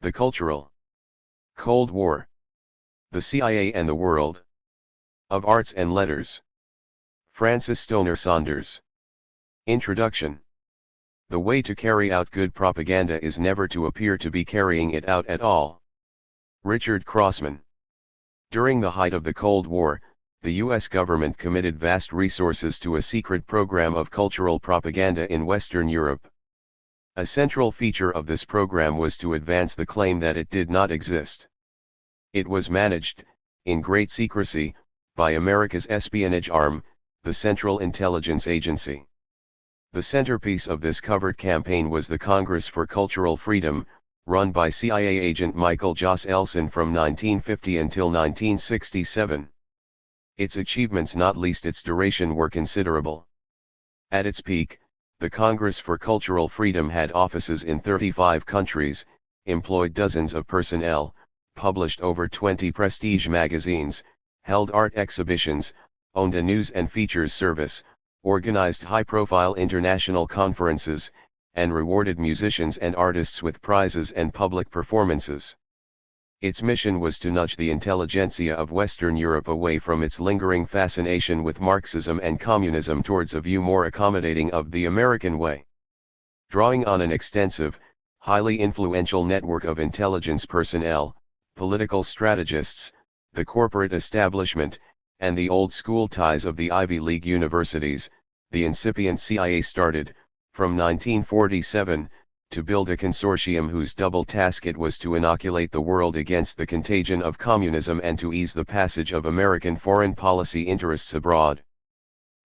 Thecultural. Cold War. The CIA and the World. Of Arts and Letters. Francis Stonor Saunders. Introduction. The way to carry out good propaganda is never to appear to be carrying it out at all. Richard Crossman. During the height of the Cold War, the U.S. government committed vast resources to a secret program of cultural propaganda in Western Europe. A central feature of this program was to advance the claim that it did not exist. It was managed, in great secrecy, by America's espionage arm, the Central Intelligence Agency. The centerpiece of this covert campaign was the Congress for Cultural Freedom, run by CIA agent Michael Joss Elson from 1950 until 1967. Its achievements, not least its duration, were considerable. At its peak, the Congress for Cultural Freedom had offices in 35 countries, employed dozens of personnel, published over 20 prestige magazines, held art exhibitions, owned a news and features service, organized high-profile international conferences, and rewarded musicians and artists with prizes and public performances. Its mission was to nudge the intelligentsia of Western Europe away from its lingering fascination with Marxism and communism towards a view more accommodating of the American way. Drawing on an extensive, highly influential network of intelligence personnel, political strategists, the corporate establishment, and the old-school ties of the Ivy League universities, the incipient CIA started, from 1947, to build a consortium whose double task it was to inoculate the world against the contagion of communism and to ease the passage of American foreign policy interests abroad.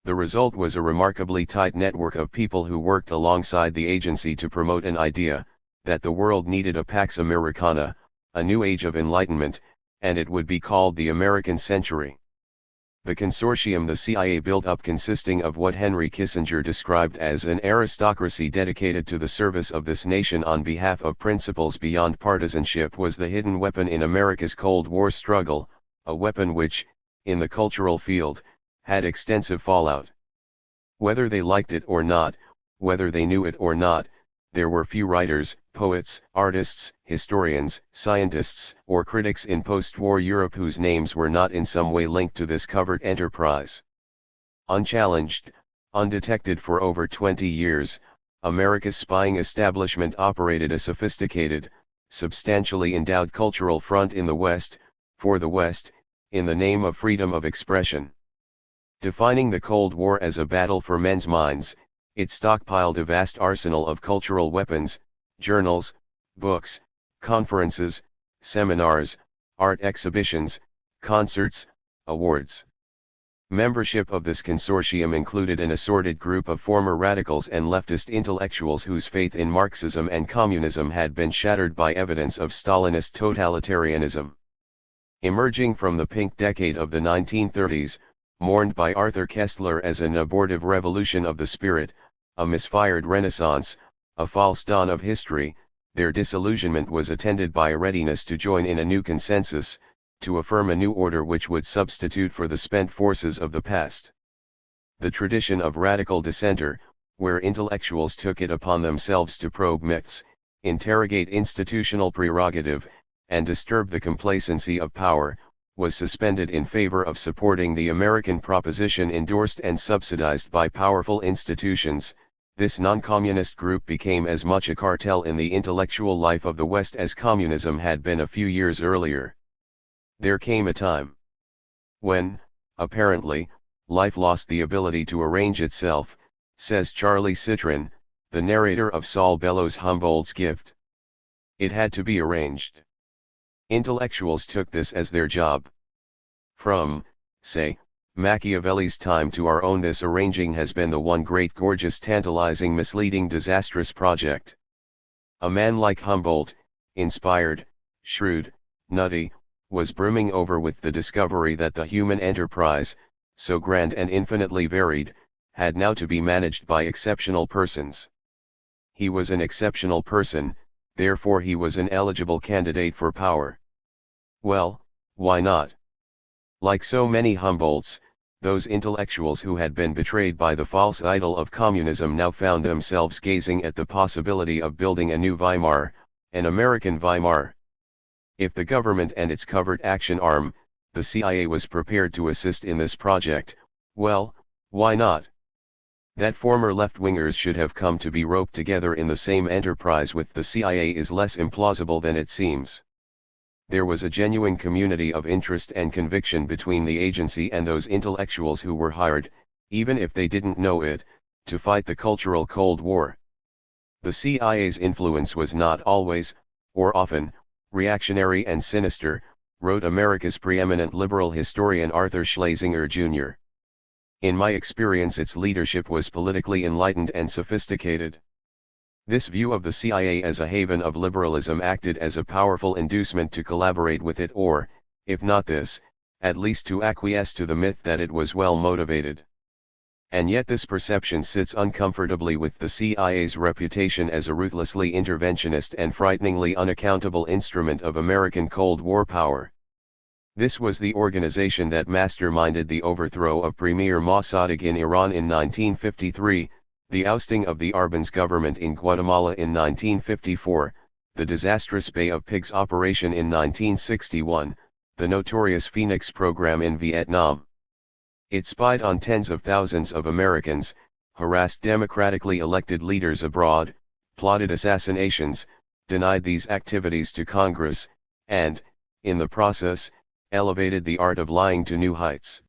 The result was a remarkably tight network of people who worked alongside the agency to promote an idea, that the world needed a Pax Americana, a new age of enlightenment, and it would be called the American Century. The consortium the CIA built up, consisting of what Henry Kissinger described as an aristocracy dedicated to the service of this nation on behalf of principles beyond partisanship, was the hidden weapon in America's Cold War struggle, a weapon which, in the cultural field, had extensive fallout. Whether they liked it or not, whether they knew it or not, there were few writers, poets, artists, historians, scientists, or critics in post-war Europe whose names were not in some way linked to this covert enterprise. Unchallenged, undetected for over 20 years, America's spying establishment operated a sophisticated, substantially endowed cultural front in the West, for the West, in the name of freedom of expression. Defining the Cold War as a battle for men's minds, it stockpiled a vast arsenal of cultural weapons, journals, books, conferences, seminars, art exhibitions, concerts, awards. Membership of this consortium included an assorted group of former radicals and leftist intellectuals whose faith in Marxism and communism had been shattered by evidence of Stalinist totalitarianism. Emerging from the pink decade of the 1930s, mourned by Arthur Koestler as an abortive revolution of the spirit, a misfired renaissance, a false dawn of history, their disillusionment was attended by a readiness to join in a new consensus, to affirm a new order which would substitute for the spent forces of the past. The tradition of radical dissenter, where intellectuals took it upon themselves to probe myths, interrogate institutional prerogative, and disturb the complacency of power, was suspended in favor of supporting the American proposition endorsed and subsidized by powerful institutions. This non-communist group became as much a cartel in the intellectual life of the West as communism had been a few years earlier. There came a time when, apparently, life lost the ability to arrange itself, says Charlie Citron, the narrator of Saul Bellows' Humboldt's Gift. It had to be arranged. Intellectuals took this as their job. From, say, Machiavelli's time to our own, this arranging has been the one great, gorgeous, tantalizing, misleading, disastrous project. A man like Humboldt, inspired, shrewd, nutty, was brimming over with the discovery that the human enterprise, so grand and infinitely varied, had now to be managed by exceptional persons. He was an exceptional person, therefore he was an eligible candidate for power. Well, why not? Like so many Humboldts, those intellectuals who had been betrayed by the false idol of communism now found themselves gazing at the possibility of building a new Weimar, an American Weimar. If the government and its covert action arm, the CIA, was prepared to assist in this project, well, why not? That former left-wingers should have come to be roped together in the same enterprise with the CIA is less implausible than it seems. There was a genuine community of interest and conviction between the agency and those intellectuals who were hired, even if they didn't know it, to fight the cultural Cold War. The CIA's influence was not always, or often, reactionary and sinister, wrote America's preeminent liberal historian Arthur Schlesinger, Jr. In my experience, its leadership was politically enlightened and sophisticated. This view of the CIA as a haven of liberalism acted as a powerful inducement to collaborate with it, or, if not this, at least to acquiesce to the myth that it was well motivated. And yet this perception sits uncomfortably with the CIA's reputation as a ruthlessly interventionist and frighteningly unaccountable instrument of American Cold War power. This was the organization that masterminded the overthrow of Premier Mossadegh in Iran in 1953, the ousting of the Arbenz government in Guatemala in 1954, the disastrous Bay of Pigs operation in 1961, the notorious Phoenix program in Vietnam. It spied on tens of thousands of Americans, harassed democratically elected leaders abroad, plotted assassinations, denied these activities to Congress, and, in the process, elevated the art of lying to new heights.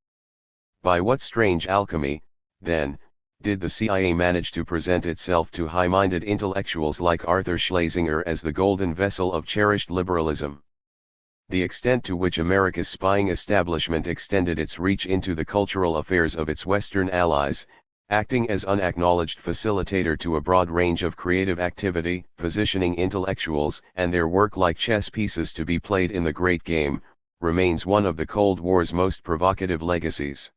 By what strange alchemy, then, did the CIA manage to present itself to high-minded intellectuals like Arthur Schlesinger as the golden vessel of cherished liberalism? The extent to which America's spying establishment extended its reach into the cultural affairs of its Western allies, acting as unacknowledged facilitator to a broad range of creative activity, positioning intellectuals and their work like chess pieces to be played in the great game, remains one of the Cold War's most provocative legacies.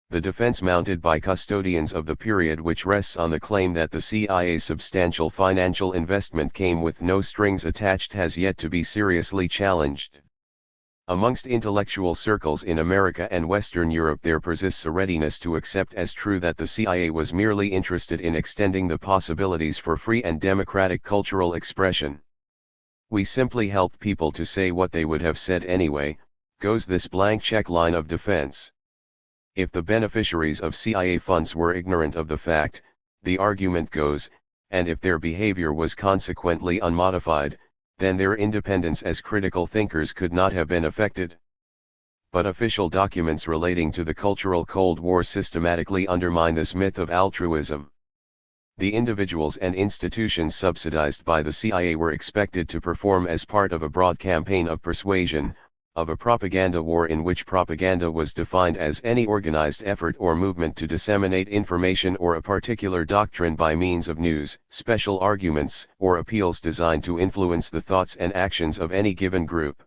The defense mounted by custodians of the period, which rests on the claim that the CIA's substantial financial investment came with no strings attached, has yet to be seriously challenged. Amongst intellectual circles in America and Western Europe there persists a readiness to accept as true that the CIA was merely interested in extending the possibilities for free and democratic cultural expression. "We simply helped people to say what they would have said anyway," goes this blank check line of defense. If the beneficiaries of CIA funds were ignorant of the fact, the argument goes, and if their behavior was consequently unmodified, then their independence as critical thinkers could not have been affected. But official documents relating to the cultural Cold War systematically undermine this myth of altruism. The individuals and institutions subsidized by the CIA were expected to perform as part of a broad campaign of persuasion, of a propaganda war in which propaganda was defined as any organized effort or movement to disseminate information or a particular doctrine by means of news, special arguments, or appeals designed to influence the thoughts and actions of any given group.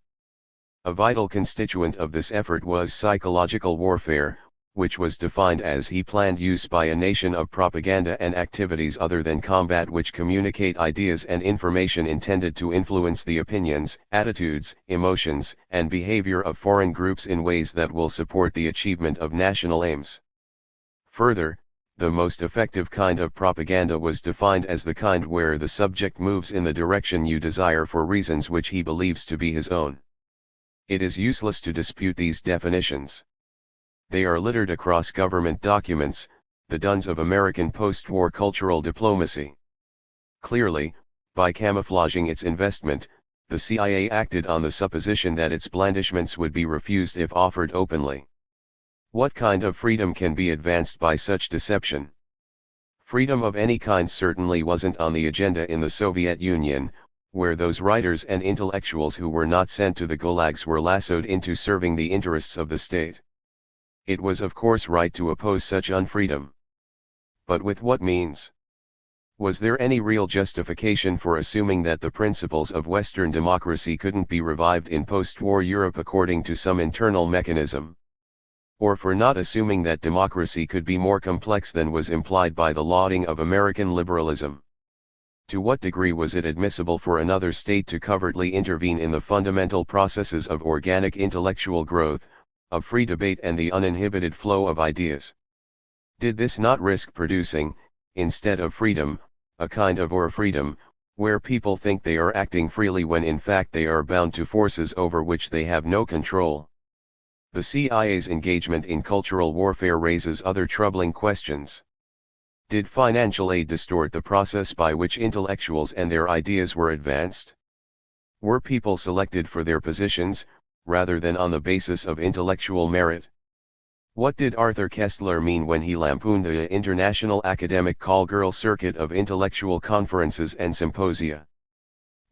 A vital constituent of this effort was psychological warfare, which was defined as planned use by a nation of propaganda and activities other than combat which communicate ideas and information intended to influence the opinions, attitudes, emotions, and behavior of foreign groups in ways that will support the achievement of national aims. Further, the most effective kind of propaganda was defined as the kind where the subject moves in the direction you desire for reasons which he believes to be his own. It is useless to dispute these definitions. They are littered across government documents, the duns of American post-war cultural diplomacy. Clearly, by camouflaging its investment, the CIA acted on the supposition that its blandishments would be refused if offered openly. What kind of freedom can be advanced by such deception? Freedom of any kind certainly wasn't on the agenda in the Soviet Union, where those writers and intellectuals who were not sent to the gulags were lassoed into serving the interests of the state. It was of course right to oppose such unfreedom. But with what means? Was there any real justification for assuming that the principles of Western democracy couldn't be revived in post-war Europe according to some internal mechanism? Or for not assuming that democracy could be more complex than was implied by the lauding of American liberalism? To what degree was it admissible for another state to covertly intervene in the fundamental processes of organic intellectual growth, of free debate and the uninhibited flow of ideas? Did this not risk producing, instead of freedom, a kind of or freedom, where people think they are acting freely when in fact they are bound to forces over which they have no control. The CIA's engagement in cultural warfare raises other troubling questions. Did financial aid distort the process by which intellectuals and their ideas were advanced? Were people selected for their positions, rather than on the basis of intellectual merit? What did Arthur Koestler mean when he lampooned the international academic call-girl circuit of intellectual conferences and symposia?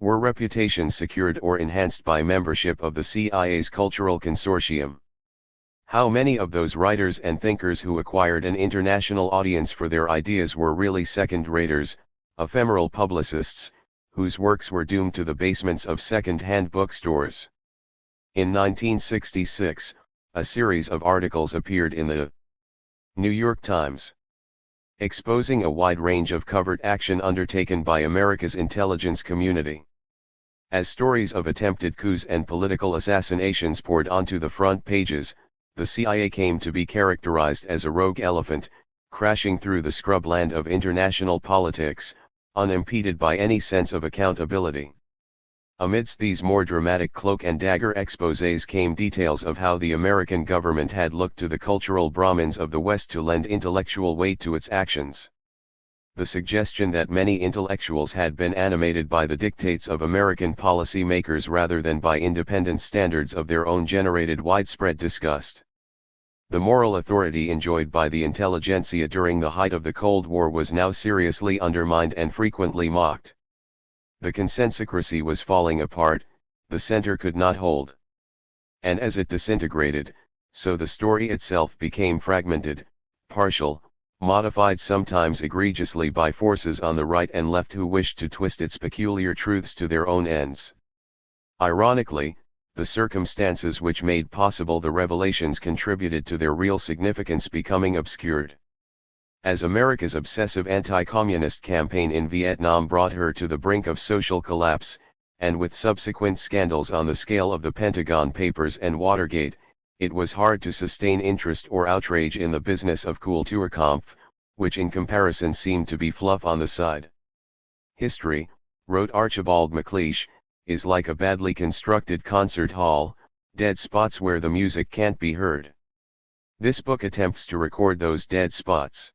Were reputations secured or enhanced by membership of the CIA's cultural consortium? How many of those writers and thinkers who acquired an international audience for their ideas were really second-raters, ephemeral publicists, whose works were doomed to the basements of second-hand bookstores? In 1966, a series of articles appeared in the New York Times, exposing a wide range of covert action undertaken by America's intelligence community. As stories of attempted coups and political assassinations poured onto the front pages, the CIA came to be characterized as a rogue elephant, crashing through the scrubland of international politics, unimpeded by any sense of accountability. Amidst these more dramatic cloak-and-dagger exposés came details of how the American government had looked to the cultural Brahmins of the West to lend intellectual weight to its actions. The suggestion that many intellectuals had been animated by the dictates of American policymakers rather than by independent standards of their own generated widespread disgust. The moral authority enjoyed by the intelligentsia during the height of the Cold War was now seriously undermined and frequently mocked. The consensocracy was falling apart, the center could not hold. And as it disintegrated, so the story itself became fragmented, partial, modified sometimes egregiously by forces on the right and left who wished to twist its peculiar truths to their own ends. Ironically, the circumstances which made possible the revelations contributed to their real significance becoming obscured. As America's obsessive anti-communist campaign in Vietnam brought her to the brink of social collapse, and with subsequent scandals on the scale of the Pentagon Papers and Watergate, it was hard to sustain interest or outrage in the business of Kulturkampf, which in comparison seemed to be fluff on the side. History, wrote Archibald MacLeish, is like a badly constructed concert hall, dead spots where the music can't be heard. This book attempts to record those dead spots.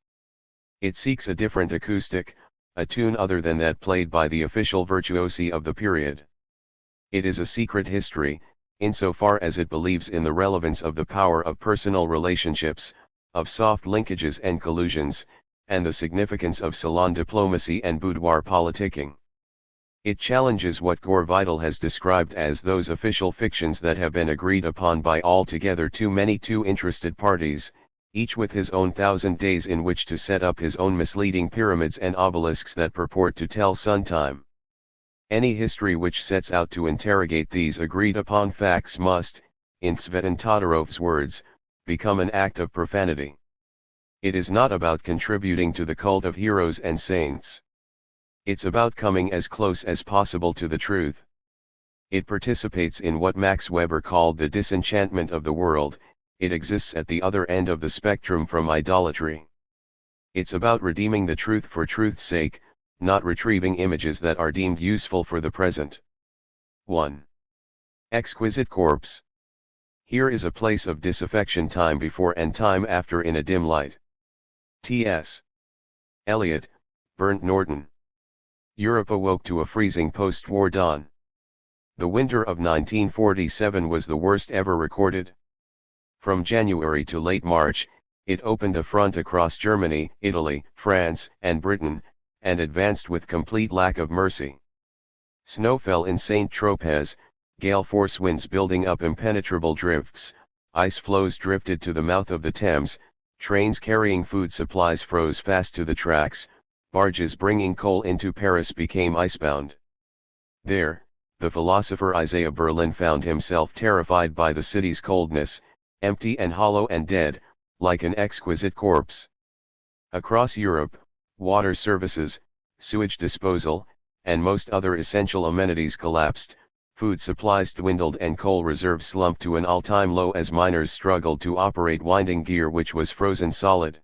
It seeks a different acoustic, a tune other than that played by the official virtuosi of the period. It is a secret history, insofar as it believes in the relevance of the power of personal relationships, of soft linkages and collusions, and the significance of salon diplomacy and boudoir politicking. It challenges what Gore Vidal has described as those official fictions that have been agreed upon by altogether too many too interested parties, each with his own 1,000 days in which to set up his own misleading pyramids and obelisks that purport to tell sun time. Any history which sets out to interrogate these agreed-upon facts must, in Tsvetan Todorov's words, become an act of profanity. It is not about contributing to the cult of heroes and saints. It's about coming as close as possible to the truth. It participates in what Max Weber called the disenchantment of the world. It exists at the other end of the spectrum from idolatry. It's about redeeming the truth for truth's sake, not retrieving images that are deemed useful for the present. 1. Exquisite corpse. Here is a place of disaffection time before and time after in a dim light. T.S. Eliot, Burnt Norton. Europe awoke to a freezing post-war dawn. The winter of 1947 was the worst ever recorded. From January to late March, it opened a front across Germany, Italy, France, and Britain, and advanced with complete lack of mercy. Snow fell in Saint-Tropez, gale force winds building up impenetrable drifts, ice floes drifted to the mouth of the Thames, trains carrying food supplies froze fast to the tracks, barges bringing coal into Paris became icebound. There, the philosopher Isaiah Berlin found himself terrified by the city's coldness, empty and hollow and dead, like an exquisite corpse. Across Europe, water services, sewage disposal, and most other essential amenities collapsed, food supplies dwindled and coal reserves slumped to an all-time low as miners struggled to operate winding gear which was frozen solid.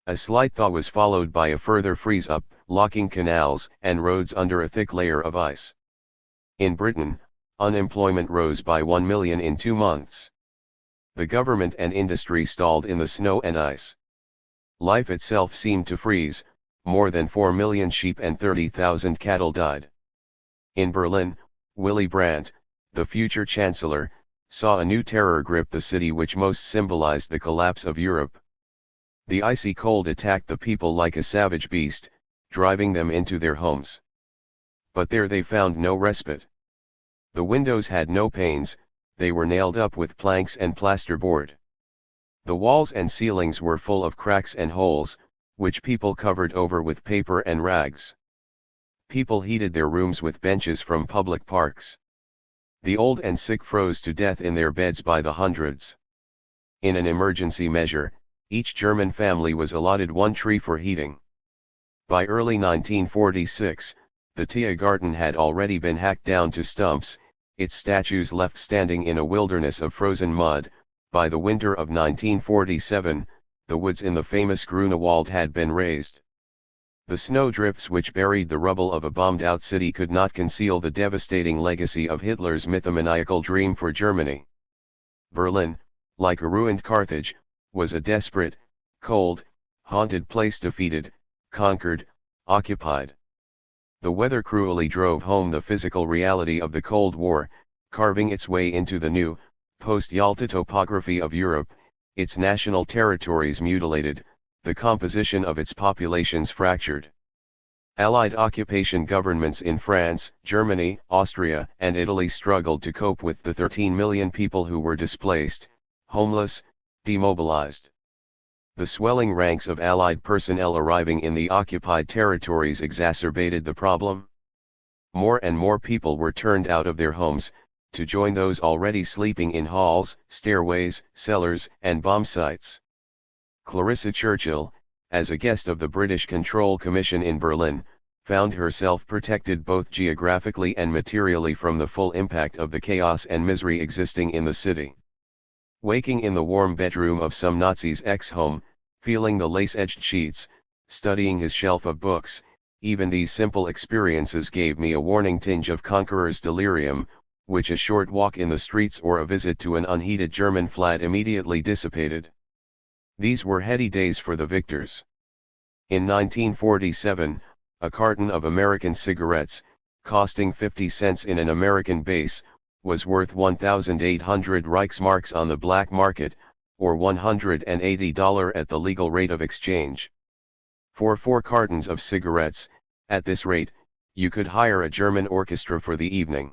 A slight thaw was followed by a further freeze-up, locking canals and roads under a thick layer of ice. In Britain, unemployment rose by 1 million in 2 months. The government and industry stalled in the snow and ice. Life itself seemed to freeze, more than 4 million sheep and 30,000 cattle died. In Berlin, Willy Brandt, the future chancellor, saw a new terror grip the city which most symbolized the collapse of Europe. The icy cold attacked the people like a savage beast, driving them into their homes. But there they found no respite. The windows had no panes, they were nailed up with planks and plasterboard. The walls and ceilings were full of cracks and holes, which people covered over with paper and rags. People heated their rooms with benches from public parks. The old and sick froze to death in their beds by the hundreds. In an emergency measure, each German family was allotted one tree for heating. By early 1946, the Tiergarten had already been hacked down to stumps, its statues left standing in a wilderness of frozen mud. By the winter of 1947, the woods in the famous Grunewald had been razed. The snowdrifts which buried the rubble of a bombed-out city could not conceal the devastating legacy of Hitler's mythomaniacal dream for Germany. Berlin, like a ruined Carthage, was a desperate, cold, haunted place defeated, conquered, occupied. The weather cruelly drove home the physical reality of the Cold War, carving its way into the new, post-Yalta topography of Europe, its national territories mutilated, the composition of its populations fractured. Allied occupation governments in France, Germany, Austria, and Italy struggled to cope with the 13 million people who were displaced, homeless, demobilized. The swelling ranks of Allied personnel arriving in the occupied territories exacerbated the problem. More and more people were turned out of their homes, to join those already sleeping in halls, stairways, cellars, and bomb sites. Clarissa Churchill, as a guest of the British Control Commission in Berlin, found herself protected both geographically and materially from the full impact of the chaos and misery existing in the city. Waking in the warm bedroom of some Nazi's ex-home, feeling the lace-edged sheets, studying his shelf of books, even these simple experiences gave me a warning tinge of conqueror's delirium, which a short walk in the streets or a visit to an unheated German flat immediately dissipated. These were heady days for the victors. In 1947, a carton of American cigarettes, costing 50 cents in an American base, was worth 1,800 Reichsmarks on the black market, or $180 at the legal rate of exchange. For 4 cartons of cigarettes, at this rate, you could hire a German orchestra for the evening.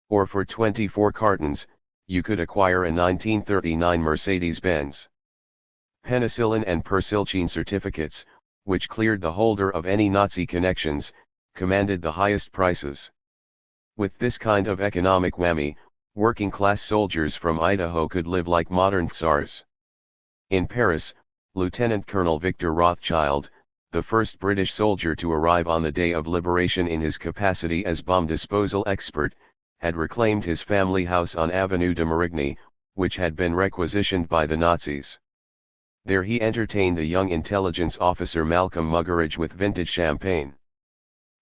Or for 24 cartons, you could acquire a 1939 Mercedes-Benz. Penicillin and persilchine certificates, which cleared the holder of any Nazi connections, commanded the highest prices. With this kind of economic whammy, working-class soldiers from Idaho could live like modern tsars. In Paris, Lieutenant Colonel Victor Rothschild, the first British soldier to arrive on the day of liberation in his capacity as bomb disposal expert, had reclaimed his family house on Avenue de Marigny, which had been requisitioned by the Nazis. There he entertained the young intelligence officer Malcolm Muggeridge with vintage champagne.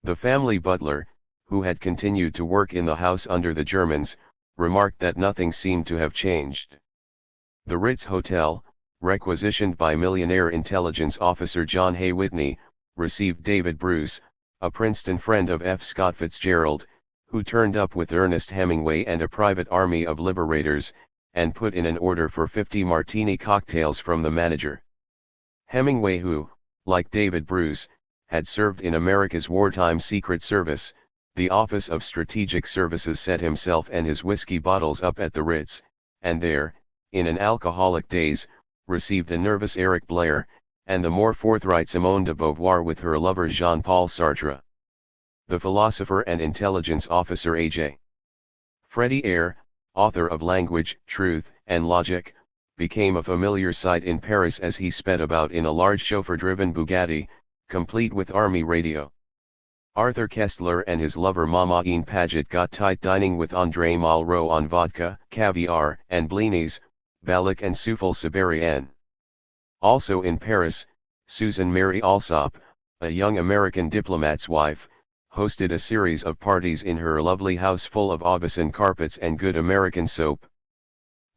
The family butler, who had continued to work in the house under the Germans, remarked that nothing seemed to have changed. The Ritz Hotel, requisitioned by millionaire intelligence officer John Hay Whitney, received David Bruce, a Princeton friend of F. Scott Fitzgerald, who turned up with Ernest Hemingway and a private army of liberators, and put in an order for 50 martini cocktails from the manager. Hemingway, who, like David Bruce, had served in America's wartime Secret Service, the Office of Strategic Services, set himself and his whiskey bottles up at the Ritz, and there, in an alcoholic daze, received a nervous Eric Blair, and the more forthright Simone de Beauvoir with her lover Jean-Paul Sartre. The philosopher and intelligence officer A.J. Freddie Eyre, author of Language, Truth, and Logic, became a familiar sight in Paris as he sped about in a large chauffeur-driven Bugatti, complete with army radio. Arthur Kestler and his lover Mamaine Paget got tight dining with André Malraux on vodka, caviar, and blinis, Balik and Souffle Siberienne. Also in Paris, Susan Mary Alsop, a young American diplomat's wife, hosted a series of parties in her lovely house full of Aubusson carpets and good American soap.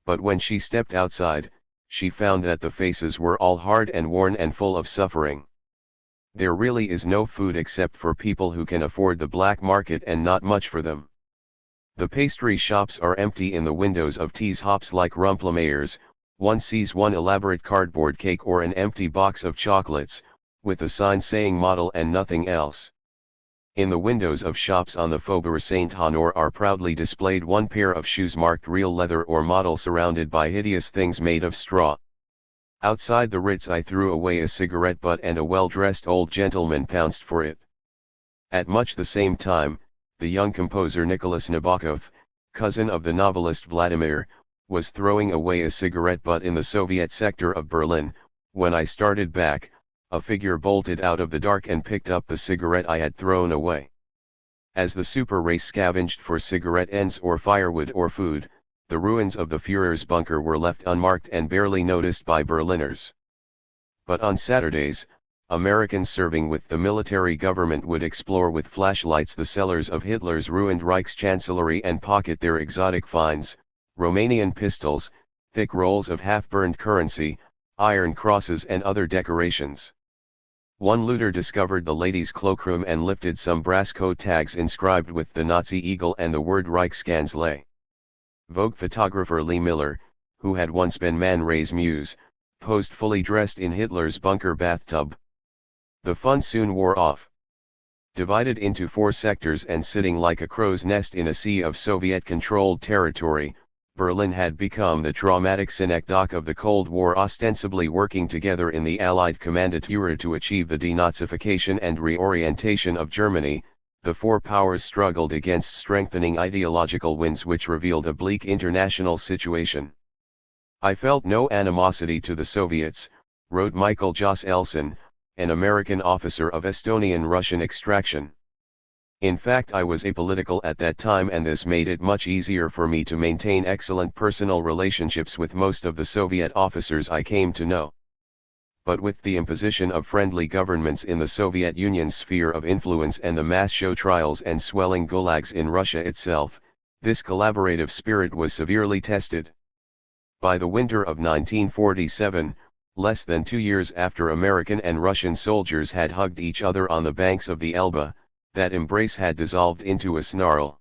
But when she stepped outside, she found that the faces were all hard and worn and full of suffering. There really is no food except for people who can afford the black market and not much for them. The pastry shops are empty in the windows of teas hops like Rumplemeyer's. One sees one elaborate cardboard cake or an empty box of chocolates, with a sign saying model and nothing else. In the windows of shops on the Faubourg Saint-Honoré are proudly displayed one pair of shoes marked real leather or model surrounded by hideous things made of straw. Outside the Ritz I threw away a cigarette butt and a well-dressed old gentleman pounced for it. At much the same time, the young composer Nicholas Nabokov, cousin of the novelist Vladimir, was throwing away a cigarette butt in the Soviet sector of Berlin. When I started back, a figure bolted out of the dark and picked up the cigarette I had thrown away. As the super race scavenged for cigarette ends or firewood or food, the ruins of the Führer's bunker were left unmarked and barely noticed by Berliners. But on Saturdays, Americans serving with the military government would explore with flashlights the cellars of Hitler's ruined Reichschancellery and pocket their exotic finds, Romanian pistols, thick rolls of half-burned currency, iron crosses and other decorations. One looter discovered the ladies' cloakroom and lifted some brass coat tags inscribed with the Nazi eagle and the word Reichskanzlei. Vogue photographer Lee Miller, who had once been Man Ray's muse, posed fully dressed in Hitler's bunker bathtub. The fun soon wore off. Divided into 4 sectors and sitting like a crow's nest in a sea of Soviet-controlled territory, Berlin had become the traumatic synecdoche of the Cold War, ostensibly working together in the Allied Kommandatur to achieve the denazification and reorientation of Germany. The 4 powers struggled against strengthening ideological winds which revealed a bleak international situation. I felt no animosity to the Soviets, wrote Michael Jos Elson, an American officer of Estonian-Russian extraction. In fact, I was apolitical at that time, and this made it much easier for me to maintain excellent personal relationships with most of the Soviet officers I came to know. But with the imposition of friendly governments in the Soviet Union's sphere of influence and the mass show trials and swelling gulags in Russia itself, this collaborative spirit was severely tested. By the winter of 1947, less than 2 years after American and Russian soldiers had hugged each other on the banks of the Elbe, that embrace had dissolved into a snarl.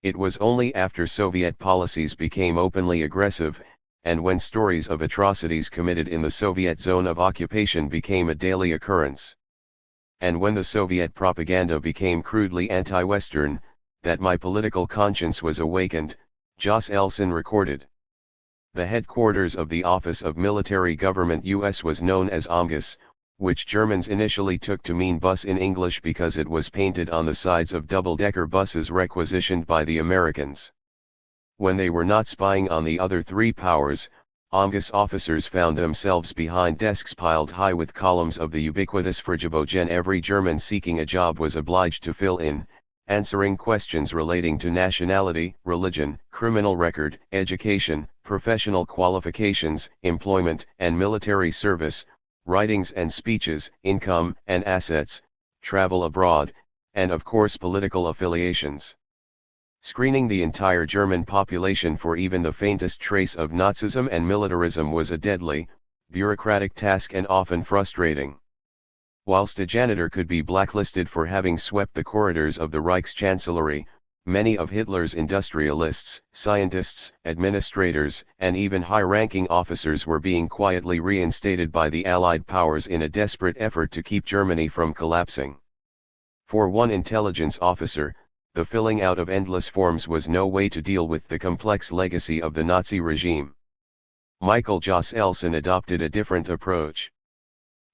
It was only after Soviet policies became openly aggressive, and when stories of atrocities committed in the Soviet zone of occupation became a daily occurrence, and when the Soviet propaganda became crudely anti-Western, that my political conscience was awakened, Jos Elson recorded. The headquarters of the Office of Military Government US was known as OMGUS, which Germans initially took to mean bus in English because it was painted on the sides of double-decker buses requisitioned by the Americans. When they were not spying on the other 3 powers, OMGUS officers found themselves behind desks piled high with columns of the ubiquitous Fragebogen every German seeking a job was obliged to fill in, answering questions relating to nationality, religion, criminal record, education, professional qualifications, employment and military service, writings and speeches, income and assets, travel abroad, and of course political affiliations. Screening the entire German population for even the faintest trace of Nazism and militarism was a deadly, bureaucratic task and often frustrating. Whilst a janitor could be blacklisted for having swept the corridors of the Reichschancellery, many of Hitler's industrialists, scientists, administrators, and even high-ranking officers were being quietly reinstated by the Allied powers in a desperate effort to keep Germany from collapsing. For one intelligence officer, the filling out of endless forms was no way to deal with the complex legacy of the Nazi regime. Michael Jos Elson adopted a different approach.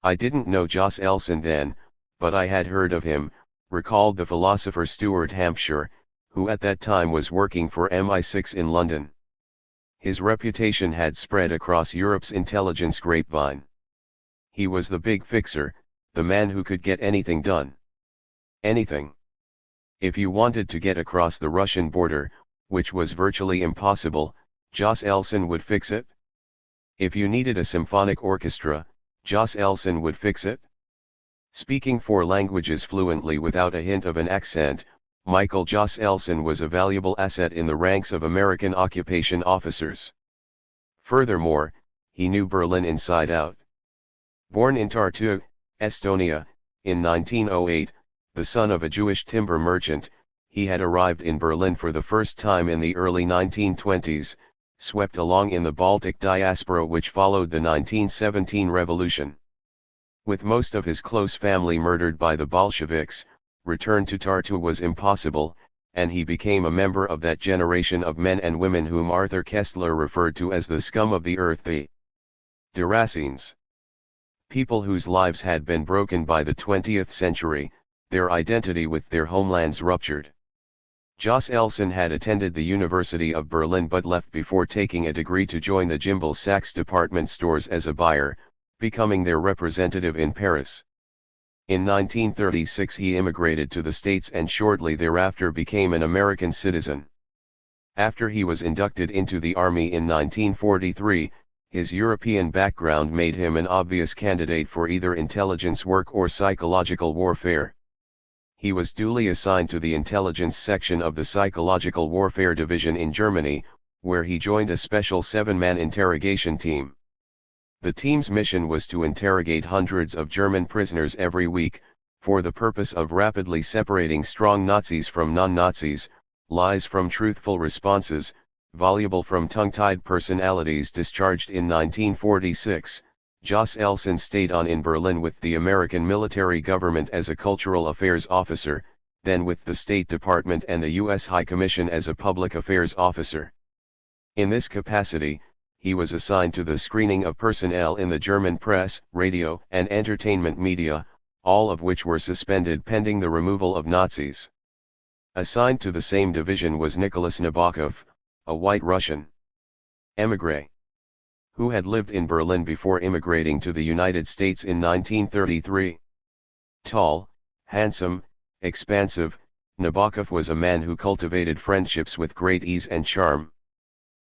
I didn't know Jos Elson then, but I had heard of him, recalled the philosopher Stuart Hampshire, who at that time was working for MI6 in London. His reputation had spread across Europe's intelligence grapevine. He was the big fixer, the man who could get anything done. Anything. If you wanted to get across the Russian border, which was virtually impossible, Jos Elson would fix it. If you needed a symphonic orchestra, Jos Elson would fix it. Speaking 4 languages fluently without a hint of an accent, Michael Jos Elson was a valuable asset in the ranks of American occupation officers. Furthermore, he knew Berlin inside out. Born in Tartu, Estonia, in 1908, the son of a Jewish timber merchant, he had arrived in Berlin for the first time in the early 1920s, swept along in the Baltic diaspora which followed the 1917 revolution. With most of his close family murdered by the Bolsheviks, return to Tartu was impossible, and he became a member of that generation of men and women whom Arthur Koestler referred to as the scum of the earth, the Deracines. People whose lives had been broken by the 20th century, their identity with their homelands ruptured. Jos Elson had attended the University of Berlin but left before taking a degree to join the Gimbel Sachs department stores as a buyer, becoming their representative in Paris. In 1936 he immigrated to the States and shortly thereafter became an American citizen. After he was inducted into the Army in 1943, his European background made him an obvious candidate for either intelligence work or psychological warfare. He was duly assigned to the intelligence section of the Psychological Warfare Division in Germany, where he joined a special 7-man interrogation team. The team's mission was to interrogate hundreds of German prisoners every week, for the purpose of rapidly separating strong Nazis from non-Nazis, lies from truthful responses, voluble from tongue-tied personalities. Discharged in 1946, Jos Elson stayed on in Berlin with the American military government as a cultural affairs officer, then with the State Department and the U.S. High Commission as a public affairs officer. In this capacity, he was assigned to the screening of personnel in the German press, radio, and entertainment media, all of which were suspended pending the removal of Nazis. Assigned to the same division was Nicholas Nabokov, a white Russian émigré, who had lived in Berlin before immigrating to the United States in 1933. Tall, handsome, expansive, Nabokov was a man who cultivated friendships with great ease and charm.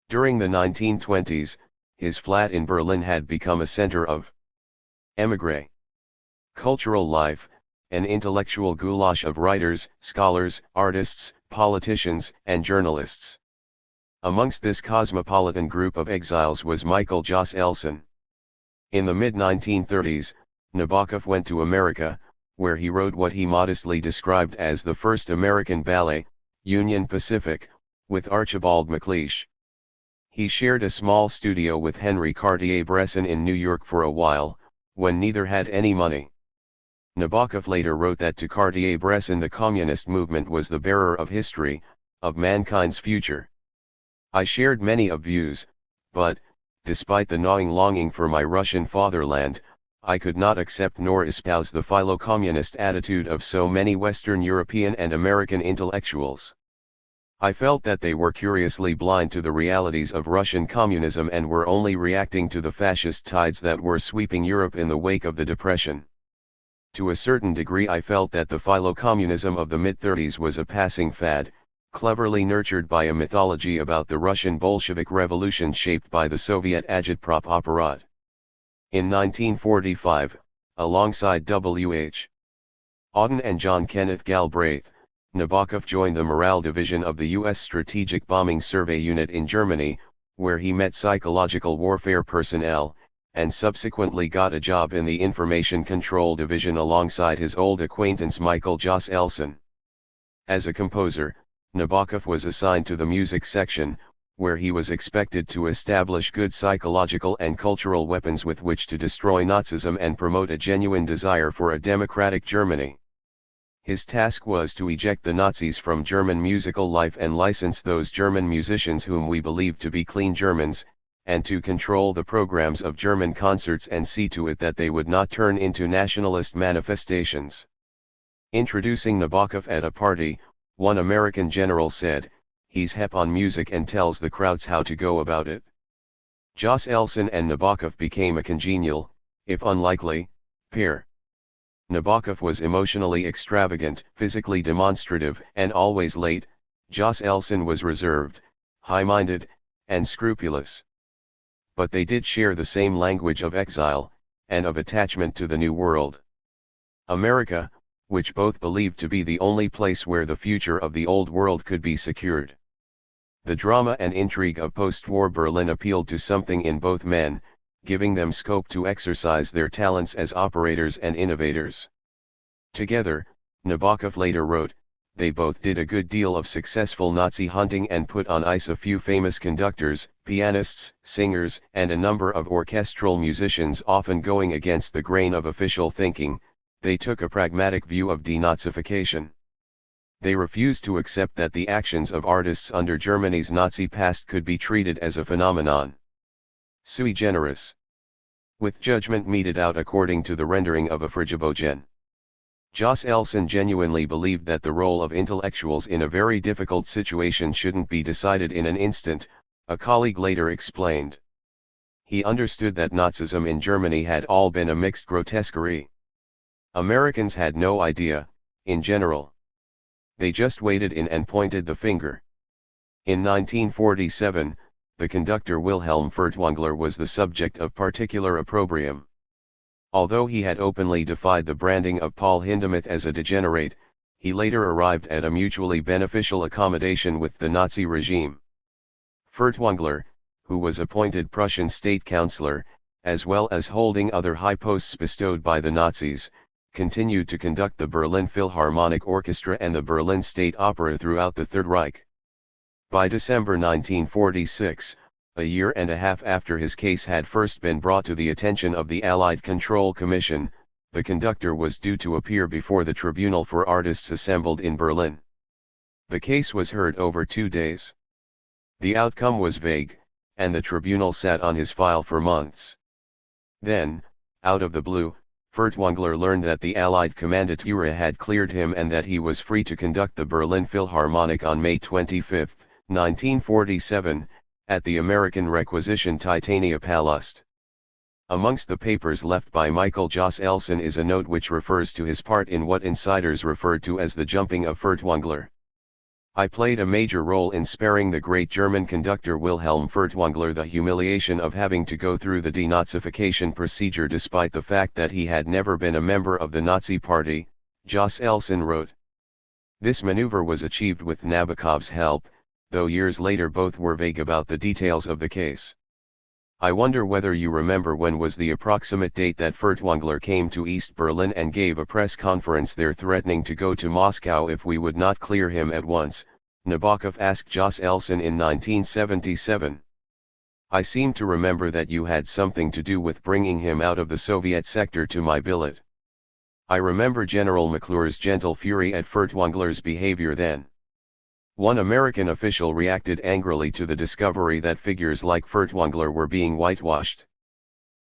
During the 1920s, his flat in Berlin had become a center of émigré cultural life, an intellectual goulash of writers, scholars, artists, politicians, and journalists. Amongst this cosmopolitan group of exiles was Michael Jos Elson. In the mid-1930s, Nabokov went to America, where he wrote what he modestly described as the first American ballet, Union Pacific, with Archibald MacLeish. He shared a small studio with Henry Cartier-Bresson in New York for a while, when neither had any money. Nabokov later wrote that to Cartier-Bresson the communist movement was the bearer of history, of mankind's future. I shared many of views, but, despite the gnawing longing for my Russian fatherland, I could not accept nor espouse the philo-communist attitude of so many Western European and American intellectuals. I felt that they were curiously blind to the realities of Russian communism and were only reacting to the fascist tides that were sweeping Europe in the wake of the Depression. To a certain degree I felt that the philo-communism of the mid-30s was a passing fad, cleverly nurtured by a mythology about the Russian Bolshevik Revolution shaped by the Soviet agitprop apparat. In 1945, alongside W.H. Auden and John Kenneth Galbraith, Nabokov joined the Morale Division of the U.S. Strategic Bombing Survey Unit in Germany, where he met psychological warfare personnel, and subsequently got a job in the Information Control Division alongside his old acquaintance Michael Jos Elson. As a composer, Nabokov was assigned to the music section, where he was expected to establish good psychological and cultural weapons with which to destroy Nazism and promote a genuine desire for a democratic Germany. His task was to eject the Nazis from German musical life and license those German musicians whom we believed to be clean Germans, and to control the programs of German concerts and see to it that they would not turn into nationalist manifestations. Introducing Nabokov at a party, one American general said, "He's hep on music and tells the crowds how to go about it." Jos Elson and Nabokov became a congenial, if unlikely, pair. Nabokov was emotionally extravagant, physically demonstrative, and always late. Jos Elson was reserved, high-minded, and scrupulous. But they did share the same language of exile, and of attachment to the New World. America, which both believed to be the only place where the future of the Old World could be secured. The drama and intrigue of post-war Berlin appealed to something in both men, giving them scope to exercise their talents as operators and innovators. Together, Nabokov later wrote, they both did a good deal of successful Nazi hunting and put on ice a few famous conductors, pianists, singers, and a number of orchestral musicians, often going against the grain of official thinking. They took a pragmatic view of denazification. They refused to accept that the actions of artists under Germany's Nazi past could be treated as a phenomenon sui generis, with judgment meted out according to the rendering of a Frigibogen. Jos Elson genuinely believed that the role of intellectuals in a very difficult situation shouldn't be decided in an instant, a colleague later explained. He understood that Nazism in Germany had all been a mixed grotesquerie. Americans had no idea, in general. They just waded in and pointed the finger. In 1947, the conductor Wilhelm Furtwängler was the subject of particular opprobrium. Although he had openly defied the branding of Paul Hindemith as a degenerate, he later arrived at a mutually beneficial accommodation with the Nazi regime. Furtwängler, who was appointed Prussian state councillor, as well as holding other high posts bestowed by the Nazis, continued to conduct the Berlin Philharmonic Orchestra and the Berlin State Opera throughout the Third Reich. By December 1946, a year and a half after his case had first been brought to the attention of the Allied Control Commission, the conductor was due to appear before the Tribunal for Artists assembled in Berlin. The case was heard over 2 days. The outcome was vague, and the tribunal sat on his file for months. Then, out of the blue, Furtwängler learned that the Allied Kommandantur had cleared him and that he was free to conduct the Berlin Philharmonic on May 25, 1947, at the American Requisition Titania Palast. Amongst the papers left by Michael Jos Elson is a note which refers to his part in what insiders referred to as the jumping of Furtwängler. I played a major role in sparing the great German conductor Wilhelm Furtwängler the humiliation of having to go through the denazification procedure despite the fact that he had never been a member of the Nazi Party, Jos Elson wrote. This maneuver was achieved with Nabokov's help, though years later both were vague about the details of the case. I wonder whether you remember when was the approximate date that Furtwängler came to East Berlin and gave a press conference there threatening to go to Moscow if we would not clear him at once, Nabokov asked Jos Elson in 1977. I seem to remember that you had something to do with bringing him out of the Soviet sector to my billet. I remember General McClure's gentle fury at Furtwängler's behavior then. One American official reacted angrily to the discovery that figures like Furtwängler were being whitewashed.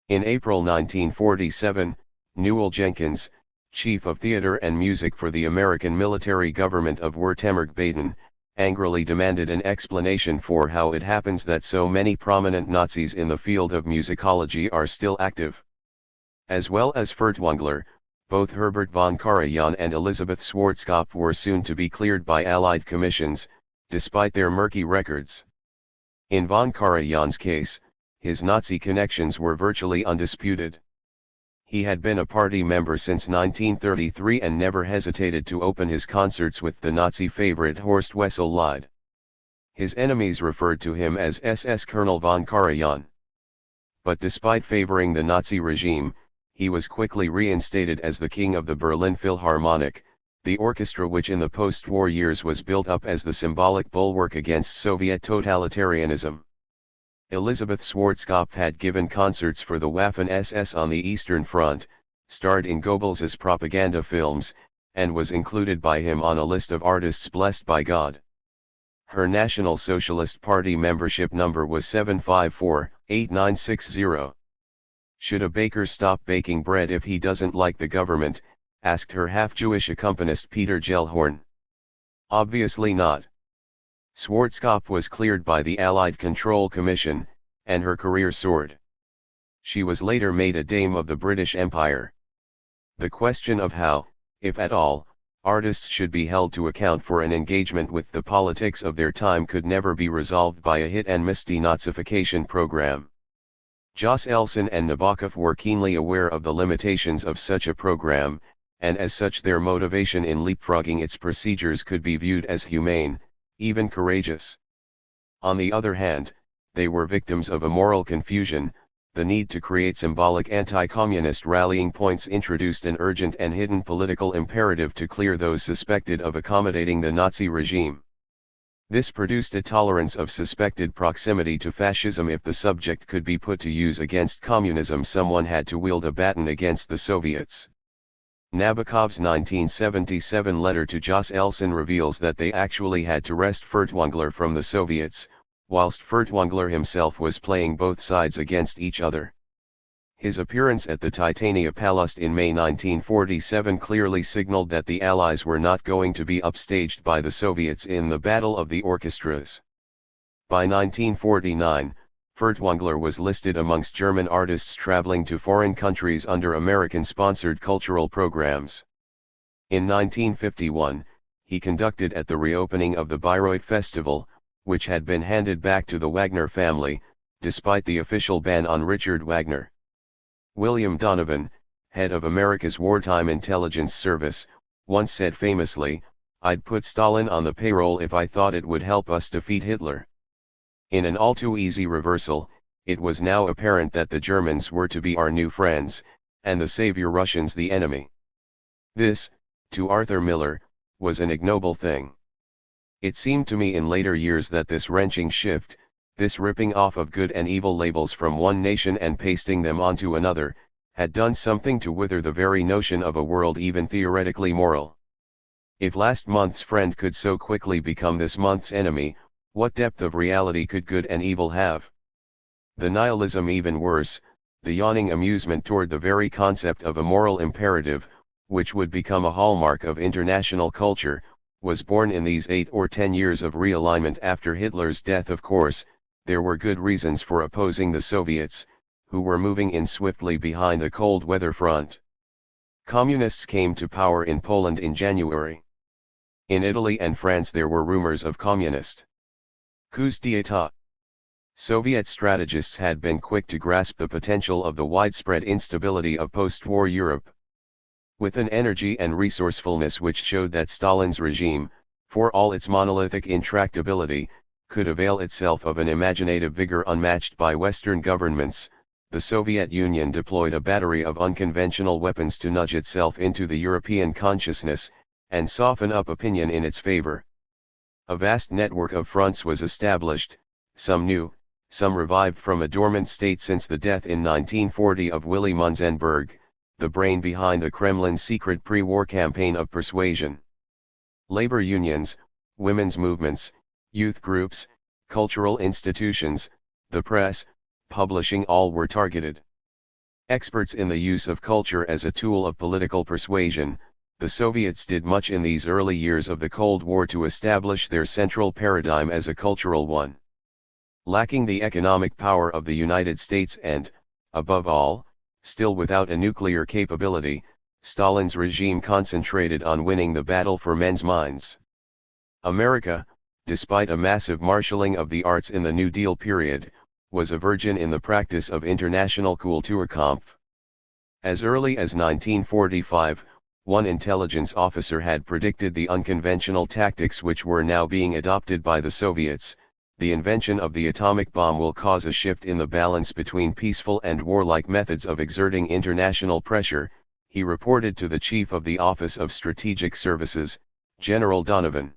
In April 1947, Newell Jenkins, chief of theater and music for the American military government of Württemberg-Baden, angrily demanded an explanation for how it happens that so many prominent Nazis in the field of musicology are still active. As well as Furtwängler, both Herbert von Karajan and Elisabeth Schwarzkopf were soon to be cleared by Allied commissions, despite their murky records. In von Karajan's case, his Nazi connections were virtually undisputed. He had been a party member since 1933 and never hesitated to open his concerts with the Nazi favorite Horst Wessel Lied. His enemies referred to him as SS Colonel von Karajan. But despite favoring the Nazi regime, he was quickly reinstated as the king of the Berlin Philharmonic, the orchestra which in the post-war years was built up as the symbolic bulwark against Soviet totalitarianism. Elisabeth Schwarzkopf had given concerts for the Waffen-SS on the Eastern Front, starred in Goebbels's propaganda films, and was included by him on a list of artists blessed by God. Her National Socialist Party membership number was 754-8960. Should a baker stop baking bread if he doesn't like the government? Asked her half-Jewish accompanist Peter Gellhorn. Obviously not. Schwarzkopf was cleared by the Allied Control Commission, and her career soared. She was later made a Dame of the British Empire. The question of how, if at all, artists should be held to account for an engagement with the politics of their time could never be resolved by a hit-and-miss denazification program. Jos Elson and Nabokov were keenly aware of the limitations of such a program, and as such their motivation in leapfrogging its procedures could be viewed as humane, even courageous. On the other hand, they were victims of a moral confusion. The need to create symbolic anti-communist rallying points introduced an urgent and hidden political imperative to clear those suspected of accommodating the Nazi regime. This produced a tolerance of suspected proximity to fascism. If the subject could be put to use against communism, someone had to wield a baton against the Soviets. Nabokov's 1977 letter to Jos Elson reveals that they actually had to wrest Furtwängler from the Soviets, whilst Furtwängler himself was playing both sides against each other. His appearance at the Titania Palast in May 1947 clearly signaled that the Allies were not going to be upstaged by the Soviets in the Battle of the Orchestras. By 1949, Furtwängler was listed amongst German artists traveling to foreign countries under American-sponsored cultural programs. In 1951, he conducted at the reopening of the Bayreuth Festival, which had been handed back to the Wagner family, despite the official ban on Richard Wagner. William Donovan, head of America's wartime intelligence service, once said famously, "I'd put Stalin on the payroll if I thought it would help us defeat Hitler." In an all-too-easy reversal, it was now apparent that the Germans were to be our new friends, and the savior Russians the enemy. This, to Arthur Miller, was an ignoble thing. It seemed to me in later years that this wrenching shift, this ripping off of good and evil labels from one nation and pasting them onto another, had done something to wither the very notion of a world even theoretically moral. If last month's friend could so quickly become this month's enemy, what depth of reality could good and evil have? The nihilism, even worse, the yawning amusement toward the very concept of a moral imperative, which would become a hallmark of international culture, was born in these 8 or 10 years of realignment after Hitler's death. Of course, there were good reasons for opposing the Soviets, who were moving in swiftly behind the cold weather front. Communists came to power in Poland in January. In Italy and France there were rumors of communist coups d'état. Soviet strategists had been quick to grasp the potential of the widespread instability of post-war Europe. With an energy and resourcefulness which showed that Stalin's regime, for all its monolithic intractability, could avail itself of an imaginative vigor unmatched by Western governments, the Soviet Union deployed a battery of unconventional weapons to nudge itself into the European consciousness, and soften up opinion in its favor. A vast network of fronts was established, some new, some revived from a dormant state since the death in 1940 of Willy Munzenberg, the brain behind the Kremlin's secret pre-war campaign of persuasion. Labor unions, women's movements, youth groups, cultural institutions, the press, publishing, all were targeted. Experts in the use of culture as a tool of political persuasion, the Soviets did much in these early years of the Cold War to establish their central paradigm as a cultural one. Lacking the economic power of the United States and, above all, still without a nuclear capability, Stalin's regime concentrated on winning the battle for men's minds. America, despite a massive marshalling of the arts in the New Deal period, was a virgin in the practice of international Kulturkampf. As early as 1945, one intelligence officer had predicted the unconventional tactics which were now being adopted by the Soviets. The invention of the atomic bomb will cause a shift in the balance between peaceful and warlike methods of exerting international pressure, he reported to the Chief of the Office of Strategic Services, General Donovan.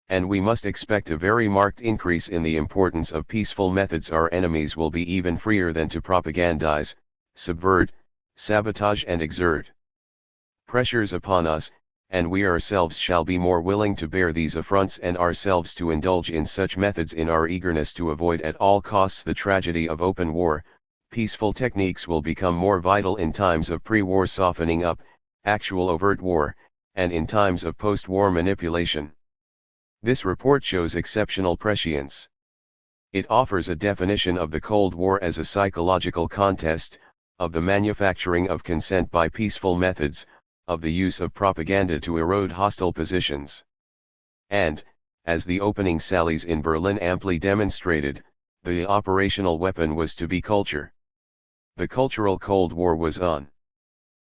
And we must expect a very marked increase in the importance of peaceful methods. Our enemies will be even freer than to propagandize, subvert, sabotage and exert pressures upon us, and we ourselves shall be more willing to bear these affronts and ourselves to indulge in such methods in our eagerness to avoid at all costs the tragedy of open war. Peaceful techniques will become more vital in times of pre-war softening up, actual overt war, and in times of post-war manipulation. This report shows exceptional prescience. It offers a definition of the Cold War as a psychological contest, of the manufacturing of consent by peaceful methods, of the use of propaganda to erode hostile positions. And, as the opening sallies in Berlin amply demonstrated, the operational weapon was to be culture. The cultural Cold War was on.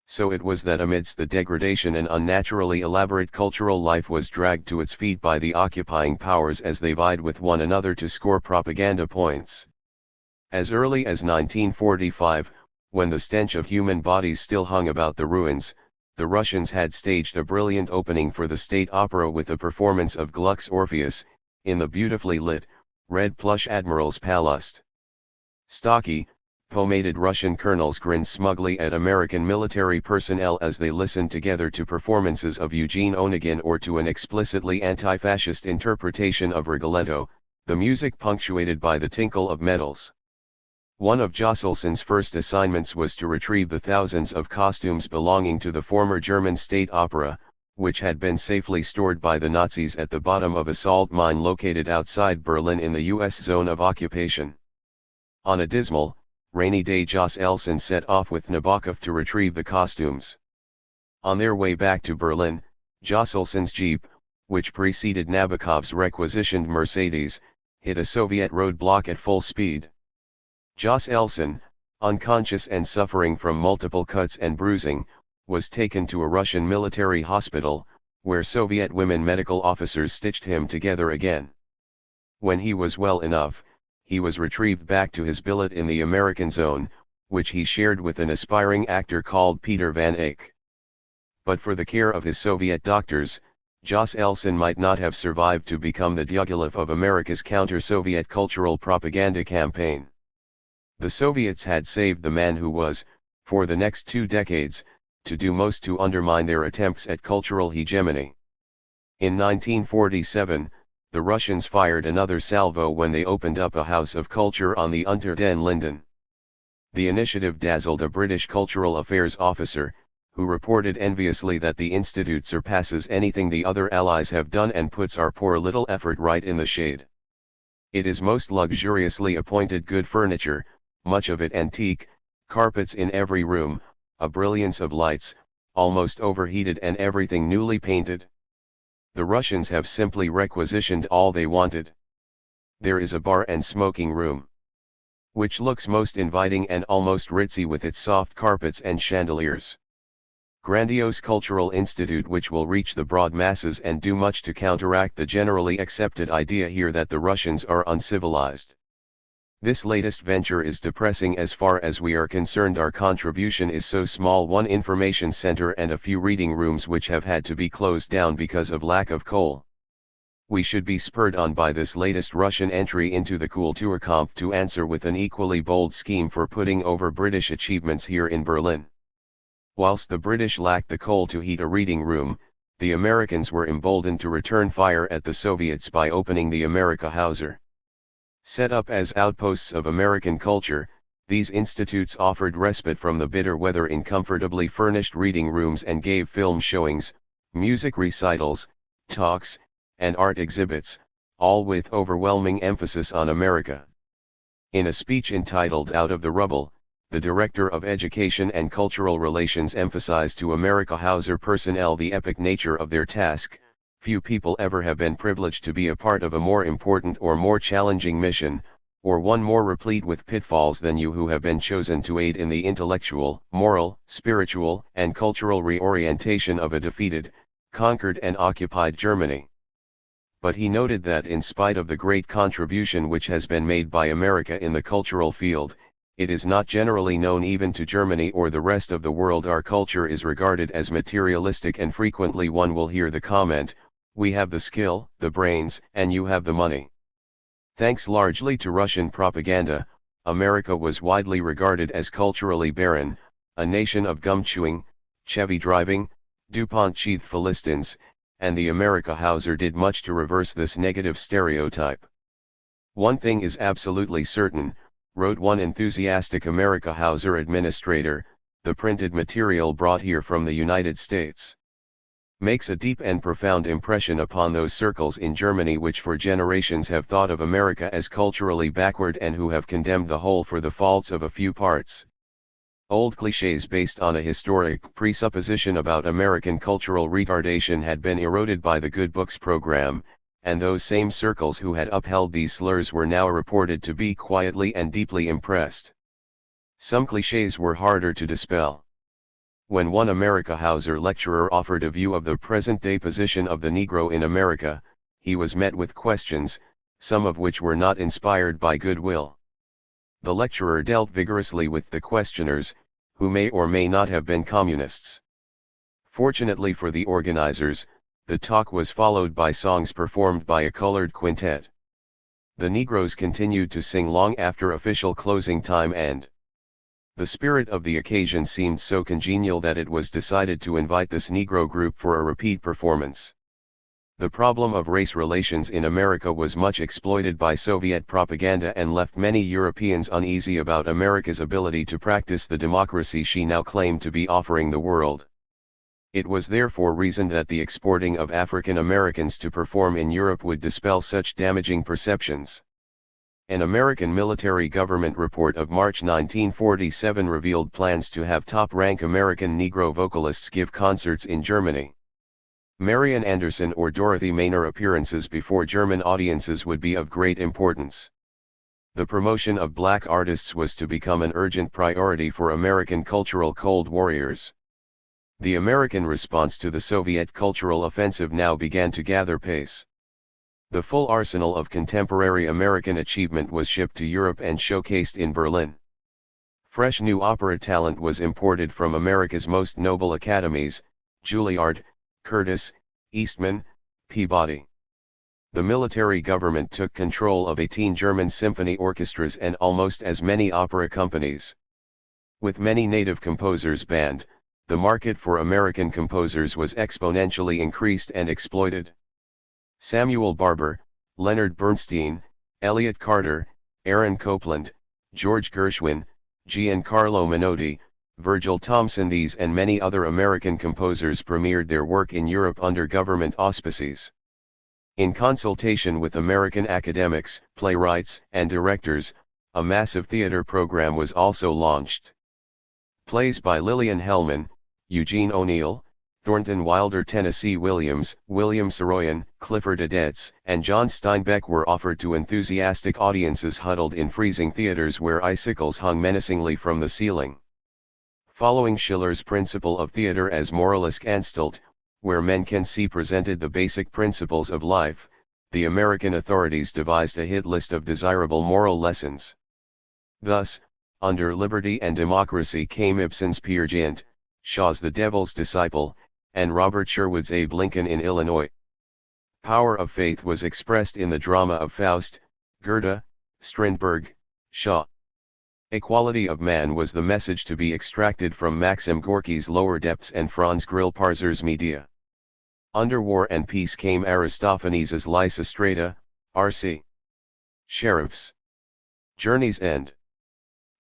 So it was that amidst the degradation an unnaturally elaborate cultural life was dragged to its feet by the occupying powers as they vied with one another to score propaganda points. As early as 1945, when the stench of human bodies still hung about the ruins, the Russians had staged a brilliant opening for the state opera with a performance of Gluck's Orpheus, in the beautifully lit, red plush Admiral's Palast. Stocky, pomaded Russian colonels grinned smugly at American military personnel as they listened together to performances of Eugene Onegin or to an explicitly anti-fascist interpretation of Rigoletto, the music punctuated by the tinkle of medals. One of Josselsson's first assignments was to retrieve the thousands of costumes belonging to the former German state opera, which had been safely stored by the Nazis at the bottom of a salt mine located outside Berlin in the U.S. zone of occupation. On a dismal, rainy day Josselson set off with Nabokov to retrieve the costumes. On their way back to Berlin, Josselson's jeep, which preceded Nabokov's requisitioned Mercedes, hit a Soviet roadblock at full speed. Josselson, unconscious and suffering from multiple cuts and bruising, was taken to a Russian military hospital, where Soviet women medical officers stitched him together again. When he was well enough, he was retrieved back to his billet in the American zone, which he shared with an aspiring actor called Peter Van Eyck. But for the care of his Soviet doctors, Josselson might not have survived to become the Dyatlov of America's counter-Soviet cultural propaganda campaign. The Soviets had saved the man who was, for the next 2 decades, to do most to undermine their attempts at cultural hegemony. In 1947, the Russians fired another salvo when they opened up a house of culture on the Unter den Linden. The initiative dazzled a British cultural affairs officer, who reported enviously that the institute surpasses anything the other allies have done and puts our poor little effort right in the shade. It is most luxuriously appointed good furniture, much of it antique, carpets in every room, a brilliance of lights, almost overheated, and everything newly painted. The Russians have simply requisitioned all they wanted. There is a bar and smoking room, which looks most inviting and almost ritzy with its soft carpets and chandeliers. Grandiose cultural institute which will reach the broad masses and do much to counteract the generally accepted idea here that the Russians are uncivilized. This latest venture is depressing as far as we are concerned. Our contribution is so small: one information center and a few reading rooms which have had to be closed down because of lack of coal. We should be spurred on by this latest Russian entry into the Kulturkampf to answer with an equally bold scheme for putting over British achievements here in Berlin. Whilst the British lacked the coal to heat a reading room, the Americans were emboldened to return fire at the Soviets by opening the Amerika Hauser. Set up as outposts of American culture, these institutes offered respite from the bitter weather in comfortably furnished reading rooms and gave film showings, music recitals, talks, and art exhibits, all with overwhelming emphasis on America. In a speech entitled Out of the Rubble, the Director of Education and Cultural Relations emphasized to Amerika Hauser personnel the epic nature of their task. Few people ever have been privileged to be a part of a more important or more challenging mission, or one more replete with pitfalls than you who have been chosen to aid in the intellectual, moral, spiritual, and cultural reorientation of a defeated, conquered and occupied Germany. But he noted that in spite of the great contribution which has been made by America in the cultural field, it is not generally known even to Germany or the rest of the world. Our culture is regarded as materialistic, and frequently one will hear the comment, "We have the skill, the brains, and you have the money." Thanks largely to Russian propaganda, America was widely regarded as culturally barren, a nation of gum-chewing, Chevy driving, DuPont-sheathed Philistines, and the Amerika Hauser did much to reverse this negative stereotype. "One thing is absolutely certain," wrote one enthusiastic Amerika Hauser administrator, "the printed material brought here from the United States makes a deep and profound impression upon those circles in Germany which for generations have thought of America as culturally backward and who have condemned the whole for the faults of a few parts." Old clichés based on a historic presupposition about American cultural retardation had been eroded by the Good Books program, and those same circles who had upheld these slurs were now reported to be quietly and deeply impressed. Some clichés were harder to dispel. When one America Hauser lecturer offered a view of the present-day position of the Negro in America, he was met with questions, some of which were not inspired by goodwill. The lecturer dealt vigorously with the questioners, who may or may not have been communists. Fortunately for the organizers, the talk was followed by songs performed by a colored quintet. The Negroes continued to sing long after official closing time, and the spirit of the occasion seemed so congenial that it was decided to invite this Negro group for a repeat performance. The problem of race relations in America was much exploited by Soviet propaganda and left many Europeans uneasy about America's ability to practice the democracy she now claimed to be offering the world. It was therefore reasoned that the exporting of African Americans to perform in Europe would dispel such damaging perceptions. An American military government report of March 1947 revealed plans to have top-rank American Negro vocalists give concerts in Germany. Marian Anderson or Dorothy Maynor appearances before German audiences would be of great importance. The promotion of black artists was to become an urgent priority for American cultural cold warriors. The American response to the Soviet cultural offensive now began to gather pace. The full arsenal of contemporary American achievement was shipped to Europe and showcased in Berlin. Fresh new opera talent was imported from America's most noble academies: Juilliard, Curtis, Eastman, Peabody. The military government took control of 18 German symphony orchestras and almost as many opera companies. With many native composers banned, the market for American composers was exponentially increased and exploited. Samuel Barber, Leonard Bernstein, Elliott Carter, Aaron Copland, George Gershwin, Giancarlo Menotti, Virgil Thomson, these and many other American composers premiered their work in Europe under government auspices. In consultation with American academics, playwrights, and directors, a massive theater program was also launched. Plays by Lillian Hellman, Eugene O'Neill, Thornton Wilder, Tennessee Williams, William Saroyan, Clifford Odets, and John Steinbeck were offered to enthusiastic audiences huddled in freezing theaters where icicles hung menacingly from the ceiling. Following Schiller's principle of theater as moralisk Anstalt, where men can see presented the basic principles of life, the American authorities devised a hit list of desirable moral lessons. Thus, under Liberty and Democracy came Ibsen's Peer Gynt, Shaw's The Devil's Disciple, and Robert Sherwood's Abe Lincoln in Illinois. Power of faith was expressed in the drama of Faust, Goethe, Strindberg, Shaw. Equality of man was the message to be extracted from Maxim Gorky's Lower Depths and Franz Grillparzer's Medea. Under War and Peace came Aristophanes' Lysistrata, R.C. Sheriff's Journey's End,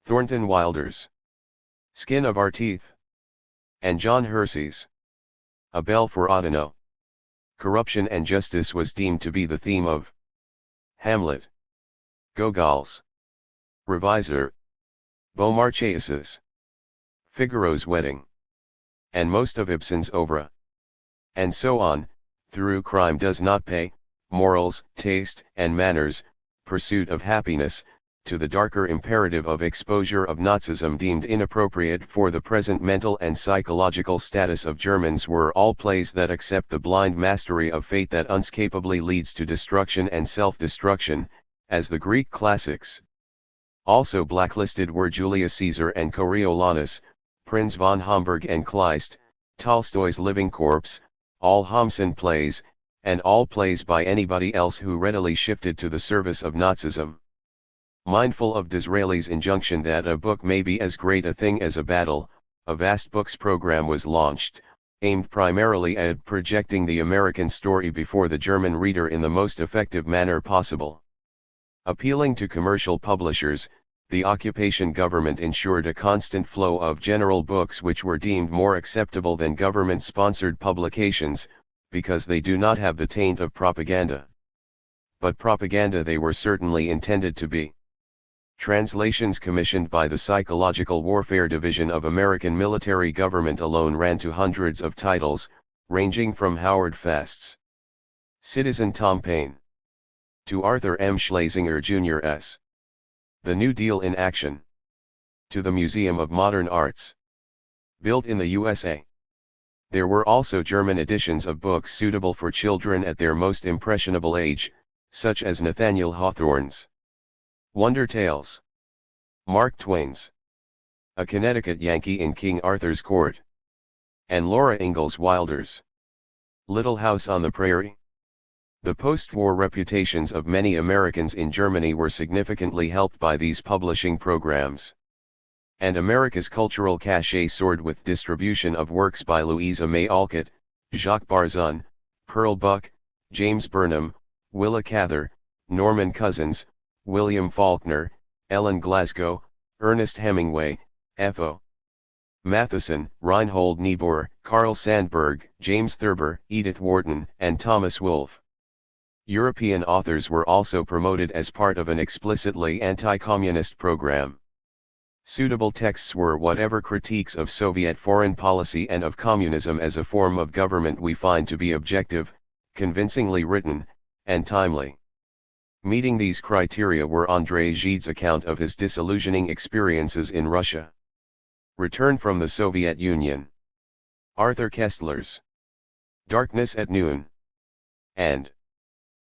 Thornton Wilder's Skin of Our Teeth, and John Hersey's A Bell for Ottino. Corruption and justice was deemed to be the theme of Hamlet, Gogol's Revisor, Beaumarchais's Figaro's Wedding, and most of Ibsen's oeuvre. And so on, through Crime Does Not Pay, Morals, Taste and Manners, Pursuit of Happiness, to the darker imperative of exposure of Nazism deemed inappropriate for the present mental and psychological status of Germans, were all plays that accept the blind mastery of fate that unscapably leads to destruction and self-destruction, as the Greek classics. Also blacklisted were Julius Caesar and Coriolanus, Prinz von Homburg and Kleist, Tolstoy's Living Corpse, all Homsen plays, and all plays by anybody else who readily shifted to the service of Nazism. Mindful of Disraeli's injunction that a book may be as great a thing as a battle, a vast books program was launched, aimed primarily at projecting the American story before the German reader in the most effective manner possible. Appealing to commercial publishers, the occupation government ensured a constant flow of general books which were deemed more acceptable than government-sponsored publications, because they do not have the taint of propaganda. But propaganda they were certainly intended to be. Translations commissioned by the Psychological Warfare Division of American military government alone ran to hundreds of titles, ranging from Howard Fast's Citizen Tom Paine to Arthur M. Schlesinger Jr.'s The New Deal in Action, to the Museum of Modern Art's Built in the USA. There were also German editions of books suitable for children at their most impressionable age, such as Nathaniel Hawthorne's Wonder Tales, Mark Twain's A Connecticut Yankee in King Arthur's Court, and Laura Ingalls Wilder's Little House on the Prairie. The post-war reputations of many Americans in Germany were significantly helped by these publishing programs. And America's cultural cachet soared with distribution of works by Louisa May Alcott, Jacques Barzun, Pearl Buck, James Burnham, Willa Cather, Norman Cousins, William Faulkner, Ellen Glasgow, Ernest Hemingway, F.O. Matheson, Reinhold Niebuhr, Carl Sandburg, James Thurber, Edith Wharton, and Thomas Wolfe. European authors were also promoted as part of an explicitly anti-communist program. Suitable texts were whatever critiques of Soviet foreign policy and of communism as a form of government we find to be objective, convincingly written, and timely. Meeting these criteria were André Gide's account of his disillusioning experiences in Russia, Return from the Soviet Union, Arthur Koestler's Darkness at Noon, and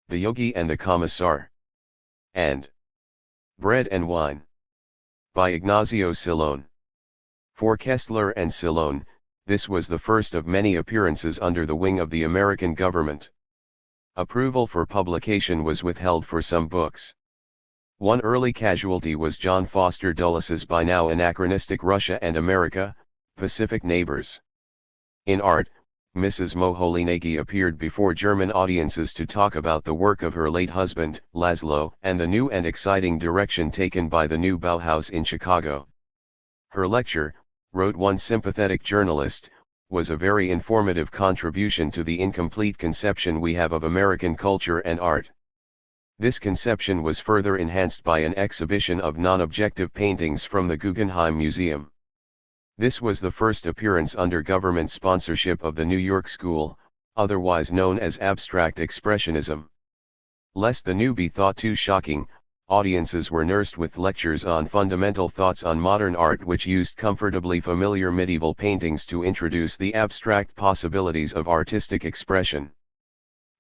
The Yogi and the Commissar, and Bread and Wine, by Ignacio Silone. For Koestler and Silone, this was the first of many appearances under the wing of the American government. Approval for publication was withheld for some books. One early casualty was John Foster Dulles' by now anachronistic Russia and America, Pacific Neighbors. In art, Mrs. Moholy-Nagy appeared before German audiences to talk about the work of her late husband, Laszlo, and the new and exciting direction taken by the new Bauhaus in Chicago. Her lecture, wrote one sympathetic journalist, was a very informative contribution to the incomplete conception we have of American culture and art. This conception was further enhanced by an exhibition of non-objective paintings from the Guggenheim Museum. This was the first appearance under government sponsorship of the New York School, otherwise known as Abstract Expressionism. Lest the new be thought too shocking, audiences were nursed with lectures on fundamental thoughts on modern art which used comfortably familiar medieval paintings to introduce the abstract possibilities of artistic expression.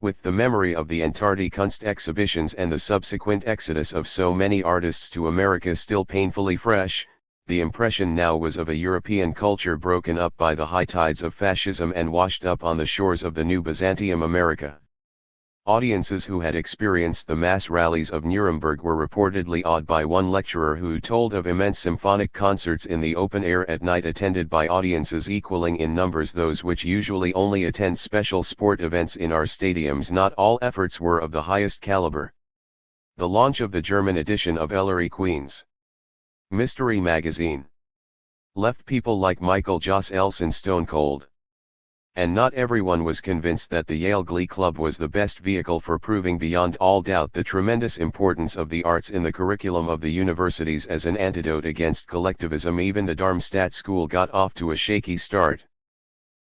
With the memory of the Entardi Kunst exhibitions and the subsequent exodus of so many artists to America still painfully fresh, the impression now was of a European culture broken up by the high tides of fascism and washed up on the shores of the new Byzantium America. Audiences who had experienced the mass rallies of Nuremberg were reportedly awed by one lecturer who told of immense symphonic concerts in the open air at night attended by audiences equaling in numbers those which usually only attend special sport events in our stadiums. Not all efforts were of the highest caliber. The launch of the German edition of Ellery Queen's Mystery magazine left people like Michael Joss Elson stone cold. And not everyone was convinced that the Yale Glee Club was the best vehicle for proving beyond all doubt the tremendous importance of the arts in the curriculum of the universities as an antidote against collectivism. Even the Darmstadt school got off to a shaky start.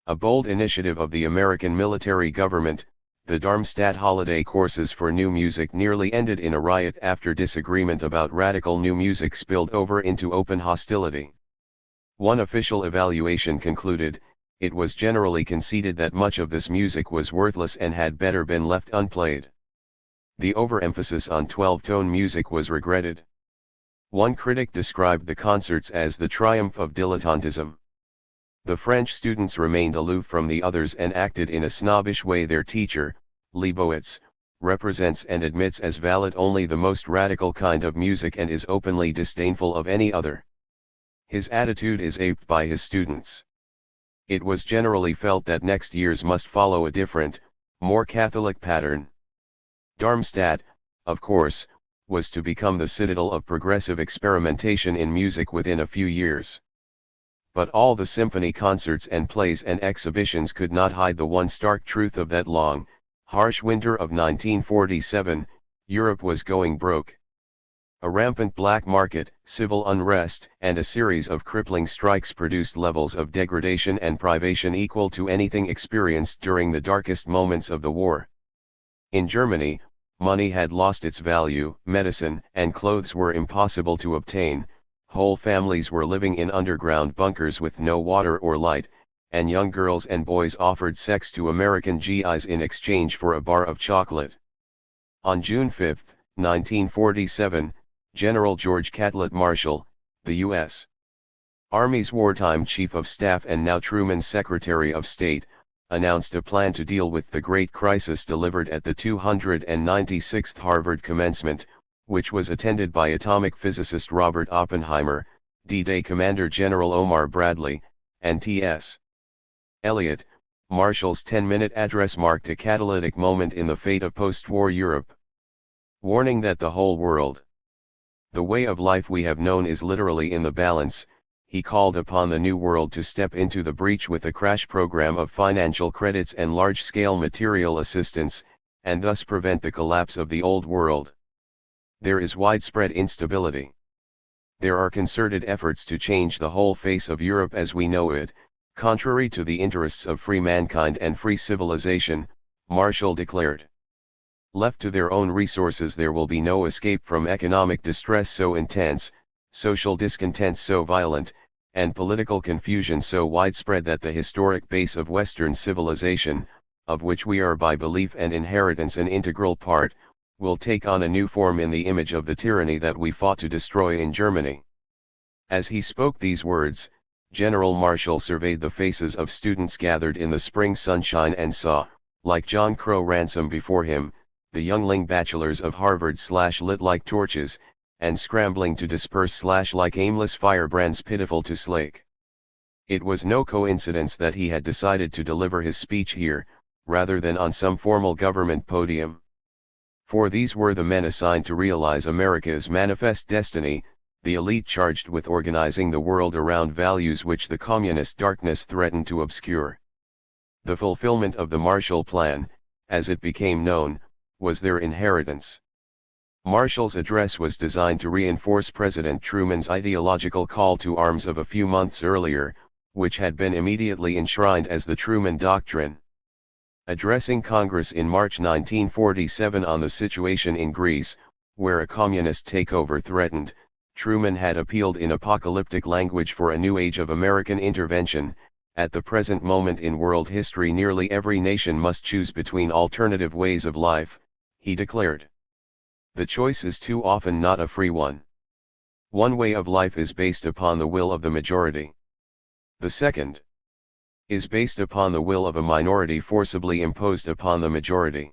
A bold initiative of the American military government, the Darmstadt holiday courses for new music nearly ended in a riot after disagreement about radical new music spilled over into open hostility. One official evaluation concluded, it was generally conceded that much of this music was worthless and had better been left unplayed. The overemphasis on 12-tone music was regretted. One critic described the concerts as the triumph of dilettantism. The French students remained aloof from the others and acted in a snobbish way. Their teacher, Leibowitz, represents and admits as valid only the most radical kind of music and is openly disdainful of any other. His attitude is aped by his students. It was generally felt that next year's must follow a different, more Catholic pattern. Darmstadt, of course, was to become the citadel of progressive experimentation in music within a few years. But all the symphony concerts and plays and exhibitions could not hide the one stark truth of that long, harsh winter of 1947, Europe was going broke. A rampant black market, civil unrest, and a series of crippling strikes produced levels of degradation and privation equal to anything experienced during the darkest moments of the war. In Germany, money had lost its value, medicine and clothes were impossible to obtain, whole families were living in underground bunkers with no water or light, and young girls and boys offered sex to American GIs in exchange for a bar of chocolate. On June 5, 1947, General George Catlett Marshall, the U.S. Army's wartime Chief of Staff and now Truman's Secretary of State, announced a plan to deal with the Great Crisis delivered at the 296th Harvard Commencement, which was attended by atomic physicist Robert Oppenheimer, D-Day Commander General Omar Bradley, and T.S. Eliot. Marshall's 10-minute address marked a catalytic moment in the fate of post-war Europe. Warning that the whole world, the way of life we have known, is literally in the balance, he called upon the New World to step into the breach with a crash program of financial credits and large-scale material assistance, and thus prevent the collapse of the Old World. There is widespread instability. There are concerted efforts to change the whole face of Europe as we know it, contrary to the interests of free mankind and free civilization, Marshall declared. Left to their own resources, there will be no escape from economic distress so intense, social discontent so violent, and political confusion so widespread that the historic base of Western civilization, of which we are by belief and inheritance an integral part, will take on a new form in the image of the tyranny that we fought to destroy in Germany. As he spoke these words, General Marshall surveyed the faces of students gathered in the spring sunshine and saw, like John Crow Ransom before him, the youngling bachelors of Harvard lit like torches, and scrambling to disperse like aimless firebrands pitiful to slake. It was no coincidence that he had decided to deliver his speech here, rather than on some formal government podium. For these were the men assigned to realize America's manifest destiny, the elite charged with organizing the world around values which the communist darkness threatened to obscure. The fulfillment of the Marshall Plan, as it became known, was their inheritance. Marshall's address was designed to reinforce President Truman's ideological call to arms of a few months earlier, which had been immediately enshrined as the Truman Doctrine. Addressing Congress in March 1947 on the situation in Greece, where a communist takeover threatened, Truman had appealed in apocalyptic language for a new age of American intervention. At the present moment in world history, nearly every nation must choose between alternative ways of life, he declared. The choice is too often not a free one. One way of life is based upon the will of the majority. The second is based upon the will of a minority forcibly imposed upon the majority.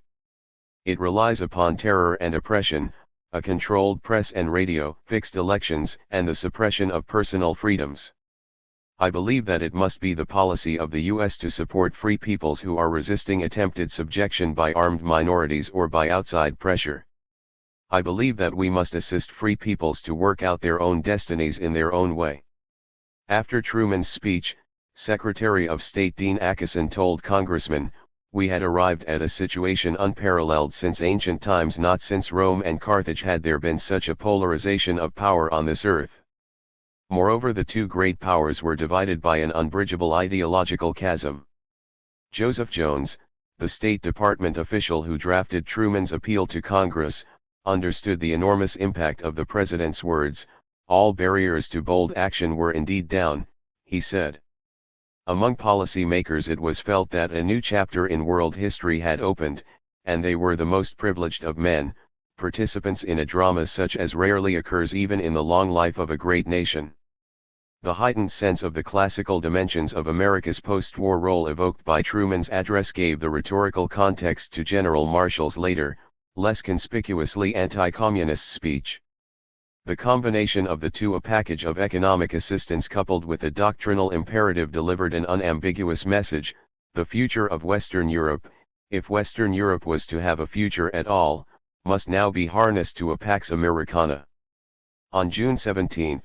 It relies upon terror and oppression, a controlled press and radio, fixed elections, and the suppression of personal freedoms. I believe that it must be the policy of the U.S. to support free peoples who are resisting attempted subjection by armed minorities or by outside pressure. I believe that we must assist free peoples to work out their own destinies in their own way. After Truman's speech, Secretary of State Dean Acheson told congressmen, "We had arrived at a situation unparalleled since ancient times. Not since Rome and Carthage had there been such a polarization of power on this earth. Moreover, the two great powers were divided by an unbridgeable ideological chasm." Joseph Jones, the State Department official who drafted Truman's appeal to Congress, understood the enormous impact of the president's words. All barriers to bold action were indeed down, he said. Among policy makers it was felt that a new chapter in world history had opened, and they were the most privileged of men, participants in a drama such as rarely occurs even in the long life of a great nation. The heightened sense of the classical dimensions of America's post-war role evoked by Truman's address gave the rhetorical context to General Marshall's later, less conspicuously anti-communist speech. The combination of the two, a package of economic assistance coupled with a doctrinal imperative, delivered an unambiguous message: the future of Western Europe, if Western Europe was to have a future at all, must now be harnessed to a Pax Americana. On June 17,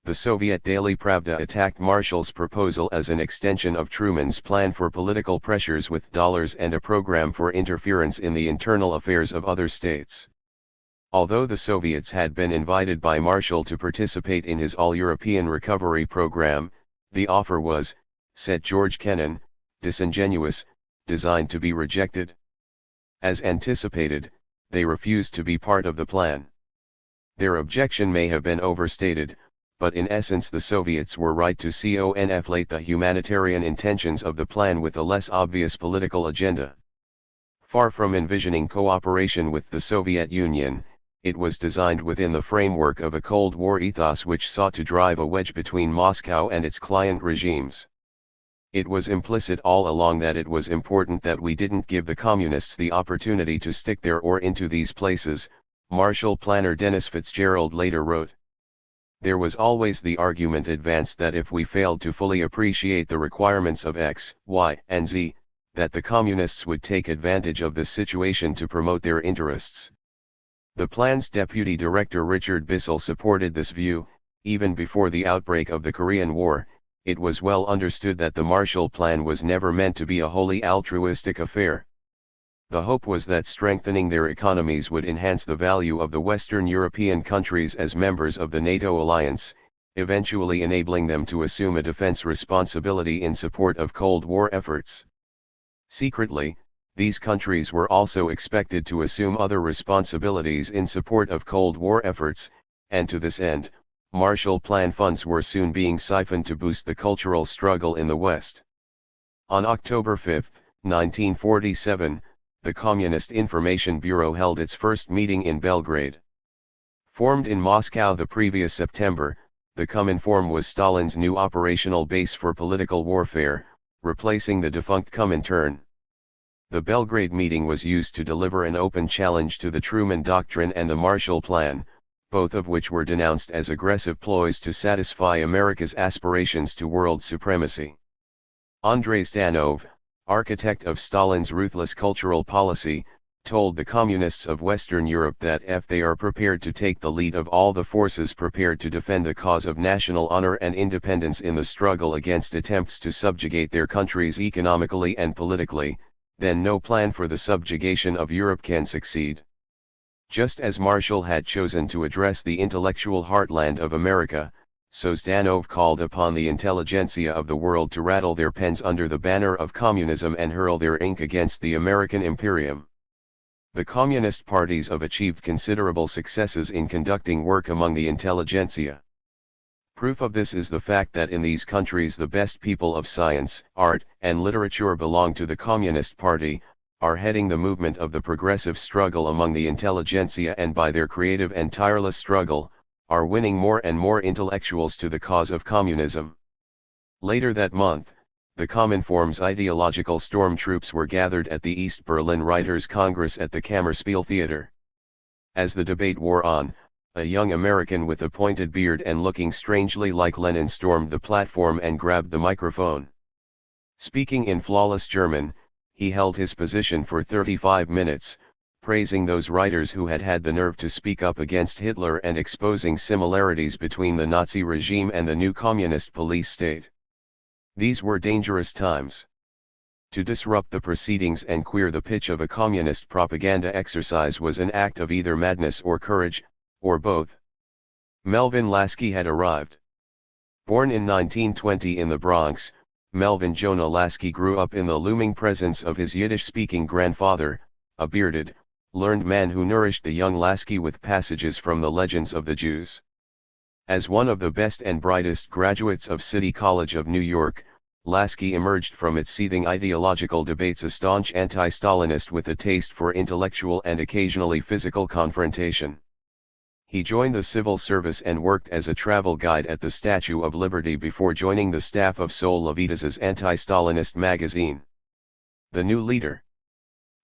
the Soviet Daily Pravda attacked Marshall's proposal as an extension of Truman's plan for political pressures with dollars and a program for interference in the internal affairs of other states. Although the Soviets had been invited by Marshall to participate in his all-European recovery program, the offer was, said George Kennan, disingenuous, designed to be rejected. As anticipated, they refused to be part of the plan. Their objection may have been overstated, but in essence the Soviets were right to conflate the humanitarian intentions of the plan with a less obvious political agenda. Far from envisioning cooperation with the Soviet Union, it was designed within the framework of a Cold War ethos which sought to drive a wedge between Moscow and its client regimes. It was implicit all along that it was important that we didn't give the communists the opportunity to stick their oar into these places, Marshall planner Dennis Fitzgerald later wrote. There was always the argument advanced that if we failed to fully appreciate the requirements of X, Y, and Z, that the communists would take advantage of this situation to promote their interests. The plan's deputy director Richard Bissell supported this view. Even before the outbreak of the Korean War, it was well understood that the Marshall Plan was never meant to be a wholly altruistic affair. The hope was that strengthening their economies would enhance the value of the Western European countries as members of the NATO alliance, eventually enabling them to assume a defense responsibility in support of Cold War efforts. Secretly, these countries were also expected to assume other responsibilities in support of Cold War efforts, and to this end, Marshall Plan funds were soon being siphoned to boost the cultural struggle in the West. On October 5, 1947, the Communist Information Bureau held its first meeting in Belgrade. Formed in Moscow the previous September, the Cominform was Stalin's new operational base for political warfare, replacing the defunct Comintern. The Belgrade meeting was used to deliver an open challenge to the Truman Doctrine and the Marshall Plan, both of which were denounced as aggressive ploys to satisfy America's aspirations to world supremacy. Andrei Zhdanov, architect of Stalin's ruthless cultural policy, told the communists of Western Europe that if they are prepared to take the lead of all the forces prepared to defend the cause of national honor and independence in the struggle against attempts to subjugate their countries economically and politically, then no plan for the subjugation of Europe can succeed. Just as Marshall had chosen to address the intellectual heartland of America, so Zhdanov called upon the intelligentsia of the world to rattle their pens under the banner of communism and hurl their ink against the American imperium. The communist parties have achieved considerable successes in conducting work among the intelligentsia. Proof of this is the fact that in these countries the best people of science, art, and literature belong to the Communist Party, are heading the movement of the progressive struggle among the intelligentsia and by their creative and tireless struggle, are winning more and more intellectuals to the cause of communism. Later that month, the Cominform's ideological stormtroops were gathered at the East Berlin Writers' Congress at the Kammerspiel Theater. As the debate wore on, a young American with a pointed beard and looking strangely like Lenin stormed the platform and grabbed the microphone. Speaking in flawless German, he held his position for 35 minutes, praising those writers who had had the nerve to speak up against Hitler and exposing similarities between the Nazi regime and the new communist police state. These were dangerous times. To disrupt the proceedings and queer the pitch of a communist propaganda exercise was an act of either madness or courage, or both. Melvin Lasky had arrived. Born in 1920 in the Bronx, Melvin Jonah Lasky grew up in the looming presence of his Yiddish-speaking grandfather, a bearded, learned man who nourished the young Lasky with passages from the legends of the Jews. As one of the best and brightest graduates of City College of New York, Lasky emerged from its seething ideological debates a staunch anti-Stalinist with a taste for intellectual and occasionally physical confrontation. He joined the civil service and worked as a travel guide at the Statue of Liberty before joining the staff of Sol Levitas's anti-Stalinist magazine. The new leader.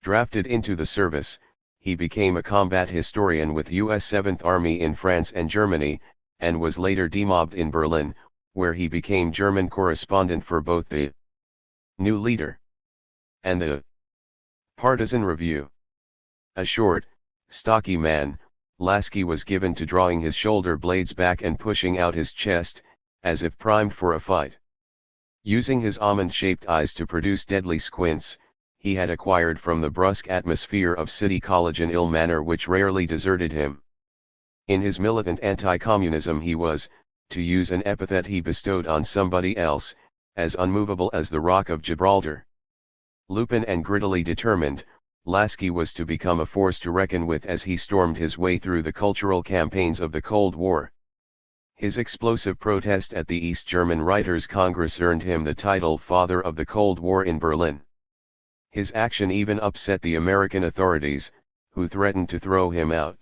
Drafted into the service, he became a combat historian with U.S. 7th Army in France and Germany, and was later demobbed in Berlin, where he became German correspondent for both the New Leader and the Partisan Review. A short, stocky man, Lasky was given to drawing his shoulder blades back and pushing out his chest, as if primed for a fight. Using his almond-shaped eyes to produce deadly squints, he had acquired from the brusque atmosphere of City College an ill manner which rarely deserted him. In his militant anti-communism he was, to use an epithet he bestowed on somebody else, as unmovable as the Rock of Gibraltar. Lupin and grittily determined, Lasky was to become a force to reckon with as he stormed his way through the cultural campaigns of the Cold War. His explosive protest at the East German Writers' Congress earned him the title Father of the Cold War in Berlin. His action even upset the American authorities, who threatened to throw him out.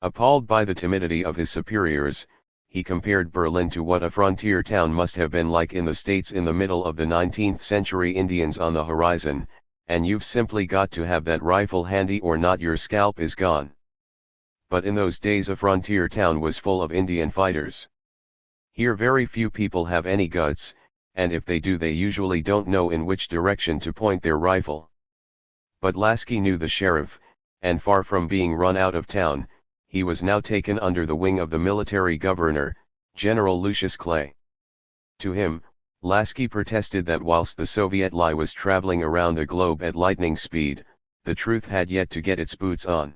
Appalled by the timidity of his superiors, he compared Berlin to what a frontier town must have been like in the States in the middle of the 19th century. Indians on the horizon, and you've simply got to have that rifle handy or not your scalp is gone. But in those days a frontier town was full of Indian fighters. Here very few people have any guts, and if they do they usually don't know in which direction to point their rifle. But Lasky knew the sheriff, and far from being run out of town, he was now taken under the wing of the military governor, General Lucius Clay. To him, Lasky protested that whilst the Soviet lie was traveling around the globe at lightning speed, the truth had yet to get its boots on.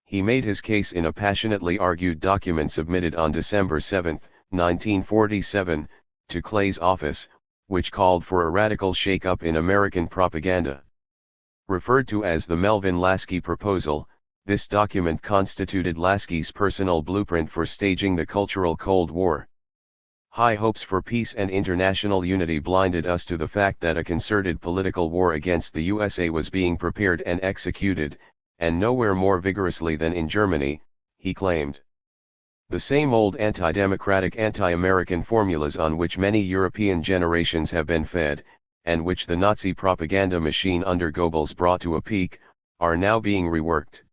He made his case in a passionately argued document submitted on December 7, 1947, to Clay's office, which called for a radical shake-up in American propaganda. Referred to as the Melvin Lasky Proposal, this document constituted Lasky's personal blueprint for staging the cultural Cold War. High hopes for peace and international unity blinded us to the fact that a concerted political war against the USA was being prepared and executed, and nowhere more vigorously than in Germany, he claimed. The same old anti-democratic, anti-American formulas on which many European generations have been fed, and which the Nazi propaganda machine under Goebbels brought to a peak, are now being reworked.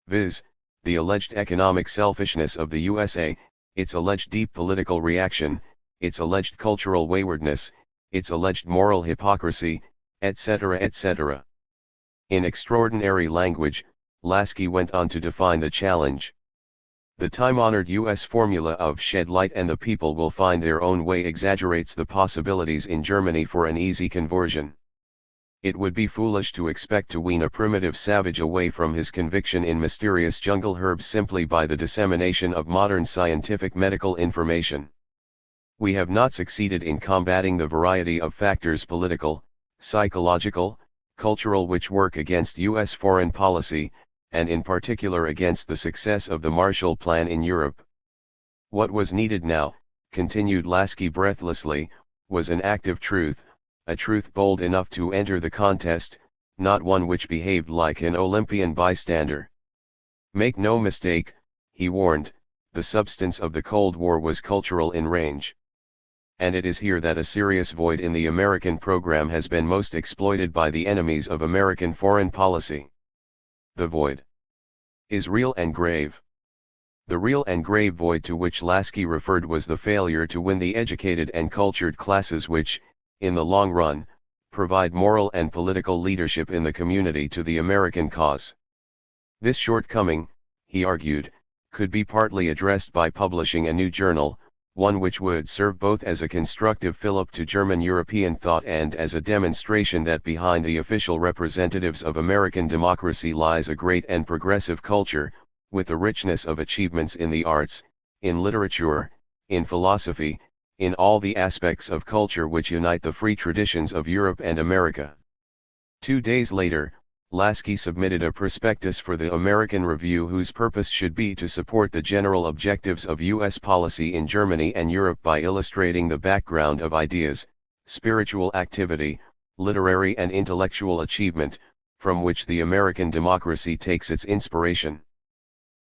Viz., the alleged economic selfishness of the USA, its alleged deep political reaction, its alleged cultural waywardness, its alleged moral hypocrisy, etc. etc. In extraordinary language, Lasky went on to define the challenge. The time-honored US formula of shed light and the people will find their own way exaggerates the possibilities in Germany for an easy conversion. It would be foolish to expect to wean a primitive savage away from his conviction in mysterious jungle herbs simply by the dissemination of modern scientific medical information. We have not succeeded in combating the variety of factors political, psychological, cultural which work against U.S. foreign policy, and in particular against the success of the Marshall Plan in Europe. What was needed now, continued Lasky breathlessly, was an active truth, a truth bold enough to enter the contest, not one which behaved like an Olympian bystander. Make no mistake, he warned, the substance of the Cold War was cultural in range. And it is here that a serious void in the American program has been most exploited by the enemies of American foreign policy. The void is real and grave. The real and grave void to which Lasky referred was the failure to win the educated and cultured classes which, in the long run, provide moral and political leadership in the community to the American cause. This shortcoming, he argued, could be partly addressed by publishing a new journal, one which would serve both as a constructive fillip to German European thought and as a demonstration that behind the official representatives of American democracy lies a great and progressive culture, with the richness of achievements in the arts, in literature, in philosophy, in all the aspects of culture which unite the free traditions of Europe and America. 2 days later, Lasky submitted a prospectus for the American Review whose purpose should be to support the general objectives of U.S. policy in Germany and Europe by illustrating the background of ideas, spiritual activity, literary and intellectual achievement, from which the American democracy takes its inspiration.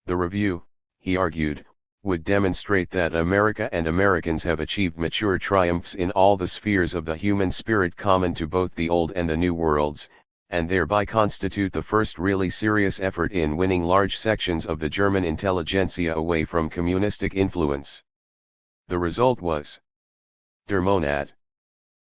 The review, he argued, would demonstrate that America and Americans have achieved mature triumphs in all the spheres of the human spirit common to both the Old and the New Worlds, and thereby constitute the first really serious effort in winning large sections of the German intelligentsia away from communistic influence. The result was Der Monat,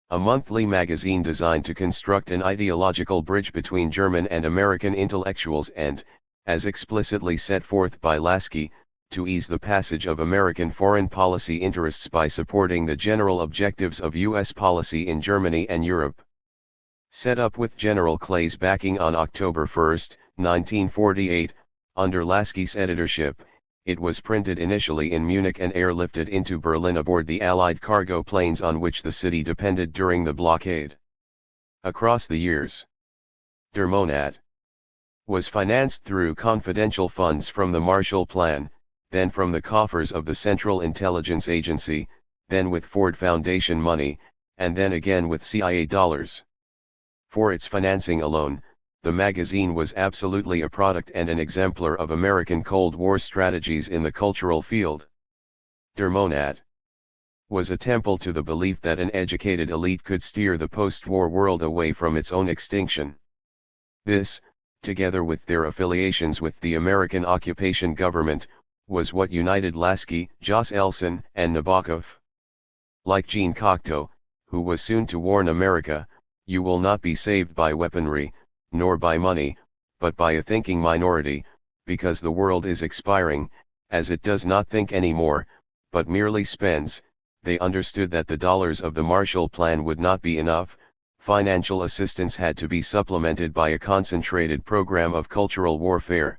a monthly magazine designed to construct an ideological bridge between German and American intellectuals and, as explicitly set forth by Lasky, to ease the passage of American foreign policy interests by supporting the general objectives of U.S. policy in Germany and Europe. Set up with General Clay's backing on October 1, 1948, under Lasky's editorship, it was printed initially in Munich and airlifted into Berlin aboard the Allied cargo planes on which the city depended during the blockade. Across the years, Der Monat was financed through confidential funds from the Marshall Plan, then from the coffers of the Central Intelligence Agency, then with Ford Foundation money, and then again with CIA dollars. For its financing alone, the magazine was absolutely a product and an exemplar of American Cold War strategies in the cultural field. Der Monat was a temple to the belief that an educated elite could steer the post-war world away from its own extinction. This, together with their affiliations with the American occupation government, was what united Lasky, Jos Elson, and Nabokov. Like Jean Cocteau, who was soon to warn America, "You will not be saved by weaponry, nor by money, but by a thinking minority, because the world is expiring, as it does not think anymore, but merely spends." They understood that the dollars of the Marshall Plan would not be enough. Financial assistance had to be supplemented by a concentrated program of cultural warfare.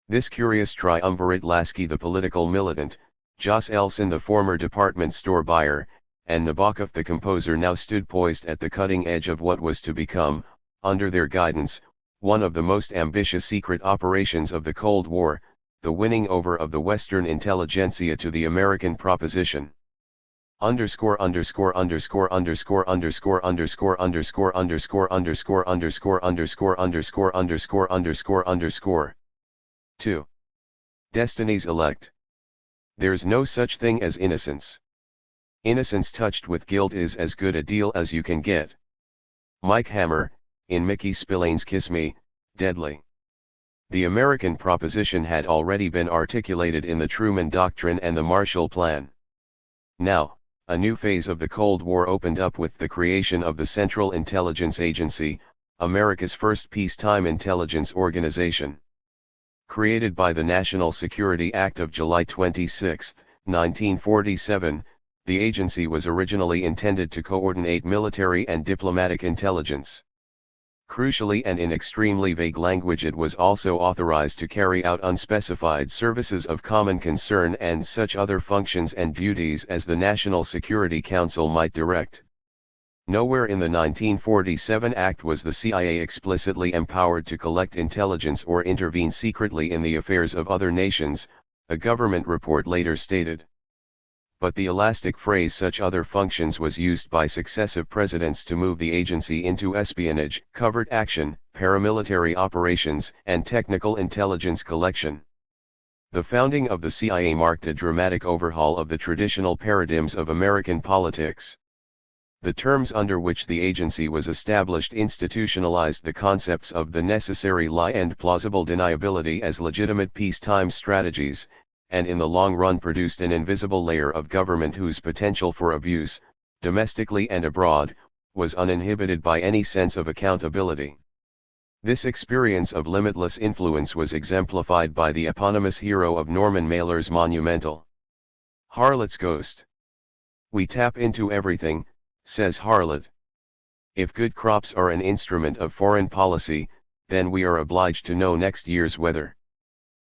This curious triumvirate, Lasky the political militant, Jos Elson the former department store buyer, and Nabokov the composer, now stood poised at the cutting edge of what was to become, under their guidance, one of the most ambitious secret operations of the Cold War, the winning over of the Western intelligentsia to the American proposition. Underscore underscore underscore underscore underscore underscore underscore underscore underscore underscore underscore underscore underscore underscore underscore 2. Destiny's elect. There's no such thing as innocence. Innocence touched with guilt is as good a deal as you can get. Mike Hammer, in Mickey Spillane's Kiss Me, Deadly. The American proposition had already been articulated in the Truman Doctrine and the Marshall Plan. Now, a new phase of the Cold War opened up with the creation of the Central Intelligence Agency, America's first peacetime intelligence organization. Created by the National Security Act of July 26, 1947, the agency was originally intended to coordinate military and diplomatic intelligence. Crucially, and in extremely vague language, it was also authorized to carry out unspecified services of common concern and such other functions and duties as the National Security Council might direct. Nowhere in the 1947 Act was the CIA explicitly empowered to collect intelligence or intervene secretly in the affairs of other nations, a government report later stated. But the elastic phrase "such other functions" was used by successive presidents to move the agency into espionage, covert action, paramilitary operations, and technical intelligence collection. The founding of the CIA marked a dramatic overhaul of the traditional paradigms of American politics. The terms under which the agency was established institutionalized the concepts of the necessary lie and plausible deniability as legitimate peacetime strategies, and in the long run produced an invisible layer of government whose potential for abuse, domestically and abroad, was uninhibited by any sense of accountability. This experience of limitless influence was exemplified by the eponymous hero of Norman Mailer's monumental Harlot's Ghost. "We tap into everything," says Harlot. "If good crops are an instrument of foreign policy, then we are obliged to know next year's weather.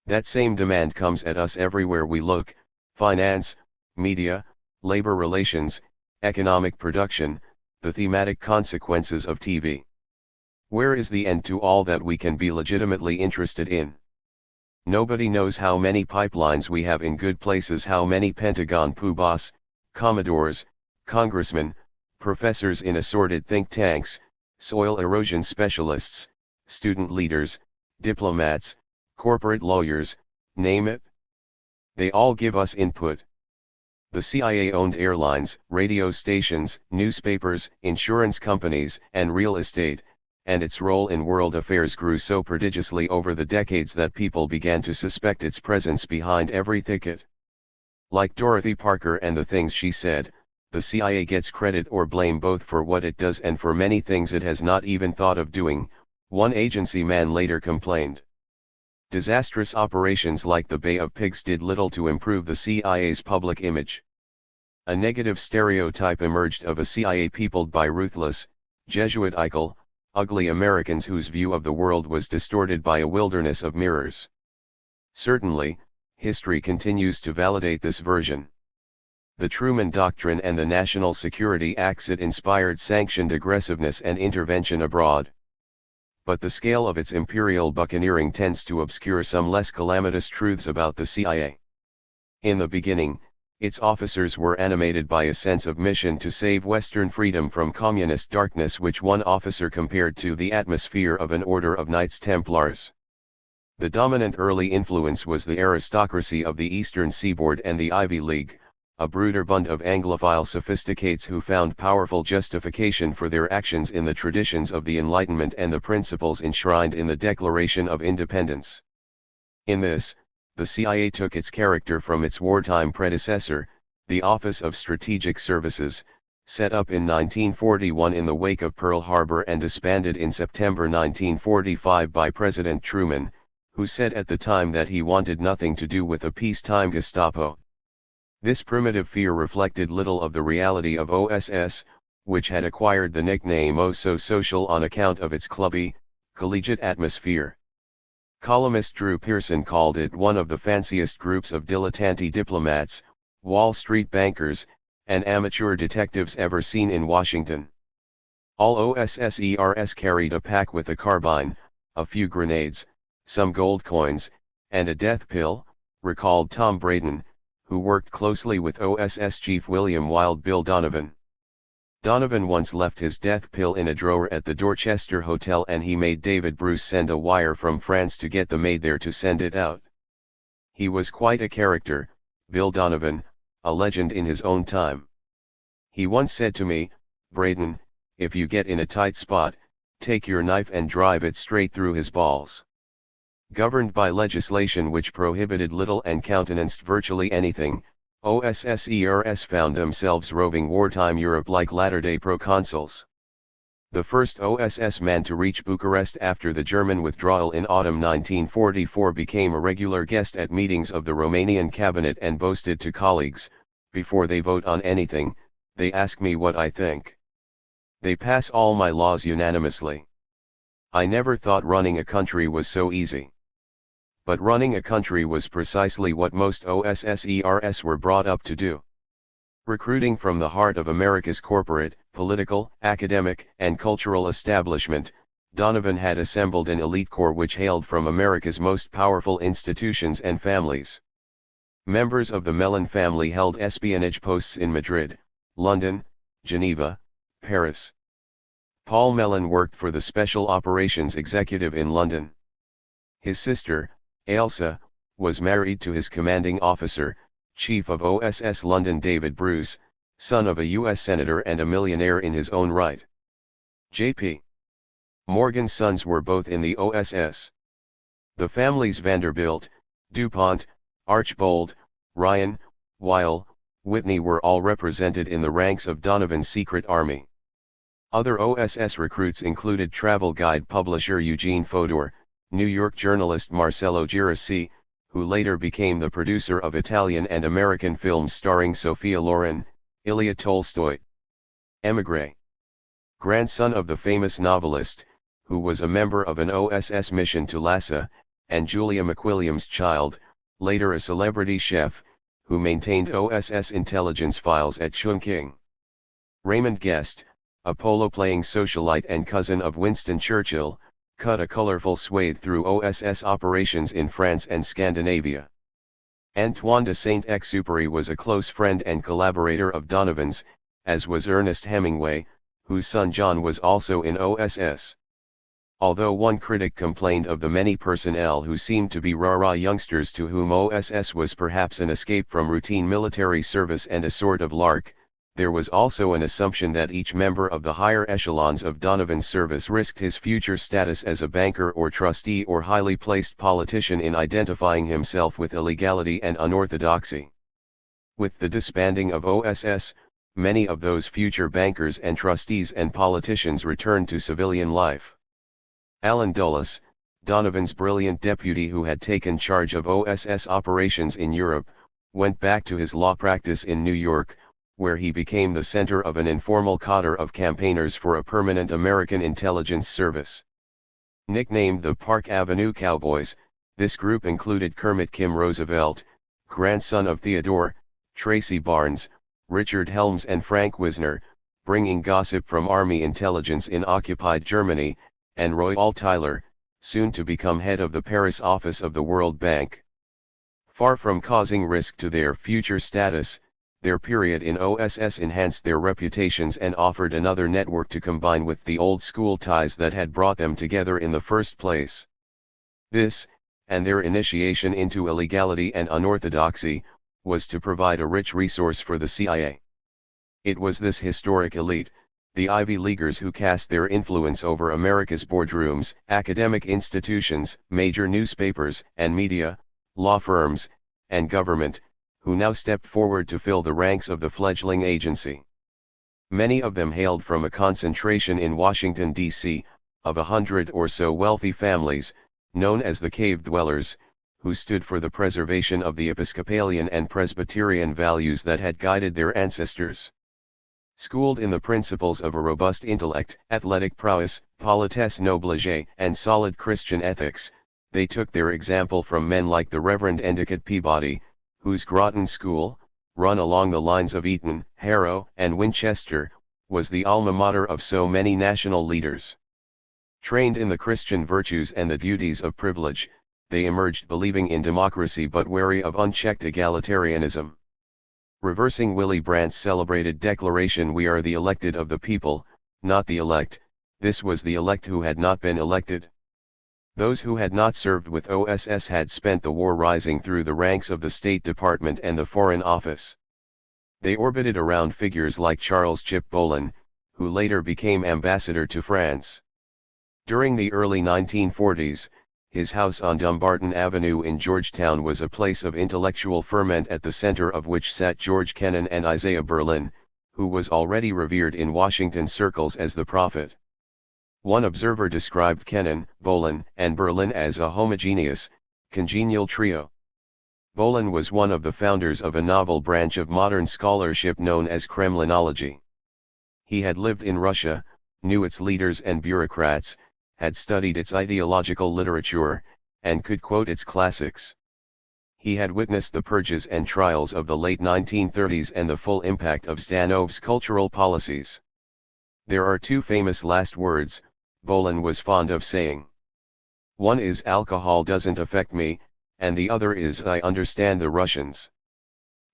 That same demand comes at us everywhere we look: finance, media, labor relations, economic production, the thematic consequences of TV. Where is the end to all that we can be legitimately interested in? Nobody knows how many pipelines we have in good places, how many Pentagon poobahs, commodores, congressmen, professors in assorted think tanks, soil erosion specialists, student leaders, diplomats, corporate lawyers, name it. They all give us input. The CIA owned airlines, radio stations, newspapers, insurance companies, and real estate, and its role in world affairs grew so prodigiously over the decades that people began to suspect its presence behind every thicket. Like Dorothy Parker and the things she said, the CIA gets credit or blame both for what it does and for many things it has not even thought of doing, one agency man later complained. Disastrous operations like the Bay of Pigs did little to improve the CIA's public image. A negative stereotype emerged of a CIA peopled by ruthless, Jesuitical, ugly Americans whose view of the world was distorted by a wilderness of mirrors. Certainly, history continues to validate this version. The Truman Doctrine and the National Security Acts it inspired sanctioned aggressiveness and intervention abroad. But the scale of its imperial buccaneering tends to obscure some less calamitous truths about the CIA. In the beginning, its officers were animated by a sense of mission to save Western freedom from communist darkness, which one officer compared to the atmosphere of an order of Knights Templars. The dominant early influence was the aristocracy of the Eastern Seaboard and the Ivy League, a broederbund of Anglophile sophisticates who found powerful justification for their actions in the traditions of the Enlightenment and the principles enshrined in the Declaration of Independence. In this, the CIA took its character from its wartime predecessor, the Office of Strategic Services, set up in 1941 in the wake of Pearl Harbor and disbanded in September 1945 by President Truman, who said at the time that he wanted nothing to do with a peacetime Gestapo. This primitive fear reflected little of the reality of OSS, which had acquired the nickname "Oh So Social" on account of its clubby, collegiate atmosphere. Columnist Drew Pearson called it one of the fanciest groups of dilettante diplomats, Wall Street bankers, and amateur detectives ever seen in Washington. All OSSERS carried a pack with a carbine, a few grenades, some gold coins, and a death pill, recalled Tom Braden, who worked closely with OSS Chief William Wild Bill Donovan. Donovan once left his death pill in a drawer at the Dorchester Hotel, and he made David Bruce send a wire from France to get the maid there to send it out. He was quite a character, Bill Donovan, a legend in his own time. He once said to me, "Braden, if you get in a tight spot, take your knife and drive it straight through his balls." Governed by legislation which prohibited little and countenanced virtually anything, OSSERS found themselves roving wartime Europe like latter-day proconsuls. The first OSS man to reach Bucharest after the German withdrawal in autumn 1944 became a regular guest at meetings of the Romanian cabinet and boasted to colleagues, "Before they vote on anything, they ask me what I think. They pass all my laws unanimously. I never thought running a country was so easy." But running a country was precisely what most OSSERS were brought up to do. Recruiting from the heart of America's corporate, political, academic, and cultural establishment, Donovan had assembled an elite corps which hailed from America's most powerful institutions and families. Members of the Mellon family held espionage posts in Madrid, London, Geneva, Paris. Paul Mellon worked for the Special Operations Executive in London. His sister, Ailsa, was married to his commanding officer, Chief of OSS London David Bruce, son of a U.S. Senator and a millionaire in his own right. J.P. Morgan's sons were both in the OSS. The families Vanderbilt, DuPont, Archbold, Ryan, Weil, Whitney were all represented in the ranks of Donovan's secret army. Other OSS recruits included travel guide publisher Eugene Fodor, New York journalist Marcello Girassi, who later became the producer of Italian and American films starring Sophia Loren, Ilya Tolstoy. Émigré. Grandson of the famous novelist, who was a member of an OSS mission to Lhasa, and Julia McWilliams' child, later a celebrity chef, who maintained OSS intelligence files at Chungking. Raymond Guest, a polo-playing socialite and cousin of Winston Churchill, cut a colorful swathe through OSS operations in France and Scandinavia. Antoine de Saint-Exupéry was a close friend and collaborator of Donovan's, as was Ernest Hemingway, whose son John was also in OSS. Although one critic complained of the many personnel who seemed to be rah-rah youngsters to whom OSS was perhaps an escape from routine military service and a sort of lark, there was also an assumption that each member of the higher echelons of Donovan's service risked his future status as a banker or trustee or highly placed politician in identifying himself with illegality and unorthodoxy. With the disbanding of OSS, many of those future bankers and trustees and politicians returned to civilian life. Alan Dulles, Donovan's brilliant deputy who had taken charge of OSS operations in Europe, went back to his law practice in New York, where he became the center of an informal cadre of campaigners for a permanent American intelligence service. Nicknamed the Park Avenue Cowboys, this group included Kermit Kim Roosevelt, grandson of Theodore, Tracy Barnes, Richard Helms and Frank Wisner, bringing gossip from Army intelligence in occupied Germany, and Roy Altiler, soon to become head of the Paris office of the World Bank. Far from causing risk to their future status, their period in OSS enhanced their reputations and offered another network to combine with the old school ties that had brought them together in the first place. This, and their initiation into illegality and unorthodoxy, was to provide a rich resource for the CIA. It was this historic elite, the Ivy Leaguers, who cast their influence over America's boardrooms, academic institutions, major newspapers and media, law firms, and government, who now stepped forward to fill the ranks of the fledgling agency. Many of them hailed from a concentration in Washington, D.C., of 100 or so wealthy families, known as the Cave Dwellers, who stood for the preservation of the Episcopalian and Presbyterian values that had guided their ancestors. Schooled in the principles of a robust intellect, athletic prowess, politesse oblige, and solid Christian ethics, they took their example from men like the Reverend Endicott Peabody, whose Groton School, run along the lines of Eton, Harrow, and Winchester, was the alma mater of so many national leaders. Trained in the Christian virtues and the duties of privilege, they emerged believing in democracy but wary of unchecked egalitarianism. Reversing Willy Brandt's celebrated declaration, "We are the elected of the people, not the elect," this was the elect who had not been elected. Those who had not served with OSS had spent the war rising through the ranks of the State Department and the Foreign Office. They orbited around figures like Charles Chip Bolin, who later became ambassador to France. During the early 1940s, his house on Dumbarton Avenue in Georgetown was a place of intellectual ferment, at the center of which sat George Kennan and Isaiah Berlin, who was already revered in Washington circles as the prophet. One observer described Kennan, Bolin, and Berlin as a homogeneous, congenial trio. Bolin was one of the founders of a novel branch of modern scholarship known as Kremlinology. He had lived in Russia, knew its leaders and bureaucrats, had studied its ideological literature, and could quote its classics. He had witnessed the purges and trials of the late 1930s and the full impact of Zhdanov's cultural policies. There are two famous last words, Bolin was fond of saying. One is "alcohol doesn't affect me," and the other is "I understand the Russians."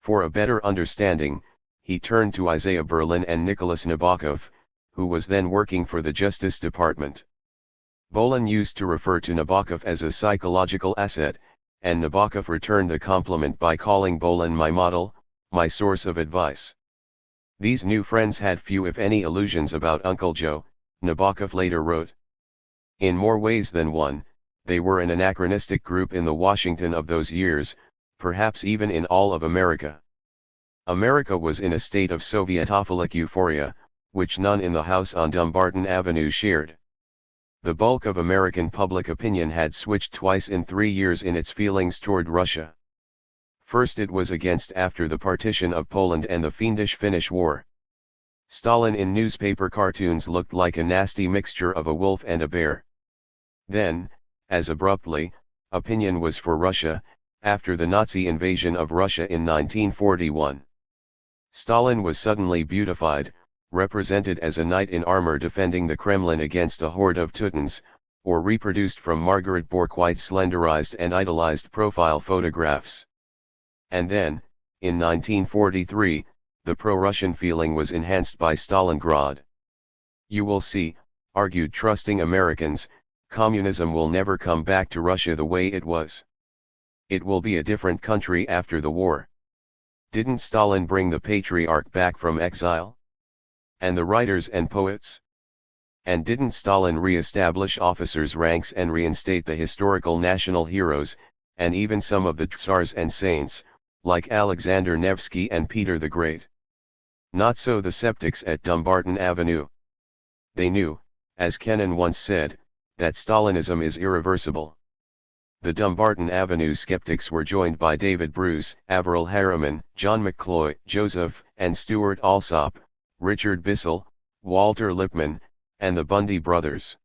For a better understanding, he turned to Isaiah Berlin and Nicholas Nabokov, who was then working for the Justice Department. Bolin used to refer to Nabokov as a psychological asset, and Nabokov returned the compliment by calling Bolin "my model, my source of advice." These new friends had few if any illusions about Uncle Joe, Nabokov later wrote. In more ways than one, they were an anachronistic group in the Washington of those years, perhaps even in all of America. America was in a state of Sovietophilic euphoria, which none in the house on Dumbarton Avenue shared. The bulk of American public opinion had switched twice in 3 years in its feelings toward Russia. First it was against after the partition of Poland and the fiendish Finnish War. Stalin in newspaper cartoons looked like a nasty mixture of a wolf and a bear. Then, as abruptly, opinion was for Russia, after the Nazi invasion of Russia in 1941. Stalin was suddenly beautified, represented as a knight in armor defending the Kremlin against a horde of Teutons, or reproduced from Margaret Bourke-White's slenderized and idolized profile photographs. And then, in 1943, the pro-Russian feeling was enhanced by Stalingrad. "You will see," argued trusting Americans, "communism will never come back to Russia the way it was. It will be a different country after the war." Didn't Stalin bring the patriarch back from exile? And the writers and poets? And didn't Stalin re-establish officers' ranks and reinstate the historical national heroes, and even some of the tsars and saints, like Alexander Nevsky and Peter the Great? Not so the skeptics at Dumbarton Avenue. They knew, as Kennan once said, that Stalinism is irreversible. The Dumbarton Avenue skeptics were joined by David Bruce, Averell Harriman, John McCloy, Joseph and Stuart Alsop, Richard Bissell, Walter Lippmann, and the Bundy brothers.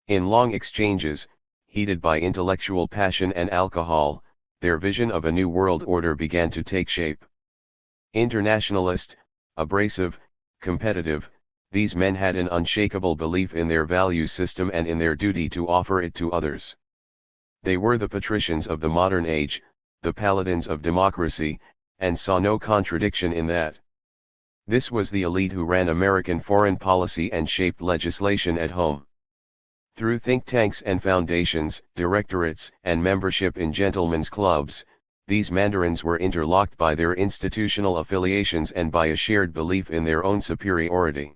In long exchanges, heated by intellectual passion and alcohol, their vision of a new world order began to take shape. Internationalist, abrasive, competitive, these men had an unshakable belief in their value system and in their duty to offer it to others. They were the patricians of the modern age, the paladins of democracy, and saw no contradiction in that. This was the elite who ran American foreign policy and shaped legislation at home. Through think tanks and foundations, directorates, and membership in gentlemen's clubs, these mandarins were interlocked by their institutional affiliations and by a shared belief in their own superiority.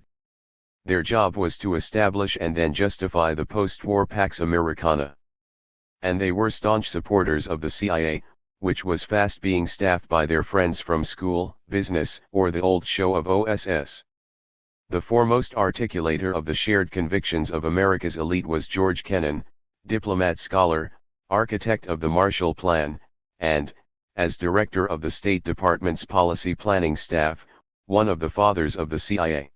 Their job was to establish and then justify the post-war Pax Americana. And they were staunch supporters of the CIA, which was fast being staffed by their friends from school, business, or the old show of OSS. The foremost articulator of the shared convictions of America's elite was George Kennan, diplomat scholar, architect of the Marshall Plan, and, as director of the State Department's policy planning staff, one of the fathers of the CIA.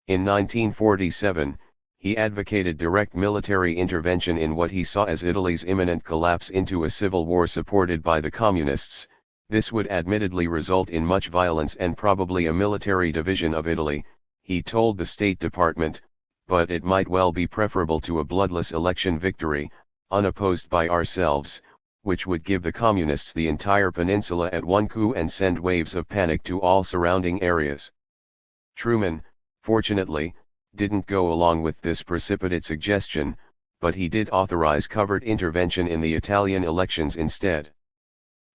In 1947, he advocated direct military intervention in what he saw as Italy's imminent collapse into a civil war supported by the Communists. This would admittedly result in much violence and probably a military division of Italy, he told the State Department, but it might well be preferable to a bloodless election victory, unopposed by ourselves, which would give the Communists the entire peninsula at one coup and send waves of panic to all surrounding areas. Truman, fortunately, didn't go along with this precipitate suggestion, but he did authorize covert intervention in the Italian elections instead.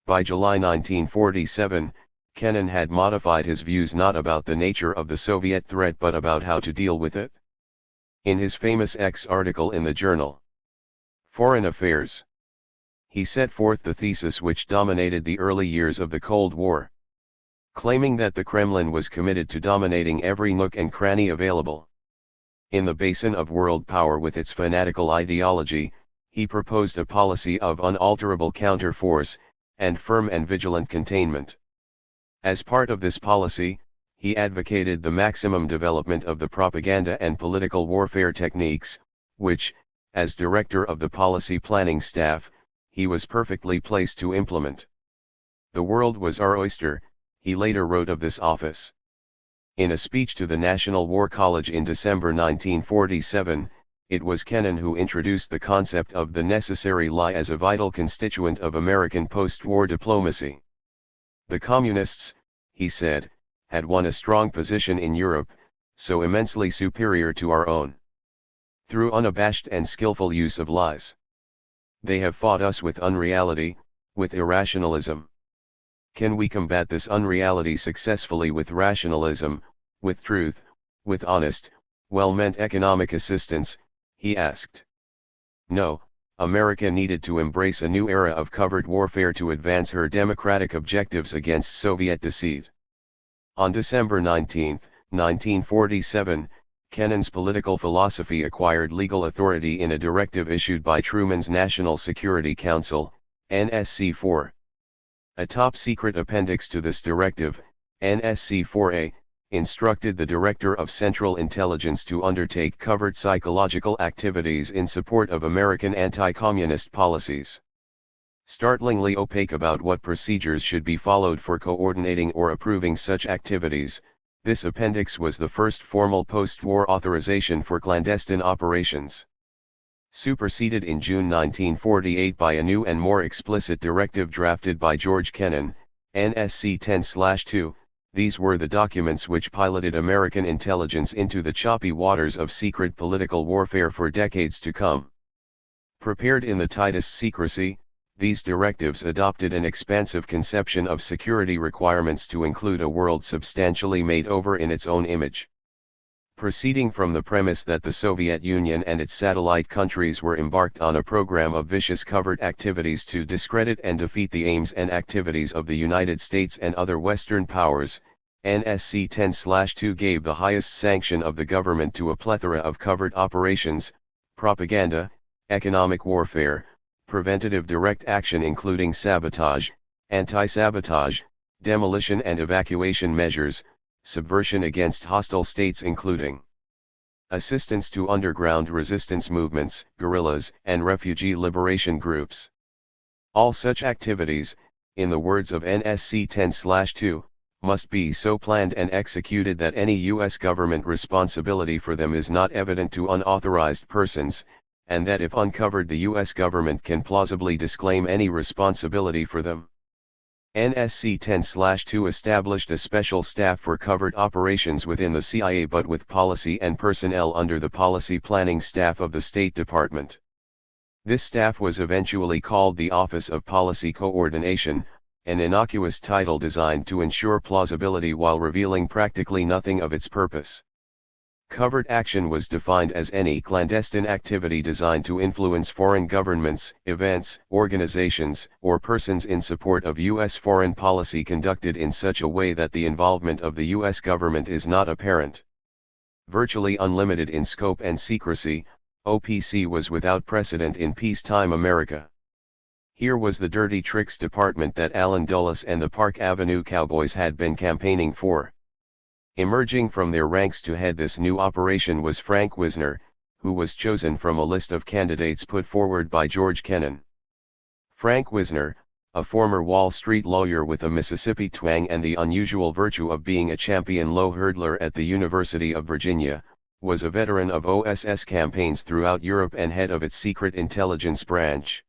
By July 1947, Kennan had modified his views not about the nature of the Soviet threat but about how to deal with it. In his famous X article in the journal Foreign Affairs, he set forth the thesis which dominated the early years of the Cold War, claiming that the Kremlin was committed to dominating every nook and cranny available. In the basin of world power with its fanatical ideology, he proposed a policy of unalterable counterforce, and firm and vigilant containment. As part of this policy, he advocated the maximum development of the propaganda and political warfare techniques, which, as director of the policy planning staff, he was perfectly placed to implement. "The world was our oyster," he later wrote of this office. In a speech to the National War College in December 1947, it was Kennan who introduced the concept of the necessary lie as a vital constituent of American post-war diplomacy. The Communists, he said, had won a strong position in Europe, so immensely superior to our own, through unabashed and skillful use of lies. They have fought us with unreality, with irrationalism. Can we combat this unreality successfully with rationalism, with truth, with honest, well-meant economic assistance, he asked. No, America needed to embrace a new era of covert warfare to advance her democratic objectives against Soviet deceit. On December 19, 1947, Kennan's political philosophy acquired legal authority in a directive issued by Truman's National Security Council, NSC-4. A top-secret appendix to this directive, NSC-4A, instructed the Director of Central Intelligence to undertake covert psychological activities in support of American anti-communist policies. Startlingly opaque about what procedures should be followed for coordinating or approving such activities, this appendix was the first formal post-war authorization for clandestine operations. Superseded in June 1948 by a new and more explicit directive drafted by George Kennan, NSC 10/2, these were the documents which piloted American intelligence into the choppy waters of secret political warfare for decades to come. Prepared in the tightest secrecy, these directives adopted an expansive conception of security requirements to include a world substantially made over in its own image. Proceeding from the premise that the Soviet Union and its satellite countries were embarked on a program of vicious covert activities to discredit and defeat the aims and activities of the United States and other Western powers, NSC 10/2 gave the highest sanction of the government to a plethora of covert operations, propaganda, economic warfare, preventative direct action including sabotage, anti-sabotage, demolition and evacuation measures, subversion against hostile states including assistance to underground resistance movements, guerrillas, and refugee liberation groups. All such activities, in the words of NSC 10/2, must be so planned and executed that any U.S. government responsibility for them is not evident to unauthorized persons, and that if uncovered the U.S. government can plausibly disclaim any responsibility for them. NSC 10/2 established a special staff for covert operations within the CIA but with policy and personnel under the policy planning staff of the State Department. This staff was eventually called the Office of Policy Coordination, an innocuous title designed to ensure plausibility while revealing practically nothing of its purpose. Covert action was defined as any clandestine activity designed to influence foreign governments, events, organizations, or persons in support of U.S. foreign policy conducted in such a way that the involvement of the U.S. government is not apparent. Virtually unlimited in scope and secrecy, OPC was without precedent in peacetime America. Here was the dirty tricks department that Allen Dulles and the Park Avenue Cowboys had been campaigning for. Emerging from their ranks to head this new operation was Frank Wisner, who was chosen from a list of candidates put forward by George Kennan. Frank Wisner, a former Wall Street lawyer with a Mississippi twang and the unusual virtue of being a champion low hurdler at the University of Virginia, was a veteran of OSS campaigns throughout Europe and head of its secret intelligence branch.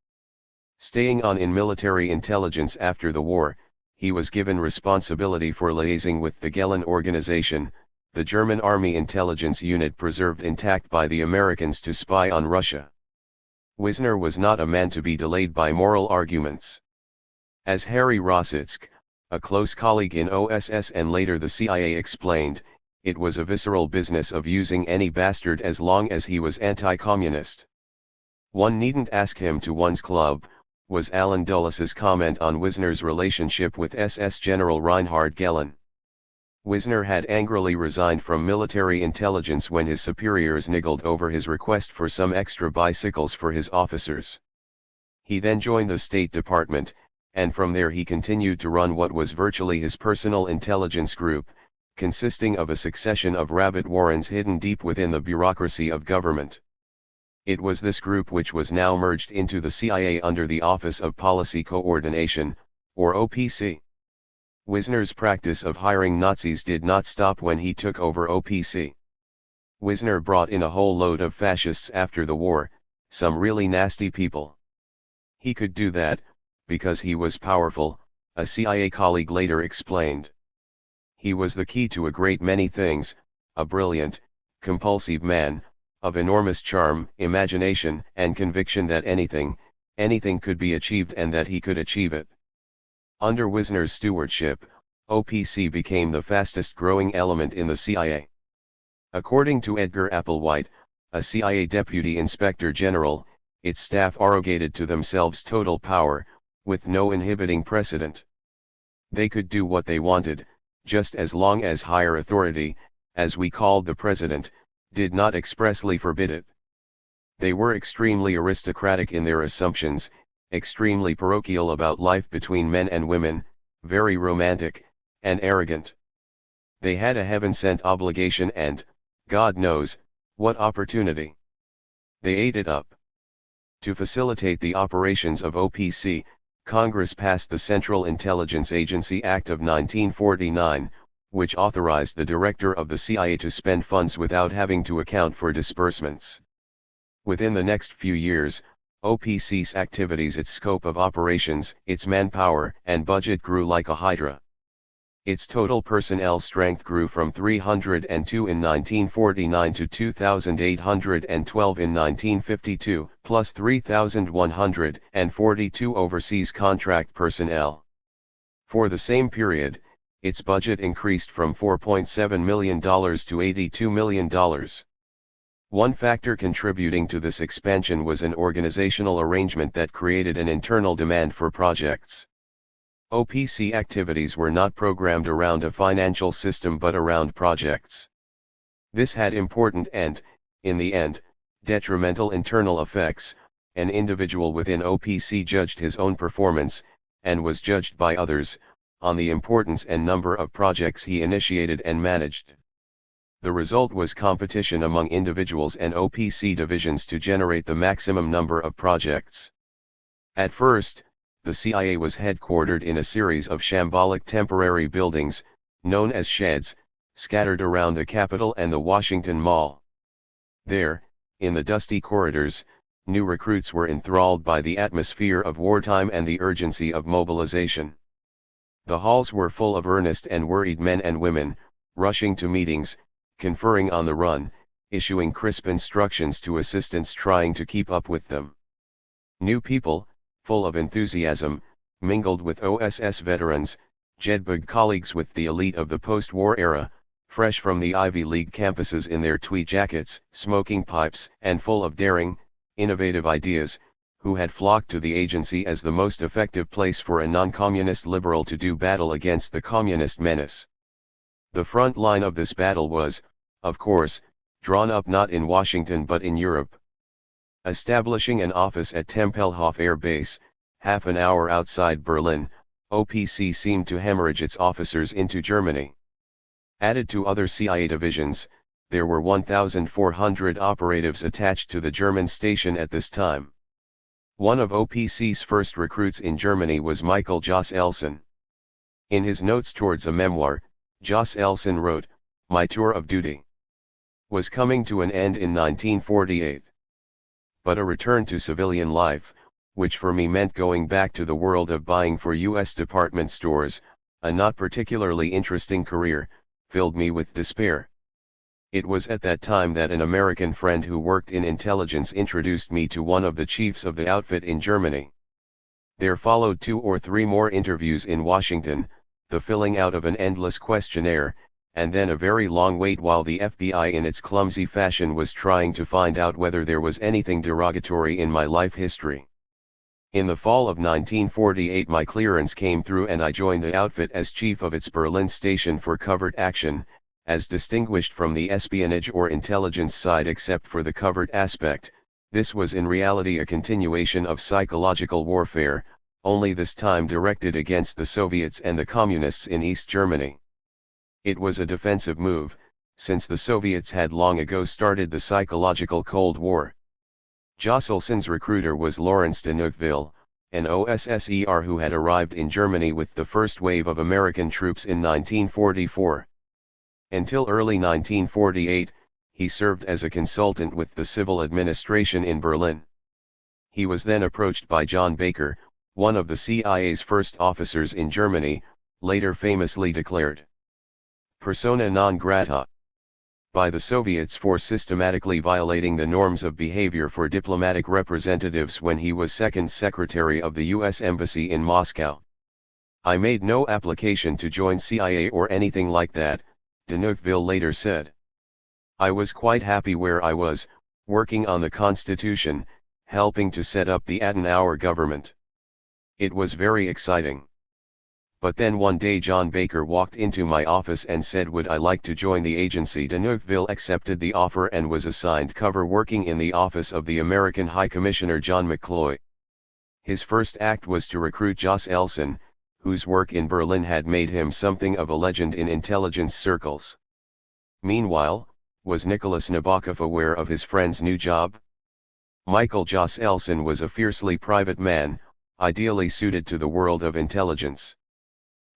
Staying on in military intelligence after the war, he was given responsibility for liaising with the Gehlen organization, the German army intelligence unit preserved intact by the Americans to spy on Russia. Wisner was not a man to be delayed by moral arguments. As Harry Rossitsk, a close colleague in OSS and later the CIA explained, it was a visceral business of using any bastard as long as he was anti-communist. One needn't ask him to one's club, was Allen Dulles's comment on Wisner's relationship with SS General Reinhard Gehlen. Wisner had angrily resigned from military intelligence when his superiors niggled over his request for some extra bicycles for his officers. He then joined the State Department, and from there he continued to run what was virtually his personal intelligence group, consisting of a succession of rabbit warrens hidden deep within the bureaucracy of government. It was this group which was now merged into the CIA under the Office of Policy Coordination, or OPC. Wisner's practice of hiring Nazis did not stop when he took over OPC. Wisner brought in a whole load of fascists after the war, some really nasty people. He could do that, because he was powerful, a CIA colleague later explained. He was the key to a great many things, a brilliant, compulsive man, of enormous charm, imagination, and conviction that anything could be achieved and that he could achieve it. Under Wisner's stewardship, OPC became the fastest growing element in the CIA. According to Edgar Applewhite, a CIA Deputy Inspector General, its staff arrogated to themselves total power, with no inhibiting precedent. They could do what they wanted, just as long as higher authority, as we called the president, did not expressly forbid it. They were extremely aristocratic in their assumptions, extremely parochial about life between men and women, very romantic, and arrogant. They had a heaven-sent obligation and, God knows, what opportunity. They ate it up. To facilitate the operations of OPC, Congress passed the Central Intelligence Agency Act of 1949, which authorized the director of the CIA to spend funds without having to account for disbursements. Within the next few years, OPC's activities, its scope of operations, its manpower and budget grew like a hydra. Its total personnel strength grew from 302 in 1949 to 2,812 in 1952, plus 3,142 overseas contract personnel. For the same period, its budget increased from $4.7 million to $82 million. One factor contributing to this expansion was an organizational arrangement that created an internal demand for projects. OPC activities were not programmed around a financial system but around projects. This had important and, in the end, detrimental internal effects. An individual within OPC judged his own performance, and was judged by others, on the importance and number of projects he initiated and managed. The result was competition among individuals and OPC divisions to generate the maximum number of projects. At first, the CIA was headquartered in a series of shambolic temporary buildings, known as sheds, scattered around the Capitol and the Washington Mall. There, in the dusty corridors, new recruits were enthralled by the atmosphere of wartime and the urgency of mobilization. The halls were full of earnest and worried men and women, rushing to meetings, conferring on the run, issuing crisp instructions to assistants trying to keep up with them. New people, full of enthusiasm, mingled with OSS veterans, Jedburgh colleagues with the elite of the post-war era, fresh from the Ivy League campuses in their tweed jackets, smoking pipes, and full of daring, innovative ideas, who had flocked to the agency as the most effective place for a non-communist liberal to do battle against the communist menace. The front line of this battle was, of course, drawn up not in Washington but in Europe. Establishing an office at Tempelhof Air Base, half an hour outside Berlin, OPC seemed to hemorrhage its officers into Germany. Added to other CIA divisions, there were 1,400 operatives attached to the German station at this time. One of OPC's first recruits in Germany was Michael Jos Elson. In his notes towards a memoir, Jos Elson wrote, "My tour of duty was coming to an end in 1948. But a return to civilian life, which for me meant going back to the world of buying for U.S. department stores, a not particularly interesting career, filled me with despair. It was at that time that an American friend who worked in intelligence introduced me to one of the chiefs of the outfit in Germany. There followed 2 or 3 more interviews in Washington, the filling out of an endless questionnaire, and then a very long wait while the FBI in its clumsy fashion was trying to find out whether there was anything derogatory in my life history. In the fall of 1948 my clearance came through and I joined the outfit as chief of its Berlin station for covert action, as distinguished from the espionage or intelligence side except for the covert aspect. This was in reality a continuation of psychological warfare, only this time directed against the Soviets and the Communists in East Germany. It was a defensive move, since the Soviets had long ago started the psychological Cold War. Jos Elson's recruiter was Lawrence de Neufville, an OSSER who had arrived in Germany with the first wave of American troops in 1944. Until early 1948, he served as a consultant with the civil administration in Berlin. He was then approached by John Baker, one of the CIA's first officers in Germany, later famously declared persona non grata by the Soviets for systematically violating the norms of behavior for diplomatic representatives when he was second secretary of the U.S. Embassy in Moscow. "I made no application to join CIA or anything like that," de Neufville later said. "I was quite happy where I was, working on the Constitution, helping to set up the Adenauer government. It was very exciting. But then one day John Baker walked into my office and said would I like to join the agency. De Neufville accepted the offer and was assigned cover working in the office of the American High Commissioner John McCloy. His first act was to recruit Jos Elson, whose work in Berlin had made him something of a legend in intelligence circles. Meanwhile, was Nicholas Nabokov aware of his friend's new job? Michael Jos Elson was a fiercely private man, ideally suited to the world of intelligence.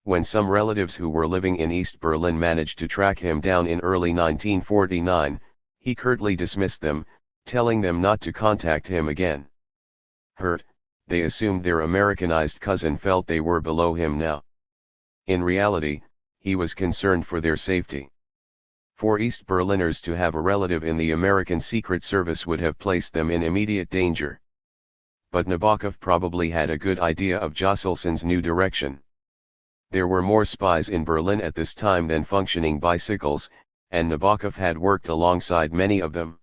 When some relatives who were living in East Berlin managed to track him down in early 1949, he curtly dismissed them, telling them not to contact him again. Hurt, they assumed their Americanized cousin felt they were below him now. In reality, he was concerned for their safety. For East Berliners to have a relative in the American Secret Service would have placed them in immediate danger. But Nabokov probably had a good idea of Jos Elson's new direction. There were more spies in Berlin at this time than functioning bicycles, and Nabokov had worked alongside many of them.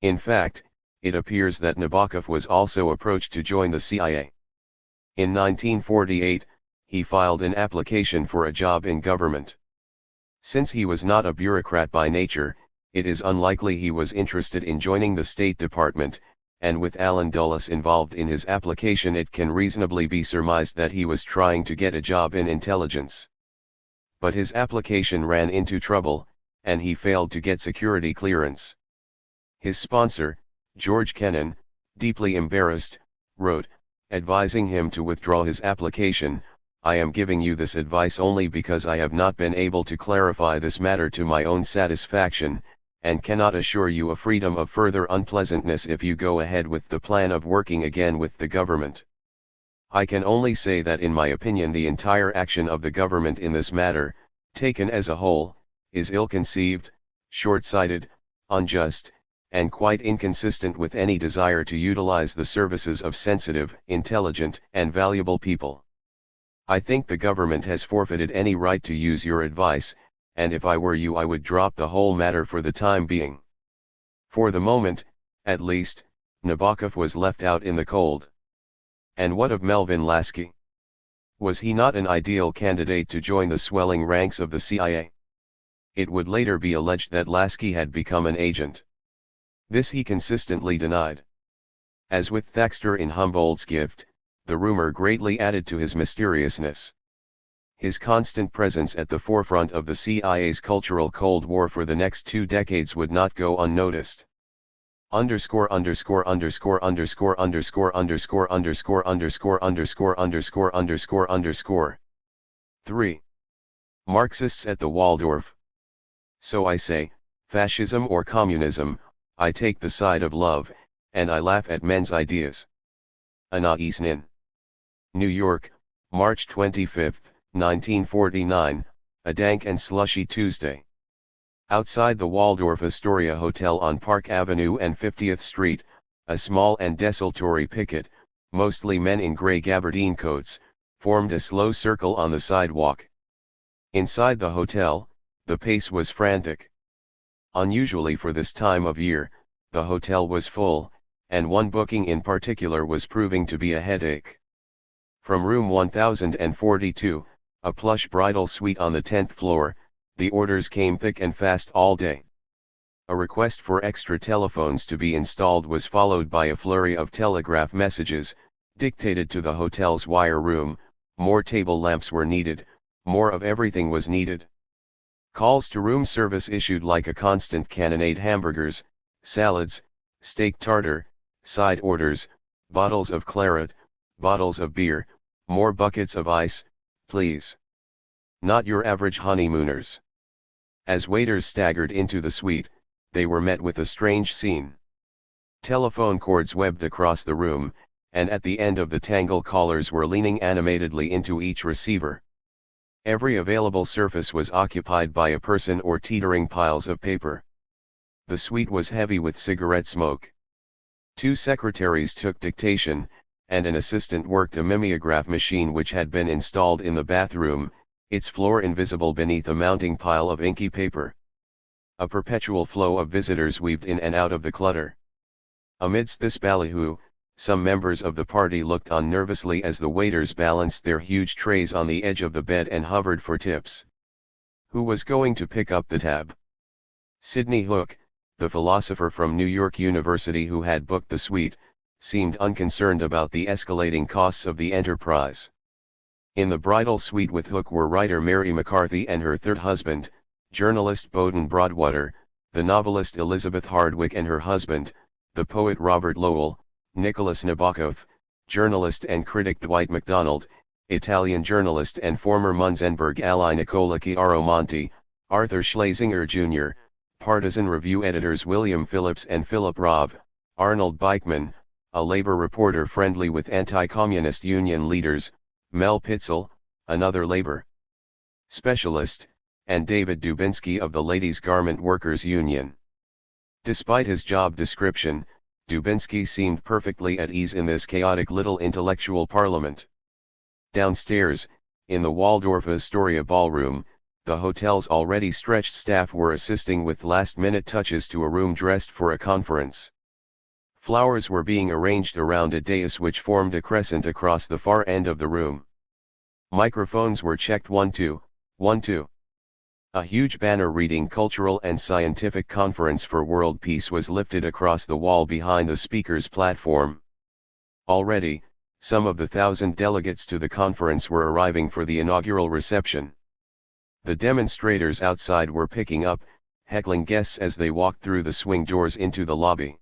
In fact, it appears that Nabokov was also approached to join the CIA. In 1948, he filed an application for a job in government. Since he was not a bureaucrat by nature, it is unlikely he was interested in joining the State Department, and with Allen Dulles involved in his application it can reasonably be surmised that he was trying to get a job in intelligence. But his application ran into trouble, and he failed to get security clearance. His sponsor, George Kennan, deeply embarrassed, wrote, advising him to withdraw his application, "I am giving you this advice only because I have not been able to clarify this matter to my own satisfaction, and cannot assure you a freedom of further unpleasantness if you go ahead with the plan of working again with the government." I can only say that in my opinion the entire action of the government in this matter, taken as a whole, is ill-conceived, short-sighted, unjust, and quite inconsistent with any desire to utilize the services of sensitive, intelligent, and valuable people. I think the government has forfeited any right to use your advice, and if I were you I would drop the whole matter for the time being. For the moment, at least, Nabokov was left out in the cold. And what of Melvin Lasky? Was he not an ideal candidate to join the swelling ranks of the CIA? It would later be alleged that Lasky had become an agent. This he consistently denied. As with Thaxter in Humboldt's Gift, the rumor greatly added to his mysteriousness. His constant presence at the forefront of the CIA's cultural Cold War for the next 2 decades would not go unnoticed. Underscore underscore underscore underscore underscore underscore underscore underscore underscore underscore underscore underscore 3. Marxists at the Waldorf. So I say, fascism or communism, I take the side of love, and I laugh at men's ideas. Anais Nin. New York, March 25, 1949, a dank and slushy Tuesday. Outside the Waldorf Astoria Hotel on Park Avenue and 50th Street, a small and desultory picket, mostly men in gray gabardine coats, formed a slow circle on the sidewalk. Inside the hotel, the pace was frantic. Unusually for this time of year, the hotel was full, and one booking in particular was proving to be a headache. From room 1042, a plush bridal suite on the 10th floor, the orders came thick and fast all day. A request for extra telephones to be installed was followed by a flurry of telegraph messages, dictated to the hotel's wire room. More table lamps were needed, more of everything was needed. Calls to room service issued like a constant cannonade: hamburgers, salads, steak tartare, side orders, bottles of claret, bottles of beer, more buckets of ice, please. Not your average honeymooners. As waiters staggered into the suite, they were met with a strange scene. Telephone cords webbed across the room, and at the end of the tangle callers were leaning animatedly into each receiver. Every available surface was occupied by a person or teetering piles of paper. The suite was heavy with cigarette smoke. 2 secretaries took dictation, and an assistant worked a mimeograph machine which had been installed in the bathroom, its floor invisible beneath a mounting pile of inky paper. A perpetual flow of visitors weaved in and out of the clutter. Amidst this ballyhoo, some members of the party looked on nervously as the waiters balanced their huge trays on the edge of the bed and hovered for tips. Who was going to pick up the tab? Sidney Hook, the philosopher from New York University who had booked the suite, seemed unconcerned about the escalating costs of the enterprise. In the bridal suite with Hook were writer Mary McCarthy and her third husband, journalist Bowden Broadwater, the novelist Elizabeth Hardwick and her husband, the poet Robert Lowell, Nicholas Nabokov, journalist and critic Dwight MacDonald, Italian journalist and former Munzenberg ally Nicola Chiaromonti, Arthur Schlesinger Jr., Partisan Review editors William Phillips and Philip Robb, Arnold Beichmann, a labor reporter friendly with anti-communist union leaders, Mel Pitzel, another labor specialist, and David Dubinsky of the Ladies' Garment Workers Union. Despite his job description, Dubinsky seemed perfectly at ease in this chaotic little intellectual parliament. Downstairs, in the Waldorf Astoria ballroom, the hotel's already stretched staff were assisting with last-minute touches to a room dressed for a conference. Flowers were being arranged around a dais which formed a crescent across the far end of the room. Microphones were checked 1 2, 1 2. A huge banner reading Cultural and Scientific Conference for World Peace was lifted across the wall behind the speaker's platform. Already, some of the 1,000 delegates to the conference were arriving for the inaugural reception. The demonstrators outside were picking up, heckling guests as they walked through the swing doors into the lobby.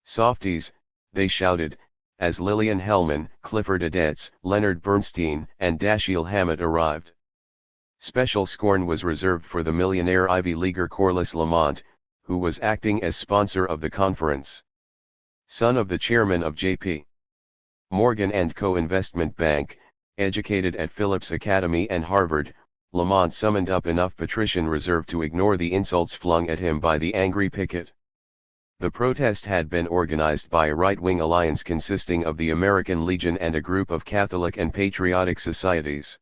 "Softies," they shouted, as Lillian Hellman, Clifford Adetz, Leonard Bernstein, and Dashiell Hammett arrived. Special scorn was reserved for the millionaire Ivy Leaguer Corliss Lamont, who was acting as sponsor of the conference. Son of the chairman of J.P. Morgan & Co. Investment Bank, educated at Phillips Academy and Harvard, Lamont summoned up enough patrician reserve to ignore the insults flung at him by the angry picket. The protest had been organized by a right-wing alliance consisting of the American Legion and a group of Catholic and patriotic societies.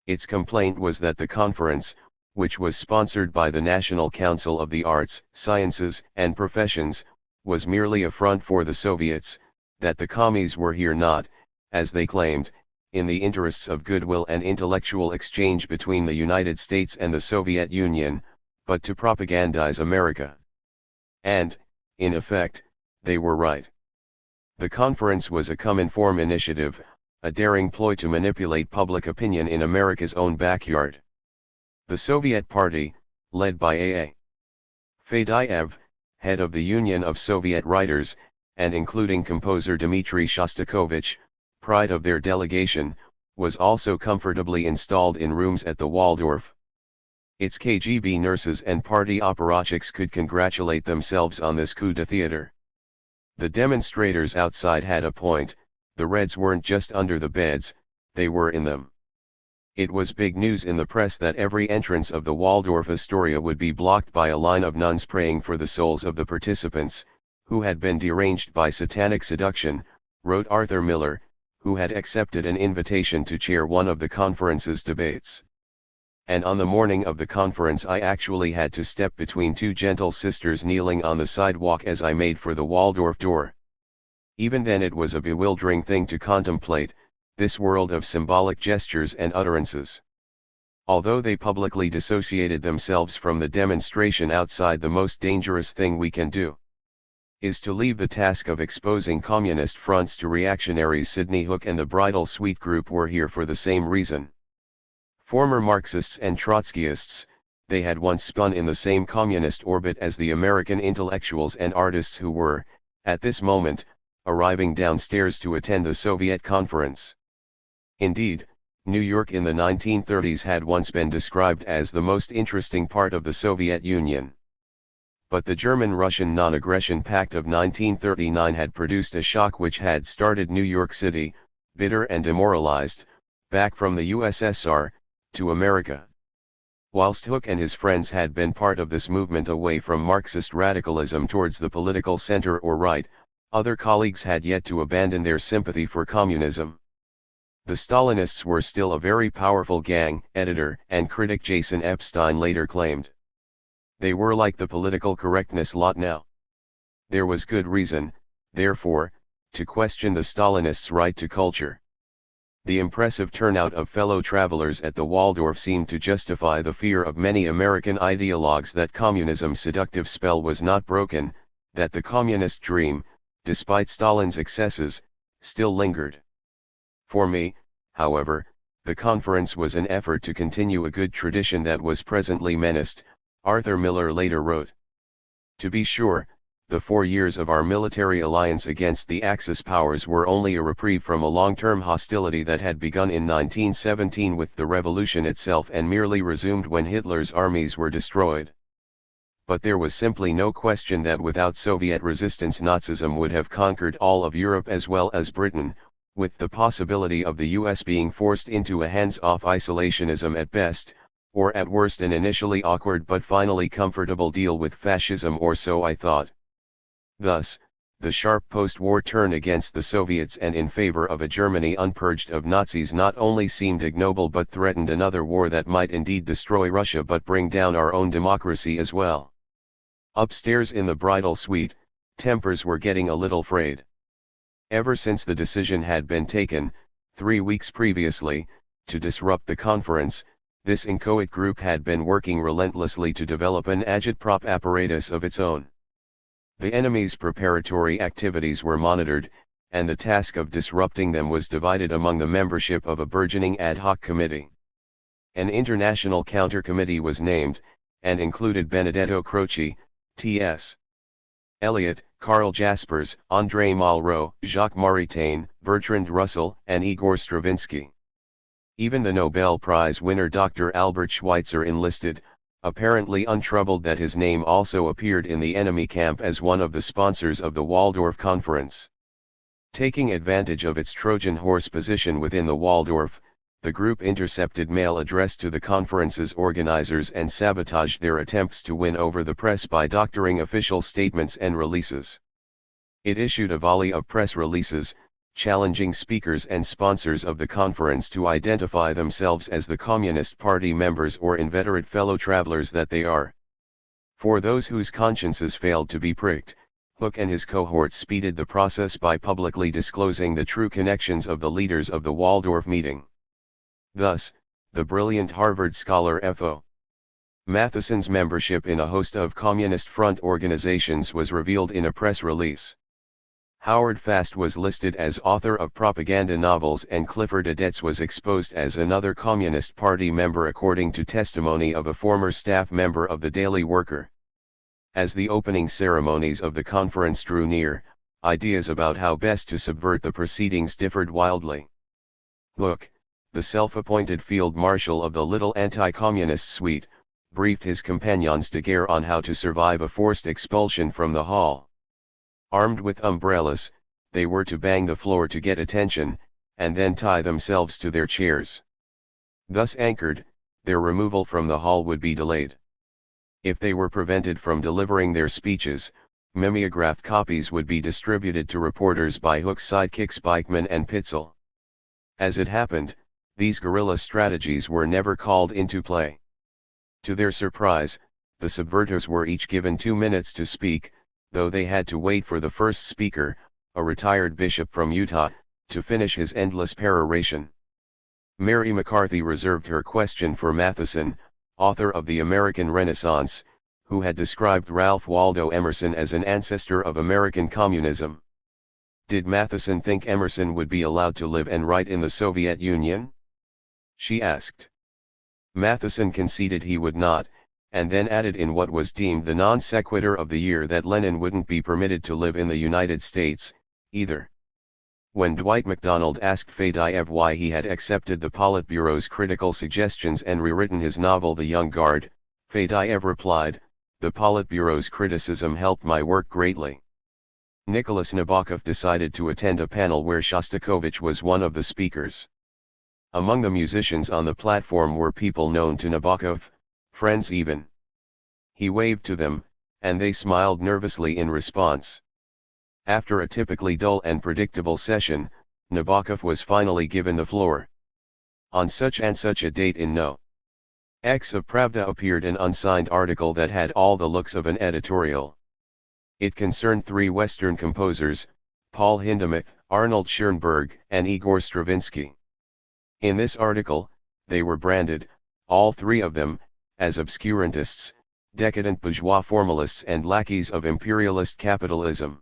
Its complaint was that the conference, which was sponsored by the National Council of the Arts, Sciences, and Professions, was merely a front for the Soviets, that the commies were here not, as they claimed, in the interests of goodwill and intellectual exchange between the United States and the Soviet Union, but to propagandize America. And, in effect, they were right. The conference was a come-inform initiative, a daring ploy to manipulate public opinion in America's own backyard. The Soviet Party, led by A.A. Fedyaev, head of the Union of Soviet Writers, and including composer Dmitry Shostakovich, pride of their delegation, was also comfortably installed in rooms at the Waldorf. Its KGB nurses and party apparatchiks could congratulate themselves on this coup d'etat. The demonstrators outside had a point: the Reds weren't just under the beds, they were in them. It was big news in the press that every entrance of the Waldorf Astoria would be blocked by a line of nuns praying for the souls of the participants, who had been deranged by satanic seduction, wrote Arthur Miller, who had accepted an invitation to chair one of the conference's debates. And on the morning of the conference I actually had to step between two gentle sisters kneeling on the sidewalk as I made for the Waldorf door. Even then it was a bewildering thing to contemplate, this world of symbolic gestures and utterances. Although they publicly dissociated themselves from the demonstration outside, the most dangerous thing we can do is to leave the task of exposing communist fronts to reactionaries. Sidney Hook and the Bridal Suite group were here for the same reason. Former Marxists and Trotskyists, they had once spun in the same communist orbit as the American intellectuals and artists who were, at this moment, arriving downstairs to attend the Soviet conference. Indeed, New York in the 1930s had once been described as the most interesting part of the Soviet Union. But the German-Russian Non-Aggression Pact of 1939 had produced a shock which had started New York City, bitter and demoralized, back from the USSR, to America. Whilst Hook and his friends had been part of this movement away from Marxist radicalism towards the political center or right, other colleagues had yet to abandon their sympathy for communism. The Stalinists were still a very powerful gang, editor and critic Jason Epstein later claimed. They were like the political correctness lot now. There was good reason, therefore, to question the Stalinists' right to culture. The impressive turnout of fellow travelers at the Waldorf seemed to justify the fear of many American ideologues that communism's seductive spell was not broken, that the communist dream, despite Stalin's excesses, still lingered. For me, however, the conference was an effort to continue a good tradition that was presently menaced, Arthur Miller later wrote. To be sure, the 4 years of our military alliance against the Axis powers were only a reprieve from a long-term hostility that had begun in 1917 with the revolution itself and merely resumed when Hitler's armies were destroyed. But there was simply no question that without Soviet resistance Nazism would have conquered all of Europe as well as Britain, with the possibility of the US being forced into a hands-off isolationism at best, or at worst an initially awkward but finally comfortable deal with fascism, or so I thought. Thus, the sharp post-war turn against the Soviets and in favor of a Germany unpurged of Nazis not only seemed ignoble but threatened another war that might indeed destroy Russia but bring down our own democracy as well. Upstairs in the bridal suite, tempers were getting a little frayed. Ever since the decision had been taken, 3 weeks previously, to disrupt the conference, this inchoate group had been working relentlessly to develop an agitprop apparatus of its own. The enemy's preparatory activities were monitored, and the task of disrupting them was divided among the membership of a burgeoning ad hoc committee. An international counter-committee was named, and included Benedetto Croce, T.S. Eliot, Karl Jaspers, André Malraux, Jacques Maritain, Bertrand Russell, and Igor Stravinsky. Even the Nobel Prize winner Dr. Albert Schweitzer enlisted, apparently untroubled that his name also appeared in the enemy camp as one of the sponsors of the Waldorf Conference. Taking advantage of its Trojan horse position within the Waldorf, the group intercepted mail addressed to the conference's organizers and sabotaged their attempts to win over the press by doctoring official statements and releases. It issued a volley of press releases, challenging speakers and sponsors of the conference to identify themselves as the Communist Party members or inveterate fellow travelers that they are. For those whose consciences failed to be pricked, Hooke and his cohorts speeded the process by publicly disclosing the true connections of the leaders of the Waldorf meeting. Thus, the brilliant Harvard scholar F.O. Matheson's membership in a host of Communist Front organizations was revealed in a press release. Howard Fast was listed as author of propaganda novels and Clifford Odets was exposed as another Communist Party member according to testimony of a former staff member of the Daily Worker. As the opening ceremonies of the conference drew near, ideas about how best to subvert the proceedings differed wildly. Hooke, the self-appointed field marshal of the little anti-communist suite, briefed his compagnons de guerre on how to survive a forced expulsion from the hall. Armed with umbrellas, they were to bang the floor to get attention, and then tie themselves to their chairs. Thus anchored, their removal from the hall would be delayed. If they were prevented from delivering their speeches, mimeographed copies would be distributed to reporters by Hooke's sidekicks Beichmann and Pitzel. As it happened, these guerrilla strategies were never called into play. To their surprise, the subverters were each given 2 minutes to speak, though they had to wait for the first speaker, a retired bishop from Utah, to finish his endless peroration. Mary McCarthy reserved her question for Matheson, author of The American Renaissance, who had described Ralph Waldo Emerson as an ancestor of American communism. Did Matheson think Emerson would be allowed to live and write in the Soviet Union? She asked. Matheson conceded he would not, and then added in what was deemed the non sequitur of the year that Lenin wouldn't be permitted to live in the United States, either. When Dwight MacDonald asked Fedyaev why he had accepted the Politburo's critical suggestions and rewritten his novel The Young Guard, Fedyaev replied, "The Politburo's criticism helped my work greatly." Nicholas Nabokov decided to attend a panel where Shostakovich was one of the speakers. Among the musicians on the platform were people known to Nabokov, friends even. He waved to them, and they smiled nervously in response. After a typically dull and predictable session, Nabokov was finally given the floor. On such and such a date in No. X of Pravda appeared an unsigned article that had all the looks of an editorial. It concerned 3 Western composers, Paul Hindemith, Arnold Schoenberg, and Igor Stravinsky. In this article, they were branded, all 3 of them, as obscurantists, decadent bourgeois formalists and lackeys of imperialist capitalism.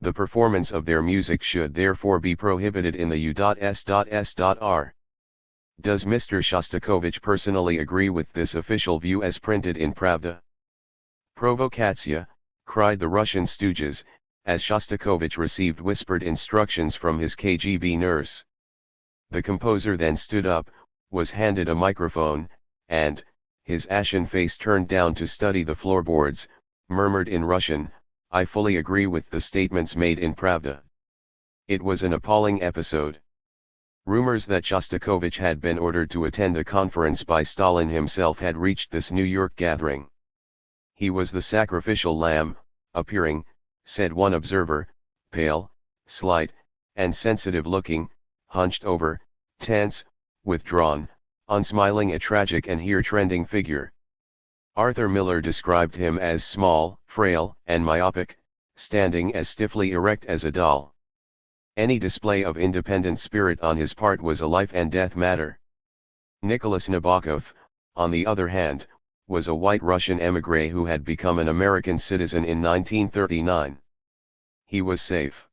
The performance of their music should therefore be prohibited in the U.S.S.R. Does Mr. Shostakovich personally agree with this official view as printed in Pravda? Provokatsia, cried the Russian stooges, as Shostakovich received whispered instructions from his KGB nurse. The composer then stood up, was handed a microphone, and, his ashen face turned down to study the floorboards, murmured in Russian, "I fully agree with the statements made in Pravda." It was an appalling episode. Rumors that Shostakovich had been ordered to attend a conference by Stalin himself had reached this New York gathering. He was the sacrificial lamb, appearing, said one observer, pale, slight, and sensitive-looking, hunched over, tense, withdrawn, unsmiling, a tragic and here trending figure. Arthur Miller described him as small, frail, and myopic, standing as stiffly erect as a doll. Any display of independent spirit on his part was a life-and-death matter. Nicholas Nabokov, on the other hand, was a white Russian émigré who had become an American citizen in 1939. He was safe.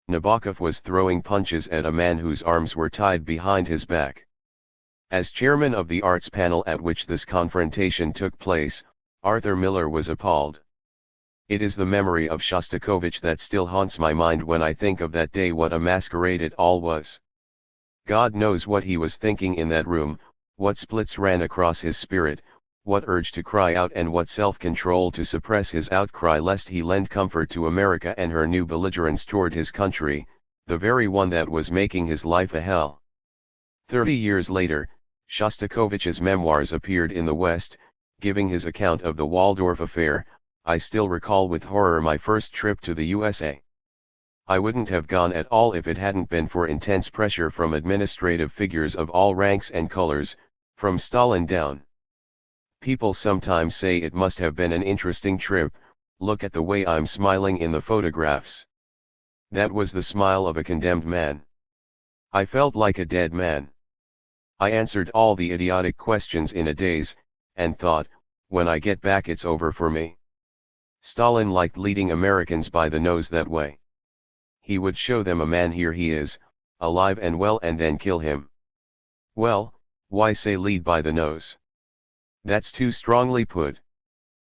Nabokov was throwing punches at a man whose arms were tied behind his back. As chairman of the arts panel at which this confrontation took place, Arthur Miller was appalled. "It is the memory of Shostakovich that still haunts my mind when I think of that day, what a masquerade it all was. God knows what he was thinking in that room, what splits ran across his spirit, What urge to cry out and what self-control to suppress his outcry lest he lend comfort to America and her new belligerence toward his country, the very one that was making his life a hell. 30 years later, Shostakovich's memoirs appeared in the West, giving his account of the Waldorf affair. I still recall with horror my first trip to the USA. I wouldn't have gone at all if it hadn't been for intense pressure from administrative figures of all ranks and colors, from Stalin down. People sometimes say it must have been an interesting trip. Look at the way I'm smiling in the photographs. That was the smile of a condemned man. I felt like a dead man. I answered all the idiotic questions in a daze, and thought, when I get back it's over for me. Stalin liked leading Americans by the nose that way. He would show them a man, here he is, alive and well, and then kill him. Well, why say lead by the nose? That's too strongly put.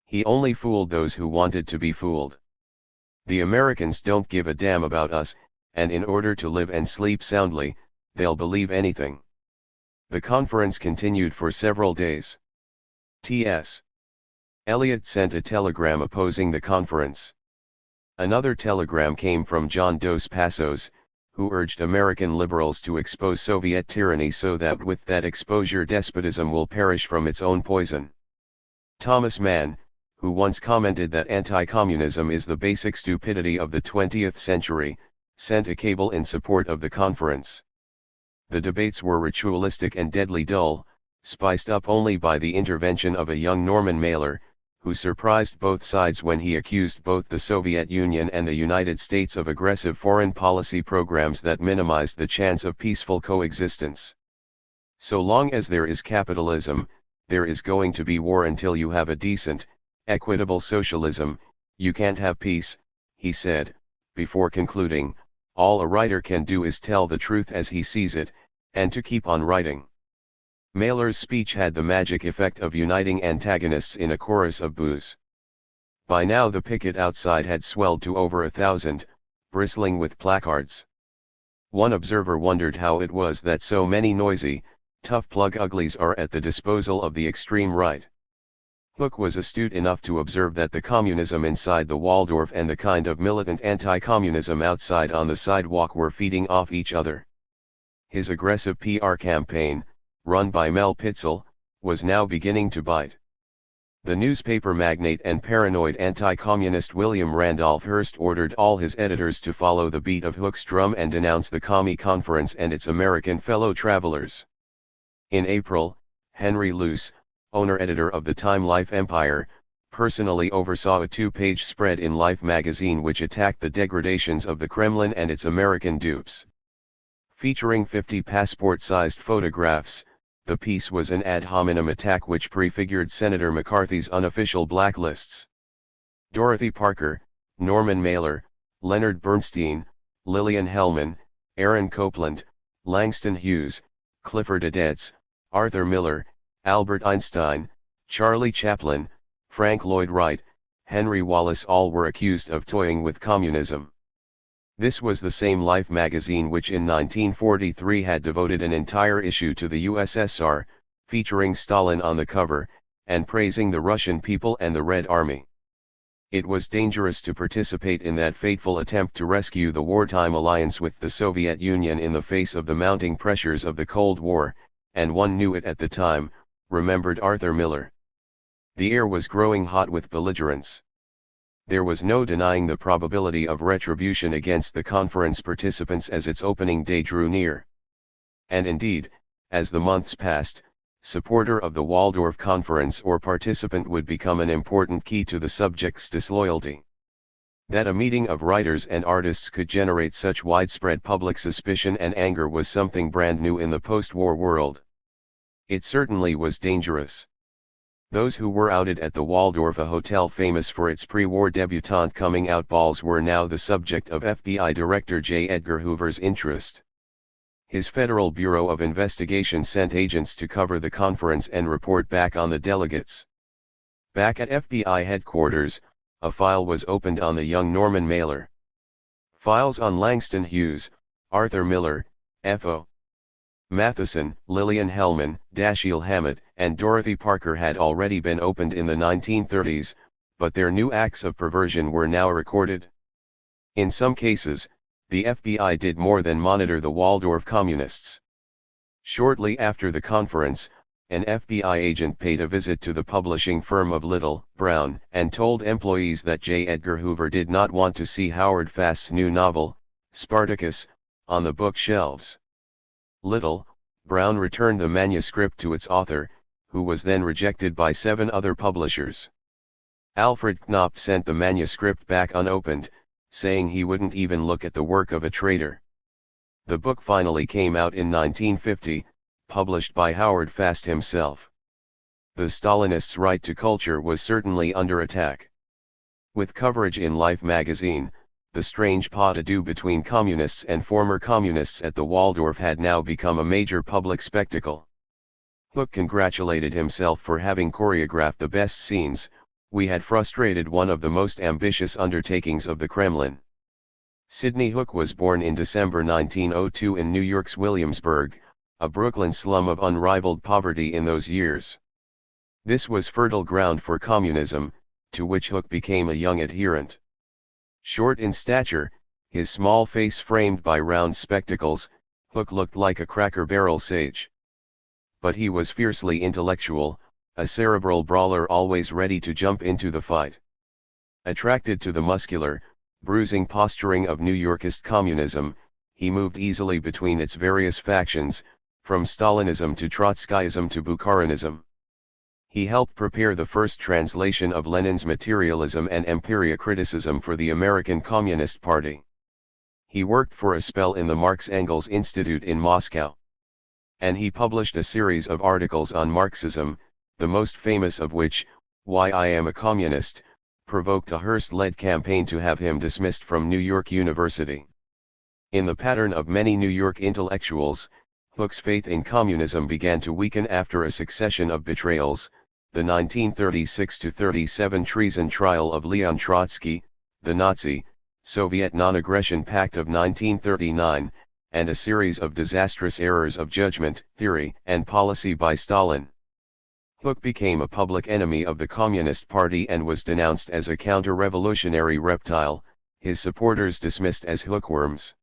He only fooled those who wanted to be fooled. The Americans don't give a damn about us, and in order to live and sleep soundly, they'll believe anything. The conference continued for several days. T.S. Eliot sent a telegram opposing the conference. Another telegram came from John Dos Passos, who urged American liberals to expose Soviet tyranny so that with that exposure despotism will perish from its own poison. Thomas Mann, who once commented that anti-communism is the basic stupidity of the 20th century, sent a cable in support of the conference. The debates were ritualistic and deadly dull, spiced up only by the intervention of a young Norman Mailer, who surprised both sides when he accused both the Soviet Union and the United States of aggressive foreign policy programs that minimized the chance of peaceful coexistence. So long as there is capitalism, there is going to be war until you have a decent, equitable socialism. You can't have peace, he said, before concluding, all a writer can do is tell the truth as he sees it, and to keep on writing. Mailer's speech had the magic effect of uniting antagonists in a chorus of boos. By now the picket outside had swelled to over 1,000, bristling with placards. One observer wondered how it was that so many noisy, tough plug uglies are at the disposal of the extreme right. Hooke was astute enough to observe that the communism inside the Waldorf and the kind of militant anti-communism outside on the sidewalk were feeding off each other. His aggressive PR campaign, run by Mel Pitzel, was now beginning to bite. The newspaper magnate and paranoid anti-communist William Randolph Hearst ordered all his editors to follow the beat of Hooke's drum and denounce the Commie Conference and its American fellow travelers. In April, Henry Luce, owner-editor of the Time Life Empire, personally oversaw a 2-page spread in Life magazine which attacked the degradations of the Kremlin and its American dupes. Featuring 50 passport-sized photographs, the piece was an ad hominem attack which prefigured Senator McCarthy's unofficial blacklists. Dorothy Parker, Norman Mailer, Leonard Bernstein, Lillian Hellman, Aaron Copland, Langston Hughes, Clifford Adets, Arthur Miller, Albert Einstein, Charlie Chaplin, Frank Lloyd Wright, Henry Wallace all were accused of toying with communism. This was the same Life magazine which in 1943 had devoted an entire issue to the USSR, featuring Stalin on the cover, and praising the Russian people and the Red Army. It was dangerous to participate in that fateful attempt to rescue the wartime alliance with the Soviet Union in the face of the mounting pressures of the Cold War, and one knew it at the time, remembered Arthur Miller. The air was growing hot with belligerence. There was no denying the probability of retribution against the conference participants as its opening day drew near. And indeed, as the months passed, supporter of the Waldorf Conference or participant would become an important key to the subject's disloyalty. That a meeting of writers and artists could generate such widespread public suspicion and anger was something brand new in the post-war world. It certainly was dangerous. Those who were outed at the Waldorf, a hotel famous for its pre-war debutante coming-out balls, were now the subject of FBI Director J. Edgar Hoover's interest. His Federal Bureau of Investigation sent agents to cover the conference and report back on the delegates. Back at FBI headquarters, a file was opened on the young Norman Mailer. Files on Langston Hughes, Arthur Miller, F.O. Matheson, Lillian Hellman, Dashiell Hammett, and Dorothy Parker had already been opened in the 1930s, but their new acts of perversion were now recorded. In some cases, the FBI did more than monitor the Waldorf communists. Shortly after the conference, an FBI agent paid a visit to the publishing firm of Little, Brown, and told employees that J. Edgar Hoover did not want to see Howard Fast's new novel, Spartacus, on the bookshelves. Little, Brown returned the manuscript to its author, who was then rejected by 7 other publishers. Alfred Knopf sent the manuscript back unopened, saying he wouldn't even look at the work of a traitor. The book finally came out in 1950, published by Howard Fast himself. The Stalinists' right to culture was certainly under attack. With coverage in Life magazine, the strange pas de deux between communists and former communists at the Waldorf had now become a major public spectacle. Hook congratulated himself for having choreographed the best scenes. "We had frustrated one of the most ambitious undertakings of the Kremlin." Sidney Hook was born in December 1902 in New York's Williamsburg, a Brooklyn slum of unrivaled poverty in those years. This was fertile ground for communism, to which Hook became a young adherent. Short in stature, his small face framed by round spectacles, Hook looked like a Cracker Barrel sage. But he was fiercely intellectual, a cerebral brawler always ready to jump into the fight. Attracted to the muscular, bruising posturing of New Yorkist communism, he moved easily between its various factions, from Stalinism to Trotskyism to Bukharinism. He helped prepare the first translation of Lenin's materialism and empiria criticism for the American Communist Party. He worked for a spell in the Marx-Engels Institute in Moscow. And he published a series of articles on Marxism, the most famous of which, "Why I Am a Communist," provoked a Hearst-led campaign to have him dismissed from New York University. In the pattern of many New York intellectuals, Hook's faith in communism began to weaken after a succession of betrayals: the 1936-37 treason trial of Leon Trotsky, the Nazi-Soviet Non-Aggression Pact of 1939, and a series of disastrous errors of judgment, theory, and policy by Stalin. Hook became a public enemy of the Communist Party and was denounced as a counter-revolutionary reptile, his supporters dismissed as hookworms.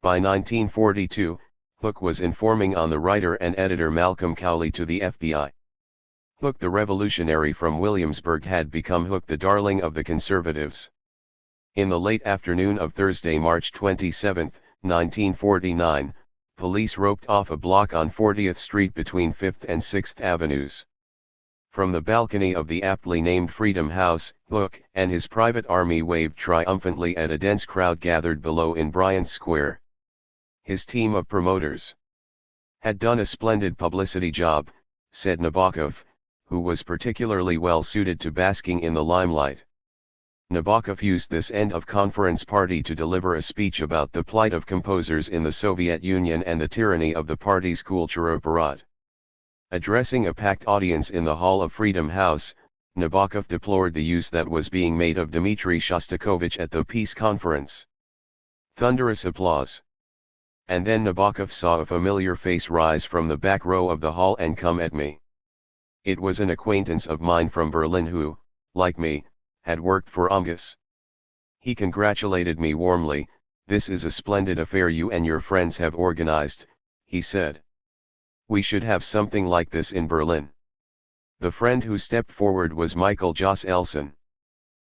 By 1942, Hook was informing on the writer and editor Malcolm Cowley to the FBI. Hook the revolutionary from Williamsburg had become Hook the darling of the conservatives. In the late afternoon of Thursday, March 27, 1949, police roped off a block on 40th Street between 5th and 6th Avenues. From the balcony of the aptly named Freedom House, Hook and his private army waved triumphantly at a dense crowd gathered below in Bryant Square. His team of promoters had done a splendid publicity job, said Nabokov, who was particularly well suited to basking in the limelight. Nabokov used this end-of-conference party to deliver a speech about the plight of composers in the Soviet Union and the tyranny of the party's kultura parade. Addressing a packed audience in the hall of Freedom House, Nabokov deplored the use that was being made of Dmitry Shostakovich at the peace conference. Thunderous applause. And then Nabokov saw a familiar face rise from the back row of the hall and come at me. It was an acquaintance of mine from Berlin who, like me, had worked for Omgus. He congratulated me warmly. "This is a splendid affair you and your friends have organized," he said. "We should have something like this in Berlin." The friend who stepped forward was Michael Joss Elson.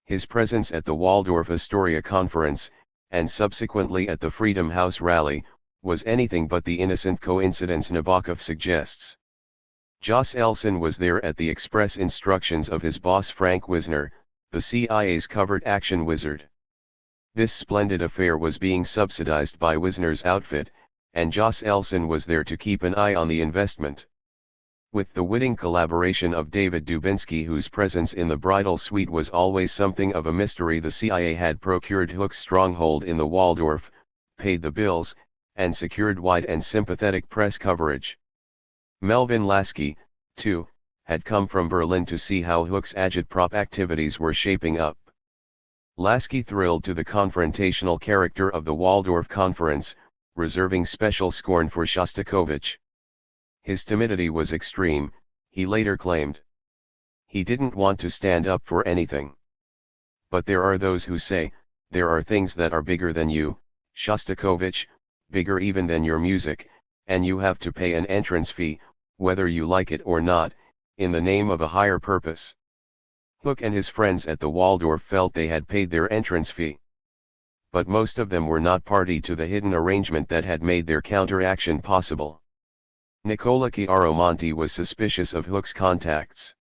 His presence at the Waldorf Astoria conference, and subsequently at the Freedom House rally, was anything but the innocent coincidence Nabokov suggests. Joss Elson was there at the express instructions of his boss Frank Wisner, the CIA's covert action wizard. This splendid affair was being subsidized by Wisner's outfit, and Joss Elson was there to keep an eye on the investment. With the witting collaboration of David Dubinsky, whose presence in the bridal suite was always something of a mystery, the CIA had procured Hook's stronghold in the Waldorf, paid the bills, and secured wide and sympathetic press coverage. Melvin Lasky, too, had come from Berlin to see how Hook's agitprop activities were shaping up. Lasky thrilled to the confrontational character of the Waldorf Conference, reserving special scorn for Shostakovich. His timidity was extreme, he later claimed. He didn't want to stand up for anything. But there are those who say, there are things that are bigger than you, Shostakovich, bigger even than your music, and you have to pay an entrance fee, whether you like it or not, in the name of a higher purpose. Hooke and his friends at the Waldorf felt they had paid their entrance fee. But most of them were not party to the hidden arrangement that had made their counteraction possible. Nicola Chiaramonti was suspicious of Hooke's contacts.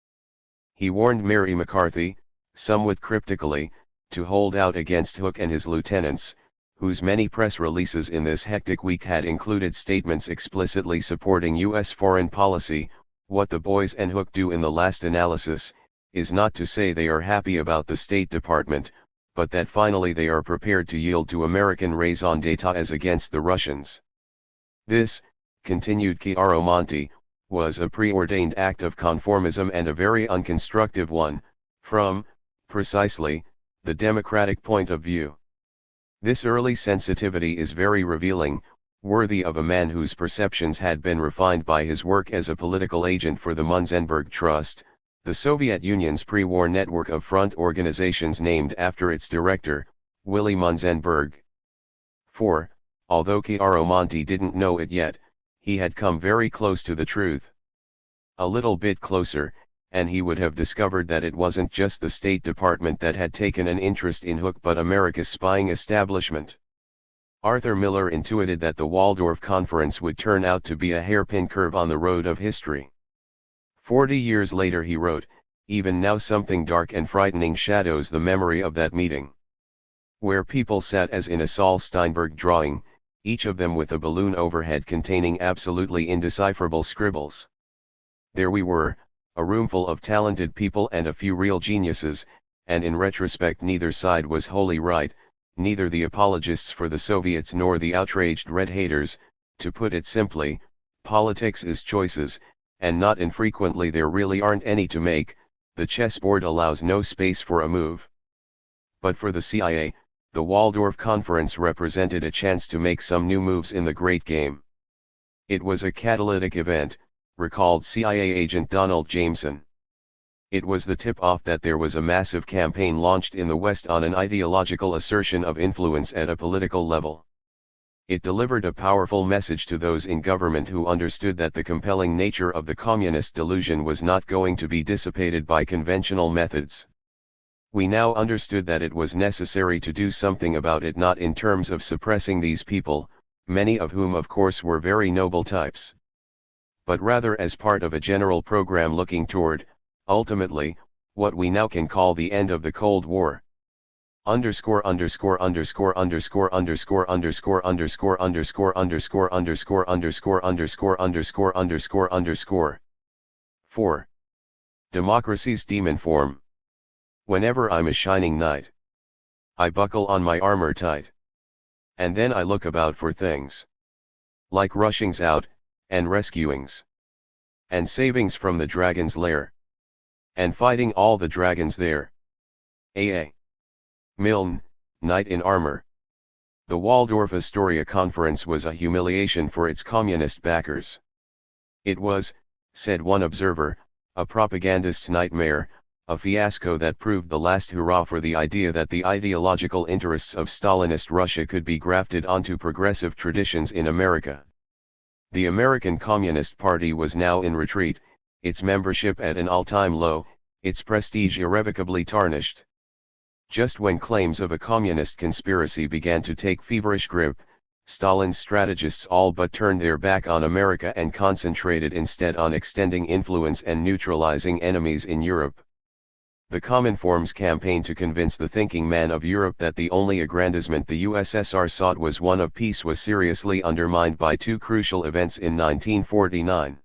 He warned Mary McCarthy, somewhat cryptically, to hold out against Hooke and his lieutenants, whose many press releases in this hectic week had included statements explicitly supporting U.S. foreign policy. What the boys and Hooke do in the last analysis, is not to say they are happy about the State Department, but that finally they are prepared to yield to American raison d'etat as against the Russians. This, continued Chiaramonti, was a preordained act of conformism and a very unconstructive one, from, precisely, the democratic point of view. This early sensitivity is very revealing, worthy of a man whose perceptions had been refined by his work as a political agent for the Munzenberg Trust, the Soviet Union's pre-war network of front organizations named after its director, Willy Munzenberg. For, although Chiaramonti didn't know it yet, he had come very close to the truth. A little bit closer, and he would have discovered that it wasn't just the State Department that had taken an interest in Hooke but America's spying establishment. Arthur Miller intuited that the Waldorf Conference would turn out to be a hairpin curve on the road of history. 40 years later he wrote, even now something dark and frightening shadows the memory of that meeting. Where people sat as in a Saul Steinberg drawing, each of them with a balloon overhead containing absolutely indecipherable scribbles. There we were, a roomful of talented people and a few real geniuses, and in retrospect neither side was wholly right, neither the apologists for the Soviets nor the outraged Red haters. To put it simply, politics is choices, and not infrequently there really aren't any to make. The chessboard allows no space for a move. But for the CIA, the Waldorf Conference represented a chance to make some new moves in the great game. It was a catalytic event, recalled CIA agent Donald Jameson. It was the tip-off that there was a massive campaign launched in the West on an ideological assertion of influence at a political level. It delivered a powerful message to those in government who understood that the compelling nature of the communist delusion was not going to be dissipated by conventional methods. We now understood that it was necessary to do something about it, not in terms of suppressing these people, many of whom of course were very noble types, but rather as part of a general program looking toward, ultimately, what we now can call the end of the Cold War. Underscore underscore underscore underscore underscore underscore underscore underscore underscore underscore underscore underscore underscore underscore underscore. 4. Democracy's demon form. Whenever I'm a shining knight, I buckle on my armor tight. And then I look about for things like rushings out, and rescuings, and savings from the dragon's lair, and fighting all the dragons there. A. Milne, Knight in Armor. The Waldorf Astoria Conference was a humiliation for its communist backers. It was, said one observer, a propagandist's nightmare, a fiasco that proved the last hurrah for the idea that the ideological interests of Stalinist Russia could be grafted onto progressive traditions in America. The American Communist Party was now in retreat, its membership at an all-time low, its prestige irrevocably tarnished. Just when claims of a communist conspiracy began to take feverish grip, Stalin's strategists all but turned their back on America and concentrated instead on extending influence and neutralizing enemies in Europe. The Cominform's campaign to convince the thinking man of Europe that the only aggrandizement the USSR sought was one of peace was seriously undermined by two crucial events in 1949.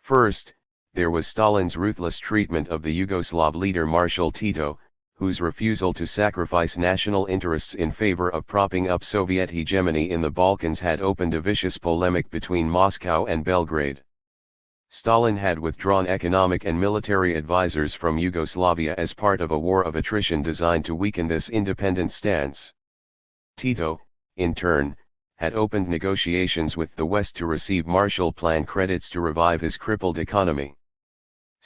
First, there was Stalin's ruthless treatment of the Yugoslav leader Marshal Tito, whose refusal to sacrifice national interests in favor of propping up Soviet hegemony in the Balkans had opened a vicious polemic between Moscow and Belgrade. Stalin had withdrawn economic and military advisors from Yugoslavia as part of a war of attrition designed to weaken this independent stance. Tito, in turn, had opened negotiations with the West to receive Marshall Plan credits to revive his crippled economy.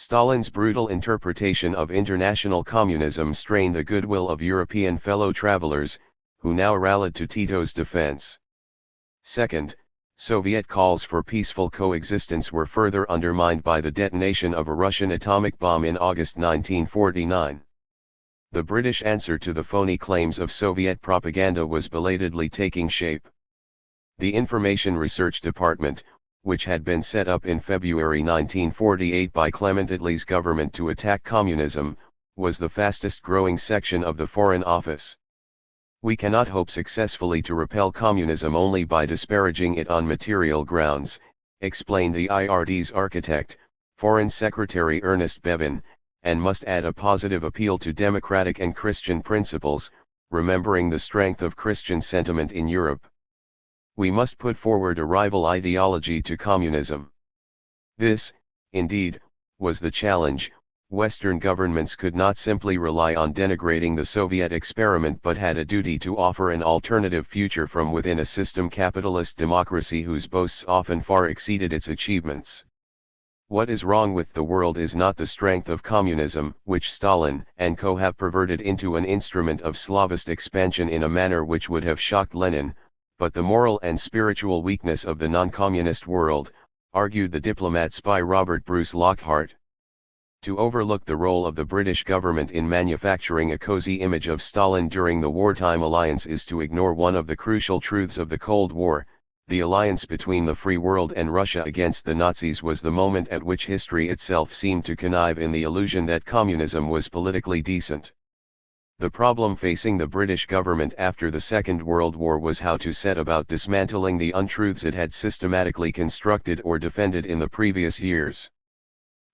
Stalin's brutal interpretation of international communism strained the goodwill of European fellow travelers, who now rallied to Tito's defense. Second, Soviet calls for peaceful coexistence were further undermined by the detonation of a Russian atomic bomb in August 1949. The British answer to the phony claims of Soviet propaganda was belatedly taking shape. The Information Research Department, which had been set up in February 1948 by Clement Attlee's government to attack communism, was the fastest growing section of the Foreign Office. We cannot hope successfully to repel communism only by disparaging it on material grounds, explained the IRD's architect, Foreign Secretary Ernest Bevin, and must add a positive appeal to democratic and Christian principles, remembering the strength of Christian sentiment in Europe. We must put forward a rival ideology to communism. This, indeed, was the challenge. Western governments could not simply rely on denigrating the Soviet experiment but had a duty to offer an alternative future from within a system capitalist democracy whose boasts often far exceeded its achievements. What is wrong with the world is not the strength of communism, which Stalin and co. have perverted into an instrument of Slavist expansion in a manner which would have shocked Lenin, but the moral and spiritual weakness of the non-communist world, argued the diplomat spy Robert Bruce Lockhart. To overlook the role of the British government in manufacturing a cozy image of Stalin during the wartime alliance is to ignore one of the crucial truths of the Cold War. The alliance between the free world and Russia against the Nazis was the moment at which history itself seemed to connive in the illusion that communism was politically decent. The problem facing the British government after the Second World War was how to set about dismantling the untruths it had systematically constructed or defended in the previous years.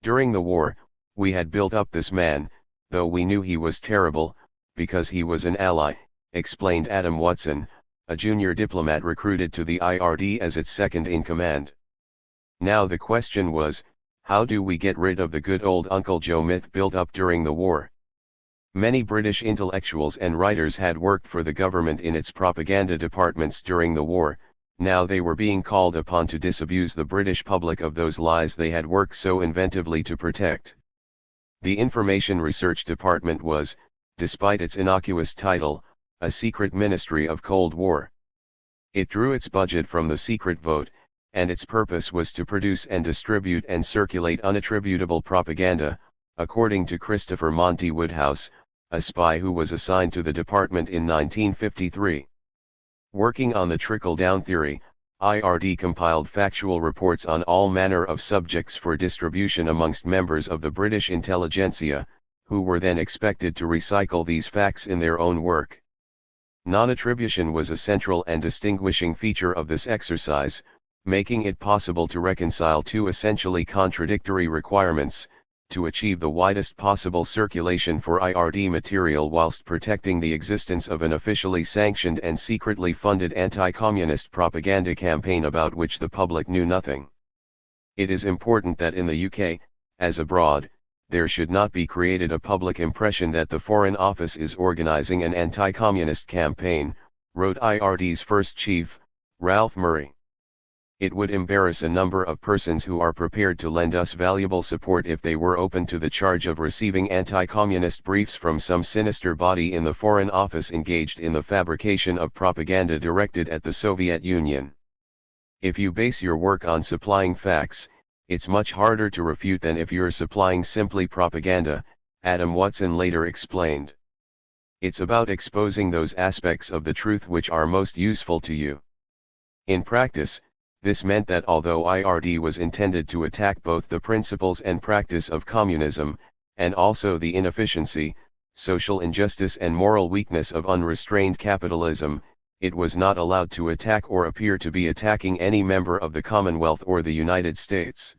During the war, we had built up this man, though we knew he was terrible, because he was an ally, explained Adam Watson, a junior diplomat recruited to the IRD as its second-in-command. Now the question was, how do we get rid of the good old Uncle Joe myth built up during the war? Many British intellectuals and writers had worked for the government in its propaganda departments during the war. Now they were being called upon to disabuse the British public of those lies they had worked so inventively to protect. The Information Research Department was, despite its innocuous title, a secret ministry of Cold War. It drew its budget from the secret vote, and its purpose was to produce and distribute and circulate unattributable propaganda, according to Christopher Monty Woodhouse, a spy who was assigned to the department in 1953. Working on the trickle-down theory, IRD compiled factual reports on all manner of subjects for distribution amongst members of the British intelligentsia, who were then expected to recycle these facts in their own work. Non-attribution was a central and distinguishing feature of this exercise, making it possible to reconcile two essentially contradictory requirements, to achieve the widest possible circulation for IRD material whilst protecting the existence of an officially sanctioned and secretly funded anti-communist propaganda campaign about which the public knew nothing. It is important that in the UK, as abroad, there should not be created a public impression that the Foreign Office is organising an anti-communist campaign, wrote IRD's first chief, Ralph Murray. It would embarrass a number of persons who are prepared to lend us valuable support if they were open to the charge of receiving anti-communist briefs from some sinister body in the Foreign Office engaged in the fabrication of propaganda directed at the Soviet Union. If you base your work on supplying facts, it's much harder to refute than if you're supplying simply propaganda, Adam Watson later explained. It's about exposing those aspects of the truth which are most useful to you. In practice, this meant that although IRD was intended to attack both the principles and practice of communism, and also the inefficiency, social injustice and moral weakness of unrestrained capitalism, it was not allowed to attack or appear to be attacking any member of the Commonwealth or the United States.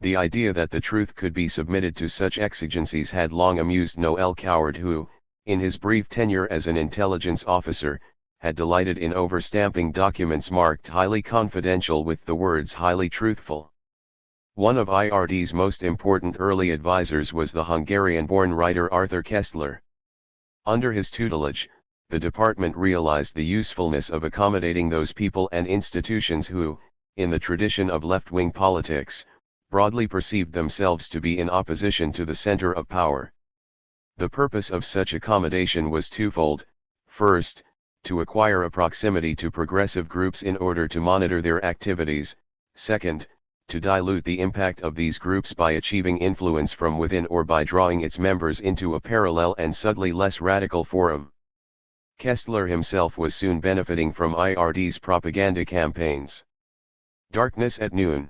The idea that the truth could be submitted to such exigencies had long amused Noel Coward who, in his brief tenure as an intelligence officer, had delighted in overstamping documents marked highly confidential with the words highly truthful. One of IRD's most important early advisors was the Hungarian-born writer Arthur Koestler. Under his tutelage, the department realized the usefulness of accommodating those people and institutions who, in the tradition of left-wing politics, broadly perceived themselves to be in opposition to the center of power. The purpose of such accommodation was twofold: first, to acquire a proximity to progressive groups in order to monitor their activities; second, to dilute the impact of these groups by achieving influence from within or by drawing its members into a parallel and subtly less radical forum. Kestler himself was soon benefiting from IRD's propaganda campaigns. Darkness at Noon,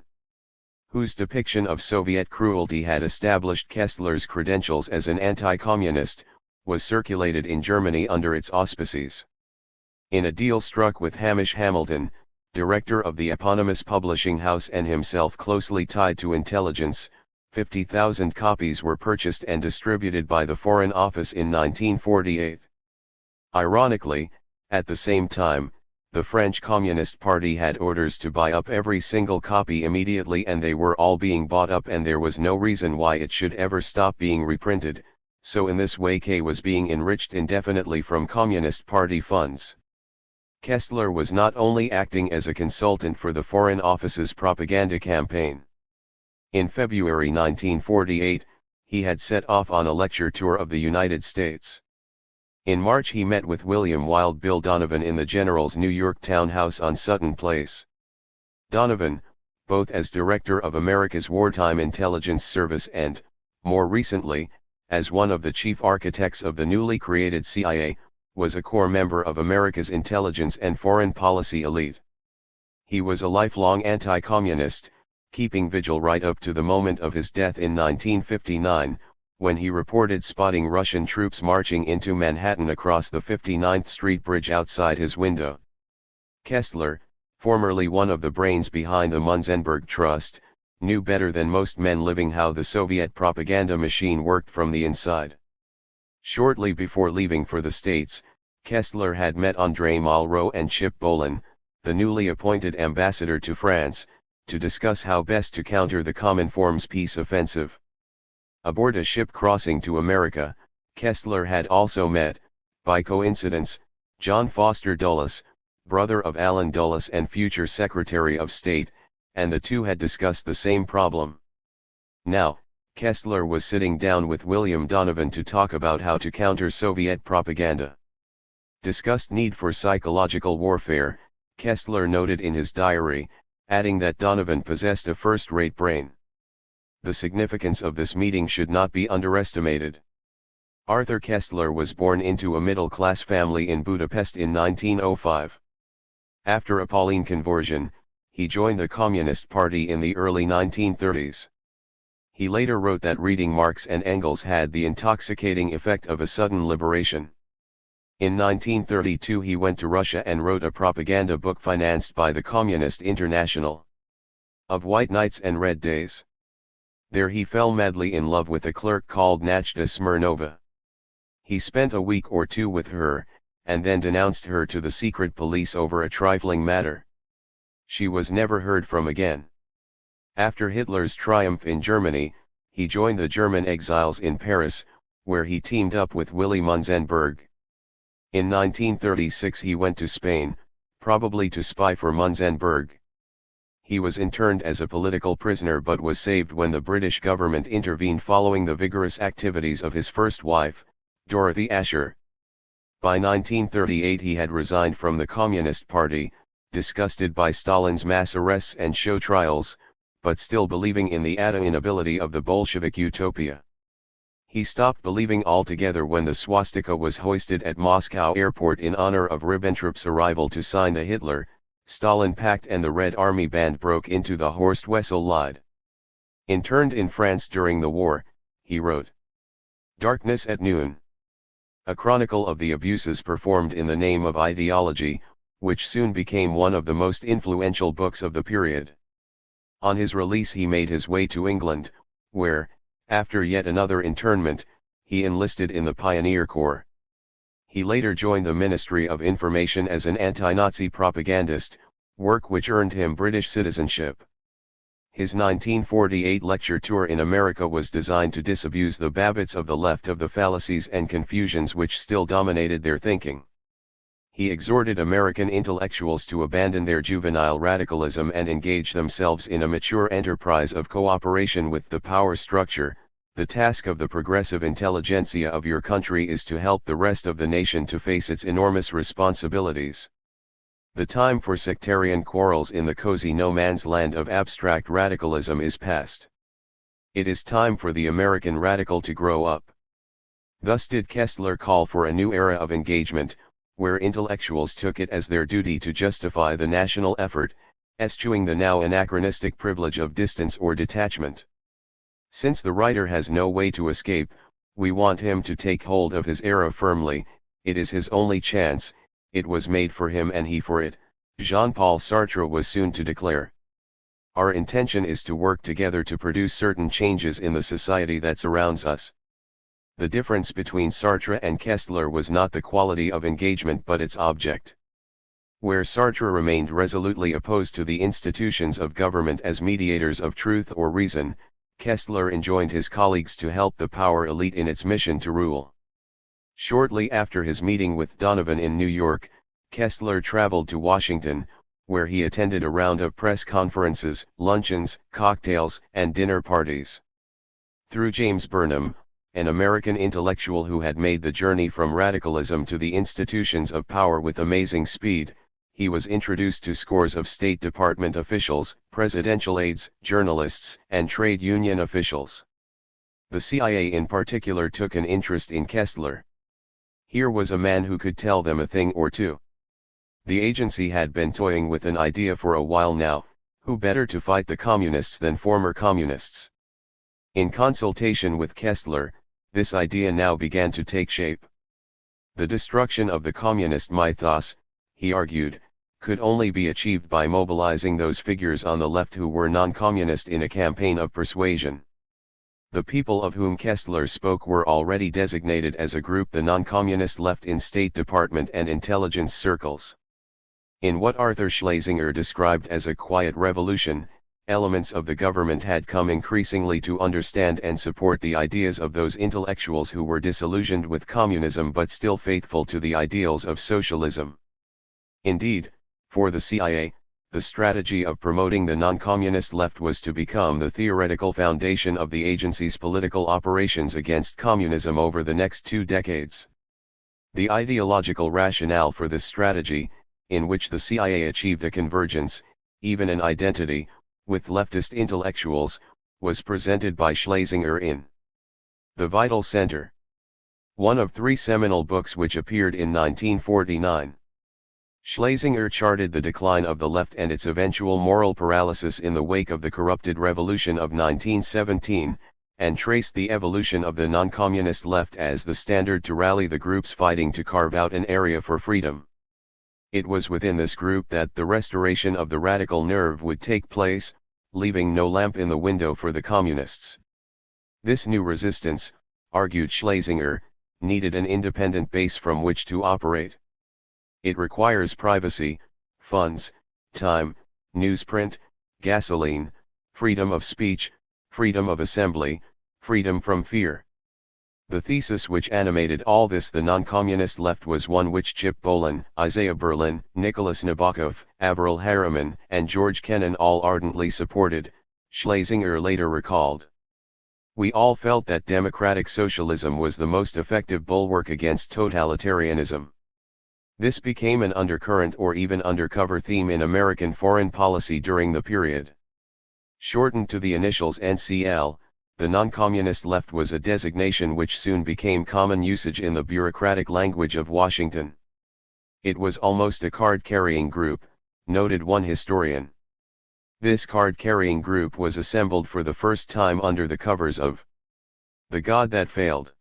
whose depiction of Soviet cruelty had established Kestler's credentials as an anti-communist, was circulated in Germany under its auspices. In a deal struck with Hamish Hamilton, director of the eponymous publishing house and himself closely tied to intelligence, 50,000 copies were purchased and distributed by the Foreign Office in 1948. Ironically, at the same time, the French Communist Party had orders to buy up every single copy immediately, and they were all being bought up, and there was no reason why it should ever stop being reprinted, so in this way K was being enriched indefinitely from Communist Party funds. Kestler was not only acting as a consultant for the Foreign Office's propaganda campaign. In February 1948, he had set off on a lecture tour of the United States. In March he met with William Wild Bill Donovan in the General's New York townhouse on Sutton Place. Donovan, both as director of America's Wartime Intelligence Service and, more recently, as one of the chief architects of the newly created CIA, was a core member of America's intelligence and foreign policy elite. He was a lifelong anti-communist, keeping vigil right up to the moment of his death in 1959, when he reported spotting Russian troops marching into Manhattan across the 59th Street Bridge outside his window. Kestler, formerly one of the brains behind the Munzenberg Trust, knew better than most men living how the Soviet propaganda machine worked from the inside. Shortly before leaving for the States, Kestler had met André Malraux and Chip Bolin, the newly appointed ambassador to France, to discuss how best to counter the Cominform's peace offensive. Aboard a ship crossing to America, Kestler had also met, by coincidence, John Foster Dulles, brother of Allen Dulles and future Secretary of State, and the two had discussed the same problem. Now, Kestler was sitting down with William Donovan to talk about how to counter Soviet propaganda. Discussed need for psychological warfare, Kestler noted in his diary, adding that Donovan possessed a first-rate brain. The significance of this meeting should not be underestimated. Arthur Kestler was born into a middle-class family in Budapest in 1905. After a Pauline conversion, he joined the Communist Party in the early 1930s. He later wrote that reading Marx and Engels had the intoxicating effect of a sudden liberation. In 1932 he went to Russia and wrote a propaganda book financed by the Communist International. Of White Nights and Red Days. There he fell madly in love with a clerk called Nachda Smirnova. He spent a week or two with her, and then denounced her to the secret police over a trifling matter. She was never heard from again. After Hitler's triumph in Germany, he joined the German exiles in Paris, where he teamed up with Willy Munzenberg. In 1936 he went to Spain, probably to spy for Munzenberg. He was interned as a political prisoner but was saved when the British government intervened following the vigorous activities of his first wife, Dorothy Asher. By 1938 he had resigned from the Communist Party, disgusted by Stalin's mass arrests and show trials, but still believing in the attainability of the Bolshevik utopia. He stopped believing altogether when the swastika was hoisted at Moscow airport in honor of Ribbentrop's arrival to sign the Hitler-Stalin Pact, and the Red Army Band broke into the Horst Wessel Lied. Interned in France during the war, he wrote, "Darkness at Noon. A chronicle of the abuses performed in the name of ideology, which soon became one of the most influential books of the period." On his release he made his way to England, where, after yet another internment, he enlisted in the Pioneer Corps. He later joined the Ministry of Information as an anti-Nazi propagandist, work which earned him British citizenship. His 1948 lecture tour in America was designed to disabuse the Babbitts of the left of the fallacies and confusions which still dominated their thinking. he exhorted American intellectuals to abandon their juvenile radicalism and engage themselves in a mature enterprise of cooperation with the power structure. The task of the progressive intelligentsia of your country is to help the rest of the nation to face its enormous responsibilities. The time for sectarian quarrels in the cozy no-man's land of abstract radicalism is past. It is time for the American radical to grow up. Thus did Kestler call for a new era of engagement, where intellectuals took it as their duty to justify the national effort, eschewing the now anachronistic privilege of distance or detachment. Since the writer has no way to escape, we want him to take hold of his era firmly. It is his only chance, it was made for him and he for it, Jean-Paul Sartre was soon to declare. Our intention is to work together to produce certain changes in the society that surrounds us. The difference between Sartre and Kestler was not the quality of engagement but its object. Where Sartre remained resolutely opposed to the institutions of government as mediators of truth or reason, Kestler enjoined his colleagues to help the power elite in its mission to rule. Shortly after his meeting with Donovan in New York, Kestler traveled to Washington, where he attended a round of press conferences, luncheons, cocktails, and dinner parties. Through James Burnham, an American intellectual who had made the journey from radicalism to the institutions of power with amazing speed, he was introduced to scores of State Department officials, presidential aides, journalists, and trade union officials. The CIA in particular took an interest in Kestler. Here was a man who could tell them a thing or two. The agency had been toying with an idea for a while now: who better to fight the communists than former communists? In consultation with Kestler, this idea now began to take shape. The destruction of the communist mythos, he argued, could only be achieved by mobilizing those figures on the left who were non-communist in a campaign of persuasion. The people of whom Kestler spoke were already designated as a group the non-communist left in State Department and intelligence circles. In what Arthur Schlesinger described as a quiet revolution, elements of the government had come increasingly to understand and support the ideas of those intellectuals who were disillusioned with communism but still faithful to the ideals of socialism. Indeed, for the CIA, the strategy of promoting the non-communist left was to become the theoretical foundation of the agency's political operations against communism over the next 2 decades. The ideological rationale for this strategy, in which the CIA achieved a convergence, even an identity, with leftist intellectuals, was presented by Schlesinger in The Vital Center, one of 3 seminal books which appeared in 1949. Schlesinger charted the decline of the left and its eventual moral paralysis in the wake of the corrupted revolution of 1917, and traced the evolution of the non-communist left as the standard to rally the groups fighting to carve out an area for freedom. It was within this group that the restoration of the radical nerve would take place, leaving no lamp in the window for the communists. This new resistance, argued Schlesinger, needed an independent base from which to operate. It requires privacy, funds, time, newsprint, gasoline, freedom of speech, freedom of assembly, freedom from fear. The thesis which animated all this the non-communist left was one which Chip Bolin, Isaiah Berlin, Nicholas Nabokov, Averell Harriman, and George Kennan all ardently supported, Schlesinger later recalled. We all felt that democratic socialism was the most effective bulwark against totalitarianism. This became an undercurrent or even undercover theme in American foreign policy during the period. Shortened to the initials NCL, the non-communist left was a designation which soon became common usage in the bureaucratic language of Washington. It was almost a card-carrying group, noted one historian. This card-carrying group was assembled for the first time under the covers of The God That Failed,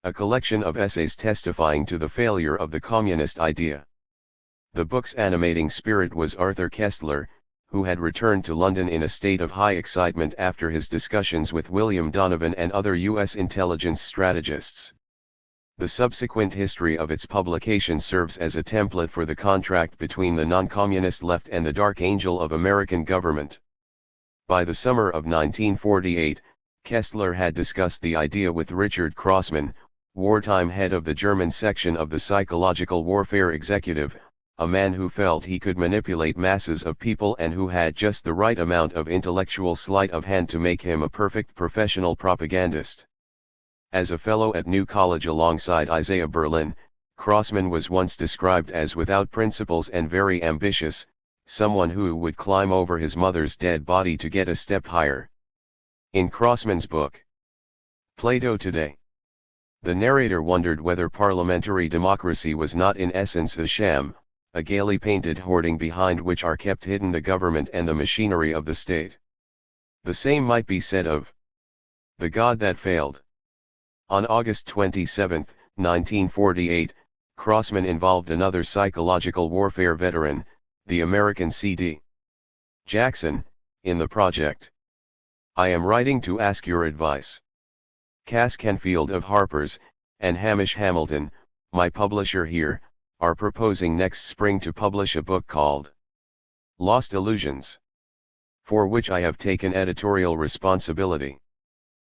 a collection of essays testifying to the failure of the communist idea. The book's animating spirit was Arthur Kestler, who had returned to London in a state of high excitement after his discussions with William Donovan and other U.S. intelligence strategists. The subsequent history of its publication serves as a template for the contract between the non-communist left and the Dark Angel of American government. By the summer of 1948, Kestler had discussed the idea with Richard Crossman, wartime head of the German section of the Psychological Warfare Executive, a man who felt he could manipulate masses of people and who had just the right amount of intellectual sleight of hand to make him a perfect professional propagandist. As a fellow at New College alongside Isaiah Berlin, Crossman was once described as without principles and very ambitious, someone who would climb over his mother's dead body to get a step higher. In Crossman's book, Plato Today, the narrator wondered whether parliamentary democracy was not in essence a sham, a gaily painted hoarding behind which are kept hidden the government and the machinery of the state. The same might be said of The God That Failed. On August 27, 1948, Crossman involved another psychological warfare veteran, the American C.D. Jackson, in the project. I am writing to ask your advice. Cass Canfield of Harper's, and Hamish Hamilton, my publisher here, are proposing next spring to publish a book called Lost Illusions, for which I have taken editorial responsibility.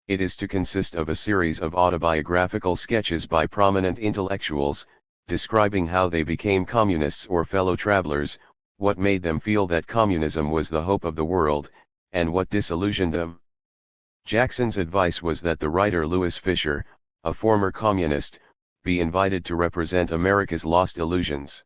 It is to consist of a series of autobiographical sketches by prominent intellectuals, describing how they became communists or fellow travelers, what made them feel that communism was the hope of the world, and what disillusioned them. Jackson's advice was that the writer Louis Fisher, a former communist, be invited to represent America's lost illusions.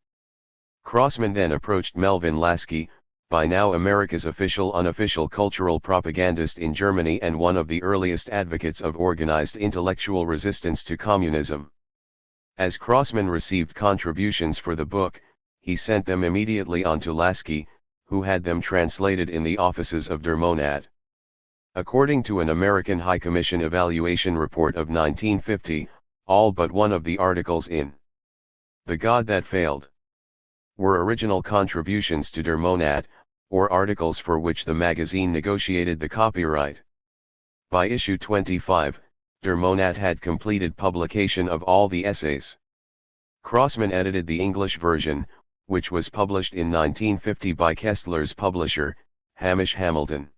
Crossman then approached Melvin Lasky, by now America's unofficial cultural propagandist in Germany and one of the earliest advocates of organized intellectual resistance to communism. As Crossman received contributions for the book, he sent them immediately on to Lasky, who had them translated in the offices of Der Monat. According to an American High Commission evaluation report of 1950, all but one of the articles in The God That Failed were original contributions to Der Monat, or articles for which the magazine negotiated the copyright. By issue 25, Der Monat had completed publication of all the essays. Crossman edited the English version, which was published in 1950 by Kessler's publisher, Hamish Hamilton.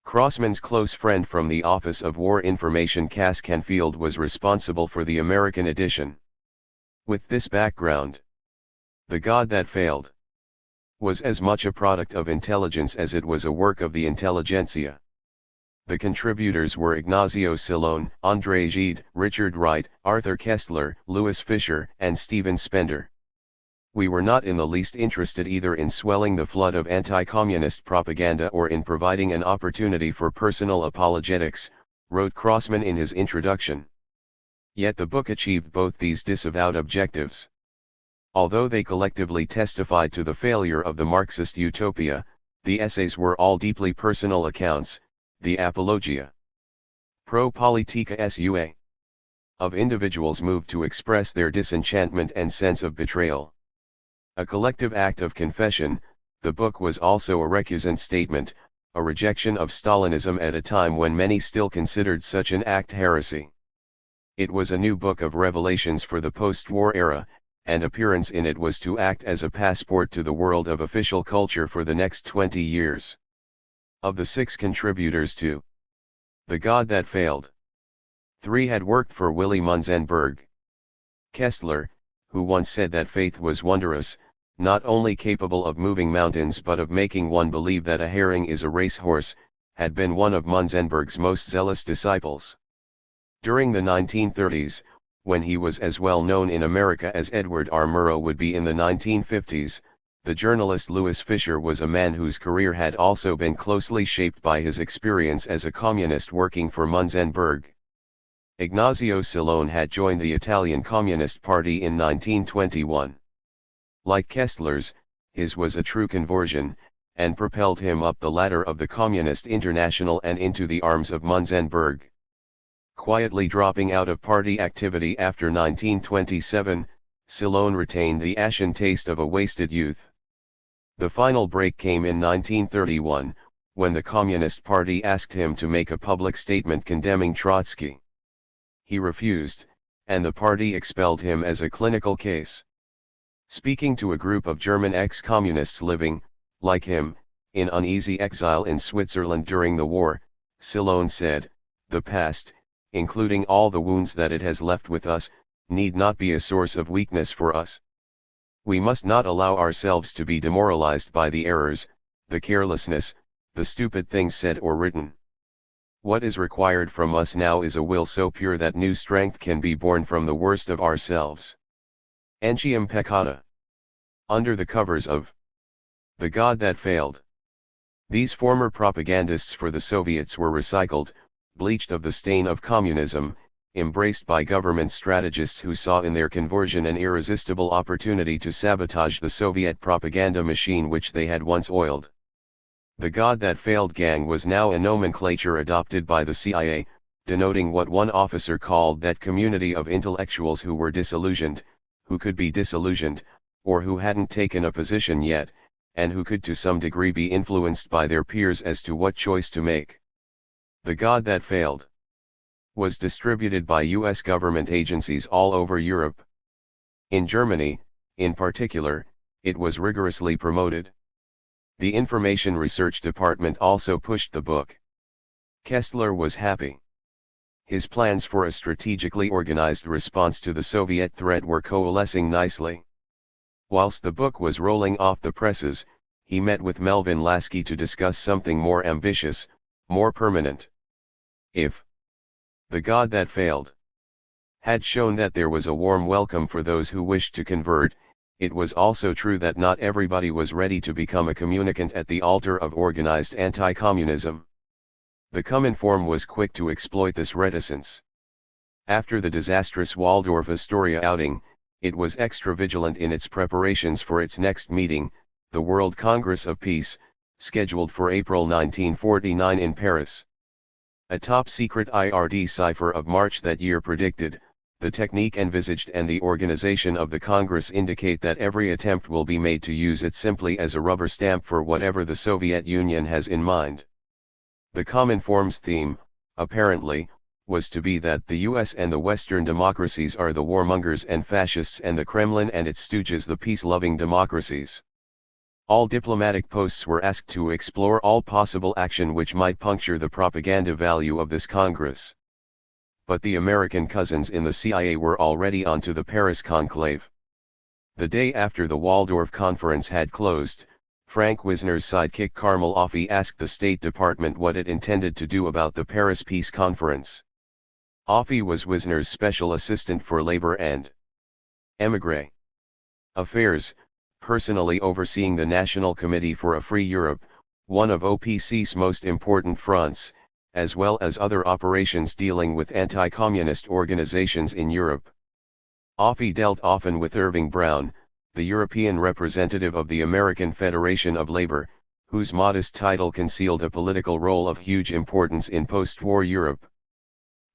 Crossman's close friend from the Office of War Information Cass Canfield was responsible for the American edition. With this background, The God That Failed was as much a product of intelligence as it was a work of the intelligentsia. The contributors were Ignacio Silone, André Gide, Richard Wright, Arthur Kessler, Louis Fisher, and Stephen Spender. We were not in the least interested either in swelling the flood of anti-communist propaganda or in providing an opportunity for personal apologetics, wrote Crossman in his introduction. Yet the book achieved both these disavowed objectives. Although they collectively testified to the failure of the Marxist utopia, the essays were all deeply personal accounts, the apologia pro politica sua of individuals moved to express their disenchantment and sense of betrayal. A collective act of confession, the book was also a recusant statement, a rejection of Stalinism at a time when many still considered such an act heresy. It was a new book of revelations for the post-war era, and appearance in it was to act as a passport to the world of official culture for the next 20 years. Of the 6 contributors to The God That Failed, 3 had worked for Willy Munzenberg. Kessler, who once said that faith was wondrous, not only capable of moving mountains but of making one believe that a herring is a racehorse, had been one of Munzenberg's most zealous disciples. During the 1930s, when he was as well known in America as Edward R. Murrow would be in the 1950s, the journalist Louis Fisher was a man whose career had also been closely shaped by his experience as a communist working for Munzenberg. Ignazio Silone had joined the Italian Communist Party in 1921. Like Kessler's, his was a true conversion, and propelled him up the ladder of the Communist International and into the arms of Munzenberg. Quietly dropping out of party activity after 1927, Silone retained the ashen taste of a wasted youth. The final break came in 1931, when the Communist Party asked him to make a public statement condemning Trotsky. He refused, and the party expelled him as a clinical case. Speaking to a group of German ex-communists living, like him, in uneasy exile in Switzerland during the war, Silone said, "The past, including all the wounds that it has left with us, need not be a source of weakness for us. We must not allow ourselves to be demoralized by the errors, the carelessness, the stupid things said or written. What is required from us now is a will so pure that new strength can be born from the worst of ourselves. Entium peccata. Under the covers of the God that failed. These former propagandists for the Soviets were recycled, bleached of the stain of communism, embraced by government strategists who saw in their conversion an irresistible opportunity to sabotage the Soviet propaganda machine which they had once oiled. The God that failed gang was now a nomenclature adopted by the CIA, denoting what one officer called that community of intellectuals who were disillusioned, who could be disillusioned, or who hadn't taken a position yet, and who could to some degree be influenced by their peers as to what choice to make. The God that failed was distributed by U.S. government agencies all over Europe. In Germany, in particular, it was rigorously promoted. The Information Research Department also pushed the book. Kessler was happy. His plans for a strategically organized response to the Soviet threat were coalescing nicely. Whilst the book was rolling off the presses, he met with Melvin Lasky to discuss something more ambitious, more permanent. If the God that failed had shown that there was a warm welcome for those who wished to convert, it was also true that not everybody was ready to become a communicant at the altar of organized anti-communism. The Cominform was quick to exploit this reticence. After the disastrous Waldorf Astoria outing, it was extra vigilant in its preparations for its next meeting, the World Congress of Peace, scheduled for April 1949 in Paris. A top-secret IRD cipher of March that year predicted, the technique envisaged and the organization of the Congress indicate that every attempt will be made to use it simply as a rubber stamp for whatever the Soviet Union has in mind. The Cominform's theme, apparently, was to be that the US and the Western democracies are the warmongers and fascists and the Kremlin and its stooges the peace-loving democracies. All diplomatic posts were asked to explore all possible action which might puncture the propaganda value of this Congress. But the American cousins in the CIA were already on to the Paris conclave. The day after the Waldorf conference had closed, Frank Wisner's sidekick Carmel Offee asked the State Department what it intended to do about the Paris Peace Conference. Offee was Wisner's special assistant for labor and émigré affairs, personally overseeing the National Committee for a Free Europe, one of OPC's most important fronts, as well as other operations dealing with anti-communist organizations in Europe. Offee dealt often with Irving Brown, the European representative of the American Federation of Labor, whose modest title concealed a political role of huge importance in post-war Europe.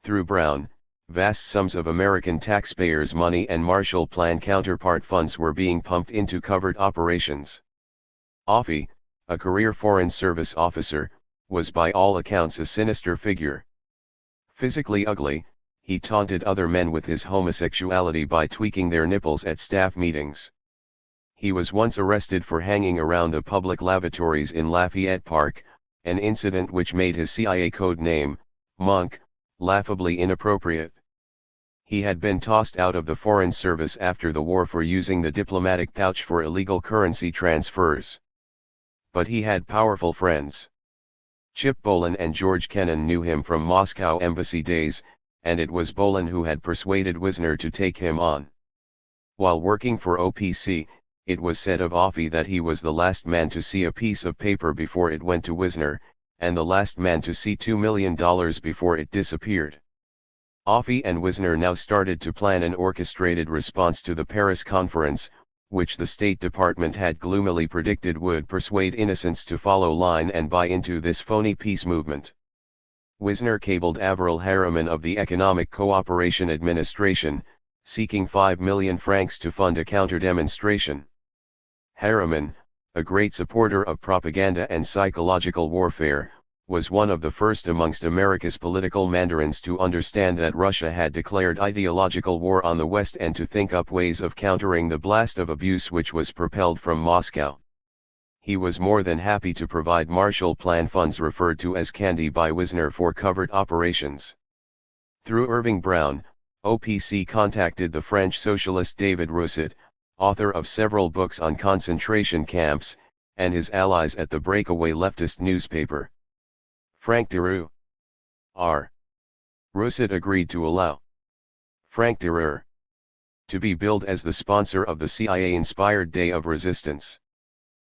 Through Brown, vast sums of American taxpayers' money and Marshall Plan counterpart funds were being pumped into covert operations. Offee, a career Foreign Service officer, was by all accounts a sinister figure. Physically ugly, he taunted other men with his homosexuality by tweaking their nipples at staff meetings. He was once arrested for hanging around the public lavatories in Lafayette Park, an incident which made his CIA code name, Monk, laughably inappropriate. He had been tossed out of the Foreign Service after the war for using the diplomatic pouch for illegal currency transfers. But he had powerful friends. Chip Bolin and George Kennan knew him from Moscow embassy days, and it was Bolin who had persuaded Wisner to take him on. While working for OPC, it was said of Offee that he was the last man to see a piece of paper before it went to Wisner, and the last man to see $2 million before it disappeared. Offee and Wisner now started to plan an orchestrated response to the Paris conference, which the State Department had gloomily predicted would persuade innocents to follow line and buy into this phony peace movement. Wisner cabled Avril Harriman of the Economic Cooperation Administration, seeking 5 million francs to fund a counter-demonstration. Harriman, a great supporter of propaganda and psychological warfare, was one of the first amongst America's political mandarins to understand that Russia had declared ideological war on the West and to think up ways of countering the blast of abuse which was propelled from Moscow. He was more than happy to provide Marshall Plan funds referred to as candy by Wisner for covert operations. Through Irving Brown, OPC contacted the French socialist David Rousset, author of several books on concentration camps, and his allies at the breakaway leftist newspaper. Frank Deroux. R. Rousset agreed to allow Frank Deroux to be billed as the sponsor of the CIA-inspired Day of Resistance.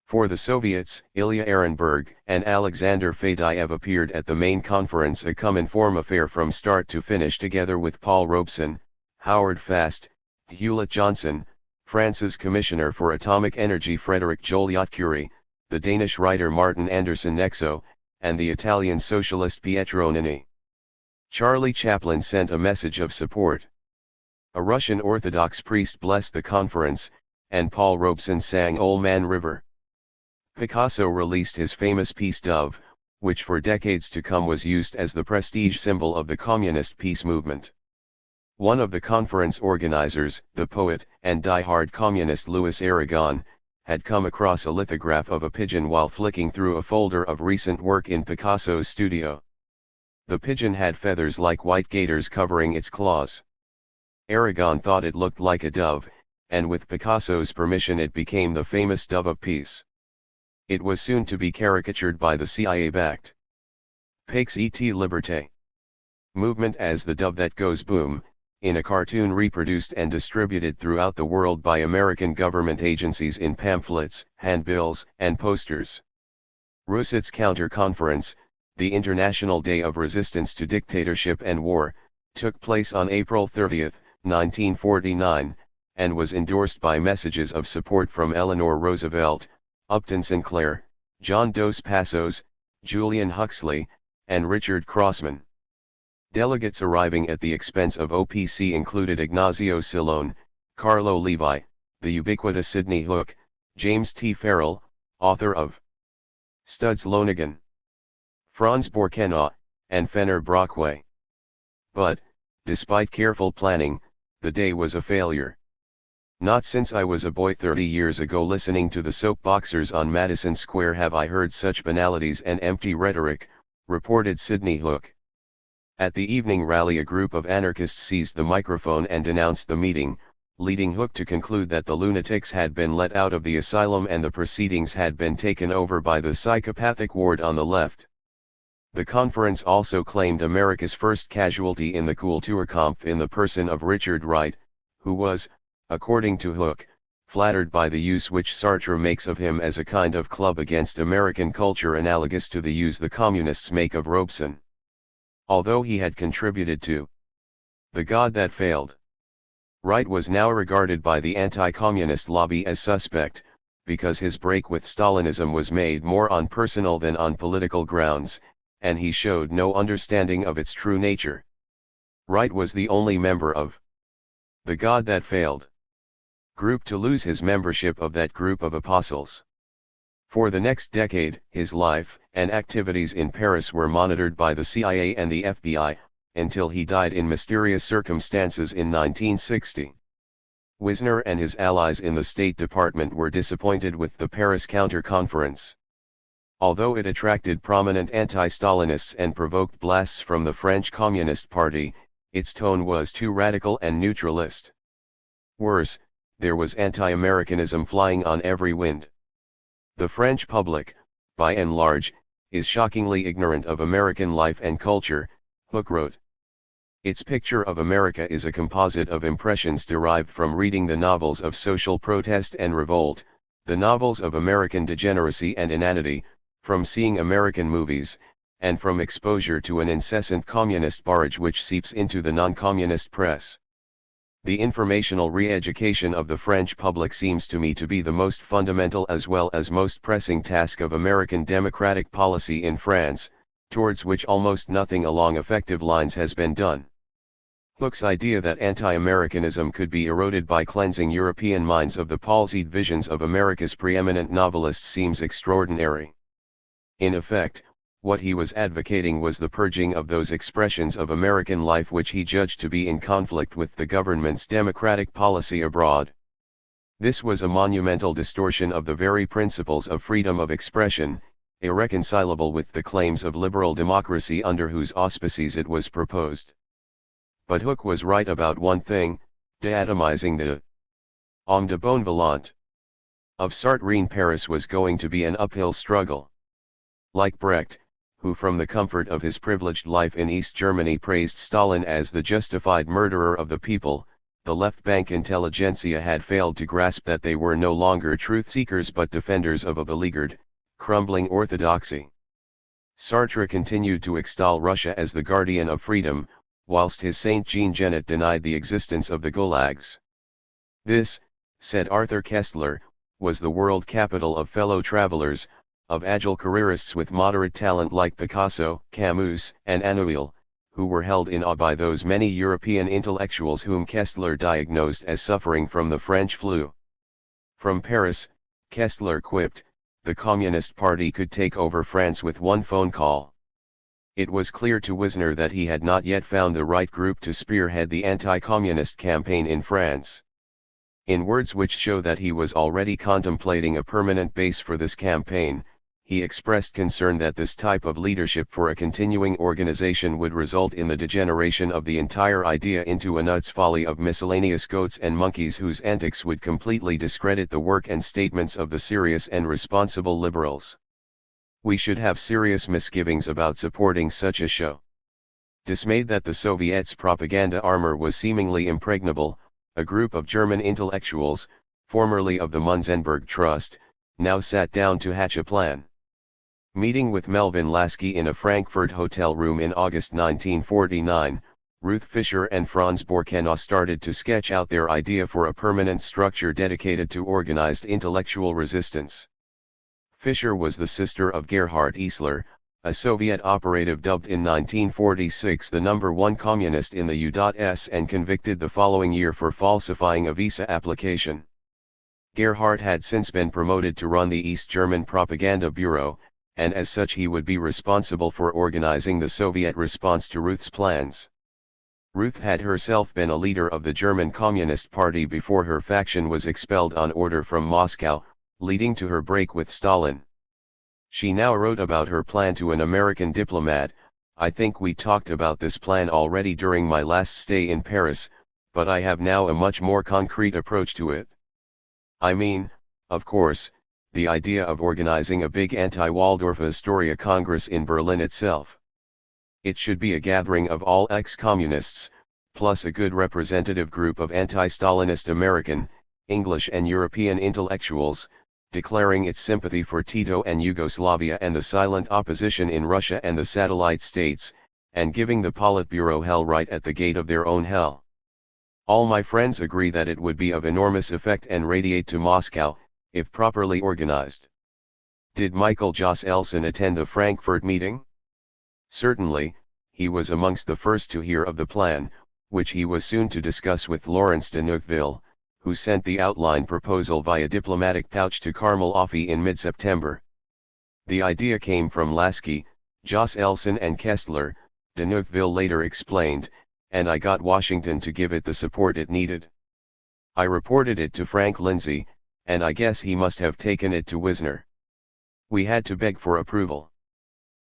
For the Soviets, Ilya Ehrenberg and Alexander Fedyaev appeared at the main conference, a come-and-form affair from start to finish, together with Paul Robeson, Howard Fast, Hewlett Johnson, France's Commissioner for Atomic Energy Frédéric Joliot-Curie, the Danish writer Martin Anderson Nexo, and the Italian socialist Pietro Nini. Charlie Chaplin sent a message of support. A Russian Orthodox priest blessed the conference, and Paul Robeson sang Old Man River. Picasso released his famous piece Dove, which for decades to come was used as the prestige symbol of the communist peace movement. One of the conference organizers, the poet and die-hard communist Louis Aragon, had come across a lithograph of a pigeon while flicking through a folder of recent work in Picasso's studio. The pigeon had feathers like white gaiters covering its claws. Aragon thought it looked like a dove, and with Picasso's permission it became the famous Dove of Peace. It was soon to be caricatured by the CIA-backed Paix et Liberté movement as the dove that goes boom, in a cartoon reproduced and distributed throughout the world by American government agencies in pamphlets, handbills, and posters. Rousset's counter-conference, the International Day of Resistance to Dictatorship and War, took place on April 30, 1949, and was endorsed by messages of support from Eleanor Roosevelt, Upton Sinclair, John Dos Passos, Julian Huxley, and Richard Crossman. Delegates arriving at the expense of OPC included Ignacio Silone, Carlo Levi, the ubiquitous Sidney Hook, James T. Farrell, author of Studs Lonergan, Franz Borkenau, and Fenner Brockway. But, despite careful planning, the day was a failure. Not since I was a boy 30 years ago listening to the soapboxers on Madison Square have I heard such banalities and empty rhetoric, reported Sidney Hook. At the evening rally, a group of anarchists seized the microphone and denounced the meeting, leading Hook to conclude that the lunatics had been let out of the asylum and the proceedings had been taken over by the psychopathic ward on the left. The conference also claimed America's first casualty in the Kulturkampf in the person of Richard Wright, who was, according to Hook, flattered by the use which Sartre makes of him as a kind of club against American culture analogous to the use the communists make of Robeson. Although he had contributed to The God That Failed, Wright was now regarded by the anti-communist lobby as suspect, because his break with Stalinism was made more on personal than on political grounds, and he showed no understanding of its true nature. Wright was the only member of The God That Failed group to lose his membership of that group of apostles. For the next decade, his life and activities in Paris were monitored by the CIA and the FBI, until he died in mysterious circumstances in 1960. Wisner and his allies in the State Department were disappointed with the Paris Counter-Conference. Although it attracted prominent anti-Stalinists and provoked blasts from the French Communist Party, its tone was too radical and neutralist. Worse, there was anti-Americanism flying on every wind. The French public, by and large, is shockingly ignorant of American life and culture, Hook wrote. Its picture of America is a composite of impressions derived from reading the novels of social protest and revolt, the novels of American degeneracy and inanity, from seeing American movies, and from exposure to an incessant communist barrage which seeps into the non-communist press. The informational re-education of the French public seems to me to be the most fundamental as well as most pressing task of American democratic policy in France, towards which almost nothing along effective lines has been done. Hook's idea that anti-Americanism could be eroded by cleansing European minds of the palsied visions of America's preeminent novelists seems extraordinary. In effect, what he was advocating was the purging of those expressions of American life which he judged to be in conflict with the government's democratic policy abroad. This was a monumental distortion of the very principles of freedom of expression, irreconcilable with the claims of liberal democracy under whose auspices it was proposed. But Hooke was right about one thing, de-atomizing the homme de bonne volonté of Sartre. Paris was going to be an uphill struggle. Like Brecht, who from the comfort of his privileged life in East Germany praised Stalin as the justified murderer of the people, the left-bank intelligentsia had failed to grasp that they were no longer truth-seekers but defenders of a beleaguered, crumbling orthodoxy. Sartre continued to extol Russia as the guardian of freedom, whilst his Saint Jean Genet denied the existence of the gulags. This, said Arthur Koestler, was the world capital of fellow travelers, of agile careerists with moderate talent like Picasso, Camus, and Anouilh, who were held in awe by those many European intellectuals whom Koestler diagnosed as suffering from the French flu. From Paris, Koestler quipped, the Communist Party could take over France with one phone call. It was clear to Wisner that he had not yet found the right group to spearhead the anti-communist campaign in France. In words which show that he was already contemplating a permanent base for this campaign, he expressed concern that this type of leadership for a continuing organization would result in the degeneration of the entire idea into a nuts folly of miscellaneous goats and monkeys whose antics would completely discredit the work and statements of the serious and responsible liberals. We should have serious misgivings about supporting such a show. Dismayed that the Soviets' propaganda armor was seemingly impregnable, a group of German intellectuals, formerly of the Munzenberg Trust, now sat down to hatch a plan. Meeting with Melvin Lasky in a Frankfurt hotel room in August 1949, Ruth Fischer and Franz Borkenau started to sketch out their idea for a permanent structure dedicated to organized intellectual resistance. Fischer was the sister of Gerhard Eisler, a Soviet operative dubbed in 1946 the number one communist in the U.S. and convicted the following year for falsifying a visa application. Gerhard had since been promoted to run the East German Propaganda Bureau, and as such he would be responsible for organizing the Soviet response to Ruth's plans. Ruth had herself been a leader of the German Communist Party before her faction was expelled on order from Moscow, leading to her break with Stalin. She now wrote about her plan to an American diplomat, I think we talked about this plan already during my last stay in Paris, but I have now a much more concrete approach to it. I mean, of course, the idea of organizing a big anti-Waldorf Astoria Congress in Berlin itself. It should be a gathering of all ex-communists, plus a good representative group of anti-Stalinist American, English and European intellectuals, declaring its sympathy for Tito and Yugoslavia and the silent opposition in Russia and the satellite states, and giving the Politburo hell right at the gate of their own hell. All my friends agree that it would be of enormous effect and radiate to Moscow, if properly organized. Did Michael Josselson attend the Frankfurt meeting? Certainly, he was amongst the first to hear of the plan, which he was soon to discuss with Lawrence de Neufville, who sent the outline proposal via diplomatic pouch to Carmel Offee in mid-September. The idea came from Lasky, Josselson and Koestler, de Neufville later explained, and I got Washington to give it the support it needed. I reported it to Frank Lindsay, and I guess he must have taken it to Wisner. We had to beg for approval.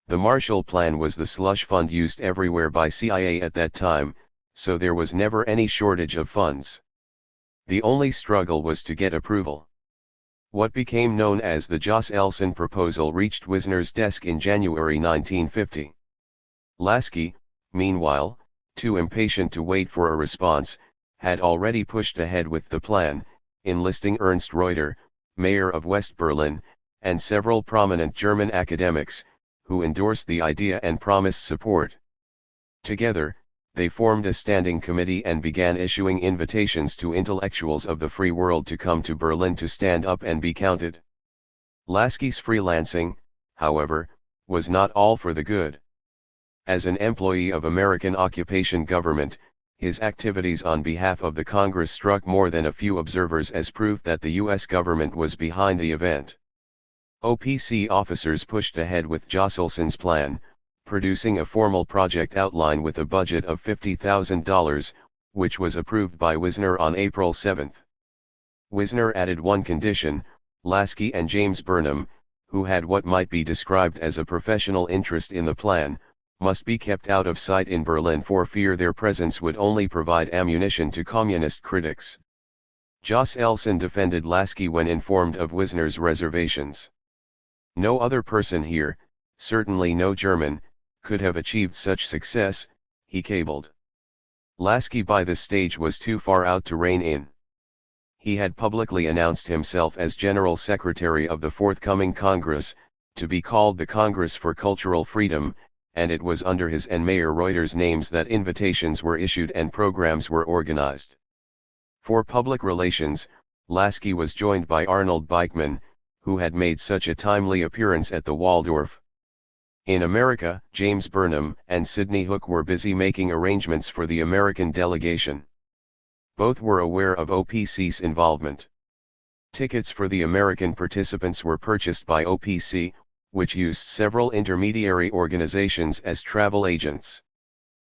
The Marshall Plan was the slush fund used everywhere by CIA at that time, so there was never any shortage of funds. The only struggle was to get approval. What became known as the Josselson proposal reached Wisner's desk in January 1950. Lasky, meanwhile, too impatient to wait for a response, had already pushed ahead with the plan, enlisting Ernst Reuter, mayor of West Berlin, and several prominent German academics, who endorsed the idea and promised support. Together, they formed a standing committee and began issuing invitations to intellectuals of the free world to come to Berlin to stand up and be counted. Lasky's freelancing, however, was not all for the good. As an employee of American occupation government, his activities on behalf of the Congress struck more than a few observers as proof that the U.S. government was behind the event. OPC officers pushed ahead with Josselson's plan, producing a formal project outline with a budget of $50,000, which was approved by Wisner on April 7. Wisner added one condition: Lasky and James Burnham, who had what might be described as a professional interest in the plan, must be kept out of sight in Berlin for fear their presence would only provide ammunition to communist critics. Jos Elson defended Lasky when informed of Wisner's reservations. No other person here, certainly no German, could have achieved such success, he cabled. Lasky by this stage was too far out to rein in. He had publicly announced himself as General Secretary of the forthcoming Congress, to be called the Congress for Cultural Freedom, and it was under his and Mayer Reuter's names that invitations were issued and programs were organized. For public relations, Lasky was joined by Arnold Beichmann, who had made such a timely appearance at the Waldorf. In America, James Burnham and Sidney Hook were busy making arrangements for the American delegation. Both were aware of OPC's involvement. Tickets for the American participants were purchased by OPC, which used several intermediary organizations as travel agents.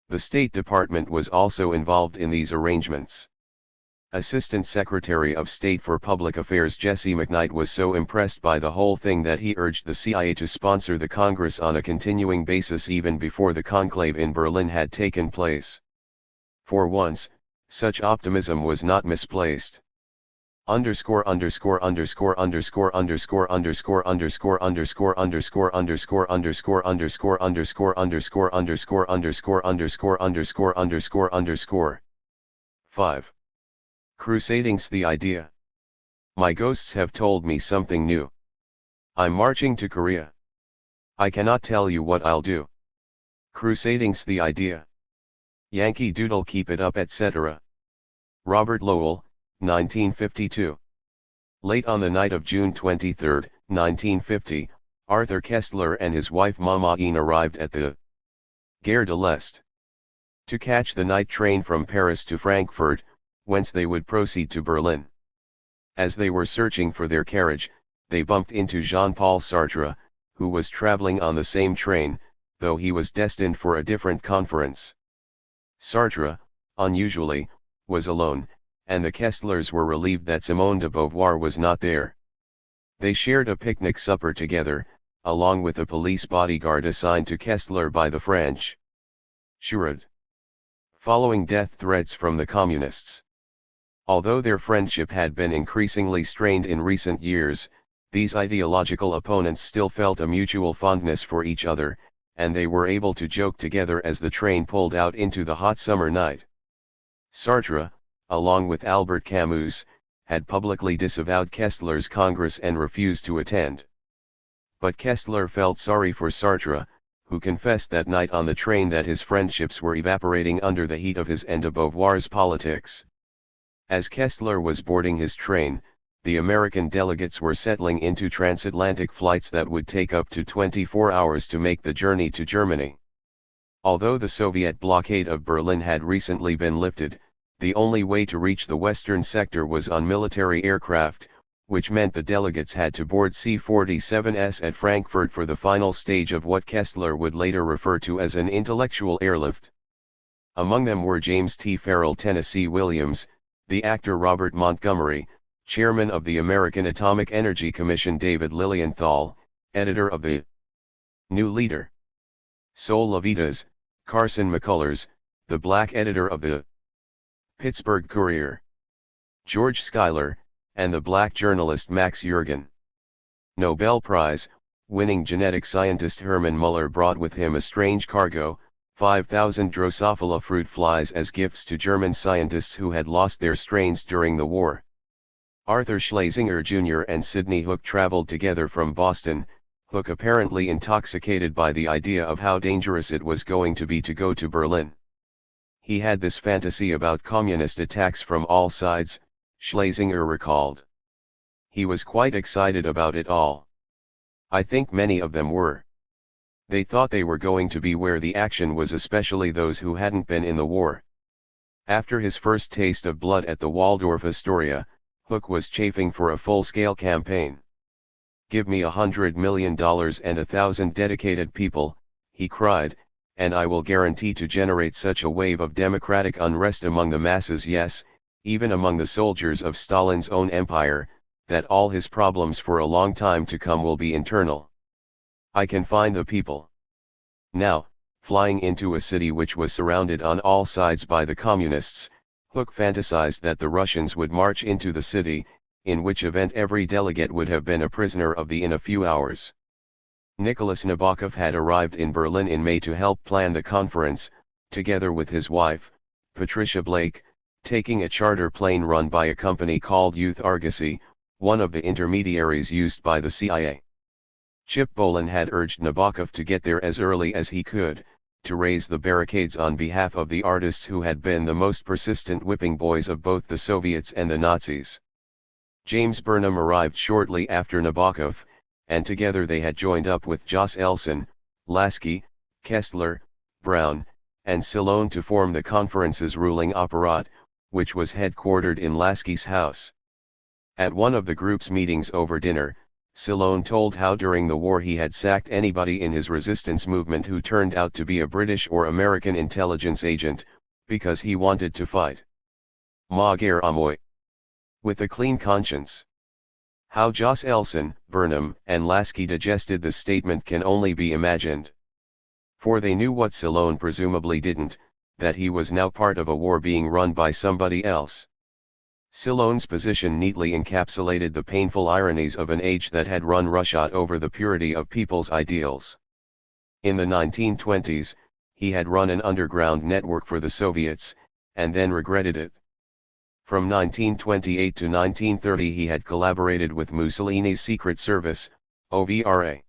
The State Department was also involved in these arrangements. Assistant Secretary of State for Public Affairs Jesse McKnight was so impressed by the whole thing that he urged the CIA to sponsor the Congress on a continuing basis even before the conclave in Berlin had taken place. For once, such optimism was not misplaced. Underscore underscore underscore underscore underscore underscore underscore underscore underscore underscore underscore underscore underscore underscore underscore underscore underscore underscore underscore underscore 5. Crusading's the idea. My ghosts have told me something new. I'm marching to Korea. I cannot tell you what I'll do. Crusading's the idea. Yankee Doodle keep it up etc. Robert Lowell, 1952. Late on the night of June 23, 1950, Arthur Kestler and his wife Mama Een arrived at the Gare de l'Est to catch the night train from Paris to Frankfurt, whence they would proceed to Berlin. As they were searching for their carriage, they bumped into Jean-Paul Sartre, who was traveling on the same train, though he was destined for a different conference. Sartre, unusually, was alone, and the Kestlers were relieved that Simone de Beauvoir was not there. They shared a picnic supper together, along with a police bodyguard assigned to Kestler by the French. Schurad. Following death threats from the communists. Although their friendship had been increasingly strained in recent years, these ideological opponents still felt a mutual fondness for each other, and they were able to joke together as the train pulled out into the hot summer night. Sartre, along with Albert Camus, had publicly disavowed Kestler's Congress and refused to attend. But Kestler felt sorry for Sartre, who confessed that night on the train that his friendships were evaporating under the heat of his and de Beauvoir's politics. As Kestler was boarding his train, the American delegates were settling into transatlantic flights that would take up to 24 hours to make the journey to Germany. Although the Soviet blockade of Berlin had recently been lifted, the only way to reach the western sector was on military aircraft, which meant the delegates had to board C-47s at Frankfurt for the final stage of what Kestler would later refer to as an intellectual airlift. Among them were James T. Farrell Tennessee Williams, the actor Robert Montgomery, chairman of the American Atomic Energy Commission David Lilienthal, editor of the New Leader. Sol Levitas, Carson McCullers, the black editor of the Pittsburgh Courier. George Schuyler, and the black journalist Max Jurgen. Nobel Prize winning genetic scientist Hermann Muller brought with him a strange cargo, 5,000 Drosophila fruit flies as gifts to German scientists who had lost their strains during the war. Arthur Schlesinger Jr. and Sidney Hook traveled together from Boston, Hook apparently intoxicated by the idea of how dangerous it was going to be to go to Berlin. He had this fantasy about communist attacks from all sides, Schlesinger recalled. He was quite excited about it all. I think many of them were. They thought they were going to be where the action was, especially those who hadn't been in the war. After his first taste of blood at the Waldorf Astoria, Hook was chafing for a full-scale campaign. Give me $100 million and 1,000 dedicated people, he cried, and I will guarantee to generate such a wave of democratic unrest among the masses, yes, even among the soldiers of Stalin's own empire, that all his problems for a long time to come will be internal. I can find the people. Now, Flying into a city which was surrounded on all sides by the communists, Hooke fantasized that the Russians would march into the city, in which event every delegate would have been a prisoner of the in a few hours. Nicholas Nabokov had arrived in Berlin in May to help plan the conference, together with his wife, Patricia Blake, taking a charter plane run by a company called Youth Argosy, one of the intermediaries used by the CIA. Chip Bolin had urged Nabokov to get there as early as he could, to raise the barricades on behalf of the artists who had been the most persistent whipping boys of both the Soviets and the Nazis. James Burnham arrived shortly after Nabokov, and together they had joined up with Jos Elson, Lasky, Kessler, Brown, and Silone to form the conference's ruling apparat, which was headquartered in Lasky's house. At one of the group's meetings over dinner, Silone told how during the war he had sacked anybody in his resistance movement who turned out to be a British or American intelligence agent, because he wanted to fight. Ma guerre à moi. With a clean conscience. How Jos Elson, Burnham, and Lasky digested the statement can only be imagined. For they knew what Silone presumably didn't, that he was now part of a war being run by somebody else. Silone's position neatly encapsulated the painful ironies of an age that had run roughshod over the purity of people's ideals. In the 1920s, he had run an underground network for the Soviets, and then regretted it. From 1928 to 1930 he had collaborated with Mussolini's Secret Service, OVRA.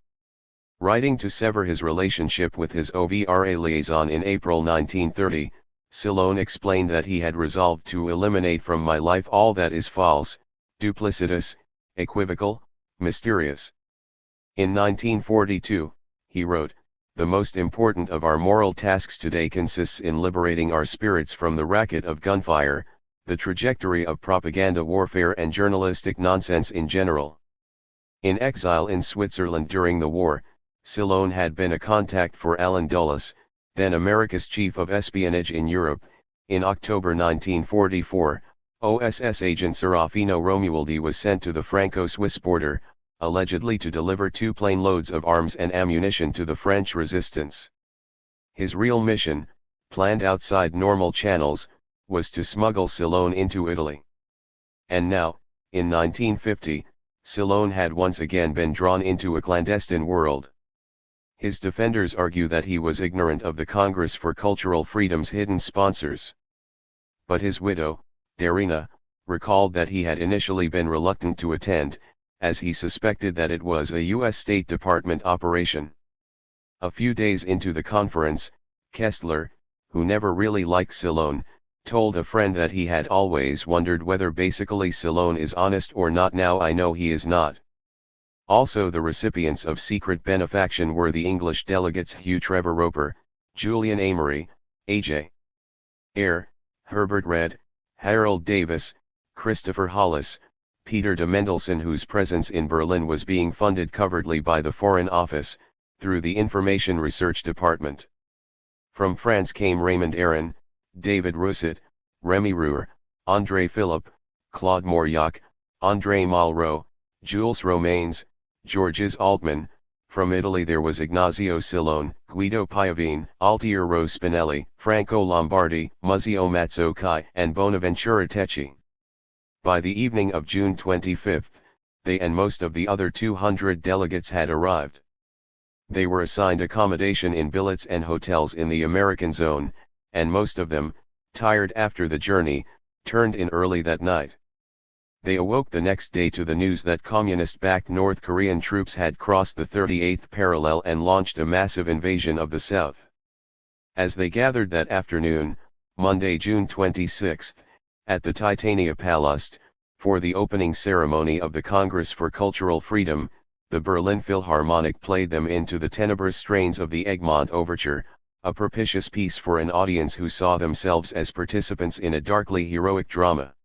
Writing to sever his relationship with his OVRA liaison in April 1930, Silone explained that he had resolved to eliminate from my life all that is false, duplicitous, equivocal, mysterious. In 1942, he wrote, "The most important of our moral tasks today consists in liberating our spirits from the racket of gunfire, the trajectory of propaganda warfare and journalistic nonsense in general." In exile in Switzerland during the war, Silone had been a contact for Allen Dulles, then America's chief of espionage in Europe. In October 1944, OSS agent Serafino Romualdi was sent to the Franco-Swiss border, allegedly to deliver 2 plane loads of arms and ammunition to the French resistance. His real mission, planned outside normal channels, was to smuggle Silone into Italy. And now, in 1950, Silone had once again been drawn into a clandestine world. His defenders argue that he was ignorant of the Congress for Cultural Freedom's hidden sponsors. But his widow, Darina, recalled that he had initially been reluctant to attend, as he suspected that it was a U.S. State Department operation. A few days into the conference, Kessler, who never really liked Silone, told a friend that he had always wondered whether basically Silone is honest or not. Now I know he is not. Also the recipients of secret benefaction were the English delegates Hugh Trevor Roper, Julian Amory, A.J. Eyre, Herbert Read, Harold Davis, Christopher Hollis, Peter de Mendelssohn, whose presence in Berlin was being funded covertly by the Foreign Office, through the Information Research Department. From France came Raymond Aron, David Rousset, Remy Ruhr, André Philippe, Claude Mauriac, André Malraux, Jules Romains, Georges Altman. From Italy there was Ignazio Silone, Guido Piovene, Altiero Spinelli, Franco Lombardi, Muzio Mazzucchi, and Bonaventura Tecci. By the evening of June 25, they and most of the other 200 delegates had arrived. They were assigned accommodation in billets and hotels in the American zone, and most of them, tired after the journey, turned in early that night. They awoke the next day to the news that communist-backed North Korean troops had crossed the 38th parallel and launched a massive invasion of the South. As they gathered that afternoon, Monday, June 26, at the Titania Palast, for the opening ceremony of the Congress for Cultural Freedom, the Berlin Philharmonic played them into the tenebrous strains of the Egmont Overture, a propitious piece for an audience who saw themselves as participants in a darkly heroic drama.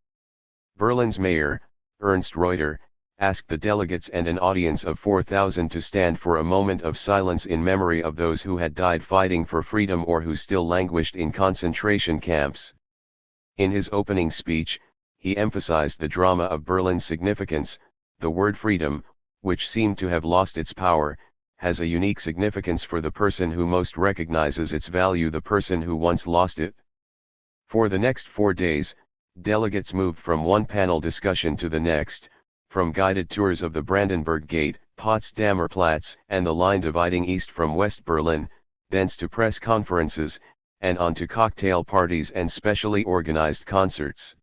Berlin's mayor, Ernst Reuter, asked the delegates and an audience of 4,000 to stand for a moment of silence in memory of those who had died fighting for freedom or who still languished in concentration camps. In his opening speech, he emphasized the drama of Berlin's significance, the word freedom, which seemed to have lost its power, has a unique significance for the person who most recognizes its value, the person who once lost it. For the next 4 days, delegates moved from one panel discussion to the next, from guided tours of the Brandenburg Gate, Potsdamer Platz, and the line dividing east from West Berlin, thence to press conferences, and on to cocktail parties and specially organized concerts.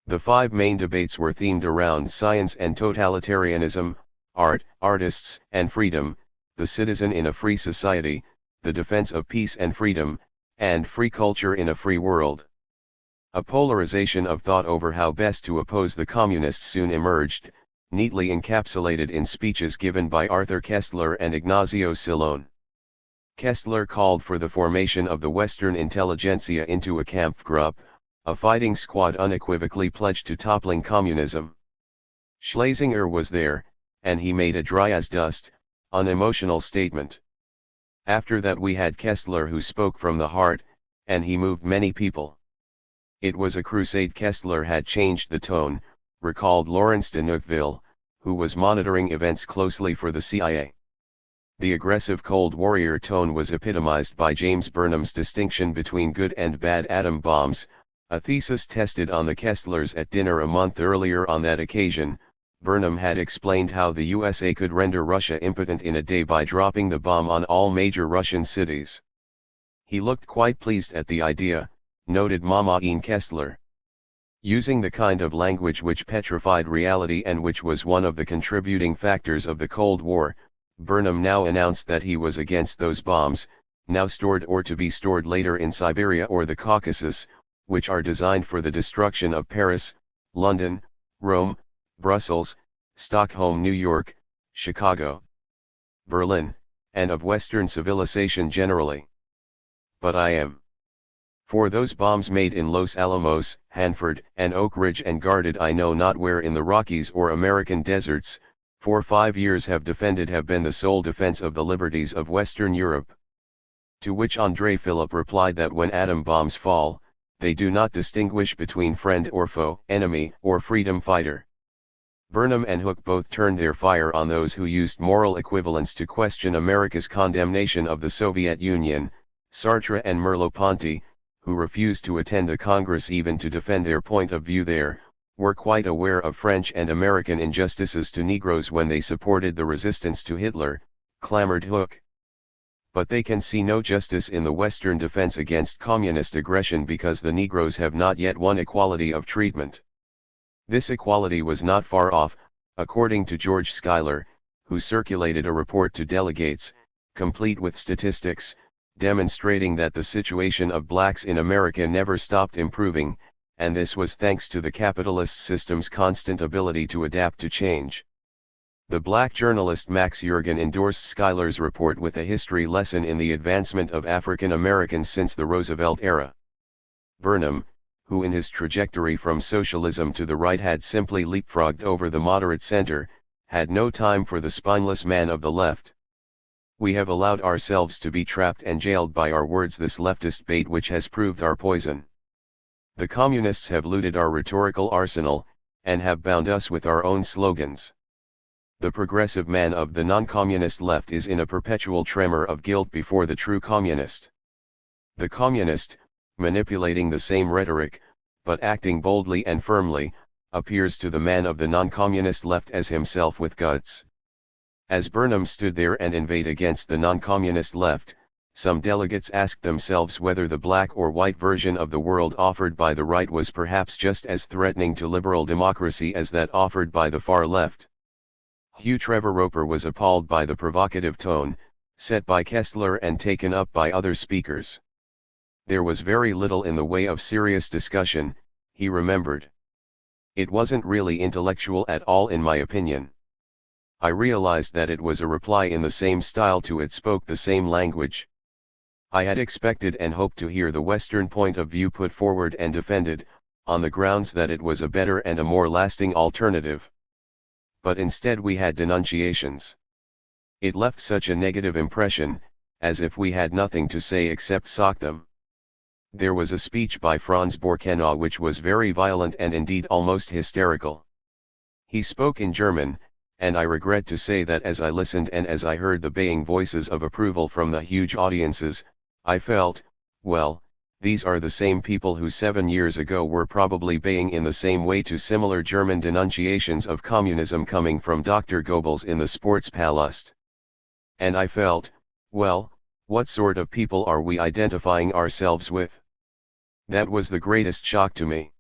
The 5 main debates were themed around science and totalitarianism, art, artists and freedom, the citizen in a free society, the defense of peace and freedom, and free culture in a free world. A polarization of thought over how best to oppose the communists soon emerged, neatly encapsulated in speeches given by Arthur Koestler and Ignazio Silone. Koestler called for the formation of the Western intelligentsia into a Kampfgruppe, a fighting squad unequivocally pledged to toppling communism. Schlesinger was there, and he made a dry-as-dust, unemotional statement. After that we had Koestler, who spoke from the heart, and he moved many people. It was a crusade. Koestler had changed the tone, recalled Lawrence de Neufville, who was monitoring events closely for the CIA. The aggressive Cold Warrior tone was epitomized by James Burnham's distinction between good and bad atom bombs, a thesis tested on the Koestlers at dinner a month earlier. On that occasion, Burnham had explained how the USA could render Russia impotent in a day by dropping the bomb on all major Russian cities. He looked quite pleased at the idea, noted Mamain Koestler. Using the kind of language which petrified reality and which was one of the contributing factors of the Cold War, Burnham now announced that he was against those bombs, now stored or to be stored later in Siberia or the Caucasus, which are designed for the destruction of Paris, London, Rome, Brussels, Stockholm, New York, Chicago, Berlin, and of Western civilization generally. But I am for those bombs made in Los Alamos, Hanford, and Oak Ridge and guarded I know not where in the Rockies or American deserts, for 5 years have been the sole defense of the liberties of Western Europe. To which André Philippe replied that when atom bombs fall, they do not distinguish between friend or foe, enemy or freedom fighter. Burnham and Hook both turned their fire on those who used moral equivalence to question America's condemnation of the Soviet Union. Sartre and Merleau-Ponty, who refused to attend the Congress even to defend their point of view there, were quite aware of French and American injustices to Negroes when they supported the resistance to Hitler, clamored Hook. But they can see no justice in the Western defense against communist aggression because the Negroes have not yet won equality of treatment. This equality was not far off, according to George Schuyler, who circulated a report to delegates, complete with statistics, demonstrating that the situation of blacks in America never stopped improving, and this was thanks to the capitalist system's constant ability to adapt to change. The black journalist Max Jurgen endorsed Schuyler's report with a history lesson in the advancement of African Americans since the Roosevelt era. Burnham, who in his trajectory from socialism to the right had simply leapfrogged over the moderate center, had no time for the spineless man of the left. We have allowed ourselves to be trapped and jailed by our words, this leftist bait which has proved our poison. The communists have looted our rhetorical arsenal, and have bound us with our own slogans. The progressive man of the non-communist left is in a perpetual tremor of guilt before the true communist. The communist, manipulating the same rhetoric, but acting boldly and firmly, appears to the man of the non-communist left as himself with guts. As Burnham stood there and inveighed against the non-communist left, some delegates asked themselves whether the black or white version of the world offered by the right was perhaps just as threatening to liberal democracy as that offered by the far left. Hugh Trevor Roper was appalled by the provocative tone, set by Koestler and taken up by other speakers. There was very little in the way of serious discussion, he remembered. It wasn't really intellectual at all in my opinion. I realized that it was a reply in the same style to it, spoke the same language. I had expected and hoped to hear the Western point of view put forward and defended, on the grounds that it was a better and a more lasting alternative. But instead we had denunciations. It left such a negative impression, as if we had nothing to say except sock them. There was a speech by Franz Borkenau which was very violent and indeed almost hysterical. He spoke in German, and I regret to say that as I listened and as I heard the baying voices of approval from the huge audiences, I felt, well, these are the same people who 7 years ago were probably baying in the same way to similar German denunciations of communism coming from Dr. Goebbels in the Sportspalast. And I felt, well, what sort of people are we identifying ourselves with? That was the greatest shock to me.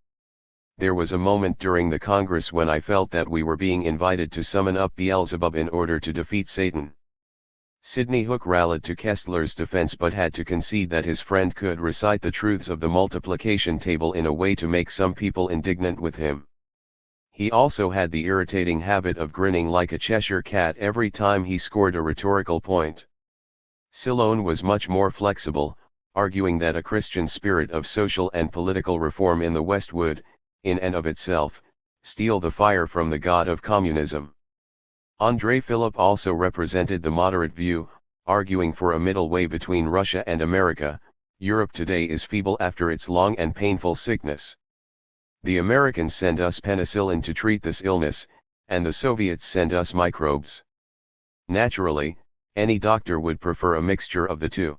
There was a moment during the Congress when I felt that we were being invited to summon up Beelzebub in order to defeat Satan. Sidney Hook rallied to Kessler's defense but had to concede that his friend could recite the truths of the multiplication table in a way to make some people indignant with him. He also had the irritating habit of grinning like a Cheshire cat every time he scored a rhetorical point. Silone was much more flexible, arguing that a Christian spirit of social and political reform in the West would, in and of itself, steal the fire from the god of communism. André Philippe also represented the moderate view, arguing for a middle way between Russia and America. Europe today is feeble after its long and painful sickness. The Americans send us penicillin to treat this illness, and the Soviets send us microbes. Naturally, any doctor would prefer a mixture of the two.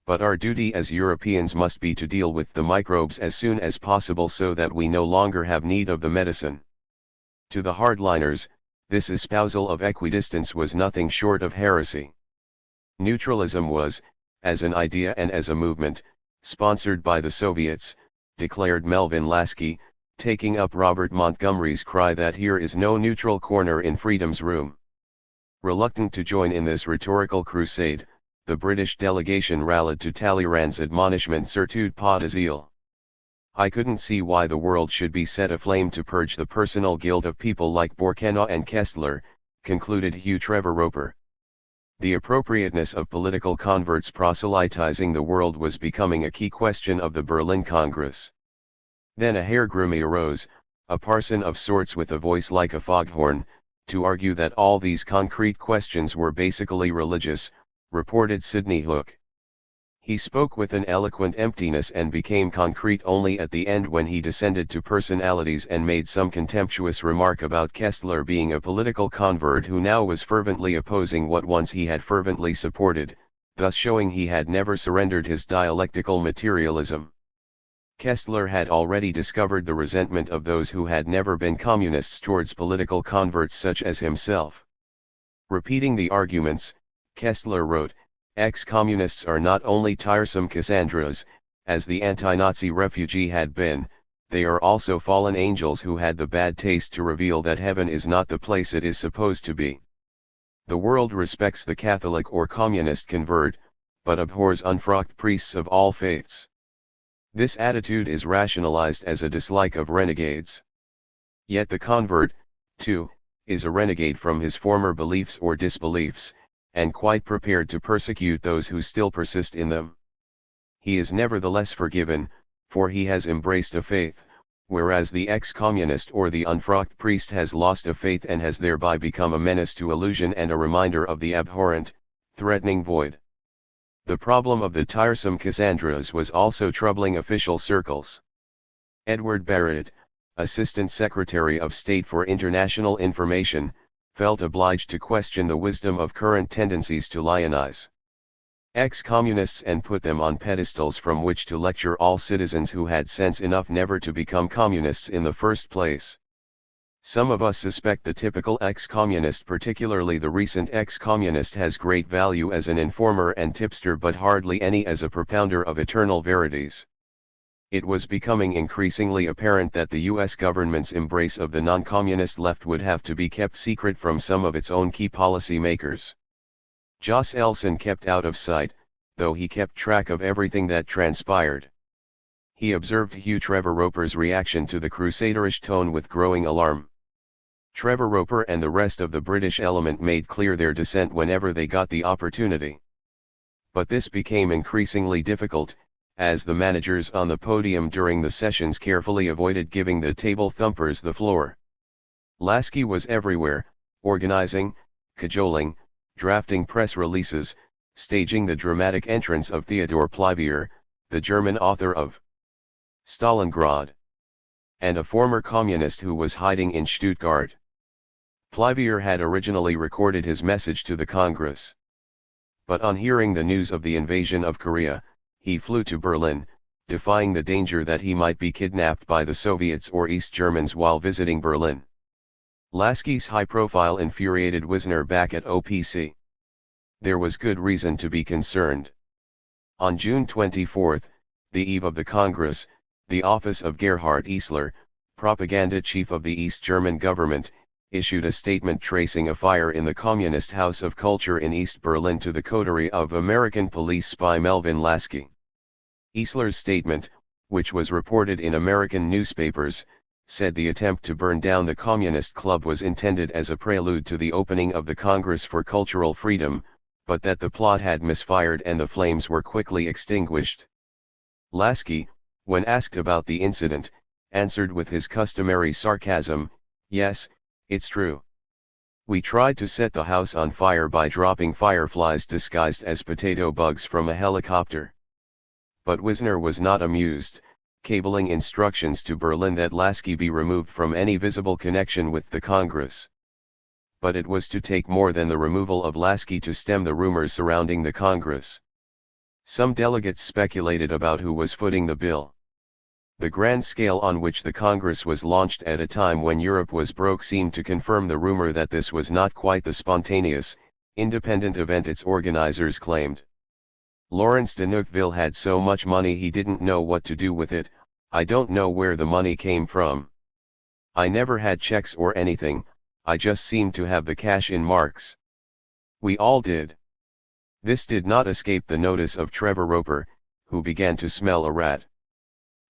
But our duty as Europeans must be to deal with the microbes as soon as possible so that we no longer have need of the medicine. To the hardliners, this espousal of equidistance was nothing short of heresy. Neutralism was, as an idea and as a movement, sponsored by the Soviets, declared Melvin Lasky, taking up Robert Montgomery's cry that here is no neutral corner in freedom's room. Reluctant to join in this rhetorical crusade, the British delegation rallied to Talleyrand's admonishment certude pas d'asile. I couldn't see why the world should be set aflame to purge the personal guilt of people like Borkenau and Kessler, concluded Hugh Trevor Roper. The appropriateness of political converts proselytizing the world was becoming a key question of the Berlin Congress. Then a Herr Grimme arose, a parson of sorts with a voice like a foghorn, to argue that all these concrete questions were basically religious, reported Sidney Hook. He spoke with an eloquent emptiness and became concrete only at the end when he descended to personalities and made some contemptuous remark about Kessler being a political convert who now was fervently opposing what once he had fervently supported, thus showing he had never surrendered his dialectical materialism. Kessler had already discovered the resentment of those who had never been communists towards political converts such as himself. Repeating the arguments, Kessler wrote, "Ex-communists are not only tiresome Cassandras, as the anti-Nazi refugee had been, they are also fallen angels who had the bad taste to reveal that heaven is not the place it is supposed to be. The world respects the Catholic or communist convert, but abhors unfrocked priests of all faiths. This attitude is rationalized as a dislike of renegades. Yet the convert, too, is a renegade from his former beliefs or disbeliefs, and quite prepared to persecute those who still persist in them. He is nevertheless forgiven, for he has embraced a faith, whereas the ex-communist or the unfrocked priest has lost a faith and has thereby become a menace to illusion and a reminder of the abhorrent, threatening void." The problem of the tiresome Cassandras was also troubling official circles. Edward Barrett, Assistant Secretary of State for International Information, felt obliged to question the wisdom of current tendencies to lionize ex-communists and put them on pedestals from which to lecture all citizens who had sense enough never to become communists in the first place. Some of us suspect the typical ex-communist, particularly the recent ex-communist, has great value as an informer and tipster but hardly any as a propounder of eternal verities. It was becoming increasingly apparent that the U.S. government's embrace of the non-communist left would have to be kept secret from some of its own key policy makers. Jos Elson kept out of sight, though he kept track of everything that transpired. He observed Hugh Trevor Roper's reaction to the crusaderish tone with growing alarm. Trevor Roper and the rest of the British element made clear their dissent whenever they got the opportunity. But this became increasingly difficult, as the managers on the podium during the sessions carefully avoided giving the table thumpers the floor. Lasky was everywhere, organizing, cajoling, drafting press releases, staging the dramatic entrance of Theodor Plivier, the German author of Stalingrad, and a former communist who was hiding in Stuttgart. Plivier had originally recorded his message to the Congress. But on hearing the news of the invasion of Korea, he flew to Berlin, defying the danger that he might be kidnapped by the Soviets or East Germans while visiting Berlin. Lasky's high profile infuriated Wisner back at OPC. There was good reason to be concerned. On June 24, the eve of the Congress, the office of Gerhard Eisler, propaganda chief of the East German government, issued a statement tracing a fire in the Communist House of Culture in East Berlin to the coterie of American police spy Melvin Lasky. Eisler's statement, which was reported in American newspapers, said the attempt to burn down the Communist Club was intended as a prelude to the opening of the Congress for Cultural Freedom, but that the plot had misfired and the flames were quickly extinguished. Lasky, when asked about the incident, answered with his customary sarcasm, "Yes, it's true. We tried to set the house on fire by dropping fireflies disguised as potato bugs from a helicopter." But Wisner was not amused, cabling instructions to Berlin that Lasky be removed from any visible connection with the Congress. But it was to take more than the removal of Lasky to stem the rumors surrounding the Congress. Some delegates speculated about who was footing the bill. The grand scale on which the Congress was launched at a time when Europe was broke seemed to confirm the rumor that this was not quite the spontaneous, independent event its organizers claimed. Lawrence de Neufville had so much money he didn't know what to do with it. "I don't know where the money came from. I never had checks or anything, I just seemed to have the cash in marks." We all did. This did not escape the notice of Trevor Roper, who began to smell a rat.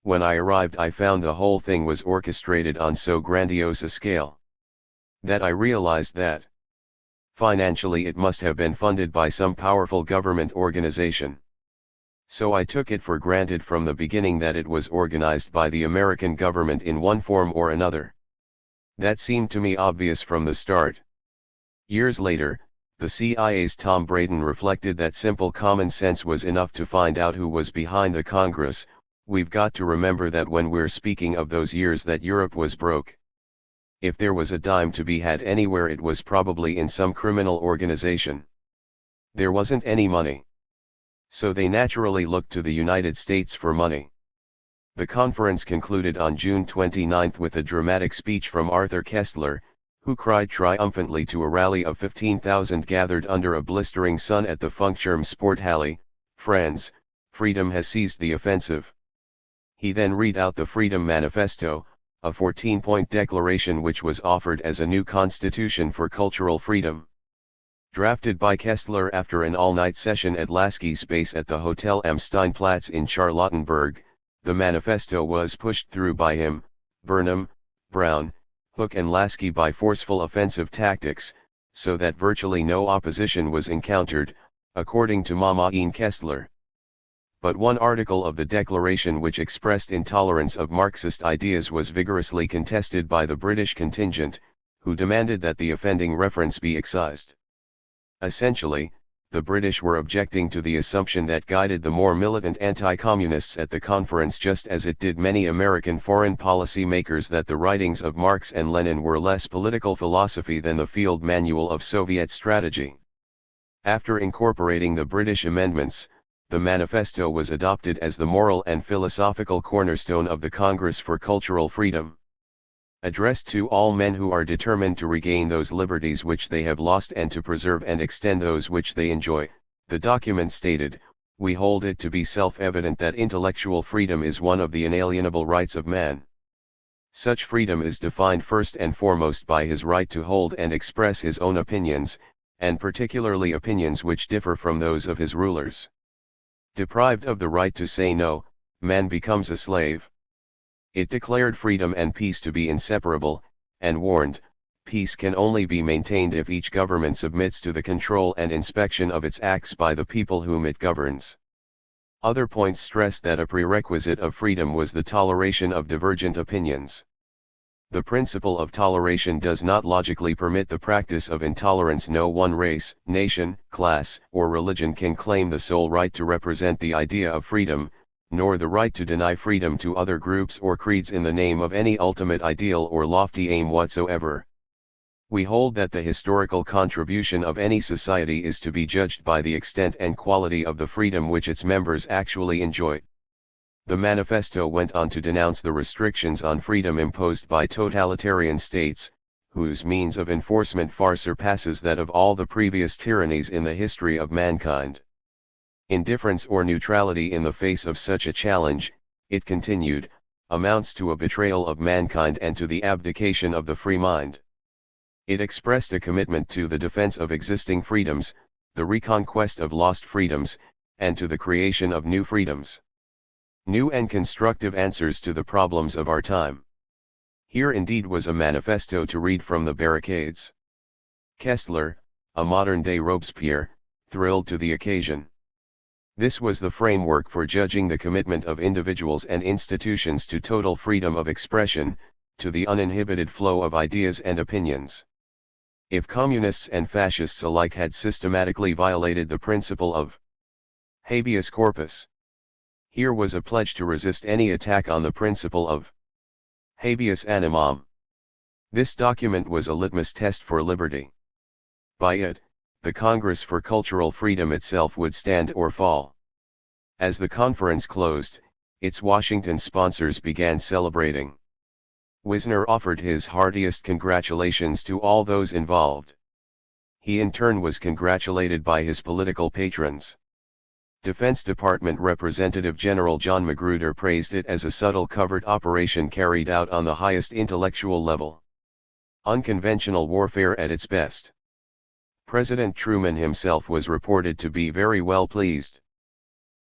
When I arrived I found the whole thing was orchestrated on so grandiose a scale that I realized that financially it must have been funded by some powerful government organization. So I took it for granted from the beginning that it was organized by the American government in one form or another. That seemed to me obvious from the start. Years later, the CIA's Tom Braden reflected that simple common sense was enough to find out who was behind the Congress. We've got to remember that when we're speaking of those years that Europe was broke. If there was a dime to be had anywhere, it was probably in some criminal organization. There wasn't any money. So they naturally looked to the United States for money. The conference concluded on June 29 with a dramatic speech from Arthur Koestler, who cried triumphantly to a rally of 15,000 gathered under a blistering sun at the Funkturm Sporthalle, "Friends, freedom has seized the offensive." He then read out the Freedom Manifesto, a 14-point declaration which was offered as a new constitution for cultural freedom. Drafted by Koestler after an all-night session at Lasky's base at the Hotel am Steinplatz in Charlottenburg, the manifesto was pushed through by him, Burnham, Brown, Hook and Lasky by forceful offensive tactics, so that virtually no opposition was encountered, according to Mama-Ian Koestler. But one article of the declaration which expressed intolerance of Marxist ideas was vigorously contested by the British contingent, who demanded that the offending reference be excised. Essentially, the British were objecting to the assumption that guided the more militant anti-communists at the conference, just as it did many American foreign policy makers, that the writings of Marx and Lenin were less political philosophy than the field manual of Soviet strategy. After incorporating the British amendments, the manifesto was adopted as the moral and philosophical cornerstone of the Congress for Cultural Freedom. Addressed to all men who are determined to regain those liberties which they have lost and to preserve and extend those which they enjoy, the document stated, "We hold it to be self-evident that intellectual freedom is one of the inalienable rights of man. Such freedom is defined first and foremost by his right to hold and express his own opinions, and particularly opinions which differ from those of his rulers. Deprived of the right to say no, man becomes a slave." It declared freedom and peace to be inseparable, and warned, peace can only be maintained if each government submits to the control and inspection of its acts by the people whom it governs. Other points stressed that a prerequisite of freedom was the toleration of divergent opinions. The principle of toleration does not logically permit the practice of intolerance. No one race, nation, class, or religion can claim the sole right to represent the idea of freedom, nor the right to deny freedom to other groups or creeds in the name of any ultimate ideal or lofty aim whatsoever. We hold that the historical contribution of any society is to be judged by the extent and quality of the freedom which its members actually enjoy. The manifesto went on to denounce the restrictions on freedom imposed by totalitarian states, whose means of enforcement far surpasses that of all the previous tyrannies in the history of mankind. Indifference or neutrality in the face of such a challenge, it continued, amounts to a betrayal of mankind and to the abdication of the free mind. It expressed a commitment to the defense of existing freedoms, the reconquest of lost freedoms, and to the creation of new freedoms. New and constructive answers to the problems of our time. Here indeed was a manifesto to read from the barricades. Kessler, a modern-day Robespierre, thrilled to the occasion. This was the framework for judging the commitment of individuals and institutions to total freedom of expression, to the uninhibited flow of ideas and opinions. If communists and fascists alike had systematically violated the principle of habeas corpus, here was a pledge to resist any attack on the principle of habeas animam. This document was a litmus test for liberty. By it, the Congress for Cultural Freedom itself would stand or fall. As the conference closed, its Washington sponsors began celebrating. Wisner offered his heartiest congratulations to all those involved. He in turn was congratulated by his political patrons. Defense Department Representative General John Magruder praised it as a subtle covert operation carried out on the highest intellectual level. Unconventional warfare at its best. President Truman himself was reported to be very well pleased.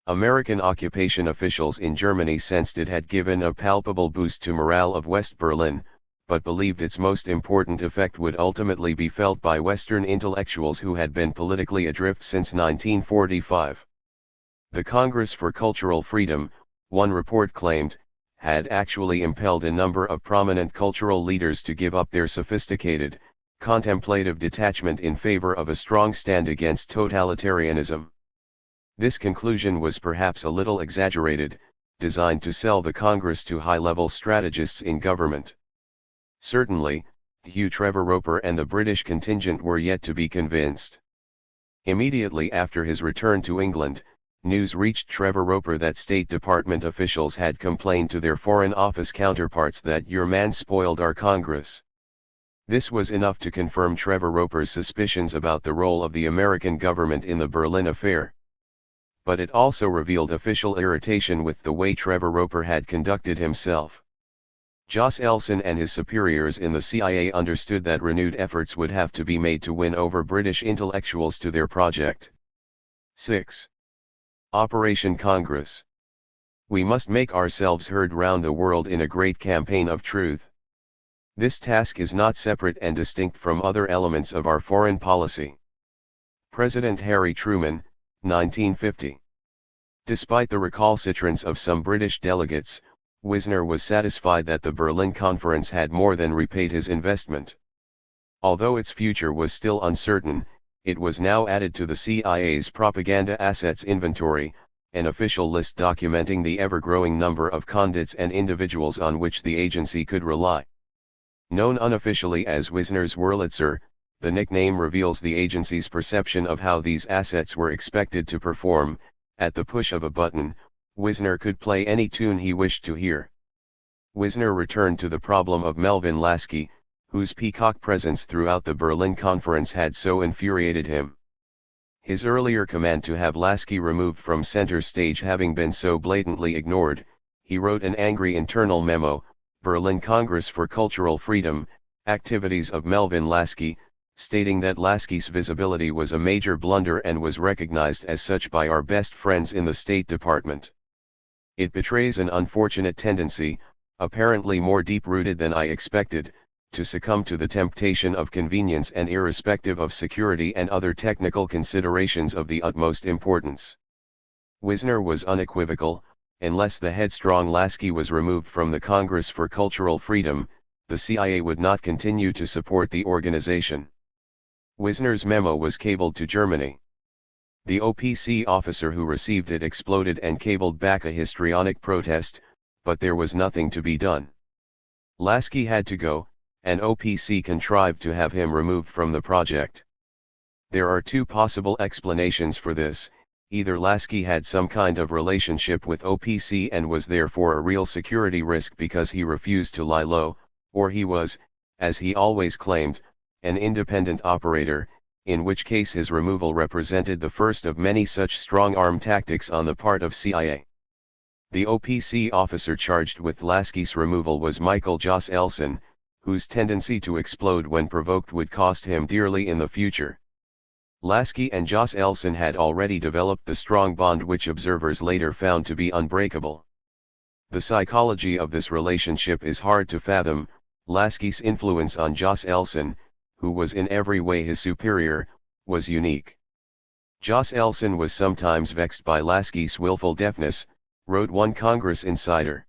American occupation officials in Germany sensed it had given a palpable boost to morale of West Berlin, but believed its most important effect would ultimately be felt by Western intellectuals who had been politically adrift since 1945. The Congress for Cultural Freedom, one report claimed, had actually impelled a number of prominent cultural leaders to give up their sophisticated, contemplative detachment in favor of a strong stand against totalitarianism. This conclusion was perhaps a little exaggerated, designed to sell the Congress to high-level strategists in government. Certainly, Hugh Trevor Roper and the British contingent were yet to be convinced. Immediately after his return to England, news reached Trevor Roper that State Department officials had complained to their Foreign Office counterparts that "your man spoiled our Congress." This was enough to confirm Trevor Roper's suspicions about the role of the American government in the Berlin affair. But it also revealed official irritation with the way Trevor Roper had conducted himself. Jos Elson and his superiors in the CIA understood that renewed efforts would have to be made to win over British intellectuals to their project. 6. Operation Congress. We must make ourselves heard round the world in a great campaign of truth. This task is not separate and distinct from other elements of our foreign policy. President Harry Truman, 1950. Despite the recalcitrance of some British delegates, Wisner was satisfied that the Berlin Conference had more than repaid his investment. Although its future was still uncertain, it was now added to the CIA's propaganda assets inventory, an official list documenting the ever-growing number of conduits and individuals on which the agency could rely. Known unofficially as Wisner's Wurlitzer, the nickname reveals the agency's perception of how these assets were expected to perform. At the push of a button, Wisner could play any tune he wished to hear. Wisner returned to the problem of Melvin Lasky, whose peacock presence throughout the Berlin Conference had so infuriated him. His earlier command to have Lasky removed from center stage having been so blatantly ignored, he wrote an angry internal memo, Berlin Congress for Cultural Freedom, Activities of Melvin Lasky, stating that Lasky's visibility was a major blunder and was recognized as such by our best friends in the State Department. It betrays an unfortunate tendency, apparently more deep-rooted than I expected, to succumb to the temptation of convenience and irrespective of security and other technical considerations of the utmost importance. Wisner was unequivocal, unless the headstrong Lasky was removed from the Congress for Cultural Freedom, the CIA would not continue to support the organization. Wisner's memo was cabled to Germany. The OPC officer who received it exploded and cabled back a histrionic protest, but there was nothing to be done. Lasky had to go, and OPC contrived to have him removed from the project. There are two possible explanations for this: either Lasky had some kind of relationship with OPC and was therefore a real security risk because he refused to lie low, or he was, as he always claimed, an independent operator, in which case his removal represented the first of many such strong-arm tactics on the part of CIA. The OPC officer charged with Lasky's removal was Michael Jos Elson, whose tendency to explode when provoked would cost him dearly in the future. Lasky and Jos Elson had already developed the strong bond which observers later found to be unbreakable. The psychology of this relationship is hard to fathom. Lasky's influence on Jos Elson, who was in every way his superior, was unique. Jos Elson was sometimes vexed by Lasky's willful deafness, wrote one Congress insider.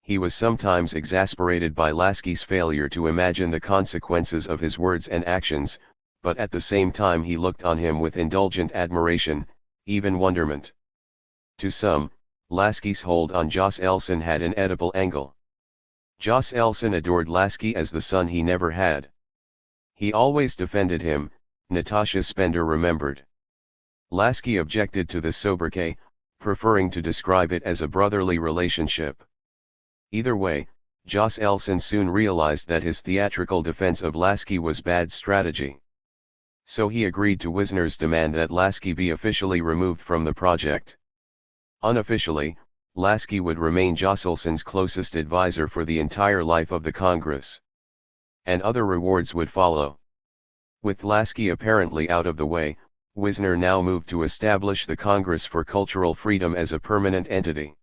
He was sometimes exasperated by Lasky's failure to imagine the consequences of his words and actions, but at the same time he looked on him with indulgent admiration, even wonderment. To some, Lasky's hold on Jos Elson had an Oedipal angle. Jos Elson adored Lasky as the son he never had. He always defended him, Natasha Spender remembered. Lasky objected to this sobriquet, preferring to describe it as a brotherly relationship. Either way, Jos Elson soon realized that his theatrical defense of Lasky was bad strategy. So he agreed to Wisner's demand that Lasky be officially removed from the project. Unofficially, Lasky would remain Jos Elson's closest advisor for the entire life of the Congress. And other rewards would follow. With Lasky apparently out of the way, Wisner now moved to establish the Congress for Cultural Freedom as a permanent entity.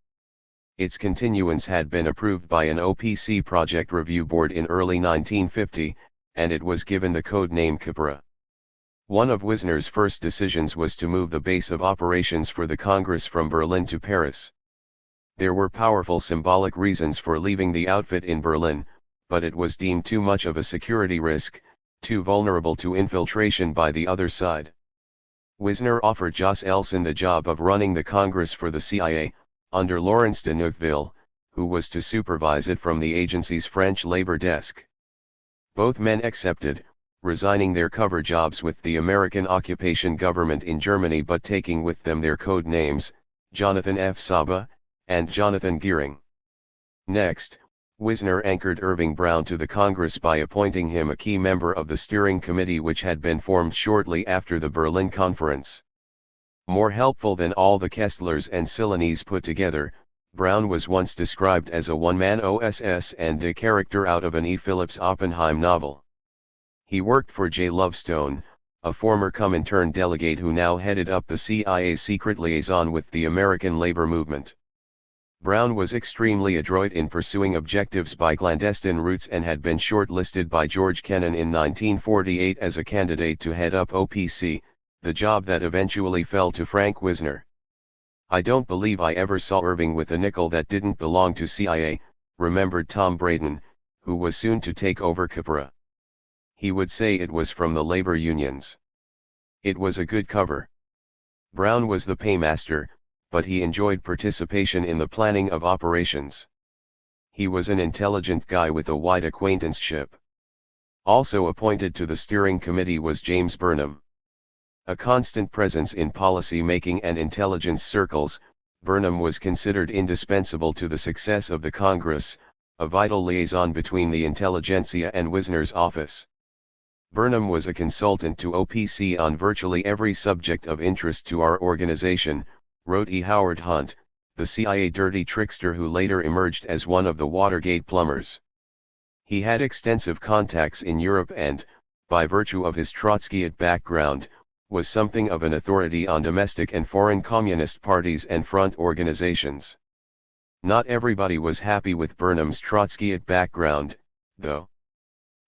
Its continuance had been approved by an OPC Project Review Board in early 1950, and it was given the code name CUPRA. One of Wisner's first decisions was to move the base of operations for the Congress from Berlin to Paris. There were powerful symbolic reasons for leaving the outfit in Berlin, but it was deemed too much of a security risk, too vulnerable to infiltration by the other side. Wisner offered Jos Elson the job of running the Congress for the CIA, under Laurence de Neufville, who was to supervise it from the agency's French labor desk. Both men accepted, resigning their cover jobs with the American occupation government in Germany but taking with them their code names, Jonathan F. Saba, and Jonathan Gearing. Next, Wisner anchored Irving Brown to the Congress by appointing him a key member of the steering committee which had been formed shortly after the Berlin Conference. More helpful than all the Kesslers and Silanese put together, Brown was once described as a one-man OSS and a character out of an E. Phillips Oppenheim novel. He worked for J. Lovestone, a former Comintern delegate who now headed up the CIA's secret liaison with the American labor movement. Brown was extremely adroit in pursuing objectives by clandestine routes and had been shortlisted by George Kennan in 1948 as a candidate to head up OPC, the job that eventually fell to Frank Wisner. "I don't believe I ever saw Irving with a nickel that didn't belong to CIA," remembered Tom Braden, who was soon to take over CUPRA. He would say it was from the labor unions. It was a good cover. Brown was the paymaster, but he enjoyed participation in the planning of operations. He was an intelligent guy with a wide acquaintanceship. Also appointed to the steering committee was James Burnham. A constant presence in policy-making and intelligence circles, Burnham was considered indispensable to the success of the Congress, a vital liaison between the intelligentsia and Wisner's office. Burnham was a consultant to OPC on virtually every subject of interest to our organization, wrote E. Howard Hunt, the CIA dirty trickster who later emerged as one of the Watergate plumbers. He had extensive contacts in Europe and, by virtue of his Trotskyite background, was something of an authority on domestic and foreign communist parties and front organizations. Not everybody was happy with Burnham's Trotskyite background, though.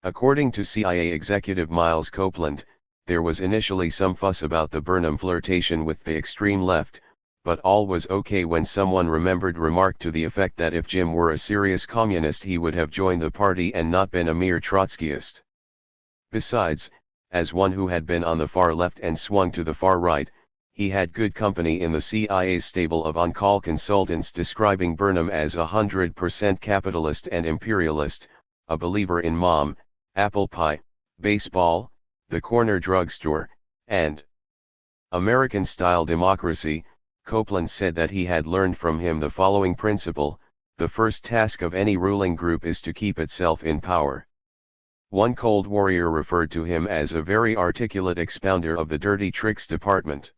According to CIA executive Miles Copeland, there was initially some fuss about the Burnham flirtation with the extreme left, but all was okay when someone remembered remark to the effect that if Jim were a serious communist he would have joined the party and not been a mere Trotskyist. Besides, as one who had been on the far left and swung to the far right, he had good company in the CIA's stable of on-call consultants describing Burnham as 100% capitalist and imperialist, a believer in mom, apple pie, baseball, the corner drugstore, and American-style democracy. Copeland said that he had learned from him the following principle: the first task of any ruling group is to keep itself in power. One Cold Warrior referred to him as a very articulate expounder of the dirty tricks department.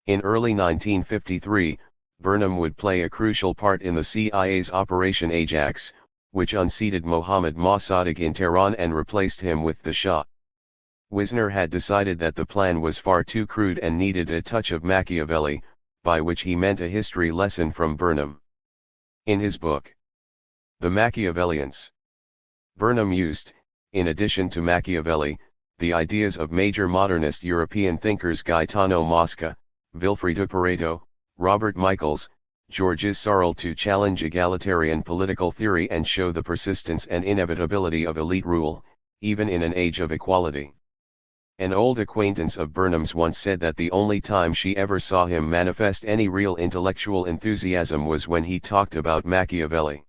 In early 1953, Burnham would play a crucial part in the CIA's Operation Ajax, which unseated Mohammad Mossadegh in Tehran and replaced him with the Shah. Wisner had decided that the plan was far too crude and needed a touch of Machiavelli, by which he meant a history lesson from Burnham. In his book, The Machiavellians, Burnham used, in addition to Machiavelli, the ideas of major modernist European thinkers Gaetano Mosca, Vilfredo Pareto, Robert Michels, Georges Sorel to challenge egalitarian political theory and show the persistence and inevitability of elite rule, even in an age of equality. An old acquaintance of Burnham's once said that the only time she ever saw him manifest any real intellectual enthusiasm was when he talked about Machiavelli.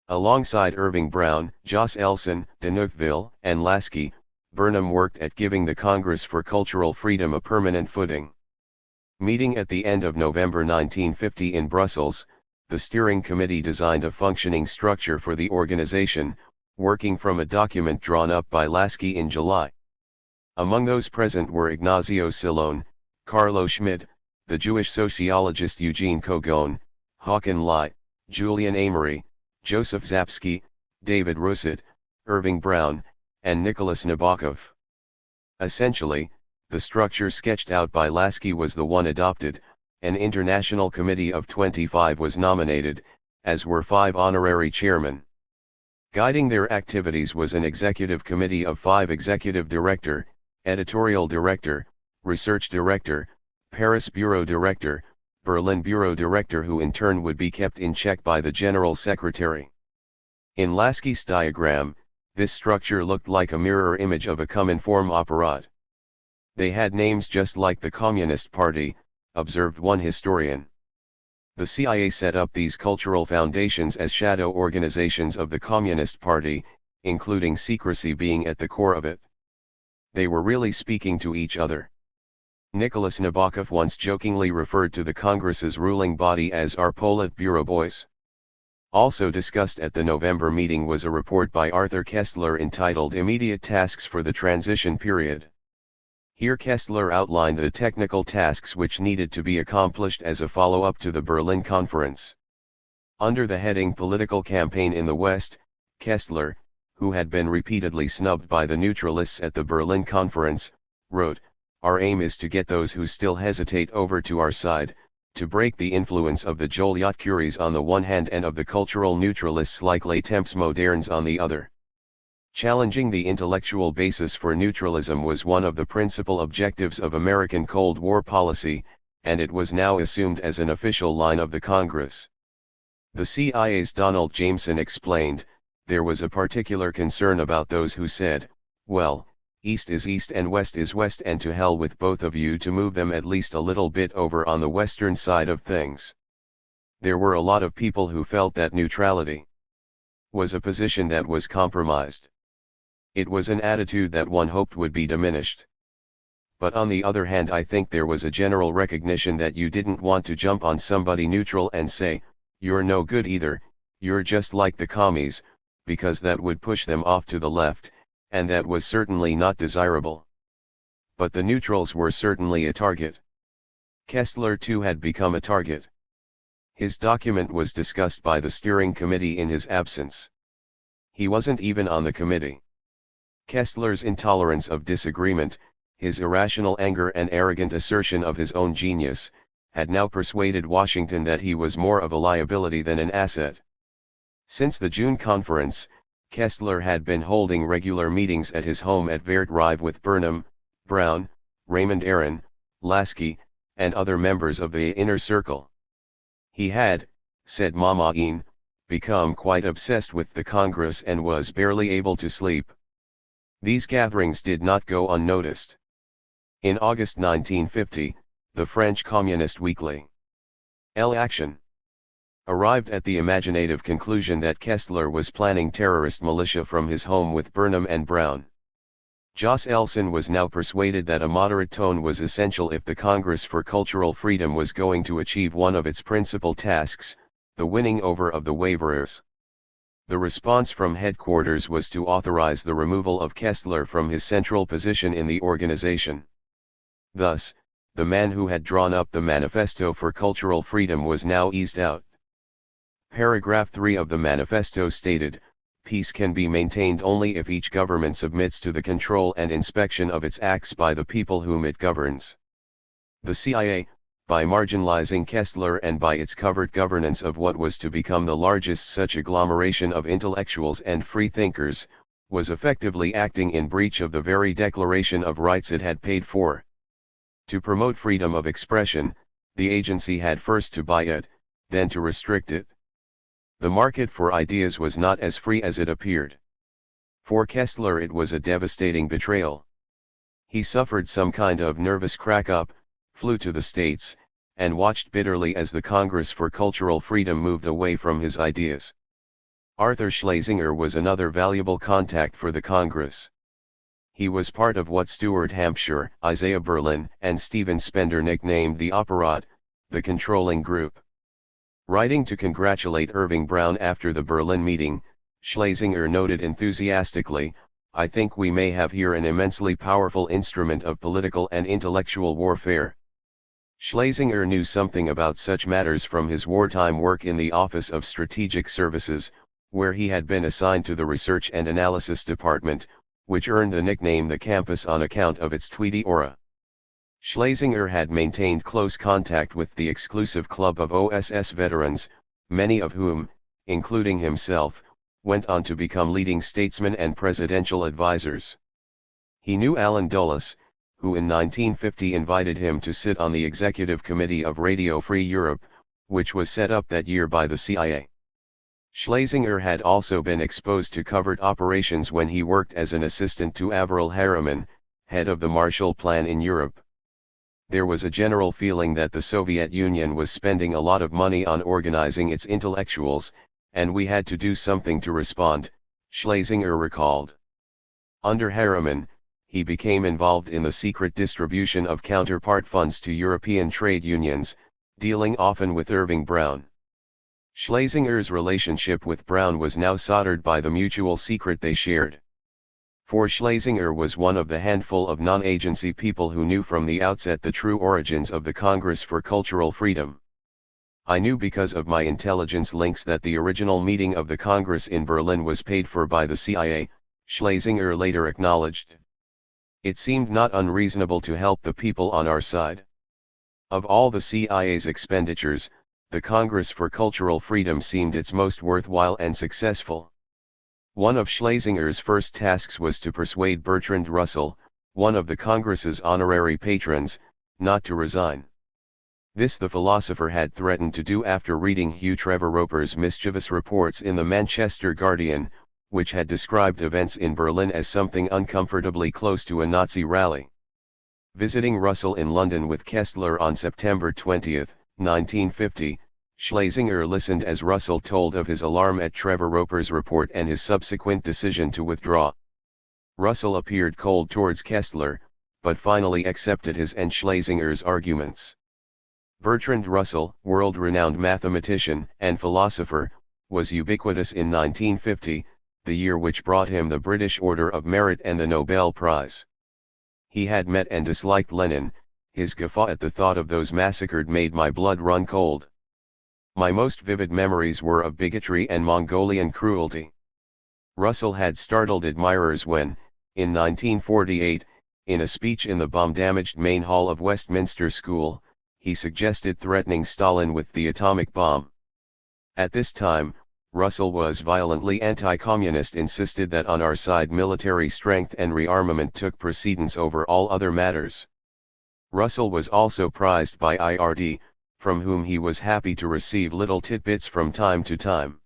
Alongside Irving Brown, Jos Elson, de Tocqueville, and Lasky, Burnham worked at giving the Congress for Cultural Freedom a permanent footing. Meeting at the end of November 1950 in Brussels, the steering committee designed a functioning structure for the organization, working from a document drawn up by Lasky in July. Among those present were Ignacio Silone, Carlo Schmid, the Jewish sociologist Eugene Kogon, Håkon Lie, Julian Amory, Joseph Zapsky, David Russet, Irving Brown, and Nicholas Nabokov. Essentially, the structure sketched out by Lasky was the one adopted. An international committee of 25 was nominated, as were 5 honorary chairmen. Guiding their activities was an executive committee of 5: executive director, editorial director, research director, Paris bureau director, Berlin bureau director, who in turn would be kept in check by the general secretary. In Lasky's diagram, this structure looked like a mirror image of a Cominform apparat. They had names just like the Communist Party, observed one historian. The CIA set up these cultural foundations as shadow organizations of the Communist Party, including secrecy being at the core of it. They were really speaking to each other. Nicholas Nabokov once jokingly referred to the Congress's ruling body as our Politburo boys. Also discussed at the November meeting was a report by Arthur Koestler entitled Immediate Tasks for the Transition Period. Here Koestler outlined the technical tasks which needed to be accomplished as a follow-up to the Berlin Conference. Under the heading Political Campaign in the West, Koestler, who had been repeatedly snubbed by the neutralists at the Berlin Conference, wrote, "Our aim is to get those who still hesitate over to our side, to break the influence of the Joliot Curies on the one hand and of the cultural neutralists like Les Temps Modernes on the other." Challenging the intellectual basis for neutralism was one of the principal objectives of American Cold War policy, and it was now assumed as an official line of the Congress. The CIA's Donald Jameson explained, there was a particular concern about those who said, well, East is East and West is West, and to hell with both of you to move them at least a little bit over on the western side of things. There were a lot of people who felt that neutrality was a position that was compromised. It was an attitude that one hoped would be diminished. But on the other hand, I think there was a general recognition that you didn't want to jump on somebody neutral and say, you're no good either, you're just like the commies, because that would push them off to the left, and that was certainly not desirable. But the neutrals were certainly a target. Koestler too had become a target. His document was discussed by the steering committee in his absence. He wasn't even on the committee. Koestler's intolerance of disagreement, his irrational anger and arrogant assertion of his own genius, had now persuaded Washington that he was more of a liability than an asset. Since the June conference, Koestler had been holding regular meetings at his home at Vert Rive with Burnham, Brown, Raymond Aron, Lasky, and other members of the inner circle. He had, said Mamain, become quite obsessed with the Congress and was barely able to sleep. These gatherings did not go unnoticed. In August 1950, the French Communist Weekly, L'Action, arrived at the imaginative conclusion that Kestler was planning terrorist militia from his home with Burnham and Brown. Jos Elson was now persuaded that a moderate tone was essential if the Congress for Cultural Freedom was going to achieve one of its principal tasks, the winning over of the waverers. The response from headquarters was to authorize the removal of Kestler from his central position in the organization. Thus, the man who had drawn up the Manifesto for Cultural Freedom was now eased out. Paragraph 3 of the manifesto stated, "Peace can be maintained only if each government submits to the control and inspection of its acts by the people whom it governs." The CIA, by marginalizing Kestler and by its covert governance of what was to become the largest such agglomeration of intellectuals and freethinkers, was effectively acting in breach of the very Declaration of Rights it had paid for. To promote freedom of expression, the agency had first to buy it, then to restrict it. The market for ideas was not as free as it appeared. For Kestler it was a devastating betrayal. He suffered some kind of nervous crack-up, flew to the States, and watched bitterly as the Congress for Cultural Freedom moved away from his ideas. Arthur Schlesinger was another valuable contact for the Congress. He was part of what Stuart Hampshire, Isaiah Berlin, and Stephen Spender nicknamed the Apparat, the controlling group. Writing to congratulate Irving Brown after the Berlin meeting, Schlesinger noted enthusiastically, "I think we may have here an immensely powerful instrument of political and intellectual warfare." Schlesinger knew something about such matters from his wartime work in the Office of Strategic Services, where he had been assigned to the Research and Analysis Department, which earned the nickname the campus on account of its tweedy aura. Schlesinger had maintained close contact with the exclusive club of OSS veterans, many of whom, including himself, went on to become leading statesmen and presidential advisors. He knew Allen Dulles, who in 1950 invited him to sit on the executive committee of Radio Free Europe, which was set up that year by the CIA. Schlesinger had also been exposed to covert operations when he worked as an assistant to Averell Harriman, head of the Marshall Plan in Europe. There was a general feeling that the Soviet Union was spending a lot of money on organizing its intellectuals, and we had to do something to respond, Schlesinger recalled. Under Harriman, he became involved in the secret distribution of counterpart funds to European trade unions, dealing often with Irving Brown. Schlesinger's relationship with Brown was now soldered by the mutual secret they shared. For Schlesinger was one of the handful of non-agency people who knew from the outset the true origins of the Congress for Cultural Freedom. "I knew because of my intelligence links that the original meeting of the Congress in Berlin was paid for by the CIA," Schlesinger later acknowledged. "It seemed not unreasonable to help the people on our side." Of all the CIA's expenditures, the Congress for Cultural Freedom seemed its most worthwhile and successful. One of Schlesinger's first tasks was to persuade Bertrand Russell, one of the Congress's honorary patrons, not to resign. This the philosopher had threatened to do after reading Hugh Trevor Roper's mischievous reports in the Manchester Guardian, which had described events in Berlin as something uncomfortably close to a Nazi rally. Visiting Russell in London with Kestler on September 20, 1950, Schlesinger listened as Russell told of his alarm at Trevor Roper's report and his subsequent decision to withdraw. Russell appeared cold towards Kestler, but finally accepted his and Schlesinger's arguments. Bertrand Russell, world-renowned mathematician and philosopher, was ubiquitous in 1950, the year which brought him the British Order of Merit and the Nobel Prize. He had met and disliked Lenin. His guffaw at the thought of those massacred made my blood run cold. My most vivid memories were of bigotry and Mongolian cruelty. Russell had startled admirers when, in 1948, in a speech in the bomb-damaged main hall of Westminster School, he suggested threatening Stalin with the atomic bomb. At this time, Russell was violently anti-communist, insisted that on our side military strength and rearmament took precedence over all other matters. Russell was also prized by IRD, from whom he was happy to receive little tidbits from time to time.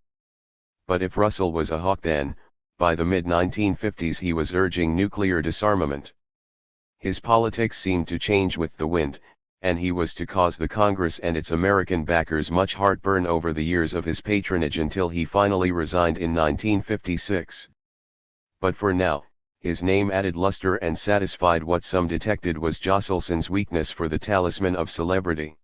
But if Russell was a hawk then, by the mid-1950s he was urging nuclear disarmament. His politics seemed to change with the wind, and he was to cause the Congress and its American backers much heartburn over the years of his patronage until he finally resigned in 1956. But for now, his name added luster and satisfied what some detected was Jocelson's weakness for the talisman of celebrity.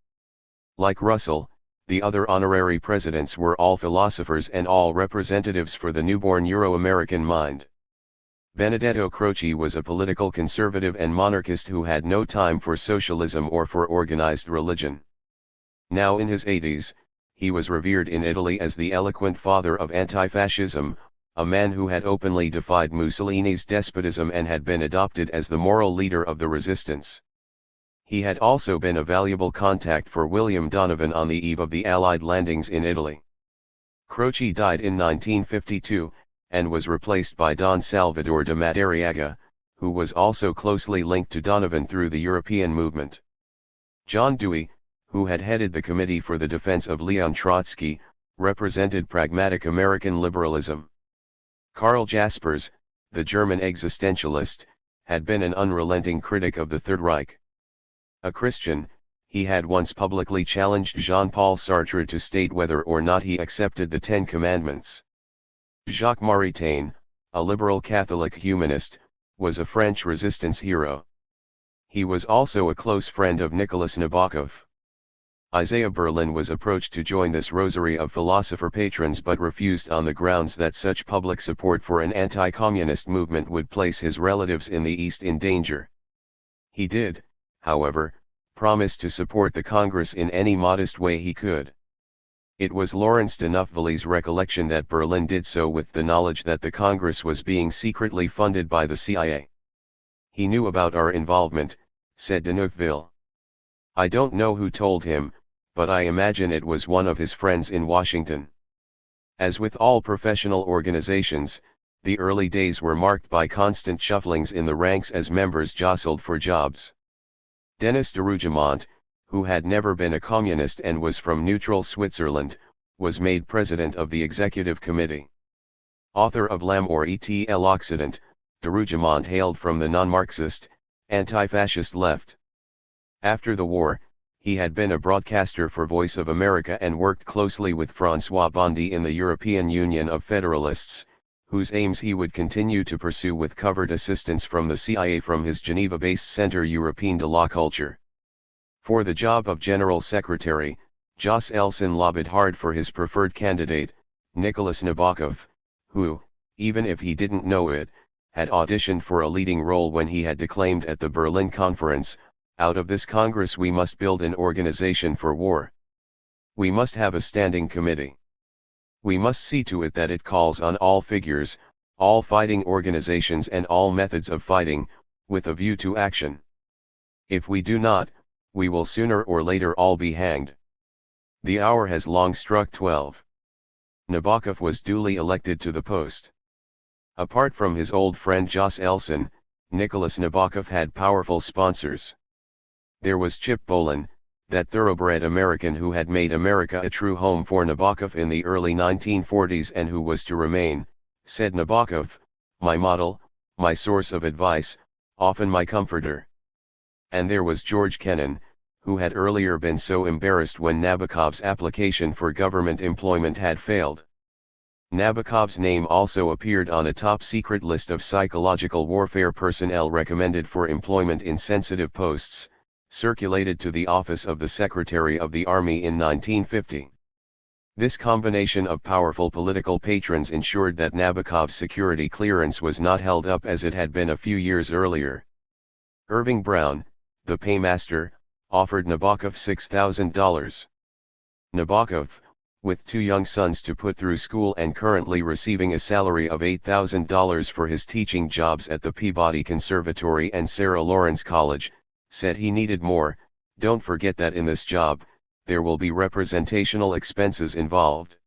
Like Russell, the other honorary presidents were all philosophers and all representatives for the newborn Euro-American mind. Benedetto Croce was a political conservative and monarchist who had no time for socialism or for organized religion. Now in his 80s, he was revered in Italy as the eloquent father of anti-fascism, a man who had openly defied Mussolini's despotism and had been adopted as the moral leader of the resistance. He had also been a valuable contact for William Donovan on the eve of the Allied landings in Italy. Croce died in 1952, and was replaced by Don Salvador de Madariaga, who was also closely linked to Donovan through the European movement. John Dewey, who had headed the Committee for the Defense of Leon Trotsky, represented pragmatic American liberalism. Karl Jaspers, the German existentialist, had been an unrelenting critic of the Third Reich. A Christian, he had once publicly challenged Jean-Paul Sartre to state whether or not he accepted the Ten Commandments. Jacques Maritain, a liberal Catholic humanist, was a French resistance hero. He was also a close friend of Nicholas Nabokov. Isaiah Berlin was approached to join this rosary of philosopher patrons but refused on the grounds that such public support for an anti-communist movement would place his relatives in the East in danger. He did, however, promise to support the Congress in any modest way he could. It was Lawrence de Neufville's recollection that Berlin did so with the knowledge that the Congress was being secretly funded by the CIA. "He knew about our involvement," said de Neufville. "I don't know who told him, but I imagine it was one of his friends in Washington." As with all professional organizations, the early days were marked by constant shufflings in the ranks as members jostled for jobs. Denis de Rougemont, who had never been a communist and was from neutral Switzerland, was made president of the executive committee. Author of L'Amour et l'Occident, de Rougemont hailed from the non-Marxist, anti-fascist left. After the war, he had been a broadcaster for Voice of America and worked closely with François Bondy in the European Union of Federalists, whose aims he would continue to pursue with covert assistance from the CIA from his Geneva-based Centre Européen de la Culture. For the job of General Secretary, Jos Elson lobbied hard for his preferred candidate, Nicholas Nabokov, who, even if he didn't know it, had auditioned for a leading role when he had declaimed at the Berlin Conference, "Out of this Congress we must build an organization for war. We must have a standing committee. We must see to it that it calls on all figures, all fighting organizations and all methods of fighting, with a view to action. If we do not, we will sooner or later all be hanged." The hour has long struck 12. Nabokov was duly elected to the post. Apart from his old friend Jos Elson, Nicholas Nabokov had powerful sponsors. There was Chip Bolin, that thoroughbred American who had made America a true home for Nabokov in the early 1940s and who was to remain, said Nabokov, "my model, my source of advice, often my comforter." And there was George Kennan, who had earlier been so embarrassed when Nabokov's application for government employment had failed. Nabokov's name also appeared on a top-secret list of psychological warfare personnel recommended for employment in sensitive posts, circulated to the office of the Secretary of the Army in 1950. This combination of powerful political patrons ensured that Nabokov's security clearance was not held up as it had been a few years earlier. Irving Brown, the paymaster, offered Nabokov $6,000. Nabokov, with 2 young sons to put through school and currently receiving a salary of $8,000 for his teaching jobs at the Peabody Conservatory and Sarah Lawrence College, said he needed more. "Don't forget that in this job, there will be representational expenses involved.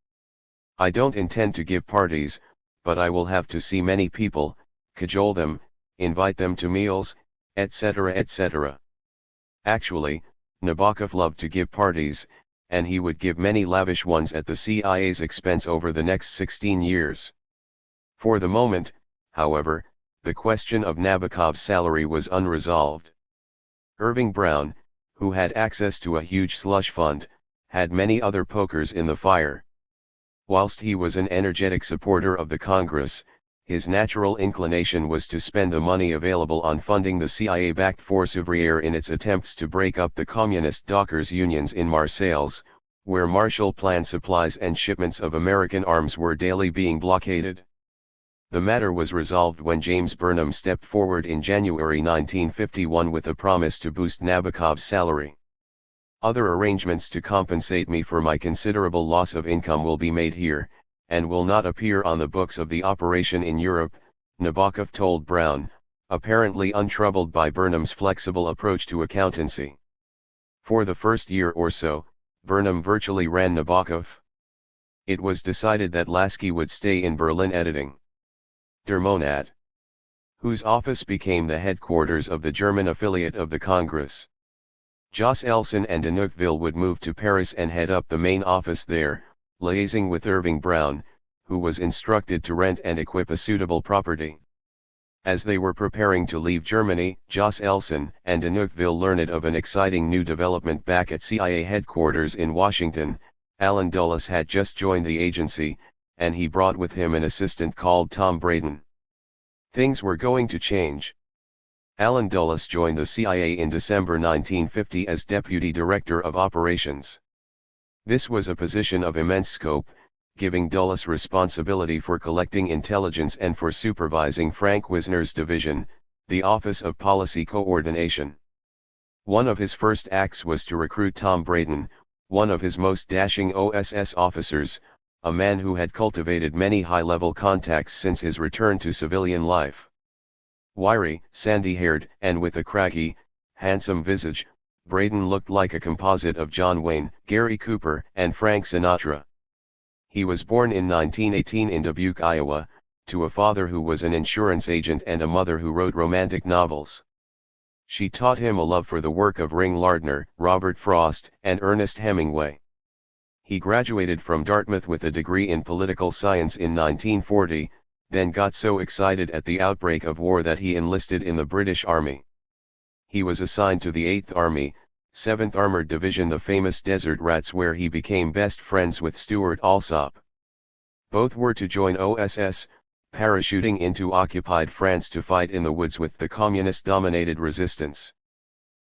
I don't intend to give parties, but I will have to see many people, cajole them, invite them to meals, etc. etc." Actually, Nabokov loved to give parties, and he would give many lavish ones at the CIA's expense over the next 16 years. For the moment, however, the question of Nabokov's salary was unresolved. Irving Brown, who had access to a huge slush fund, had many other pokers in the fire. Whilst he was an energetic supporter of the Congress, his natural inclination was to spend the money available on funding the CIA-backed Force Ouvrière in its attempts to break up the communist dockers' unions in Marseilles, where Marshall Plan supplies and shipments of American arms were daily being blockaded. The matter was resolved when James Burnham stepped forward in January 1951 with a promise to boost Nabokov's salary. Other arrangements to compensate me for my considerable loss of income will be made here, and will not appear on the books of the operation in Europe, Nabokov told Brown, apparently untroubled by Burnham's flexible approach to accountancy. For the first year or so, Burnham virtually ran Nabokov. It was decided that Lasky would stay in Berlin editing Der Monat, whose office became the headquarters of the German affiliate of the Congress. Jos Elson and de Neufville would move to Paris and head up the main office there, liaising with Irving Brown, who was instructed to rent and equip a suitable property. As they were preparing to leave Germany, Jos Elson and de Neufville learned of an exciting new development back at CIA headquarters in Washington. Allen Dulles had just joined the agency, and he brought with him an assistant called Tom Braden. Things were going to change. Allen Dulles joined the CIA in December 1950 as Deputy Director of Operations. This was a position of immense scope, giving Dulles responsibility for collecting intelligence and for supervising Frank Wisner's division, the Office of Policy Coordination. One of his first acts was to recruit Tom Braden, one of his most dashing OSS officers, a man who had cultivated many high-level contacts since his return to civilian life. Wiry, sandy-haired, and with a craggy, handsome visage, Braden looked like a composite of John Wayne, Gary Cooper, and Frank Sinatra. He was born in 1918 in Dubuque, Iowa, to a father who was an insurance agent and a mother who wrote romantic novels. She taught him a love for the work of Ring Lardner, Robert Frost, and Ernest Hemingway. He graduated from Dartmouth with a degree in political science in 1940, then got so excited at the outbreak of war that he enlisted in the British Army. He was assigned to the 8th Army, 7th Armored Division, the famous Desert Rats, where he became best friends with Stuart Alsop. Both were to join OSS, parachuting into occupied France to fight in the woods with the communist-dominated resistance.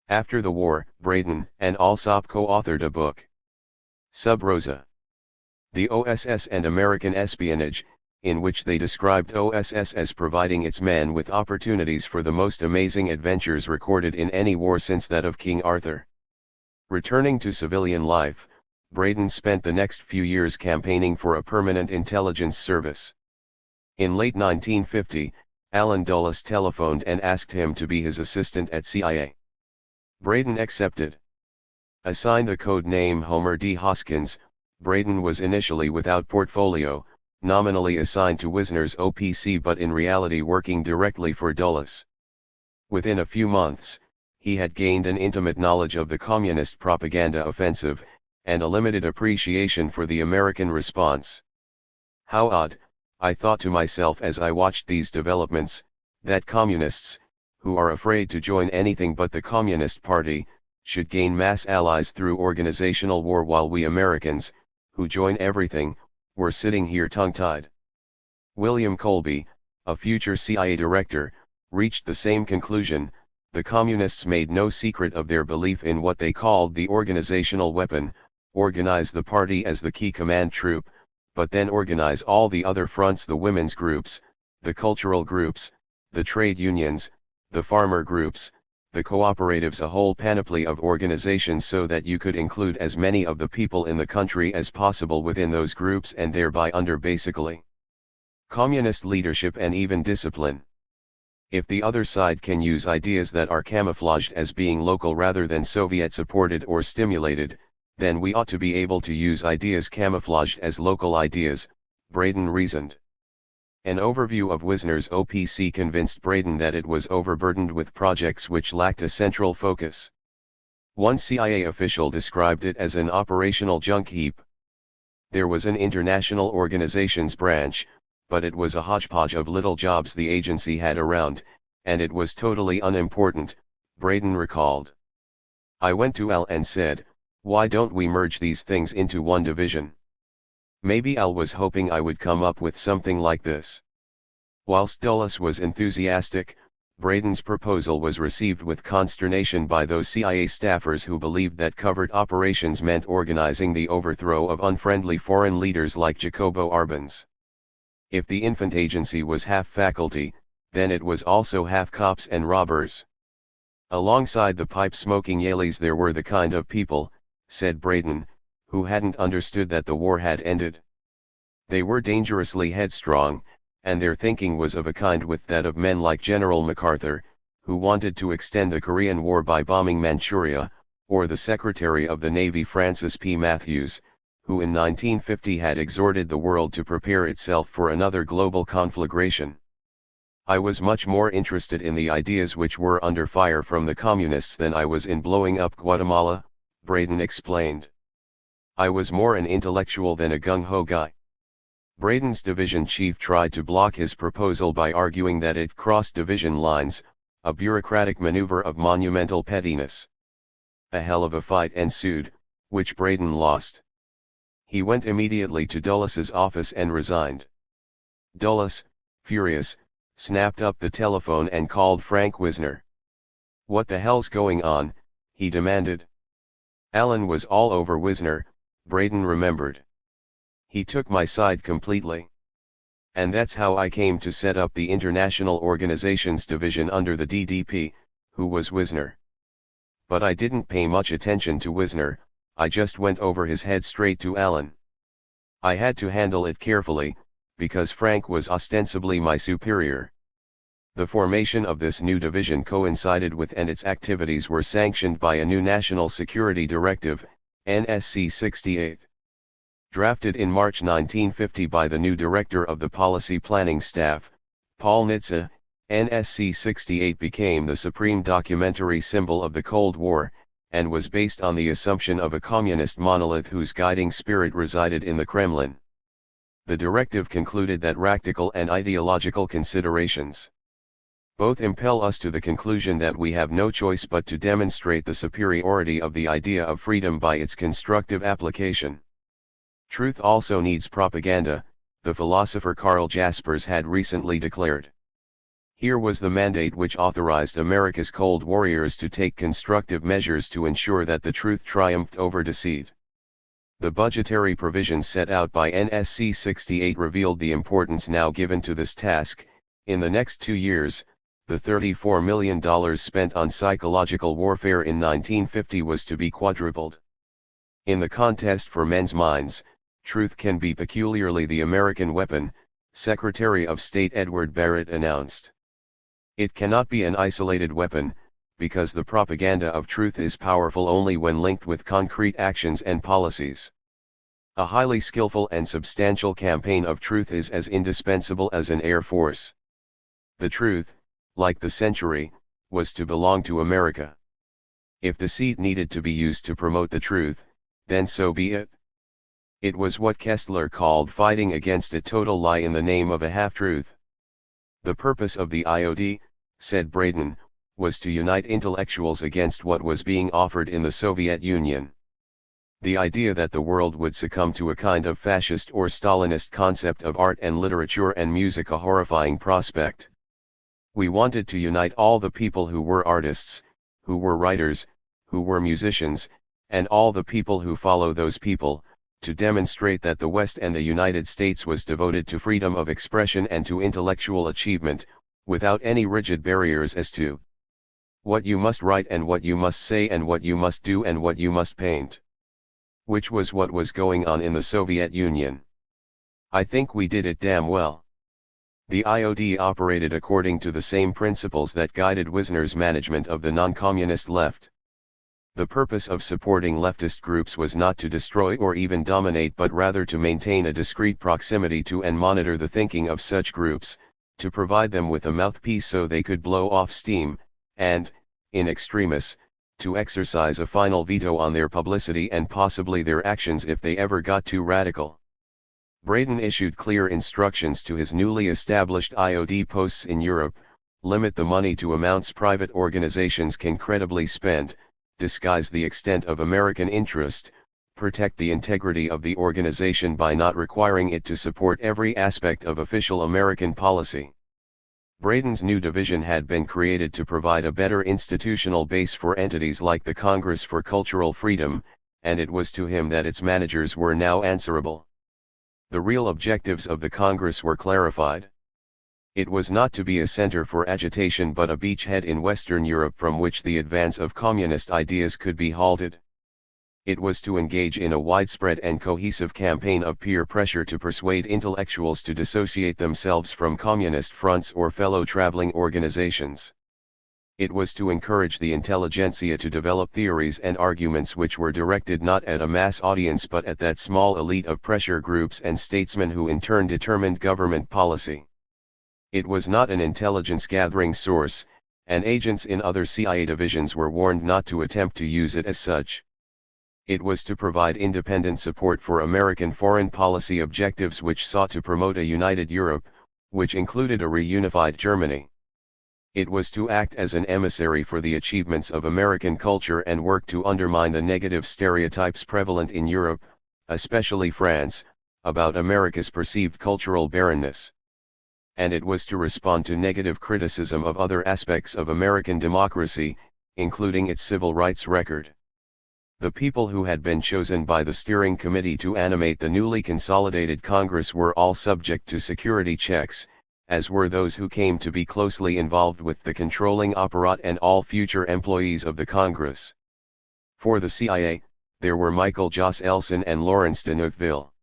After the war, Braden and Alsop co-authored a book, Sub Rosa, The OSS and American Espionage, in which they described OSS as providing its men with opportunities for the most amazing adventures recorded in any war since that of King Arthur. Returning to civilian life, Braden spent the next few years campaigning for a permanent intelligence service. In late 1950, Allen Dulles telephoned and asked him to be his assistant at CIA. Braden accepted. Assigned the code name Homer D. Hoskins, Braden was initially without portfolio, nominally assigned to Wisner's OPC but in reality working directly for Dulles. Within a few months, he had gained an intimate knowledge of the communist propaganda offensive, and a limited appreciation for the American response. How odd, I thought to myself as I watched these developments, that communists, who are afraid to join anything but the Communist Party, should gain mass allies through organizational war while we Americans, who join everything, were sitting here tongue-tied. William Colby, a future CIA director, reached the same conclusion. The communists made no secret of their belief in what they called the organizational weapon, organize the party as the key command troop, but then organize all the other fronts: the women's groups, the cultural groups, the trade unions, the farmer groups, the cooperatives, a whole panoply of organizations, so that you could include as many of the people in the country as possible within those groups and thereby under basically communist leadership and even discipline. If the other side can use ideas that are camouflaged as being local rather than Soviet supported or stimulated, then we ought to be able to use ideas camouflaged as local ideas, Braden reasoned. An overview of Wisner's OPC convinced Braden that it was overburdened with projects which lacked a central focus. One CIA official described it as an operational junk heap. There was an international organizations branch, but it was a hodgepodge of little jobs the agency had around, and it was totally unimportant, Braden recalled. I went to Al and said, why don't we merge these things into one division? Maybe Al was hoping I would come up with something like this. Whilst Dulles was enthusiastic, Braden's proposal was received with consternation by those CIA staffers who believed that covert operations meant organizing the overthrow of unfriendly foreign leaders like Jacobo Arbenz. If the infant agency was half faculty, then it was also half cops and robbers. Alongside the pipe-smoking Yaleys there were the kind of people, said Braden, who hadn't understood that the war had ended. They were dangerously headstrong, and their thinking was of a kind with that of men like General MacArthur, who wanted to extend the Korean War by bombing Manchuria, or the Secretary of the Navy Francis P. Matthews, who in 1950 had exhorted the world to prepare itself for another global conflagration. I was much more interested in the ideas which were under fire from the communists than I was in blowing up Guatemala, Braden explained. I was more an intellectual than a gung-ho guy. Braden's division chief tried to block his proposal by arguing that it crossed division lines, a bureaucratic maneuver of monumental pettiness. A hell of a fight ensued, which Braden lost. He went immediately to Dulles's office and resigned. Dulles, furious, snapped up the telephone and called Frank Wisner. What the hell's going on, he demanded. Allen was all over Wisner, Braden remembered. He took my side completely. And that's how I came to set up the International Organizations Division under the DDP, who was Wisner. But I didn't pay much attention to Wisner, I just went over his head straight to Allen. I had to handle it carefully, because Frank was ostensibly my superior. The formation of this new division coincided with and its activities were sanctioned by a new National Security Directive, NSC 68. Drafted in March 1950 by the new director of the Policy Planning Staff, Paul Nitze, NSC 68 became the supreme documentary symbol of the Cold War, and was based on the assumption of a communist monolith whose guiding spirit resided in the Kremlin. The directive concluded that practical and ideological considerations both impel us to the conclusion that we have no choice but to demonstrate the superiority of the idea of freedom by its constructive application. Truth also needs propaganda, the philosopher Karl Jaspers had recently declared. Here was the mandate which authorized America's Cold Warriors to take constructive measures to ensure that the truth triumphed over deceit. The budgetary provisions set out by NSC 68 revealed the importance now given to this task. In the next 2 years, the $34 million spent on psychological warfare in 1950 was to be quadrupled. In the contest for men's minds, truth can be peculiarly the American weapon, Secretary of State Edward Barrett announced. It cannot be an isolated weapon, because the propaganda of truth is powerful only when linked with concrete actions and policies. A highly skillful and substantial campaign of truth is as indispensable as an air force. The truth, like the century, was to belong to America. If deceit needed to be used to promote the truth, then so be it. It was what Kessler called fighting against a total lie in the name of a half-truth. The purpose of the IOD, said Braden, was to unite intellectuals against what was being offered in the Soviet Union. The idea that the world would succumb to a kind of fascist or Stalinist concept of art and literature and music a horrifying prospect. We wanted to unite all the people who were artists, who were writers, who were musicians, and all the people who follow those people, to demonstrate that the West and the United States was devoted to freedom of expression and to intellectual achievement, without any rigid barriers as to what you must write and what you must say and what you must do and what you must paint. Which was what was going on in the Soviet Union. I think we did it damn well. The IOD operated according to the same principles that guided Wisner's management of the non-communist left. The purpose of supporting leftist groups was not to destroy or even dominate but rather to maintain a discreet proximity to and monitor the thinking of such groups, to provide them with a mouthpiece so they could blow off steam, and, in extremis, to exercise a final veto on their publicity and possibly their actions if they ever got too radical. Braden issued clear instructions to his newly established IOD posts in Europe: limit the money to amounts private organizations can credibly spend, disguise the extent of American interest, protect the integrity of the organization by not requiring it to support every aspect of official American policy. Braden's new division had been created to provide a better institutional base for entities like the Congress for Cultural Freedom, and it was to him that its managers were now answerable. The real objectives of the Congress were clarified. It was not to be a center for agitation but a beachhead in Western Europe from which the advance of communist ideas could be halted. It was to engage in a widespread and cohesive campaign of peer pressure to persuade intellectuals to dissociate themselves from communist fronts or fellow traveling organizations. It was to encourage the intelligentsia to develop theories and arguments which were directed not at a mass audience but at that small elite of pressure groups and statesmen who in turn determined government policy. It was not an intelligence-gathering source, and agents in other CIA divisions were warned not to attempt to use it as such. It was to provide independent support for American foreign policy objectives which sought to promote a united Europe, which included a reunified Germany. It was to act as an emissary for the achievements of American culture and work to undermine the negative stereotypes prevalent in Europe, especially France, about America's perceived cultural barrenness. And it was to respond to negative criticism of other aspects of American democracy, including its civil rights record. The people who had been chosen by the steering committee to animate the newly consolidated Congress were all subject to security checks, as were those who came to be closely involved with the controlling apparat and all future employees of the Congress. For the CIA, there were Michael Jos Elson and Lawrence de Neufville.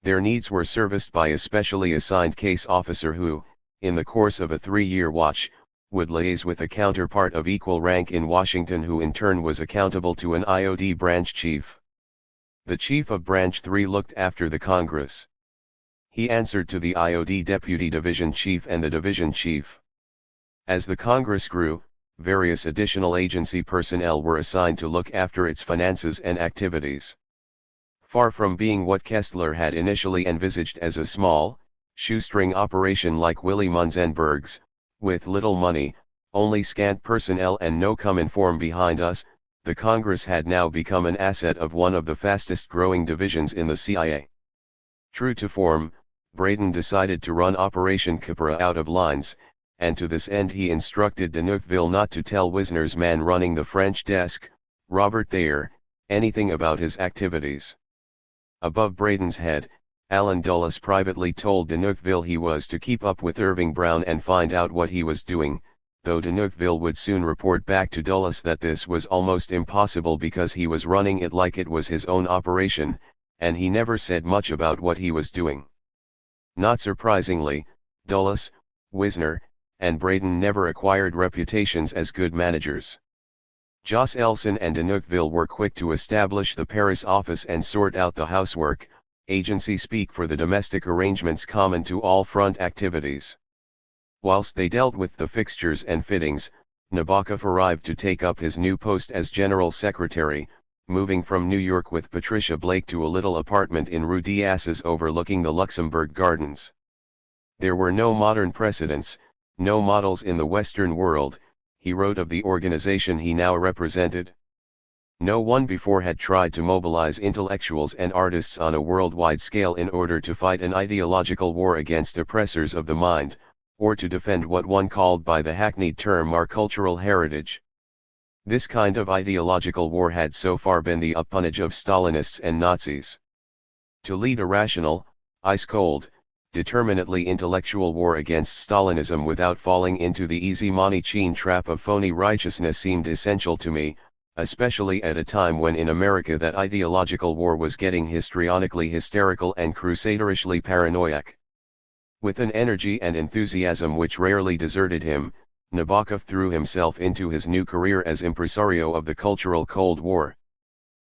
Their needs were serviced by a specially assigned case officer who, in the course of a 3-year watch, would liaise with a counterpart of equal rank in Washington who in turn was accountable to an IOD branch chief. The chief of Branch 3 looked after the Congress. He answered to the IOD deputy division chief and the division chief. As the Congress grew, various additional agency personnel were assigned to look after its finances and activities. Far from being what Kestler had initially envisaged as a small, shoestring operation like Willy Munzenberg's, with little money, only scant personnel and no common form behind us, the Congress had now become an asset of one of the fastest growing divisions in the CIA. True to form, Braden decided to run Operation Capra out of lines, and to this end he instructed de Neufville not to tell Wisner's man running the French desk, Robert Thayer, anything about his activities. Above Braden's head, Allen Dulles privately told de Neufville he was to keep up with Irving Brown and find out what he was doing, though de Neufville would soon report back to Dulles that this was almost impossible because he was running it like it was his own operation, and he never said much about what he was doing. Not surprisingly, Dulles, Wisner, and Braden never acquired reputations as good managers. Jos Elson and de Neufville were quick to establish the Paris office and sort out the housework, agency speak for the domestic arrangements common to all front activities. Whilst they dealt with the fixtures and fittings, Nabokov arrived to take up his new post as General Secretary, moving from New York with Patricia Blake to a little apartment in Rue d'Asses overlooking the Luxembourg Gardens. There were no modern precedents, no models in the Western world, he wrote of the organization he now represented. No one before had tried to mobilize intellectuals and artists on a worldwide scale in order to fight an ideological war against oppressors of the mind, or to defend what one called by the hackneyed term our cultural heritage. This kind of ideological war had so far been the appanage of Stalinists and Nazis. To lead a rational, ice-cold, determinately intellectual war against Stalinism without falling into the easy Manichean trap of phony righteousness seemed essential to me, especially at a time when in America that ideological war was getting histrionically hysterical and crusaderishly paranoiac. With an energy and enthusiasm which rarely deserted him, Nabokov threw himself into his new career as impresario of the cultural Cold War.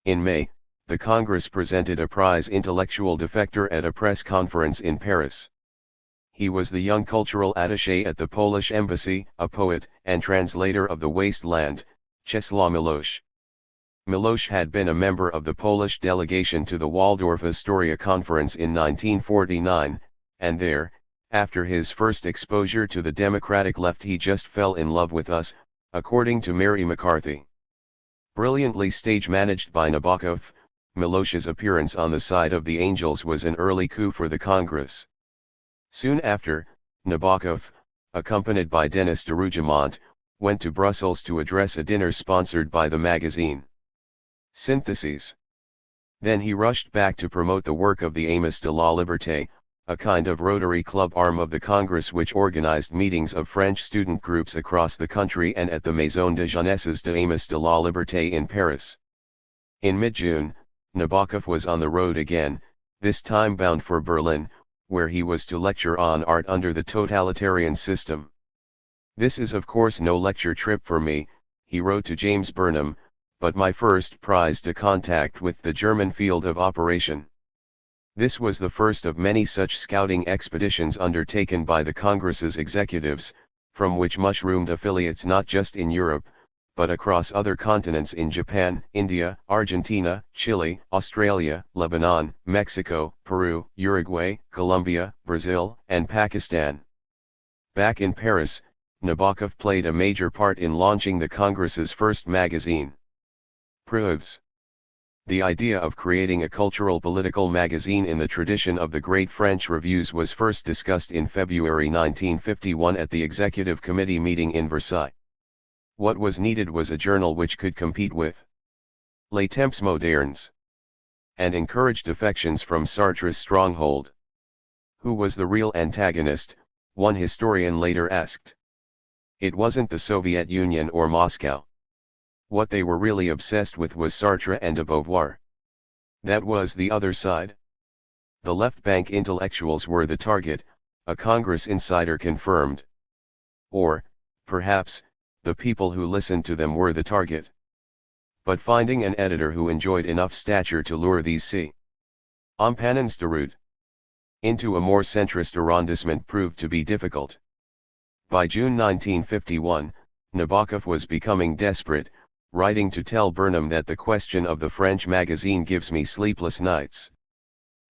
In May, the Congress presented a prize intellectual defector at a press conference in Paris. He was the young cultural attaché at the Polish embassy, a poet and translator of The Waste Land, Czesław Miłosz. Miłosz had been a member of the Polish delegation to the Waldorf Astoria Conference in 1949, and there, after his first exposure to the Democratic left, he just fell in love with us, according to Mary McCarthy. Brilliantly stage-managed by Nabokov, Milosha's appearance on the side of the Angels was an early coup for the Congress. Soon after, Nabokov, accompanied by Denis de Rougemont, went to Brussels to address a dinner sponsored by the magazine Syntheses. Then he rushed back to promote the work of the Amis de la Liberté, a kind of Rotary Club arm of the Congress which organized meetings of French student groups across the country and at the Maison de Jeunesse de Amis de la Liberté in Paris. In mid-June, Nabokov was on the road again, this time bound for Berlin, where he was to lecture on art under the totalitarian system. "This is of course no lecture trip for me," he wrote to James Burnham, "but my first prize de contact with the German field of operation." This was the first of many such scouting expeditions undertaken by the Congress's executives, from which mushroomed affiliates not just in Europe, but across other continents in Japan, India, Argentina, Chile, Australia, Lebanon, Mexico, Peru, Uruguay, Colombia, Brazil, and Pakistan. Back in Paris, Nabokov played a major part in launching the Congress's first magazine, Proofs. The idea of creating a cultural political magazine in the tradition of the great French reviews was first discussed in February 1951 at the Executive Committee meeting in Versailles. What was needed was a journal which could compete with Les Temps Modernes and encouraged defections from Sartre's stronghold. Who was the real antagonist, one historian later asked. It wasn't the Soviet Union or Moscow. What they were really obsessed with was Sartre and de Beauvoir. That was the other side. The left-bank intellectuals were the target, a Congress insider confirmed. Or, perhaps, the people who listened to them were the target. But finding an editor who enjoyed enough stature to lure these compagnons de route into a more centrist arrondissement proved to be difficult. By June 1951, Nabokov was becoming desperate, writing to tell Burnham that the question of the French magazine gives me sleepless nights.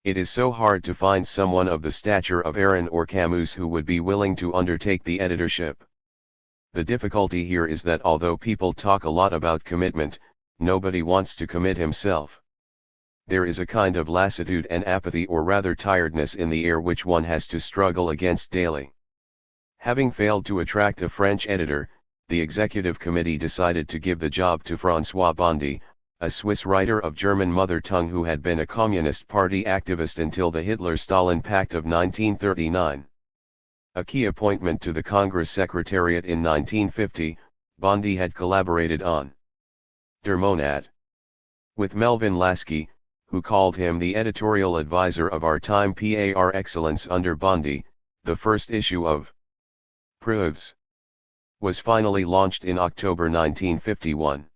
It is so hard to find someone of the stature of Aron or Camus who would be willing to undertake the editorship. The difficulty here is that although people talk a lot about commitment, nobody wants to commit himself. There is a kind of lassitude and apathy or rather tiredness in the air which one has to struggle against daily. Having failed to attract a French editor, the Executive Committee decided to give the job to François Bondy, a Swiss writer of German mother tongue who had been a Communist Party activist until the Hitler-Stalin Pact of 1939. A key appointment to the Congress Secretariat in 1950, Bondy had collaborated on Der Monat with Melvin Lasky, who called him the editorial advisor of our time par excellence under Bondy. The first issue of Proofs was finally launched in October 1951.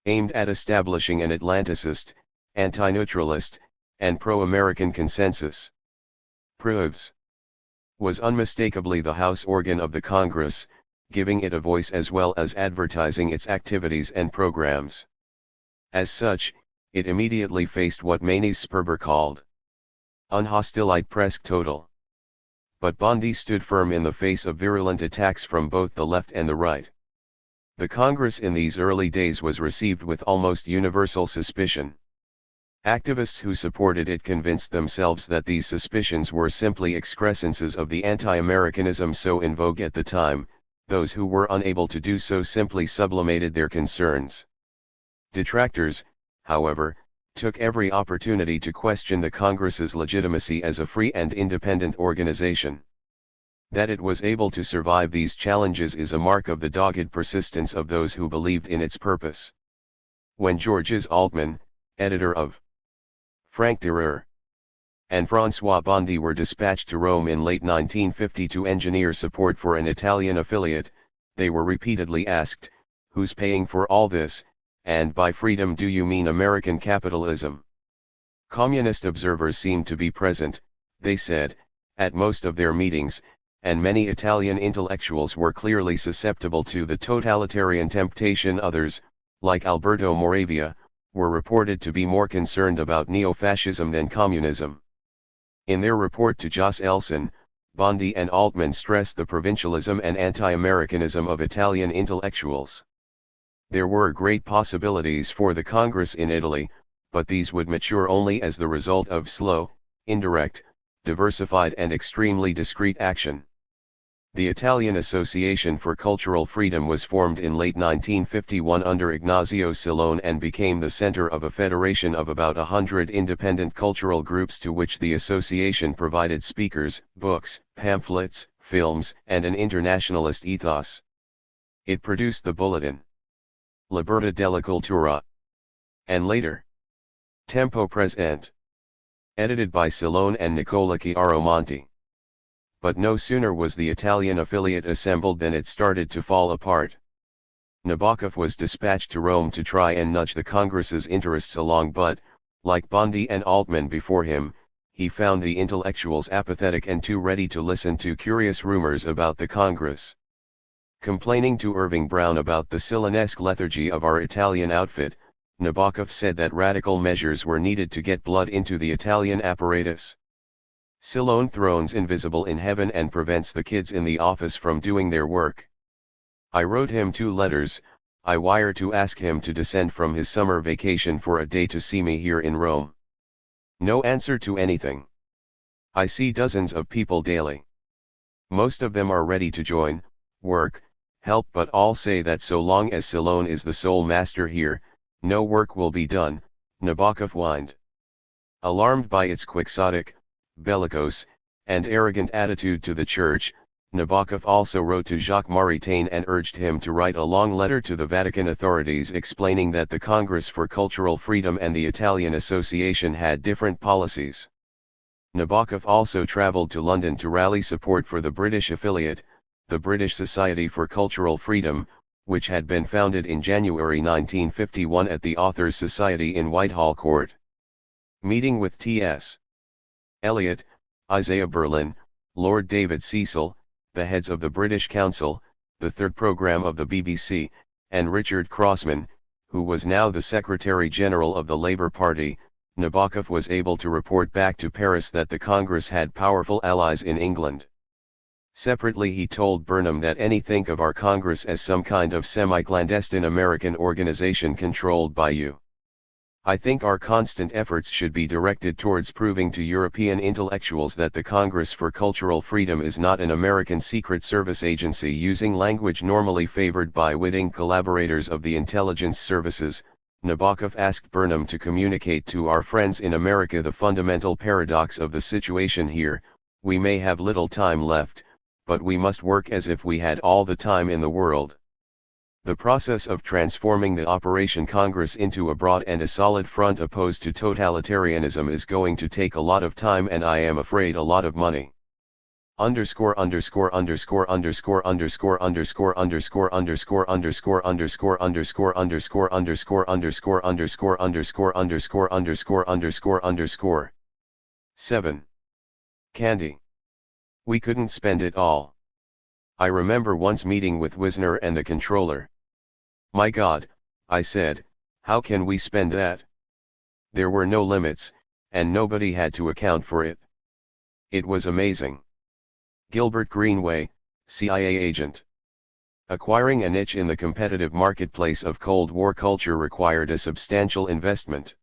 Aimed at establishing an Atlanticist, anti-neutralist, and pro-American consensus, Proofs was unmistakably the house organ of the Congress, giving it a voice as well as advertising its activities and programs. As such, it immediately faced what Manis Sperber called unhostilite presque total. But Bondy stood firm in the face of virulent attacks from both the left and the right. The Congress in these early days was received with almost universal suspicion. Activists who supported it convinced themselves that these suspicions were simply excrescences of the anti-Americanism so in vogue at the time. Those who were unable to do so simply sublimated their concerns. Detractors, however, took every opportunity to question the Congress's legitimacy as a free and independent organization. That it was able to survive these challenges is a mark of the dogged persistence of those who believed in its purpose. When Georges Altman, editor of Frank Dürer, and François Bondy were dispatched to Rome in late 1950 to engineer support for an Italian affiliate, they were repeatedly asked, "Who's paying for all this, and by freedom do you mean American capitalism?" Communist observers seemed to be present, they said, at most of their meetings, and many Italian intellectuals were clearly susceptible to the totalitarian temptation. Others, like Alberto Moravia, were reported to be more concerned about neo-fascism than communism. In their report to Jos Elson, Bondy and Altman stressed the provincialism and anti-Americanism of Italian intellectuals. There were great possibilities for the Congress in Italy, but these would mature only as the result of slow, indirect, diversified and extremely discreet action. The Italian Association for Cultural Freedom was formed in late 1951 under Ignazio Silone and became the center of a federation of about 100 independent cultural groups to which the association provided speakers, books, pamphlets, films, and an internationalist ethos. It produced the bulletin Libertà della Cultura, and later Tempo Presente, edited by Silone and Nicola Chiaromonti. But no sooner was the Italian affiliate assembled than it started to fall apart. Nabokov was dispatched to Rome to try and nudge the Congress's interests along, but, like Bondi and Altman before him, he found the intellectuals apathetic and too ready to listen to curious rumors about the Congress. Complaining to Irving Brown about the Silonesque lethargy of our Italian outfit, Nabokov said that radical measures were needed to get blood into the Italian apparatus. Silone thrones invisible in heaven and prevents the kids in the office from doing their work. I wrote him 2 letters. I wired to ask him to descend from his summer vacation for a day to see me here in Rome. No answer to anything. I see dozens of people daily. Most of them are ready to join, work, help, but all say that so long as Silone is the sole master here, no work will be done, Nabokov whined. Alarmed by its quixotic, bellicose, and arrogant attitude to the Church, Nabokov also wrote to Jacques Maritain and urged him to write a long letter to the Vatican authorities explaining that the Congress for Cultural Freedom and the Italian Association had different policies. Nabokov also traveled to London to rally support for the British affiliate, the British Society for Cultural Freedom, which had been founded in January 1951 at the Authors' Society in Whitehall Court. Meeting with T.S. Eliot, Isaiah Berlin, Lord David Cecil, the heads of the British Council, the Third Programme of the BBC, and Richard Crossman, who was now the Secretary-General of the Labour Party, Nabokov was able to report back to Paris that the Congress had powerful allies in England. Separately he told Burnham that any think of our Congress as some kind of semi-clandestine American organization controlled by you. I think our constant efforts should be directed towards proving to European intellectuals that the Congress for Cultural Freedom is not an American Secret Service agency using language normally favored by witting collaborators of the intelligence services. Nabokov asked Burnham to communicate to our friends in America the fundamental paradox of the situation here: we may have little time left, but we must work as if we had all the time in the world. The process of transforming the Operation Congress into a broad and a solid front opposed to totalitarianism is going to take a lot of time and I am afraid a lot of money. Underscore underscore underscore underscore underscore underscore underscore underscore underscore underscore underscore underscore underscore underscore underscore underscore underscore underscore underscore underscore 7. Candy. We couldn't spend it all. I remember once meeting with Wisner and the controller. My God, I said, how can we spend that? There were no limits, and nobody had to account for it. It was amazing. Gilbert Greenway, CIA agent. Acquiring a niche in the competitive marketplace of Cold War culture required a substantial investment.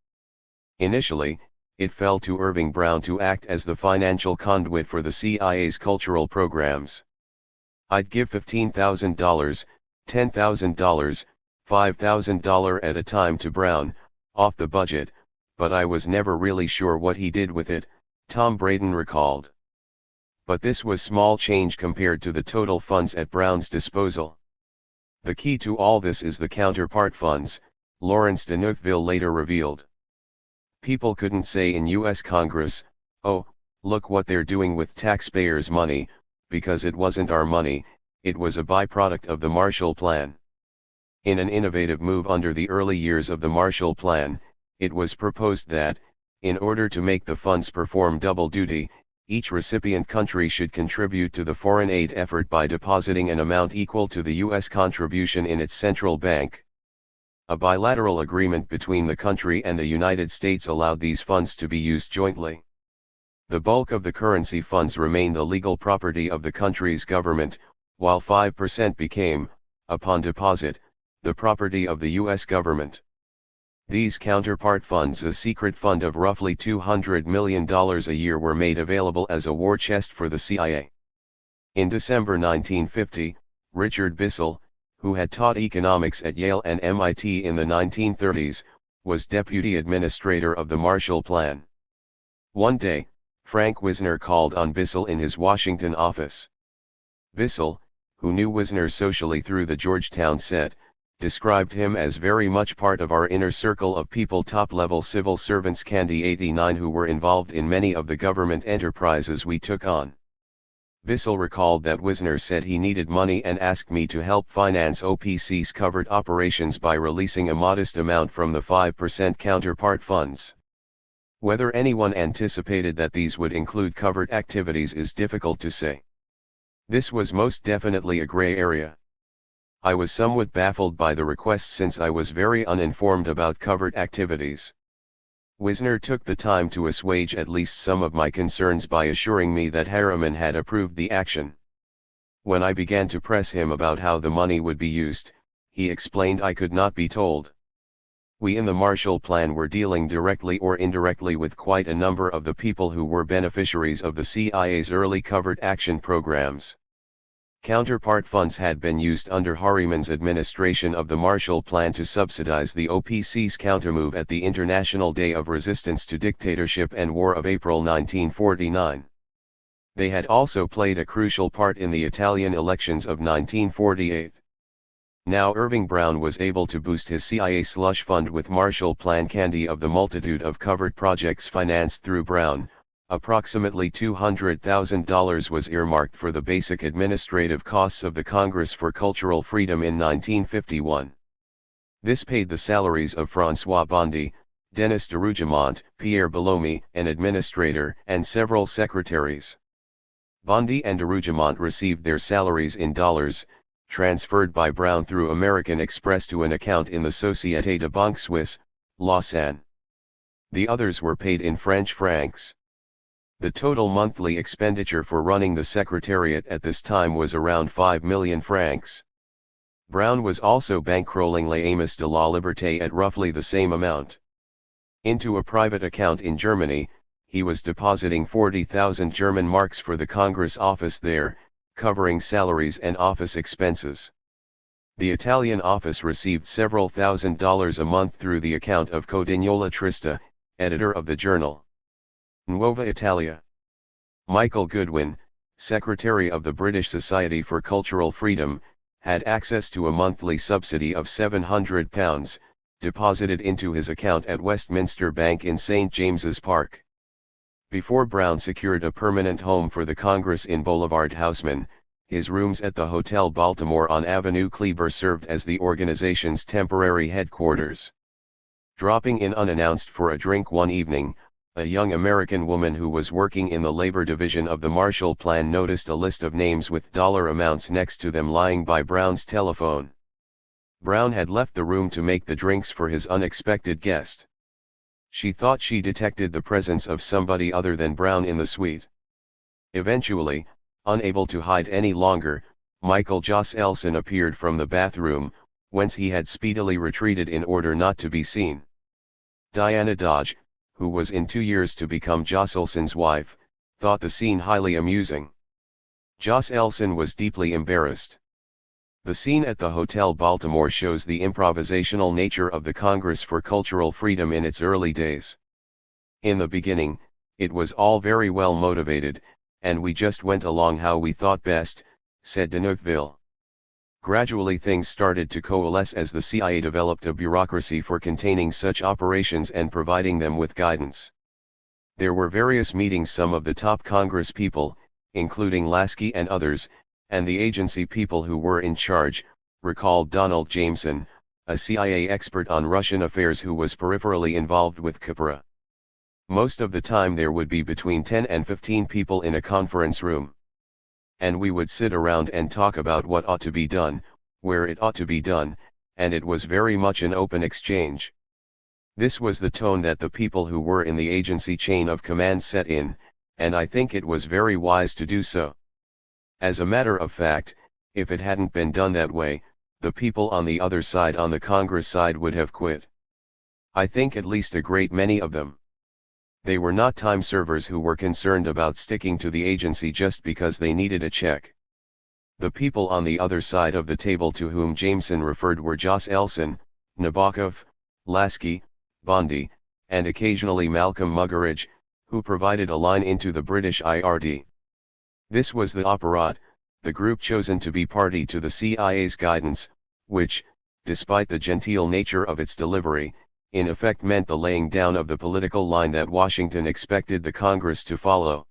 Initially, it fell to Irving Brown to act as the financial conduit for the CIA's cultural programs. I'd give $15,000, $10,000, $5,000 at a time to Brown, off the budget, but I was never really sure what he did with it, Tom Braden recalled. But this was small change compared to the total funds at Brown's disposal. The key to all this is the counterpart funds, Lawrence de Neufville later revealed. People couldn't say in U.S. Congress, oh, look what they're doing with taxpayers' money, because it wasn't our money, it was a byproduct of the Marshall Plan. In an innovative move under the early years of the Marshall Plan, it was proposed that, in order to make the funds perform double duty, each recipient country should contribute to the foreign aid effort by depositing an amount equal to the U.S. contribution in its central bank. A bilateral agreement between the country and the United States allowed these funds to be used jointly. The bulk of the currency funds remained the legal property of the country's government, while 5% became, upon deposit, the property of the U.S. government. These counterpart funds, a secret fund of roughly $200 million a year, were made available as a war chest for the CIA. In December 1950, Richard Bissell, who had taught economics at Yale and MIT in the 1930s, was deputy administrator of the Marshall Plan. One day, Frank Wisner called on Bissell in his Washington office. Bissell, who knew Wisner socially through the Georgetown set, described him as very much part of our inner circle of people, top-level civil servants, Candy 89, who were involved in many of the government enterprises we took on. Bissell recalled that Wisner said he needed money and asked me to help finance OPC's covert operations by releasing a modest amount from the 5% counterpart funds. Whether anyone anticipated that these would include covert activities is difficult to say. This was most definitely a gray area. I was somewhat baffled by the request since I was very uninformed about covert activities. Wisner took the time to assuage at least some of my concerns by assuring me that Harriman had approved the action. When I began to press him about how the money would be used, he explained I could not be told. We in the Marshall Plan were dealing directly or indirectly with quite a number of the people who were beneficiaries of the CIA's early covert action programs. Counterpart funds had been used under Harriman's administration of the Marshall Plan to subsidize the OPC's countermove at the International Day of Resistance to Dictatorship and War of April 1949. They had also played a crucial part in the Italian elections of 1948. Now Irving Brown was able to boost his CIA slush fund with Marshall Plan candy. Of the multitude of covert projects financed through Brown, approximately $200,000 was earmarked for the basic administrative costs of the Congress for Cultural Freedom in 1951. This paid the salaries of François Bondy, Denis de Rougemont, Pierre Bellomy, an administrator, and several secretaries. Bondy and de Rougemont received their salaries in dollars, transferred by Brown through American Express to an account in the Société de Banque Suisse, Lausanne. The others were paid in French francs. The total monthly expenditure for running the Secretariat at this time was around 5 million francs. Brown was also bankrolling Les Amis de la Liberté at roughly the same amount. Into a private account in Germany, he was depositing 40,000 German marks for the Congress office there, covering salaries and office expenses. The Italian office received several $1,000s a month through the account of Codignola Trista, editor of the journal Nuova Italia. Michael Goodwin, secretary of the British Society for Cultural Freedom, had access to a monthly subsidy of £700, deposited into his account at Westminster Bank in St. James's Park. Before Brown secured a permanent home for the Congress in Boulevard Haussmann, his rooms at the Hotel Baltimore on Avenue Kleber served as the organization's temporary headquarters. Dropping in unannounced for a drink one evening, a young American woman who was working in the labor division of the Marshall Plan noticed a list of names with dollar amounts next to them lying by Brown's telephone. Brown had left the room to make the drinks for his unexpected guest. She thought she detected the presence of somebody other than Brown in the suite. Eventually, unable to hide any longer, Michael Joss Elson appeared from the bathroom, whence he had speedily retreated in order not to be seen. Diana Dodge, who was in 2 years to become Joss Elson's wife, thought the scene highly amusing. Joss Elson was deeply embarrassed. The scene at the Hotel Baltimore shows the improvisational nature of the Congress for Cultural Freedom in its early days. In the beginning, it was all very well motivated, and we just went along how we thought best, said de Neufville. Gradually things started to coalesce as the CIA developed a bureaucracy for containing such operations and providing them with guidance. There were various meetings, some of the top Congress people, including Lasky and others, and the agency people who were in charge, recalled Donald Jameson, a CIA expert on Russian affairs who was peripherally involved with Capra. Most of the time there would be between 10 and 15 people in a conference room. And we would sit around and talk about what ought to be done, where it ought to be done, and it was very much an open exchange. This was the tone that the people who were in the agency chain of command set in, and I think it was very wise to do so. As a matter of fact, if it hadn't been done that way, the people on the other side, on the Congress side, would have quit. I think at least a great many of them. They were not time servers who were concerned about sticking to the agency just because they needed a check. The people on the other side of the table to whom Jameson referred were Jos Elson, Nabokov, Lasky, Bondi, and occasionally Malcolm Muggeridge, who provided a line into the British IRD. This was the Apparat, the group chosen to be party to the CIA's guidance, which, despite the genteel nature of its delivery, in effect meant the laying down of the political line that Washington expected the Congress to follow.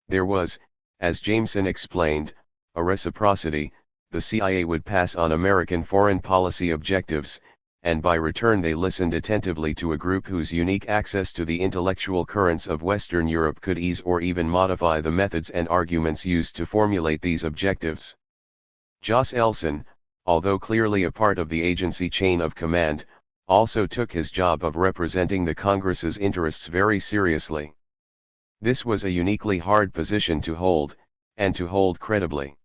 There was, as Jameson explained, a reciprocity. The CIA would pass on American foreign policy objectives, and by return they listened attentively to a group whose unique access to the intellectual currents of Western Europe could ease or even modify the methods and arguments used to formulate these objectives. Jos Elson, although clearly a part of the agency chain of command, also took his job of representing the Congress's interests very seriously. This was a uniquely hard position to hold, and to hold credibly.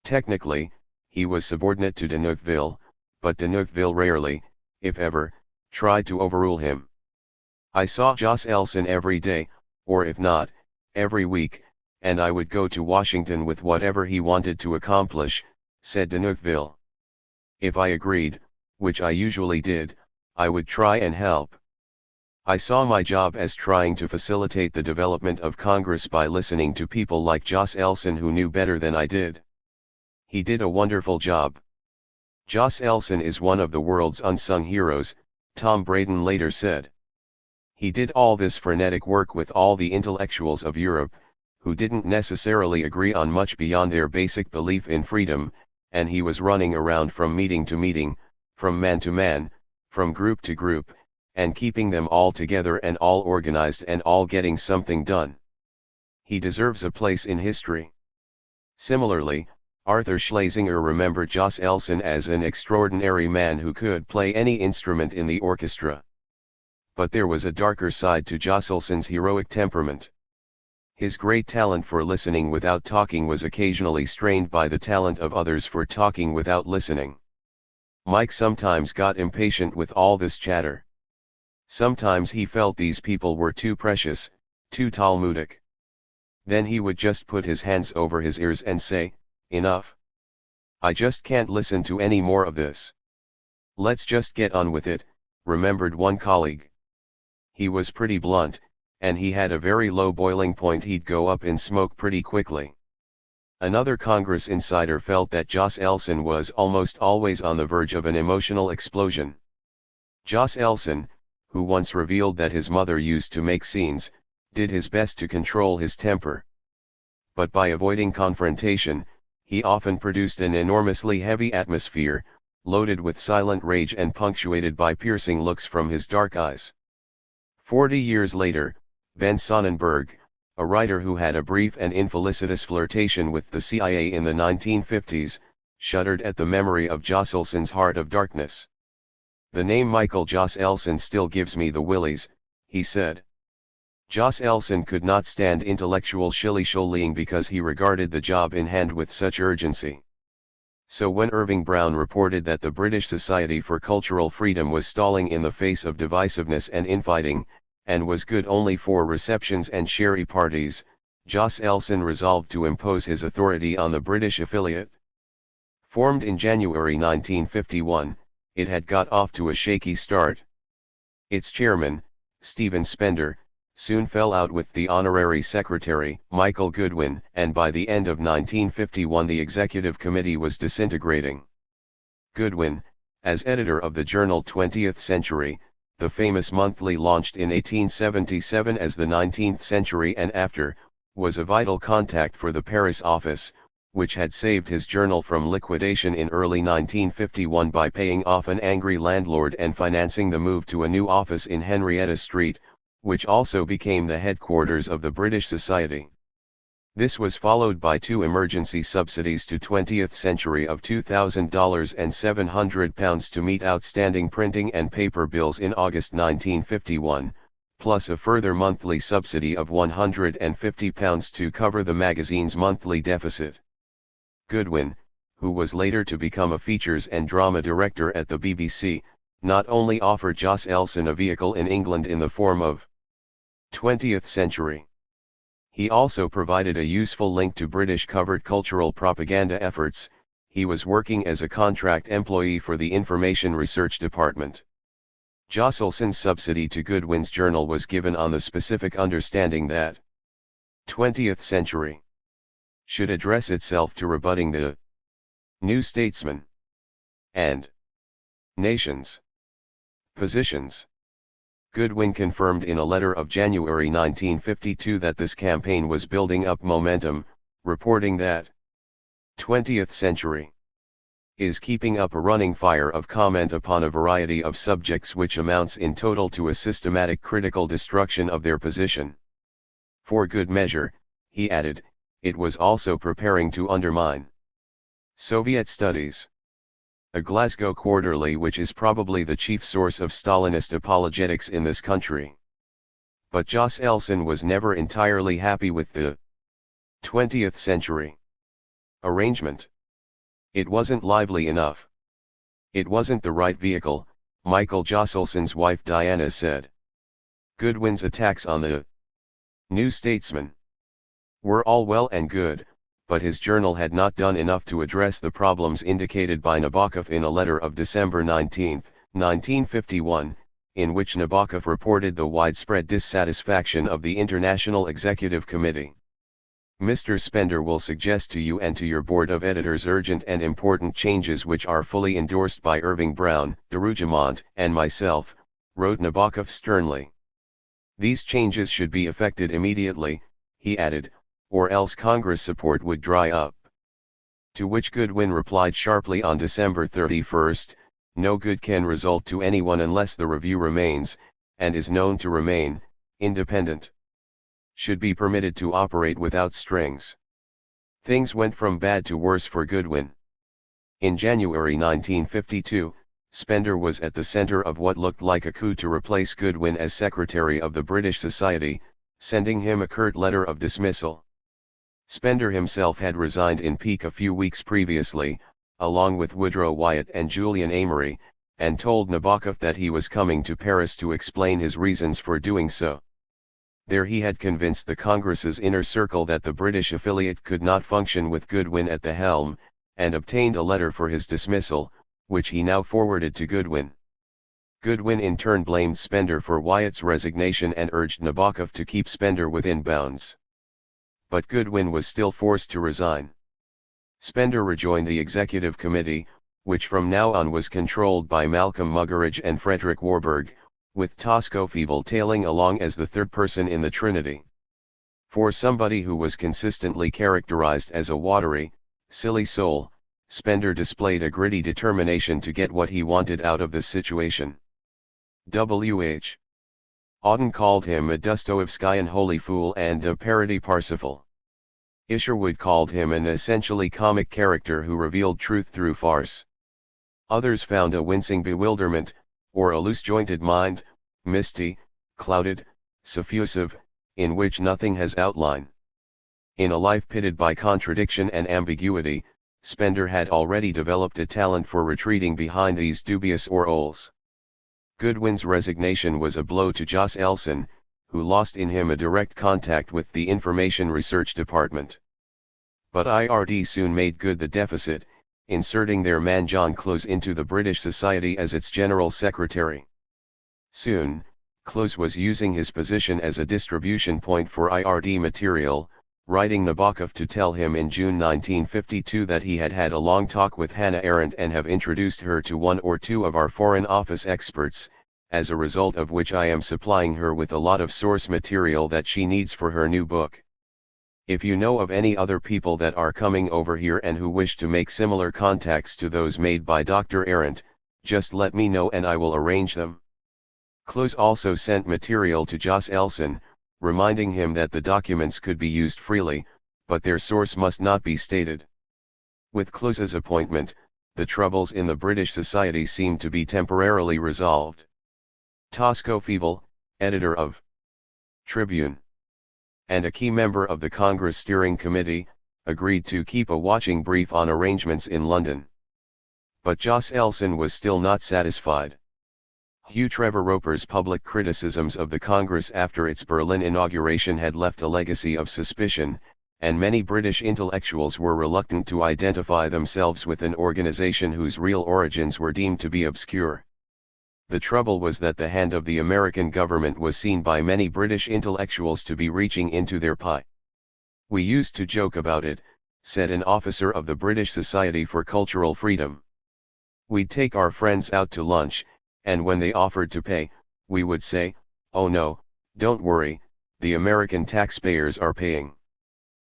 Technically, he was subordinate to de Tocqueville, but de Tocqueville rarely, if ever, tried to overrule him. I saw Jos Elson every day, or if not, every week, and I would go to Washington with whatever he wanted to accomplish, said de Tocqueville. If I agreed, which I usually did, I would try and help. I saw my job as trying to facilitate the development of Congress by listening to people like Jos Elson who knew better than I did. He did a wonderful job. Jos Elson is one of the world's unsung heroes, Tom Braden later said. He did all this frenetic work with all the intellectuals of Europe, who didn't necessarily agree on much beyond their basic belief in freedom, and he was running around from meeting to meeting, from man to man, from group to group, and keeping them all together and all organized and all getting something done. He deserves a place in history. Similarly, Arthur Schlesinger remembered Jos Elson as an extraordinary man who could play any instrument in the orchestra. But there was a darker side to Jos Elson's heroic temperament. His great talent for listening without talking was occasionally strained by the talent of others for talking without listening. Mike sometimes got impatient with all this chatter. Sometimes he felt these people were too precious, too Talmudic. Then he would just put his hands over his ears and say, "Enough. I just can't listen to any more of this. Let's just get on with it," remembered one colleague. He was pretty blunt, and he had a very low boiling point. He'd go up in smoke pretty quickly. Another Congress insider felt that Jos Elson was almost always on the verge of an emotional explosion. Jos Elson, who once revealed that his mother used to make scenes, did his best to control his temper. But by avoiding confrontation, he often produced an enormously heavy atmosphere, loaded with silent rage and punctuated by piercing looks from his dark eyes. 40 years later, Ben Sonnenberg, a writer who had a brief and infelicitous flirtation with the CIA in the 1950s, shuddered at the memory of Jos Elson's Heart of Darkness. "The name Michael Jos Elson still gives me the willies," he said. Jos Elson could not stand intellectual shilly-shollying because he regarded the job in hand with such urgency. So when Irving Brown reported that the British Society for Cultural Freedom was stalling in the face of divisiveness and infighting, and was good only for receptions and sherry parties, Jos Elson resolved to impose his authority on the British affiliate. Formed in January 1951, it had got off to a shaky start. Its chairman, Stephen Spender, soon fell out with the honorary secretary, Michael Goodwin, and by the end of 1951 the executive committee was disintegrating. Goodwin, as editor of the journal 20th Century, the famous monthly launched in 1877 as the 19th Century and After, was a vital contact for the Paris office, which had saved his journal from liquidation in early 1951 by paying off an angry landlord and financing the move to a new office in Henrietta Street, which also became the headquarters of the British Society. This was followed by 2 emergency subsidies to 20th Century of $2,000 and £700 to meet outstanding printing and paper bills in August 1951, plus a further monthly subsidy of £150 to cover the magazine's monthly deficit. Goodwin, who was later to become a features and drama director at the BBC, not only offered Jos Elson a vehicle in England in the form of 20th Century. He also provided a useful link to British covert cultural propaganda efforts. He was working as a contract employee for the Information Research Department. Jos Elson's subsidy to Goodwin's journal was given on the specific understanding that 20th Century should address itself to rebutting the New Statesman and Nation's positions. Goodwin confirmed in a letter of January 1952 that this campaign was building up momentum, reporting that 20th Century is keeping up a running fire of comment upon a variety of subjects which amounts in total to a systematic critical destruction of their position. For good measure, he added, it was also preparing to undermine Soviet studies. A Glasgow quarterly which is probably the chief source of Stalinist apologetics in this country. But Jos Elson was never entirely happy with the 20th Century arrangement. It wasn't lively enough. It wasn't the right vehicle, Michael Jos Elson's wife Diana said. Goodwin's attacks on the New Statesman were all well and good, but his journal had not done enough to address the problems indicated by Nabokov in a letter of December 19, 1951, in which Nabokov reported the widespread dissatisfaction of the International Executive Committee. Mr. Spender will suggest to you and to your board of editors urgent and important changes which are fully endorsed by Irving Brown, de Rougemont, and myself, wrote Nabokov sternly. These changes should be effected immediately, he added, or else Congress support would dry up. To which Goodwin replied sharply on December 31, no good can result to anyone unless the review remains, and is known to remain, independent. Should be permitted to operate without strings. Things went from bad to worse for Goodwin. In January 1952, Spender was at the center of what looked like a coup to replace Goodwin as Secretary of the British Society, sending him a curt letter of dismissal. Spender himself had resigned in pique a few weeks previously, along with Woodrow Wyatt and Julian Amory, and told Nabokov that he was coming to Paris to explain his reasons for doing so. There he had convinced the Congress's inner circle that the British affiliate could not function with Goodwin at the helm, and obtained a letter for his dismissal, which he now forwarded to Goodwin. Goodwin in turn blamed Spender for Wyatt's resignation and urged Nabokov to keep Spender within bounds. But Goodwin was still forced to resign. Spender rejoined the Executive Committee, which from now on was controlled by Malcolm Muggeridge and Frederick Warburg, with Thecultural tailing along as the third person in the Trinity. For somebody who was consistently characterized as a watery, silly soul, Spender displayed a gritty determination to get what he wanted out of this situation. W.H. Auden called him a Dostoevskian holy fool and a parody Parsifal. Isherwood called him an essentially comic character who revealed truth through farce. Others found a wincing bewilderment, or a loose-jointed mind, misty, clouded, suffusive, in which nothing has outline. In a life pitted by contradiction and ambiguity, Spender had already developed a talent for retreating behind these dubious aureoles. Goodwin's resignation was a blow to Jos Elson, who lost in him a direct contact with the Information Research Department. But IRD soon made good the deficit, inserting their man John Close into the British Society as its General Secretary. Soon, Close was using his position as a distribution point for IRD material, writing Nabokov to tell him in June 1952 that he had had a long talk with Hannah Arendt and have introduced her to one or two of our Foreign Office experts, as a result of which I am supplying her with a lot of source material that she needs for her new book. If you know of any other people that are coming over here and who wish to make similar contacts to those made by Dr. Arendt, just let me know and I will arrange them. Close also sent material to Jos Elson, reminding him that the documents could be used freely, but their source must not be stated. With Close's appointment, the troubles in the British Society seemed to be temporarily resolved. Thecultural, editor of Tribune, and a key member of the Congress Steering Committee, agreed to keep a watching brief on arrangements in London. But Jos Elson was still not satisfied. Hugh Trevor Roper's public criticisms of the Congress after its Berlin inauguration had left a legacy of suspicion, and many British intellectuals were reluctant to identify themselves with an organization whose real origins were deemed to be obscure. The trouble was that the hand of the American government was seen by many British intellectuals to be reaching into their pie. "We used to joke about it," said an officer of the British Society for Cultural Freedom. "We'd take our friends out to lunch, and when they offered to pay, we would say, 'Oh no, don't worry, the American taxpayers are paying.'"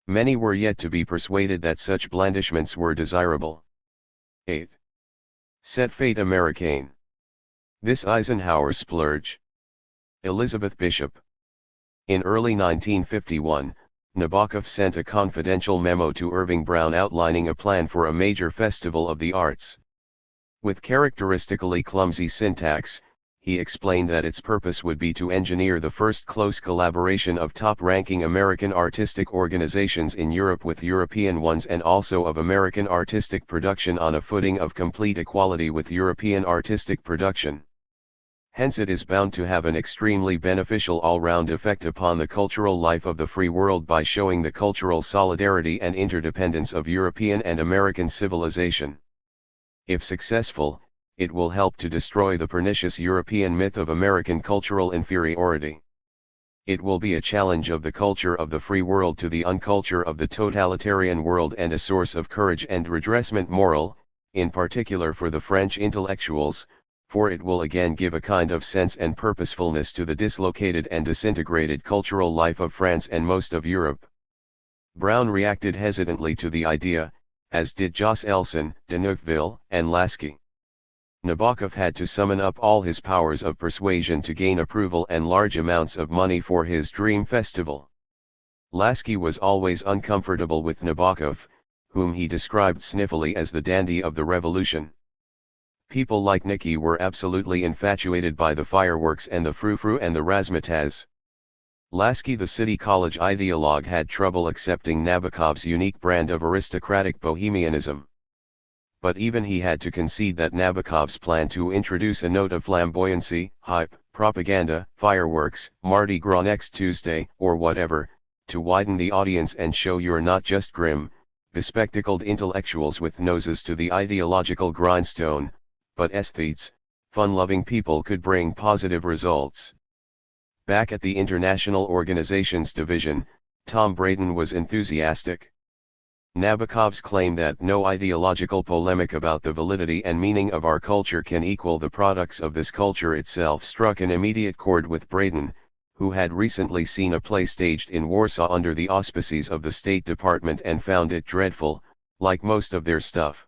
Many were yet to be persuaded that such blandishments were desirable. 8. Set fate américaine. This Eisenhower splurge. Elizabeth Bishop. In early 1951, Nabokov sent a confidential memo to Irving Brown outlining a plan for a major festival of the arts. With characteristically clumsy syntax, he explained that its purpose would be to engineer the first close collaboration of top-ranking American artistic organizations in Europe with European ones, and also of American artistic production on a footing of complete equality with European artistic production. Hence it is bound to have an extremely beneficial all-round effect upon the cultural life of the free world by showing the cultural solidarity and interdependence of European and American civilization. If successful, it will help to destroy the pernicious European myth of American cultural inferiority. It will be a challenge of the culture of the free world to the unculture of the totalitarian world, and a source of courage and redressment moral, in particular for the French intellectuals, for it will again give a kind of sense and purposefulness to the dislocated and disintegrated cultural life of France and most of Europe. Brown reacted hesitantly to the idea, as did Jos Elson, de Neufville, and Lasky. Nabokov had to summon up all his powers of persuasion to gain approval and large amounts of money for his dream festival. Lasky was always uncomfortable with Nabokov, whom he described sniffily as the dandy of the revolution. People like Nicky were absolutely infatuated by the fireworks and the frou-frou and the razzmatazz. Lasky, the City College ideologue, had trouble accepting Nabokov's unique brand of aristocratic bohemianism. But even he had to concede that Nabokov's plan to introduce a note of flamboyancy, hype, propaganda, fireworks, Mardi Gras next Tuesday, or whatever, to widen the audience and show you're not just grim, bespectacled intellectuals with noses to the ideological grindstone, but aesthetes, fun-loving people, could bring positive results. Back at the International Organizations Division, Tom Braden was enthusiastic. Nabokov's claim that no ideological polemic about the validity and meaning of our culture can equal the products of this culture itself struck an immediate chord with Braden, who had recently seen a play staged in Warsaw under the auspices of the State Department and found it dreadful, like most of their stuff.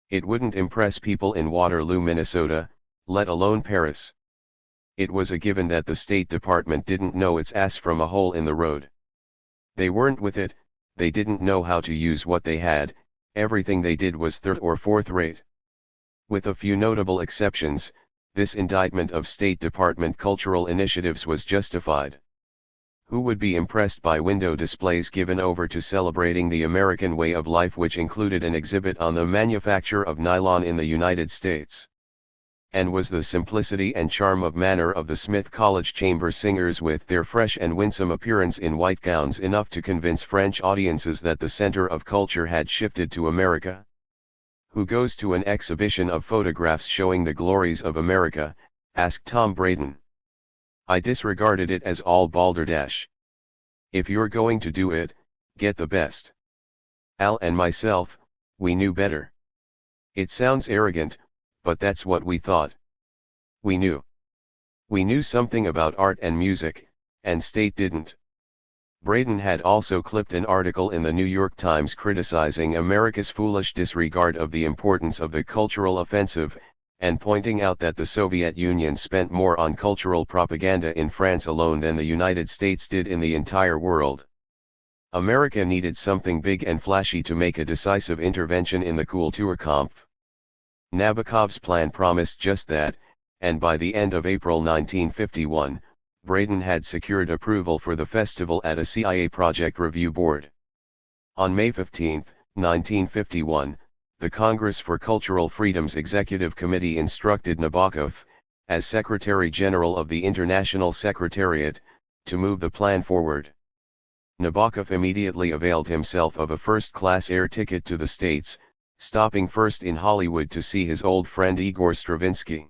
It wouldn't impress people in Waterloo, Minnesota, let alone Paris. It was a given that the State Department didn't know its ass from a hole in the road. They weren't with it, they didn't know how to use what they had, everything they did was third or fourth rate. With a few notable exceptions, this indictment of State Department cultural initiatives was justified. Who would be impressed by window displays given over to celebrating the American way of life, which included an exhibit on the manufacture of nylon in the United States? And was the simplicity and charm of manner of the Smith College chamber singers with their fresh and winsome appearance in white gowns enough to convince French audiences that the center of culture had shifted to America? Who goes to an exhibition of photographs showing the glories of America? Asked Tom Braden. I disregarded it as all balderdash. If you're going to do it, get the best. Al and myself, we knew better. It sounds arrogant, but that's what we thought. We knew. We knew something about art and music, and State didn't. Braden had also clipped an article in the New York Times criticizing America's foolish disregard of the importance of the cultural offensive, and pointing out that the Soviet Union spent more on cultural propaganda in France alone than the United States did in the entire world. America needed something big and flashy to make a decisive intervention in the Kulturkampf. Nabokov's plan promised just that, and by the end of April 1951, Braden had secured approval for the festival at a CIA project review board. On May 15, 1951, the Congress for Cultural Freedom's Executive Committee instructed Nabokov, as Secretary General of the International Secretariat, to move the plan forward. Nabokov immediately availed himself of a first-class air ticket to the States, stopping first in Hollywood to see his old friend Igor Stravinsky.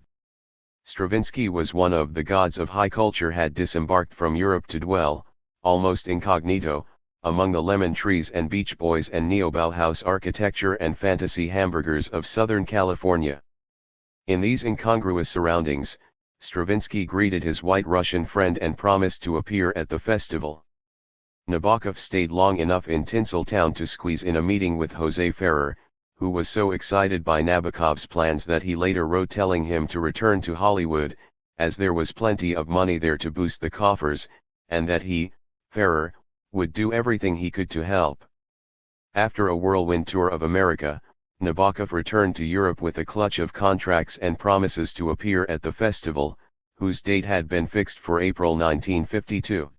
Stravinsky was one of the gods of high culture, had disembarked from Europe to dwell, almost incognito, among the lemon trees and Beach Boys and neo-Bauhaus architecture and fantasy hamburgers of Southern California. In these incongruous surroundings, Stravinsky greeted his white Russian friend and promised to appear at the festival. Nabokov stayed long enough in Tinseltown to squeeze in a meeting with José Ferrer, who was so excited by Nabokov's plans that he later wrote telling him to return to Hollywood, as there was plenty of money there to boost the coffers, and that he, Ferrer, would do everything he could to help. After a whirlwind tour of America, Nabokov returned to Europe with a clutch of contracts and promises to appear at the festival, whose date had been fixed for April 1952.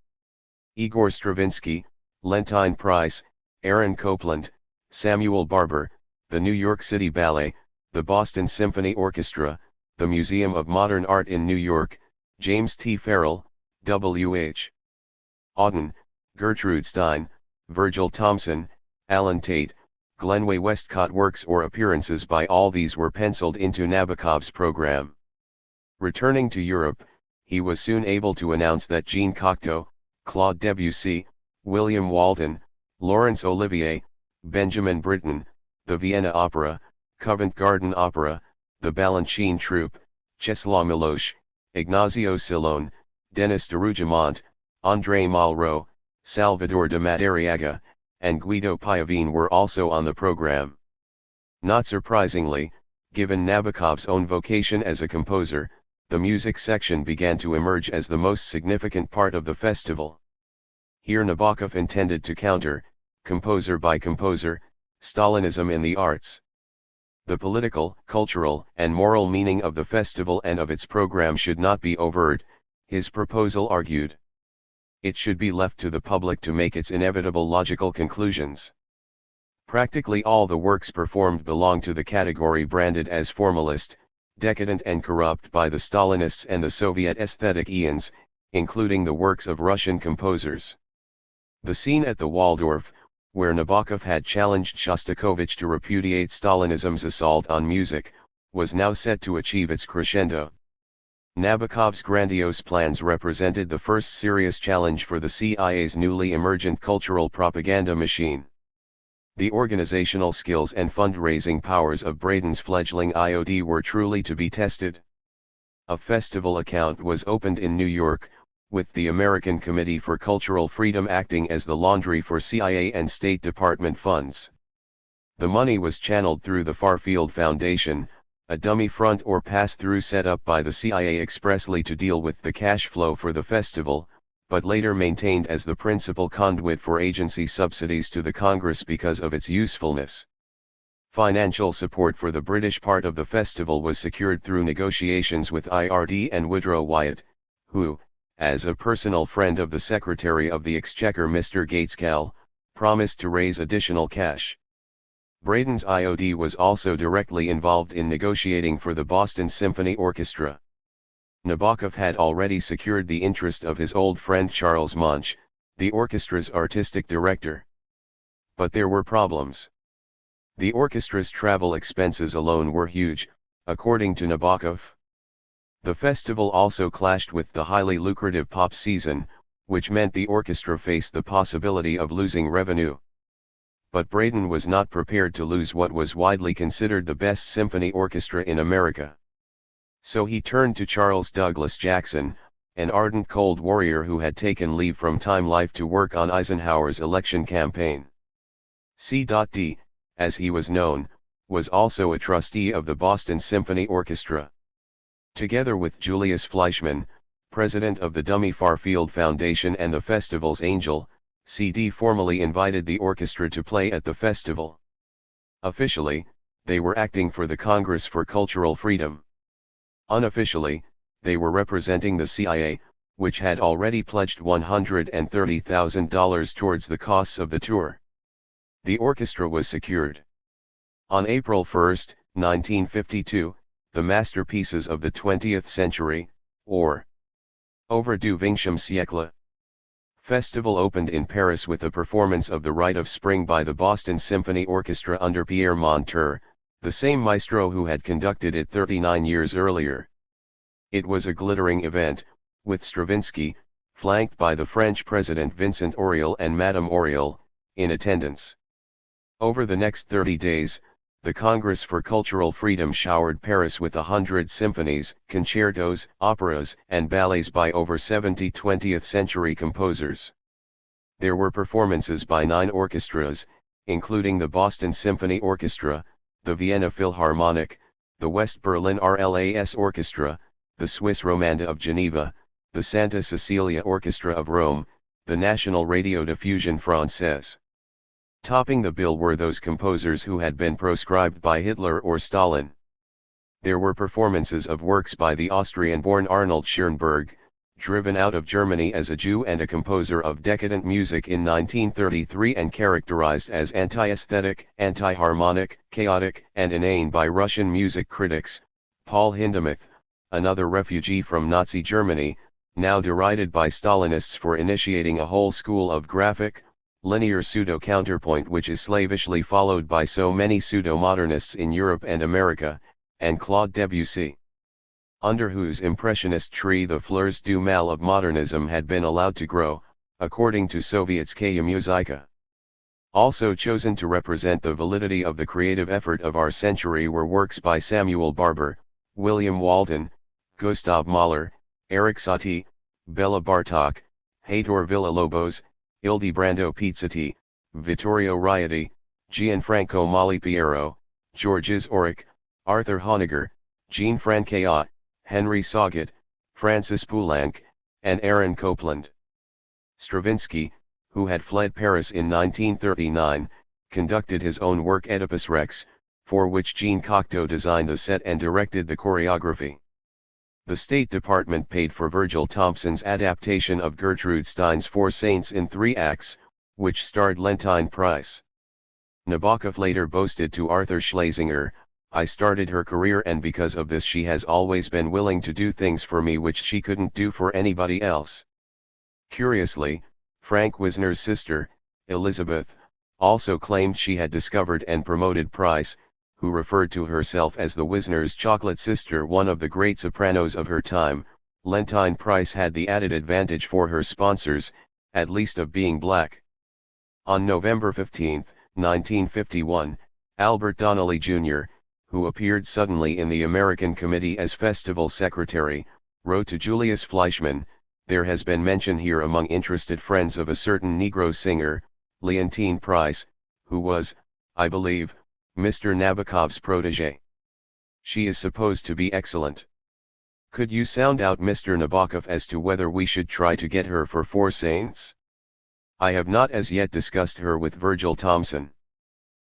Igor Stravinsky, Lentine Price, Aaron Copland, Samuel Barber, the New York City Ballet, the Boston Symphony Orchestra, the Museum of Modern Art in New York, James T. Farrell, W.H. Auden, Gertrude Stein, Virgil Thomson, Alan Tate, Glenway Westcott works or appearances by all these were penciled into Nabokov's program. Returning to Europe, he was soon able to announce that Jean Cocteau, Claude Debussy, William Walton, Laurence Olivier, Benjamin Britten, the Vienna Opera, Covent Garden Opera, the Balanchine Troupe, Czesław Milosz, Ignacio Silone, Denis de Rougemont, André Malraux, Salvador de Madariaga, and Guido Piovene were also on the program. Not surprisingly, given Nabokov's own vocation as a composer, the music section began to emerge as the most significant part of the festival. Here Nabokov intended to counter, composer by composer, Stalinism in the arts. The political, cultural, and moral meaning of the festival and of its program should not be overt, his proposal argued. It should be left to the public to make its inevitable logical conclusions. Practically all the works performed belong to the category branded as formalist, decadent and corrupt by the Stalinists and the Soviet aesthetic eons, including the works of Russian composers. The scene at the Waldorf, where Nabokov had challenged Shostakovich to repudiate Stalinism's assault on music, was now set to achieve its crescendo. Nabokov's grandiose plans represented the first serious challenge for the CIA's newly emergent cultural propaganda machine. The organizational skills and fundraising powers of Braden's fledgling IOD were truly to be tested. A festival account was opened in New York, with the American Committee for Cultural Freedom acting as the laundry for CIA and State Department funds. The money was channeled through the Farfield Foundation, a dummy front or pass-through set up by the CIA expressly to deal with the cash flow for the festival, but later maintained as the principal conduit for agency subsidies to the Congress because of its usefulness. Financial support for the British part of the festival was secured through negotiations with IRD and Woodrow Wyatt, who, as a personal friend of the Secretary of the Exchequer Mr. Gaitskell, promised to raise additional cash. Braden's IOD was also directly involved in negotiating for the Boston Symphony Orchestra. Nabokov had already secured the interest of his old friend Charles Munch, the orchestra's artistic director. But there were problems. The orchestra's travel expenses alone were huge, according to Nabokov. The festival also clashed with the highly lucrative pop season, which meant the orchestra faced the possibility of losing revenue. But Braden was not prepared to lose what was widely considered the best symphony orchestra in America. So he turned to Charles Douglas Jackson, an ardent Cold Warrior who had taken leave from Time Life to work on Eisenhower's election campaign. C.D., as he was known, was also a trustee of the Boston Symphony Orchestra. Together with Julius Fleischmann, president of the Dummy Farfield Foundation and the festival's angel, C.D. formally invited the orchestra to play at the festival. Officially, they were acting for the Congress for Cultural Freedom. Unofficially, they were representing the CIA, which had already pledged $130,000 towards the costs of the tour. The orchestra was secured. On April 1, 1952, the masterpieces of the 20th century, or Œuvres du XXe siècle festival opened in Paris with a performance of The Rite of Spring by the Boston Symphony Orchestra under Pierre Monteur, the same maestro who had conducted it 39 years earlier. It was a glittering event, with Stravinsky, flanked by the French President Vincent Auriol and Madame Auriol, in attendance. Over the next 30 days, the Congress for Cultural Freedom showered Paris with 100 symphonies, concertos, operas, and ballets by over 70 20th-century composers. There were performances by 9 orchestras, including the Boston Symphony Orchestra, the Vienna Philharmonic, the West Berlin RLAS Orchestra, the Swiss Romande of Geneva, the Santa Cecilia Orchestra of Rome, the National Radiodiffusion Française. Topping the bill were those composers who had been proscribed by Hitler or Stalin. There were performances of works by the Austrian-born Arnold Schoenberg, driven out of Germany as a Jew and a composer of decadent music in 1933 and characterized as anti-aesthetic, anti-harmonic, chaotic, and inane by Russian music critics. Paul Hindemith, another refugee from Nazi Germany, now derided by Stalinists for initiating a whole school of graphic, linear pseudo-counterpoint which is slavishly followed by so many pseudo-modernists in Europe and America, and Claude Debussy, under whose impressionist tree the fleurs du mal of modernism had been allowed to grow, according to Sovietskaya Muzika. Also chosen to represent the validity of the creative effort of our century were works by Samuel Barber, William Walton, Gustav Mahler, Erik Satie, Bela Bartok, Heitor Villa-Lobos, Ildebrando Pizzotti, Vittorio Riotti, Gianfranco Malipiero, Georges Auric, Arthur Honegger, Jean Francaillat, Henry Sauget, Francis Poulenc, and Aaron Copland. Stravinsky, who had fled Paris in 1939, conducted his own work Oedipus Rex, for which Jean Cocteau designed the set and directed the choreography. The State Department paid for Virgil Thompson's adaptation of Gertrude Stein's Four Saints in 3 acts, which starred Leontine Price. Nabokov later boasted to Arthur Schlesinger, "I started her career and because of this she has always been willing to do things for me which she couldn't do for anybody else." Curiously, Frank Wisner's sister, Elizabeth, also claimed she had discovered and promoted Price, who referred to herself as the Wisner's chocolate sister, one of the great sopranos of her time. Leontine Price had the added advantage for her sponsors, at least of being black. On November 15, 1951, Albert Donnelly Jr., who appeared suddenly in the American Committee as festival secretary, wrote to Julius Fleischmann, "There has been mention here among interested friends of a certain Negro singer, Leontine Price, who was, I believe, Mr. Nabokov's protégé. She is supposed to be excellent. Could you sound out Mr. Nabokov as to whether we should try to get her for Four Saints? I have not as yet discussed her with Virgil Thompson.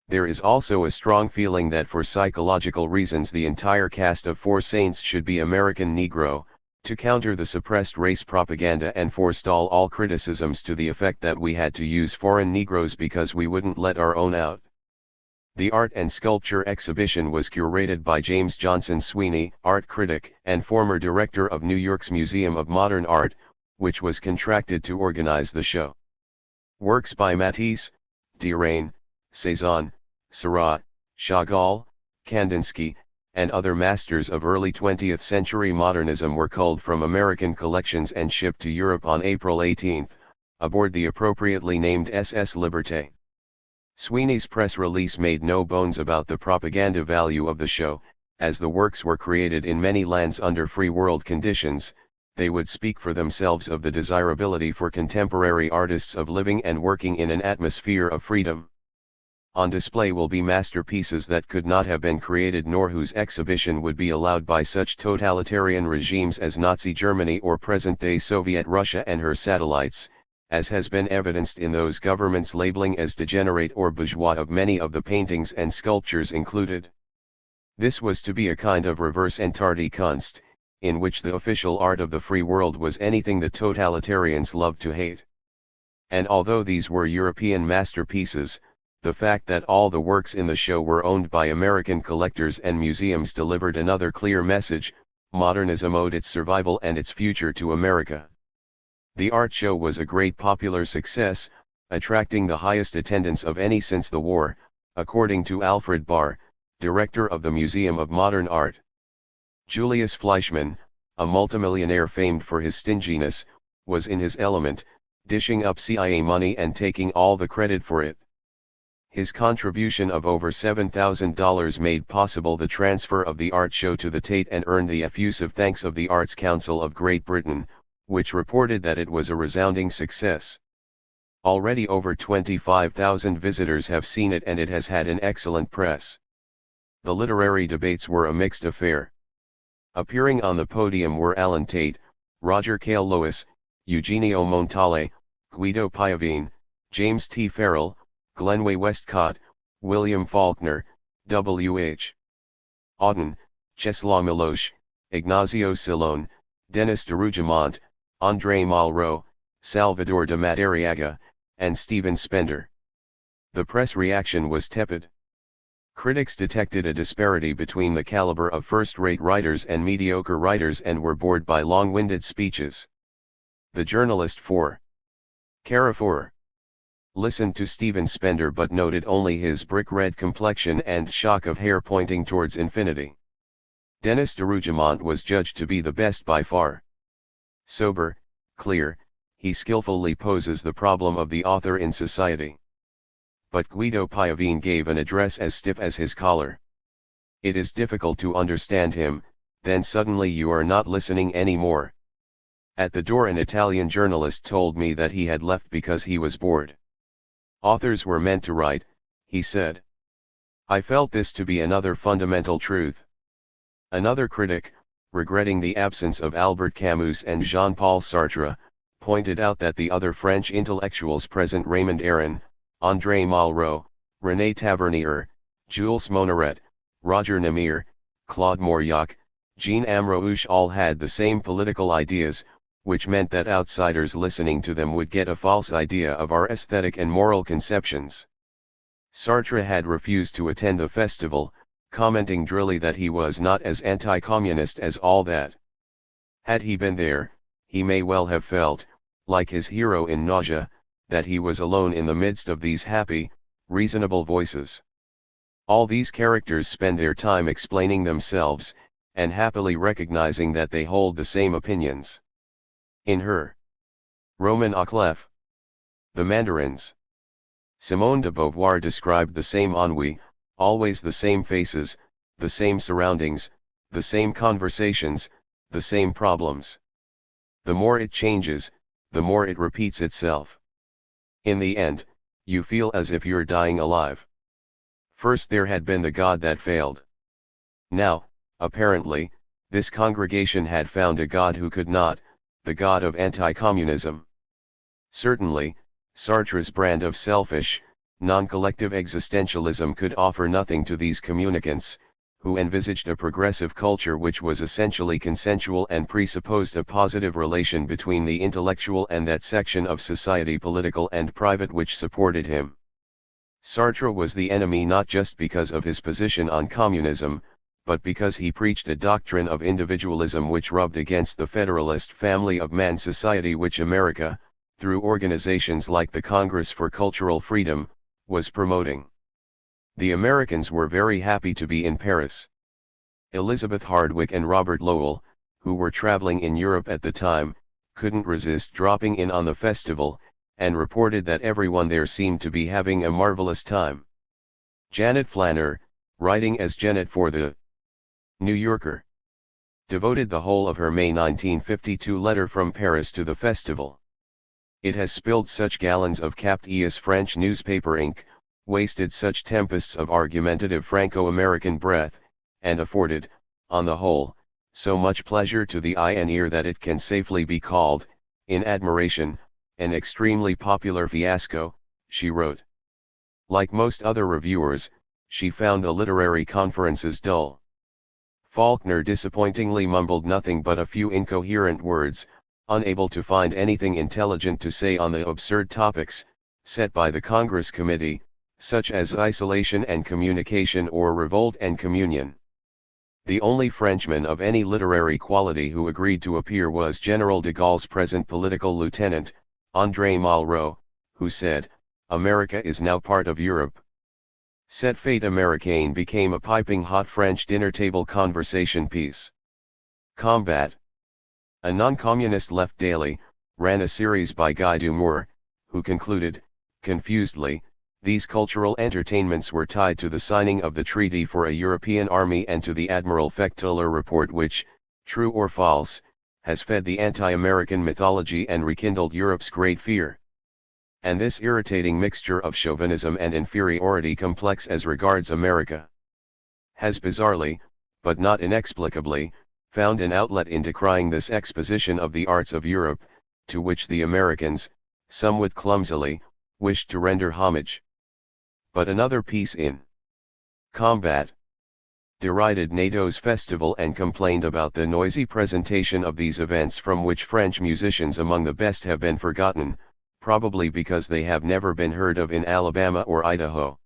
There is also a strong feeling that for psychological reasons the entire cast of Four Saints should be American Negro, to counter the suppressed race propaganda and forestall all criticisms to the effect that we had to use foreign Negroes because we wouldn't let our own out." The art and sculpture exhibition was curated by James Johnson Sweeney, art critic and former director of New York's Museum of Modern Art, which was contracted to organize the show. Works by Matisse, Derain, Cézanne, Seurat, Chagall, Kandinsky, and other masters of early 20th century modernism were culled from American collections and shipped to Europe on April 18, aboard the appropriately named SS Liberté. Sweeney's press release made no bones about the propaganda value of the show. As the works were created in many lands under free world conditions, they would speak for themselves of the desirability for contemporary artists of living and working in an atmosphere of freedom. On display will be masterpieces that could not have been created nor whose exhibition would be allowed by such totalitarian regimes as Nazi Germany or present-day Soviet Russia and her satellites, as has been evidenced in those governments labeling as degenerate or bourgeois of many of the paintings and sculptures included. This was to be a kind of reverse Entardi Kunst, in which the official art of the free world was anything the totalitarians loved to hate. And although these were European masterpieces, The fact that all the works in the show were owned by American collectors and museums delivered another clear message: modernism owed its survival and its future to America. The art show was a great popular success, attracting the highest attendance of any since the war, according to Alfred Barr, director of the Museum of Modern Art. Julius Fleischmann, a multimillionaire famed for his stinginess, was in his element, dishing up CIA money and taking all the credit for it. His contribution of over $7,000 made possible the transfer of the art show to the Tate and earned the effusive thanks of the Arts Council of Great Britain, which reported that it was a resounding success. Already over 25,000 visitors have seen it and it has had an excellent press. The literary debates were a mixed affair. Appearing on the podium were Alan Tate, Roger Cale Lewis, Eugenio Montale, Guido Piovine, James T. Farrell, Glenway Westcott, William Faulkner, W.H. Auden, Czeslaw Milosz, Ignacio Silone, Denis de Rougemont, André Malraux, Salvador de Madariaga, and Stephen Spender. The press reaction was tepid. Critics detected a disparity between the caliber of first-rate writers and mediocre writers and were bored by long-winded speeches. The journalist for Carrefour listened to Stephen Spender but noted only his brick-red complexion and shock of hair pointing towards infinity. Denis de Rougemont was judged to be the best by far. Sober, clear, he skillfully poses the problem of the author in society. But Guido Piovine gave an address as stiff as his collar. It is difficult to understand him, then suddenly you are not listening anymore. At the door an Italian journalist told me that he had left because he was bored. Authors were meant to write, he said. I felt this to be another fundamental truth. Another critic, regretting the absence of Albert Camus and Jean-Paul Sartre, pointed out that the other French intellectuals present, Raymond Aron, André Malraux, René Tavernier, Jules Monaret, Roger Namur, Claude Mauriac, Jean Amrouche, all had the same political ideas, which meant that outsiders listening to them would get a false idea of our aesthetic and moral conceptions. Sartre had refused to attend the festival, commenting drily that he was not as anti-communist as all that. Had he been there, he may well have felt, like his hero in Nausea, that he was alone in the midst of these happy, reasonable voices. All these characters spend their time explaining themselves, and happily recognizing that they hold the same opinions. In her Roman à clef, The Mandarins, Simone de Beauvoir described the same ennui, always the same faces, the same surroundings, the same conversations, the same problems. The more it changes, the more it repeats itself. In the end, you feel as if you're dying alive. First there had been the God that failed. Now, apparently, this congregation had found a God who could not, the God of anti-communism. Certainly, Sartre's brand of selfish, non-collective existentialism could offer nothing to these communicants, who envisaged a progressive culture which was essentially consensual and presupposed a positive relation between the intellectual and that section of society, political and private, which supported him. Sartre was the enemy not just because of his position on communism, but because he preached a doctrine of individualism which rubbed against the federalist family of man society which America, through organizations like the Congress for Cultural Freedom, was promoting. The Americans were very happy to be in Paris. Elizabeth Hardwick and Robert Lowell, who were traveling in Europe at the time, couldn't resist dropping in on the festival, and reported that everyone there seemed to be having a marvelous time. Janet Flanner, writing as Janet for the New Yorker, devoted the whole of her May 1952 letter from Paris to the festival. It has spilled such gallons of Capt'Eus French newspaper ink, wasted such tempests of argumentative Franco-American breath, and afforded, on the whole, so much pleasure to the eye and ear that it can safely be called, in admiration, an extremely popular fiasco, she wrote. Like most other reviewers, she found the literary conferences dull. Faulkner disappointingly mumbled nothing but a few incoherent words, unable to find anything intelligent to say on the absurd topics set by the Congress Committee, such as isolation and communication or revolt and communion. The only Frenchman of any literary quality who agreed to appear was General de Gaulle's present political lieutenant, André Malraux, who said, "America is now part of Europe." Cette fête américaine became a piping hot French dinner-table conversation piece. Combat. A non-communist left daily, ran a series by Guy Dumour, who concluded, confusedly, these cultural entertainments were tied to the signing of the Treaty for a European Army and to the Admiral Thecultural report which, true or false, has fed the anti-American mythology and rekindled Europe's great fear. And this irritating mixture of chauvinism and inferiority complex as regards America has bizarrely, but not inexplicably, found an outlet in decrying this exposition of the arts of Europe, to which the Americans, somewhat clumsily, wished to render homage. But another piece in Combat derided NATO's festival and complained about the noisy presentation of these events from which French musicians among the best have been forgotten, probably because they have never been heard of in Alabama or Idaho.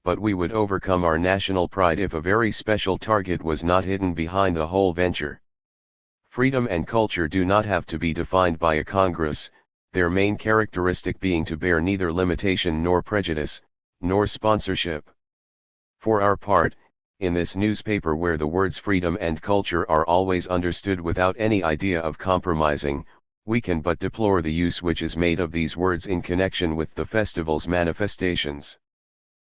But we would overcome our national pride if a very special target was not hidden behind the whole venture. Freedom and culture do not have to be defined by a Congress, their main characteristic being to bear neither limitation nor prejudice, nor sponsorship. For our part, in this newspaper where the words freedom and culture are always understood without any idea of compromising, we can but deplore the use which is made of these words in connection with the festival's manifestations.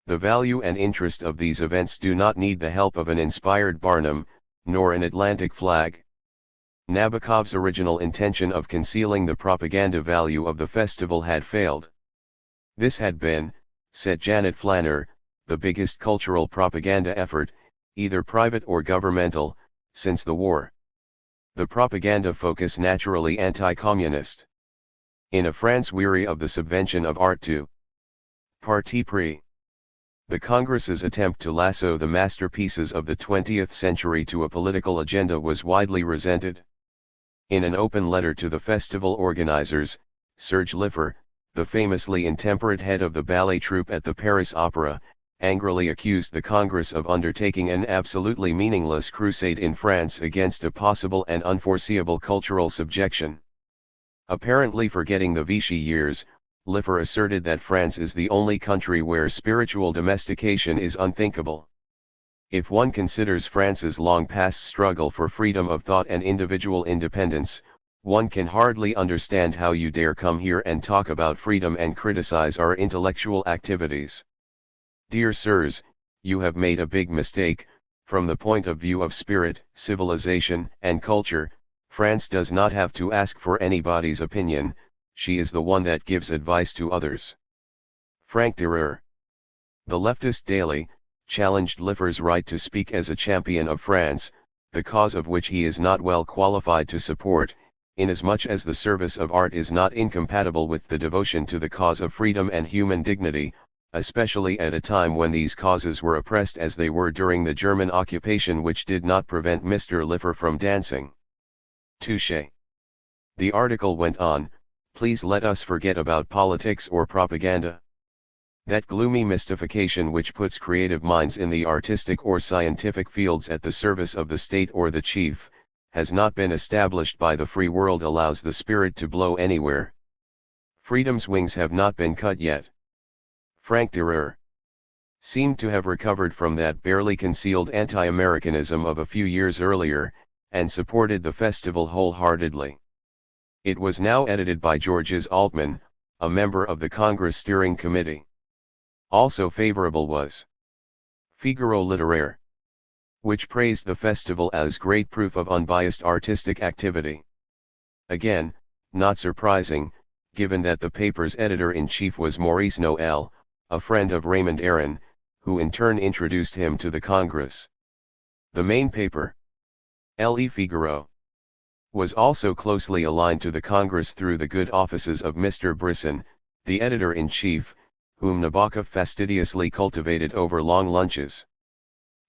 The value and interest of these events do not need the help of an inspired Barnum, nor an Atlantic flag. Nabokov's original intention of concealing the propaganda value of the festival had failed. This had been, said Janet Flanner, the biggest cultural propaganda effort, either private or governmental, since the war. The propaganda focus naturally anti-communist. In a France weary of the subvention of art to parti pris, the Congress's attempt to lasso the masterpieces of the 20th century to a political agenda was widely resented. In an open letter to the festival organizers, Serge Liffer, the famously intemperate head of the ballet troupe at the Paris Opera, angrily accused the Congress of undertaking an absolutely meaningless crusade in France against a possible and unforeseeable cultural subjection. Apparently forgetting the Vichy years, Liffer asserted that France is the only country where spiritual domestication is unthinkable. If one considers France's long-past struggle for freedom of thought and individual independence, one can hardly understand how you dare come here and talk about freedom and criticize our intellectual activities. Dear sirs, you have made a big mistake. From the point of view of spirit, civilization, and culture, France does not have to ask for anybody's opinion, she is the one that gives advice to others. Frank Durer, the leftist daily, challenged Liffer's right to speak as a champion of France, the cause of which he is not well qualified to support, inasmuch as the service of art is not incompatible with the devotion to the cause of freedom and human dignity, especially at a time when these causes were oppressed as they were during the German occupation, which did not prevent Mr. Liffer from dancing. Touché. The article went on, please let us forget about politics or propaganda. That gloomy mystification which puts creative minds in the artistic or scientific fields at the service of the state or the chief, has not been established by the free world allows the spirit to blow anywhere. Freedom's wings have not been cut yet. Frank Durer seemed to have recovered from that barely concealed anti-Americanism of a few years earlier, and supported the festival wholeheartedly. It was now edited by Georges Altman, a member of the Congress Steering Committee. Also favorable was Figaro Littéraire, which praised the festival as great proof of unbiased artistic activity. Again, not surprising, given that the paper's editor-in-chief was Maurice Noël, a friend of Raymond Aron, who in turn introduced him to the Congress. The main paper, Le Figaro, was also closely aligned to the Congress through the good offices of Mr. Brisson, the editor-in-chief, whom Nabokov fastidiously cultivated over long lunches.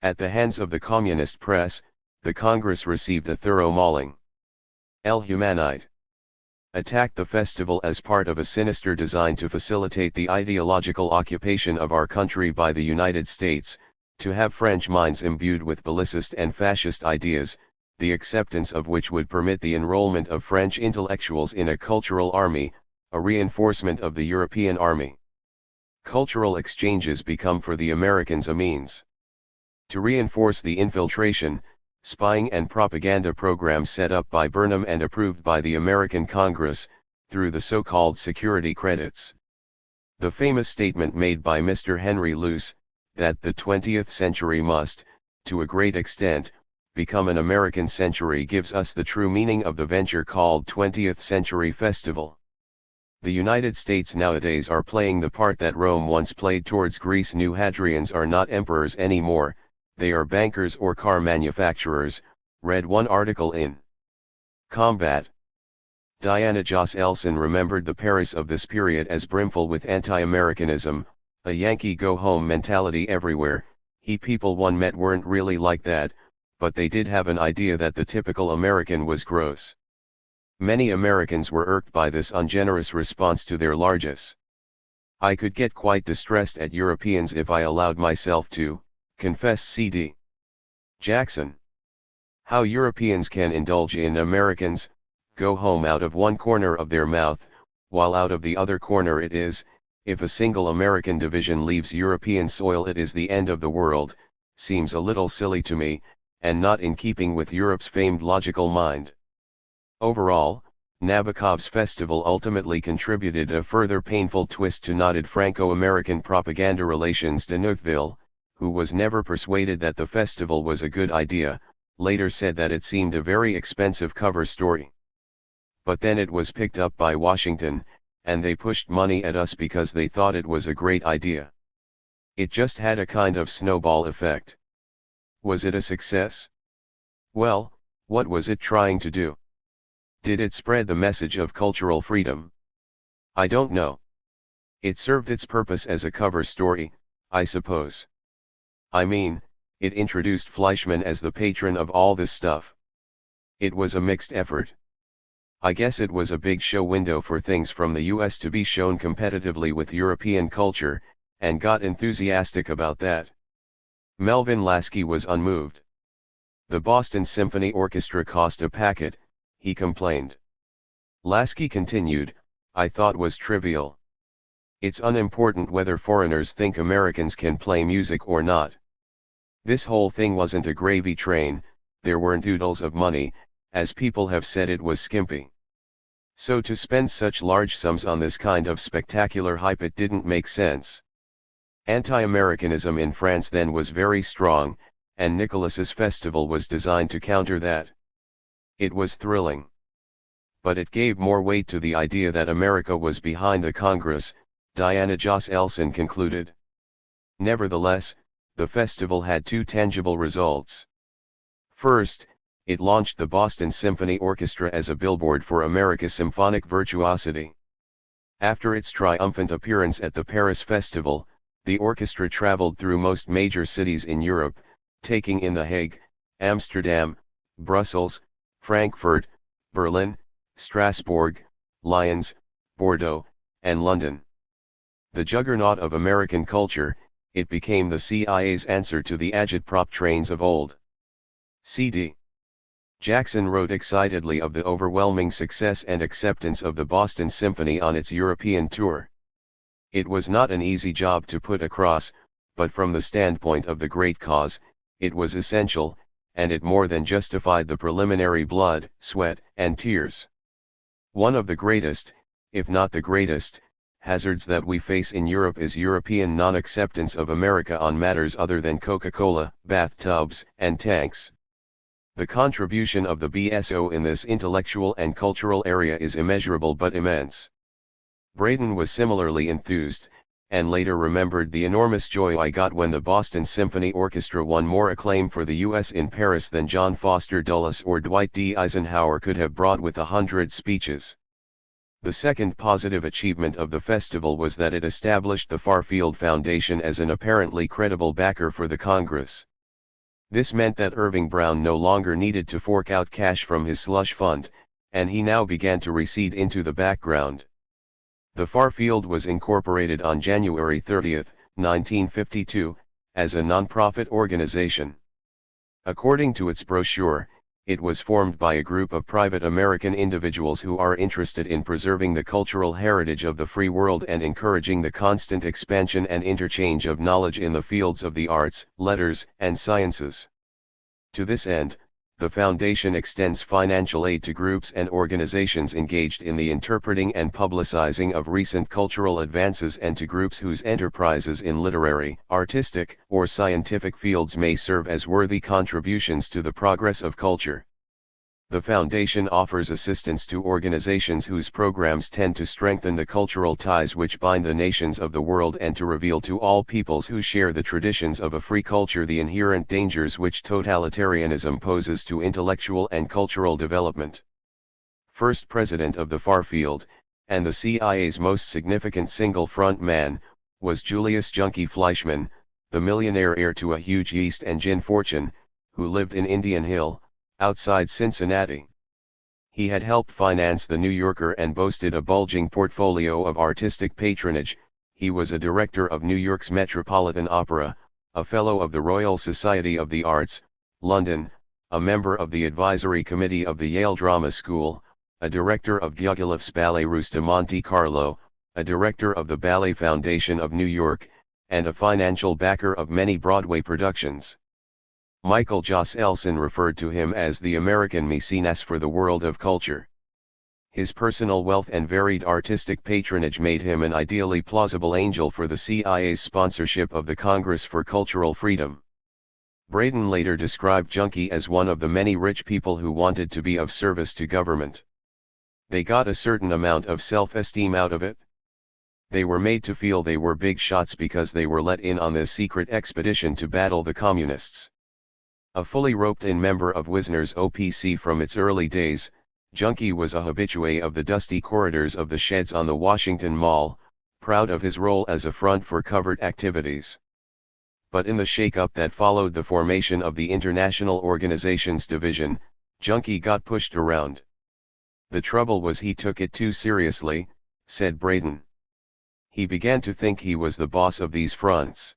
At the hands of the communist press, the Congress received a thorough mauling. El Humanite, attacked the festival as part of a sinister design to facilitate the ideological occupation of our country by the United States, to have French minds imbued with bellicist and fascist ideas, the acceptance of which would permit the enrollment of French intellectuals in a cultural army, a reinforcement of the European army. Cultural exchanges become for the Americans a means to reinforce the infiltration, spying and propaganda programs set up by Burnham and approved by the American Congress, through the so-called security credits. The famous statement made by Mr. Henry Luce, that the 20th century must, to a great extent, become an American century gives us the true meaning of the venture called 20th Century Festival. The United States nowadays are playing the part that Rome once played towards Greece. New Hadrians are not emperors anymore, they are bankers or car manufacturers, read one article in Combat. Diana Joss Elson remembered the Paris of this period as brimful with anti-Americanism, a Yankee go-home mentality everywhere. People one met weren't really like that, but they did have an idea that the typical American was gross. Many Americans were irked by this ungenerous response to their largesse. I could get quite distressed at Europeans if I allowed myself to, confessed C.D. Jackson. How Europeans can indulge in Americans, go home out of one corner of their mouth, while out of the other corner it is, if a single American division leaves European soil it is the end of the world, seems a little silly to me, and not in keeping with Europe's famed logical mind. Overall, Nabokov's festival ultimately contributed a further painful twist to knotted Franco-American propaganda relations. De Neufville, who was never persuaded that the festival was a good idea, later said that it seemed a very expensive cover story. But then it was picked up by Washington, and they pushed money at us because they thought it was a great idea. It just had a kind of snowball effect. Was it a success? Well, what was it trying to do? Did it spread the message of cultural freedom? I don't know. It served its purpose as a cover story, I suppose. I mean, it introduced Fleischmann as the patron of all this stuff. It was a mixed effort. I guess it was a big show window for things from the US to be shown competitively with European culture, and got enthusiastic about that. Melvin Lasky was unmoved. The Boston Symphony Orchestra cost a packet, he complained. Lasky continued, I thought was trivial. It's unimportant whether foreigners think Americans can play music or not. This whole thing wasn't a gravy train, there weren't oodles of money, as people have said it was skimpy. So to spend such large sums on this kind of spectacular hype it didn't make sense. Anti-Americanism in France then was very strong, and Nicholas's festival was designed to counter that. It was thrilling. But it gave more weight to the idea that America was behind the Congress, Diana Joss Elson concluded. Nevertheless, the festival had two tangible results. First, it launched the Boston Symphony Orchestra as a billboard for America's symphonic virtuosity. After its triumphant appearance at the Paris Festival, the orchestra traveled through most major cities in Europe, taking in The Hague, Amsterdam, Brussels, Frankfurt, Berlin, Strasbourg, Lyons, Bordeaux, and London. The juggernaut of American culture, it became the CIA's answer to the agitprop trains of old. C.D. Jackson wrote excitedly of the overwhelming success and acceptance of the Boston Symphony on its European tour. It was not an easy job to put across, but from the standpoint of the great cause, it was essential, and it more than justified the preliminary blood, sweat, and tears. One of the greatest, if not the greatest, hazards that we face in Europe is European non-acceptance of America on matters other than Coca-Cola, bathtubs, and tanks. The contribution of the BSO in this intellectual and cultural area is immeasurable but immense. Braden was similarly enthused, and later remembered the enormous joy I got when the Boston Symphony Orchestra won more acclaim for the U.S. in Paris than John Foster Dulles or Dwight D. Eisenhower could have brought with 100 speeches. The second positive achievement of the festival was that it established the Farfield Foundation as an apparently credible backer for the Congress. This meant that Irving Brown no longer needed to fork out cash from his slush fund, and he now began to recede into the background. The Far Field was incorporated on January 30, 1952, as a non-profit organization. According to its brochure, it was formed by a group of private American individuals who are interested in preserving the cultural heritage of the free world and encouraging the constant expansion and interchange of knowledge in the fields of the arts, letters, and sciences. To this end, the Foundation extends financial aid to groups and organizations engaged in the interpreting and publicizing of recent cultural advances and to groups whose enterprises in literary, artistic, or scientific fields may serve as worthy contributions to the progress of culture. The Foundation offers assistance to organizations whose programs tend to strengthen the cultural ties which bind the nations of the world and to reveal to all peoples who share the traditions of a free culture the inherent dangers which totalitarianism poses to intellectual and cultural development. First president of the Far Field, and the CIA's most significant single front man, was Julius Junkie Fleischmann, the millionaire heir to a huge yeast and gin fortune, who lived in Indian Hill, outside Cincinnati. He had helped finance the New Yorker and boasted a bulging portfolio of artistic patronage. He was a director of New York's Metropolitan Opera, a fellow of the Royal Society of the Arts, London, a member of the advisory committee of the Yale Drama School, a director of Diaghilev's Ballet Russe de Monte Carlo, a director of the Ballet Foundation of New York, and a financial backer of many Broadway productions. Michael Jos Elson referred to him as the American Mecenas for the world of culture. His personal wealth and varied artistic patronage made him an ideally plausible angel for the CIA's sponsorship of the Congress for Cultural Freedom. Braden later described Junkie as one of the many rich people who wanted to be of service to government. They got a certain amount of self-esteem out of it. They were made to feel they were big shots because they were let in on this secret expedition to battle the communists. A fully roped-in member of Wisner's OPC from its early days, Junkie was a habitué of the dusty corridors of the sheds on the Washington Mall, proud of his role as a front for covert activities. But in the shake-up that followed the formation of the International Organizations Division, Junkie got pushed around. The trouble was he took it too seriously, said Braden. He began to think he was the boss of these fronts.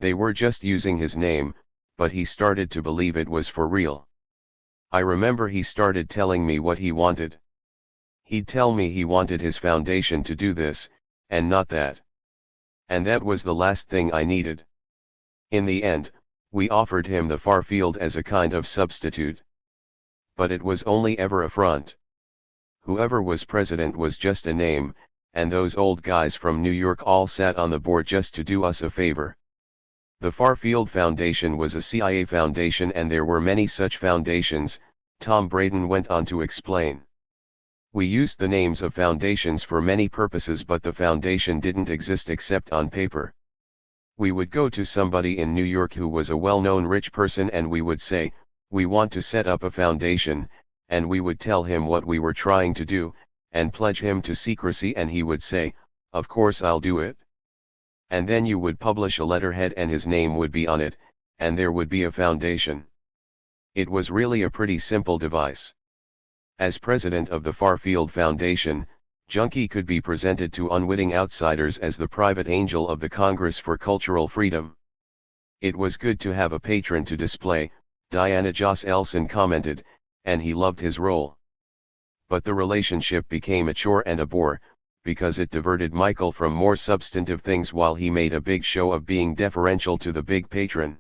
They were just using his name, but he started to believe it was for real. I remember he started telling me what he wanted. He'd tell me he wanted his foundation to do this, and not that. And that was the last thing I needed. In the end, we offered him the Far Field as a kind of substitute. But it was only ever a front. Whoever was president was just a name, and those old guys from New York all sat on the board just to do us a favor. The Far Field Foundation was a CIA foundation and there were many such foundations, Tom Braden went on to explain. We used the names of foundations for many purposes but the foundation didn't exist except on paper. We would go to somebody in New York who was a well-known rich person and we would say, we want to set up a foundation, and we would tell him what we were trying to do, and pledge him to secrecy and he would say, of course I'll do it. And then you would publish a letterhead and his name would be on it, and there would be a foundation. It was really a pretty simple device. As president of the Far Field Foundation, Junkie could be presented to unwitting outsiders as the private angel of the Congress for Cultural Freedom. It was good to have a patron to display, Diana Jos Elson commented, and he loved his role. But the relationship became a chore and a bore, because it diverted Michael from more substantive things while he made a big show of being deferential to the big patron.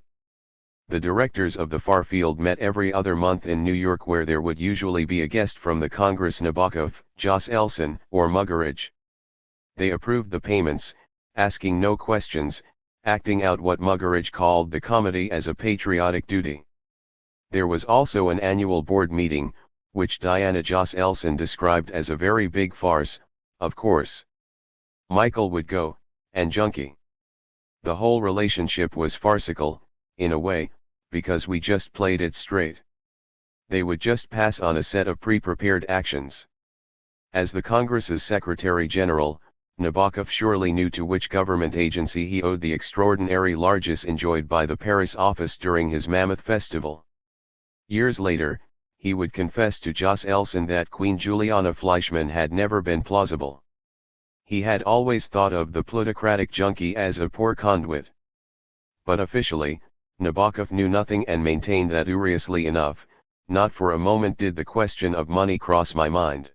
The directors of the Far Field met every other month in New York where there would usually be a guest from the Congress, Nabokov, Jos Elson, or Muggeridge. They approved the payments, asking no questions, acting out what Muggeridge called the comedy as a patriotic duty. There was also an annual board meeting, which Diana Jos Elson described as a very big farce, of course. Michael would go, and Junkie. The whole relationship was farcical, in a way, because we just played it straight. They would just pass on a set of pre-prepared actions. As the Congress's Secretary General, Nabokov surely knew to which government agency he owed the extraordinary largesse enjoyed by the Paris office during his Mammoth Festival. Years later, he would confess to Jos Elson that Queen Juliana Fleischmann had never been plausible. He had always thought of the plutocratic junkie as a poor conduit. But officially, Nabokov knew nothing and maintained that curiously enough, not for a moment did the question of money cross my mind.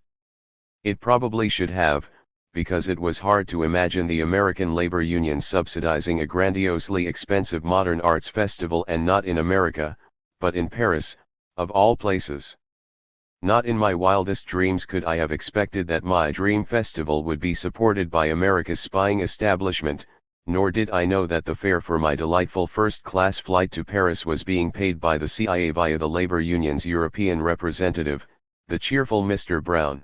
It probably should have, because it was hard to imagine the American labor unions subsidizing a grandiosely expensive modern arts festival, and not in America, but in Paris, of all places. Not in my wildest dreams could I have expected that my dream festival would be supported by America's spying establishment, nor did I know that the fare for my delightful first-class flight to Paris was being paid by the CIA via the labor union's European representative, the cheerful Mr. Brown.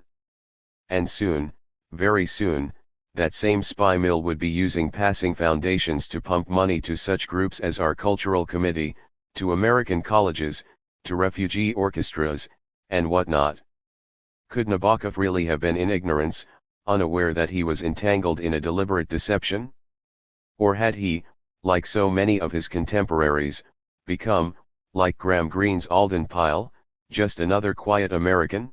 And soon, very soon, that same spy mill would be using passing foundations to pump money to such groups as our Cultural Committee, to American colleges, to refugee orchestras, and whatnot. Could Nabokov really have been in ignorance, unaware that he was entangled in a deliberate deception? Or had he, like so many of his contemporaries, become, like Graham Greene's Alden Pyle, just another quiet American?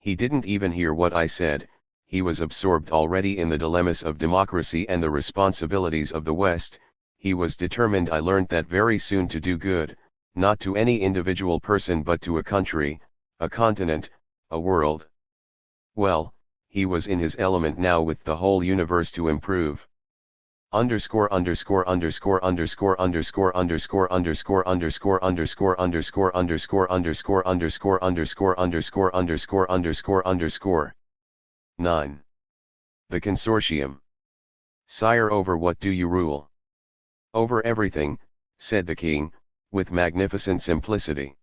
He didn't even hear what I said. He was absorbed already in the dilemmas of democracy and the responsibilities of the West. He was determined, I learned that very soon, to do good, not to any individual person but to a country, a continent, a world. Well, he was in his element now, with the whole universe to improve. Underscore underscore underscore underscore underscore underscore underscore underscore underscore underscore underscore underscore underscore underscore underscore underscore underscore underscore 9. The Consortium. Sire, over what do you rule? Over everything, said the king, with magnificent simplicity.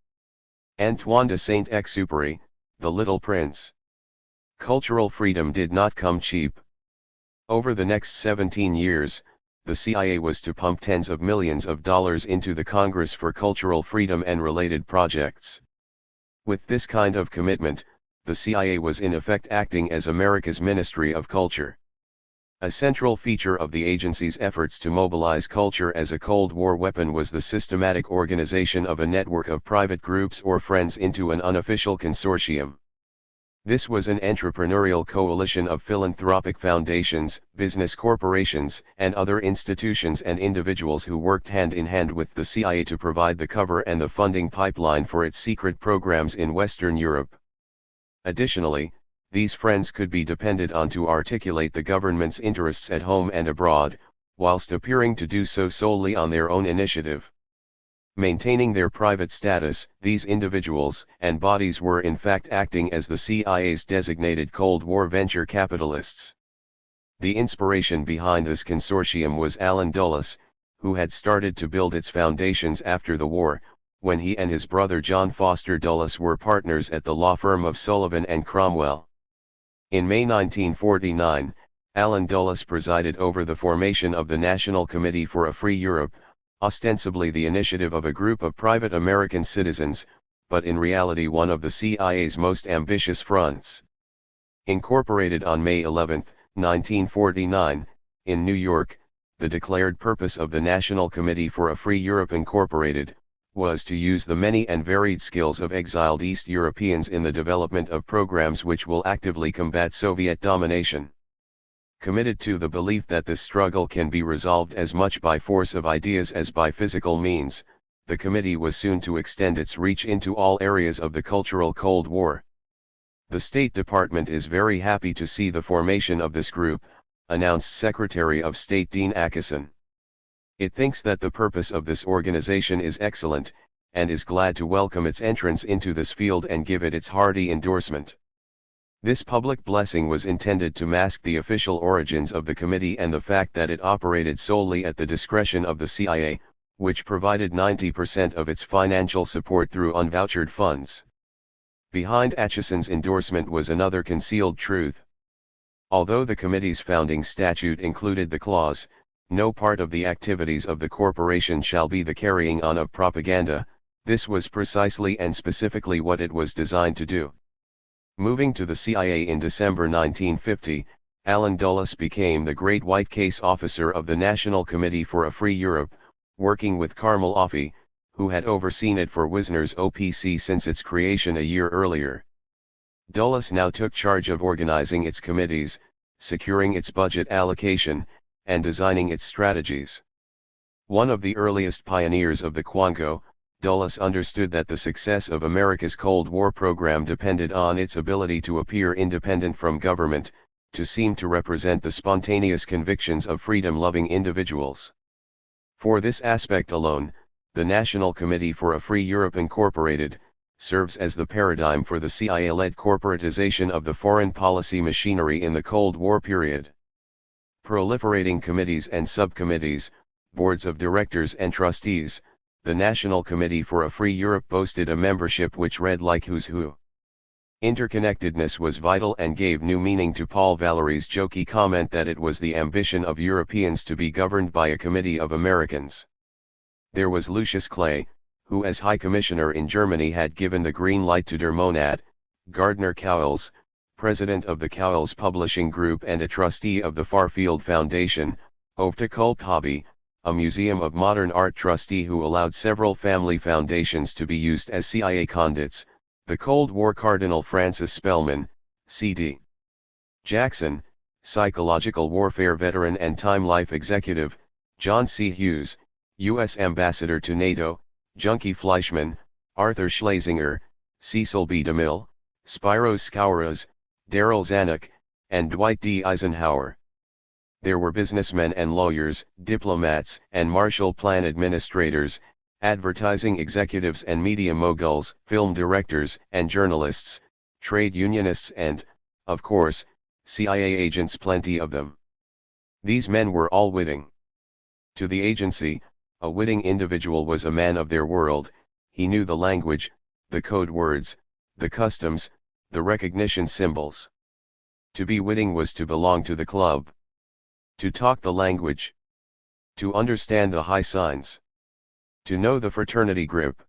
Antoine de Saint-Exupéry, The Little Prince. Cultural freedom did not come cheap. Over the next 17 years, the CIA was to pump tens of millions of dollars into the Congress for cultural freedom and related projects. With this kind of commitment, the CIA was in effect acting as America's Ministry of Culture. A central feature of the agency's efforts to mobilize culture as a Cold War weapon was the systematic organization of a network of private groups or friends into an unofficial consortium. This was an entrepreneurial coalition of philanthropic foundations, business corporations, and other institutions and individuals who worked hand in hand with the CIA to provide the cover and the funding pipeline for its secret programs in Western Europe. Additionally, these friends could be depended on to articulate the government's interests at home and abroad, whilst appearing to do so solely on their own initiative. Maintaining their private status, these individuals and bodies were in fact acting as the CIA's designated Cold War venture capitalists. The inspiration behind this consortium was Allen Dulles, who had started to build its foundations after the war, when he and his brother John Foster Dulles were partners at the law firm of Sullivan and Cromwell. In May 1949, Allen Dulles presided over the formation of the National Committee for a Free Europe, ostensibly the initiative of a group of private American citizens, but in reality one of the CIA's most ambitious fronts. Incorporated on May 11, 1949, in New York, the declared purpose of the National Committee for a Free Europe Incorporated was to use the many and varied skills of exiled East Europeans in the development of programs which will actively combat Soviet domination. Committed to the belief that this struggle can be resolved as much by force of ideas as by physical means, the committee was soon to extend its reach into all areas of the cultural Cold War. The State Department is very happy to see the formation of this group, announced Secretary of State Dean Acheson. It thinks that the purpose of this organization is excellent, and is glad to welcome its entrance into this field and give it its hearty endorsement. This public blessing was intended to mask the official origins of the committee and the fact that it operated solely at the discretion of the CIA, which provided 90% of its financial support through unvouchered funds. Behind Acheson's endorsement was another concealed truth. Although the committee's founding statute included the clause, "No part of the activities of the corporation shall be the carrying on of propaganda," this was precisely and specifically what it was designed to do. Moving to the CIA in December 1950, Allen Dulles became the Great White Case Officer of the National Committee for a Free Europe, working with Carmel Offee, who had overseen it for Wisner's OPC since its creation a year earlier. Dulles now took charge of organizing its committees, securing its budget allocation, and designing its strategies. One of the earliest pioneers of the Quango, Dulles understood that the success of America's Cold War program depended on its ability to appear independent from government, to seem to represent the spontaneous convictions of freedom-loving individuals. For this aspect alone, the National Committee for a Free Europe Incorporated serves as the paradigm for the CIA-led corporatization of the foreign policy machinery in the Cold War period. Proliferating committees and subcommittees, boards of directors and trustees, the National Committee for a Free Europe boasted a membership which read like who's who. Interconnectedness was vital and gave new meaning to Paul Valéry's jokey comment that it was the ambition of Europeans to be governed by a committee of Americans. There was Lucius Clay, who as High Commissioner in Germany had given the green light to Der Monat, Gardner Cowles, president of the Cowles Publishing Group and a trustee of the Farfield Foundation, Thecultural Hobby, a museum of modern art trustee who allowed several family foundations to be used as CIA conduits, the Cold War Cardinal Francis Spellman, C.D. Jackson, psychological warfare veteran and Time Life executive, John C. Hughes, U.S. Ambassador to NATO, Junkie Fleischman, Arthur Schlesinger, Cecil B. DeMille, Spiros Skouras, Daryl Zanuck, and Dwight D. Eisenhower. There were businessmen and lawyers, diplomats and Marshall Plan administrators, advertising executives and media moguls, film directors and journalists, trade unionists and, of course, CIA agents, plenty of them. These men were all witting. To the agency, a witting individual was a man of their world. He knew the language, the code words, the customs, the recognition symbols. To be witting was to belong to the club. To talk the language. To understand the high signs. To know the fraternity grip.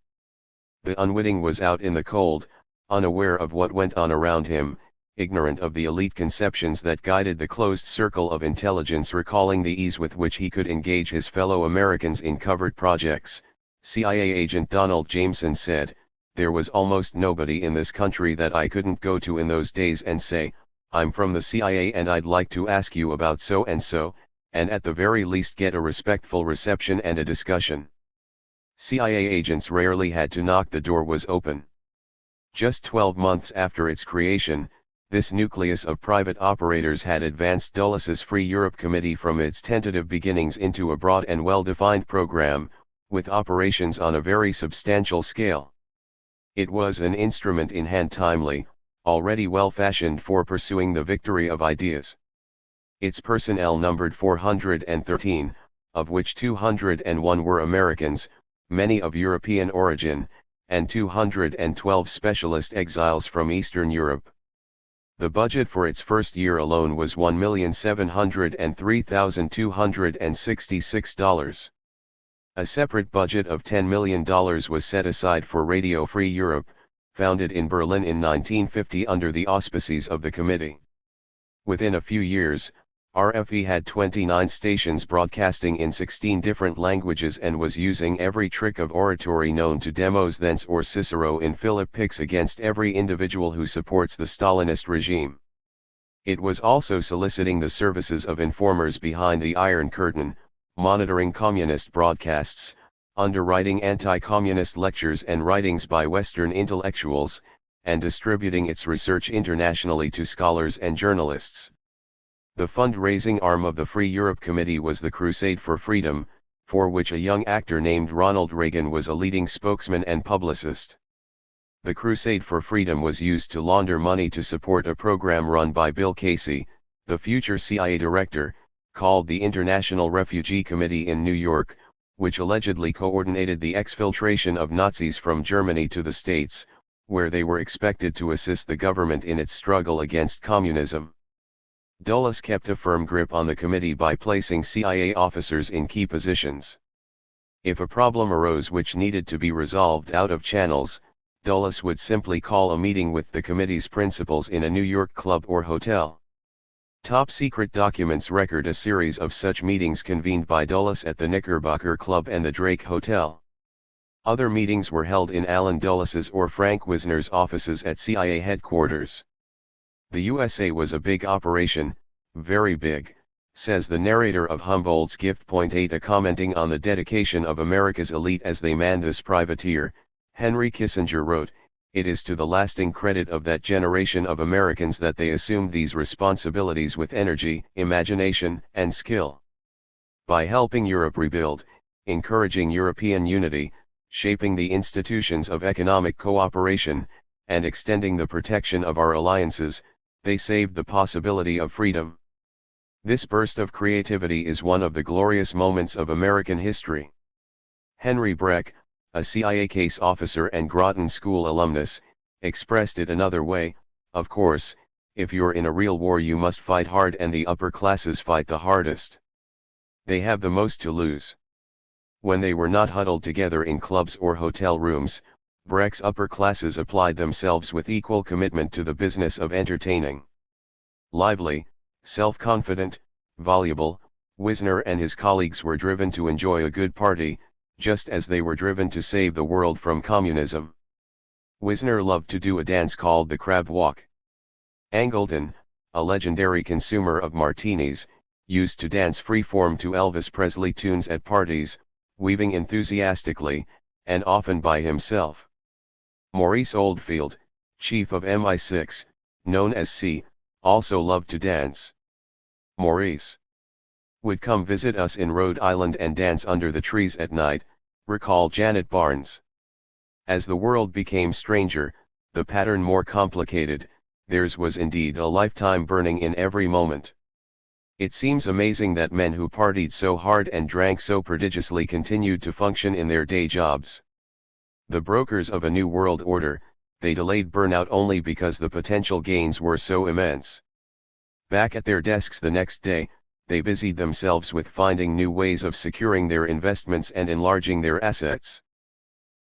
The unwitting was out in the cold, unaware of what went on around him, ignorant of the elite conceptions that guided the closed circle of intelligence, recalling the ease with which he could engage his fellow Americans in covert projects. CIA agent Donald Jameson said, "There was almost nobody in this country that I couldn't go to in those days and say, 'I'm from the CIA and I'd like to ask you about so and so,' and at the very least get a respectful reception and a discussion." CIA agents rarely had to knock, the door was open. Just 12 months after its creation, this nucleus of private operators had advanced Dulles's Free Europe Committee from its tentative beginnings into a broad and well-defined program, with operations on a very substantial scale. It was an instrument in hand, timely, already well-fashioned for pursuing the victory of ideas. Its personnel numbered 413, of which 201 were Americans, many of European origin, and 212 specialist exiles from Eastern Europe. The budget for its first year alone was $1,703,266. A separate budget of $10 million was set aside for Radio Free Europe, founded in Berlin in 1950 under the auspices of the committee. Within a few years, RFE had 29 stations broadcasting in 16 different languages and was using every trick of oratory known to Demosthenes or Cicero in Philip picks against every individual who supports the Stalinist regime. It was also soliciting the services of informers behind the Iron Curtain, monitoring communist broadcasts, underwriting anti-communist lectures and writings by Western intellectuals, and distributing its research internationally to scholars and journalists. The fundraising arm of the Free Europe Committee was the Crusade for Freedom, for which a young actor named Ronald Reagan was a leading spokesman and publicist. The Crusade for Freedom was used to launder money to support a program run by Bill Casey, the future CIA director, called the International Refugee Committee in New York, which allegedly coordinated the exfiltration of Nazis from Germany to the States, where they were expected to assist the government in its struggle against communism. Dulles kept a firm grip on the committee by placing CIA officers in key positions. If a problem arose which needed to be resolved out of channels, Dulles would simply call a meeting with the committee's principals in a New York club or hotel. Top-secret documents record a series of such meetings convened by Dulles at the Knickerbocker Club and the Drake Hotel. Other meetings were held in Allen Dulles' or Frank Wisner's offices at CIA headquarters. The USA was a big operation, very big, says the narrator of Humboldt's Gift. 8. Commenting on the dedication of America's elite as they manned this privateer, Henry Kissinger wrote, "It is to the lasting credit of that generation of Americans that they assumed these responsibilities with energy, imagination, and skill. By helping Europe rebuild, encouraging European unity, shaping the institutions of economic cooperation, and extending the protection of our alliances, they saved the possibility of freedom. This burst of creativity is one of the glorious moments of American history." Henry Breck, a CIA case officer and Groton School alumnus, expressed it another way: "Of course, if you're in a real war you must fight hard, and the upper classes fight the hardest. They have the most to lose." When they were not huddled together in clubs or hotel rooms, Breck's upper classes applied themselves with equal commitment to the business of entertaining. Lively, self-confident, voluble, Wisner and his colleagues were driven to enjoy a good party, just as they were driven to save the world from communism. Wisner loved to do a dance called the crab walk. Angleton, a legendary consumer of martinis, used to dance free-form to Elvis Presley tunes at parties, weaving enthusiastically, and often by himself. Maurice Oldfield, chief of MI6, known as C, also loved to dance. Maurice would come visit us in Rhode Island and dance under the trees at night, recalled Janet Barnes. As the world became stranger, the pattern more complicated, theirs was indeed a lifetime burning in every moment. It seems amazing that men who partied so hard and drank so prodigiously continued to function in their day jobs. The brokers of a new world order, they delayed burnout only because the potential gains were so immense. Back at their desks the next day, they busied themselves with finding new ways of securing their investments and enlarging their assets.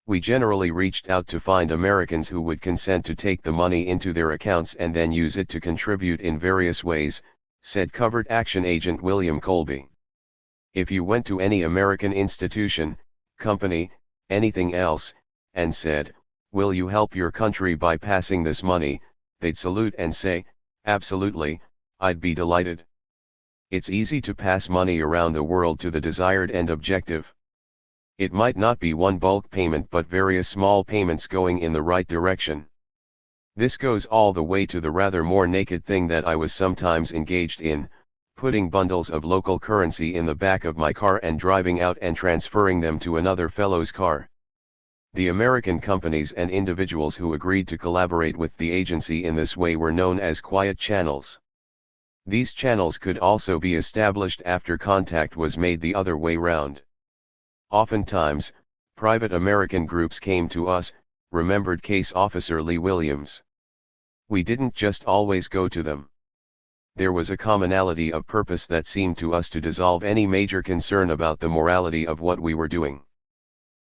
We generally reached out to find Americans who would consent to take the money into their accounts and then use it to contribute in various ways, said covert action agent William Colby. If you went to any American institution, company, anything else, and said, "Will you help your country by passing this money?" they'd salute and say, "Absolutely, I'd be delighted." It's easy to pass money around the world to the desired end objective. It might not be one bulk payment but various small payments going in the right direction. This goes all the way to the rather more naked thing that I was sometimes engaged in, putting bundles of local currency in the back of my car and driving out and transferring them to another fellow's car. The American companies and individuals who agreed to collaborate with the agency in this way were known as quiet channels. These channels could also be established after contact was made the other way round. Oftentimes, private American groups came to us, remembered Case Officer Lee Williams. We didn't just always go to them. There was a commonality of purpose that seemed to us to dissolve any major concern about the morality of what we were doing.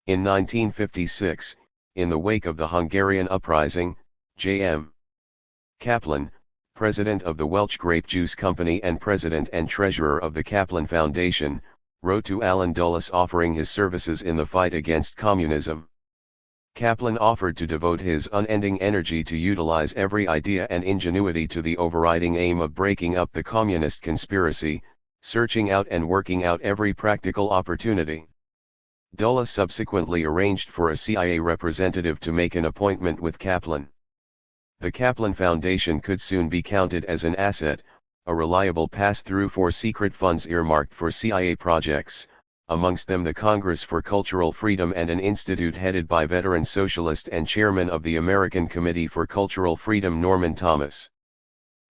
In 1956, in the wake of the Hungarian uprising, J.M. Kaplan, president of the Welch Grape Juice Company and president and treasurer of the Kaplan Foundation, wrote to Allen Dulles offering his services in the fight against communism. Kaplan offered to devote his unending energy to utilize every idea and ingenuity to the overriding aim of breaking up the communist conspiracy, searching out and working out every practical opportunity. Dulles subsequently arranged for a CIA representative to make an appointment with Kaplan. The Kaplan Foundation could soon be counted as an asset, a reliable pass-through for secret funds earmarked for CIA projects, amongst them the Congress for Cultural Freedom and an institute headed by veteran socialist and chairman of the American Committee for Cultural Freedom Norman Thomas.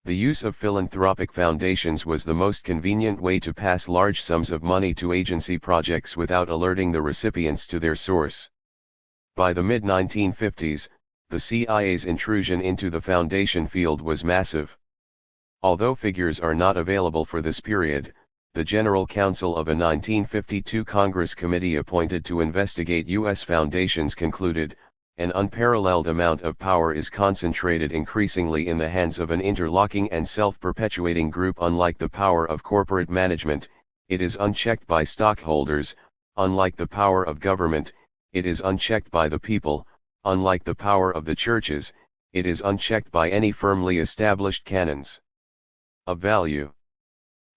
The use of philanthropic foundations was the most convenient way to pass large sums of money to agency projects without alerting the recipients to their source. By the mid-1950s, the CIA's intrusion into the foundation field was massive. Although figures are not available for this period, the General Counsel of a 1952 Congress committee appointed to investigate U.S. foundations concluded, an unparalleled amount of power is concentrated increasingly in the hands of an interlocking and self-perpetuating group. Unlike the power of corporate management, it is unchecked by stockholders. Unlike the power of government, it is unchecked by the people. Unlike the power of the churches, it is unchecked by any firmly established canons of value.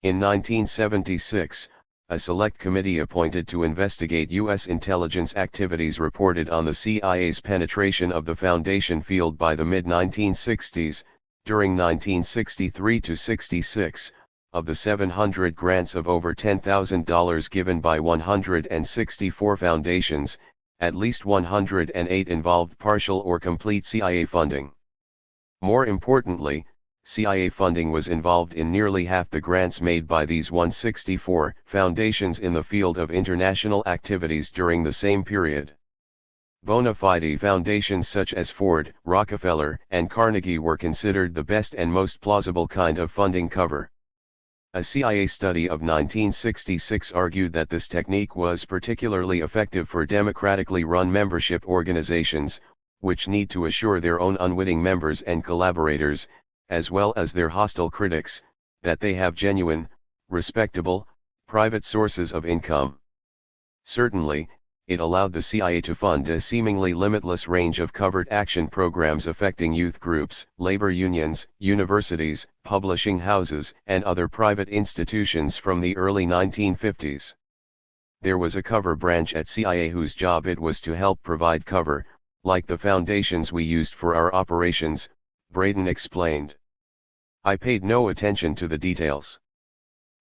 In 1976, a select committee appointed to investigate U.S. intelligence activities reported on the CIA's penetration of the foundation field by the mid-1960s. During 1963 to 66, of the 700 grants of over $10,000 given by 164 foundations, at least 108 involved partial or complete CIA funding. More importantly, CIA funding was involved in nearly half the grants made by these 164 foundations in the field of international activities during the same period. Bona fide foundations such as Ford, Rockefeller, and Carnegie were considered the best and most plausible kind of funding cover. A CIA study of 1966 argued that this technique was particularly effective for democratically run membership organizations, which need to assure their own unwitting members and collaborators, as well as their hostile critics, that they have genuine, respectable, private sources of income. Certainly, it allowed the CIA to fund a seemingly limitless range of covert action programs affecting youth groups, labor unions, universities, publishing houses, and other private institutions from the early 1950s. There was a cover branch at CIA whose job it was to help provide cover, like the foundations we used for our operations, Braden explained. I paid no attention to the details.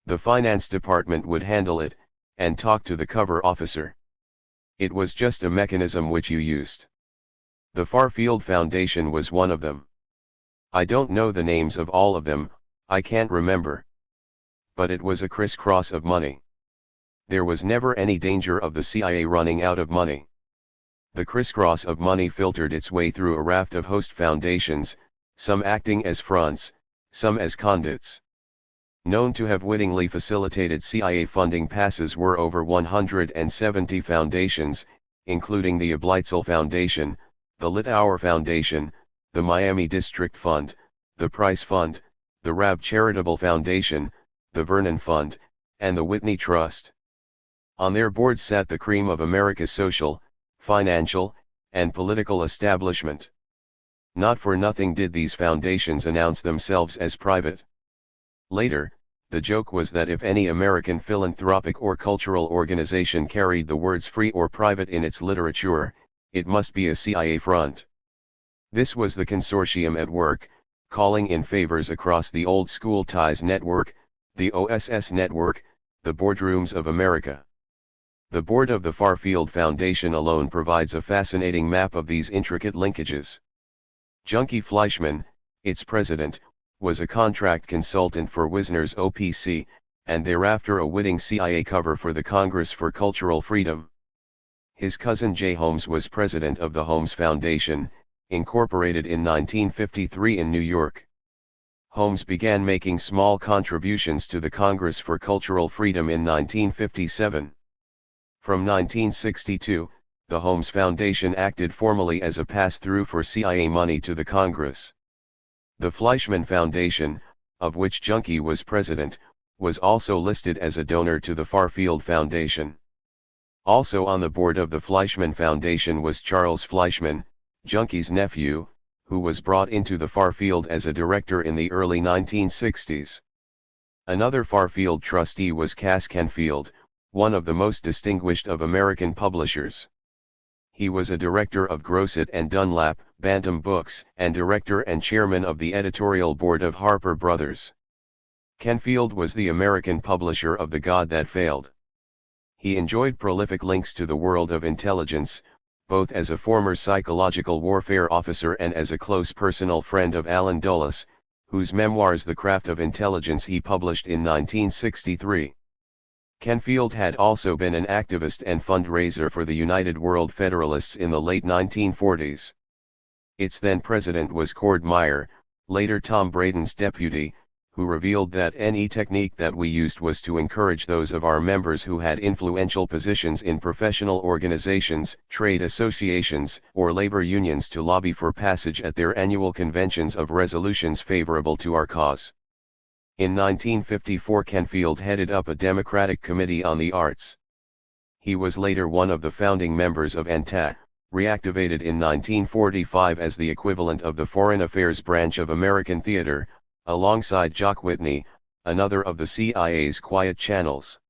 The finance department would handle it, and talk to the cover officer. It was just a mechanism which you used. The Farfield Foundation was one of them. I don't know the names of all of them, I can't remember. But it was a crisscross of money. There was never any danger of the CIA running out of money. The crisscross of money filtered its way through a raft of host foundations, some acting as fronts, some as conduits. Known to have wittingly facilitated CIA funding passes were over 170 foundations, including the Oblitzel Foundation, the Litauer Foundation, the Miami District Fund, the Price Fund, the Rab Charitable Foundation, the Vernon Fund, and the Whitney Trust. On their boards sat the cream of America's social, financial, and political establishment. Not for nothing did these foundations announce themselves as private. Later, the joke was that if any American philanthropic or cultural organization carried the words free or private in its literature, it must be a CIA front. This was the consortium at work, calling in favors across the old school ties network, the OSS network, the boardrooms of America. The board of the Farfield Foundation alone provides a fascinating map of these intricate linkages. Junkie Fleischman, its president, was a contract consultant for Wisner's OPC, and thereafter a witting CIA cover for the Congress for Cultural Freedom. His cousin Jay Holmes was president of the Holmes Foundation, incorporated in 1953 in New York. Holmes began making small contributions to the Congress for Cultural Freedom in 1957. From 1962, the Holmes Foundation acted formally as a pass-through for CIA money to the Congress. The Fleischman Foundation, of which Junkie was president, was also listed as a donor to the Farfield Foundation. Also on the board of the Fleischman Foundation was Charles Fleischman, Junkie's nephew, who was brought into the Farfield as a director in the early 1960s. Another Farfield trustee was Cass Canfield, one of the most distinguished of American publishers. He was a director of Grosset and Dunlap, Bantam Books, and director and chairman of the editorial board of Harper Brothers. Canfield was the American publisher of The God That Failed. He enjoyed prolific links to the world of intelligence, both as a former psychological warfare officer and as a close personal friend of Allen Dulles, whose memoirs The Craft of Intelligence he published in 1963. Canfield had also been an activist and fundraiser for the United World Federalists in the late 1940s. Its then president was Cord Meyer, later Tom Braden's deputy, who revealed that any technique that we used was to encourage those of our members who had influential positions in professional organizations, trade associations, or labor unions to lobby for passage at their annual conventions of resolutions favorable to our cause. In 1954 Canfield headed up a Democratic Committee on the Arts. He was later one of the founding members of THIRD, reactivated in 1945 as the equivalent of the Foreign Affairs branch of American theater, alongside Jock Whitney, another of the CIA's quiet channels.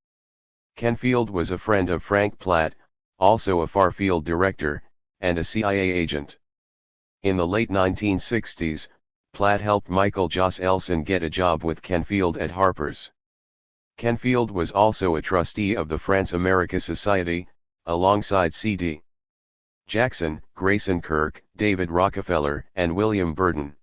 Canfield was a friend of Frank Platt, also a far-field director, and a CIA agent. In the late 1960s, Platt helped Michael Jos Elson get a job with Canfield at Harper's. Canfield was also a trustee of the France-America Society, alongside C.D. Jackson, Grayson Kirk, David Rockefeller, and William Burton.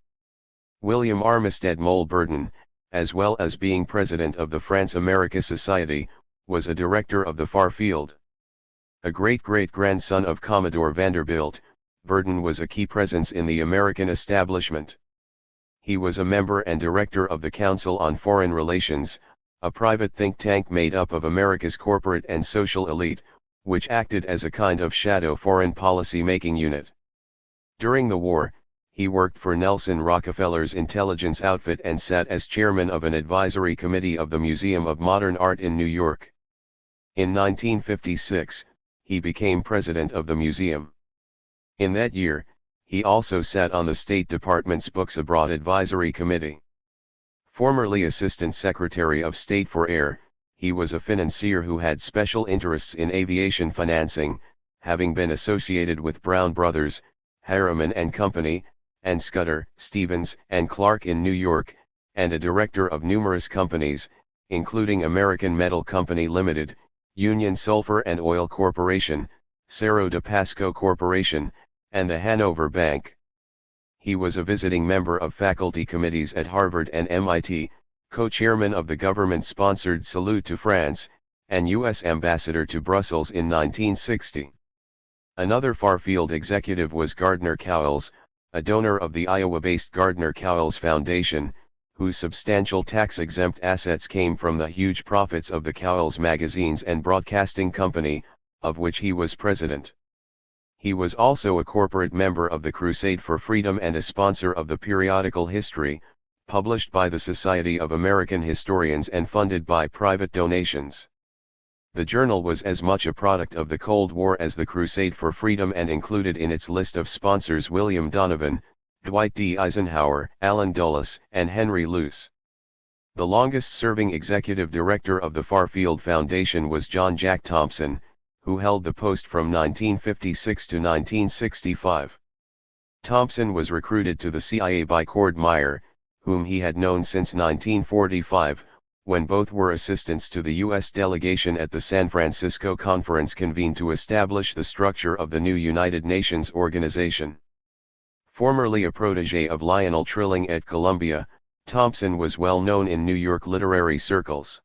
William Armistead Mole Burton, as well as being president of the France-America Society, was a director of the far field. A great-great-grandson of Commodore Vanderbilt, Burton was a key presence in the American establishment. He was a member and director of the Council on Foreign Relations, a private think tank made up of America's corporate and social elite, which acted as a kind of shadow foreign policy making unit. During the war, he worked for Nelson Rockefeller's intelligence outfit and sat as chairman of an advisory committee of the Museum of Modern Art in New York. In 1956, he became president of the museum. In that year, he also sat on the State Department's Books Abroad Advisory Committee. Formerly Assistant Secretary of State for Air, he was a financier who had special interests in aviation financing, having been associated with Brown Brothers, Harriman and Company, and Scudder, Stevens and Clark in New York, and a director of numerous companies, including American Metal Company Limited, Union Sulphur and Oil Corporation, Cerro de Pasco Corporation, and the Hanover Bank. He was a visiting member of faculty committees at Harvard and MIT, co-chairman of the government-sponsored Salute to France, and U.S. ambassador to Brussels in 1960. Another far-field executive was Gardner Cowles, a donor of the Iowa-based Gardner Cowles Foundation, whose substantial tax-exempt assets came from the huge profits of the Cowles Magazines and Broadcasting Company, of which he was president. He was also a corporate member of the Crusade for Freedom and a sponsor of the periodical History, published by the Society of American Historians and funded by private donations. The journal was as much a product of the Cold War as the Crusade for Freedom and included in its list of sponsors William Donovan, Dwight D. Eisenhower, Allen Dulles, and Henry Luce. The longest-serving executive director of the Farfield Foundation was John Jack Thompson, who held the post from 1956 to 1965. Thompson was recruited to the CIA by Cord Meyer, whom he had known since 1945, when both were assistants to the U.S. delegation at the San Francisco Conference convened to establish the structure of the new United Nations organization. Formerly a protege of Lionel Trilling at Columbia, Thompson was well known in New York literary circles.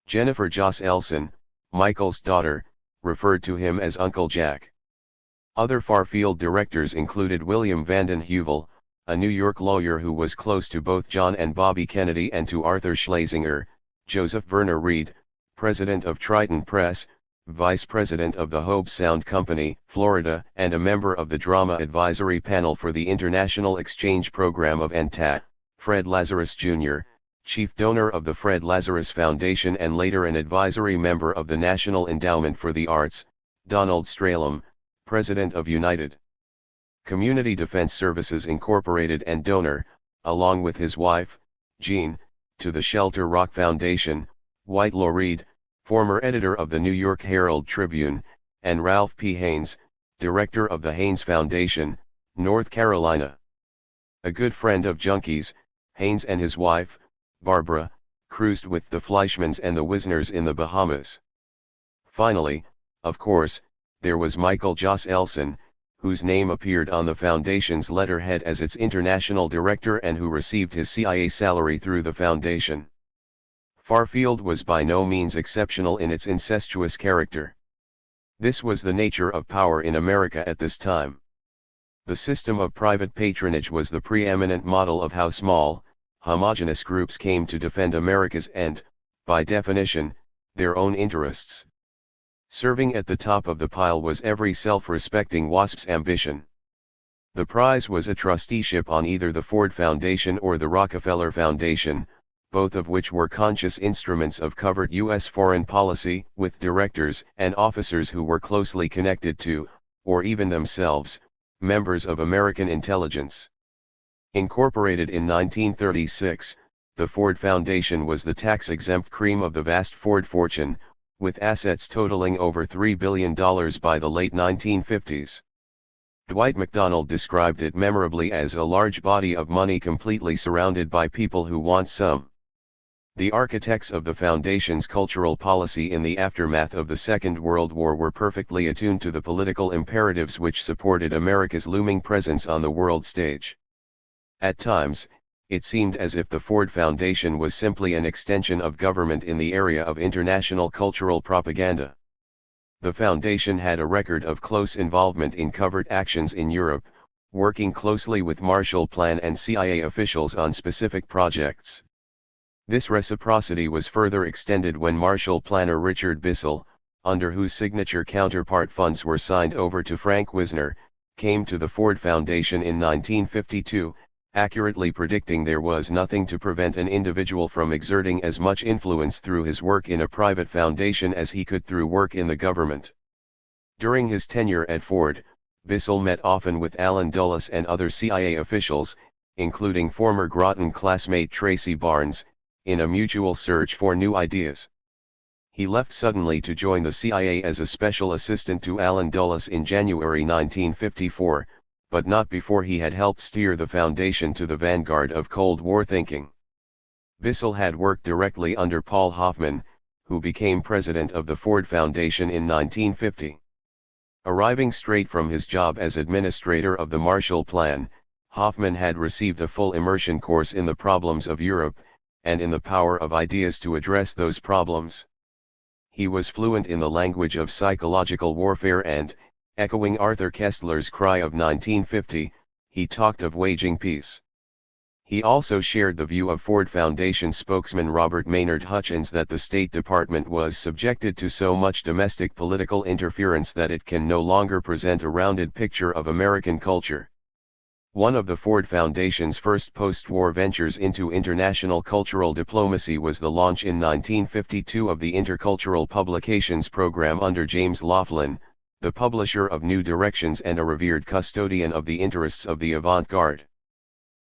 Jennifer Jos Elson, Michael's daughter, referred to him as Uncle Jack. Other far-field directors included William Vanden Heuvel, a New York lawyer who was close to both John and Bobby Kennedy and to Arthur Schlesinger, Joseph Verner Reed, president of Triton Press, vice president of the Hobe Sound Company, Florida, and a member of the Drama Advisory Panel for the International Exchange Program of NTA, Fred Lazarus Jr., chief donor of the Fred Lazarus Foundation and later an advisory member of the National Endowment for the Arts, Donald Stralem, president of United Community Defense Services Incorporated and donor, along with his wife, Jean, to the Shelter Rock Foundation, Whitelaw Reid, former editor of the New York Herald Tribune, and Ralph P. Haynes, director of the Haynes Foundation, North Carolina. A good friend of Junkies, Haynes and his wife, Barbara, cruised with the Fleischmans and the Wisners in the Bahamas. Finally, of course, there was Michael Jos Elson, whose name appeared on the Foundation's letterhead as its international director and who received his CIA salary through the Foundation. Farfield was by no means exceptional in its incestuous character. This was the nature of power in America at this time. The system of private patronage was the preeminent model of how small, homogeneous groups came to defend America's and, by definition, their own interests. Serving at the top of the pile was every self-respecting WASP's ambition. The prize was a trusteeship on either the Ford Foundation or the Rockefeller Foundation, both of which were conscious instruments of covert U.S. foreign policy, with directors and officers who were closely connected to, or even themselves, members of American intelligence. Incorporated in 1936, the Ford Foundation was the tax-exempt cream of the vast Ford fortune, with assets totaling over $3 billion by the late 1950s. Dwight MacDonald described it memorably as a large body of money completely surrounded by people who want some. The architects of the Foundation's cultural policy in the aftermath of the Second World War were perfectly attuned to the political imperatives which supported America's looming presence on the world stage. At times, it seemed as if the Ford Foundation was simply an extension of government in the area of international cultural propaganda. The Foundation had a record of close involvement in covert actions in Europe, working closely with Marshall Plan and CIA officials on specific projects. This reciprocity was further extended when Marshall Planner Richard Bissell, under whose signature counterpart funds were signed over to Frank Wisner, came to the Ford Foundation in 1952, accurately predicting there was nothing to prevent an individual from exerting as much influence through his work in a private foundation as he could through work in the government. During his tenure at Ford, Bissell met often with Allen Dulles and other CIA officials, including former Groton classmate Tracy Barnes, in a mutual search for new ideas. He left suddenly to join the CIA as a special assistant to Allen Dulles in January 1954, but not before he had helped steer the Foundation to the vanguard of Cold War thinking. Bissell had worked directly under Paul Hoffman, who became president of the Ford Foundation in 1950. Arriving straight from his job as administrator of the Marshall Plan, Hoffman had received a full immersion course in the problems of Europe, and in the power of ideas to address those problems. He was fluent in the language of psychological warfare and, echoing Arthur Koestler's cry of 1950, he talked of waging peace. He also shared the view of Ford Foundation spokesman Robert Maynard Hutchins that the State Department was subjected to so much domestic political interference that it can no longer present a rounded picture of American culture. One of the Ford Foundation's first post-war ventures into international cultural diplomacy was the launch in 1952 of the Intercultural Publications program under James Laughlin, the publisher of New Directions and a revered custodian of the interests of the avant-garde.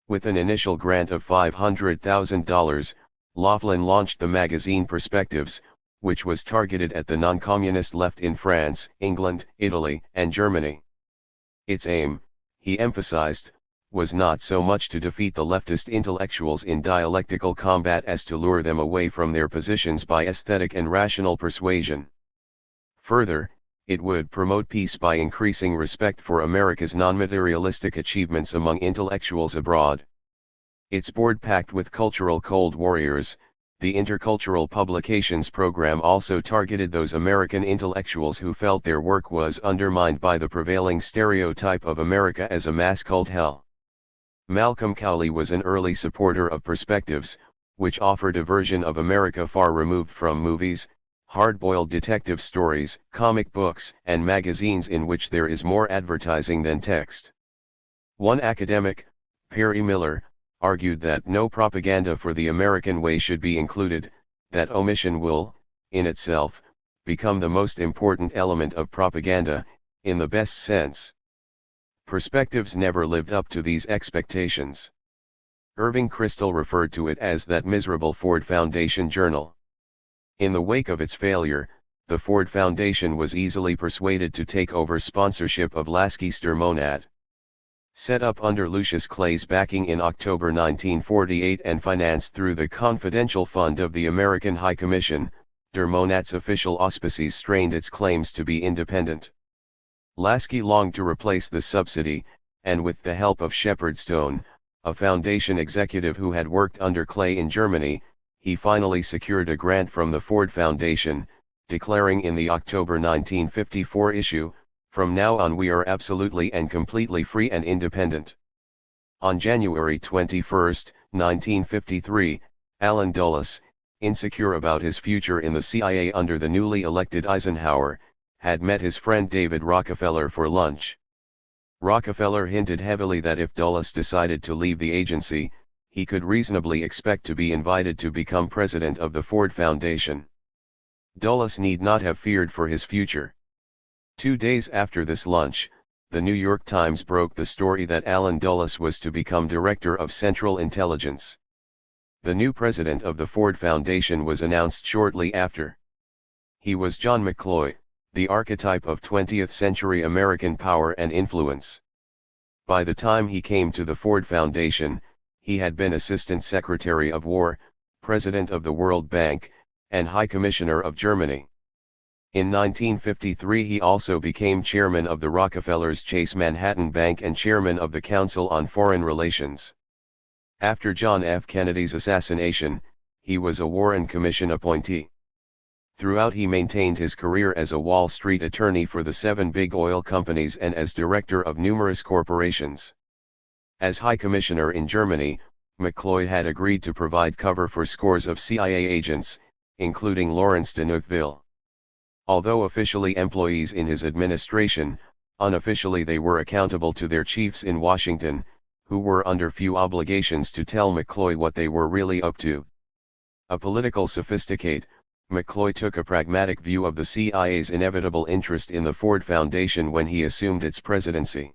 With an initial grant of $500,000, Laughlin launched the magazine Perspectives, which was targeted at the non-communist left in France, England, Italy, and Germany. Its aim, he emphasized, was not so much to defeat the leftist intellectuals in dialectical combat as to lure them away from their positions by aesthetic and rational persuasion. Further, it would promote peace by increasing respect for America's non-materialistic achievements among intellectuals abroad. Its board packed with cultural cold warriors, the Intercultural Publications program also targeted those American intellectuals who felt their work was undermined by the prevailing stereotype of America as a mass cult hell. Malcolm Cowley was an early supporter of Perspectives, which offered a version of America far removed from movies, hard-boiled detective stories, comic books, and magazines in which there is more advertising than text. One academic, Perry Miller, argued that no propaganda for the American way should be included, that omission will, in itself, become the most important element of propaganda, in the best sense. Perspectives never lived up to these expectations. Irving Kristol referred to it as that miserable Ford Foundation journal. In the wake of its failure, the Ford Foundation was easily persuaded to take over sponsorship of Lasky's Der Monat. Set up under Lucius Clay's backing in October 1948 and financed through the Confidential Fund of the American High Commission, Der Monat's official auspices strained its claims to be independent. Lasky longed to replace the subsidy, and with the help of Shepard Stone, a foundation executive who had worked under Clay in Germany, he finally secured a grant from the Ford Foundation, declaring in the October 1954 issue, "From now on we are absolutely and completely free and independent." On January 21, 1953, Allen Dulles, insecure about his future in the CIA under the newly elected Eisenhower, had met his friend David Rockefeller for lunch. Rockefeller hinted heavily that if Dulles decided to leave the agency, he could reasonably expect to be invited to become president of the Ford Foundation. Dulles need not have feared for his future. 2 days after this lunch, the New York Times broke the story that Allen Dulles was to become Director of Central Intelligence. The new president of the Ford Foundation was announced shortly after. He was John McCloy, the archetype of 20th-century American power and influence. By the time he came to the Ford Foundation, he had been Assistant Secretary of War, President of the World Bank, and High Commissioner of Germany. In 1953 he also became chairman of the Rockefeller's Chase Manhattan Bank and chairman of the Council on Foreign Relations. After John F. Kennedy's assassination, he was a Warren Commission appointee. Throughout he maintained his career as a Wall Street attorney for the 7 big oil companies and as director of numerous corporations. As High Commissioner in Germany, McCloy had agreed to provide cover for scores of CIA agents, including Lawrence de Neufville. Although officially employees in his administration, unofficially they were accountable to their chiefs in Washington, who were under few obligations to tell McCloy what they were really up to. A political sophisticate, McCloy took a pragmatic view of the CIA's inevitable interest in the Ford Foundation when he assumed its presidency.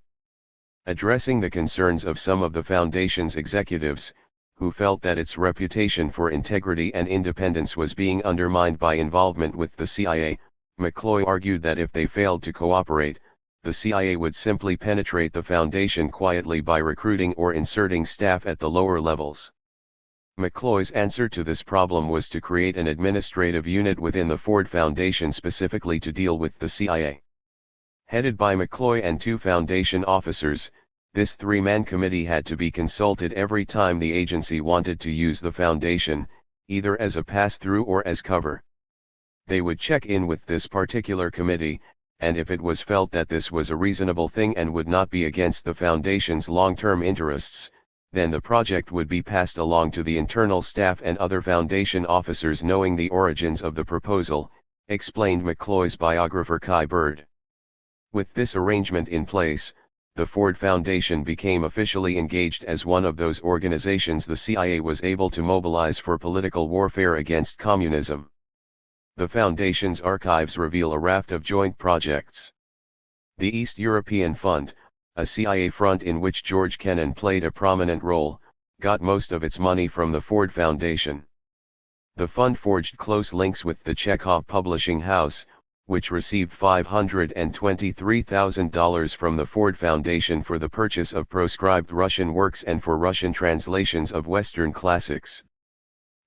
Addressing the concerns of some of the foundation's executives, who felt that its reputation for integrity and independence was being undermined by involvement with the CIA, McCloy argued that if they failed to cooperate, the CIA would simply penetrate the foundation quietly by recruiting or inserting staff at the lower levels. McCloy's answer to this problem was to create an administrative unit within the Ford Foundation specifically to deal with the CIA. Headed by McCloy and 2 foundation officers, this 3-man committee had to be consulted every time the agency wanted to use the foundation, either as a pass-through or as cover. They would check in with this particular committee, and if it was felt that this was a reasonable thing and would not be against the foundation's long-term interests, then the project would be passed along to the internal staff and other foundation officers knowing the origins of the proposal, explained McCloy's biographer Kai Bird. With this arrangement in place, the Ford Foundation became officially engaged as one of those organizations the CIA was able to mobilize for political warfare against communism. The Foundation's archives reveal a raft of joint projects. The East European Fund, a CIA front in which George Kennan played a prominent role, got most of its money from the Ford Foundation. The fund forged close links with the Chekhov publishing house, which received $523,000 from the Ford Foundation for the purchase of proscribed Russian works and for Russian translations of Western classics.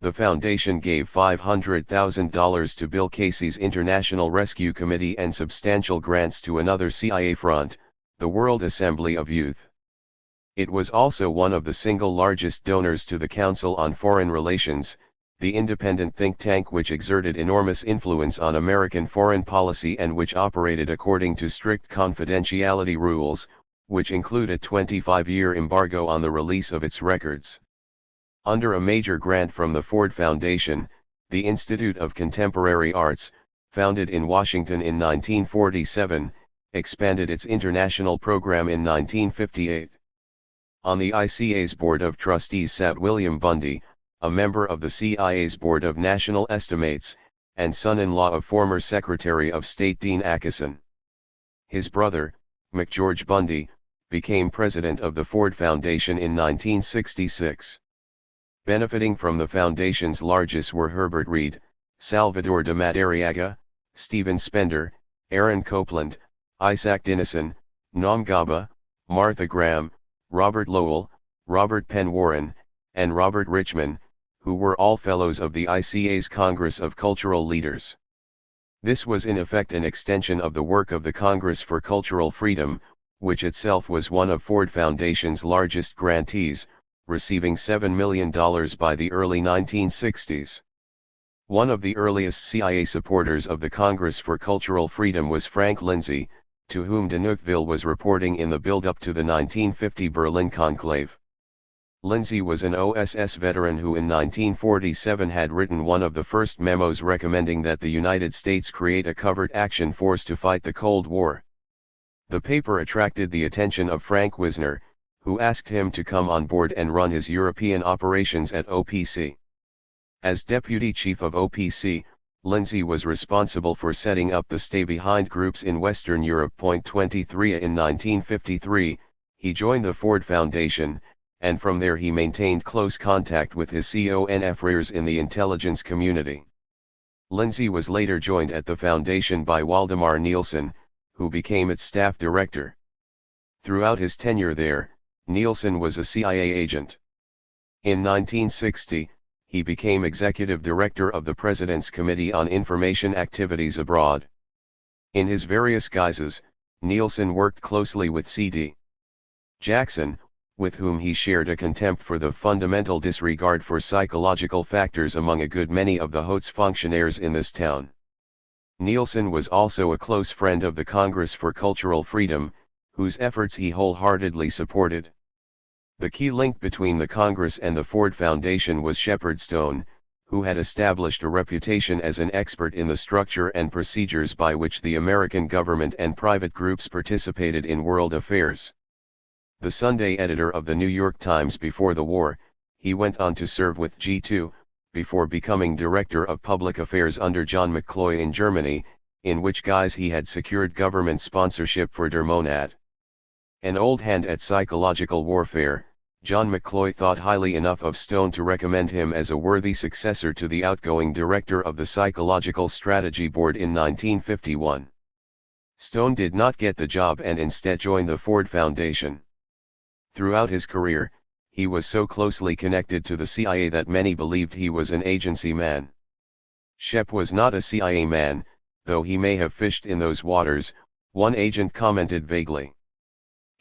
The foundation gave $500,000 to Bill Casey's International Rescue Committee and substantial grants to another CIA front, the World Assembly of Youth. It was also one of the single largest donors to the Council on Foreign Relations, the independent think tank which exerted enormous influence on American foreign policy and which operated according to strict confidentiality rules, which include a 25-year embargo on the release of its records. Under a major grant from the Ford Foundation, the Institute of Contemporary Arts, founded in Washington in 1947, expanded its international program in 1958. On the ICA's Board of Trustees sat William Bundy, a member of the CIA's Board of National Estimates, and son-in-law of former Secretary of State Dean Acheson. His brother, McGeorge Bundy, became president of the Ford Foundation in 1966. Benefiting from the foundation's largesse were Herbert Reed, Salvador de Madariaga, Stephen Spender, Aaron Copland, Isaac Dinesen, Noam Gaba, Martha Graham, Robert Lowell, Robert Penn Warren, and Robert Richman, who were all fellows of the ICA's Congress of Cultural Leaders. This was in effect an extension of the work of the Congress for Cultural Freedom, which itself was one of Ford Foundation's largest grantees, receiving $7 million by the early 1960s. One of the earliest CIA supporters of the Congress for Cultural Freedom was Frank Lindsay, to whom de Neufville was reporting in the build-up to the 1950 Berlin Conclave. Lindsay was an OSS veteran who in 1947 had written one of the first memos recommending that the United States create a covert action force to fight the Cold War. The paper attracted the attention of Frank Wisner, who asked him to come on board and run his European operations at OPC. As deputy chief of OPC, Lindsay was responsible for setting up the stay-behind groups in Western Europe. 23 In 1953, he joined the Ford Foundation, and from there he maintained close contact with his confreres in the intelligence community. Lindsay was later joined at the foundation by Waldemar Nielsen, who became its staff director. Throughout his tenure there, Nielsen was a CIA agent. In 1960, he became executive director of the President's Committee on Information Activities Abroad. In his various guises, Nielsen worked closely with C.D. Jackson, with whom he shared a contempt for the fundamental disregard for psychological factors among a good many of the haute fonctionnaires in this town. Nielsen was also a close friend of the Congress for Cultural Freedom, whose efforts he wholeheartedly supported. The key link between the Congress and the Ford Foundation was Shepard Stone, who had established a reputation as an expert in the structure and procedures by which the American government and private groups participated in world affairs. The Sunday editor of the New York Times before the war, he went on to serve with G2, before becoming Director of Public Affairs under John McCloy in Germany, in which guise he had secured government sponsorship for Der Monat. An old hand at psychological warfare, John McCloy thought highly enough of Stone to recommend him as a worthy successor to the outgoing director of the Psychological Strategy Board in 1951. Stone did not get the job and instead joined the Ford Foundation. Throughout his career, he was so closely connected to the CIA that many believed he was an agency man. Shep was not a CIA man, though he may have fished in those waters, one agent commented vaguely.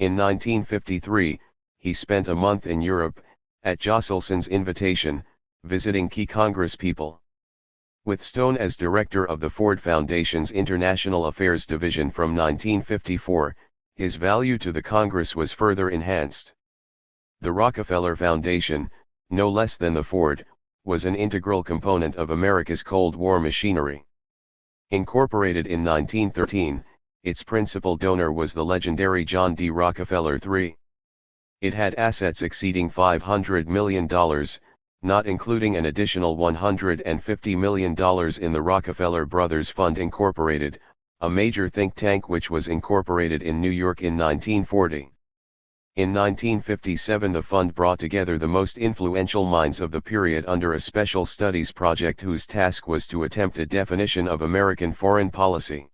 In 1953, he spent a month in Europe, at Josselsson's invitation, visiting key Congress people. With Stone as director of the Ford Foundation's International Affairs Division from 1954, his value to the Congress was further enhanced. The Rockefeller Foundation, no less than the Ford, was an integral component of America's Cold War machinery. Incorporated in 1913, its principal donor was the legendary John D. Rockefeller III. It had assets exceeding $500 million, not including an additional $150 million in the Rockefeller Brothers Fund Incorporated, a major think tank which was incorporated in New York in 1940. In 1957 the fund brought together the most influential minds of the period under a special studies project whose task was to attempt a definition of American foreign policy.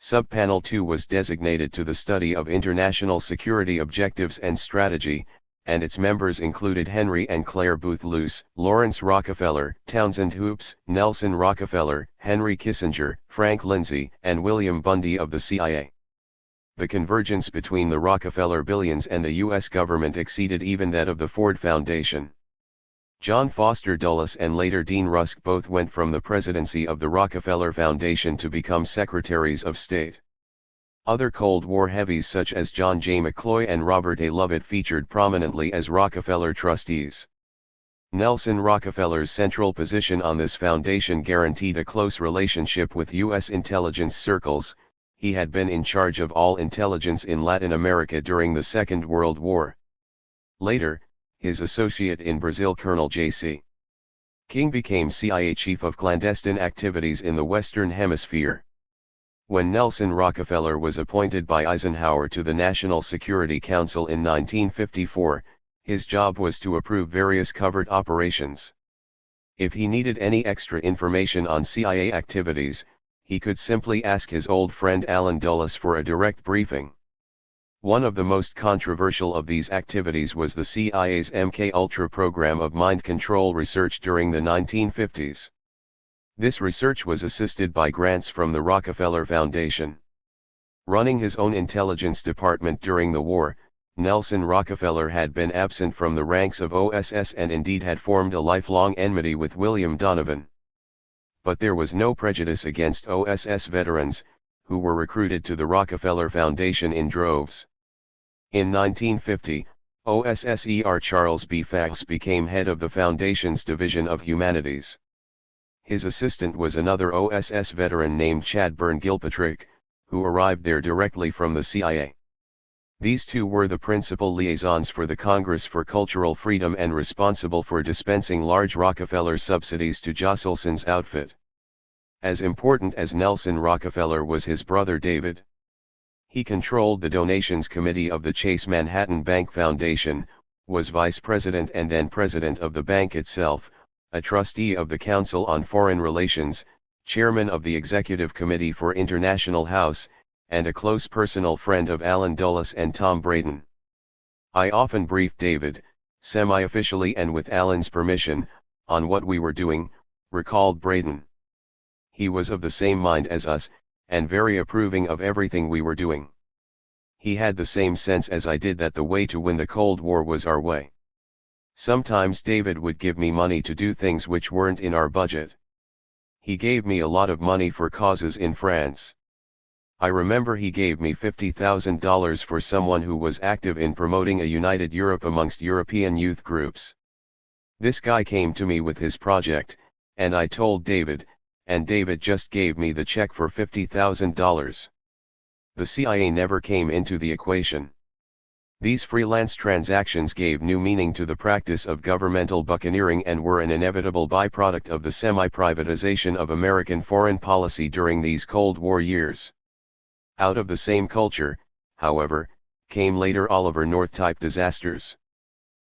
Subpanel 2 was designated to the study of international security objectives and strategy, and its members included Henry and Claire Booth Luce, Lawrence Rockefeller, Townsend Hoops, Nelson Rockefeller, Henry Kissinger, Frank Lindsay, and William Bundy of the CIA. The convergence between the Rockefeller billions and the U.S. government exceeded even that of the Ford Foundation. John Foster Dulles and later Dean Rusk both went from the presidency of the Rockefeller Foundation to become secretaries of state. Other Cold War heavies such as John J. McCloy and Robert A. Lovett featured prominently as Rockefeller trustees. Nelson Rockefeller's central position on this foundation guaranteed a close relationship with U.S. intelligence circles. He had been in charge of all intelligence in Latin America during the Second World War. Later, his associate in Brazil Colonel J.C. King became CIA chief of clandestine activities in the Western Hemisphere. When Nelson Rockefeller was appointed by Eisenhower to the National Security Council in 1954, his job was to approve various covert operations. If he needed any extra information on CIA activities, he could simply ask his old friend Alan Dulles for a direct briefing. One of the most controversial of these activities was the CIA's MK-Ultra program of mind control research during the 1950s. This research was assisted by grants from the Rockefeller Foundation. Running his own intelligence department during the war, Nelson Rockefeller had been absent from the ranks of OSS and indeed had formed a lifelong enmity with William Donovan. But there was no prejudice against OSS veterans, who were recruited to the Rockefeller Foundation in droves. In 1950, OSSER Charles B. Fax became head of the Foundation's Division of Humanities. His assistant was another OSS veteran named Chadburn Gilpatrick, who arrived there directly from the CIA. These two were the principal liaisons for the Congress for Cultural Freedom and responsible for dispensing large Rockefeller subsidies to Joselson's outfit. As important as Nelson Rockefeller was his brother David. He controlled the Donations Committee of the Chase Manhattan Bank Foundation, was vice president and then president of the bank itself, a trustee of the Council on Foreign Relations, chairman of the Executive Committee for International House, and a close personal friend of Allen Dulles and Tom Braden. I often briefed David, semi-officially and with Allen's permission, on what we were doing, recalled Braden. He was of the same mind as us, and very approving of everything we were doing. He had the same sense as I did that the way to win the Cold War was our way. Sometimes David would give me money to do things which weren't in our budget. He gave me a lot of money for causes in France. I remember he gave me $50,000 for someone who was active in promoting a united Europe amongst European youth groups. This guy came to me with his project, and I told David, and David just gave me the check for $50,000. The CIA never came into the equation. These freelance transactions gave new meaning to the practice of governmental buccaneering and were an inevitable byproduct of the semi-privatization of American foreign policy during these Cold War years. Out of the same culture, however, came later Oliver North-type disasters.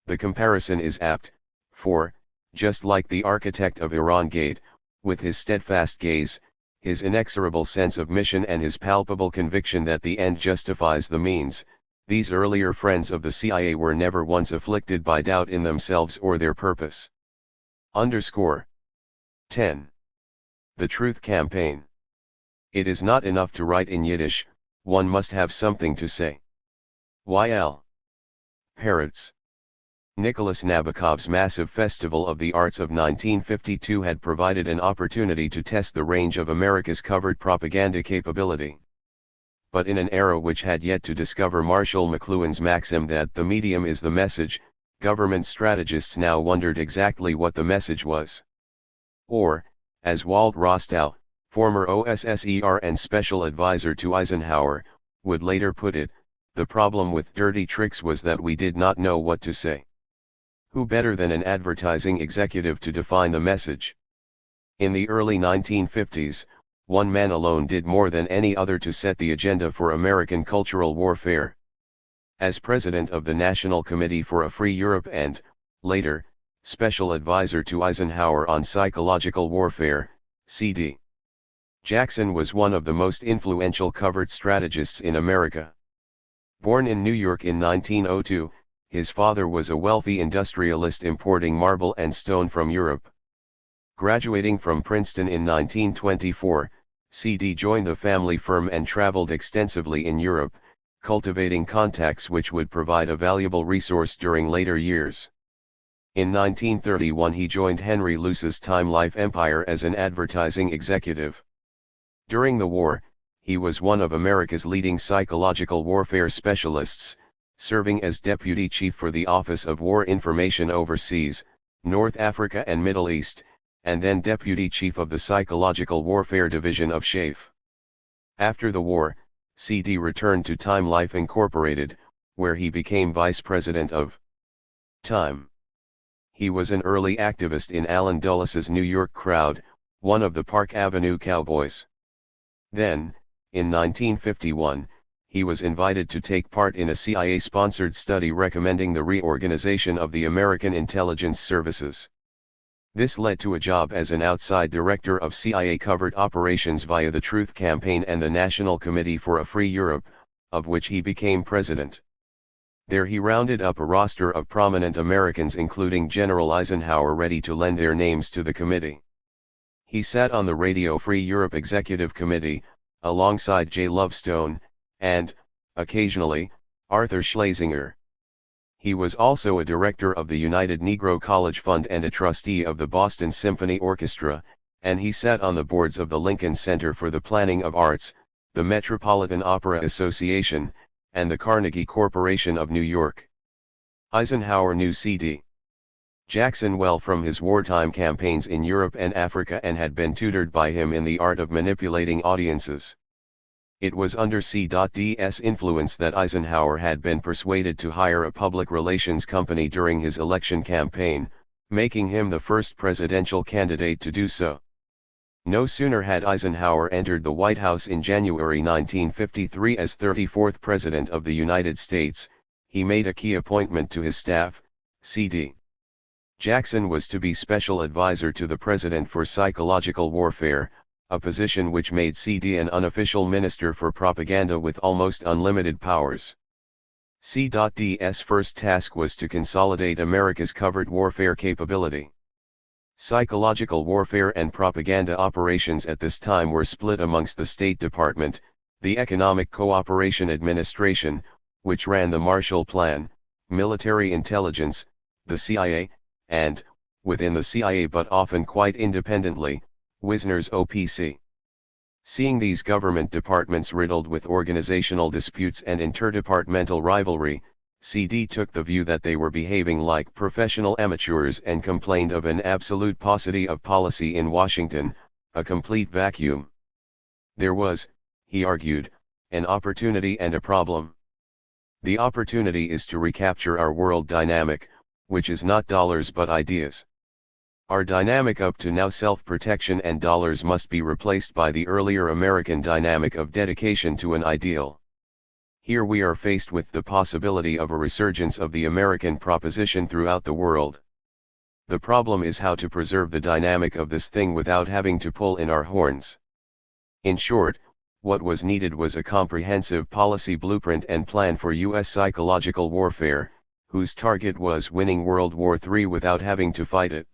The comparison is apt, for, just like the architect of Iran Gate, with his steadfast gaze, his inexorable sense of mission and his palpable conviction that the end justifies the means, these earlier friends of the CIA were never once afflicted by doubt in themselves or their purpose. _ 10. The Truth Campaign. It is not enough to write in Yiddish, one must have something to say. Y.L. Parrots. Nicholas Nabokov's massive Festival of the Arts of 1952 had provided an opportunity to test the range of America's covert propaganda capability. But in an era which had yet to discover Marshall McLuhan's maxim that the medium is the message, government strategists now wondered exactly what the message was. Or, as Walt Rostow, former OSSER and special advisor to Eisenhower, would later put it, the problem with dirty tricks was that we did not know what to say. Who better than an advertising executive to define the message? In the early 1950s, one man alone did more than any other to set the agenda for American cultural warfare. As president of the National Committee for a Free Europe and, later, special advisor to Eisenhower on psychological warfare, C.D. Jackson was one of the most influential covert strategists in America. Born in New York in 1902, his father was a wealthy industrialist importing marble and stone from Europe. Graduating from Princeton in 1924, C.D. joined the family firm and traveled extensively in Europe, cultivating contacts which would provide a valuable resource during later years. In 1931 he joined Henry Luce's Time Life empire as an advertising executive. During the war, he was one of America's leading psychological warfare specialists, serving as Deputy Chief for the Office of War Information Overseas, North Africa and Middle East, and then Deputy Chief of the Psychological Warfare Division of SHAEF. After the war, C.D. returned to Time Life Incorporated, where he became Vice President of Time. He was an early activist in Allen Dulles's New York crowd, one of the Park Avenue Cowboys. Then, in 1951, he was invited to take part in a CIA-sponsored study recommending the reorganization of the American intelligence services. This led to a job as an outside director of CIA covert operations via the Truth Campaign and the National Committee for a Free Europe, of which he became president. There he rounded up a roster of prominent Americans including General Eisenhower ready to lend their names to the committee. He sat on the Radio Free Europe Executive Committee, alongside J. Lovestone, and, occasionally, Arthur Schlesinger. He was also a director of the United Negro College Fund and a trustee of the Boston Symphony Orchestra, and he sat on the boards of the Lincoln Center for the Planning of Arts, the Metropolitan Opera Association, and the Carnegie Corporation of New York. Eisenhower knew C.D. Jackson well from his wartime campaigns in Europe and Africa and had been tutored by him in the art of manipulating audiences. It was under C.D.'s influence that Eisenhower had been persuaded to hire a public relations company during his election campaign, making him the first presidential candidate to do so. No sooner had Eisenhower entered the White House in January 1953 as 34th President of the United States, he made a key appointment to his staff. C.D. Jackson was to be special advisor to the President for psychological warfare, a position which made C.D. an unofficial minister for propaganda with almost unlimited powers. C.D.'s first task was to consolidate America's covert warfare capability. Psychological warfare and propaganda operations at this time were split amongst the State Department, the Economic Cooperation Administration, which ran the Marshall Plan, military intelligence, the CIA, and, within the CIA but often quite independently, Wisner's OPC. Seeing these government departments riddled with organizational disputes and interdepartmental rivalry, C.D. took the view that they were behaving like professional amateurs and complained of an absolute paucity of policy in Washington, a complete vacuum. There was, he argued, an opportunity and a problem. The opportunity is to recapture our world dynamic, which is not dollars but ideas. Our dynamic up to now self-protection and dollars must be replaced by the earlier American dynamic of dedication to an ideal. Here we are faced with the possibility of a resurgence of the American proposition throughout the world. The problem is how to preserve the dynamic of this thing without having to pull in our horns. In short, what was needed was a comprehensive policy blueprint and plan for U.S. psychological warfare, whose target was winning World War III without having to fight it.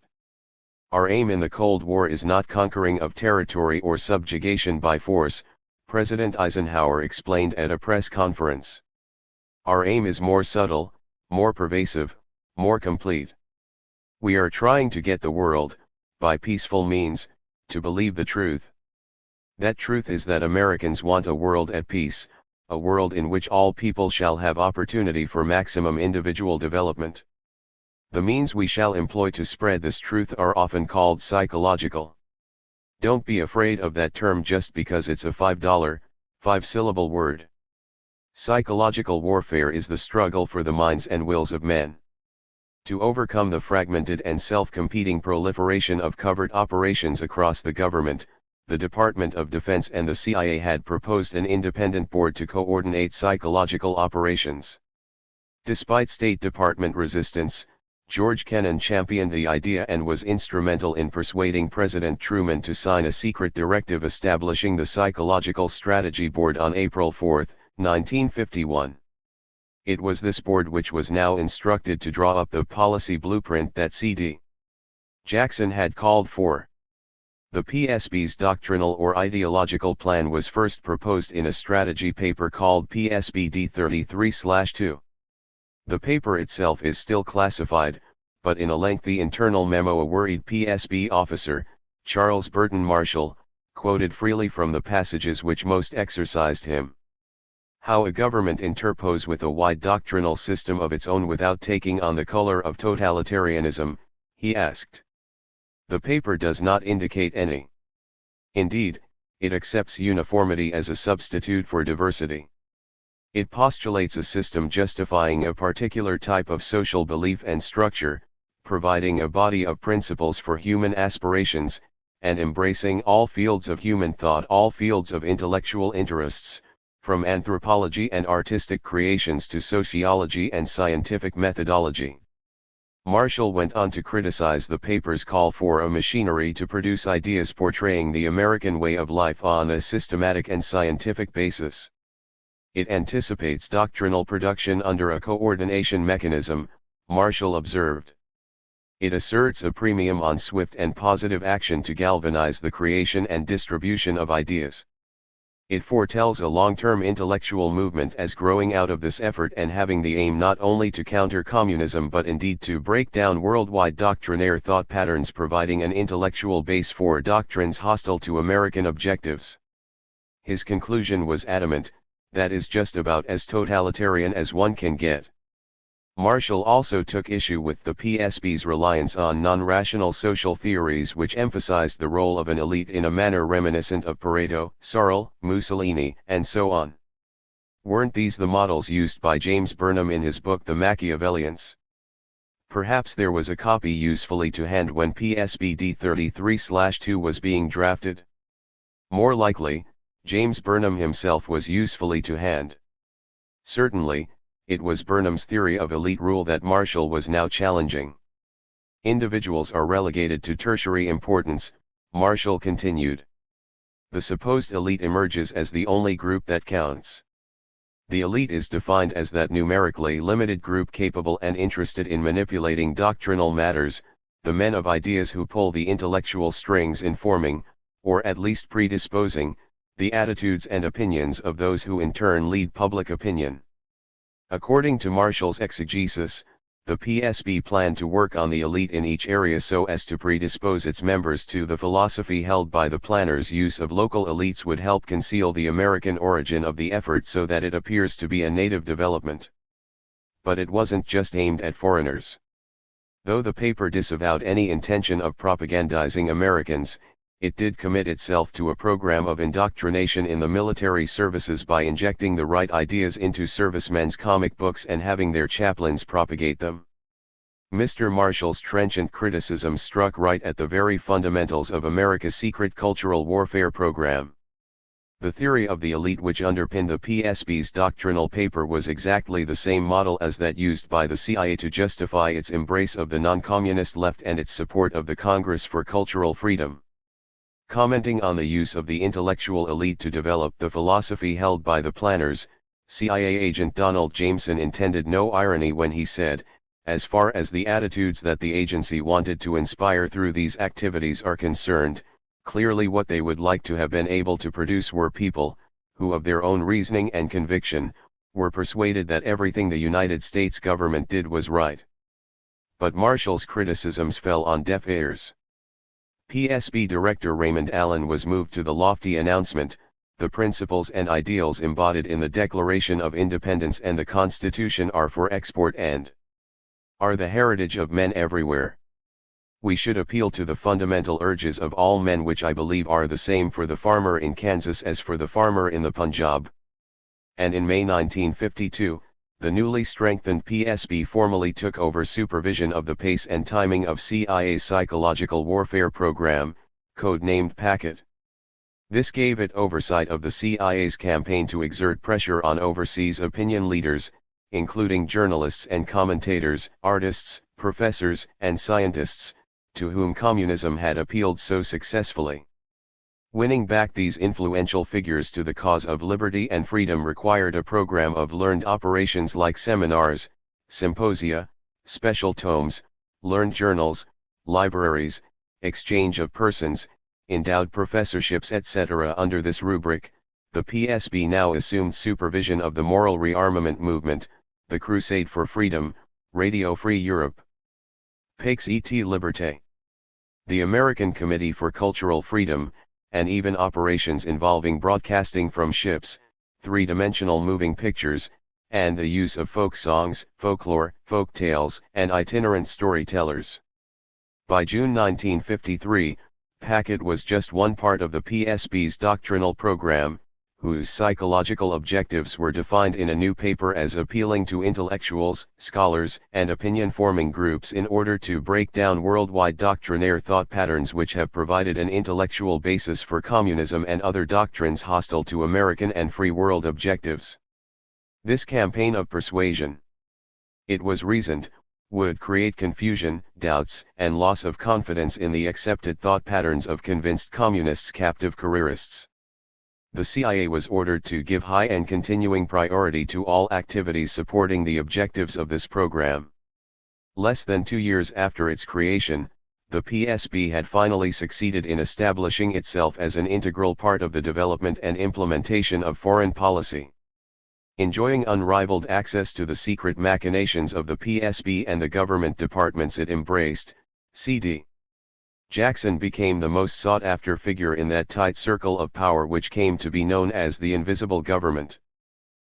Our aim in the Cold War is not conquering of territory or subjugation by force, President Eisenhower explained at a press conference. Our aim is more subtle, more pervasive, more complete. We are trying to get the world, by peaceful means, to believe the truth. That truth is that Americans want a world at peace, a world in which all people shall have opportunity for maximum individual development. The means we shall employ to spread this truth are often called psychological. Don't be afraid of that term just because it's a $5, five-syllable word. Psychological warfare is the struggle for the minds and wills of men. To overcome the fragmented and self-competing proliferation of covert operations across the government, the Department of Defense and the CIA had proposed an independent board to coordinate psychological operations. Despite State Department resistance, George Kennan championed the idea and was instrumental in persuading President Truman to sign a secret directive establishing the Psychological Strategy Board on April 4, 1951. It was this board which was now instructed to draw up the policy blueprint that C.D. Jackson had called for. The PSB's doctrinal or ideological plan was first proposed in a strategy paper called PSBD 33/2. The paper itself is still classified, but in a lengthy internal memo a worried PSB officer, Charles Burton Marshall, quoted freely from the passages which most exercised him. How a government interpose with a wide doctrinal system of its own without taking on the color of totalitarianism, he asked. The paper does not indicate any. Indeed, it accepts uniformity as a substitute for diversity. It postulates a system justifying a particular type of social belief and structure, providing a body of principles for human aspirations, and embracing all fields of human thought, all fields of intellectual interests, from anthropology and artistic creations to sociology and scientific methodology. Marshall went on to criticize the paper's call for a machinery to produce ideas portraying the American way of life on a systematic and scientific basis. It anticipates doctrinal production under a coordination mechanism, Marshall observed. It asserts a premium on swift and positive action to galvanize the creation and distribution of ideas. It foretells a long-term intellectual movement as growing out of this effort and having the aim not only to counter communism but indeed to break down worldwide doctrinaire thought patterns, providing an intellectual base for doctrines hostile to American objectives. His conclusion was adamant: that is just about as totalitarian as one can get. Marshall also took issue with the PSB's reliance on non-rational social theories which emphasized the role of an elite in a manner reminiscent of Pareto, Searle, Mussolini, and so on. Weren't these the models used by James Burnham in his book The Machiavellians? Perhaps there was a copy usefully to hand when PSBD 33/2 was being drafted? More likely, James Burnham himself was usefully to hand. Certainly, it was Burnham's theory of elite rule that Marshall was now challenging. Individuals are relegated to tertiary importance, Marshall continued. The supposed elite emerges as the only group that counts. The elite is defined as that numerically limited group capable and interested in manipulating doctrinal matters, the men of ideas who pull the intellectual strings in forming, or at least predisposing, the attitudes and opinions of those who in turn lead public opinion. According to Marshall's exegesis, the PSB planned to work on the elite in each area so as to predispose its members to the philosophy held by the planners. Use of local elites would help conceal the American origin of the effort so that it appears to be a native development. But it wasn't just aimed at foreigners. Though the paper disavowed any intention of propagandizing Americans, it did commit itself to a program of indoctrination in the military services by injecting the right ideas into servicemen's comic books and having their chaplains propagate them. Mr. Marshall's trenchant criticism struck right at the very fundamentals of America's secret cultural warfare program. The theory of the elite which underpinned the PSB's doctrinal paper was exactly the same model as that used by the CIA to justify its embrace of the non-communist left and its support of the Congress for Cultural Freedom. Commenting on the use of the intellectual elite to develop the philosophy held by the planners, CIA agent Donald Jameson intended no irony when he said, as far as the attitudes that the agency wanted to inspire through these activities are concerned, clearly what they would like to have been able to produce were people, who of their own reasoning and conviction, were persuaded that everything the United States government did was right. But Marshall's criticisms fell on deaf ears. PSB Director Raymond Allen was moved to the lofty announcement, "The principles and ideals embodied in the Declaration of Independence and the Constitution are for export and are the heritage of men everywhere. We should appeal to the fundamental urges of all men which I believe are the same for the farmer in Kansas as for the farmer in the Punjab." And in May 1952, the newly strengthened PSB formally took over supervision of the pace and timing of CIA's psychological warfare program, code-named Packet. This gave it oversight of the CIA's campaign to exert pressure on overseas opinion leaders, including journalists and commentators, artists, professors, and scientists, to whom communism had appealed so successfully. Winning back these influential figures to the cause of liberty and freedom required a program of learned operations like seminars, symposia, special tomes, learned journals, libraries, exchange of persons, endowed professorships etc. Under this rubric, the PSB now assumed supervision of the moral rearmament movement, the Crusade for Freedom, Radio Free Europe, Pax et Liberté, the American Committee for Cultural Freedom, and even operations involving broadcasting from ships, three-dimensional moving pictures, and the use of folk songs, folklore, folk tales, and itinerant storytellers. By June 1953, Packet was just one part of the PSB's doctrinal program, whose psychological objectives were defined in a new paper as appealing to intellectuals, scholars, and opinion-forming groups in order to break down worldwide doctrinaire thought patterns which have provided an intellectual basis for communism and other doctrines hostile to American and free world objectives. This campaign of persuasion, it was reasoned, would create confusion, doubts, and loss of confidence in the accepted thought patterns of convinced communists, captive careerists. The CIA was ordered to give high and continuing priority to all activities supporting the objectives of this program. Less than 2 years after its creation, the PSB had finally succeeded in establishing itself as an integral part of the development and implementation of foreign policy. Enjoying unrivaled access to the secret machinations of the PSB and the government departments it embraced, C.D. Jackson became the most sought-after figure in that tight circle of power which came to be known as the Invisible Government.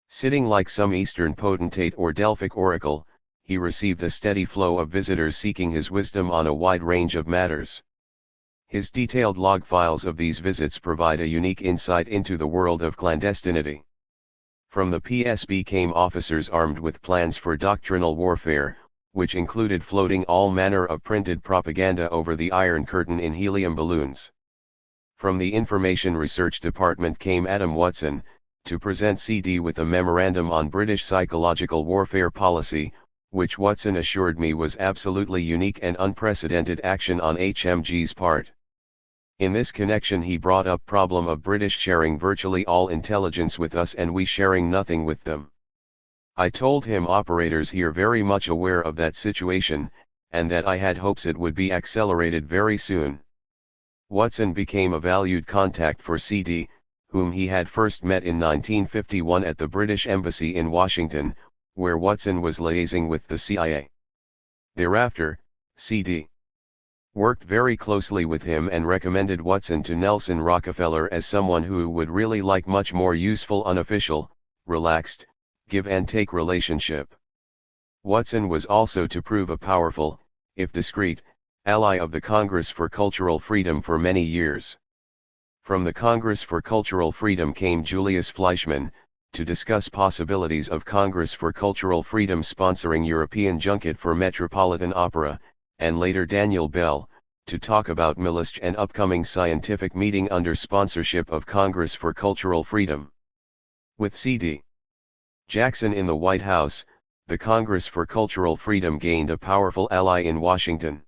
Sitting like some Eastern potentate or Delphic oracle, he received a steady flow of visitors seeking his wisdom on a wide range of matters. His detailed log files of these visits provide a unique insight into the world of clandestinity. From the PSB came officers armed with plans for doctrinal warfare, which included floating all manner of printed propaganda over the Iron Curtain in helium balloons. From the Information Research Department came Adam Watson, to present CD with a memorandum on British psychological warfare policy, which Watson assured me was absolutely unique and unprecedented action on HMG's part. In this connection he brought up problem of British sharing virtually all intelligence with us and we sharing nothing with them. I told him operators here very much aware of that situation, and that I had hopes it would be accelerated very soon. Watson became a valued contact for CD, whom he had first met in 1951 at the British Embassy in Washington, where Watson was liaising with the CIA. Thereafter, CD worked very closely with him and recommended Watson to Nelson Rockefeller as someone who would really like much more useful unofficial, relaxed, give and take relationship. Watson was also to prove a powerful, if discreet, ally of the Congress for Cultural Freedom for many years. From the Congress for Cultural Freedom came Julius Fleischmann, to discuss possibilities of Congress for Cultural Freedom sponsoring European junket for Metropolitan Opera, and later Daniel Bell, to talk about Milist and upcoming scientific meeting under sponsorship of Congress for Cultural Freedom. With C.D. Jackson in the White House, the Congress for Cultural Freedom gained a powerful ally in Washington.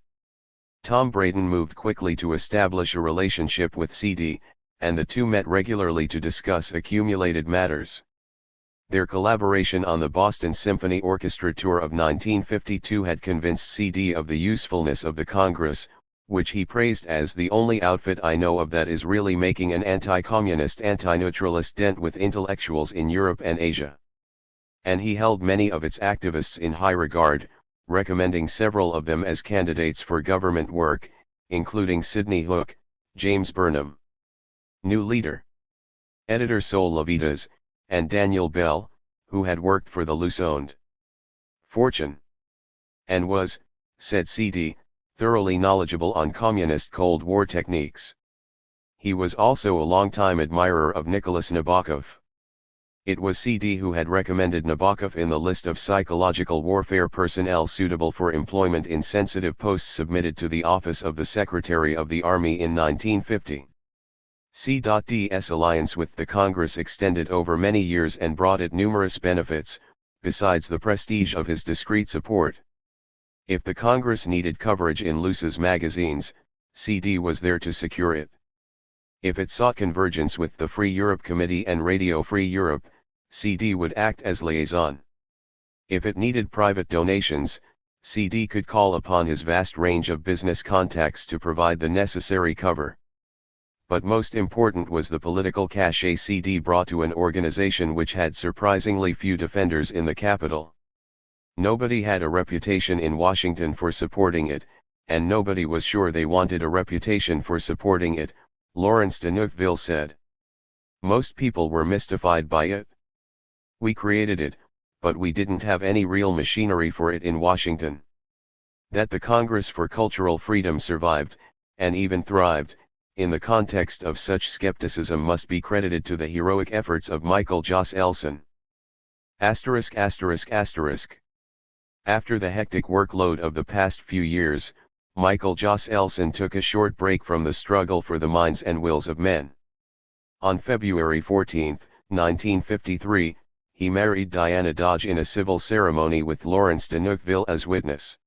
Tom Braden moved quickly to establish a relationship with C.D., and the two met regularly to discuss accumulated matters. Their collaboration on the Boston Symphony Orchestra tour of 1952 had convinced C.D. of the usefulness of the Congress, which he praised as the only outfit I know of that is really making an anti-communist, anti-neutralist dent with intellectuals in Europe and Asia. And he held many of its activists in high regard, recommending several of them as candidates for government work, including Sidney Hook, James Burnham, new leader, editor Sol Levitas, and Daniel Bell, who had worked for the loose-owned Fortune, and was, said C.D., thoroughly knowledgeable on communist Cold War techniques. He was also a longtime admirer of Nicholas Nabokov. It was C.D. who had recommended Nabokov in the list of psychological warfare personnel suitable for employment in sensitive posts submitted to the Office of the Secretary of the Army in 1950. C.D.'s alliance with the Congress extended over many years and brought it numerous benefits, besides the prestige of his discreet support. If the Congress needed coverage in Luce's magazines, C.D. was there to secure it. If it sought convergence with the Free Europe Committee and Radio Free Europe, C.D. would act as liaison. If it needed private donations, C.D. could call upon his vast range of business contacts to provide the necessary cover. But most important was the political cachet C.D. brought to an organization which had surprisingly few defenders in the capital. Nobody had a reputation in Washington for supporting it, and nobody was sure they wanted a reputation for supporting it, Lawrence de Neufville said. Most people were mystified by it. We created it, but we didn't have any real machinery for it in Washington. That the Congress for Cultural Freedom survived, and even thrived, in the context of such skepticism must be credited to the heroic efforts of Michael Jos Elson. After the hectic workload of the past few years, Michael Jos Elson took a short break from the struggle for the minds and wills of men. On February 14, 1953, he married Diana Dodge in a civil ceremony with Lawrence de Neufville as witness.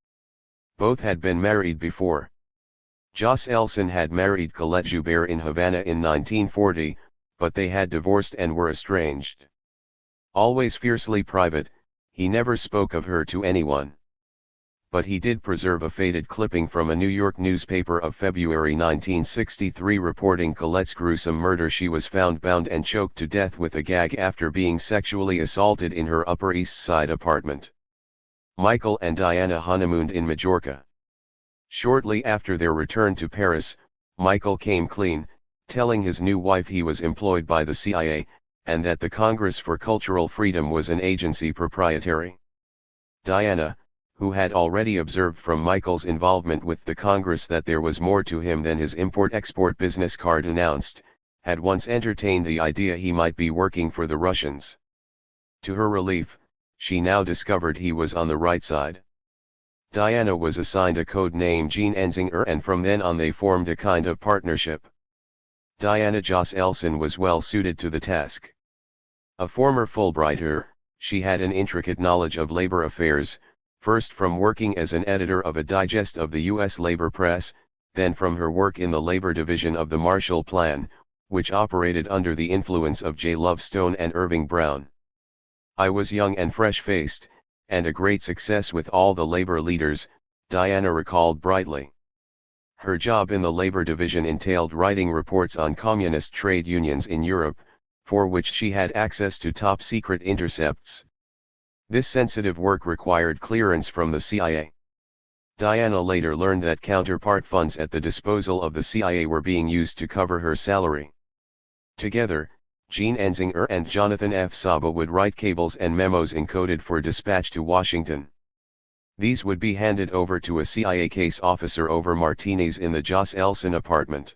Both had been married before. Jos Elson had married Colette Joubert in Havana in 1940, but they had divorced and were estranged. Always fiercely private, he never spoke of her to anyone. But he did preserve a faded clipping from a New York newspaper of February 1963 reporting Colette's gruesome murder. She was found bound and choked to death with a gag after being sexually assaulted in her Upper East Side apartment. Michael and Diana honeymooned in Majorca. Shortly after their return to Paris, Michael came clean, telling his new wife he was employed by the CIA, and that the Congress for Cultural Freedom was an agency proprietary. Diana, who had already observed from Michael's involvement with the Congress that there was more to him than his import-export business card announced, had once entertained the idea he might be working for the Russians. To her relief, she now discovered he was on the right side. Diana was assigned a code name Jean Enzinger, and from then on they formed a kind of partnership. Diana Joss Elson was well suited to the task. A former Fulbrighter, she had an intricate knowledge of labor affairs, first from working as an editor of a digest of the U.S. labor press, then from her work in the labor division of the Marshall Plan, which operated under the influence of J. Love Stone and Irving Brown. I was young and fresh-faced, and a great success with all the labor leaders, Diana recalled brightly. Her job in the labor division entailed writing reports on communist trade unions in Europe, for which she had access to top-secret intercepts. This sensitive work required clearance from the CIA. Diana later learned that counterpart funds at the disposal of the CIA were being used to cover her salary. Together, Jean Enzinger and Jonathan F. Saba would write cables and memos encoded for dispatch to Washington. These would be handed over to a CIA case officer over martinis in the Joss Elson apartment.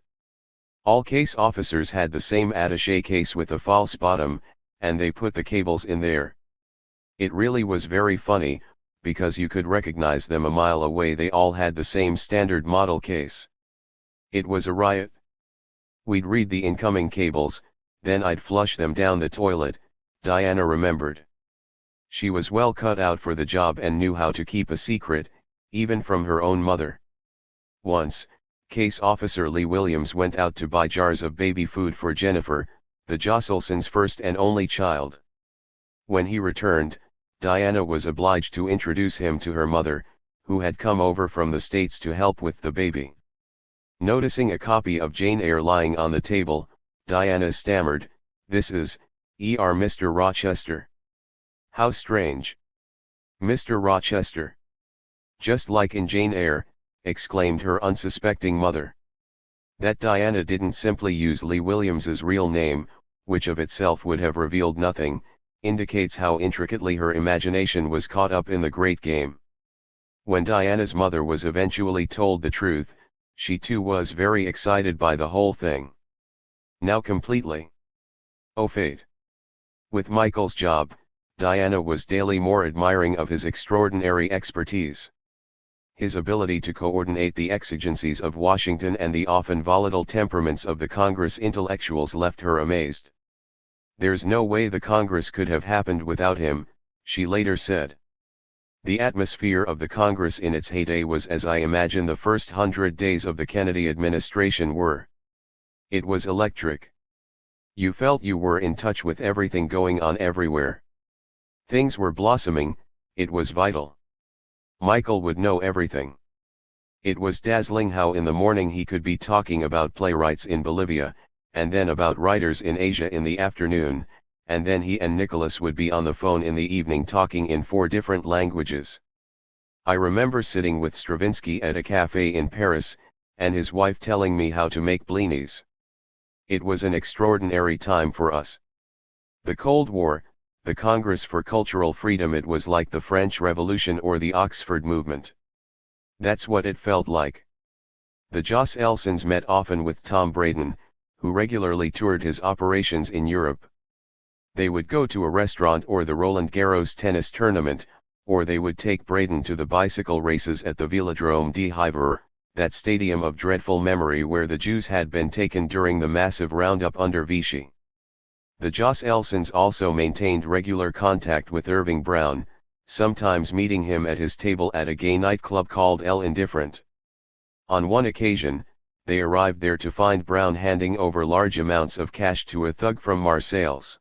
All case officers had the same attaché case with a false bottom, and they put the cables in there. It really was very funny, because you could recognize them a mile away. They all had the same standard model case. It was a riot. We'd read the incoming cables, then I'd flush them down the toilet, Diana remembered. She was well cut out for the job and knew how to keep a secret, even from her own mother. Once, Case Officer Lee Williams went out to buy jars of baby food for Jennifer, the Josselsons' first and only child. When he returned, Diana was obliged to introduce him to her mother, who had come over from the States to help with the baby. Noticing a copy of Jane Eyre lying on the table, Diana stammered, "This is, Mr. Rochester. How strange. Mr. Rochester. Just like in Jane Eyre," exclaimed her unsuspecting mother. That Diana didn't simply use Lee Williams's real name, which of itself would have revealed nothing, indicates how intricately her imagination was caught up in the great game. When Diana's mother was eventually told the truth, she too was very excited by the whole thing. Now completely. Oh fate. With Michael's job, Diana was daily more admiring of his extraordinary expertise. His ability to coordinate the exigencies of Washington and the often volatile temperaments of the Congress intellectuals left her amazed. "There's no way the Congress could have happened without him," she later said. The atmosphere of the Congress in its heyday was as I imagine the first 100 days of the Kennedy administration were. It was electric. You felt you were in touch with everything going on everywhere. Things were blossoming, it was vital. Michael would know everything. It was dazzling how in the morning he could be talking about playwrights in Bolivia, and then about writers in Asia in the afternoon, and then he and Nicholas would be on the phone in the evening talking in 4 different languages. I remember sitting with Stravinsky at a cafe in Paris, and his wife telling me how to make blinis. It was an extraordinary time for us. The Cold War, the Congress for Cultural Freedom, it was like the French Revolution or the Oxford Movement. That's what it felt like. The Joss Elsons met often with Tom Braden, who regularly toured his operations in Europe. They would go to a restaurant or the Roland Garros tennis tournament, or they would take Braden to the bicycle races at the Vélodrome de Hiver, that stadium of dreadful memory where the Jews had been taken during the massive roundup under Vichy. The Joss Elsons also maintained regular contact with Irving Brown, sometimes meeting him at his table at a gay nightclub called El Indifferent. On one occasion, they arrived there to find Brown handing over large amounts of cash to a thug from Marseilles.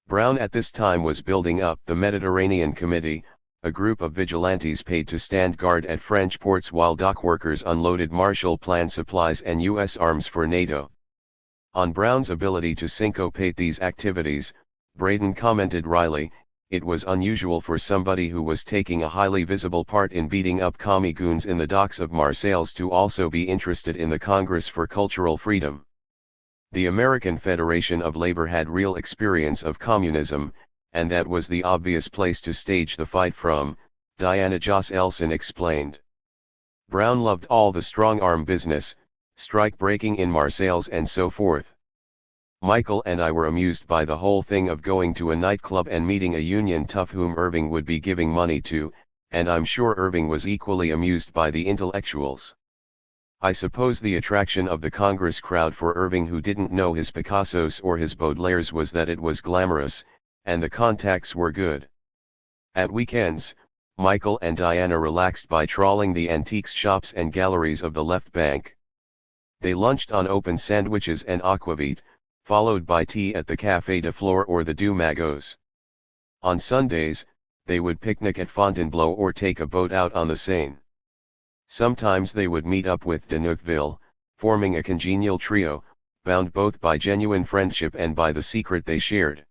Brown at this time was building up the Mediterranean Committee, a group of vigilantes paid to stand guard at French ports while dockworkers unloaded Marshall Plan supplies and U.S. arms for NATO. On Brown's ability to syncopate these activities, Braden commented wryly, it was unusual for somebody who was taking a highly visible part in beating up commie goons in the docks of Marseilles to also be interested in the Congress for Cultural Freedom. The American Federation of Labor had real experience of communism, and that was the obvious place to stage the fight from, Diana Joss Elson explained. Brown loved all the strong-arm business, strike-breaking in Marseilles and so forth. Michael and I were amused by the whole thing of going to a nightclub and meeting a union tough whom Irving would be giving money to, and I'm sure Irving was equally amused by the intellectuals. I suppose the attraction of the Congress crowd for Irving, who didn't know his Picassos or his Baudelaires, was that it was glamorous, and the contacts were good. At weekends, Michael and Diana relaxed by trawling the antiques shops and galleries of the left bank. They lunched on open sandwiches and aquavit, followed by tea at the Café de Flore or the Deux Magots. On Sundays, they would picnic at Fontainebleau or take a boat out on the Seine. Sometimes they would meet up with de Neufville, forming a congenial trio, bound both by genuine friendship and by the secret they shared.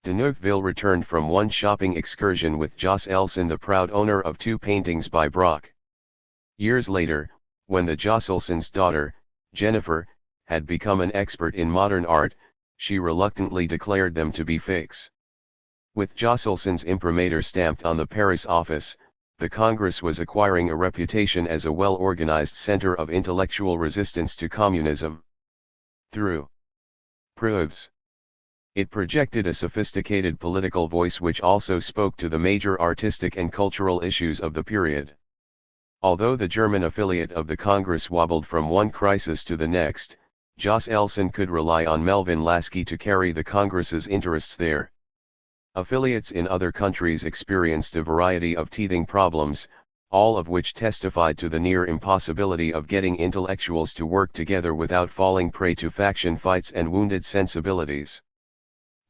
De Neufville returned from one shopping excursion with Joss Elson, the proud owner of 2 paintings by Braque. Years later, when the Josselsons' daughter, Jennifer, had become an expert in modern art, she reluctantly declared them to be fakes. With Josselson's imprimatur stamped on the Paris office, the Congress was acquiring a reputation as a well-organized center of intellectual resistance to communism. Through proofs, it projected a sophisticated political voice which also spoke to the major artistic and cultural issues of the period. Although the German affiliate of the Congress wobbled from one crisis to the next, Joss Elson could rely on Melvin Lasky to carry the Congress's interests there. Affiliates in other countries experienced a variety of teething problems, all of which testified to the near impossibility of getting intellectuals to work together without falling prey to faction fights and wounded sensibilities.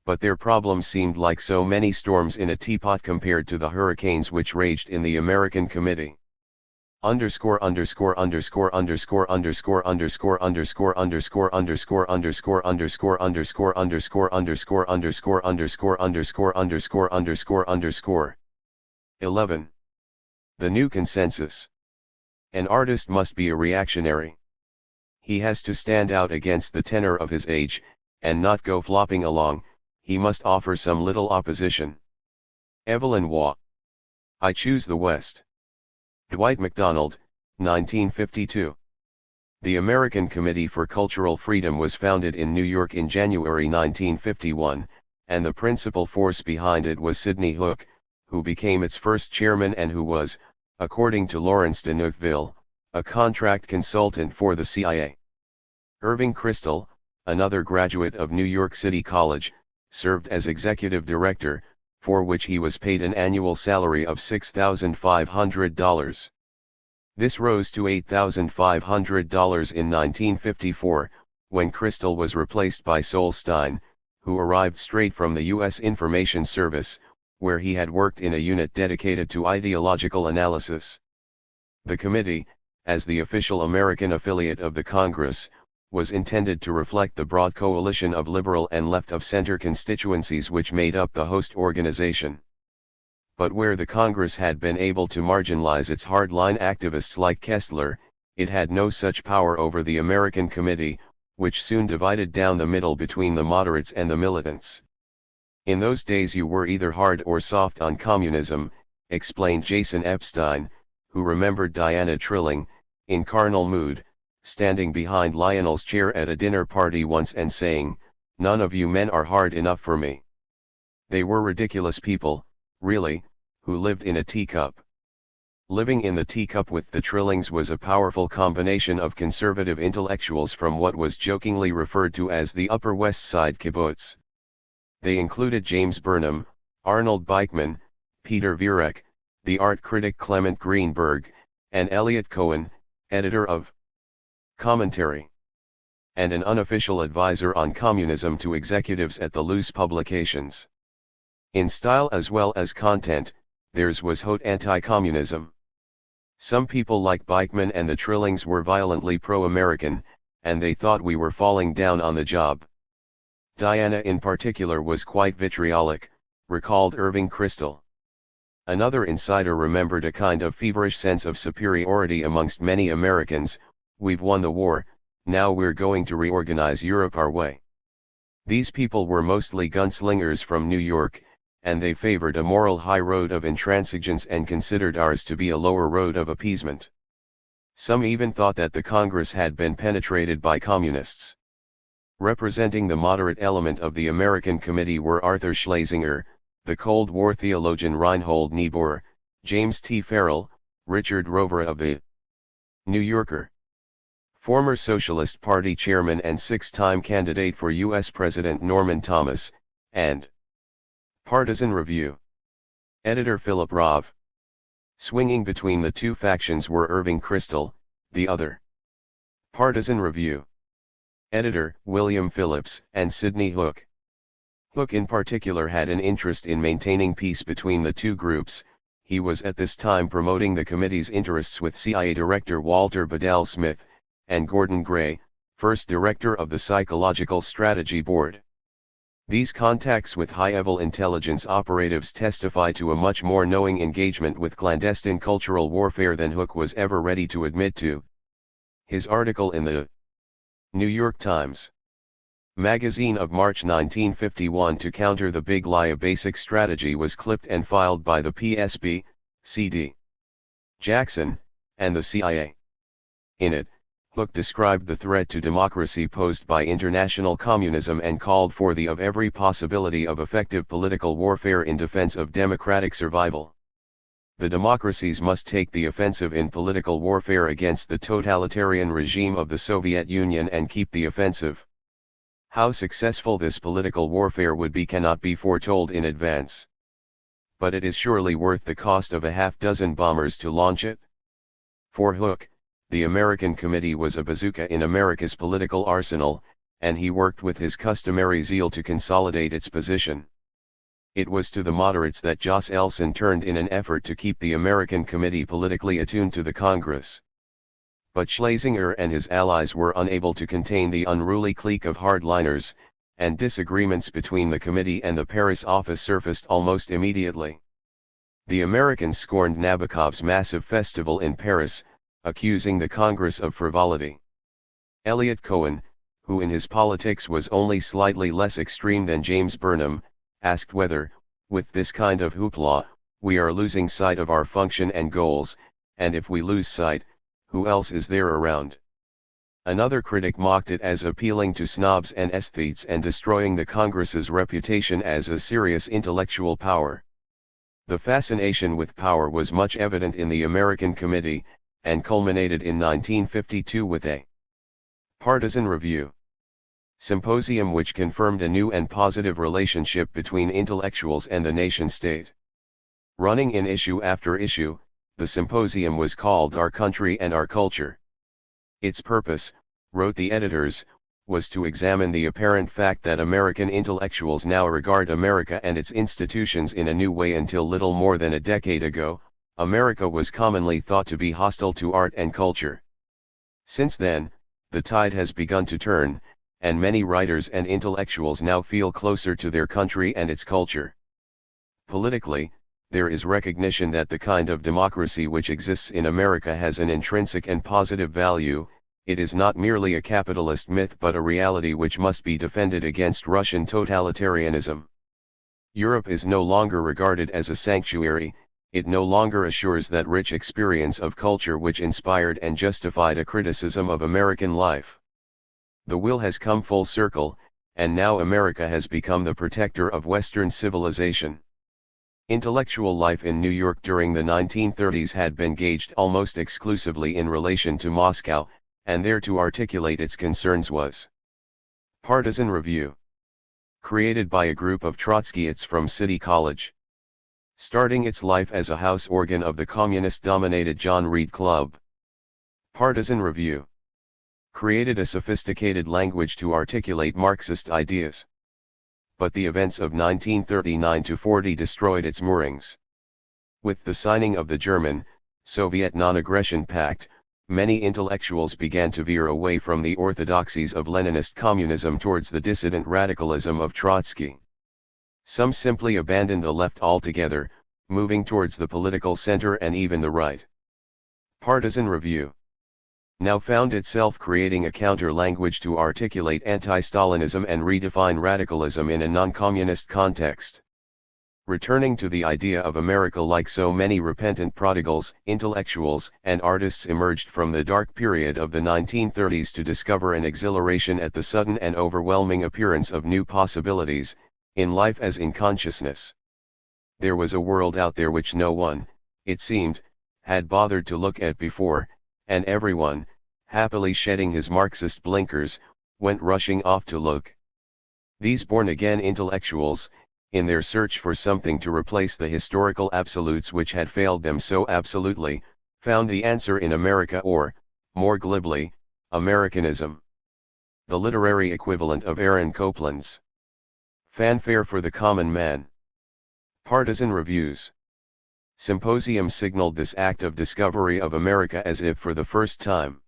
But their problems seemed like so many storms in a teapot compared to the hurricanes which raged in the American Committee. Underscore underscore underscore underscore underscore underscore underscore underscore underscore underscore underscore underscore underscore underscore underscore underscore underscore underscore underscore underscore 11. The new consensus. An artist must be a reactionary. He has to stand out against the tenor of his age, and not go flopping along. He must offer some little opposition. Evelyn Waugh. I choose the West. Dwight MacDonald, 1952. The American Committee for Cultural Freedom was founded in New York in January 1951, and the principal force behind it was Sidney Hook, who became its first chairman and who was, according to Lawrence de Neufville, a contract consultant for the CIA. Irving Kristol, another graduate of New York City College, served as executive director, for which he was paid an annual salary of $6,500. This rose to $8,500 in 1954, when Kristol was replaced by Sol Stein, who arrived straight from the U.S. Information Service, where he had worked in a unit dedicated to ideological analysis. The committee, as the official American affiliate of the Congress, was intended to reflect the broad coalition of liberal and left-of-center constituencies which made up the host organization. But where the Congress had been able to marginalize its hardline activists like Kestler, it had no such power over the American Committee, which soon divided down the middle between the moderates and the militants. In those days you were either hard or soft on communism, explained Jason Epstein, who remembered Diana Trilling, in carnal mood, standing behind Lionel's chair at a dinner party once and saying, "None of you men are hard enough for me." They were ridiculous people, really, who lived in a teacup. Living in the teacup with the Trillings was a powerful combination of conservative intellectuals from what was jokingly referred to as the Upper West Side kibbutz. They included James Burnham, Arnold Beichmann, Peter Vierek, the art critic Clement Greenberg, and Elliot Cohen, editor of Commentary, and an unofficial advisor on communism to executives at the loose publications. In style as well as content, theirs was haute anti-communism. Some people like Beichmann and the Trillings were violently pro-American, and they thought we were falling down on the job. Diana in particular was quite vitriolic, recalled Irving Kristol. Another insider remembered a kind of feverish sense of superiority amongst many Americans. "We've won the war, now we're going to reorganize Europe our way." These people were mostly gunslingers from New York, and they favored a moral high road of intransigence and considered ours to be a lower road of appeasement. Some even thought that the Congress had been penetrated by communists. Representing the moderate element of the American Committee were Arthur Schlesinger, the Cold War theologian Reinhold Niebuhr, James T. Farrell, Richard Rover of the New Yorker, former Socialist Party chairman and six-time candidate for U.S. President Norman Thomas, and Partisan Review editor Philip Rov. Swinging between the two factions were Irving Kristol, the other Partisan Review editor William Phillips, and Sidney Hook. Hook in particular had an interest in maintaining peace between the two groups. He was at this time promoting the committee's interests with CIA Director Walter Bedell Smith, and Gordon Gray, first director of the Psychological Strategy Board. These contacts with high-level intelligence operatives testify to a much more knowing engagement with clandestine cultural warfare than Hook was ever ready to admit to. His article in the New York Times magazine of March 1951 to counter the big lie a basic strategy was clipped and filed by the PSB, C.D. Jackson, and the CIA. In it, Hook described the threat to democracy posed by international communism and called for the of every possibility of effective political warfare in defense of democratic survival. The democracies must take the offensive in political warfare against the totalitarian regime of the Soviet Union and keep the offensive. How successful this political warfare would be cannot be foretold in advance. But it is surely worth the cost of a half-dozen bombers to launch it. For Hook, the American Committee was a bazooka in America's political arsenal, and he worked with his customary zeal to consolidate its position. It was to the moderates that Jos Elson turned in an effort to keep the American Committee politically attuned to the Congress. But Schlesinger and his allies were unable to contain the unruly clique of hardliners, and disagreements between the committee and the Paris office surfaced almost immediately. The Americans scorned Nabokov's massive festival in Paris, accusing the Congress of frivolity. Eliot Cohen, who in his politics was only slightly less extreme than James Burnham, asked whether, with this kind of hoopla, we are losing sight of our function and goals, and if we lose sight, who else is there around? Another critic mocked it as appealing to snobs and aesthetes and destroying the Congress's reputation as a serious intellectual power. The fascination with power was much evident in the American Committee, and culminated in 1952 with a Partisan Review symposium which confirmed a new and positive relationship between intellectuals and the nation-state. Running in issue after issue, the symposium was called Our Country and Our Culture. Its purpose, wrote the editors, was to examine the apparent fact that American intellectuals now regard America and its institutions in a new way. Until little more than a decade ago, America was commonly thought to be hostile to art and culture. Since then, the tide has begun to turn, and many writers and intellectuals now feel closer to their country and its culture. Politically, there is recognition that the kind of democracy which exists in America has an intrinsic and positive value. It is not merely a capitalist myth but a reality which must be defended against Russian totalitarianism. Europe is no longer regarded as a sanctuary. It no longer assures that rich experience of culture which inspired and justified a criticism of American life. The wheel has come full circle, and now America has become the protector of Western civilization. Intellectual life in New York during the 1930s had been gauged almost exclusively in relation to Moscow, and there to articulate its concerns was Partisan Review, created by a group of Trotskyists from City College. Starting its life as a house organ of the communist-dominated John Reed Club. Partisan Review created a sophisticated language to articulate Marxist ideas. But the events of 1939–40 destroyed its moorings. With the signing of the German-Soviet Non-Aggression Pact, many intellectuals began to veer away from the orthodoxies of Leninist communism towards the dissident radicalism of Trotsky. Some simply abandoned the left altogether, moving towards the political center and even the right. Partisan Review now found itself creating a counter-language to articulate anti-Stalinism and redefine radicalism in a non-communist context. Returning to the idea of America, like so many repentant prodigals, intellectuals and artists emerged from the dark period of the 1930s to discover an exhilaration at the sudden and overwhelming appearance of new possibilities, in life as in consciousness. There was a world out there which no one, it seemed, had bothered to look at before, and everyone, happily shedding his Marxist blinkers, went rushing off to look. These born-again intellectuals, in their search for something to replace the historical absolutes which had failed them so absolutely, found the answer in America, or, more glibly, Americanism. The literary equivalent of Aaron Copland's Fanfare for the Common Man. Partisan Reviews. Symposium signaled this act of discovery of America as if for the first time.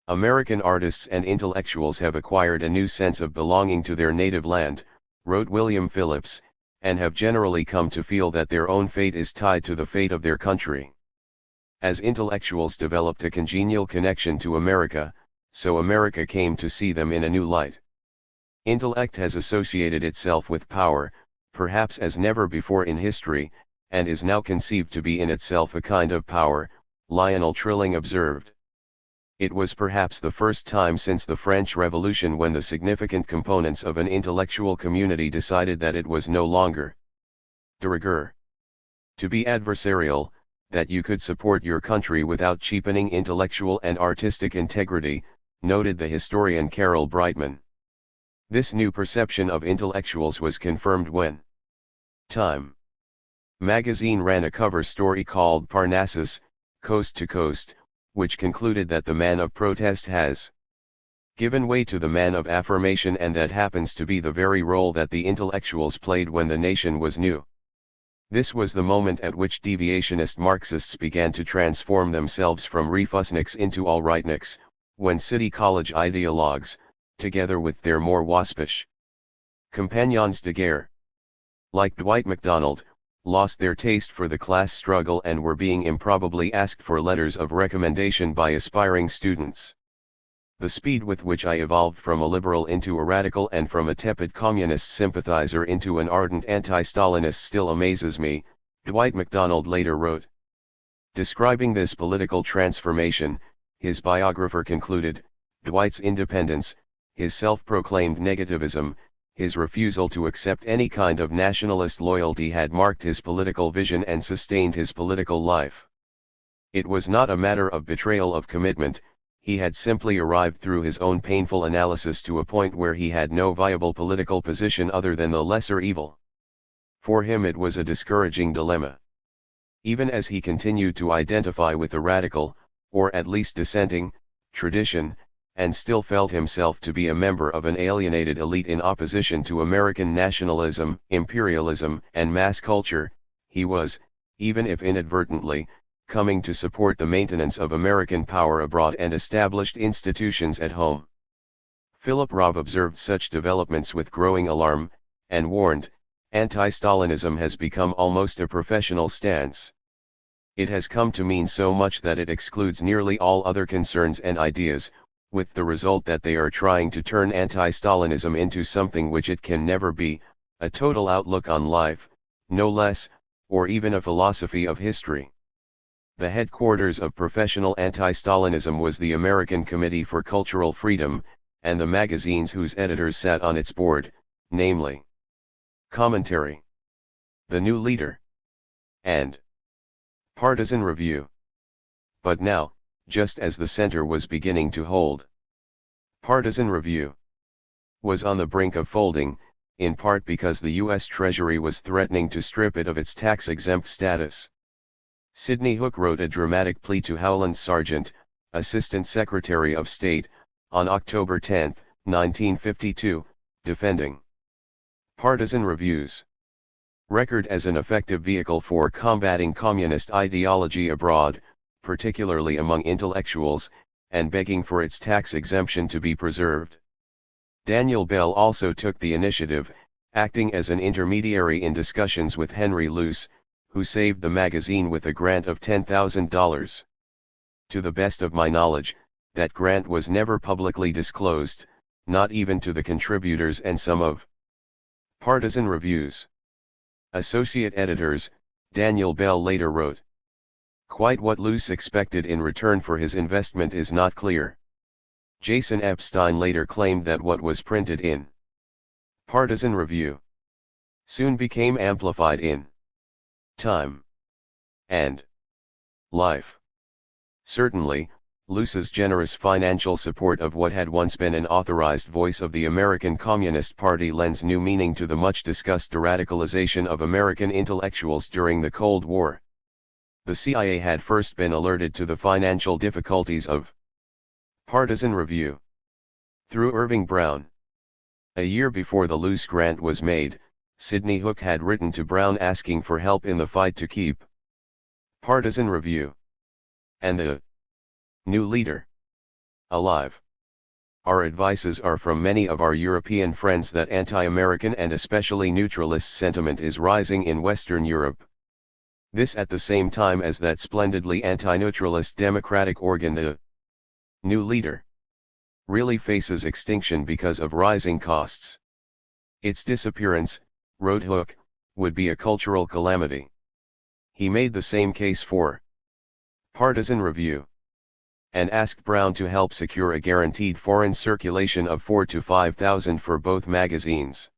American artists and intellectuals have acquired a new sense of belonging to their native land, wrote William Phillips, and have generally come to feel that their own fate is tied to the fate of their country. As intellectuals developed a congenial connection to America, so America came to see them in a new light. Intellect has associated itself with power, perhaps as never before in history, and is now conceived to be in itself a kind of power, Lionel Trilling observed. It was perhaps the first time since the French Revolution when the significant components of an intellectual community decided that it was no longer de rigueur to be adversarial, that you could support your country without cheapening intellectual and artistic integrity, noted the historian Carol Brightman. This new perception of intellectuals was confirmed when Time magazine ran a cover story called Parnassus, Coast to Coast, which concluded that the man of protest has given way to the man of affirmation, and that happens to be the very role that the intellectuals played when the nation was new. This was the moment at which deviationist Marxists began to transform themselves from refusniks into all-rightniks, when City College ideologues, together with their more waspish compagnons de guerre, like Dwight MacDonald, lost their taste for the class struggle and were being improbably asked for letters of recommendation by aspiring students. The speed with which I evolved from a liberal into a radical and from a tepid communist sympathizer into an ardent anti-Stalinist still amazes me, Dwight MacDonald later wrote. Describing this political transformation, his biographer concluded, Dwight's independence, his self-proclaimed negativism, his refusal to accept any kind of nationalist loyalty had marked his political vision and sustained his political life. It was not a matter of betrayal of commitment, he had simply arrived through his own painful analysis to a point where he had no viable political position other than the lesser evil. For him it was a discouraging dilemma. Even as he continued to identify with the radical, or at least dissenting, tradition, and still felt himself to be a member of an alienated elite in opposition to American nationalism, imperialism, and mass culture, he was, even if inadvertently, coming to support the maintenance of American power abroad and established institutions at home. Philip Robb observed such developments with growing alarm, and warned, anti-Stalinism has become almost a professional stance. It has come to mean so much that it excludes nearly all other concerns and ideas, with the result that they are trying to turn anti-Stalinism into something which it can never be, a total outlook on life, no less, or even a philosophy of history. The headquarters of professional anti-Stalinism was the American Committee for Cultural Freedom, and the magazines whose editors sat on its board, namely Commentary, The New Leader, and Partisan Review. But now, just as the center was beginning to hold, Partisan Review was on the brink of folding, in part because the U.S. Treasury was threatening to strip it of its tax-exempt status. Sidney Hook wrote a dramatic plea to Howland Sargent, Assistant Secretary of State, on October 10, 1952, defending Partisan Review's record as an effective vehicle for combating communist ideology abroad, particularly among intellectuals, and begging for its tax exemption to be preserved. Daniel Bell also took the initiative, acting as an intermediary in discussions with Henry Luce, who saved the magazine with a grant of $10,000. To the best of my knowledge, that grant was never publicly disclosed, not even to the contributors and some of Partisan Review's Associate editors, Daniel Bell later wrote. Quite what Luce expected in return for his investment is not clear. Jason Epstein later claimed that what was printed in Partisan Review soon became amplified in Time and Life. Certainly, Luce's generous financial support of what had once been an authorized voice of the American Communist Party lends new meaning to the much-discussed deradicalization of American intellectuals during the Cold War. The CIA had first been alerted to the financial difficulties of Partisan Review through Irving Brown. A year before the Luce grant was made, Sidney Hook had written to Brown asking for help in the fight to keep Partisan Review and the New Leader alive. Our advices are from many of our European friends that anti-American and especially neutralist sentiment is rising in Western Europe. This at the same time as that splendidly anti-neutralist democratic organ, the New Leader, really faces extinction because of rising costs. Its disappearance, wrote Hook, would be a cultural calamity. He made the same case for Partisan Review and asked Brown to help secure a guaranteed foreign circulation of 4,000 to 5,000 for both magazines.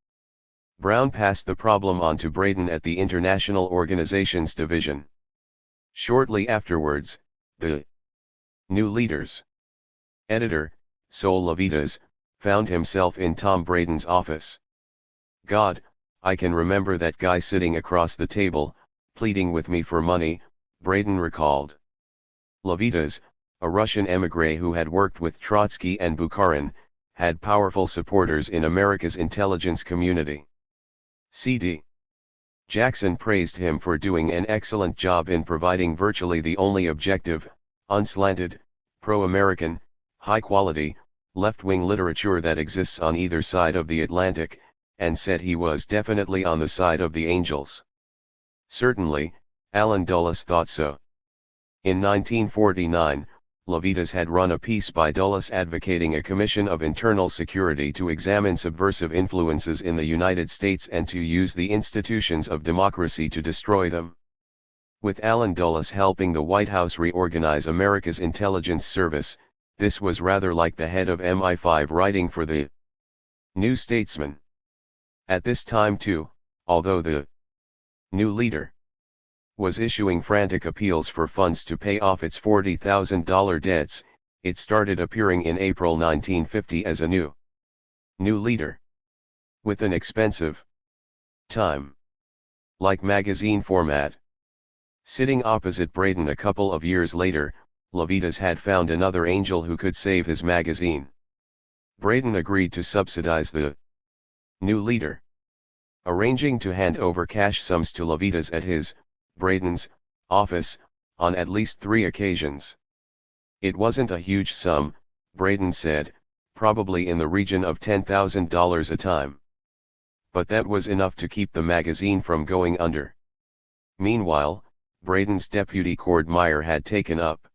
Brown passed the problem on to Braden at the International Organizations Division. Shortly afterwards, the New Leader's editor, Sol Levitas, found himself in Tom Braden's office. God, I can remember that guy sitting across the table, pleading with me for money, Braden recalled. Levitas, a Russian émigré who had worked with Trotsky and Bukharin, had powerful supporters in America's intelligence community. C.D. Jackson praised him for doing an excellent job in providing virtually the only objective, unslanted, pro-American, high-quality, left-wing literature that exists on either side of the Atlantic, and said he was definitely on the side of the angels. Certainly, Allen Dulles thought so. In 1949, Levitas had run a piece by Dulles advocating a Commission of Internal Security to examine subversive influences in the United States and to use the institutions of democracy to destroy them. With Allen Dulles helping the White House reorganize America's intelligence service, this was rather like the head of MI5 writing for the New Statesman. At this time too, although the New Leader was issuing frantic appeals for funds to pay off its $40,000 debts, it started appearing in April 1950 as a new leader. With an expensive, Time-like magazine format. Sitting opposite Braden a couple of years later, Levitas had found another angel who could save his magazine. Braden agreed to subsidize the New Leader, arranging to hand over cash sums to Levitas at his, Braden's, office, on at least 3 occasions. It wasn't a huge sum, Braden said, probably in the region of $10,000 a time. But that was enough to keep the magazine from going under. Meanwhile, Braden's deputy Cord Meyer had taken up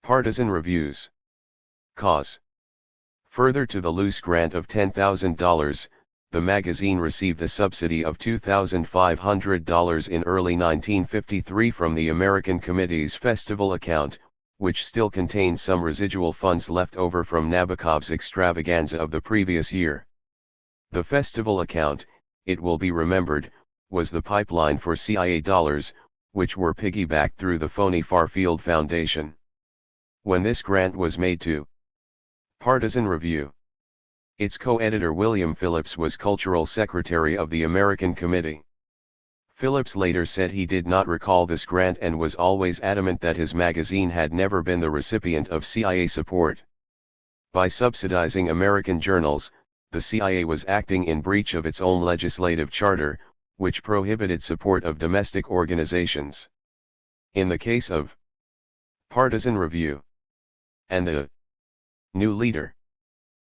Partisan Review's cause. Further to the Luce grant of $10,000, the magazine received a subsidy of $2,500 in early 1953 from the American Committee's festival account, which still contains some residual funds left over from Nabokov's extravaganza of the previous year. The festival account, it will be remembered, was the pipeline for CIA dollars, which were piggybacked through the phony Farfield Foundation. When this grant was made to Partisan Review, its co-editor William Phillips was cultural secretary of the American Committee. Phillips later said he did not recall this grant and was always adamant that his magazine had never been the recipient of CIA support. By subsidizing American journals, the CIA was acting in breach of its own legislative charter, which prohibited support of domestic organizations. In the case of Partisan Review and the New Leader,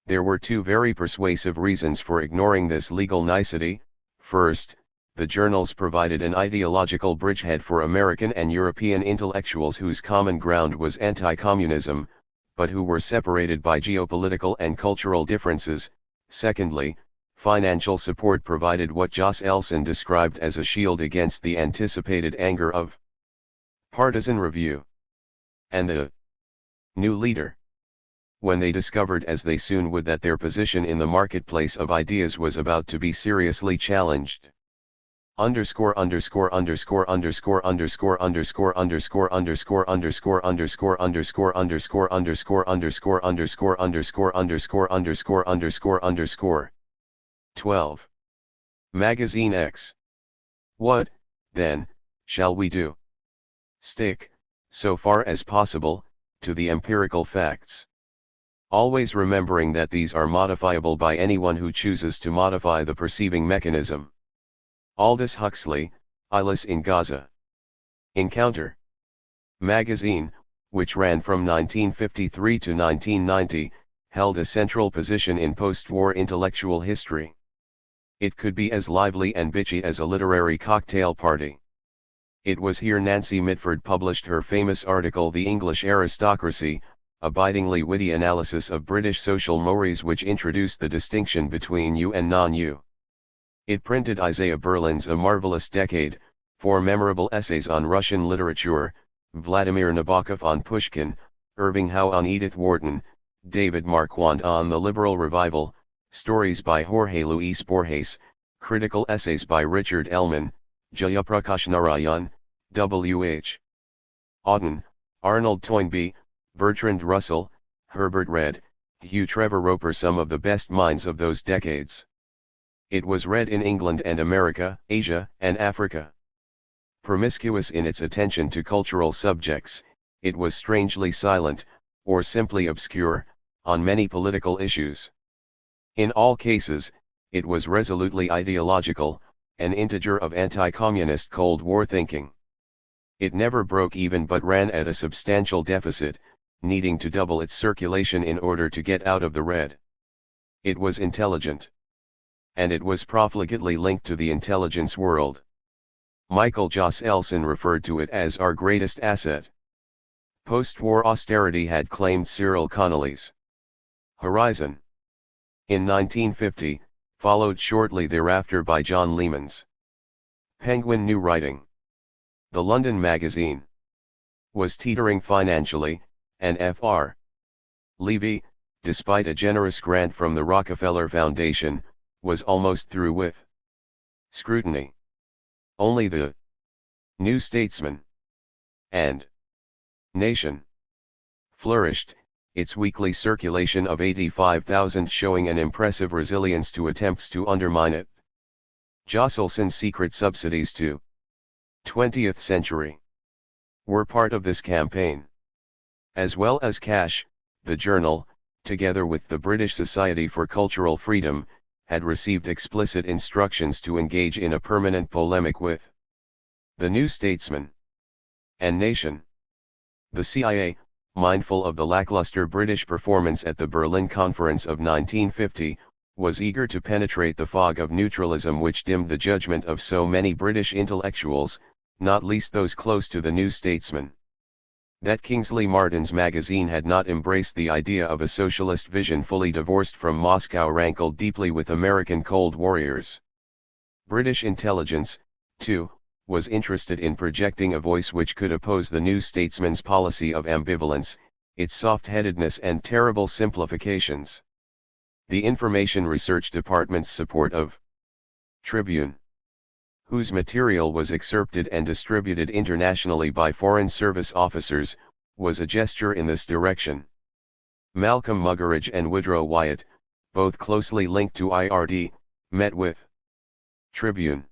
there were 2 very persuasive reasons for ignoring this legal nicety. First, the journals provided an ideological bridgehead for American and European intellectuals whose common ground was anti-communism, but who were separated by geopolitical and cultural differences. Secondly, Financial support provided what Jos Elson described as a shield against the anticipated anger of Partisan Review and the new leader, when they discovered, as they soon would, that their position in the marketplace of ideas was about to be seriously challenged. Underscore underscore underscore underscore underscore underscore underscore underscore underscore underscore underscore underscore underscore underscore underscore underscore underscore underscore underscore underscore 12. Magazine X. What, then, shall we do? Stick, so far as possible, to the empirical facts. Always remembering that these are modifiable by anyone who chooses to modify the perceiving mechanism. Aldous Huxley, Eyeless in Gaza. Encounter. Magazine, which ran from 1953 to 1990, held a central position in post-war intellectual history. It could be as lively and bitchy as a literary cocktail party. It was here Nancy Mitford published her famous article The English Aristocracy, a bitingly witty analysis of British social mores which introduced the distinction between you and non-you. It printed Isaiah Berlin's A Marvelous Decade, 4 memorable essays on Russian literature, Vladimir Nabokov on Pushkin, Irving Howe on Edith Wharton, David Marquand on the Liberal Revival, stories by Jorge Luis Borges, critical essays by Richard Ellman, Jayaprakash Narayan, W.H. Auden, Arnold Toynbee, Bertrand Russell, Herbert Read, Hugh Trevor Roper, some of the best minds of those decades. It was read in England and America, Asia, and Africa. Promiscuous in its attention to cultural subjects, it was strangely silent, or simply obscure, on many political issues. In all cases, it was resolutely ideological, an integer of anti-communist Cold War thinking. It never broke even but ran at a substantial deficit, needing to double its circulation in order to get out of the red. It was intelligent. And it was profligately linked to the intelligence world. Michael Jos Elson referred to it as our greatest asset. Post-war austerity had claimed Cyril Connolly's horizon. In 1950, followed shortly thereafter by John Lehman's Penguin New Writing. The London Magazine was teetering financially, and Fr. Levy, despite a generous grant from the Rockefeller Foundation, was almost through with scrutiny. Only the New Statesman and Nation flourished, its weekly circulation of 85,000 showing an impressive resilience to attempts to undermine it. Jostelson's secret subsidies to 20th Century were part of this campaign. As well as cash, the journal, together with the British Society for Cultural Freedom, had received explicit instructions to engage in a permanent polemic with the New Statesman and Nation. The CIA, mindful of the lackluster British performance at the Berlin Conference of 1950, was eager to penetrate the fog of neutralism which dimmed the judgment of so many British intellectuals, not least those close to the New Statesman. That Kingsley Martin's magazine had not embraced the idea of a socialist vision fully divorced from Moscow rankled deeply with American Cold Warriors. British intelligence, too, was interested in projecting a voice which could oppose the New Statesman's policy of ambivalence, its soft-headedness and terrible simplifications. The Information Research Department's support of Tribune, whose material was excerpted and distributed internationally by Foreign Service officers, was a gesture in this direction. Malcolm Muggeridge and Woodrow Wyatt, both closely linked to IRD, met with Tribune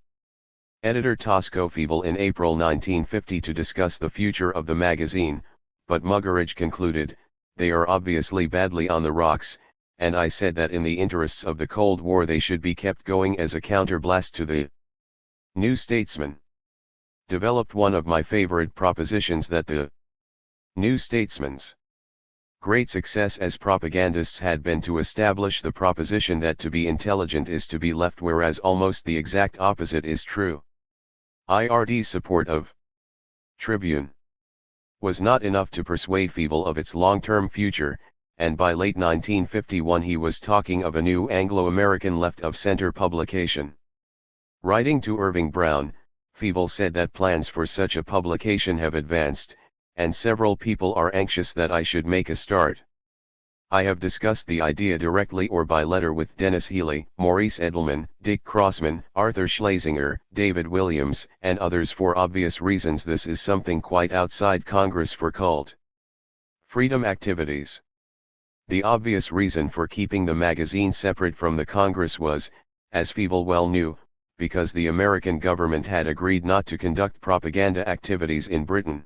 editor Tosco Feeble in April 1950 to discuss the future of the magazine, but Muggeridge concluded, "They are obviously badly on the rocks, and I said that in the interests of the Cold War they should be kept going as a counterblast to the New Statesman." Developed one of my favorite propositions that the New Statesman's great success as propagandists had been to establish the proposition that to be intelligent is to be left, whereas almost the exact opposite is true. IRD's support of Tribune was not enough to persuade Feeble of its long-term future, and by late 1951 he was talking of a new Anglo-American left-of-center publication. Writing to Irving Brown, Fievel said that plans for such a publication have advanced, and several people are anxious that I should make a start. I have discussed the idea directly or by letter with Dennis Healy, Maurice Edelman, Dick Crossman, Arthur Schlesinger, David Williams, and others. For obvious reasons this is something quite outside Congress for cult freedom activities. The obvious reason for keeping the magazine separate from the Congress was, as Fievel well knew, because the American government had agreed not to conduct propaganda activities in Britain.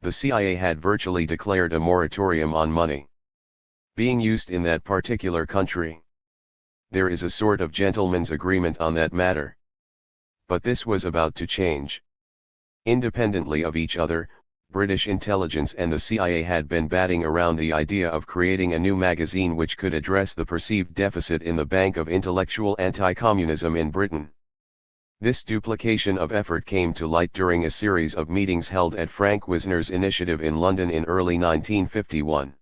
The CIA had virtually declared a moratorium on money being used in that particular country. There is a sort of gentleman's agreement on that matter. But this was about to change. Independently of each other, British intelligence and the CIA had been batting around the idea of creating a new magazine which could address the perceived deficit in the bank of intellectual anti-communism in Britain. This duplication of effort came to light during a series of meetings held at Frank Wisner's initiative in London in early 1951.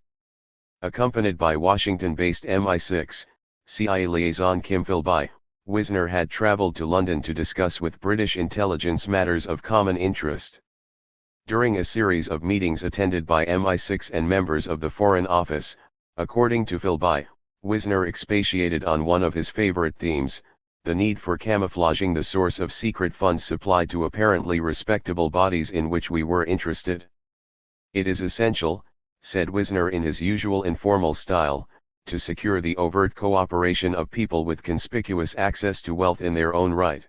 Accompanied by Washington-based MI6, CIA liaison Kim Philby, Wisner had travelled to London to discuss with British intelligence matters of common interest. During a series of meetings attended by MI6 and members of the Foreign Office, according to Philby, Wisner expatiated on one of his favourite themes, the need for camouflaging the source of secret funds supplied to apparently respectable bodies in which we were interested. It is essential, said Wisner in his usual informal style, to secure the overt cooperation of people with conspicuous access to wealth in their own right.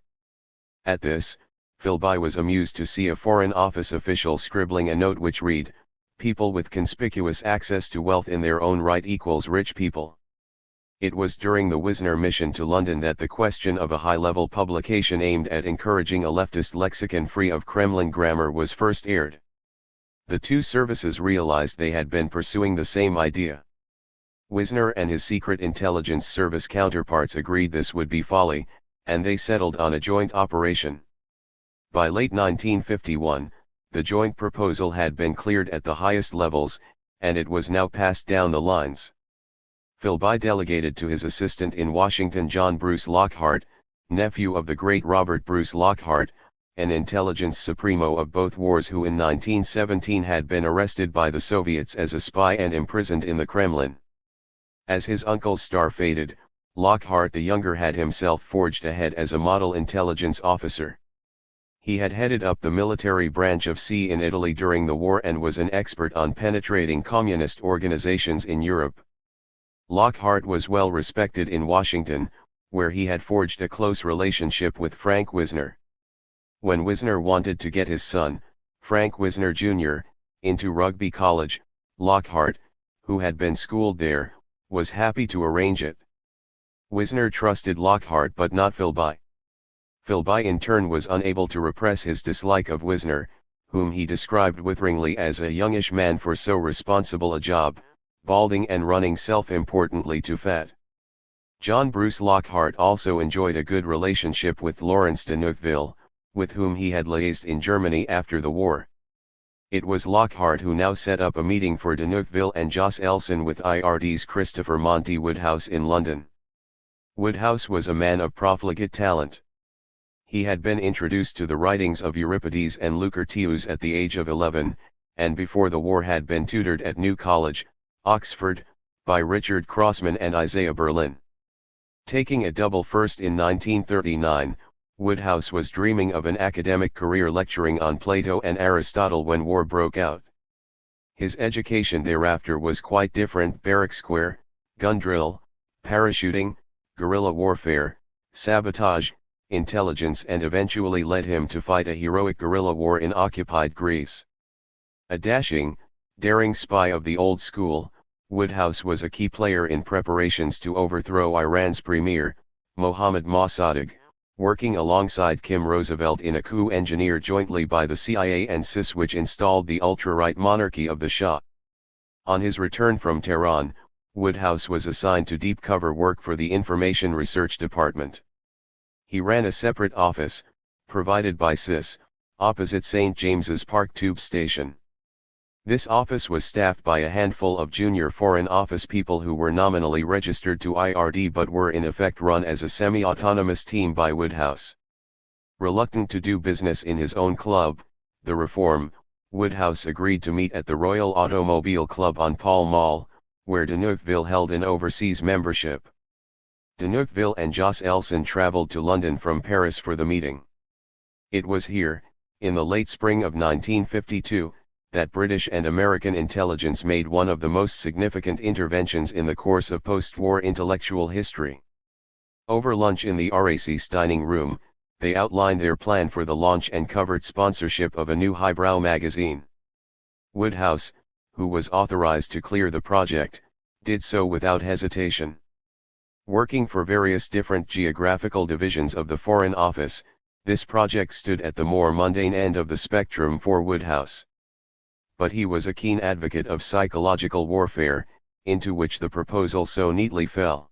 At this, Philby was amused to see a Foreign Office official scribbling a note which read, "People with conspicuous access to wealth in their own right equals rich people." It was during the Wisner mission to London that the question of a high-level publication aimed at encouraging a leftist lexicon free of Kremlin grammar was first aired. The two services realized they had been pursuing the same idea. Wisner and his secret intelligence service counterparts agreed this would be folly, and they settled on a joint operation. By late 1951, the joint proposal had been cleared at the highest levels, and it was now passed down the lines. Philby delegated to his assistant in Washington John Bruce Lockhart, nephew of the great Robert Bruce Lockhart, an intelligence supremo of both wars who in 1917 had been arrested by the Soviets as a spy and imprisoned in the Kremlin. As his uncle's star faded, Lockhart the younger had himself forged ahead as a model intelligence officer. He had headed up the military branch of C in Italy during the war and was an expert on penetrating communist organizations in Europe. Lockhart was well respected in Washington, where he had forged a close relationship with Frank Wisner. When Wisner wanted to get his son, Frank Wisner Jr., into Rugby College, Lockhart, who had been schooled there, was happy to arrange it. Wisner trusted Lockhart but not Philby. Philby in turn was unable to repress his dislike of Wisner, whom he described witheringly as a youngish man for so responsible a job, balding and running self-importantly too fat. John Bruce Lockhart also enjoyed a good relationship with Lawrence de Neufville, with whom he had liaised in Germany after the war. It was Lockhart who now set up a meeting for de Neufville and Jos Elson with IRD's Christopher Monty Woodhouse in London. Woodhouse was a man of profligate talent. He had been introduced to the writings of Euripides and Lucretius at the age of 11, and before the war had been tutored at New College, Oxford, by Richard Crossman and Isaiah Berlin. Taking a double first in 1939, Woodhouse was dreaming of an academic career lecturing on Plato and Aristotle when war broke out. His education thereafter was quite different: barrack square, gun drill, parachuting, guerrilla warfare, sabotage, intelligence, and eventually led him to fight a heroic guerrilla war in occupied Greece. A dashing, daring spy of the old school, Woodhouse was a key player in preparations to overthrow Iran's premier, Mohammad Mossadegh, working alongside Kim Roosevelt in a coup engineered jointly by the CIA and CIS which installed the ultra-right monarchy of the Shah. On his return from Tehran, Woodhouse was assigned to deep cover work for the Information Research Department. He ran a separate office, provided by CIS, opposite St. James's Park Tube Station. This office was staffed by a handful of junior Foreign Office people who were nominally registered to IRD but were in effect run as a semi-autonomous team by Woodhouse. Reluctant to do business in his own club, the Reform, Woodhouse agreed to meet at the Royal Automobile Club on Pall Mall, where de Neufville held an overseas membership. De Neufville and Jos Elson travelled to London from Paris for the meeting. It was here, in the late spring of 1952, that British and American intelligence made one of the most significant interventions in the course of post-war intellectual history. Over lunch in the RAC's dining room, they outlined their plan for the launch and covered sponsorship of a new highbrow magazine. Woodhouse, who was authorized to clear the project, did so without hesitation. Working for various different geographical divisions of the Foreign Office, this project stood at the more mundane end of the spectrum for Woodhouse. But he was a keen advocate of psychological warfare, into which the proposal so neatly fell.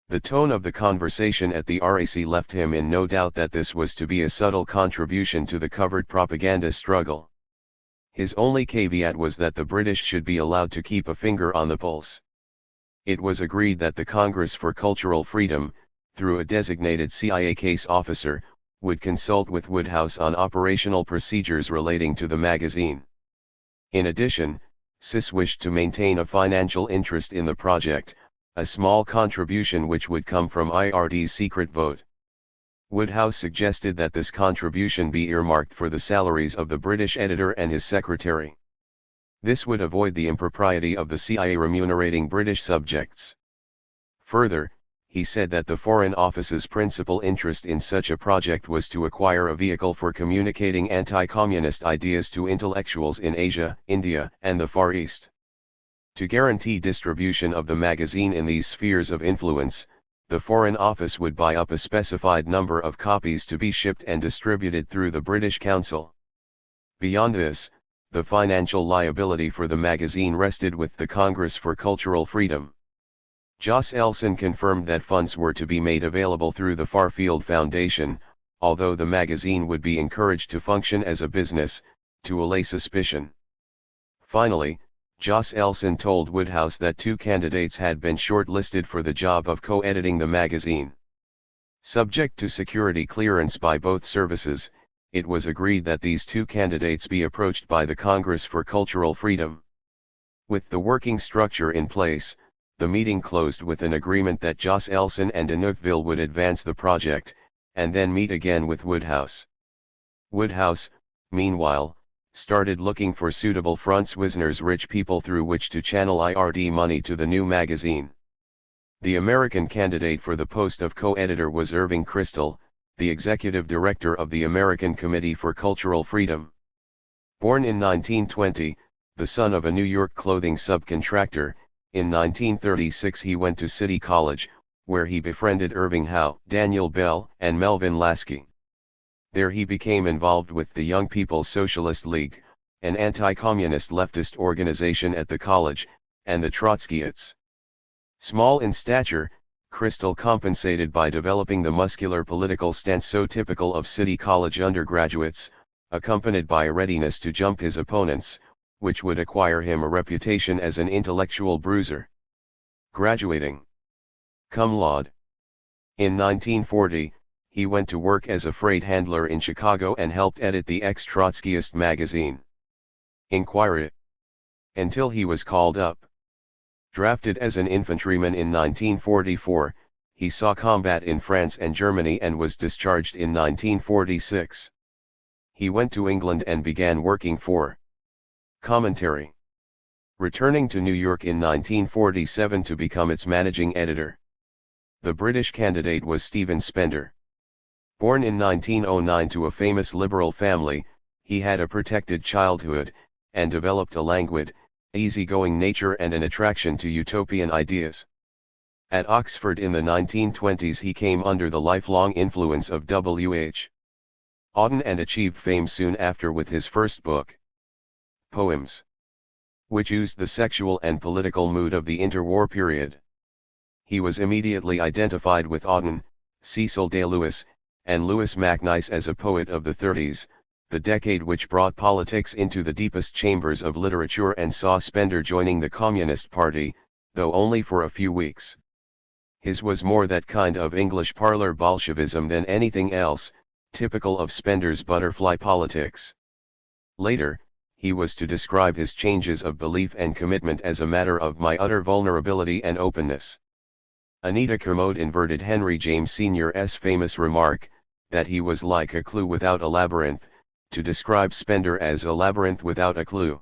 The tone of the conversation at the RAC left him in no doubt that this was to be a subtle contribution to the covert propaganda struggle. His only caveat was that the British should be allowed to keep a finger on the pulse. It was agreed that the Congress for Cultural Freedom, through a designated CIA case officer, would consult with Woodhouse on operational procedures relating to the magazine. In addition, CIS wished to maintain a financial interest in the project, a small contribution which would come from IRD's secret vote. Woodhouse suggested that this contribution be earmarked for the salaries of the British editor and his secretary. This would avoid the impropriety of the CIA remunerating British subjects. Further, he said that the Foreign Office's principal interest in such a project was to acquire a vehicle for communicating anti-communist ideas to intellectuals in Asia, India, and the Far East. To guarantee distribution of the magazine in these spheres of influence, the Foreign Office would buy up a specified number of copies to be shipped and distributed through the British Council. Beyond this, the financial liability for the magazine rested with the Congress for Cultural Freedom. Jos Elson confirmed that funds were to be made available through the Farfield Foundation, although the magazine would be encouraged to function as a business, to allay suspicion. Finally, Jos Elson told Woodhouse that 2 candidates had been shortlisted for the job of co-editing the magazine. Subject to security clearance by both services, it was agreed that these 2 candidates be approached by the Congress for Cultural Freedom. With the working structure in place, the meeting closed with an agreement that Jos Elson and de Neufville would advance the project, and then meet again with Woodhouse. Woodhouse, meanwhile, started looking for suitable Franz Wisner's rich people through which to channel IRD money to the new magazine. The American candidate for the post of co-editor was Irving Kristol, the executive director of the American Committee for Cultural Freedom. Born in 1920, the son of a New York clothing subcontractor, in 1936 he went to City College, where he befriended Irving Howe, Daniel Bell, and Melvin Lasky. There he became involved with the Young People's Socialist League, an anti-communist leftist organization at the college, and the Trotskyists. Small in stature, Kristol compensated by developing the muscular political stance so typical of City College undergraduates, accompanied by a readiness to jump his opponents, which would acquire him a reputation as an intellectual bruiser. Graduating cum laude. In 1940, he went to work as a freight handler in Chicago and helped edit the ex-Trotskyist magazine Inquirer, until he was called up. Drafted as an infantryman in 1944, he saw combat in France and Germany and was discharged in 1946. He went to England and began working for Commentary, returning to New York in 1947 to become its managing editor. The British candidate was Stephen Spender. Born in 1909 to a famous liberal family, he had a protected childhood, and developed a languid, easygoing nature and an attraction to utopian ideas. At Oxford in the 1920s he came under the lifelong influence of W.H. Auden and achieved fame soon after with his first book, Poems, which used the sexual and political mood of the interwar period. He was immediately identified with Auden, Cecil Day Lewis, and Louis MacNice as a poet of the 30s, the decade which brought politics into the deepest chambers of literature and saw Spender joining the Communist Party, though only for a few weeks. His was more that kind of English parlor Bolshevism than anything else, typical of Spender's butterfly politics. Later, he was to describe his changes of belief and commitment as a matter of my utter vulnerability and openness. Anita Kermode inverted Henry James Sr.'s famous remark, that he was like a clue without a labyrinth, to describe Spender as a labyrinth without a clue.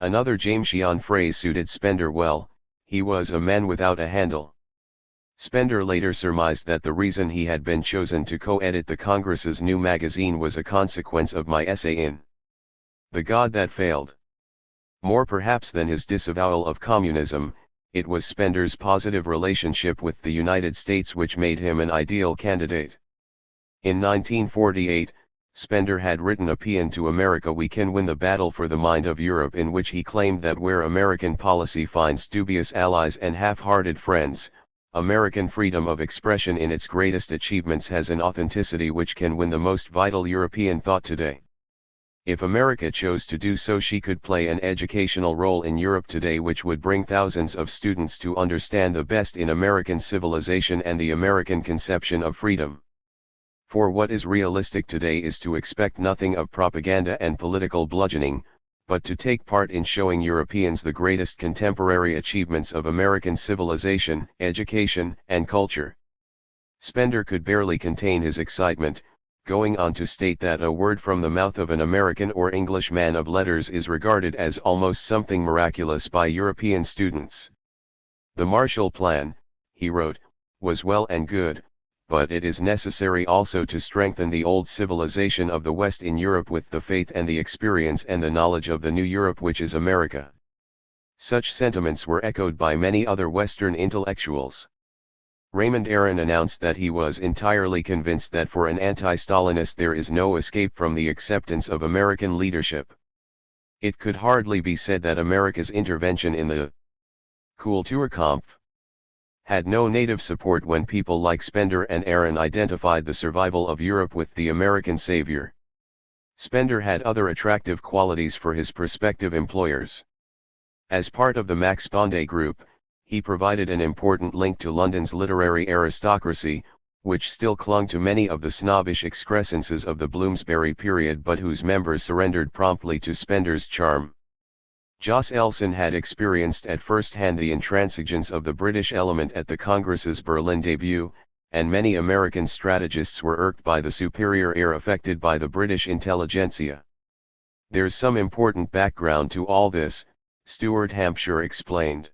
Another Jamesian phrase suited Spender well, he was a man without a handle. Spender later surmised that the reason he had been chosen to co-edit the Congress's new magazine was a consequence of my essay in The God That Failed. More perhaps than his disavowal of communism, it was Spender's positive relationship with the United States which made him an ideal candidate. In 1948, Spender had written a paean to America We Can Win the Battle for the Mind of Europe, in which he claimed that where American policy finds dubious allies and half-hearted friends, American freedom of expression in its greatest achievements has an authenticity which can win the most vital European thought today. If America chose to do so, she could play an educational role in Europe today which would bring thousands of students to understand the best in American civilization and the American conception of freedom. For what is realistic today is to expect nothing of propaganda and political bludgeoning, but to take part in showing Europeans the greatest contemporary achievements of American civilization, education, and culture. Spender could barely contain his excitement, going on to state that a word from the mouth of an American or English man of letters is regarded as almost something miraculous by European students. The Marshall Plan, he wrote, was well and good, but it is necessary also to strengthen the old civilization of the West in Europe with the faith and the experience and the knowledge of the new Europe which is America. Such sentiments were echoed by many other Western intellectuals. Raymond Aron announced that he was entirely convinced that for an anti-Stalinist there is no escape from the acceptance of American leadership. It could hardly be said that America's intervention in the Kulturkampf had no native support when people like Spender and Aron identified the survival of Europe with the American savior. Spender had other attractive qualities for his prospective employers. As part of the Max Bondet Group, he provided an important link to London's literary aristocracy, which still clung to many of the snobbish excrescences of the Bloomsbury period but whose members surrendered promptly to Spender's charm. Jos Elson had experienced at first hand the intransigence of the British element at the Congress's Berlin debut, and many American strategists were irked by the superior air affected by the British intelligentsia. There's some important background to all this, Stuart Hampshire explained.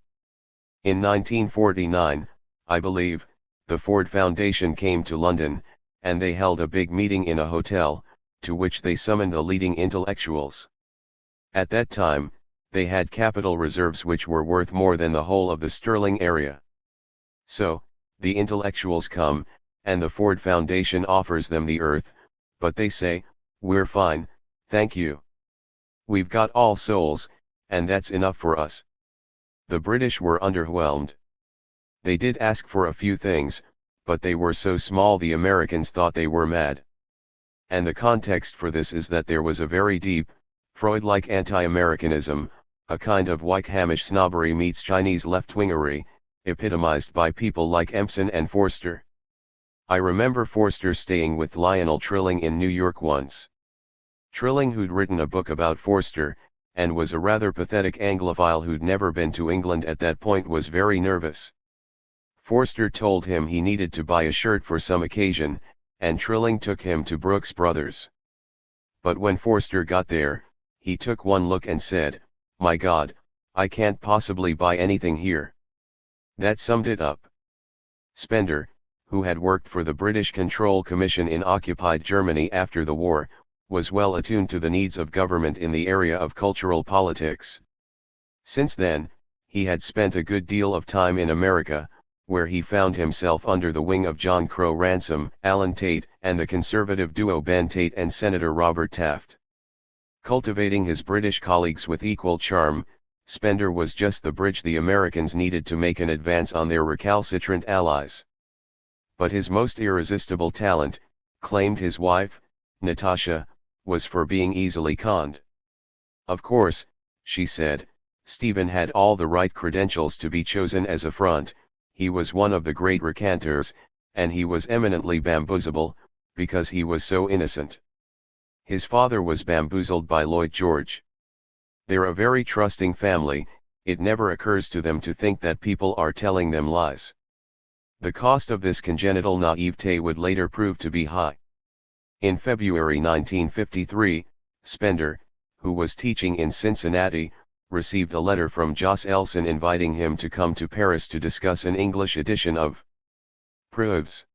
In 1949, I believe, the Ford Foundation came to London, and they held a big meeting in a hotel, to which they summoned the leading intellectuals. At that time, they had capital reserves which were worth more than the whole of the Sterling area. So, the intellectuals come, and the Ford Foundation offers them the earth, but they say, "We're fine, thank you. We've got All Souls, and that's enough for us." The British were underwhelmed. They did ask for a few things, but they were so small the Americans thought they were mad. And the context for this is that there was a very deep, Freud-like anti-Americanism, a kind of Wyckhamish snobbery meets Chinese left-wingery, epitomized by people like Empson and Forster. I remember Forster staying with Lionel Trilling in New York once. Trilling, who'd written a book about Forster, and was a rather pathetic Anglophile who'd never been to England at that point, was very nervous. Forster told him he needed to buy a shirt for some occasion, and Trilling took him to Brooks Brothers. But when Forster got there, he took one look and said, "My God, I can't possibly buy anything here." That summed it up. Spender, who had worked for the British Control Commission in occupied Germany after the war, was well attuned to the needs of government in the area of cultural politics. Since then, he had spent a good deal of time in America, where he found himself under the wing of John Crow Ransom, Alan Tate, and the conservative duo Ben Tate and Senator Robert Taft. Cultivating his British colleagues with equal charm, Spender was just the bridge the Americans needed to make an advance on their recalcitrant allies. But his most irresistible talent, claimed his wife, Natasha, was for being easily conned. Of course, she said, Stephen had all the right credentials to be chosen as a front, he was one of the great recanters, and he was eminently bamboozleable, because he was so innocent. His father was bamboozled by Lloyd George. They're a very trusting family, it never occurs to them to think that people are telling them lies. The cost of this congenital naivete would later prove to be high. In February 1953, Spender, who was teaching in Cincinnati, received a letter from Jos Elson inviting him to come to Paris to discuss an English edition of Proofs.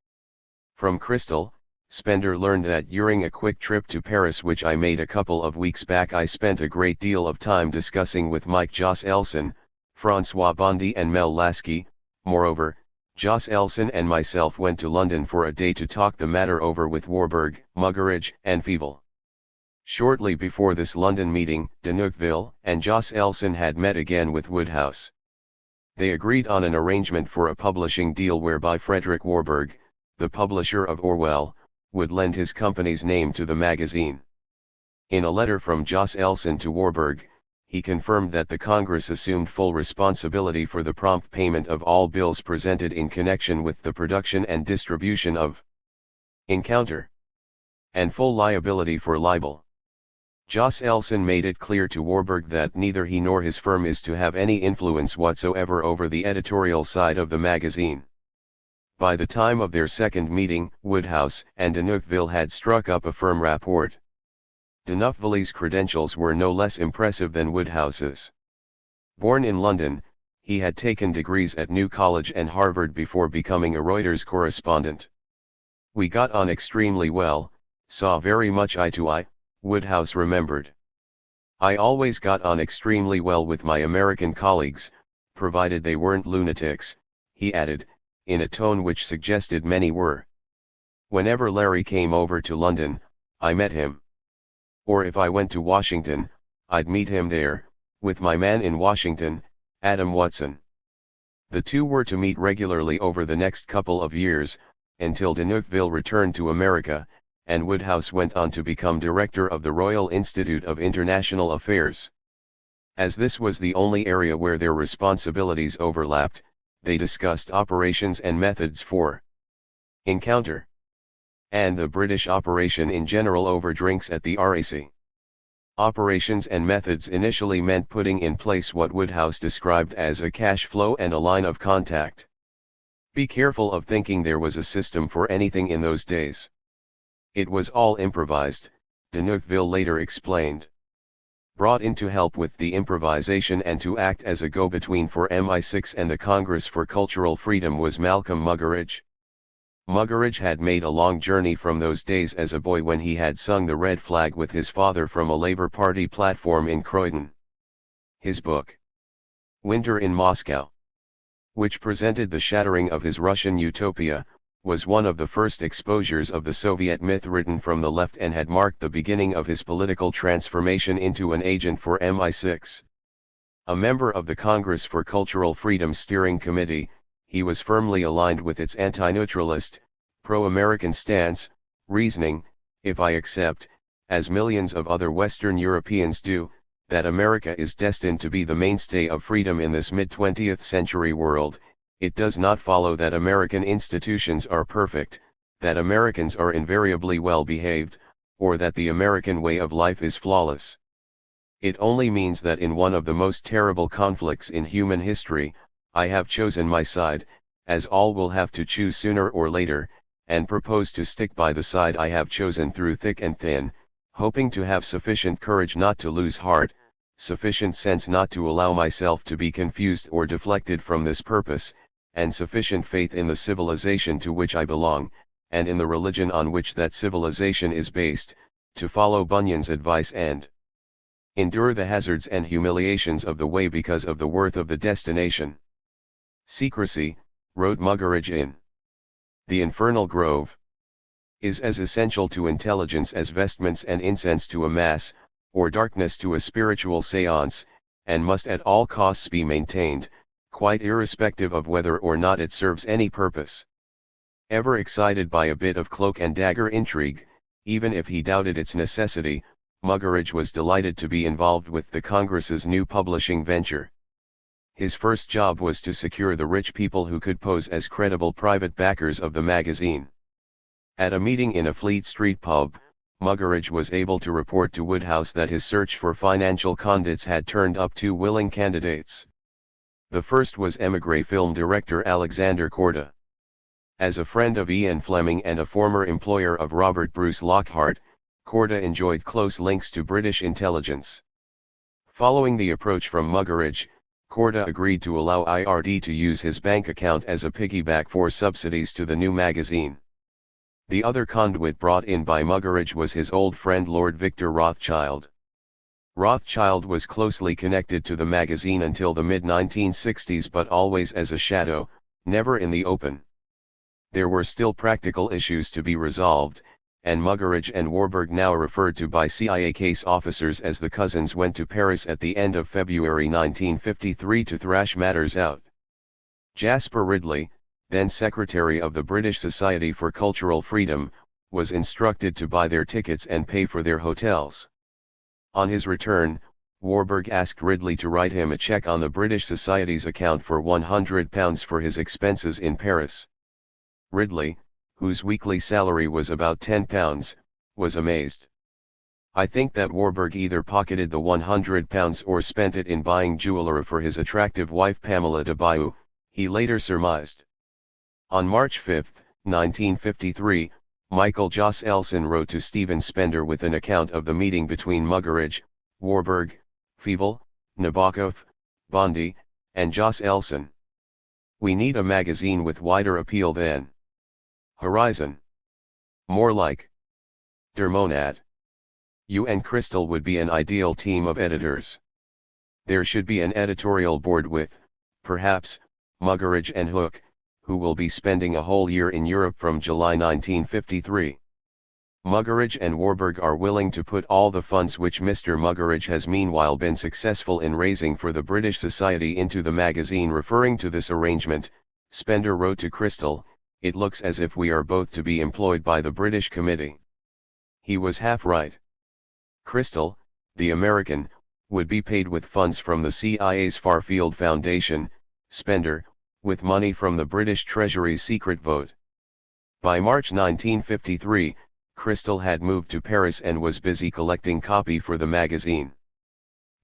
From Crystal, Spender learned that during a quick trip to Paris which I made a couple of weeks back, I spent a great deal of time discussing with Mike Jos Elson, Francois Bondy and Mel Lasky. Moreover, Jos Elson and myself went to London for a day to talk the matter over with Warburg, Muggeridge and Fievel. Shortly before this London meeting, de Neufville and Jos Elson had met again with Woodhouse. They agreed on an arrangement for a publishing deal whereby Frederick Warburg, the publisher of Orwell, would lend his company's name to the magazine. In a letter from Jos Elson to Warburg, he confirmed that the Congress assumed full responsibility for the prompt payment of all bills presented in connection with the production and distribution of Encounter, and full liability for libel. Jos Elson made it clear to Warburg that neither he nor his firm is to have any influence whatsoever over the editorial side of the magazine. By the time of their second meeting, Woodhouse and de Neufville had struck up a firm rapport. De Neufville's credentials were no less impressive than Woodhouse's. Born in London, he had taken degrees at New College and Harvard before becoming a Reuters correspondent. We got on extremely well, saw very much eye to eye, Woodhouse remembered. I always got on extremely well with my American colleagues, provided they weren't lunatics, he added, in a tone which suggested many were. Whenever Larry came over to London, I met him. Or if I went to Washington, I'd meet him there, with my man in Washington, Adam Watson. The two were to meet regularly over the next couple of years, until de Neufville returned to America, and Woodhouse went on to become director of the Royal Institute of International Affairs. As this was the only area where their responsibilities overlapped, they discussed operations and methods for Encounter, and the British operation in general over drinks at the RAC. Operations and methods initially meant putting in place what Woodhouse described as a cash flow and a line of contact. Be careful of thinking there was a system for anything in those days. It was all improvised, de Neufville later explained. Brought in to help with the improvisation and to act as a go-between for MI6 and the Congress for Cultural Freedom was Malcolm Muggeridge. Muggeridge had made a long journey from those days as a boy when he had sung the Red Flag with his father from a Labour Party platform in Croydon. His book, Winter in Moscow, which presented the shattering of his Russian utopia, was one of the first exposures of the Soviet myth written from the left and had marked the beginning of his political transformation into an agent for MI6. A member of the Congress for Cultural Freedom Steering Committee, he was firmly aligned with its anti-neutralist, pro-American stance, reasoning, if I accept, as millions of other Western Europeans do, that America is destined to be the mainstay of freedom in this mid-20th century world, it does not follow that American institutions are perfect, that Americans are invariably well behaved, or that the American way of life is flawless. It only means that in one of the most terrible conflicts in human history, I have chosen my side, as all will have to choose sooner or later, and propose to stick by the side I have chosen through thick and thin, hoping to have sufficient courage not to lose heart, sufficient sense not to allow myself to be confused or deflected from this purpose, and sufficient faith in the civilization to which I belong, and in the religion on which that civilization is based, to follow Bunyan's advice and endure the hazards and humiliations of the way because of the worth of the destination. Secrecy, wrote Muggeridge in The Infernal Grove, is as essential to intelligence as vestments and incense to a mass, or darkness to a spiritual séance, and must at all costs be maintained, quite irrespective of whether or not it serves any purpose. Ever excited by a bit of cloak and dagger intrigue, Even if he doubted its necessity, Muggeridge was delighted to be involved with the Congress's new publishing venture. His first job was to secure the rich people who could pose as credible private backers of the magazine. At a meeting in a Fleet Street pub, Muggeridge was able to report to Woodhouse that his search for financial conduits had turned up 2 willing candidates. The first was émigré film director Alexander Korda. As a friend of Ian Fleming and a former employer of Robert Bruce Lockhart, Korda enjoyed close links to British intelligence. Following the approach from Muggeridge, Korda agreed to allow IRD to use his bank account as a piggyback for subsidies to the new magazine. The other conduit brought in by Muggeridge was his old friend Lord Victor Rothschild. Rothschild was closely connected to the magazine until the mid-1960s, but always as a shadow, never in the open. There were still practical issues to be resolved, and Muggeridge and Warburg, now referred to by CIA case officers as the cousins, went to Paris at the end of February 1953 to thrash matters out. Jasper Ridley, then Secretary of the British Society for Cultural Freedom, was instructed to buy their tickets and pay for their hotels. On his return, Warburg asked Ridley to write him a cheque on the British Society's account for £100 for his expenses in Paris. Ridley, whose weekly salary was about £10, was amazed. I think that Warburg either pocketed the £100 or spent it in buying jewellery for his attractive wife Pamela de Bayou, he later surmised. On March 5, 1953, Michael Jos Elson wrote to Stephen Spender with an account of the meeting between Muggeridge, Warburg, Fievel, Nabokov, Bondi, and Jos Elson. We need a magazine with wider appeal than Horizon. More like Der Monat. You and Crystal would be an ideal team of editors. There should be an editorial board with, perhaps, Muggeridge and Hook, who will be spending a whole year in Europe from July 1953. Muggeridge and Warburg are willing to put all the funds which Mr. Muggeridge has meanwhile been successful in raising for the British Society into the magazine. Referring to this arrangement, Spender wrote to Crystal, "It looks as if we are both to be employed by the British Committee." He was half right. Crystal, the American, would be paid with funds from the CIA's Farfield Foundation, Spender, with money from the British Treasury's secret vote. By March 1953, Crystal had moved to Paris and was busy collecting copy for the magazine.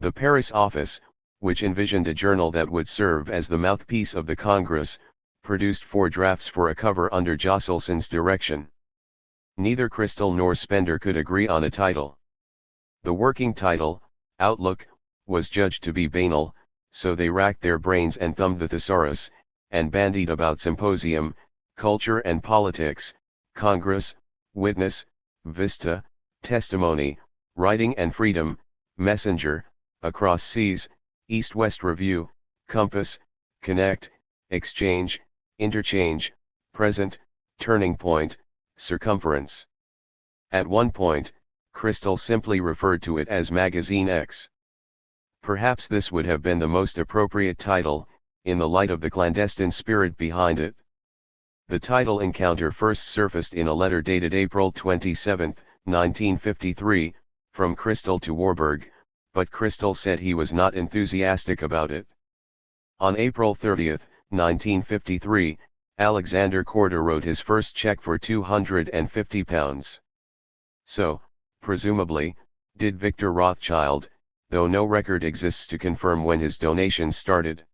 The Paris office, which envisioned a journal that would serve as the mouthpiece of the Congress, produced 4 drafts for a cover under Josselson's direction. Neither Crystal nor Spender could agree on a title. The working title, Outlook, was judged to be banal, so they racked their brains and thumbed the thesaurus, and bandied about symposium, culture and politics, Congress, witness, vista, testimony, writing and freedom, messenger, across seas, east-west review, compass, connect, exchange, interchange, present, turning point, circumference. At one point, Crystal simply referred to it as Magazine X. Perhaps this would have been the most appropriate title, in the light of the clandestine spirit behind it. The title Encounter first surfaced in a letter dated April 27, 1953, from Crystal to Warburg, but Crystal said he was not enthusiastic about it. On April 30, 1953, Alexander Korda wrote his first cheque for £250. So, presumably, did Victor Rothschild, though no record exists to confirm when his donations started.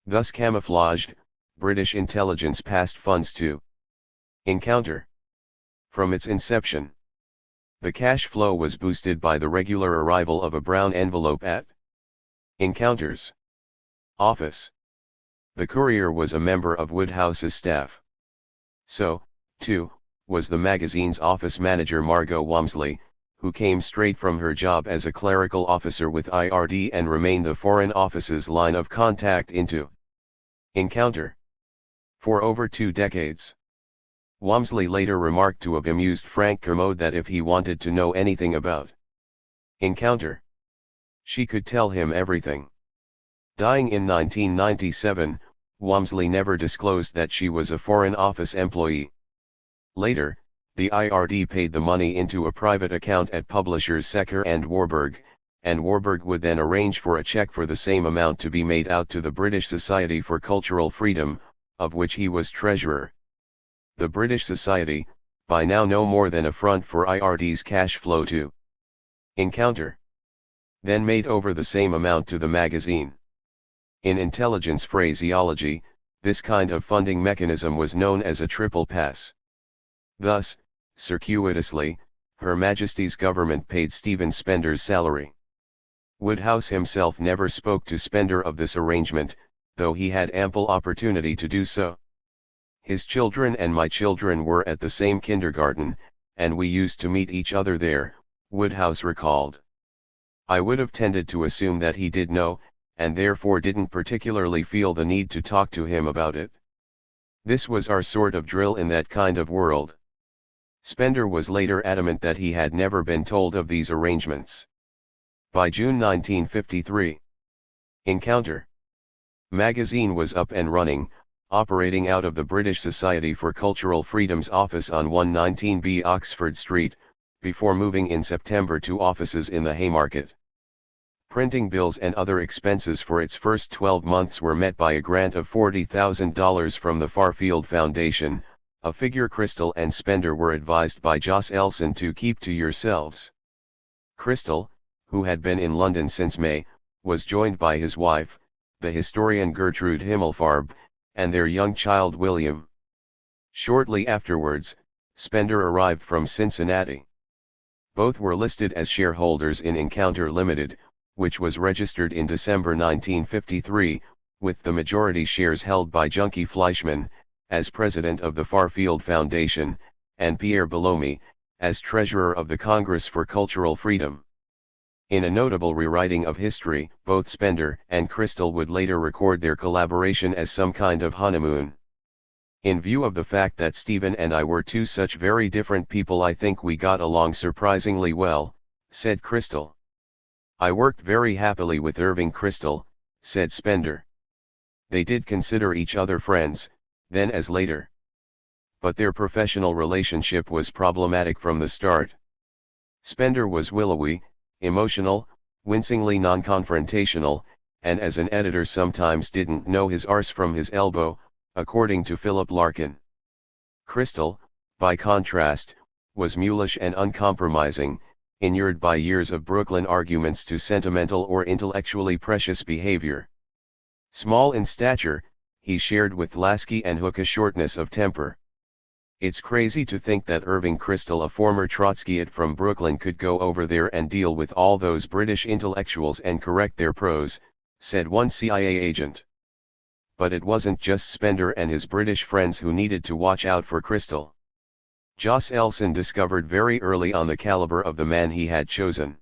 Thus camouflaged, British intelligence passed funds to Encounter. From its inception, the cash flow was boosted by the regular arrival of a brown envelope at Encounter's office. The courier was a member of Woodhouse's staff. So, too, was the magazine's office manager Margot Walmsley, who came straight from her job as a clerical officer with IRD and remained the Foreign Office's line of contact into Encounter for over 2 decades. Walmsley later remarked to a bemused Frank Kermode that if he wanted to know anything about Encounter, she could tell him everything. Dying in 1997, Walmsley never disclosed that she was a Foreign Office employee. Later, The IRD paid the money into a private account at publishers Secker and Warburg would then arrange for a check for the same amount to be made out to the British Society for Cultural Freedom, of which he was treasurer. The British Society, by now no more than a front for IRD's cash flow to Encounter, then made over the same amount to the magazine. In intelligence phraseology, this kind of funding mechanism was known as a triple pass. Thus, circuitously, Her Majesty's government paid Stephen Spender's salary. Woodhouse himself never spoke to Spender of this arrangement, though he had ample opportunity to do so. His children and my children were at the same kindergarten, and we used to meet each other there, Woodhouse recalled. I would have tended to assume that he did know, and therefore didn't particularly feel the need to talk to him about it. This was our sort of drill in that kind of world. Spender was later adamant that he had never been told of these arrangements. By June 1953, Encounter magazine was up and running, operating out of the British Society for Cultural Freedom's office on 119B Oxford Street, before moving in September to offices in the Haymarket. Printing bills and other expenses for its first 12 months were met by a grant of $40,000 from the Farfield Foundation, a figure Crystal and Spender were advised by Jos Elson to keep to yourselves. Crystal, who had been in London since May, was joined by his wife, the historian Gertrude Himmelfarb, and their young child William. Shortly afterwards, Spender arrived from Cincinnati. Both were listed as shareholders in Encounter Limited, which was registered in December 1953, with the majority shares held by Junkie Fleischmann, as president of the Farfield Foundation, and Pierre Bellomy, as treasurer of the Congress for Cultural Freedom. In a notable rewriting of history, both Spender and Crystal would later record their collaboration as some kind of honeymoon. In view of the fact that Stephen and I were two such very different people, I think we got along surprisingly well, said Crystal. I worked very happily with Irving Crystal, said Spender. They did consider each other friends, then as later. But their professional relationship was problematic from the start. Spender was willowy, emotional, wincingly non-confrontational, and as an editor sometimes didn't know his arse from his elbow, according to Philip Larkin. Crystal, by contrast, was mulish and uncompromising, inured by years of Brooklyn arguments to sentimental or intellectually precious behavior. Small in stature, he shared with Lasky and Hook a shortness of temper. It's crazy to think that Irving Crystal, a former Trotskyite from Brooklyn, could go over there and deal with all those British intellectuals and correct their prose, said one CIA agent. But it wasn't just Spender and his British friends who needed to watch out for Crystal. Jos Elson discovered very early on the caliber of the man he had chosen.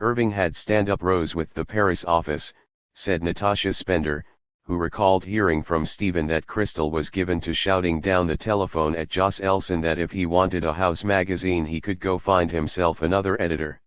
Irving had stand-up rows with the Paris office, said Natasha Spender, who recalled hearing from Stephen that Crystal was given to shouting down the telephone at Jos Elson that if he wanted a house magazine he could go find himself another editor.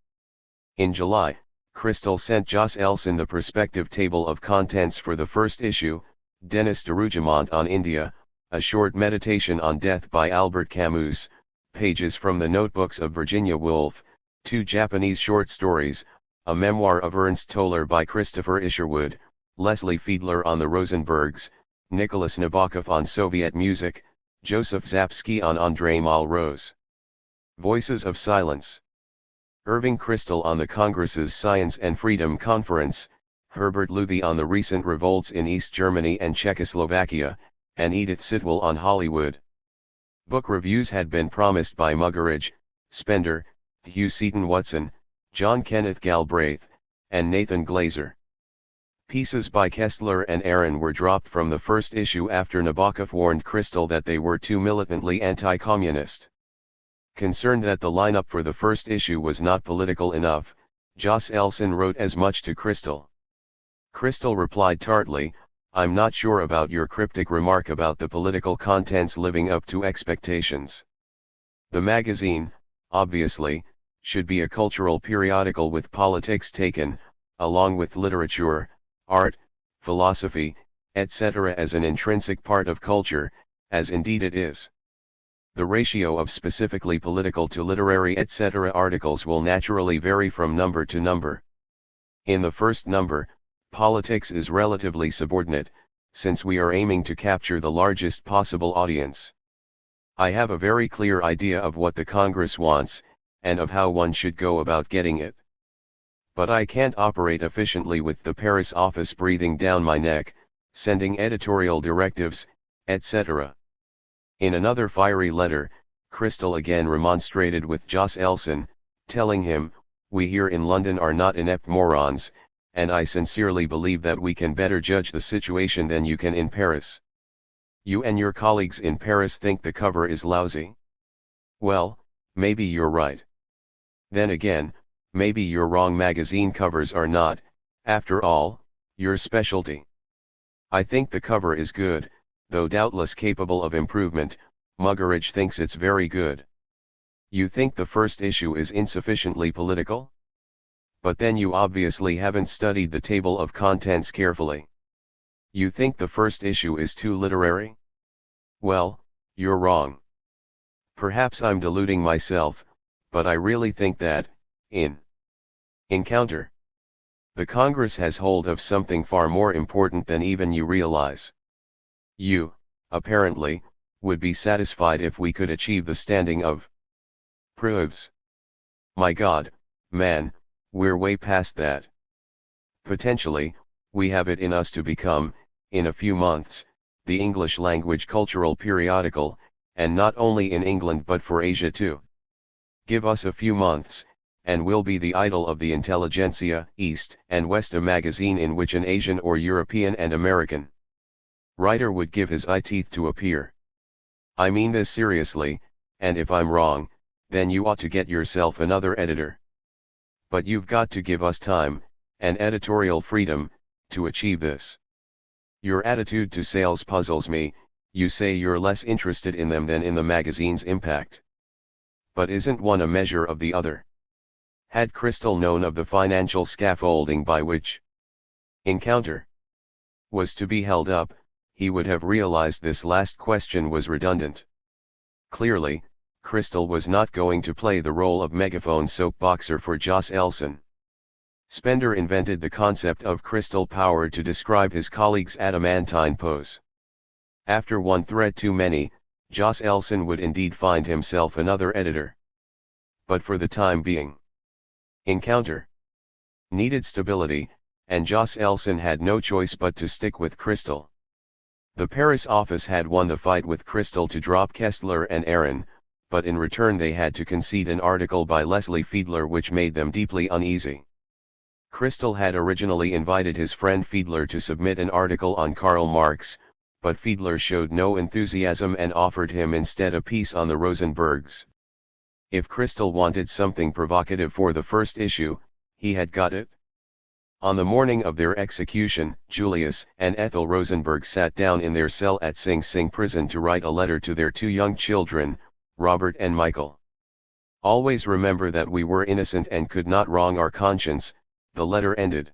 In July, Crystal sent Jos Elson the prospective table of contents for the first issue, Denis de Rougemont on India, a short meditation on death by Albert Camus, pages from the notebooks of Virginia Woolf, 2 Japanese short stories, a memoir of Ernst Toller by Christopher Isherwood, Leslie Fiedler on the Rosenbergs, Nicholas Nabokov on Soviet music, Joseph Zapsky on André Malraux. Voices of Silence. Irving Crystal on the Congress's Science and Freedom Conference, Herbert Luthi on the recent revolts in East Germany and Czechoslovakia, and Edith Sitwell on Hollywood. Book reviews had been promised by Muggeridge, Spender, Hugh Seaton Watson, John Kenneth Galbraith, and Nathan Glazer. Pieces by Kessler and Aaron were dropped from the first issue after Nabokov warned Crystal that they were too militantly anti-communist. Concerned that the lineup for the first issue was not political enough, Jos Elson wrote as much to Crystal. Crystal replied tartly, "I'm not sure about your cryptic remark about the political contents living up to expectations. The magazine, obviously, should be a cultural periodical with politics taken, along with literature, art, philosophy, etc. as an intrinsic part of culture, as indeed it is. The ratio of specifically political to literary etc. articles will naturally vary from number to number. In the first number, politics is relatively subordinate, since we are aiming to capture the largest possible audience. I have a very clear idea of what the Congress wants, and of how one should go about getting it. But I can't operate efficiently with the Paris office breathing down my neck, sending editorial directives, etc. In another fiery letter, Crystal again remonstrated with Jos Elson, telling him, "We here in London are not inept morons, and I sincerely believe that we can better judge the situation than you can in Paris. You and your colleagues in Paris think the cover is lousy? Well, maybe you're right. Then again, maybe you're wrong. Magazine covers are not, after all, your specialty. I think the cover is good, though doubtless capable of improvement. Muggeridge thinks it's very good. You think the first issue is insufficiently political? But then you obviously haven't studied the table of contents carefully. You think the first issue is too literary? Well, you're wrong. Perhaps I'm deluding myself, but I really think that, in Encounter, the Congress has hold of something far more important than even you realize. You, apparently, would be satisfied if we could achieve the standing of proofs. My God, man, we're way past that. Potentially, we have it in us to become, in a few months, the English language cultural periodical, and not only in England but for Asia too. Give us a few months, and we'll be the idol of the intelligentsia. East and West, a magazine in which an Asian or European and American writer would give his eye teeth to appear. I mean this seriously, and if I'm wrong, then you ought to get yourself another editor. But you've got to give us time, and editorial freedom, to achieve this. Your attitude to sales puzzles me. You say you're less interested in them than in the magazine's impact. But isn't one a measure of the other? Had Crystal known of the financial scaffolding by which Encounter was to be held up, he would have realized this last question was redundant. Clearly, Crystal was not going to play the role of megaphone soapboxer for Jos Elson. Spender invented the concept of crystal power to describe his colleague's adamantine pose. After one threat too many, Jos Elson would indeed find himself another editor. But for the time being, Encounter needed stability, and Jos Elson had no choice but to stick with Crystal. The Paris office had won the fight with Crystal to drop Kessler and Aaron, but in return they had to concede an article by Leslie Fiedler which made them deeply uneasy. Crystal had originally invited his friend Fiedler to submit an article on Karl Marx, but Fiedler showed no enthusiasm and offered him instead a piece on the Rosenbergs. If Crystal wanted something provocative for the first issue, he had got it. On the morning of their execution, Julius and Ethel Rosenberg sat down in their cell at Sing Sing prison to write a letter to their two young children, Robert and Michael. Always remember that we were innocent and could not wrong our conscience, the letter ended.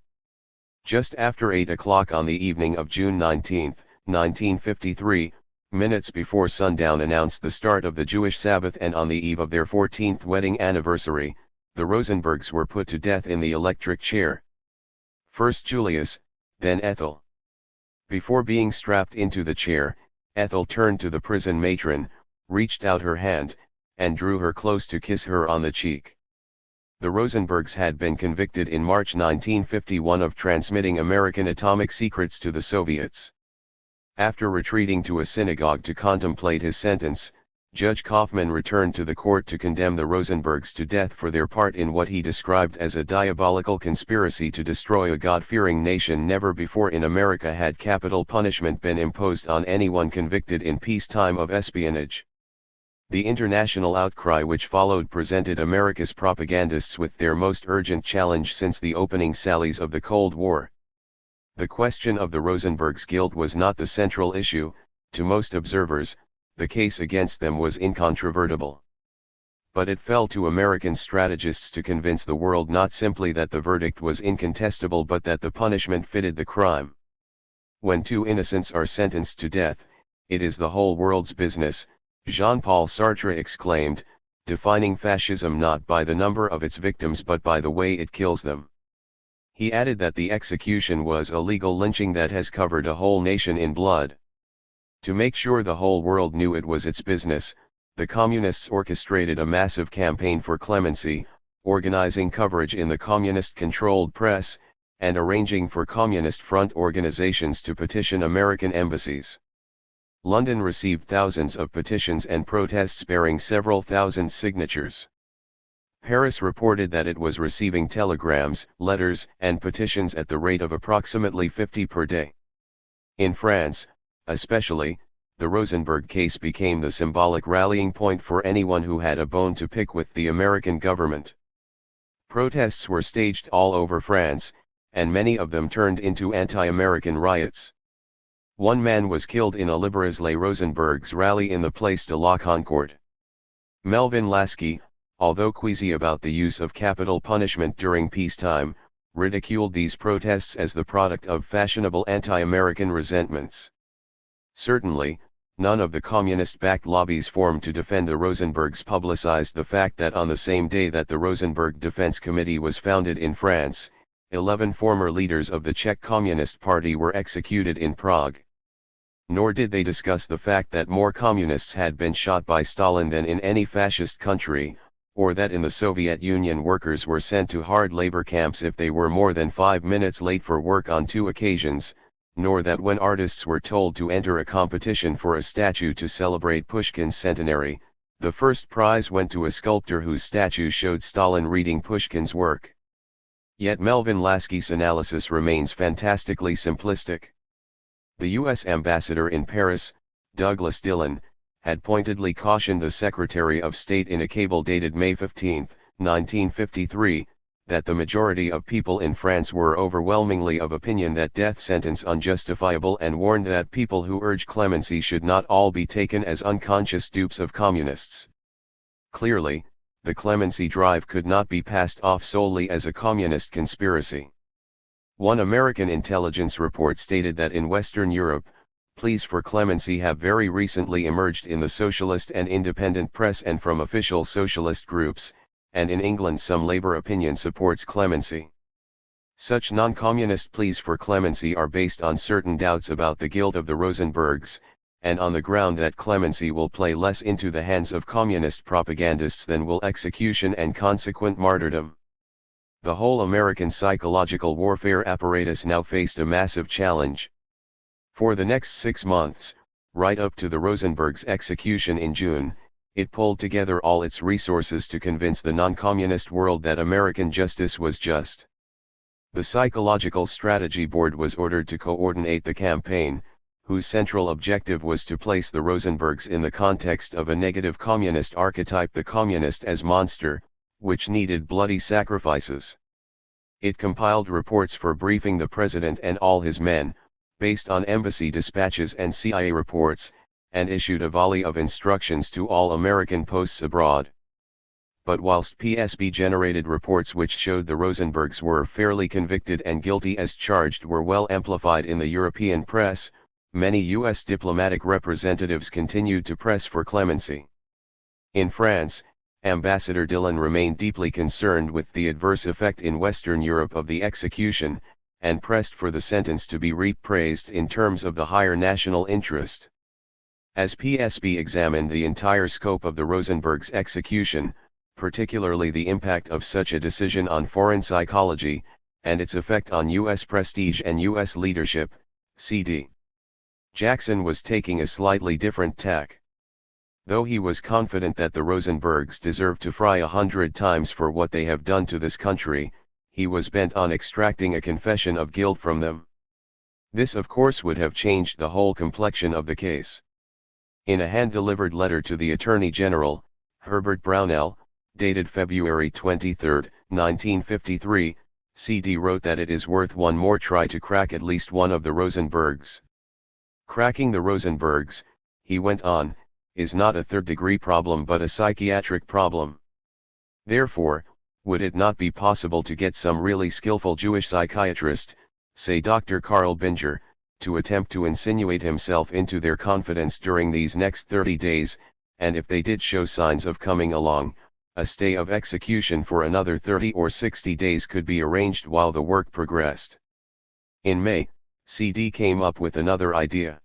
Just after 8 o'clock on the evening of June 19, 1953, minutes before sundown announced the start of the Jewish Sabbath, and on the eve of their 14th wedding anniversary, the Rosenbergs were put to death in the electric chair. First Julius, then Ethel. Before being strapped into the chair, Ethel turned to the prison matron, reached out her hand, and drew her close to kiss her on the cheek. The Rosenbergs had been convicted in March 1951 of transmitting American atomic secrets to the Soviets. After retreating to a synagogue to contemplate his sentence, Judge Kaufman returned to the court to condemn the Rosenbergs to death for their part in what he described as a diabolical conspiracy to destroy a God-fearing nation. Never before in America had capital punishment been imposed on anyone convicted in peacetime of espionage. The international outcry which followed presented America's propagandists with their most urgent challenge since the opening sallies of the Cold War. The question of the Rosenbergs' guilt was not the central issue. To most observers, the case against them was incontrovertible. But it fell to American strategists to convince the world not simply that the verdict was incontestable but that the punishment fitted the crime. When two innocents are sentenced to death, it is the whole world's business, Jean-Paul Sartre exclaimed, defining fascism not by the number of its victims but by the way it kills them. He added that the execution was a legal lynching that has covered a whole nation in blood. To make sure the whole world knew it was its business, the communists orchestrated a massive campaign for clemency, organizing coverage in the communist-controlled press, and arranging for communist front organizations to petition American embassies. London received thousands of petitions and protests bearing several thousand signatures. Paris reported that it was receiving telegrams, letters, and petitions at the rate of approximately 50 per day. In France, especially, the Rosenberg case became the symbolic rallying point for anyone who had a bone to pick with the American government. Protests were staged all over France, and many of them turned into anti-American riots. One man was killed in a Libérateurs les Rosenbergs rally in the Place de la Concorde. Melvin Lasky, although queasy about the use of capital punishment during peacetime, ridiculed these protests as the product of fashionable anti-American resentments. Certainly, none of the communist-backed lobbies formed to defend the Rosenbergs publicized the fact that on the same day that the Rosenberg Defense Committee was founded in France, 11 former leaders of the Czech Communist Party were executed in Prague. Nor did they discuss the fact that more communists had been shot by Stalin than in any fascist country, or that in the Soviet Union workers were sent to hard labor camps if they were more than 5 minutes late for work on 2 occasions, nor that when artists were told to enter a competition for a statue to celebrate Pushkin's centenary, the first prize went to a sculptor whose statue showed Stalin reading Pushkin's work. Yet Melvin Lasky's analysis remains fantastically simplistic. The U.S. ambassador in Paris, Douglas Dillon, had pointedly cautioned the Secretary of State in a cable dated May 15, 1953, that the majority of people in France were overwhelmingly of opinion that death sentence unjustifiable and warned that people who urge clemency should not all be taken as unconscious dupes of communists. Clearly, the clemency drive could not be passed off solely as a communist conspiracy. One American intelligence report stated that in Western Europe, pleas for clemency have very recently emerged in the socialist and independent press and from official socialist groups, and in England some Labour opinion supports clemency. Such non-communist pleas for clemency are based on certain doubts about the guilt of the Rosenbergs, and on the ground that clemency will play less into the hands of communist propagandists than will execution and consequent martyrdom. The whole American psychological warfare apparatus now faced a massive challenge. For the next 6 months, right up to the Rosenbergs' execution in June, it pulled together all its resources to convince the non-communist world that American justice was just. The Psychological Strategy Board was ordered to coordinate the campaign, whose central objective was to place the Rosenbergs in the context of a negative communist archetype, the communist as monster, which needed bloody sacrifices. It compiled reports for briefing the president and all his men, based on embassy dispatches and CIA reports, and issued a volley of instructions to all American posts abroad. But whilst PSB generated reports which showed the Rosenbergs were fairly convicted and guilty as charged were well amplified in the European press, many U.S. diplomatic representatives continued to press for clemency. In France, Ambassador Dillon remained deeply concerned with the adverse effect in Western Europe of the execution, and pressed for the sentence to be reappraised in terms of the higher national interest. As PSB examined the entire scope of the Rosenbergs' execution, particularly the impact of such a decision on foreign psychology, and its effect on U.S. prestige and U.S. leadership, C.D. Jackson was taking a slightly different tack. Though he was confident that the Rosenbergs deserved to fry 100 times for what they have done to this country, he was bent on extracting a confession of guilt from them. This of course would have changed the whole complexion of the case. In a hand-delivered letter to the Attorney General, Herbert Brownell, dated February 23, 1953, CD wrote that it is worth one more try to crack at least one of the Rosenbergs. Cracking the Rosenbergs, he went on, is not a third-degree problem but a psychiatric problem. Therefore, would it not be possible to get some really skillful Jewish psychiatrist, say Dr. Karl Binger, to attempt to insinuate himself into their confidence during these next 30 days, and if they did show signs of coming along, a stay of execution for another 30 or 60 days could be arranged while the work progressed. In May, CD came up with another idea.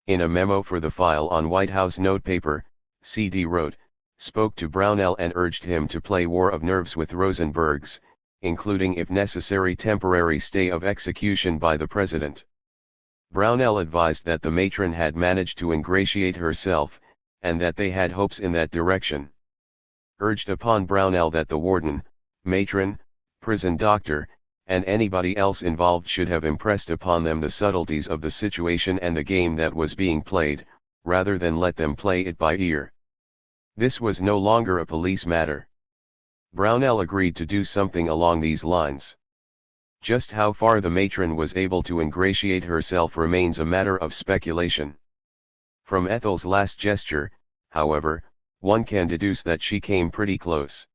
In a memo for the file on White House notepaper, CD wrote, spoke to Brownell and urged him to play war of nerves with Rosenbergs, including if necessary temporary stay of execution by the president. Brownell advised that the matron had managed to ingratiate herself, and that they had hopes in that direction. Urged upon Brownell that the warden, matron, prison doctor, and anybody else involved should have impressed upon them the subtleties of the situation and the game that was being played, rather than let them play it by ear. This was no longer a police matter. Brownell agreed to do something along these lines. Just how far the matron was able to ingratiate herself remains a matter of speculation. From Ethel's last gesture, however, one can deduce that she came pretty close.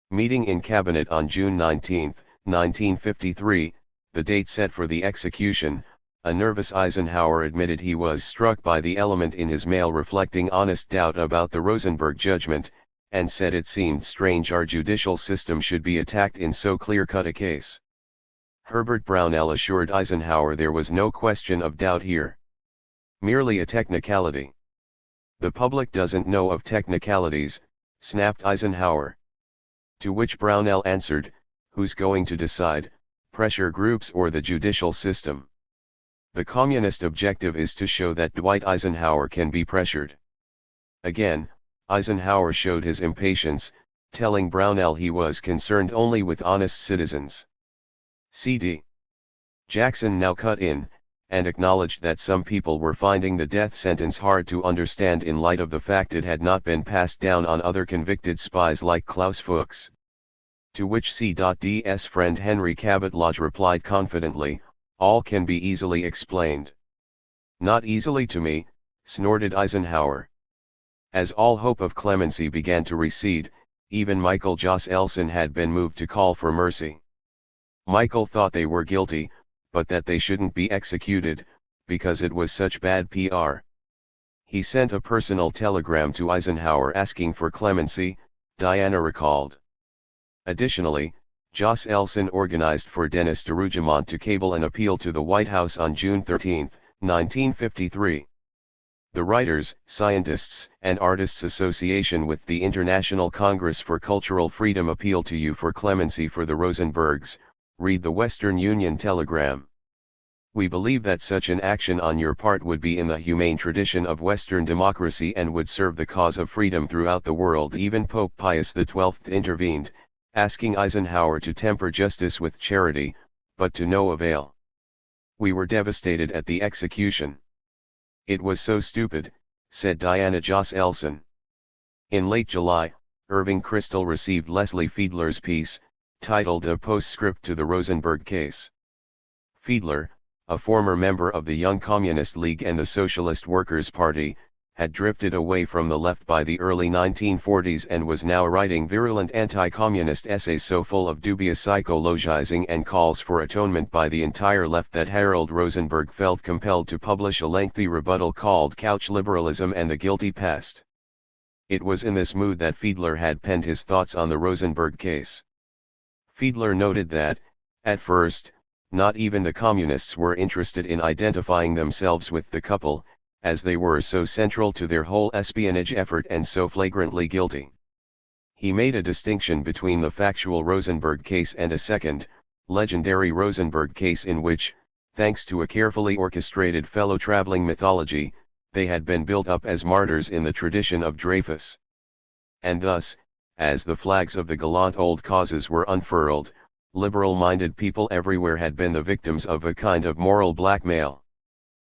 Meeting in cabinet on June 19, 1953, the date set for the execution, a nervous Eisenhower admitted he was struck by the element in his mail reflecting honest doubt about the Rosenberg judgment, and said it seemed strange our judicial system should be attacked in so clear-cut a case. Herbert Brownell assured Eisenhower there was no question of doubt here. Merely a technicality. The public doesn't know of technicalities, snapped Eisenhower. To which Brownell answered, who's going to decide, pressure groups or the judicial system? The communist objective is to show that Dwight Eisenhower can be pressured. Again, Eisenhower showed his impatience, telling Brownell he was concerned only with honest citizens. C.D. Jackson now cut in, and acknowledged that some people were finding the death sentence hard to understand in light of the fact it had not been passed down on other convicted spies like Klaus Fuchs. To which C.D.'s friend Henry Cabot Lodge replied confidently, all can be easily explained. Not easily to me, snorted Eisenhower. As all hope of clemency began to recede, even Michael Joss Elson had been moved to call for mercy. Michael thought they were guilty, but that they shouldn't be executed, because it was such bad PR. He sent a personal telegram to Eisenhower asking for clemency, Diana recalled. Additionally, Joss Elson organized for Dennis DeRougemont to cable an appeal to the White House on June 13, 1953. The Writers, Scientists, and Artists Association with the International Congress for Cultural Freedom appeal to you for clemency for the Rosenbergs, read the Western Union telegram. We believe that such an action on your part would be in the humane tradition of Western democracy and would serve the cause of freedom throughout the world. Even Pope Pius XII intervened, asking Eisenhower to temper justice with charity, but to no avail. We were devastated at the execution. It was so stupid, said Diana Joss Elson. In late July, Irving Kristol received Leslie Fiedler's piece, titled A Postscript to the Rosenberg Case. Fiedler, a former member of the Young Communist League and the Socialist Workers' Party, had drifted away from the left by the early 1940s and was now writing virulent anti-communist essays so full of dubious psychologizing and calls for atonement by the entire left that Harold Rosenberg felt compelled to publish a lengthy rebuttal called Couch Liberalism and the Guilty Past. It was in this mood that Fiedler had penned his thoughts on the Rosenberg case. Fiedler noted that, at first, not even the communists were interested in identifying themselves with the couple, as they were so central to their whole espionage effort and so flagrantly guilty. He made a distinction between the factual Rosenberg case and a second, legendary Rosenberg case in which, thanks to a carefully orchestrated fellow-traveling mythology, they had been built up as martyrs in the tradition of Dreyfus. And thus, as the flags of the gallant old causes were unfurled, liberal-minded people everywhere had been the victims of a kind of moral blackmail.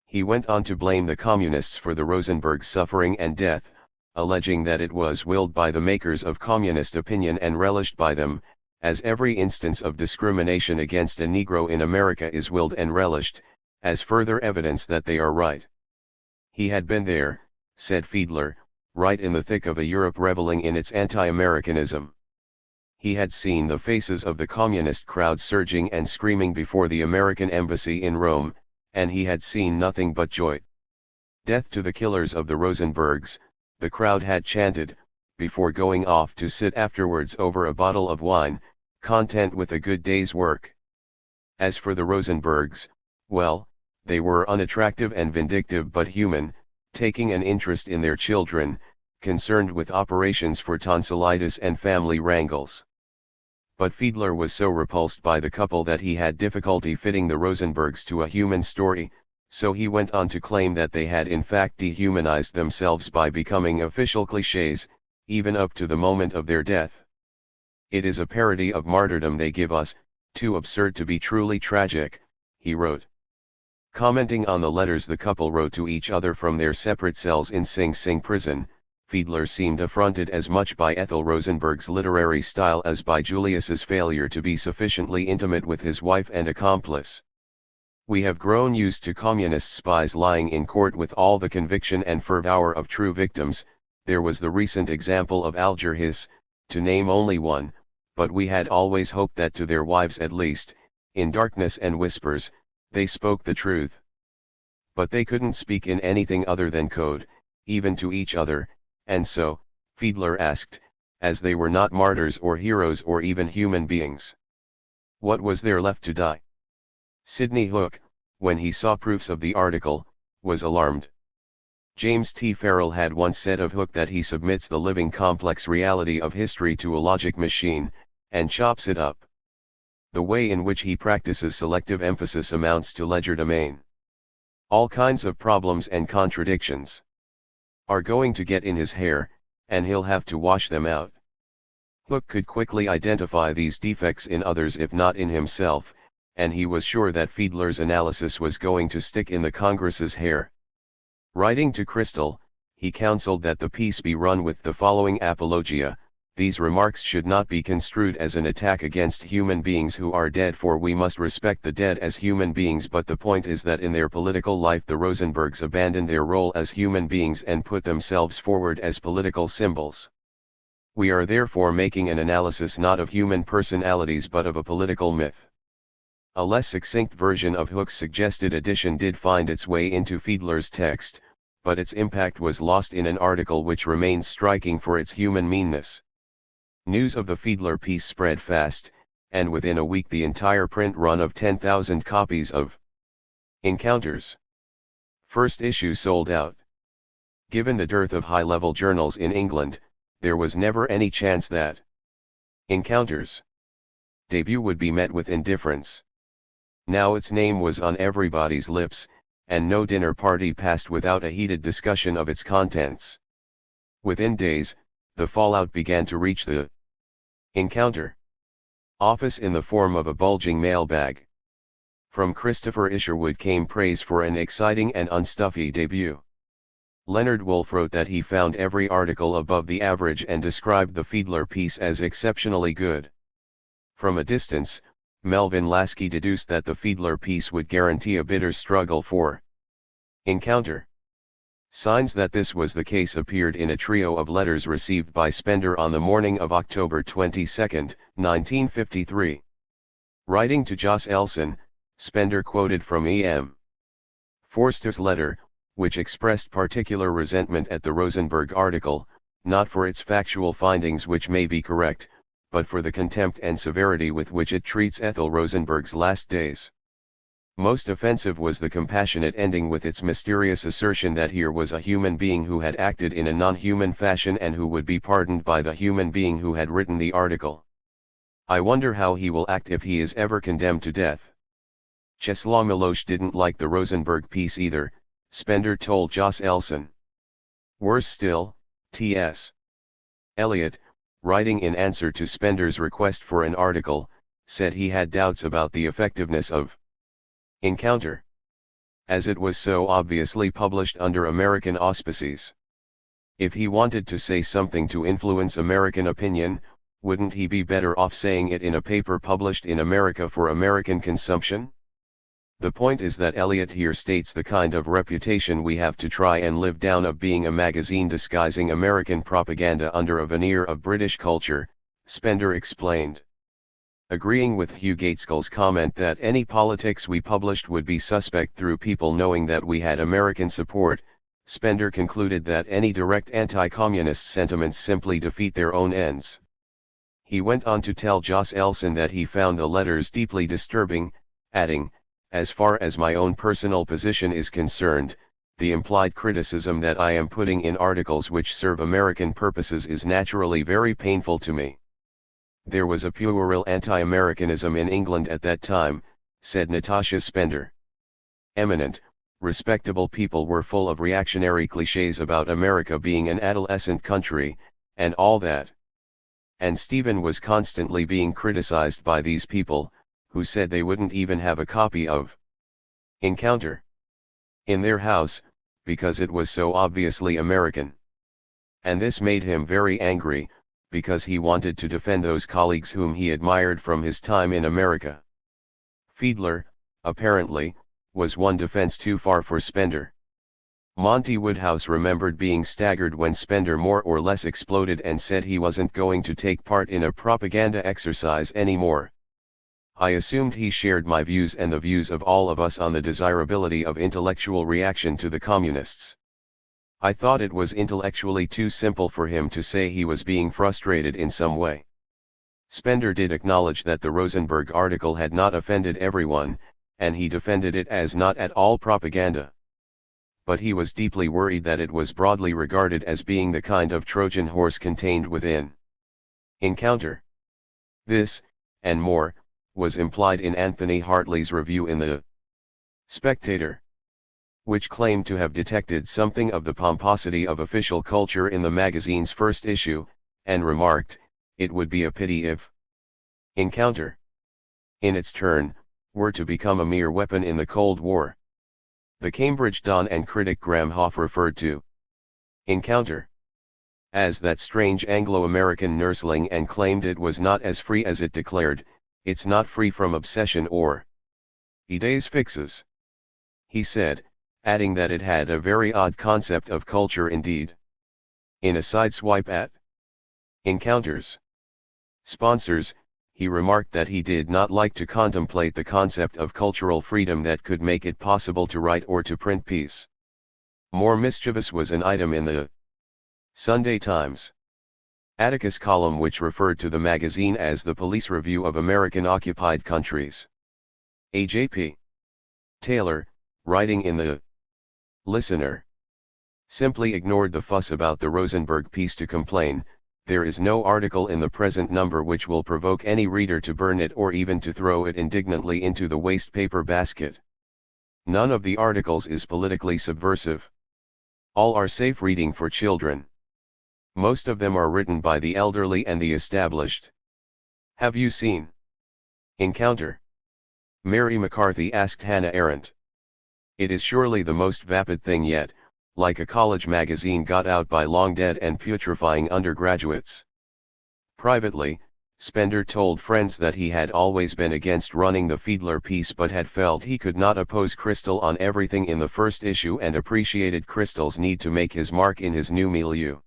He went on to blame the communists for the Rosenberg suffering and death, alleging that it was willed by the makers of communist opinion and relished by them, as every instance of discrimination against a Negro in America is willed and relished, as further evidence that they are right. He had been there, said Fiedler, right in the thick of a Europe reveling in its anti-Americanism. He had seen the faces of the communist crowd surging and screaming before the American embassy in Rome, and he had seen nothing but joy. Death to the killers of the Rosenbergs, the crowd had chanted, before going off to sit afterwards over a bottle of wine, content with a good day's work. As for the Rosenbergs, well, they were unattractive and vindictive but human, taking an interest in their children, concerned with operations for tonsillitis and family wrangles. But Fiedler was so repulsed by the couple that he had difficulty fitting the Rosenbergs to a human story, so he went on to claim that they had in fact dehumanized themselves by becoming official clichés, even up to the moment of their death. It is a parody of martyrdom they give us, too absurd to be truly tragic, he wrote. Commenting on the letters the couple wrote to each other from their separate cells in Sing Sing prison, Fiedler seemed affronted as much by Ethel Rosenberg's literary style as by Julius's failure to be sufficiently intimate with his wife and accomplice. We have grown used to communist spies lying in court with all the conviction and fervour of true victims. There was the recent example of Alger Hiss, to name only one, but we had always hoped that to their wives at least, in darkness and whispers, they spoke the truth. But they couldn't speak in anything other than code, even to each other, and so, Fiedler asked, as they were not martyrs or heroes or even human beings, what was there left to die? Sidney Hook, when he saw proofs of the article, was alarmed. James T. Farrell had once said of Hook that he submits the living complex reality of history to a logic machine, and chops it up. The way in which he practices selective emphasis amounts to legerdemain. All kinds of problems and contradictions are going to get in his hair, and he'll have to wash them out. Hook could quickly identify these defects in others if not in himself, and he was sure that Fiedler's analysis was going to stick in the Congress's hair. Writing to Crystal, he counseled that the piece be run with the following apologia: these remarks should not be construed as an attack against human beings who are dead, for we must respect the dead as human beings, but the point is that in their political life the Rosenbergs abandoned their role as human beings and put themselves forward as political symbols. We are therefore making an analysis not of human personalities but of a political myth. A less succinct version of Hook's suggested addition did find its way into Fiedler's text, but its impact was lost in an article which remains striking for its human meanness. News of the Fiedler piece spread fast, and within a week the entire print run of 10,000 copies of Encounters' first issue sold out. Given the dearth of high-level journals in England, there was never any chance that Encounters' debut would be met with indifference. Now its name was on everybody's lips, and no dinner party passed without a heated discussion of its contents. Within days, the fallout began to reach the Encounter office in the form of a bulging mailbag. From Christopher Isherwood came praise for an exciting and unstuffy debut. Leonard Woolf wrote that he found every article above the average and described the Fiedler piece as exceptionally good. From a distance, Melvin Lasky deduced that the Fiedler piece would guarantee a bitter struggle for Encounter. Signs that this was the case appeared in a trio of letters received by Spender on the morning of October 22, 1953. Writing to Jos Elson, Spender quoted from E.M. Forster's letter, which expressed particular resentment at the Rosenberg article, not for its factual findings which may be correct, but for the contempt and severity with which it treats Ethel Rosenberg's last days. Most offensive was the compassionate ending with its mysterious assertion that here was a human being who had acted in a non-human fashion and who would be pardoned by the human being who had written the article. I wonder how he will act if he is ever condemned to death. Czeslaw Milosz didn't like the Rosenberg piece either, Spender told Jos Elson. Worse still, T.S. Eliot, writing in answer to Spender's request for an article, said he had doubts about the effectiveness of Encounter, as it was so obviously published under American auspices. If he wanted to say something to influence American opinion, wouldn't he be better off saying it in a paper published in America for American consumption? The point is that Eliot here states the kind of reputation we have to try and live down of being a magazine disguising American propaganda under a veneer of British culture, Spender explained. Agreeing with Hugh Gaitskell's comment that any politics we published would be suspect through people knowing that we had American support, Spender concluded that any direct anti-communist sentiments simply defeat their own ends. He went on to tell Jos Elson that he found the letters deeply disturbing, adding, "As far as my own personal position is concerned, the implied criticism that I am putting in articles which serve American purposes is naturally very painful to me." There was a puerile anti-Americanism in England at that time, said Natasha Spender. Eminent, respectable people were full of reactionary clichés about America being an adolescent country, and all that. And Stephen was constantly being criticized by these people, who said they wouldn't even have a copy of Encounter in their house, because it was so obviously American. And this made him very angry, because he wanted to defend those colleagues whom he admired from his time in America. Fiedler, apparently, was one defense too far for Spender. Monty Woodhouse remembered being staggered when Spender more or less exploded and said he wasn't going to take part in a propaganda exercise anymore. "I assumed he shared my views and the views of all of us on the desirability of intellectual reaction to the communists. I thought it was intellectually too simple for him to say he was being frustrated in some way." Spender did acknowledge that the Rosenberg article had not offended everyone, and he defended it as not at all propaganda. But he was deeply worried that it was broadly regarded as being the kind of Trojan horse contained within Encounter. This, and more, was implied in Anthony Hartley's review in the Spectator, which claimed to have detected something of the pomposity of official culture in the magazine's first issue, and remarked, "It would be a pity if Encounter, in its turn, were to become a mere weapon in the Cold War." The Cambridge Don and critic Graham Hoff referred to Encounter as that strange Anglo-American nursling and claimed it was not as free as it declared. "It's not free from obsession or idées fixes," he said, adding that it had a very odd concept of culture indeed. In a sideswipe at Encounter's sponsors, he remarked that he did not like to contemplate the concept of cultural freedom that could make it possible to write or to print peace. More mischievous was an item in the Sunday Times Atticus column which referred to the magazine as the Police Review of American-Occupied Countries. A.J.P. Taylor, writing in the Listener, simply ignored the fuss about the Rosenberg piece to complain, "There is no article in the present number which will provoke any reader to burn it or even to throw it indignantly into the waste paper basket. None of the articles is politically subversive. All are safe reading for children. Most of them are written by the elderly and the established. Have you seen Encounter?" Mary McCarthy asked Hannah Arendt. "It is surely the most vapid thing yet, like a college magazine got out by long-dead and putrefying undergraduates." Privately, Spender told friends that he had always been against running the Fiedler piece but had felt he could not oppose Crystal on everything in the first issue and appreciated Crystal's need to make his mark in his new milieu.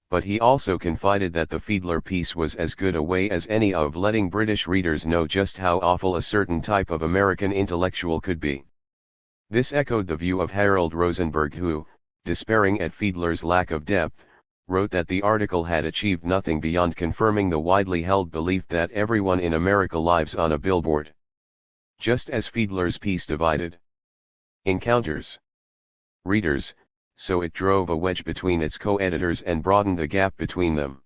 But he also confided that the Fiedler piece was as good a way as any of letting British readers know just how awful a certain type of American intellectual could be. This echoed the view of Harold Rosenberg who, despairing at Fiedler's lack of depth, wrote that the article had achieved nothing beyond confirming the widely held belief that everyone in America lives on a billboard. Just as Fiedler's piece divided Encounter's readers, so it drove a wedge between its co-editors and broadened the gap between them.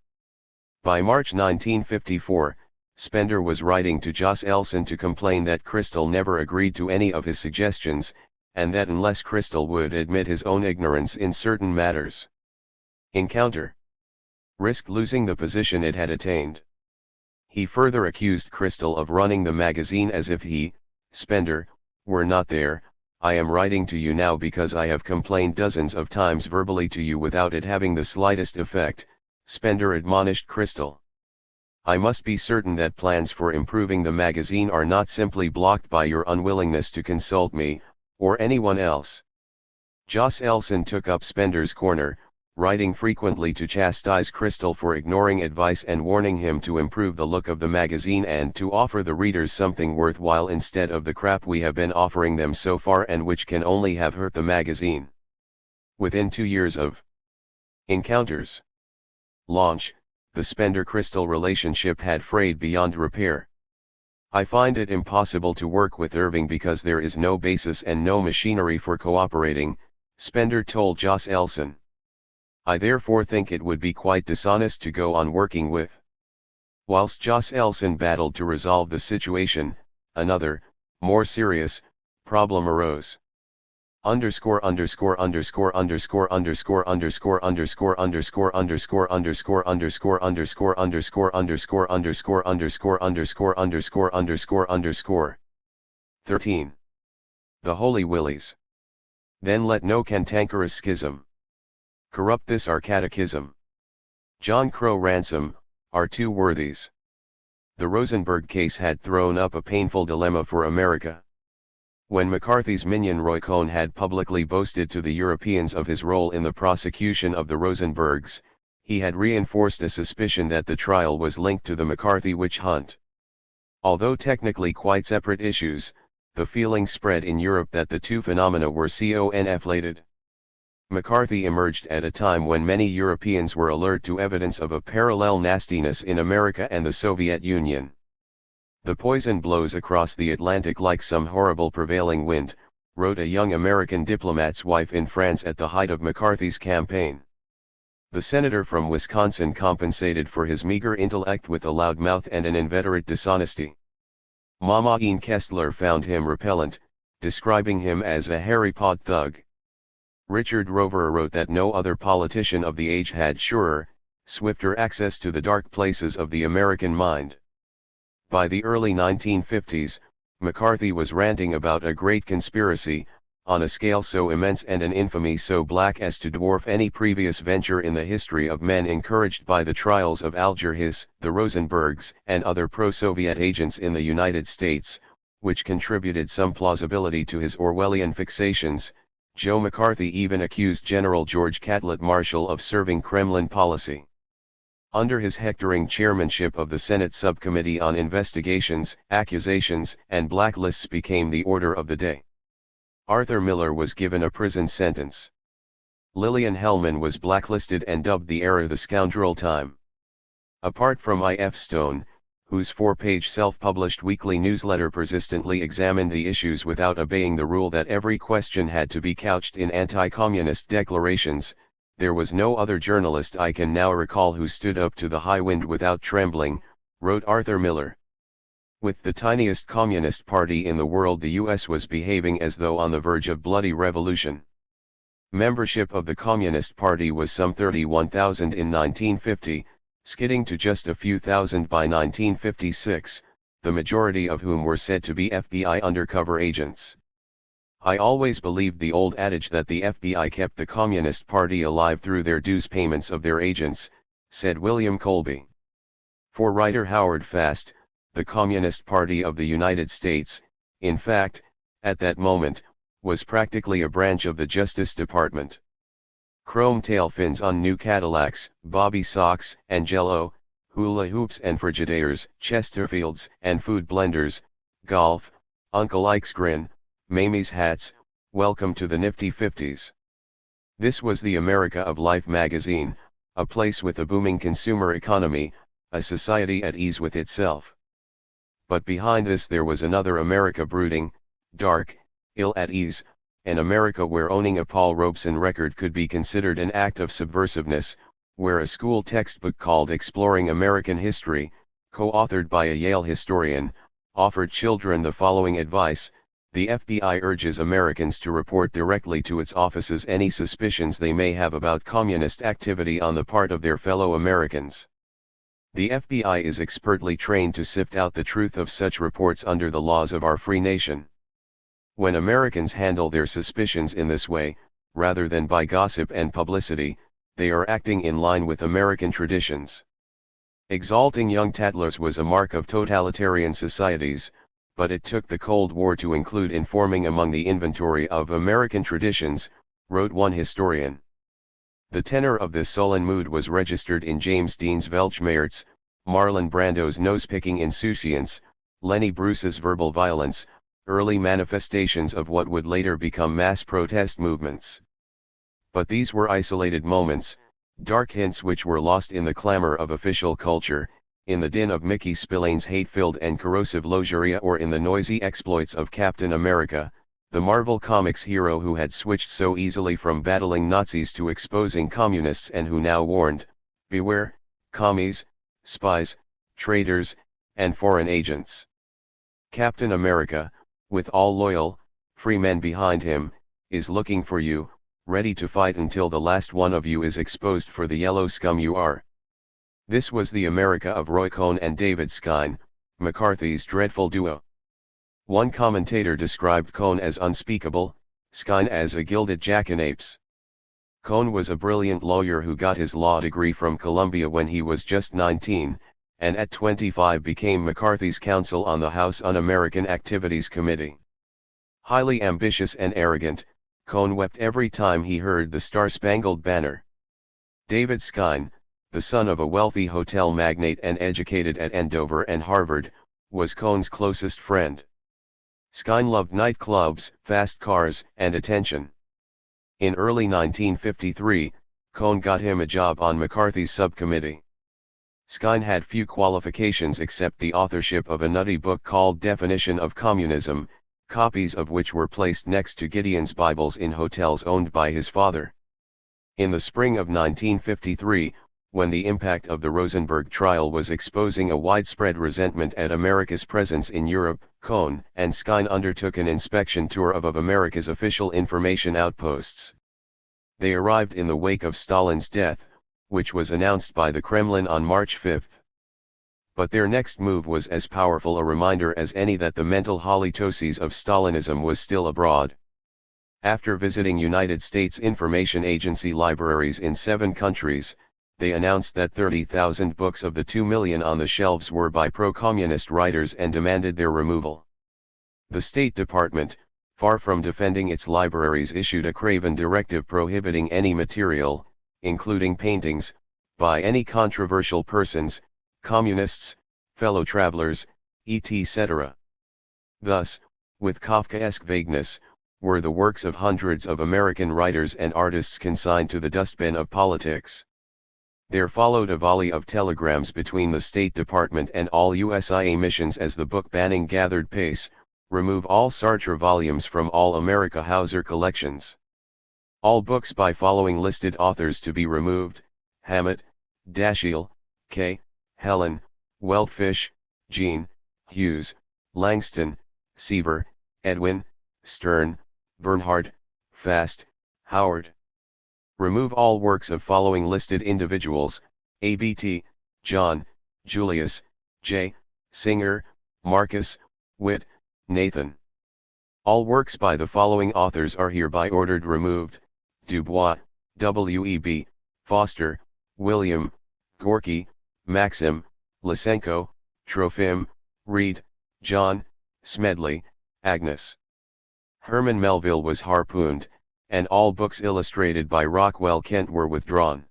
By March 1954, Spender was writing to Jos Elson to complain that Crystal never agreed to any of his suggestions, and that unless Crystal would admit his own ignorance in certain matters, Encounter risked losing the position it had attained. He further accused Crystal of running the magazine as if he, Spender, were not there. "I am writing to you now because I have complained dozens of times verbally to you without it having the slightest effect," Spender admonished Crystal. "I must be certain that plans for improving the magazine are not simply blocked by your unwillingness to consult me, or anyone else." Jos Elson took up Spender's corner, writing frequently to chastise Crystal for ignoring advice and warning him to improve the look of the magazine and to offer the readers something worthwhile instead of the crap we have been offering them so far and which can only have hurt the magazine. Within 2 years of encounters launch, the Spender-Crystal relationship had frayed beyond repair. I find it impossible to work with Irving because there is no basis and no machinery for cooperating, Spender told Joss Elson. I therefore think it would be quite dishonest to go on working with. Whilst Joss Elson battled to resolve the situation, another, more serious, problem arose. Underscore underscore underscore underscore underscore underscore underscore underscore underscore underscore underscore underscore underscore underscore underscore underscore underscore underscore underscore underscore 13. The Holy Willies. Then let no cantankerous schism corrupt this our catechism. John Crow Ransom, our two worthies. The Rosenberg case had thrown up a painful dilemma for America. When McCarthy's minion Roy Cohn had publicly boasted to the Europeans of his role in the prosecution of the Rosenbergs, he had reinforced a suspicion that the trial was linked to the McCarthy witch hunt. Although technically quite separate issues, the feeling spread in Europe that the two phenomena were conflated. McCarthy emerged at a time when many Europeans were alert to evidence of a parallel nastiness in America and the Soviet Union. The poison blows across the Atlantic like some horrible prevailing wind, wrote a young American diplomat's wife in France at the height of McCarthy's campaign. The senator from Wisconsin compensated for his meager intellect with a loud mouth and an inveterate dishonesty. Mama Ian Kestler found him repellent, describing him as a Harry Pod thug. Richard Rover wrote that no other politician of the age had surer, swifter access to the dark places of the American mind. By the early 1950s, McCarthy was ranting about a great conspiracy, on a scale so immense and an infamy so black as to dwarf any previous venture in the history of men, encouraged by the trials of Alger Hiss, the Rosenbergs, and other pro-Soviet agents in the United States, which contributed some plausibility to his Orwellian fixations. Joe McCarthy even accused General George Catlett Marshall of serving Kremlin policy. Under his hectoring chairmanship of the Senate Subcommittee on Investigations, Accusations, and Blacklists became the order of the day. Arthur Miller was given a prison sentence. Lillian Hellman was blacklisted and dubbed the era the scoundrel time. Apart from I.F. Stone, whose 4-page self-published weekly newsletter persistently examined the issues without obeying the rule that every question had to be couched in anti-communist declarations, there was no other journalist I can now recall who stood up to the high wind without trembling, wrote Arthur Miller. With the tiniest communist party in the world, the U.S. was behaving as though on the verge of bloody revolution. Membership of the Communist Party was some 31,000 in 1950, skidding to just a few thousand by 1956, the majority of whom were said to be FBI undercover agents. I always believed the old adage that the FBI kept the Communist Party alive through their dues payments of their agents, said William Colby. For writer Howard Fast, the Communist Party of the United States, in fact, at that moment, was practically a branch of the Justice Department. Chrome tail fins on new Cadillacs, bobby socks and Jell-O, hula hoops and Frigidairs, Chesterfields and food blenders, golf, Uncle Ike's grin, Mamie's hats, welcome to the nifty 50s. This was the America of Life magazine, a place with a booming consumer economy, a society at ease with itself. But behind this there was another America brooding, dark, ill at ease, an America where owning a Paul Robeson record could be considered an act of subversiveness, where a school textbook called Exploring American History, co-authored by a Yale historian, offered children the following advice: the FBI urges Americans to report directly to its offices any suspicions they may have about communist activity on the part of their fellow Americans. The FBI is expertly trained to sift out the truth of such reports under the laws of our free nation. When Americans handle their suspicions in this way, rather than by gossip and publicity, they are acting in line with American traditions. Exalting young tattlers was a mark of totalitarian societies, but it took the Cold War to include informing among the inventory of American traditions, wrote one historian. The tenor of this sullen mood was registered in James Dean's Weltschmerz, Marlon Brando's nose-picking insouciance, Lenny Bruce's verbal violence, early manifestations of what would later become mass protest movements. But these were isolated moments, dark hints which were lost in the clamor of official culture, in the din of Mickey Spillane's hate-filled and corrosive logeria, or in the noisy exploits of Captain America, the Marvel Comics hero who had switched so easily from battling Nazis to exposing communists and who now warned, "Beware, commies, spies, traitors, and foreign agents." Captain America, with all loyal, free men behind him, is looking for you, ready to fight until the last one of you is exposed for the yellow scum you are. This was the America of Roy Cohn and David Skine, McCarthy's dreadful duo. One commentator described Cohn as unspeakable, Skine as a gilded jackanapes. Cohn was a brilliant lawyer who got his law degree from Columbia when he was just 19, and at 25 became McCarthy's counsel on the House Un-American Activities Committee. Highly ambitious and arrogant, Cohn wept every time he heard the Star-Spangled Banner. David Skine, the son of a wealthy hotel magnate and educated at Andover and Harvard, was Cohn's closest friend. Skine loved nightclubs, fast cars, and attention. In early 1953, Cohn got him a job on McCarthy's subcommittee. Skine had few qualifications except the authorship of a nutty book called Definition of Communism, copies of which were placed next to Gideon's Bibles in hotels owned by his father. In the spring of 1953, when the impact of the Rosenberg trial was exposing a widespread resentment at America's presence in Europe, Cohn and Skine undertook an inspection tour of America's official information outposts. They arrived in the wake of Stalin's death, which was announced by the Kremlin on March 5. But their next move was as powerful a reminder as any that the mental halitosis of Stalinism was still abroad. After visiting United States Information Agency libraries in 7 countries, they announced that 30,000 books of the 2 million on the shelves were by pro-communist writers and demanded their removal. The State Department, far from defending its libraries, issued a craven directive prohibiting any material, including paintings, by any controversial persons, communists, fellow travelers, etc. Thus, with Kafkaesque vagueness, were the works of hundreds of American writers and artists consigned to the dustbin of politics. There followed a volley of telegrams between the State Department and all USIA missions as the book banning gathered pace: remove all Sartre volumes from all America Hauser collections. All books by following listed authors to be removed: Hammett, Dashiell, K., Helen, Weltfish, Jean, Hughes, Langston, Seaver, Edwin, Stern, Bernhard, Fast, Howard. Remove all works of following listed individuals: ABT, John, Julius, J., Singer, Marcus, Witt, Nathan. All works by the following authors are hereby ordered removed: Dubois, W.E.B., Foster, William, Gorky, Maxim, Lysenko, Trofim, Reed, John, Smedley, Agnes. Herman Melville was harpooned, and all books illustrated by Rockwell Kent were withdrawn.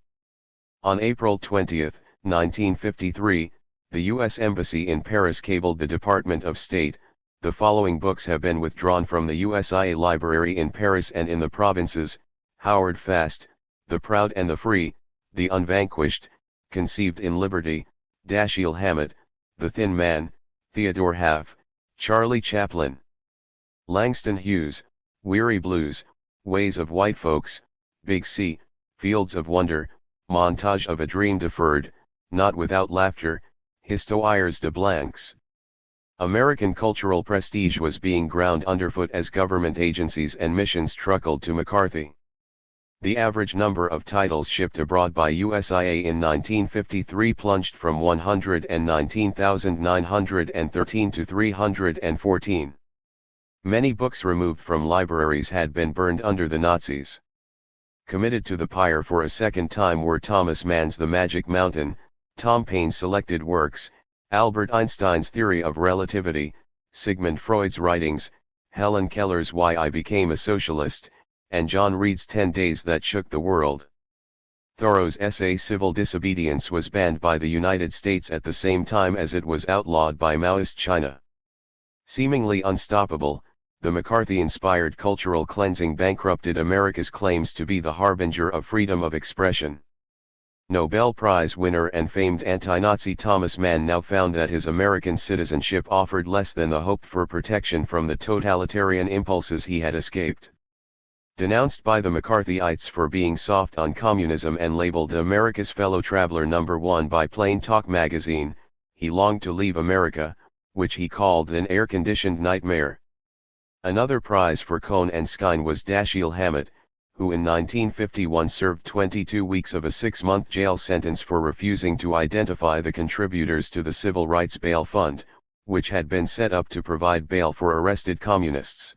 On April 20, 1953, the U.S. Embassy in Paris cabled the Department of State: the following books have been withdrawn from the USIA library in Paris and in the provinces: Howard Fast, The Proud and the Free, The Unvanquished, Conceived in Liberty, Dashiell Hammett, The Thin Man, Theodore Half, Charlie Chaplin. Langston Hughes, Weary Blues, Ways of White Folks, Big C, Fields of Wonder, Montage of a Dream Deferred, Not Without Laughter, Histoires de Blancs. American cultural prestige was being ground underfoot as government agencies and missions truckled to McCarthy. The average number of titles shipped abroad by USIA in 1953 plunged from 119,913 to 314. Many books removed from libraries had been burned under the Nazis. Committed to the pyre for a second time were Thomas Mann's The Magic Mountain, Tom Paine's Selected Works, Albert Einstein's Theory of Relativity, Sigmund Freud's writings, Helen Keller's Why I Became a Socialist, and John Reed's 10 Days That Shook the World. Thoreau's essay Civil Disobedience was banned by the United States at the same time as it was outlawed by Maoist China. Seemingly unstoppable, the McCarthy-inspired cultural cleansing bankrupted America's claims to be the harbinger of freedom of expression. Nobel Prize winner and famed anti-Nazi Thomas Mann now found that his American citizenship offered less than the hope for protection from the totalitarian impulses he had escaped. Denounced by the McCarthyites for being soft on communism and labeled America's fellow traveler #1 by Plain Talk magazine, he longed to leave America, which he called an air-conditioned nightmare. Another prize for Cohn and Skine was Dashiell Hammett, who in 1951 served 22 weeks of a 6-month jail sentence for refusing to identify the contributors to the Civil Rights Bail Fund, which had been set up to provide bail for arrested communists.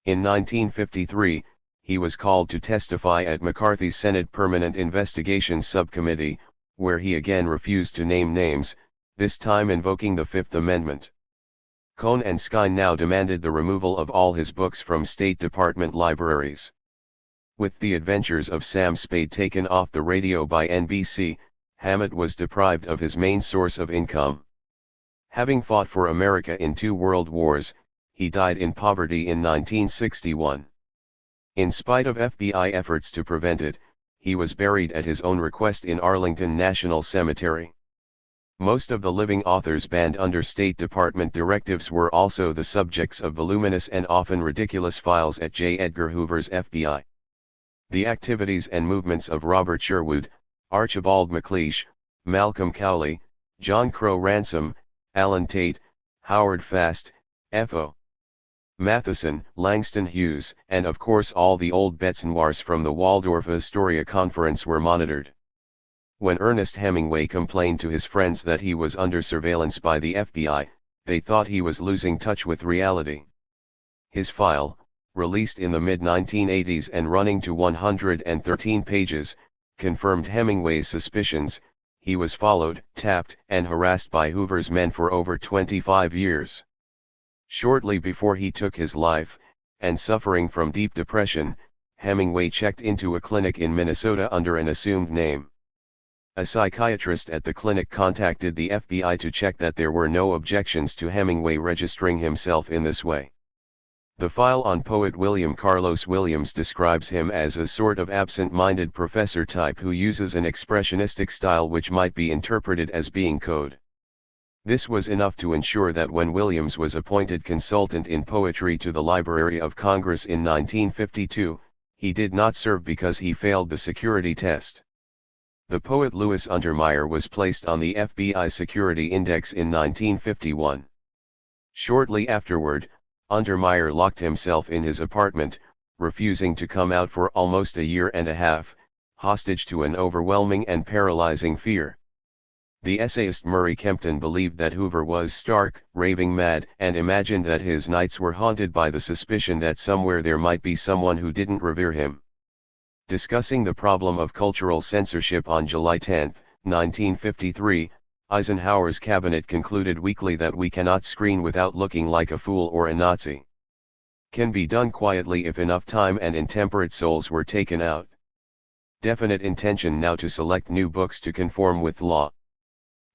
In 1953, he was called to testify at McCarthy's Senate Permanent Investigations Subcommittee, where he again refused to name names, this time invoking the Fifth Amendment. Cohn and Skine now demanded the removal of all his books from State Department libraries. With the adventures of Sam Spade taken off the radio by NBC, Hammett was deprived of his main source of income. Having fought for America in 2 world wars, he died in poverty in 1961. In spite of FBI efforts to prevent it, he was buried at his own request in Arlington National Cemetery. Most of the living authors banned under State Department directives were also the subjects of voluminous and often ridiculous files at J. Edgar Hoover's FBI. The activities and movements of Robert Sherwood, Archibald MacLeish, Malcolm Cowley, John Crow Ransom, Alan Tate, Howard Fast, F.O. Matheson, Langston Hughes, and of course all the old bêtes noires from the Waldorf Astoria Conference were monitored. When Ernest Hemingway complained to his friends that he was under surveillance by the FBI, they thought he was losing touch with reality. His file, released in the mid-1980s and running to 113 pages, confirmed Hemingway's suspicions. He was followed, tapped, and harassed by Hoover's men for over 25 years. Shortly before he took his life, and suffering from deep depression, Hemingway checked into a clinic in Minnesota under an assumed name. A psychiatrist at the clinic contacted the FBI to check that there were no objections to Hemingway registering himself in this way. The file on poet William Carlos Williams describes him as a sort of absent-minded professor type who uses an expressionistic style which might be interpreted as being code. This was enough to ensure that when Williams was appointed consultant in poetry to the Library of Congress in 1952, he did not serve because he failed the security test. The poet Louis Untermeyer was placed on the FBI Security Index in 1951. Shortly afterward, Untermeyer locked himself in his apartment, refusing to come out for almost a year and a half, hostage to an overwhelming and paralyzing fear. The essayist Murray Kempton believed that Hoover was stark, raving mad, and imagined that his nights were haunted by the suspicion that somewhere there might be someone who didn't revere him. Discussing the problem of cultural censorship on July 10, 1953, Eisenhower's cabinet concluded weakly that we cannot screen without looking like a fool or a Nazi. Can be done quietly if enough time and intemperate souls were taken out. Definite intention now to select new books to conform with law.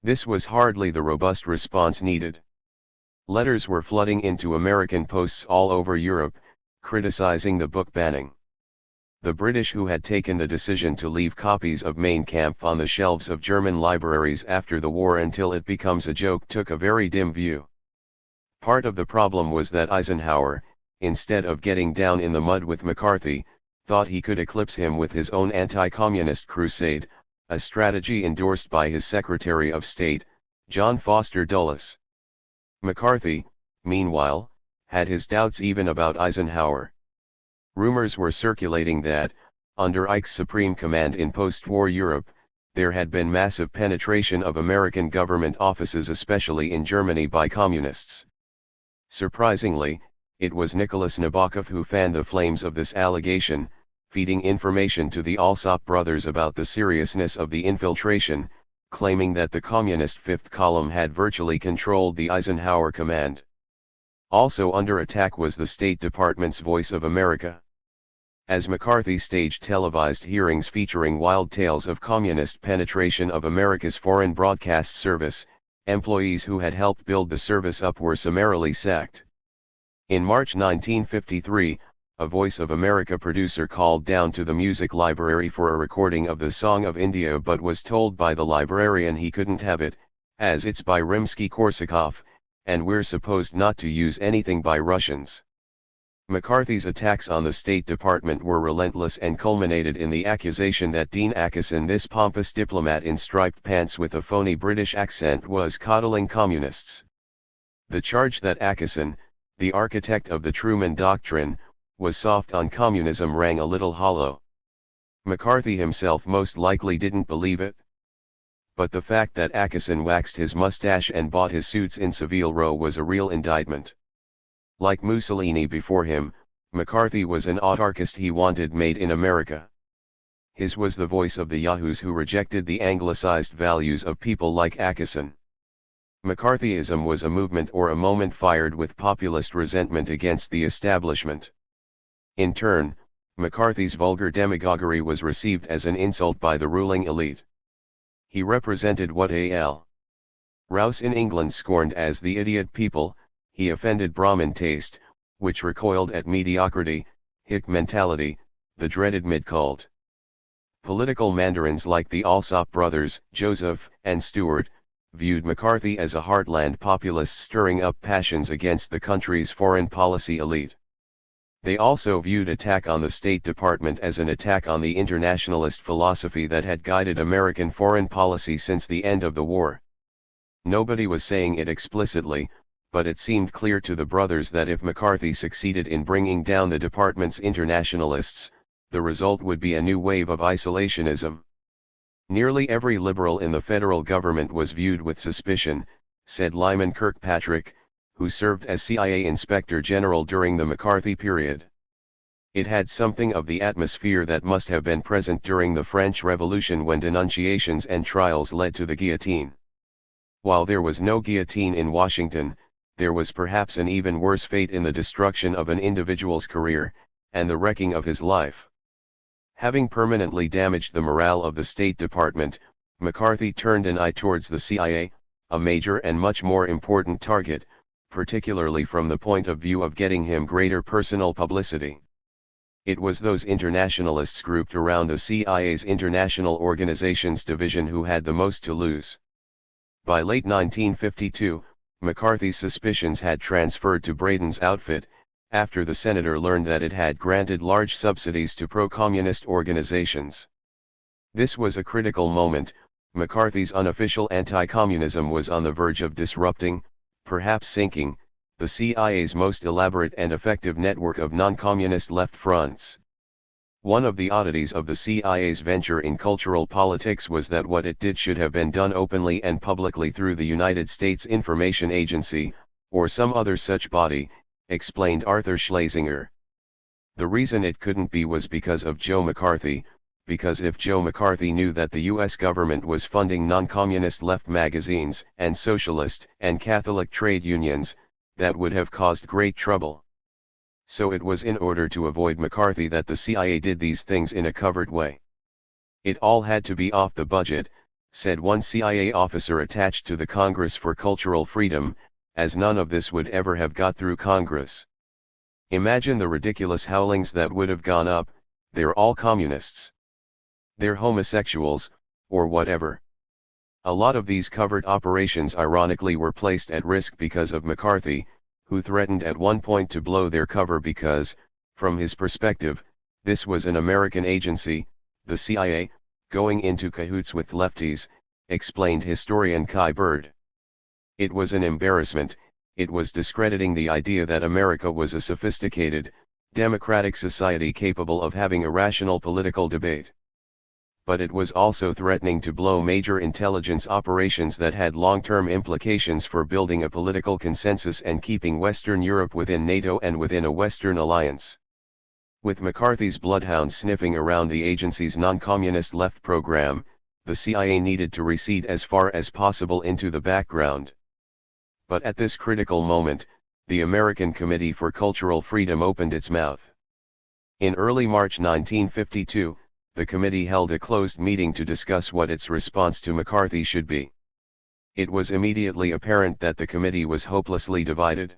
This was hardly the robust response needed. Letters were flooding into American posts all over Europe, criticizing the book banning. The British, who had taken the decision to leave copies of Mein Kampf on the shelves of German libraries after the war until it becomes a joke, took a very dim view. Part of the problem was that Eisenhower, instead of getting down in the mud with McCarthy, thought he could eclipse him with his own anti-communist crusade, a strategy endorsed by his Secretary of State, John Foster Dulles. McCarthy, meanwhile, had his doubts even about Eisenhower. Rumors were circulating that, under Ike's supreme command in post-war Europe, there had been massive penetration of American government offices, especially in Germany, by communists. Surprisingly, it was Nicholas Nabokov who fanned the flames of this allegation, feeding information to the Alsop brothers about the seriousness of the infiltration, claiming that the communist fifth column had virtually controlled the Eisenhower command. Also under attack was the State Department's Voice of America. As McCarthy staged televised hearings featuring wild tales of communist penetration of America's foreign broadcast service, employees who had helped build the service up were summarily sacked. In March 1953, a Voice of America producer called down to the music library for a recording of the Song of India but was told by the librarian he couldn't have it, as it's by Rimsky-Korsakov, and we're supposed not to use anything by Russians. McCarthy's attacks on the State Department were relentless and culminated in the accusation that Dean Acheson, this pompous diplomat in striped pants with a phony British accent, was coddling communists. The charge that Acheson, the architect of the Truman Doctrine, was soft on communism rang a little hollow. McCarthy himself most likely didn't believe it. But the fact that Acheson waxed his mustache and bought his suits in Savile Row was a real indictment. Like Mussolini before him, McCarthy was an autarkist he wanted made in America. His was the voice of the yahoos who rejected the anglicized values of people like Acheson. McCarthyism was a movement or a moment fired with populist resentment against the establishment. In turn, McCarthy's vulgar demagoguery was received as an insult by the ruling elite. He represented what A.L. Rouse in England scorned as the idiot people. He offended Brahmin taste, which recoiled at mediocrity, hick mentality, the dreaded mid-cult. Political mandarins like the Alsop brothers, Joseph and Stuart, viewed McCarthy as a heartland populist stirring up passions against the country's foreign policy elite. They also viewed attack on the State Department as an attack on the internationalist philosophy that had guided American foreign policy since the end of the war. Nobody was saying it explicitly, but it seemed clear to the brothers that if McCarthy succeeded in bringing down the department's internationalists, the result would be a new wave of isolationism. Nearly every liberal in the federal government was viewed with suspicion, said Lyman Kirkpatrick, who served as CIA Inspector General during the McCarthy period. It had something of the atmosphere that must have been present during the French Revolution when denunciations and trials led to the guillotine. While there was no guillotine in Washington, there was perhaps an even worse fate in the destruction of an individual's career, and the wrecking of his life. Having permanently damaged the morale of the State Department, McCarthy turned an eye towards the CIA, a major and much more important target, particularly from the point of view of getting him greater personal publicity. It was those internationalists grouped around the CIA's International Organizations Division who had the most to lose. By late 1952, McCarthy's suspicions had transferred to Braden's outfit, after the senator learned that it had granted large subsidies to pro-communist organizations. This was a critical moment. McCarthy's unofficial anti-communism was on the verge of disrupting, perhaps sinking, the CIA's most elaborate and effective network of non-communist left fronts. One of the oddities of the CIA's venture in cultural politics was that what it did should have been done openly and publicly through the United States Information Agency, or some other such body, explained Arthur Schlesinger. The reason it couldn't be was because of Joe McCarthy, because if Joe McCarthy knew that the U.S. government was funding non-communist left magazines and socialist and Catholic trade unions, that would have caused great trouble. So it was in order to avoid McCarthy that the CIA did these things in a covert way. It all had to be off the budget, said one CIA officer attached to the Congress for Cultural Freedom, as none of this would ever have got through Congress. Imagine the ridiculous howlings that would have gone up, they're all communists. They're homosexuals, or whatever. A lot of these covert operations ironically were placed at risk because of McCarthy, who threatened at one point to blow their cover because, from his perspective, this was an American agency, the CIA, going into cahoots with lefties, explained historian Kai Bird. It was an embarrassment. It was discrediting the idea that America was a sophisticated, democratic society capable of having a rational political debate. But it was also threatening to blow major intelligence operations that had long-term implications for building a political consensus and keeping Western Europe within NATO and within a Western alliance. With McCarthy's bloodhounds sniffing around the agency's non-communist left program, the CIA needed to recede as far as possible into the background. But at this critical moment, the American Committee for Cultural Freedom opened its mouth. In early March 1952, the committee held a closed meeting to discuss what its response to McCarthy should be. It was immediately apparent that the committee was hopelessly divided.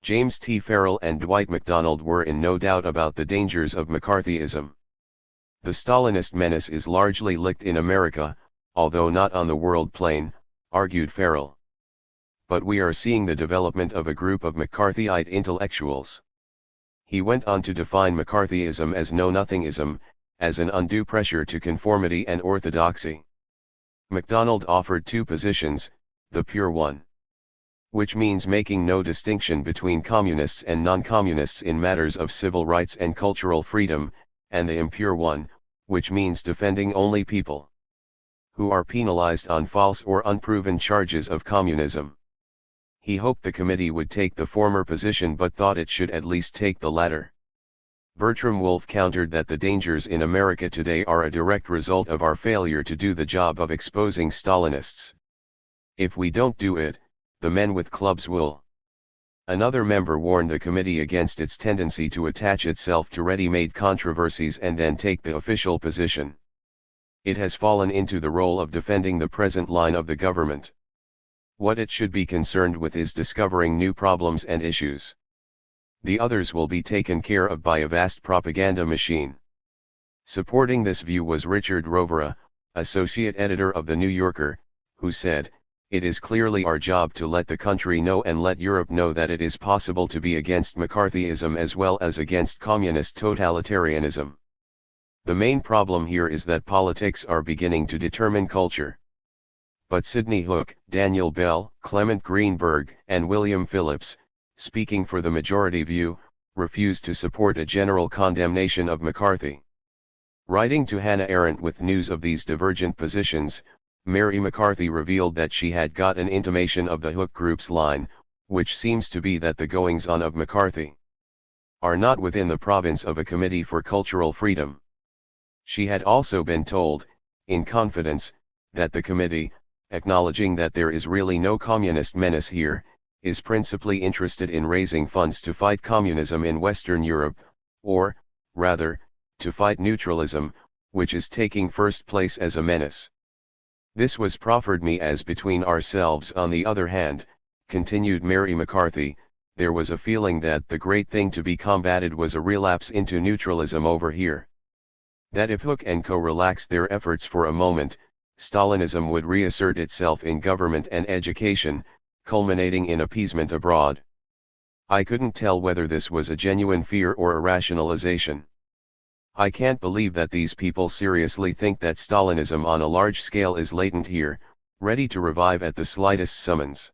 James T. Farrell and Dwight MacDonald were in no doubt about the dangers of McCarthyism. The Stalinist menace is largely licked in America, although not on the world plane, argued Farrell. But we are seeing the development of a group of McCarthyite intellectuals. He went on to define McCarthyism as know-nothingism, as an undue pressure to conformity and orthodoxy. MacDonald offered two positions, the pure one, which means making no distinction between communists and non-communists in matters of civil rights and cultural freedom, and the impure one, which means defending only people who are penalized on false or unproven charges of communism. He hoped the committee would take the former position but thought it should at least take the latter. Bertram Wolfe countered that the dangers in America today are a direct result of our failure to do the job of exposing Stalinists. If we don't do it, the men with clubs will. Another member warned the committee against its tendency to attach itself to ready-made controversies and then take the official position. It has fallen into the role of defending the present line of the government. What it should be concerned with is discovering new problems and issues. The others will be taken care of by a vast propaganda machine. Supporting this view was Richard Rovera, associate editor of The New Yorker, who said, "It is clearly our job to let the country know and let Europe know that it is possible to be against McCarthyism as well as against communist totalitarianism. The main problem here is that politics are beginning to determine culture." But Sidney Hook, Daniel Bell, Clement Greenberg, and William Phillips, speaking for the majority view, refused to support a general condemnation of McCarthy. Writing to Hannah Arendt with news of these divergent positions, Mary McCarthy revealed that she had got an intimation of the Hook Group's line, which seems to be that the goings-on of McCarthy are not within the province of a Committee for Cultural Freedom. She had also been told, in confidence, that the committee, acknowledging that there is really no communist menace here, is principally interested in raising funds to fight communism in Western Europe, or, rather, to fight neutralism, which is taking first place as a menace. This was proffered me as between ourselves. On the other hand, continued Mary McCarthy, there was a feeling that the great thing to be combated was a relapse into neutralism over here. That if Hook and co relaxed their efforts for a moment, Stalinism would reassert itself in government and education, culminating in appeasement abroad. I couldn't tell whether this was a genuine fear or a rationalization. I can't believe that these people seriously think that Stalinism on a large scale is latent here, ready to revive at the slightest summons.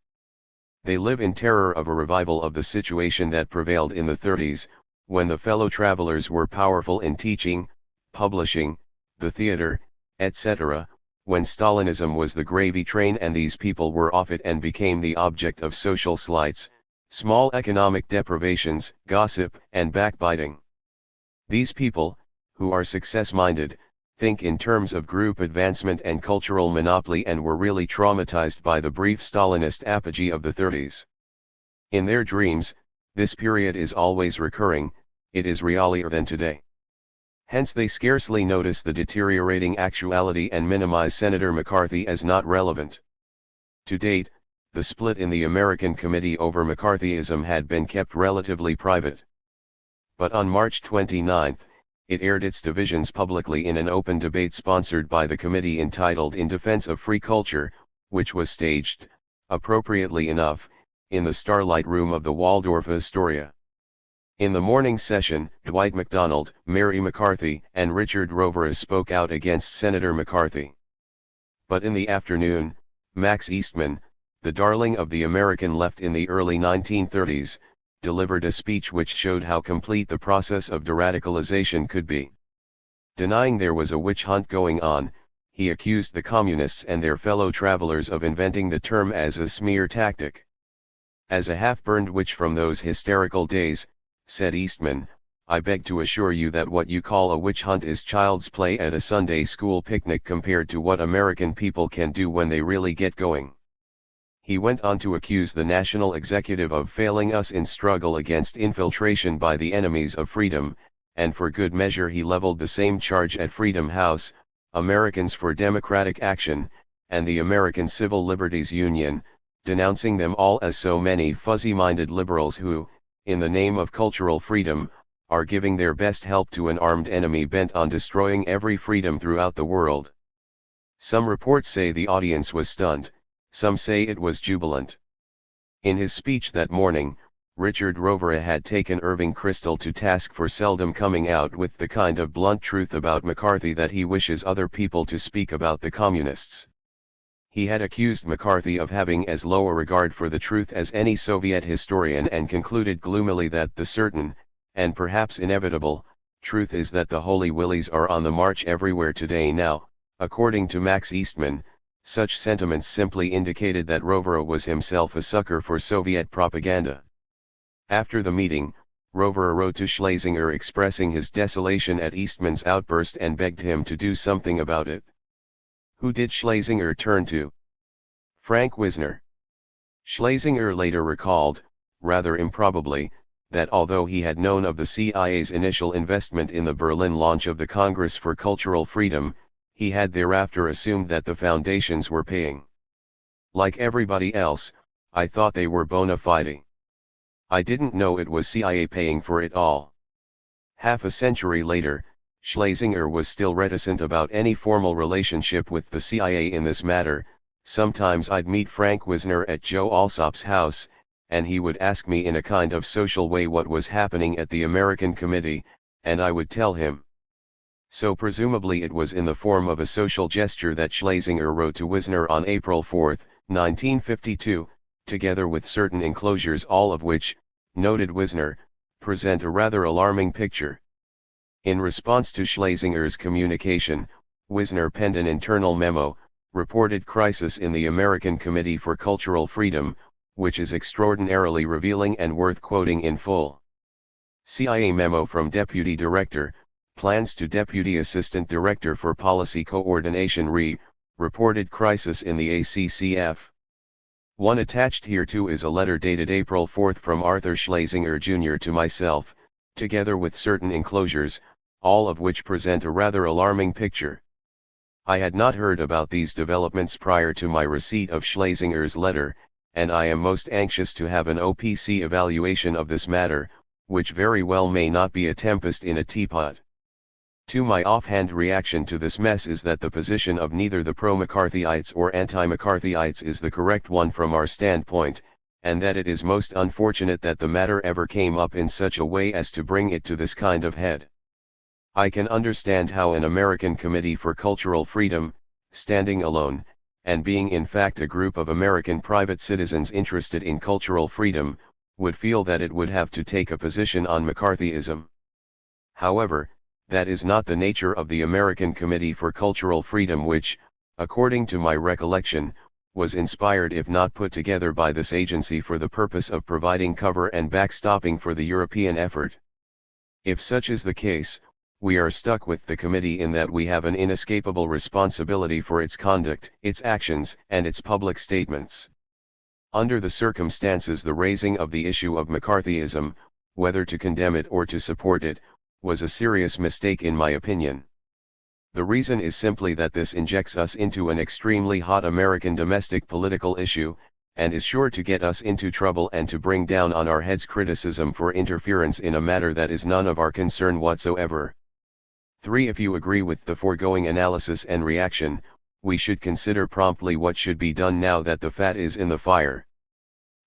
They live in terror of a revival of the situation that prevailed in the 30s, when the fellow travelers were powerful in teaching, publishing, the theater, etc., when Stalinism was the gravy train and these people were off it and became the object of social slights, small economic deprivations, gossip, and backbiting. These people, who are success-minded, think in terms of group advancement and cultural monopoly and were really traumatized by the brief Stalinist apogee of the 30s. In their dreams, this period is always recurring, it is realier than today. Hence they scarcely notice the deteriorating actuality and minimize Senator McCarthy as not relevant. To date, the split in the American Committee over McCarthyism had been kept relatively private. But on March 29, it aired its divisions publicly in an open debate sponsored by the committee entitled In Defense of Free Culture, which was staged, appropriately enough, in the Starlight Room of the Waldorf Astoria. In the morning session, Dwight MacDonald, Mary McCarthy, and Richard Rovera spoke out against Senator McCarthy. But in the afternoon, Max Eastman, the darling of the American left in the early 1930s, delivered a speech which showed how complete the process of deradicalization could be. Denying there was a witch hunt going on, he accused the communists and their fellow travelers of inventing the term as a smear tactic. As a half-burned witch from those hysterical days, said Eastman, I beg to assure you that what you call a witch hunt is child's play at a Sunday school picnic compared to what American people can do when they really get going. He went on to accuse the national executive of failing us in struggle against infiltration by the enemies of freedom, and for good measure he leveled the same charge at Freedom House, Americans for Democratic Action, and the American Civil Liberties Union, denouncing them all as so many fuzzy-minded liberals who, in the name of cultural freedom, are giving their best help to an armed enemy bent on destroying every freedom throughout the world. Some reports say the audience was stunned, some say it was jubilant. In his speech that morning, Richard Rovera had taken Irving Kristol to task for seldom coming out with the kind of blunt truth about McCarthy that he wishes other people to speak about the communists. He had accused McCarthy of having as low a regard for the truth as any Soviet historian and concluded gloomily that the certain, and perhaps inevitable, truth is that the Holy Willies are on the march everywhere today now. According to Max Eastman, such sentiments simply indicated that Rovera was himself a sucker for Soviet propaganda. After the meeting, Rovera wrote to Schlesinger expressing his desolation at Eastman's outburst and begged him to do something about it. Who did Schlesinger turn to? Frank Wisner. Schlesinger later recalled, rather improbably, that although he had known of the CIA's initial investment in the Berlin launch of the Congress for Cultural Freedom, he had thereafter assumed that the foundations were paying. Like everybody else, I thought they were bona fide. I didn't know it was CIA paying for it all. Half a century later, Schlesinger was still reticent about any formal relationship with the CIA in this matter. Sometimes I'd meet Frank Wisner at Joe Alsop's house, and he would ask me in a kind of social way what was happening at the American Committee, and I would tell him. So presumably it was in the form of a social gesture that Schlesinger wrote to Wisner on April 4, 1952, together with certain enclosures, all of which, noted Wisner, present a rather alarming picture. In response to Schlesinger's communication, Wisner penned an internal memo, reported crisis in the American Committee for Cultural Freedom, which is extraordinarily revealing and worth quoting in full. CIA memo from Deputy Director, plans to Deputy Assistant Director for Policy Coordination reported crisis in the ACCF. One attached hereto is a letter dated April 4 from Arthur Schlesinger Jr. to myself, together with certain enclosures, all of which present a rather alarming picture. I had not heard about these developments prior to my receipt of Schlesinger's letter, and I am most anxious to have an OPC evaluation of this matter, which very well may not be a tempest in a teapot. To my offhand reaction to this mess is that the position of neither the pro-McCarthyites or anti-McCarthyites is the correct one from our standpoint, and that it is most unfortunate that the matter ever came up in such a way as to bring it to this kind of head. I can understand how an American Committee for Cultural Freedom, standing alone, and being in fact a group of American private citizens interested in cultural freedom, would feel that it would have to take a position on McCarthyism. However, that is not the nature of the American Committee for Cultural Freedom, which, according to my recollection, was inspired if not put together by this agency for the purpose of providing cover and backstopping for the European effort. If such is the case, we are stuck with the committee in that we have an inescapable responsibility for its conduct, its actions, and its public statements. Under the circumstances, the raising of the issue of McCarthyism, whether to condemn it or to support it, was a serious mistake in my opinion. The reason is simply that this injects us into an extremely hot American domestic political issue, and is sure to get us into trouble and to bring down on our heads criticism for interference in a matter that is none of our concern whatsoever. 3. If you agree with the foregoing analysis and reaction, we should consider promptly what should be done now that the fat is in the fire.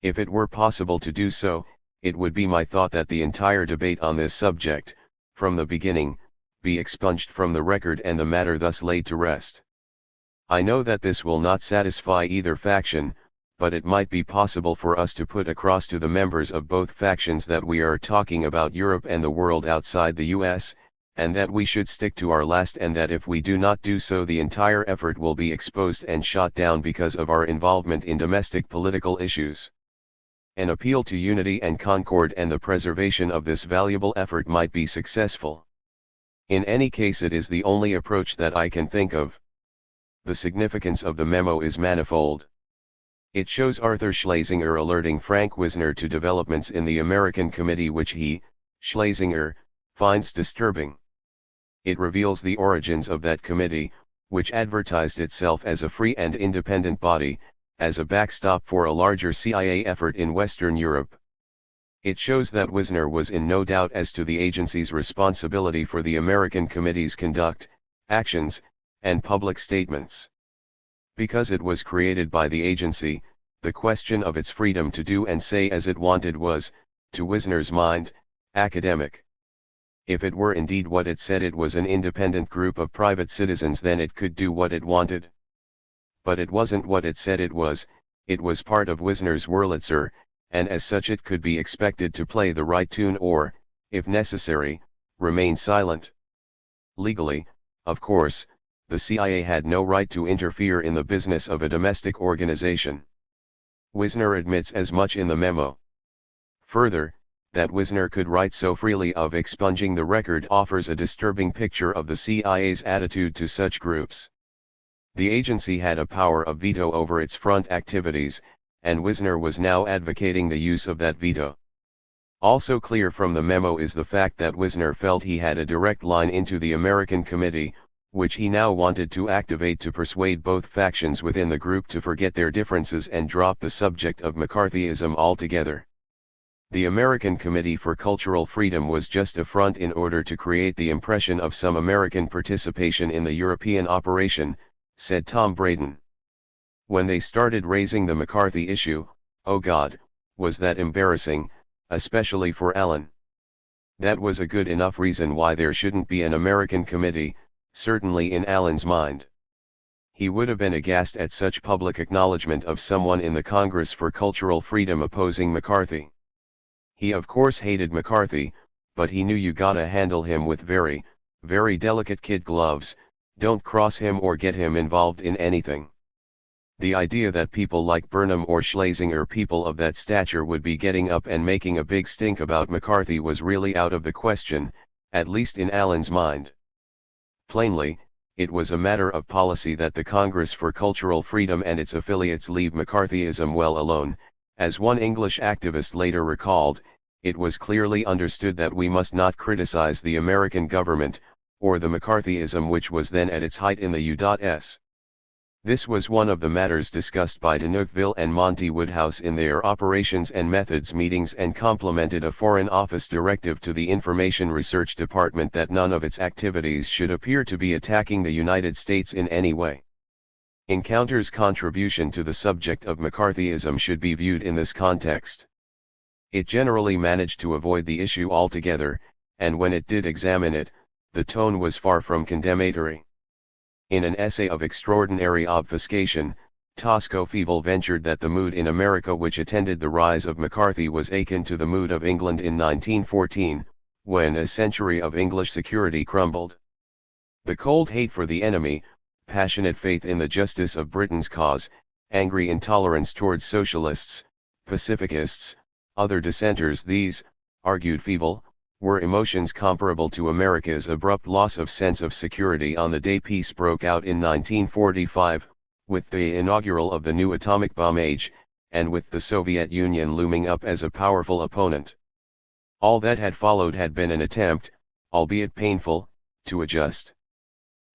If it were possible to do so, it would be my thought that the entire debate on this subject, from the beginning, be expunged from the record and the matter thus laid to rest. I know that this will not satisfy either faction, but it might be possible for us to put across to the members of both factions that we are talking about Europe and the world outside the US, and that we should stick to our last, and that if we do not do so the entire effort will be exposed and shot down because of our involvement in domestic political issues. An appeal to unity and concord and the preservation of this valuable effort might be successful. In any case, it is the only approach that I can think of. The significance of the memo is manifold. It shows Arthur Schlesinger alerting Frank Wisner to developments in the American Committee which he, Schlesinger, finds disturbing. It reveals the origins of that committee, which advertised itself as a free and independent body, as a backstop for a larger CIA effort in Western Europe. It shows that Wisner was in no doubt as to the agency's responsibility for the American Committee's conduct, actions, and public statements. Because it was created by the agency, the question of its freedom to do and say as it wanted was, to Wisner's mind, academic. If it were indeed what it said it was an independent group of private citizens, then it could do what it wanted. But it wasn't what it said it was part of Wisner's Wurlitzer, and as such it could be expected to play the right tune or, if necessary, remain silent. Legally, of course, the CIA had no right to interfere in the business of a domestic organization. Wisner admits as much in the memo. Further, that Wisner could write so freely of expunging the record offers a disturbing picture of the CIA's attitude to such groups. The agency had a power of veto over its front activities, and Wisner was now advocating the use of that veto. Also clear from the memo is the fact that Wisner felt he had a direct line into the American Committee, which he now wanted to activate to persuade both factions within the group to forget their differences and drop the subject of McCarthyism altogether. The American Committee for Cultural Freedom was just a front in order to create the impression of some American participation in the European operation, said Tom Braden. When they started raising the McCarthy issue, oh God, was that embarrassing, especially for Allen. That was a good enough reason why there shouldn't be an American committee, certainly in Allen's mind. He would have been aghast at such public acknowledgement of someone in the Congress for Cultural Freedom opposing McCarthy. He of course hated McCarthy, but he knew you gotta handle him with very, very delicate kid gloves, don't cross him or get him involved in anything. The idea that people like Burnham or Schlesinger, people of that stature, would be getting up and making a big stink about McCarthy was really out of the question, at least in Allen's mind. Plainly, it was a matter of policy that the Congress for Cultural Freedom and its affiliates leave McCarthyism well alone. As one English activist later recalled, it was clearly understood that we must not criticize the American government, or the McCarthyism which was then at its height in the U.S. This was one of the matters discussed by de Tocqueville and Monty Woodhouse in their operations and methods meetings, and complemented a Foreign Office directive to the Information Research Department that none of its activities should appear to be attacking the United States in any way. Encounter's contribution to the subject of McCarthyism should be viewed in this context. It generally managed to avoid the issue altogether, and when it did examine it, the tone was far from condemnatory. In an essay of extraordinary obfuscation, Tocqueville ventured that the mood in America which attended the rise of McCarthy was akin to the mood of England in 1914, when a century of English security crumbled. The cold hate for the enemy, passionate faith in the justice of Britain's cause, angry intolerance towards socialists, pacificists, other dissenters, these, argued Fievel, were emotions comparable to America's abrupt loss of sense of security on the day peace broke out in 1945, with the inaugural of the new atomic bomb age, and with the Soviet Union looming up as a powerful opponent. All that had followed had been an attempt, albeit painful, to adjust.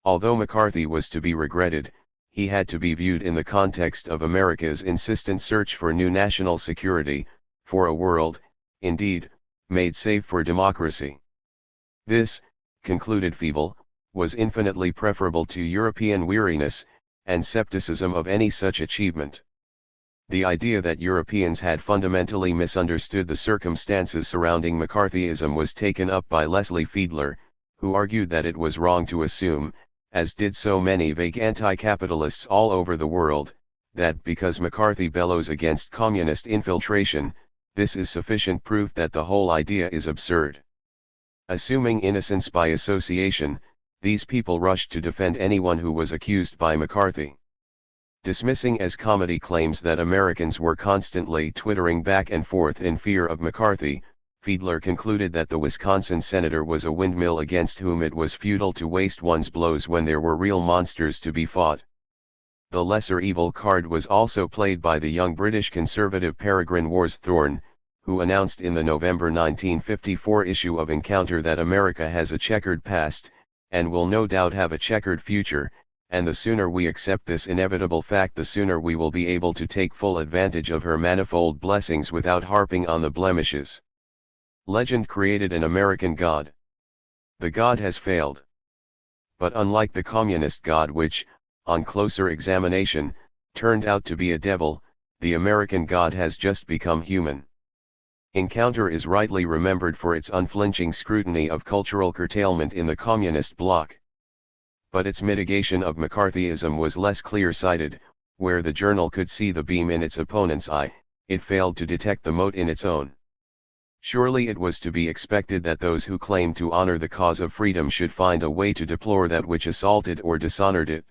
Although McCarthy was to be regretted, he had to be viewed in the context of America's insistent search for new national security, for a world, indeed, made safe for democracy. This, concluded Fievel, was infinitely preferable to European weariness, and skepticism of any such achievement. The idea that Europeans had fundamentally misunderstood the circumstances surrounding McCarthyism was taken up by Leslie Fiedler, who argued that it was wrong to assume, as did so many vague anti-capitalists all over the world, that because McCarthy bellows against communist infiltration, this is sufficient proof that the whole idea is absurd. Assuming innocence by association, these people rushed to defend anyone who was accused by McCarthy. Dismissing as comedy claims that Americans were constantly twittering back and forth in fear of McCarthy, Fiedler concluded that the Wisconsin senator was a windmill against whom it was futile to waste one's blows when there were real monsters to be fought. The lesser evil card was also played by the young British conservative Peregrine Worsthorne, who announced in the November 1954 issue of Encounter that America has a checkered past, and will no doubt have a checkered future, and the sooner we accept this inevitable fact the sooner we will be able to take full advantage of her manifold blessings without harping on the blemishes. Legend created an American God. The God has failed. But unlike the communist God which, on closer examination, turned out to be a devil, the American God has just become human. Encounter is rightly remembered for its unflinching scrutiny of cultural curtailment in the communist bloc. But its mitigation of McCarthyism was less clear-sighted. Where the journal could see the beam in its opponent's eye, it failed to detect the mote in its own. Surely it was to be expected that those who claimed to honor the cause of freedom should find a way to deplore that which assaulted or dishonored it.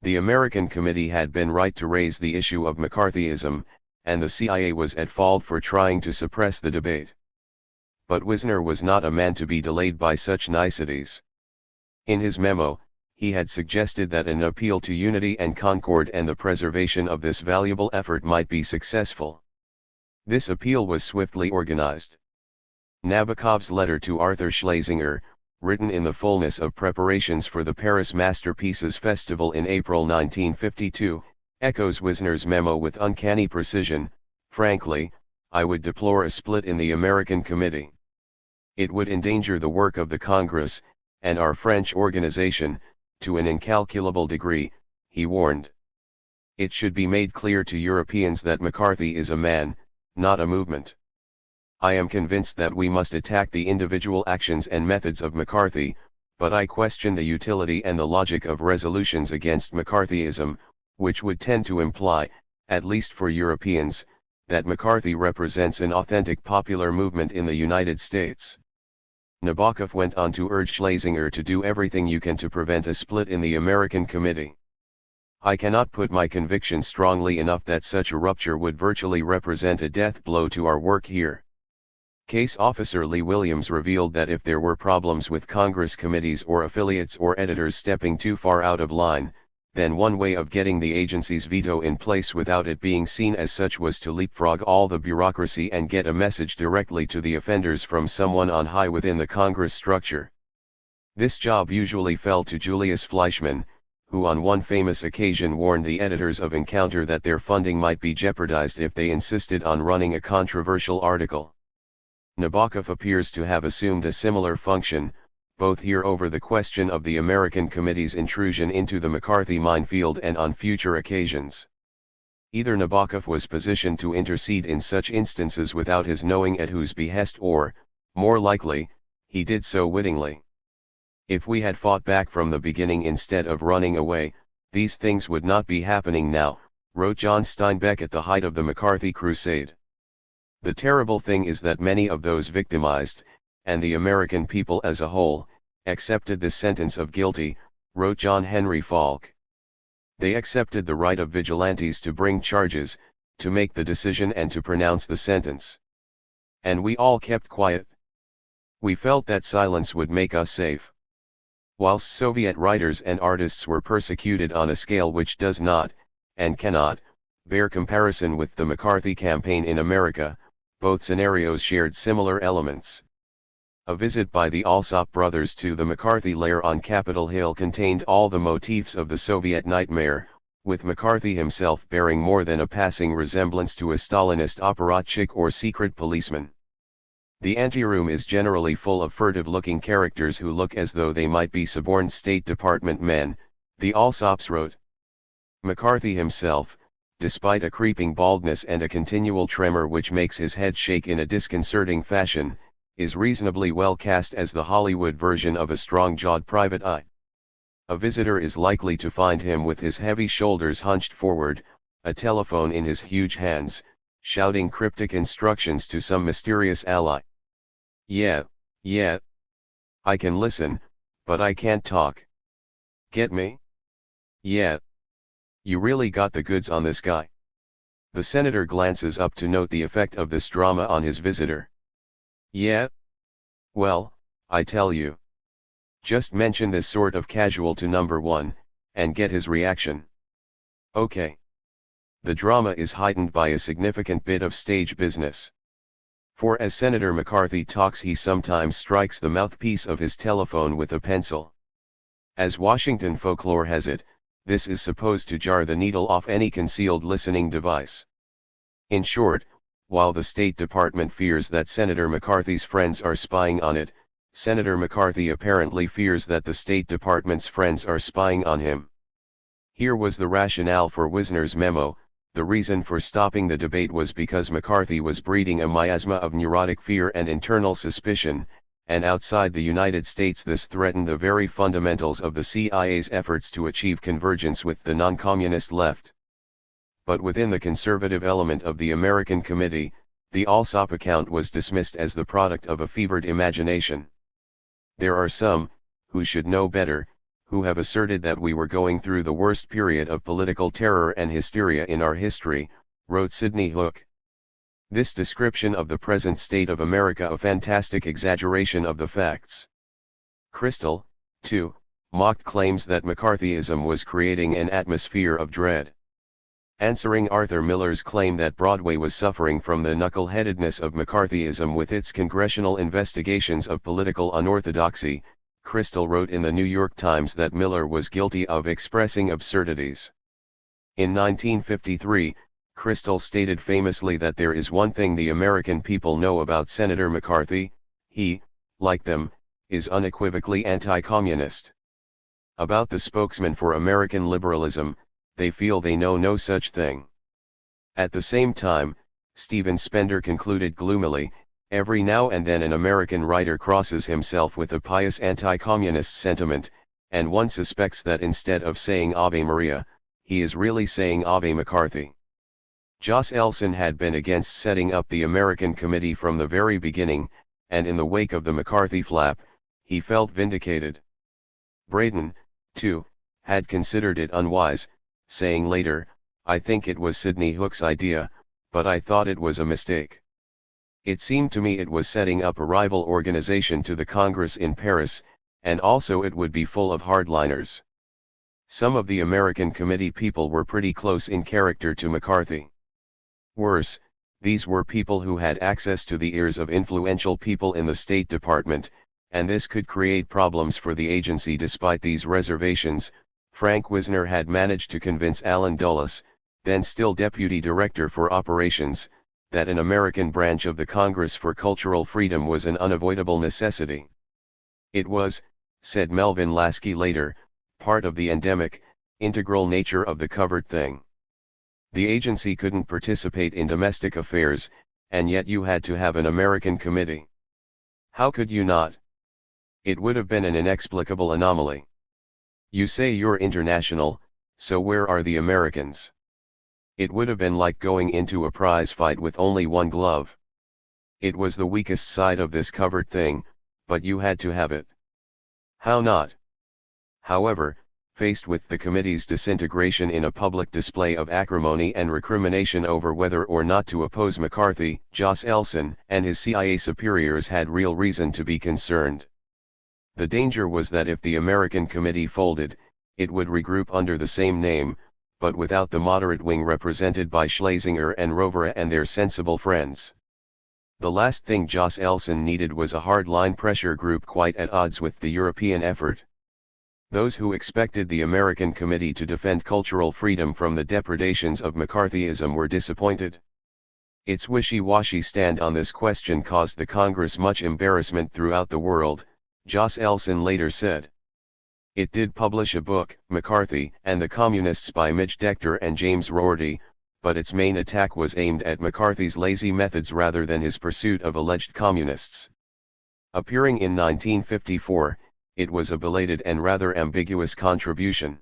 The American Committee had been right to raise the issue of McCarthyism, and the CIA was at fault for trying to suppress the debate. But Wisner was not a man to be delayed by such niceties. In his memo, he had suggested that an appeal to unity and concord and the preservation of this valuable effort might be successful. This appeal was swiftly organized. Nabokov's letter to Arthur Schlesinger, written in the fullness of preparations for the Paris Masterpieces Festival in April 1952, echoes Wisner's memo with uncanny precision. Frankly, I would deplore a split in the American Committee. It would endanger the work of the Congress, and our French organization, to an incalculable degree, he warned. It should be made clear to Europeans that McCarthy is a man, not a movement. I am convinced that we must attack the individual actions and methods of McCarthy, but I question the utility and the logic of resolutions against McCarthyism, which would tend to imply, at least for Europeans, that McCarthy represents an authentic popular movement in the United States. Nabokov went on to urge Schlesinger to do everything you can to prevent a split in the American Committee. I cannot put my conviction strongly enough that such a rupture would virtually represent a death blow to our work here. Case Officer Lee Williams revealed that if there were problems with Congress committees or affiliates or editors stepping too far out of line, then one way of getting the agency's veto in place without it being seen as such was to leapfrog all the bureaucracy and get a message directly to the offenders from someone on high within the Congress structure. This job usually fell to Julius Fleischmann, who on one famous occasion warned the editors of Encounter that their funding might be jeopardized if they insisted on running a controversial article. Nabokov appears to have assumed a similar function, both here over the question of the American Committee's intrusion into the McCarthy minefield and on future occasions. Either Nabokov was positioned to intercede in such instances without his knowing at whose behest or, more likely, he did so wittingly. If we had fought back from the beginning instead of running away, these things would not be happening now, wrote John Steinbeck at the height of the McCarthy crusade. The terrible thing is that many of those victimized, and the American people as a whole, accepted this sentence of guilty, wrote John Henry Falk. They accepted the right of vigilantes to bring charges, to make the decision and to pronounce the sentence. And we all kept quiet. We felt that silence would make us safe. Whilst Soviet writers and artists were persecuted on a scale which does not, and cannot, bear comparison with the McCarthy campaign in America, both scenarios shared similar elements. A visit by the Alsop brothers to the McCarthy lair on Capitol Hill contained all the motifs of the Soviet nightmare, with McCarthy himself bearing more than a passing resemblance to a Stalinist apparatchik or secret policeman. The anteroom is generally full of furtive-looking characters who look as though they might be suborned State Department men, the Alsops wrote. McCarthy himself, despite a creeping baldness and a continual tremor which makes his head shake in a disconcerting fashion, is reasonably well cast as the Hollywood version of a strong-jawed private eye. A visitor is likely to find him with his heavy shoulders hunched forward, a telephone in his huge hands, shouting cryptic instructions to some mysterious ally. Yeah. I can listen, but I can't talk. Get me? Yeah. You really got the goods on this guy. The senator glances up to note the effect of this drama on his visitor. Yeah? Well, I tell you. Just mention this sort of casual to number one, and get his reaction. Okay. The drama is heightened by a significant bit of stage business. For as Senator McCarthy talks, he sometimes strikes the mouthpiece of his telephone with a pencil. As Washington folklore has it, this is supposed to jar the needle off any concealed listening device. In short, while the State Department fears that Senator McCarthy's friends are spying on it, Senator McCarthy apparently fears that the State Department's friends are spying on him. Here was the rationale for Wisner's memo: the reason for stopping the debate was because McCarthy was breeding a miasma of neurotic fear and internal suspicion, and outside the United States this threatened the very fundamentals of the CIA's efforts to achieve convergence with the non-communist left. But within the conservative element of the American Committee, the Alsop account was dismissed as the product of a fevered imagination. There are some, who should know better, who have asserted that we were going through the worst period of political terror and hysteria in our history, wrote Sidney Hook. This description of the present state of America a fantastic exaggeration of the facts. Crystal, too, mocked claims that McCarthyism was creating an atmosphere of dread. Answering Arthur Miller's claim that Broadway was suffering from the knuckle-headedness of McCarthyism with its congressional investigations of political unorthodoxy, Crystal wrote in the New York Times that Miller was guilty of expressing absurdities. In 1953, Crystal stated famously that there is one thing the American people know about Senator McCarthy: he, like them, is unequivocally anti-communist. About the spokesman for American liberalism, they feel they know no such thing. At the same time, Stephen Spender concluded gloomily, every now and then an American writer crosses himself with a pious anti-communist sentiment, and one suspects that instead of saying Ave Maria, he is really saying Ave McCarthy. Joss Elson had been against setting up the American Committee from the very beginning, and in the wake of the McCarthy flap, he felt vindicated. Braden, too, had considered it unwise, saying later, I think it was Sidney Hook's idea, but I thought it was a mistake. It seemed to me it was setting up a rival organization to the Congress in Paris, and also it would be full of hardliners. Some of the American Committee people were pretty close in character to McCarthy. Worse, these were people who had access to the ears of influential people in the State Department, and this could create problems for the agency. Despite these reservations, Frank Wisner had managed to convince Allen Dulles, then still Deputy Director for Operations, that an American branch of the Congress for Cultural Freedom was an unavoidable necessity. It was, said Melvin Lasky later, part of the endemic, integral nature of the covered thing. The agency couldn't participate in domestic affairs, and yet you had to have an American committee. How could you not? It would have been an inexplicable anomaly. You say you're international, so where are the Americans? It would have been like going into a prize fight with only one glove. It was the weakest side of this covered thing, but you had to have it. How not? However, faced with the committee's disintegration in a public display of acrimony and recrimination over whether or not to oppose McCarthy, Joss Elson and his CIA superiors had real reason to be concerned. The danger was that if the American Committee folded, it would regroup under the same name, but without the moderate wing represented by Schlesinger and Rovera and their sensible friends. The last thing Joss Elson needed was a hardline pressure group quite at odds with the European effort. Those who expected the American Committee to defend cultural freedom from the depredations of McCarthyism were disappointed. Its wishy-washy stand on this question caused the Congress much embarrassment throughout the world, Joss Elson later said. It did publish a book, McCarthy and the Communists by Midge Decter and James Rorty, but its main attack was aimed at McCarthy's lazy methods rather than his pursuit of alleged communists. Appearing in 1954, it was a belated and rather ambiguous contribution.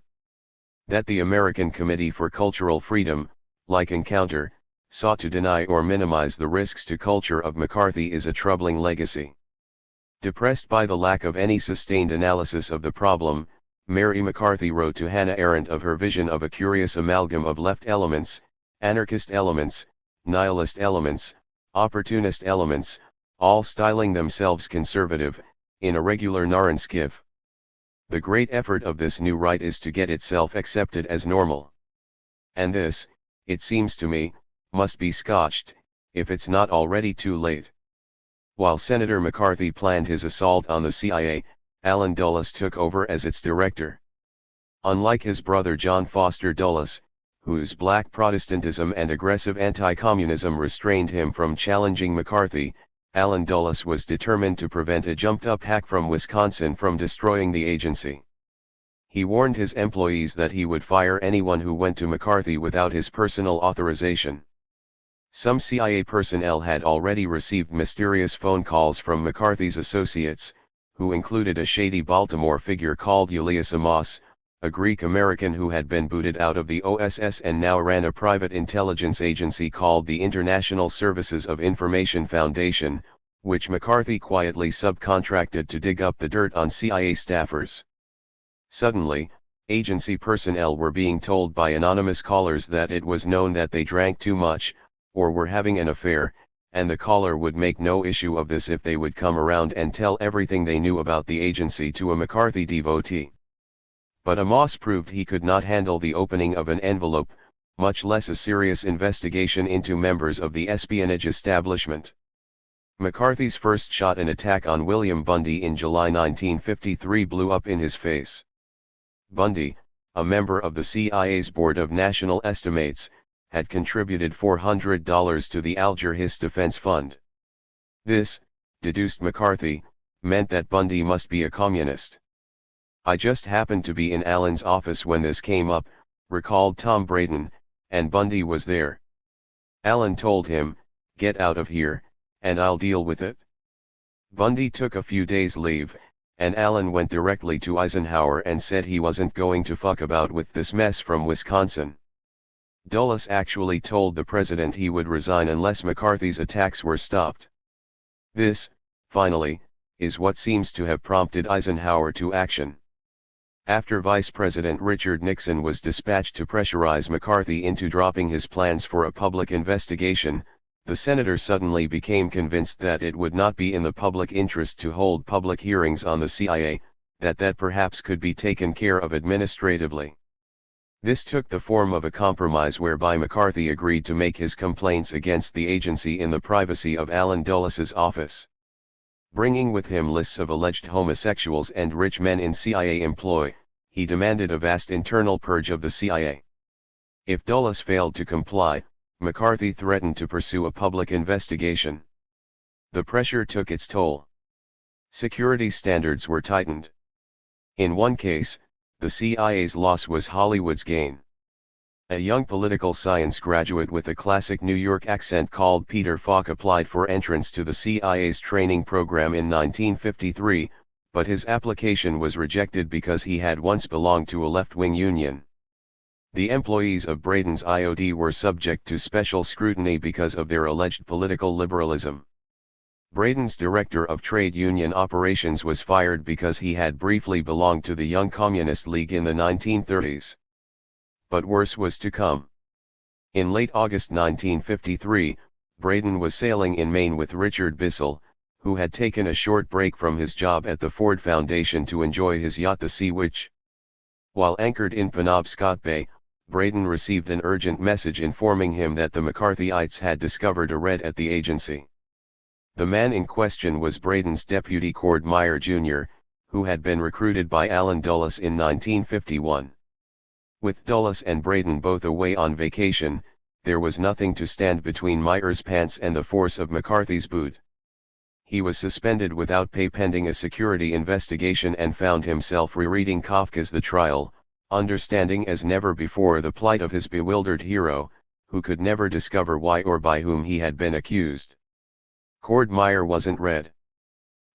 That the American Committee for Cultural Freedom, like Encounter, sought to deny or minimize the risks to culture of McCarthy is a troubling legacy. Depressed by the lack of any sustained analysis of the problem, Mary McCarthy wrote to Hannah Arendt of her vision of a curious amalgam of left elements, anarchist elements, nihilist elements, opportunist elements, all styling themselves conservative, in a regular Narenskiv. The great effort of this new right is to get itself accepted as normal. And this, it seems to me, must be scotched, if it's not already too late. While Senator McCarthy planned his assault on the CIA, Allen Dulles took over as its director. Unlike his brother John Foster Dulles, whose black Protestantism and aggressive anti-communism restrained him from challenging McCarthy, Allen Dulles was determined to prevent a jumped-up hack from Wisconsin from destroying the agency. He warned his employees that he would fire anyone who went to McCarthy without his personal authorization. Some CIA personnel had already received mysterious phone calls from McCarthy's associates, who included a shady Baltimore figure called Julius Amos, a Greek-American who had been booted out of the OSS and now ran a private intelligence agency called the International Services of Information Foundation, which McCarthy quietly subcontracted to dig up the dirt on CIA staffers. Suddenly, agency personnel were being told by anonymous callers that it was known that they drank too much, or were having an affair, and the caller would make no issue of this if they would come around and tell everything they knew about the agency to a McCarthy devotee. But Amos proved he could not handle the opening of an envelope, much less a serious investigation into members of the espionage establishment. McCarthy's first shot, an attack on William Bundy in July 1953, blew up in his face. Bundy, a member of the CIA's Board of National Estimates, had contributed $400 to the Alger Hiss Defense Fund. This, deduced McCarthy, meant that Bundy must be a communist. "I just happened to be in Allen's office when this came up," recalled Tom Braden, "and Bundy was there. Allen told him, 'Get out of here, and I'll deal with it.' Bundy took a few days' leave, and Allen went directly to Eisenhower and said he wasn't going to fuck about with this mess from Wisconsin. Dulles actually told the president he would resign unless McCarthy's attacks were stopped. This, finally, is what seems to have prompted Eisenhower to action. After Vice President Richard Nixon was dispatched to pressurize McCarthy into dropping his plans for a public investigation, the senator suddenly became convinced that it would not be in the public interest to hold public hearings on the CIA, that perhaps could be taken care of administratively. This took the form of a compromise whereby McCarthy agreed to make his complaints against the agency in the privacy of Allen Dulles's office. Bringing with him lists of alleged homosexuals and rich men in CIA employ, he demanded a vast internal purge of the CIA. If Dulles failed to comply, McCarthy threatened to pursue a public investigation. The pressure took its toll. Security standards were tightened. In one case, the CIA's loss was Hollywood's gain. A young political science graduate with a classic New York accent called Peter Falk applied for entrance to the CIA's training program in 1953, but his application was rejected because he had once belonged to a left-wing union. The employees of Braden's IOD were subject to special scrutiny because of their alleged political liberalism. Braden's director of trade union operations was fired because he had briefly belonged to the Young Communist League in the 1930s. But worse was to come. In late August 1953, Braden was sailing in Maine with Richard Bissell, who had taken a short break from his job at the Ford Foundation to enjoy his yacht the Sea Witch. While anchored in Penobscot Bay, Braden received an urgent message informing him that the McCarthyites had discovered a red at the agency. The man in question was Braden's deputy Cord Meyer Jr., who had been recruited by Allen Dulles in 1951. With Dulles and Braden both away on vacation, there was nothing to stand between Meyer's pants and the force of McCarthy's boot. He was suspended without pay pending a security investigation and found himself rereading Kafka's The Trial, understanding as never before the plight of his bewildered hero, who could never discover why or by whom he had been accused. Cord Meyer wasn't red.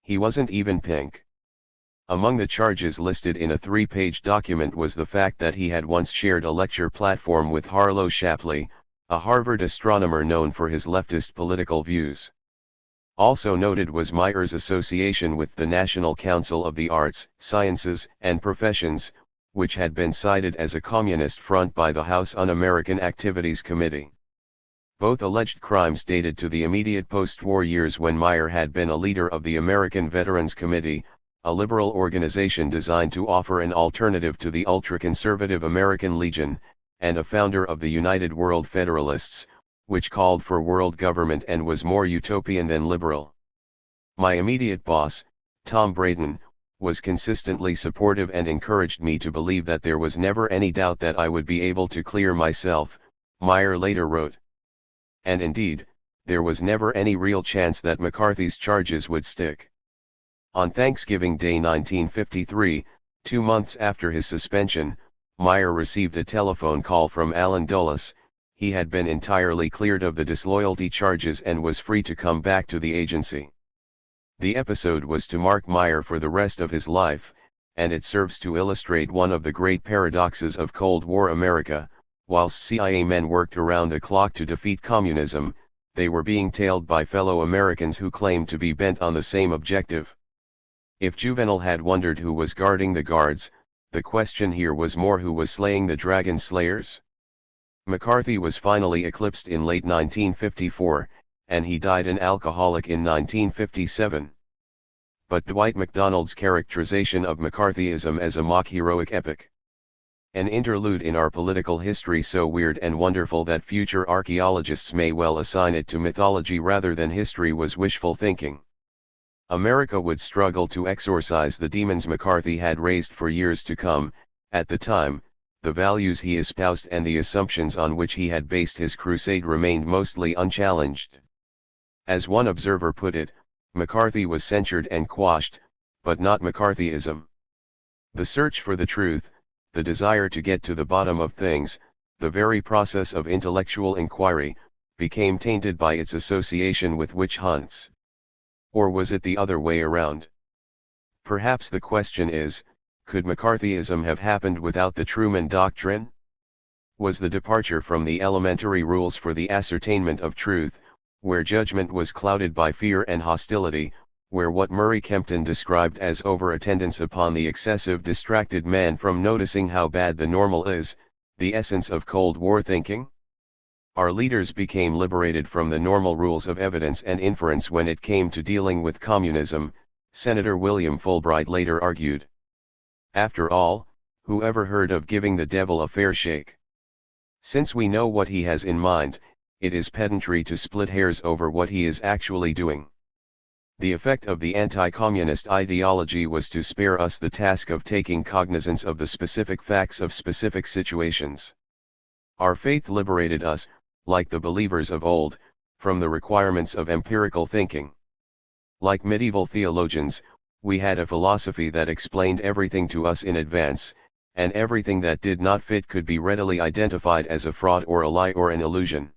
He wasn't even pink. Among the charges listed in a 3-page document was the fact that he had once shared a lecture platform with Harlow Shapley, a Harvard astronomer known for his leftist political views. Also noted was Meyer's association with the National Council of the Arts, Sciences, and Professions, which had been cited as a communist front by the House Un-American Activities Committee. Both alleged crimes dated to the immediate post-war years when Meyer had been a leader of the American Veterans Committee, a liberal organization designed to offer an alternative to the ultra-conservative American Legion, and a founder of the United World Federalists, which called for world government and was more utopian than liberal. My immediate boss, Tom Braden, was consistently supportive and encouraged me to believe that there was never any doubt that I would be able to clear myself, Meyer later wrote. And indeed, there was never any real chance that McCarthy's charges would stick. On Thanksgiving Day 1953, 2 months after his suspension, Meyer received a telephone call from Allen Dulles. He had been entirely cleared of the disloyalty charges and was free to come back to the agency. The episode was to mark Meyer for the rest of his life, and it serves to illustrate one of the great paradoxes of Cold War America. Whilst CIA men worked around the clock to defeat communism, they were being tailed by fellow Americans who claimed to be bent on the same objective. If Juvenal had wondered who was guarding the guards, the question here was more who was slaying the dragon slayers. McCarthy was finally eclipsed in late 1954, and he died an alcoholic in 1957. But Dwight MacDonald's characterization of McCarthyism as a mock-heroic epic, an interlude in our political history so weird and wonderful that future archaeologists may well assign it to mythology rather than history, was wishful thinking. America would struggle to exorcise the demons McCarthy had raised for years to come. At the time, the values he espoused and the assumptions on which he had based his crusade remained mostly unchallenged. As one observer put it, McCarthy was censured and quashed, but not McCarthyism. The search for the truth, the desire to get to the bottom of things, the very process of intellectual inquiry, became tainted by its association with witch hunts. Or was it the other way around? Perhaps the question is, could McCarthyism have happened without the Truman Doctrine? Was the departure from the elementary rules for the ascertainment of truth, where judgment was clouded by fear and hostility, where what Murray Kempton described as over-attendance upon the excessive distracted man from noticing how bad the normal is, the essence of Cold War thinking? Our leaders became liberated from the normal rules of evidence and inference when it came to dealing with communism, Senator William Fulbright later argued. After all, who ever heard of giving the devil a fair shake? Since we know what he has in mind, it is pedantry to split hairs over what he is actually doing. The effect of the anti-communist ideology was to spare us the task of taking cognizance of the specific facts of specific situations. Our faith liberated us, like the believers of old, from the requirements of empirical thinking. Like medieval theologians, we had a philosophy that explained everything to us in advance, and everything that did not fit could be readily identified as a fraud or a lie or an illusion.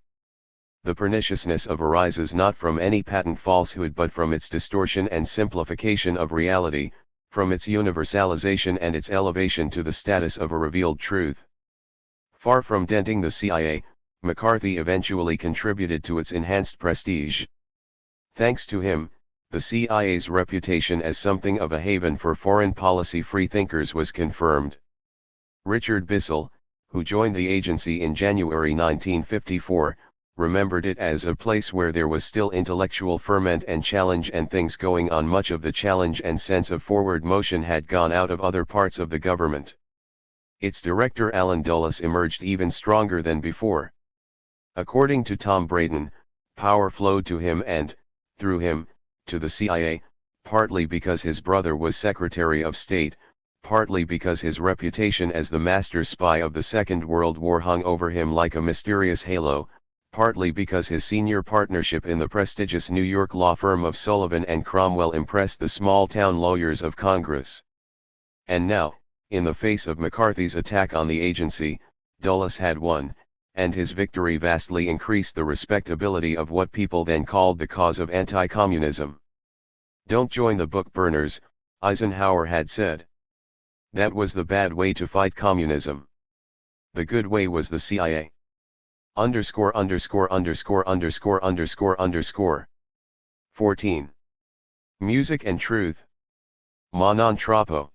The perniciousness of arises not from any patent falsehood but from its distortion and simplification of reality, from its universalization and its elevation to the status of a revealed truth. Far from denting the CIA, McCarthy eventually contributed to its enhanced prestige. Thanks to him, the CIA's reputation as something of a haven for foreign policy freethinkers was confirmed. Richard Bissell, who joined the agency in January 1954, remembered it as a place where there was still intellectual ferment and challenge and things going on. Much of the challenge and sense of forward motion had gone out of other parts of the government. Its director Allen Dulles emerged even stronger than before. According to Tom Braden, power flowed to him and, through him, to the CIA, partly because his brother was Secretary of State, partly because his reputation as the master spy of the Second World War hung over him like a mysterious halo, partly because his senior partnership in the prestigious New York law firm of Sullivan and Cromwell impressed the small-town lawyers of Congress. And now, in the face of McCarthy's attack on the agency, Dulles had won, and his victory vastly increased the respectability of what people then called the cause of anti-communism. "Don't join the book burners," Eisenhower had said. That was the bad way to fight communism. The good way was the CIA. ___________. 14. Music and truth. Ma non troppo.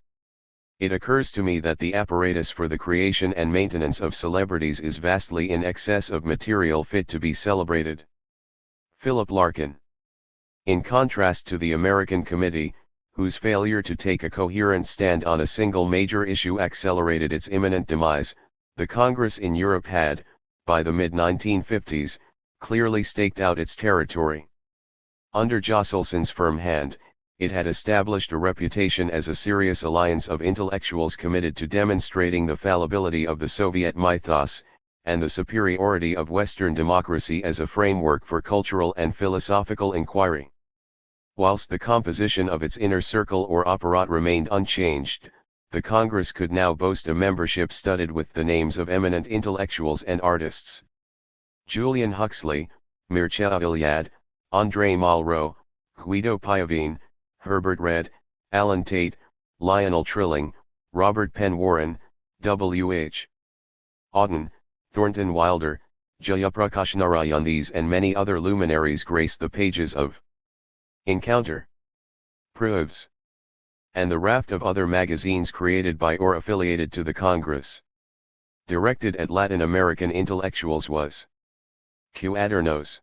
It occurs to me that the apparatus for the creation and maintenance of celebrities is vastly in excess of material fit to be celebrated. Philip Larkin. In contrast to the American Committee, whose failure to take a coherent stand on a single major issue accelerated its imminent demise, the Congress in Europe had, by the mid-1950s, clearly staked out its territory. Under Jocelson's firm hand, it had established a reputation as a serious alliance of intellectuals committed to demonstrating the fallibility of the Soviet mythos, and the superiority of Western democracy as a framework for cultural and philosophical inquiry. Whilst the composition of its inner circle or apparat remained unchanged, the Congress could now boast a membership studded with the names of eminent intellectuals and artists. Julian Huxley, Mircea Eliade, André Malraux, Guido Piovine, Herbert Read, Alan Tate, Lionel Trilling, Robert Penn Warren, W.H. Auden, Thornton Wilder, Jayaprakash Narayan. These and many other luminaries grace the pages of Encounter, Proofs, and the raft of other magazines created by or affiliated to the Congress. Directed at Latin American intellectuals was Cuadernos.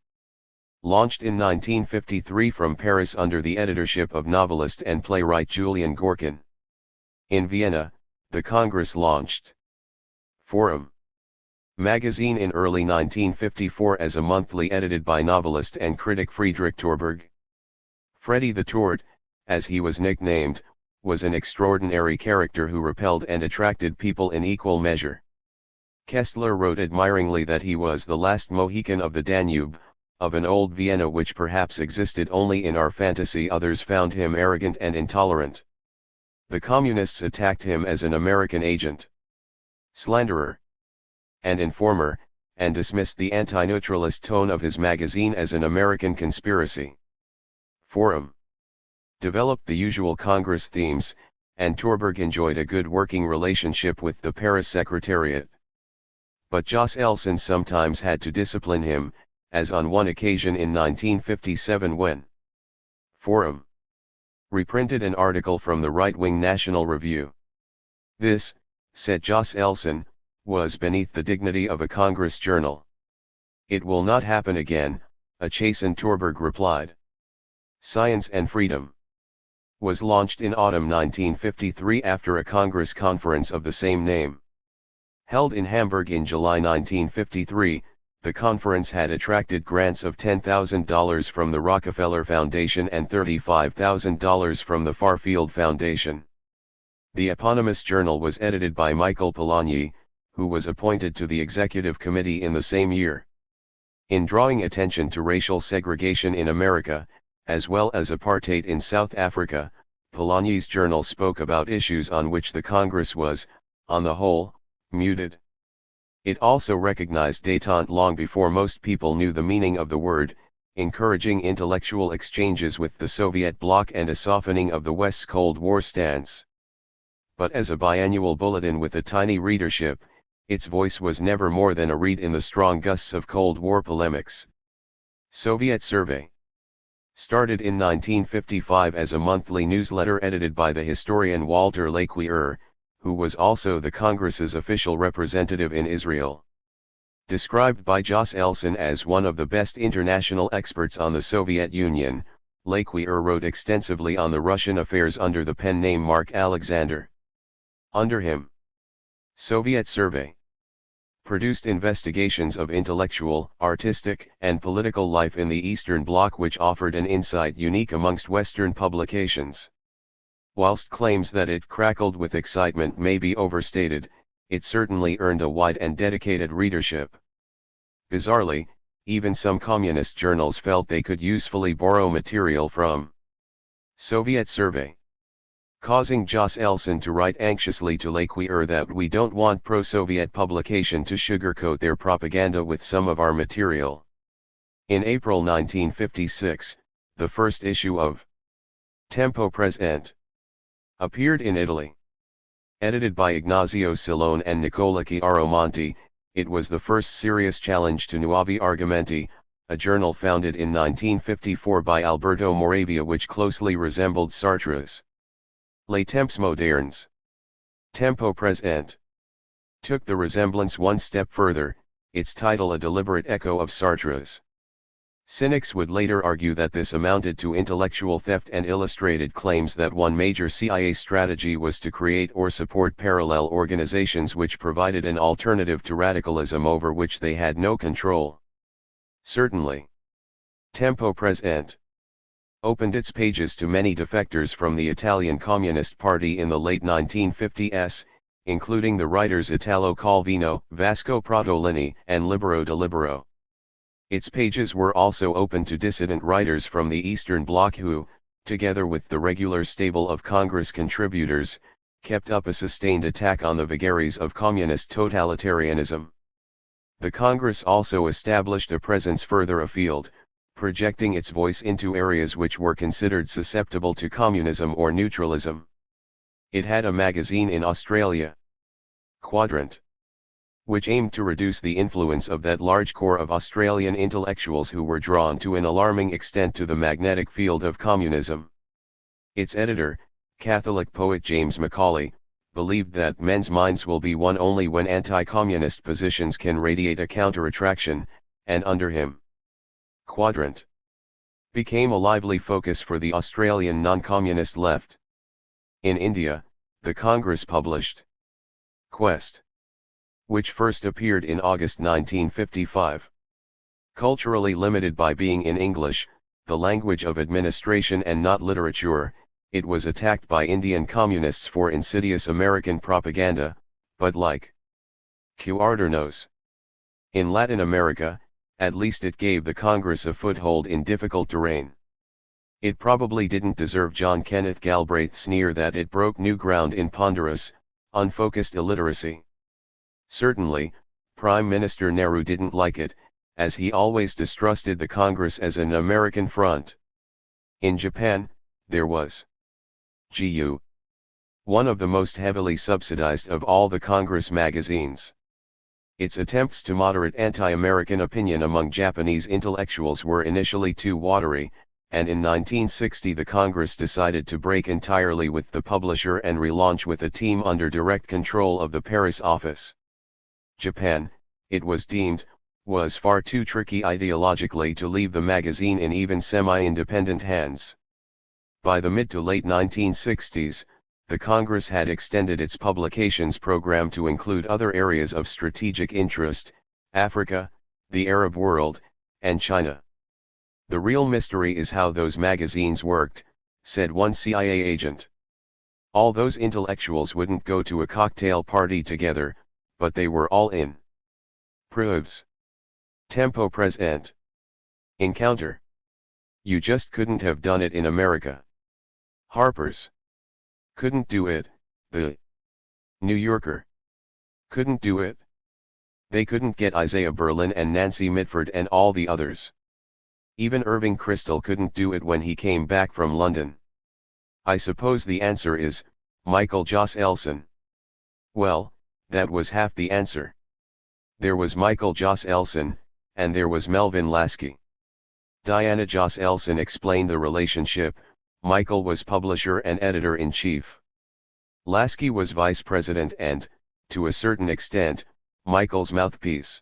Launched in 1953 from Paris under the editorship of novelist and playwright Julian Gorkin. In Vienna, the Congress launched Forum magazine in early 1954 as a monthly edited by novelist and critic Friedrich Thorberg. Freddie the Tord, as he was nicknamed, was an extraordinary character who repelled and attracted people in equal measure. Kessler wrote admiringly that he was the last Mohican of the Danube, of an old Vienna which perhaps existed only in our fantasy. Others found him arrogant and intolerant. The communists attacked him as an American agent, slanderer, and informer, and dismissed the anti-neutralist tone of his magazine as an American conspiracy. Forum developed the usual Congress themes, and Thorberg enjoyed a good working relationship with the Paris Secretariat. But Jos Elson sometimes had to discipline him, as on one occasion in 1957 when Forum reprinted an article from the right-wing National Review. This, said Jos Elson, was beneath the dignity of a Congress journal. It will not happen again, a chastened Thorberg replied. Science and Freedom was launched in autumn 1953 after a Congress conference of the same name. Held in Hamburg in July 1953, the conference had attracted grants of $10,000 from the Rockefeller Foundation and $35,000 from the Farfield Foundation. The eponymous journal was edited by Michael Polanyi, who was appointed to the executive committee in the same year. In drawing attention to racial segregation in America, as well as apartheid in South Africa, Polanyi's journal spoke about issues on which the Congress was, on the whole, muted. It also recognized détente long before most people knew the meaning of the word, encouraging intellectual exchanges with the Soviet bloc and a softening of the West's Cold War stance. But as a biannual bulletin with a tiny readership, its voice was never more than a reed in the strong gusts of Cold War polemics. Soviet Survey started in 1955 as a monthly newsletter edited by the historian Walter Laqueur, who was also the Congress's official representative in Israel. Described by Jos Elson as one of the best international experts on the Soviet Union, Laqueur wrote extensively on the Russian affairs under the pen name Mark Alexander. Under him, Soviet Survey produced investigations of intellectual, artistic, and political life in the Eastern Bloc which offered an insight unique amongst Western publications. Whilst claims that it crackled with excitement may be overstated, it certainly earned a wide and dedicated readership. Bizarrely, even some communist journals felt they could usefully borrow material from Soviet Survey, causing Jos Elson to write anxiously to Laqueur that we don't want pro-Soviet publication to sugarcoat their propaganda with some of our material. In April 1956, the first issue of Tempo Presente appeared in Italy. Edited by Ignazio Silone and Nicola Chiaramonti, it was the first serious challenge to Nuovi Argomenti, a journal founded in 1954 by Alberto Moravia which closely resembled Sartre's Les Temps Modernes. Tempo Presente took the resemblance one step further, its title a deliberate echo of Sartre's. Cynics would later argue that this amounted to intellectual theft and illustrated claims that one major CIA strategy was to create or support parallel organizations which provided an alternative to radicalism over which they had no control. Certainly, Tempo Presente opened its pages to many defectors from the Italian Communist Party in the late 1950s, including the writers Italo Calvino, Vasco Pratolini, and Libero de Libero. Its pages were also open to dissident writers from the Eastern Bloc who, together with the regular stable of Congress contributors, kept up a sustained attack on the vagaries of communist totalitarianism. The Congress also established a presence further afield, projecting its voice into areas which were considered susceptible to communism or neutralism. It had a magazine in Australia, Quadrant, which aimed to reduce the influence of that large core of Australian intellectuals who were drawn to an alarming extent to the magnetic field of communism. Its editor, Catholic poet James Macaulay, believed that men's minds will be won only when anti-communist positions can radiate a counter-attraction, and under him, Quadrant became a lively focus for the Australian non-communist left. In India, the Congress published Quest, which first appeared in August 1955. Culturally limited by being in English, the language of administration and not literature, it was attacked by Indian communists for insidious American propaganda, but like Cuadernos in Latin America, at least it gave the Congress a foothold in difficult terrain. It probably didn't deserve John Kenneth Galbraith's sneer that it broke new ground in ponderous, unfocused illiteracy. Certainly, Prime Minister Nehru didn't like it, as he always distrusted the Congress as an American front. In Japan, there was GU, one of the most heavily subsidized of all the Congress magazines. Its attempts to moderate anti-American opinion among Japanese intellectuals were initially too watery, and in 1960 the Congress decided to break entirely with the publisher and relaunch with a team under direct control of the Paris office. Japan, it was deemed, was far too tricky ideologically to leave the magazine in even semi-independent hands. By the mid to late 1960s, the Congress had extended its publications program to include other areas of strategic interest, Africa, the Arab world, and China. The real mystery is how those magazines worked, said one CIA agent. All those intellectuals wouldn't go to a cocktail party together, but they were all in. Proves. Tempo present. Encounter. You just couldn't have done it in America. Harper's couldn't do it, the New Yorker couldn't do it. They couldn't get Isaiah Berlin and Nancy Mitford and all the others. Even Irving Kristol couldn't do it when he came back from London. I suppose the answer is, Michael Jos Elson. Well, that was half the answer. There was Michael Jos Elson, and there was Melvin Lasky. Diana Jos Elson explained the relationship. Michael was publisher and editor-in-chief. Lasky was vice president and, to a certain extent, Michael's mouthpiece.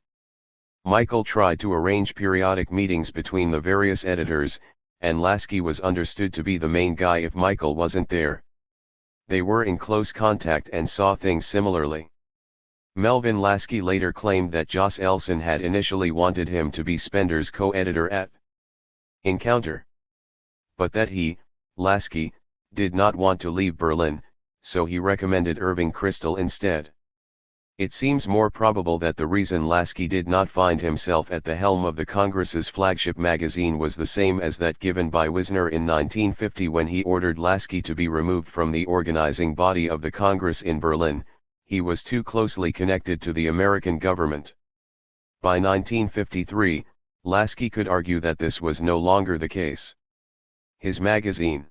Michael tried to arrange periodic meetings between the various editors, and Lasky was understood to be the main guy if Michael wasn't there. They were in close contact and saw things similarly. Melvin Lasky later claimed that Jos Elson had initially wanted him to be Spender's co-editor at Encounter, but that he, Lasky, did not want to leave Berlin, so he recommended Irving Kristol instead. It seems more probable that the reason Lasky did not find himself at the helm of the Congress's flagship magazine was the same as that given by Wisner in 1950 when he ordered Lasky to be removed from the organizing body of the Congress in Berlin. He was too closely connected to the American government. By 1953, Lasky could argue that this was no longer the case. His magazine,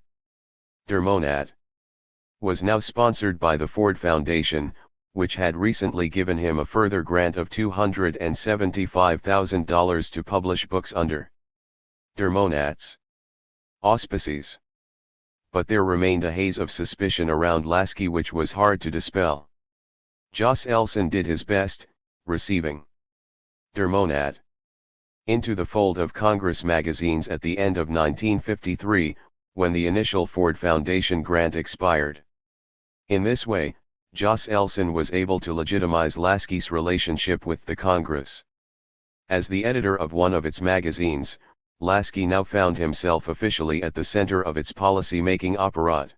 Der Monat, was now sponsored by the Ford Foundation, which had recently given him a further grant of $275,000 to publish books under Der Monat's auspices. But there remained a haze of suspicion around Lasky which was hard to dispel. Jos Elson did his best, receiving Der Monat into the fold of Congress magazines at the end of 1953, when the initial Ford Foundation grant expired. In this way, Jos Elson was able to legitimize Lasky's relationship with the Congress. As the editor of one of its magazines, Lasky now found himself officially at the center of its policy-making apparat.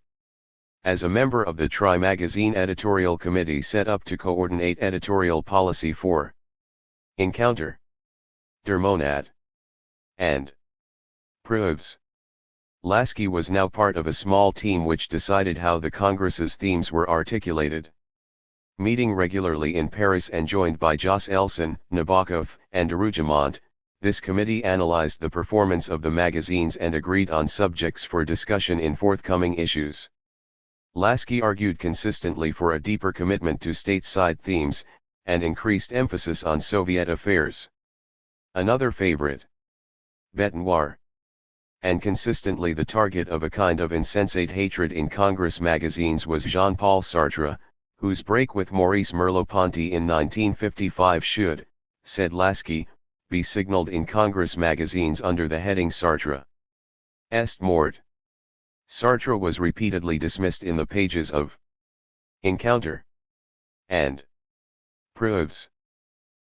As a member of the TRI magazine editorial committee set up to coordinate editorial policy for Encounter, Der Monat, and Proofs, Lasky was now part of a small team which decided how the Congress's themes were articulated. Meeting regularly in Paris and joined by Jos Elson, Nabokov, and Arujamont, this committee analyzed the performance of the magazines and agreed on subjects for discussion in forthcoming issues. Lasky argued consistently for a deeper commitment to stateside themes, and increased emphasis on Soviet affairs. Another favorite, bête noire, and consistently the target of a kind of insensate hatred in Congress magazines was Jean-Paul Sartre, whose break with Maurice Merleau-Ponty in 1955 should, said Lasky, be signaled in Congress magazines under the heading Sartre est mort. Sartre was repeatedly dismissed in the pages of Encounter and Proofs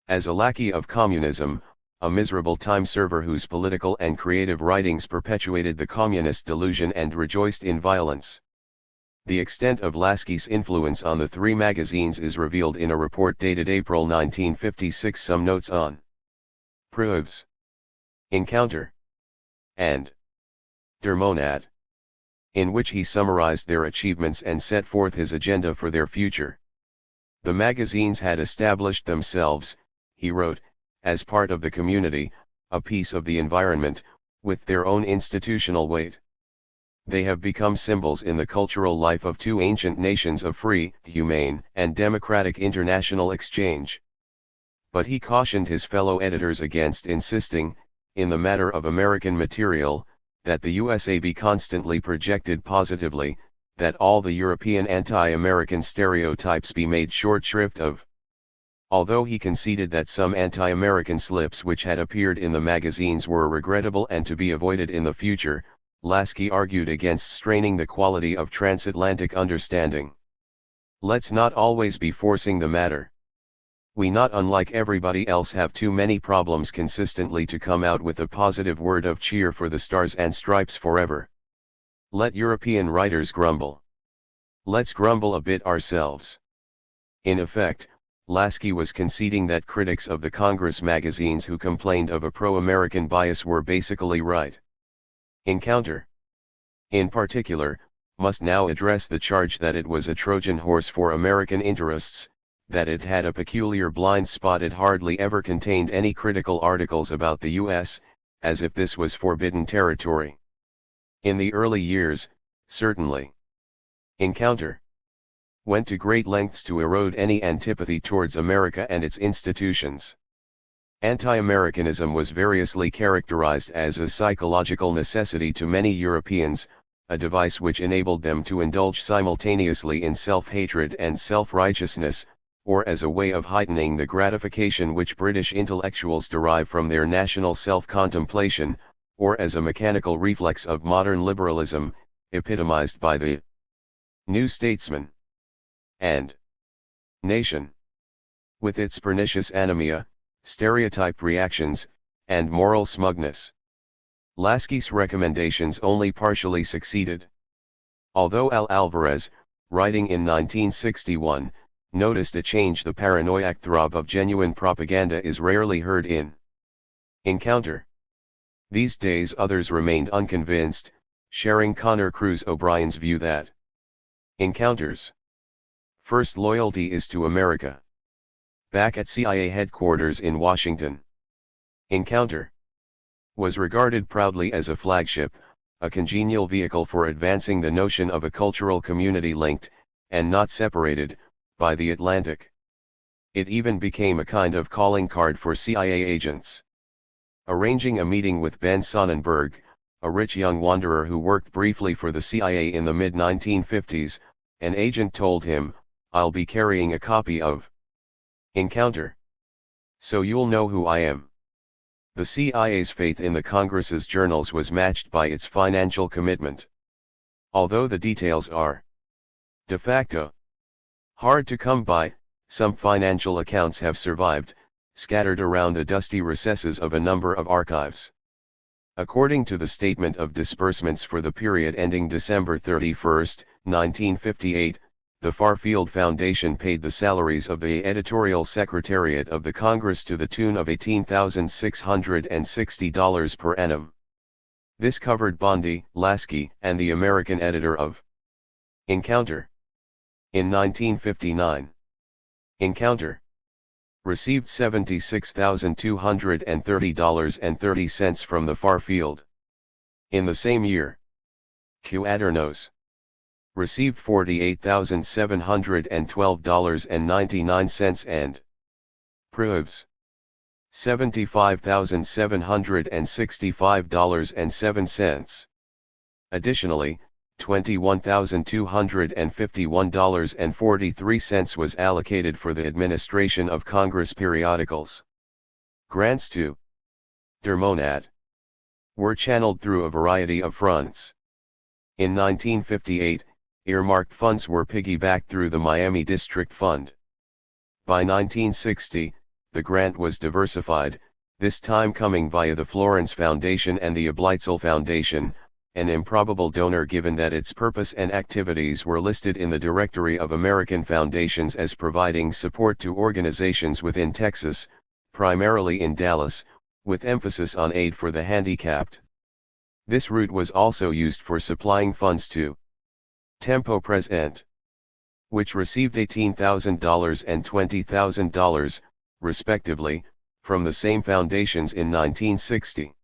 as a lackey of communism, a miserable time server whose political and creative writings perpetuated the communist delusion and rejoiced in violence. The extent of Lasky's influence on the three magazines is revealed in a report dated April 1956. Some notes on Proofs, Encounter, and Der Monat, in which he summarized their achievements and set forth his agenda for their future. The magazines had established themselves, he wrote, as part of the community, a piece of the environment, with their own institutional weight. They have become symbols in the cultural life of two ancient nations of free, humane, and democratic international exchange. But he cautioned his fellow editors against insisting, in the matter of American material, that the USA be constantly projected positively, that all the European anti-American stereotypes be made short shrift of. Although he conceded that some anti-American slips which had appeared in the magazines were regrettable and to be avoided in the future, Lasky argued against straining the quality of transatlantic understanding. Let's not always be forcing the matter. We, not unlike everybody else, have too many problems consistently to come out with a positive word of cheer for the Stars and Stripes forever. Let European writers grumble. Let's grumble a bit ourselves. In effect, Lasky was conceding that critics of the Congress magazines who complained of a pro-American bias were basically right. Encounter, in particular, must now address the charge that it was a Trojan horse for American interests, that it had a peculiar blind spot. It hardly ever contained any critical articles about the U.S., as if this was forbidden territory. In the early years, certainly. Encounter went to great lengths to erode any antipathy towards America and its institutions. Anti-Americanism was variously characterized as a psychological necessity to many Europeans, a device which enabled them to indulge simultaneously in self-hatred and self-righteousness, or as a way of heightening the gratification which British intellectuals derive from their national self-contemplation, or as a mechanical reflex of modern liberalism, epitomized by the New Statesman and Nation, with its pernicious anemia, stereotype reactions, and moral smugness. Lasky's recommendations only partially succeeded. Although Al Alvarez, writing in 1961, noticed a change, the paranoiac throb of genuine propaganda is rarely heard in Encounter. These days others remained unconvinced, sharing Connor Cruise O'Brien's view that Encounter's first loyalty is to America. Back at CIA headquarters in Washington, Encounter was regarded proudly as a flagship, a congenial vehicle for advancing the notion of a cultural community linked, and not separated, by the Atlantic. It even became a kind of calling card for CIA agents. Arranging a meeting with Ben Sonnenberg, a rich young wanderer who worked briefly for the CIA in the mid-1950s, an agent told him, "I'll be carrying a copy of Encounter. So you'll know who I am." The CIA's faith in the Congress's journals was matched by its financial commitment. Although the details are de facto hard to come by, some financial accounts have survived, scattered around the dusty recesses of a number of archives. According to the Statement of Disbursements for the period ending December 31, 1958, the Farfield Foundation paid the salaries of the editorial secretariat of the Congress to the tune of $18,660 per annum. This covered Bondi, Lasky, and the American editor of Encounter. In 1959, Encounter received $76,230.30 from the Farfield. In the same year, Quadernos received $48,712.99 and Proves $75,765.07. Additionally, $21,251.43 was allocated for the administration of Congress periodicals. Grants to Der Monat were channeled through a variety of fronts. In 1958, earmarked funds were piggybacked through the Miami District Fund. By 1960, the grant was diversified, this time coming via the Florence Foundation and the Oblitzel Foundation, an improbable donor given that its purpose and activities were listed in the Directory of American Foundations as providing support to organizations within Texas, primarily in Dallas, with emphasis on aid for the handicapped. This route was also used for supplying funds to Tempo Present, which received $18,000 and $20,000, respectively, from the same foundations in 1960.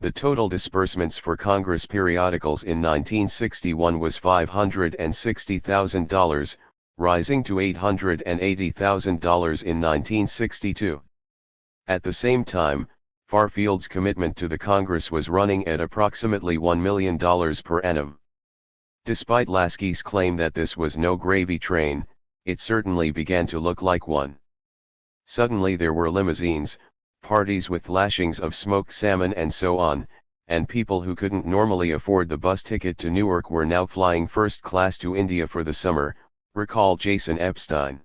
The total disbursements for Congress periodicals in 1961 was $560,000, rising to $880,000 in 1962. At the same time, Farfield's commitment to the Congress was running at approximately $1 million per annum. Despite Lasky's claim that this was no gravy train, it certainly began to look like one. Suddenly there were limousines, parties with lashings of smoked salmon and so on, and people who couldn't normally afford the bus ticket to Newark were now flying first class to India for the summer, recalled Jason Epstein.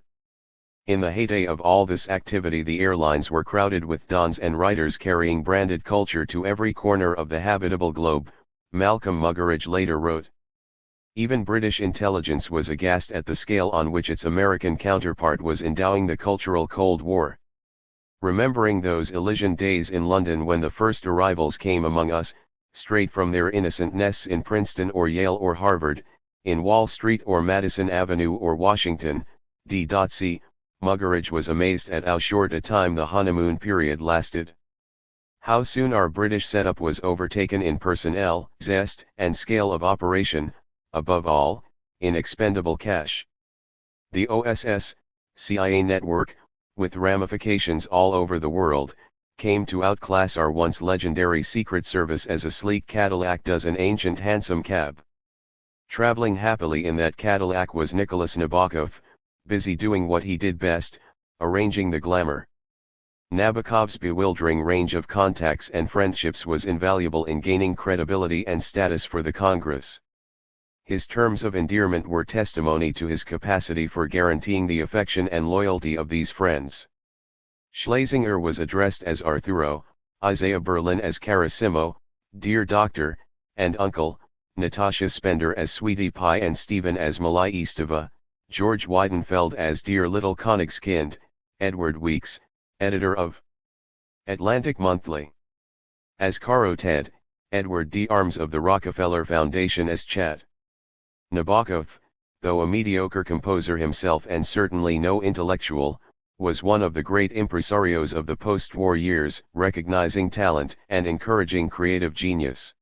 In the heyday of all this activity, the airlines were crowded with dons and writers carrying branded culture to every corner of the habitable globe, Malcolm Muggeridge later wrote. Even British intelligence was aghast at the scale on which its American counterpart was endowing the cultural Cold War. Remembering those Elysian days in London when the first arrivals came among us, straight from their innocent nests in Princeton or Yale or Harvard, in Wall Street or Madison Avenue or Washington, D.C., Muggeridge was amazed at how short a time the honeymoon period lasted. How soon our British setup was overtaken in personnel, zest, and scale of operation, above all, in expendable cash. The OSS, CIA network, with ramifications all over the world, came to outclass our once legendary Secret Service as a sleek Cadillac does an ancient hansom cab. Traveling happily in that Cadillac was Nicholas Nabokov, busy doing what he did best, arranging the glamour. Nabokov's bewildering range of contacts and friendships was invaluable in gaining credibility and status for the Congress. His terms of endearment were testimony to his capacity for guaranteeing the affection and loyalty of these friends. Schlesinger was addressed as Arturo, Isaiah Berlin as Carissimo, Dear Doctor, and Uncle, Natasha Spender as Sweetie Pie and Stephen as Malai Istava, George Weidenfeld as Dear Little Königskind, Edward Weeks, editor of Atlantic Monthly. As Caro Ted, Edward D. Arms of the Rockefeller Foundation as Chat. Nabokov, though a mediocre composer himself and certainly no intellectual, was one of the great impresarios of the post-war years, recognizing talent and encouraging creative genius.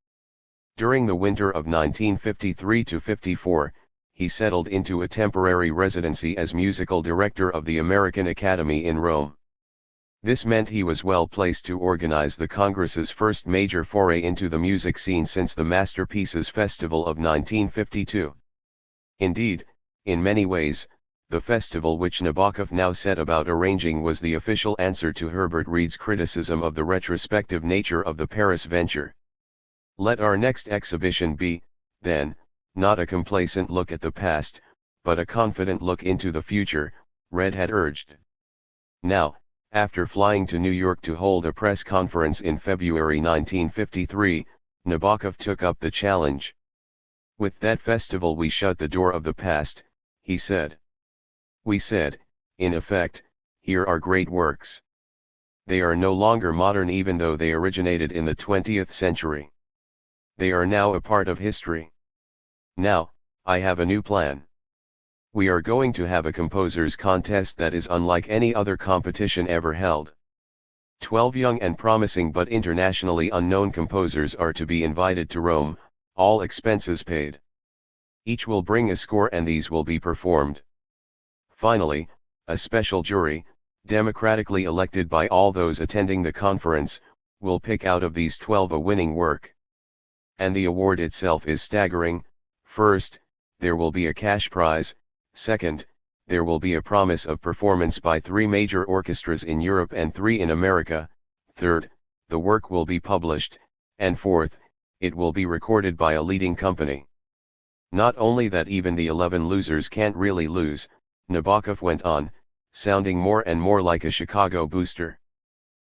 During the winter of 1953-54, he settled into a temporary residency as musical director of the American Academy in Rome. This meant he was well placed to organize the Congress's first major foray into the music scene since the Masterpieces Festival of 1952. Indeed, in many ways, the festival which Nabokov now set about arranging was the official answer to Herbert Reed's criticism of the retrospective nature of the Paris venture. Let our next exhibition be, then, not a complacent look at the past, but a confident look into the future, Red had urged. Now, After flying to New York to hold a press conference in February 1953, Nabokov took up the challenge. "With that festival we shut the door of the past," he said. "We said, in effect, here are great works. They are no longer modern even though they originated in the 20th century. They are now a part of history. Now, I have a new plan. We are going to have a composers' contest that is unlike any other competition ever held. 12 young and promising but internationally unknown composers are to be invited to Rome, all expenses paid. Each will bring a score and these will be performed. Finally, a special jury, democratically elected by all those attending the conference, will pick out of these 12 a winning work. And the award itself is staggering. First, there will be a cash prize. Second, there will be a promise of performance by 3 major orchestras in Europe and 3 in America. Third, the work will be published, and fourth, it will be recorded by a leading company. Not only that, even the 11 losers can't really lose," Nabokov went on, sounding more and more like a Chicago booster.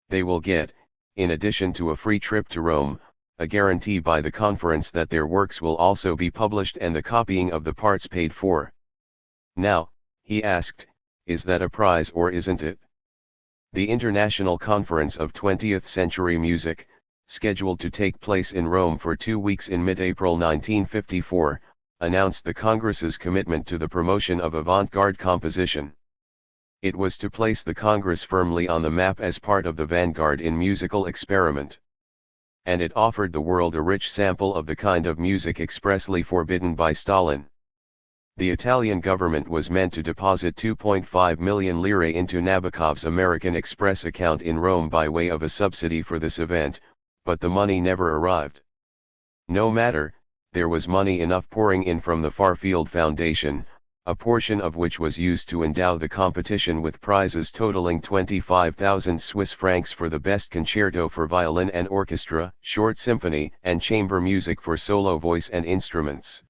"They will get, in addition to a free trip to Rome, a guarantee by the conference that their works will also be published and the copying of the parts paid for." Now, he asked, is that a prize or isn't it? The International Conference of 20th Century Music, scheduled to take place in Rome for 2 weeks in mid-April 1954, announced the Congress's commitment to the promotion of avant-garde composition. It was to place the Congress firmly on the map as part of the vanguard in musical experiment. And it offered the world a rich sample of the kind of music expressly forbidden by Stalin. The Italian government was meant to deposit 2.5 million lire into Nabokov's American Express account in Rome by way of a subsidy for this event, but the money never arrived. No matter, there was money enough pouring in from the Farfield Foundation, a portion of which was used to endow the competition with prizes totaling 25,000 Swiss francs for the best concerto for violin and orchestra, short symphony, and chamber music for solo voice and instruments.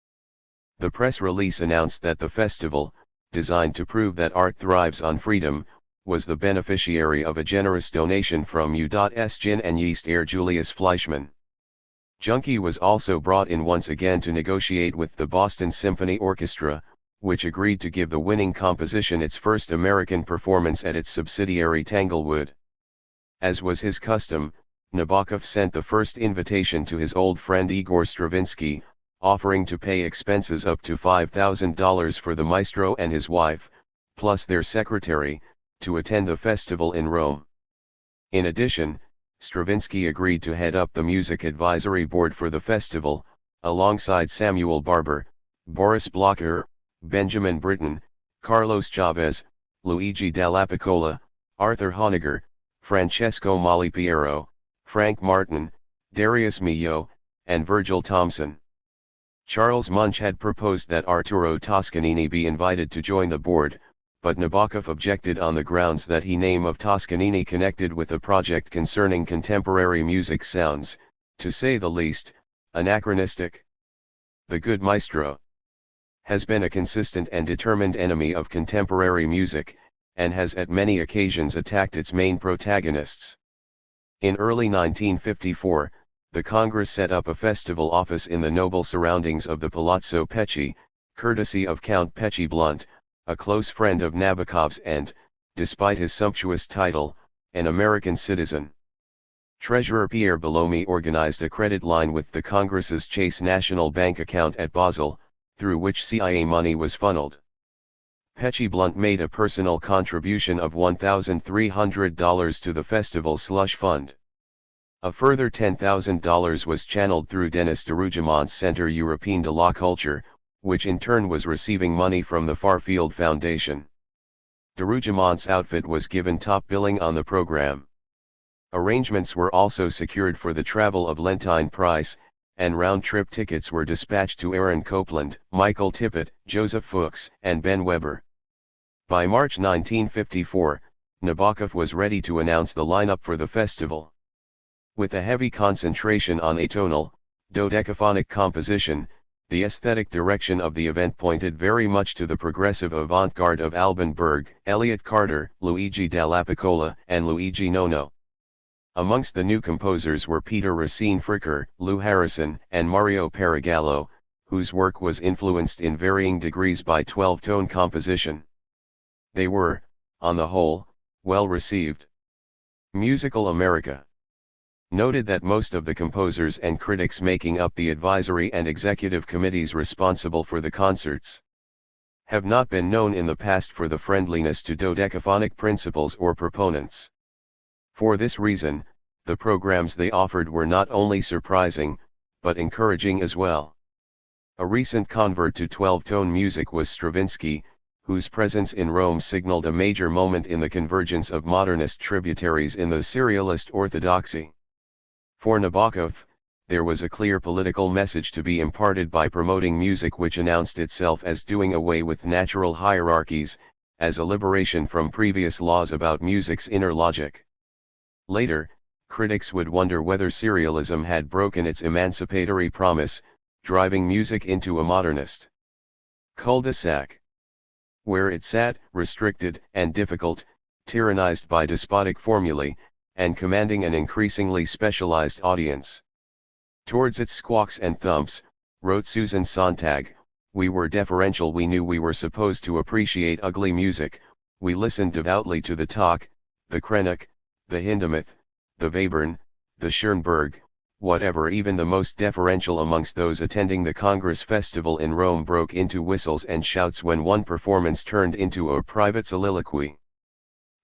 The press release announced that the festival, designed to prove that art thrives on freedom, was the beneficiary of a generous donation from U.S. Gin and Yeast heir Julius Fleischmann. Junkie was also brought in once again to negotiate with the Boston Symphony Orchestra, which agreed to give the winning composition its first American performance at its subsidiary Tanglewood. As was his custom, Nabokov sent the first invitation to his old friend Igor Stravinsky, offering to pay expenses up to $5,000 for the maestro and his wife, plus their secretary, to attend the festival in Rome. In addition, Stravinsky agreed to head up the music advisory board for the festival, alongside Samuel Barber, Boris Blocher, Benjamin Britten, Carlos Chavez, Luigi Dall'Apicola, Arthur Honegger, Francesco Malipiero, Frank Martin, Darius Milhaud, and Virgil Thomson. Charles Munch had proposed that Arturo Toscanini be invited to join the board, but Nabokov objected on the grounds that the name of Toscanini connected with a project concerning contemporary music sounds, to say the least, anachronistic. The good maestro has been a consistent and determined enemy of contemporary music, and has at many occasions attacked its main protagonists. In early 1954, the Congress set up a festival office in the noble surroundings of the Palazzo Pecci, courtesy of Count Pecci Blunt, a close friend of Nabokov's and, despite his sumptuous title, an American citizen. Treasurer Pierre Bellomy organized a credit line with the Congress's Chase National Bank account at Basel, through which CIA money was funneled. Pecci Blunt made a personal contribution of $1,300 to the festival's slush fund. A further $10,000 was channeled through Denis de Rougemont's Centre Européen de la Culture, which in turn was receiving money from the Farfield Foundation. De Rougemont's outfit was given top billing on the program. Arrangements were also secured for the travel of Lentine Price, and round-trip tickets were dispatched to Aaron Copland, Michael Tippett, Joseph Fuchs, and Ben Weber. By March 1954, Nabokov was ready to announce the lineup for the festival. With a heavy concentration on atonal, dodecaphonic composition, The aesthetic direction of the event pointed very much to the progressive avant-garde of Alban Berg, Elliot Carter, Luigi Dall'Apicola, and Luigi Nono. Amongst the new composers were Peter Racine Fricker, Lou Harrison, and Mario Perigallo, whose work was influenced in varying degrees by 12-tone composition. They were, on the whole, well received. Musical America noted that most of the composers and critics making up the advisory and executive committees responsible for the concerts have not been known in the past for the friendliness to dodecaphonic principles or proponents. For this reason, the programs they offered were not only surprising, but encouraging as well. A recent convert to 12-tone music was Stravinsky, whose presence in Rome signaled a major moment in the convergence of modernist tributaries in the serialist orthodoxy. For Nabokov, there was a clear political message to be imparted by promoting music which announced itself as doing away with natural hierarchies, as a liberation from previous laws about music's inner logic. Later, critics would wonder whether serialism had broken its emancipatory promise, driving music into a modernist cul-de-sac, where it sat, restricted and difficult, tyrannized by despotic formulae, and commanding an increasingly specialized audience. Towards its squawks and thumps, wrote Susan Sontag, we were deferential, we knew we were supposed to appreciate ugly music, we listened devoutly to the Tocque, the Krenek, the Hindemith, the Webern, the Schoenberg, whatever. Even the most deferential amongst those attending the Congress Festival in Rome broke into whistles and shouts when one performance turned into a private soliloquy.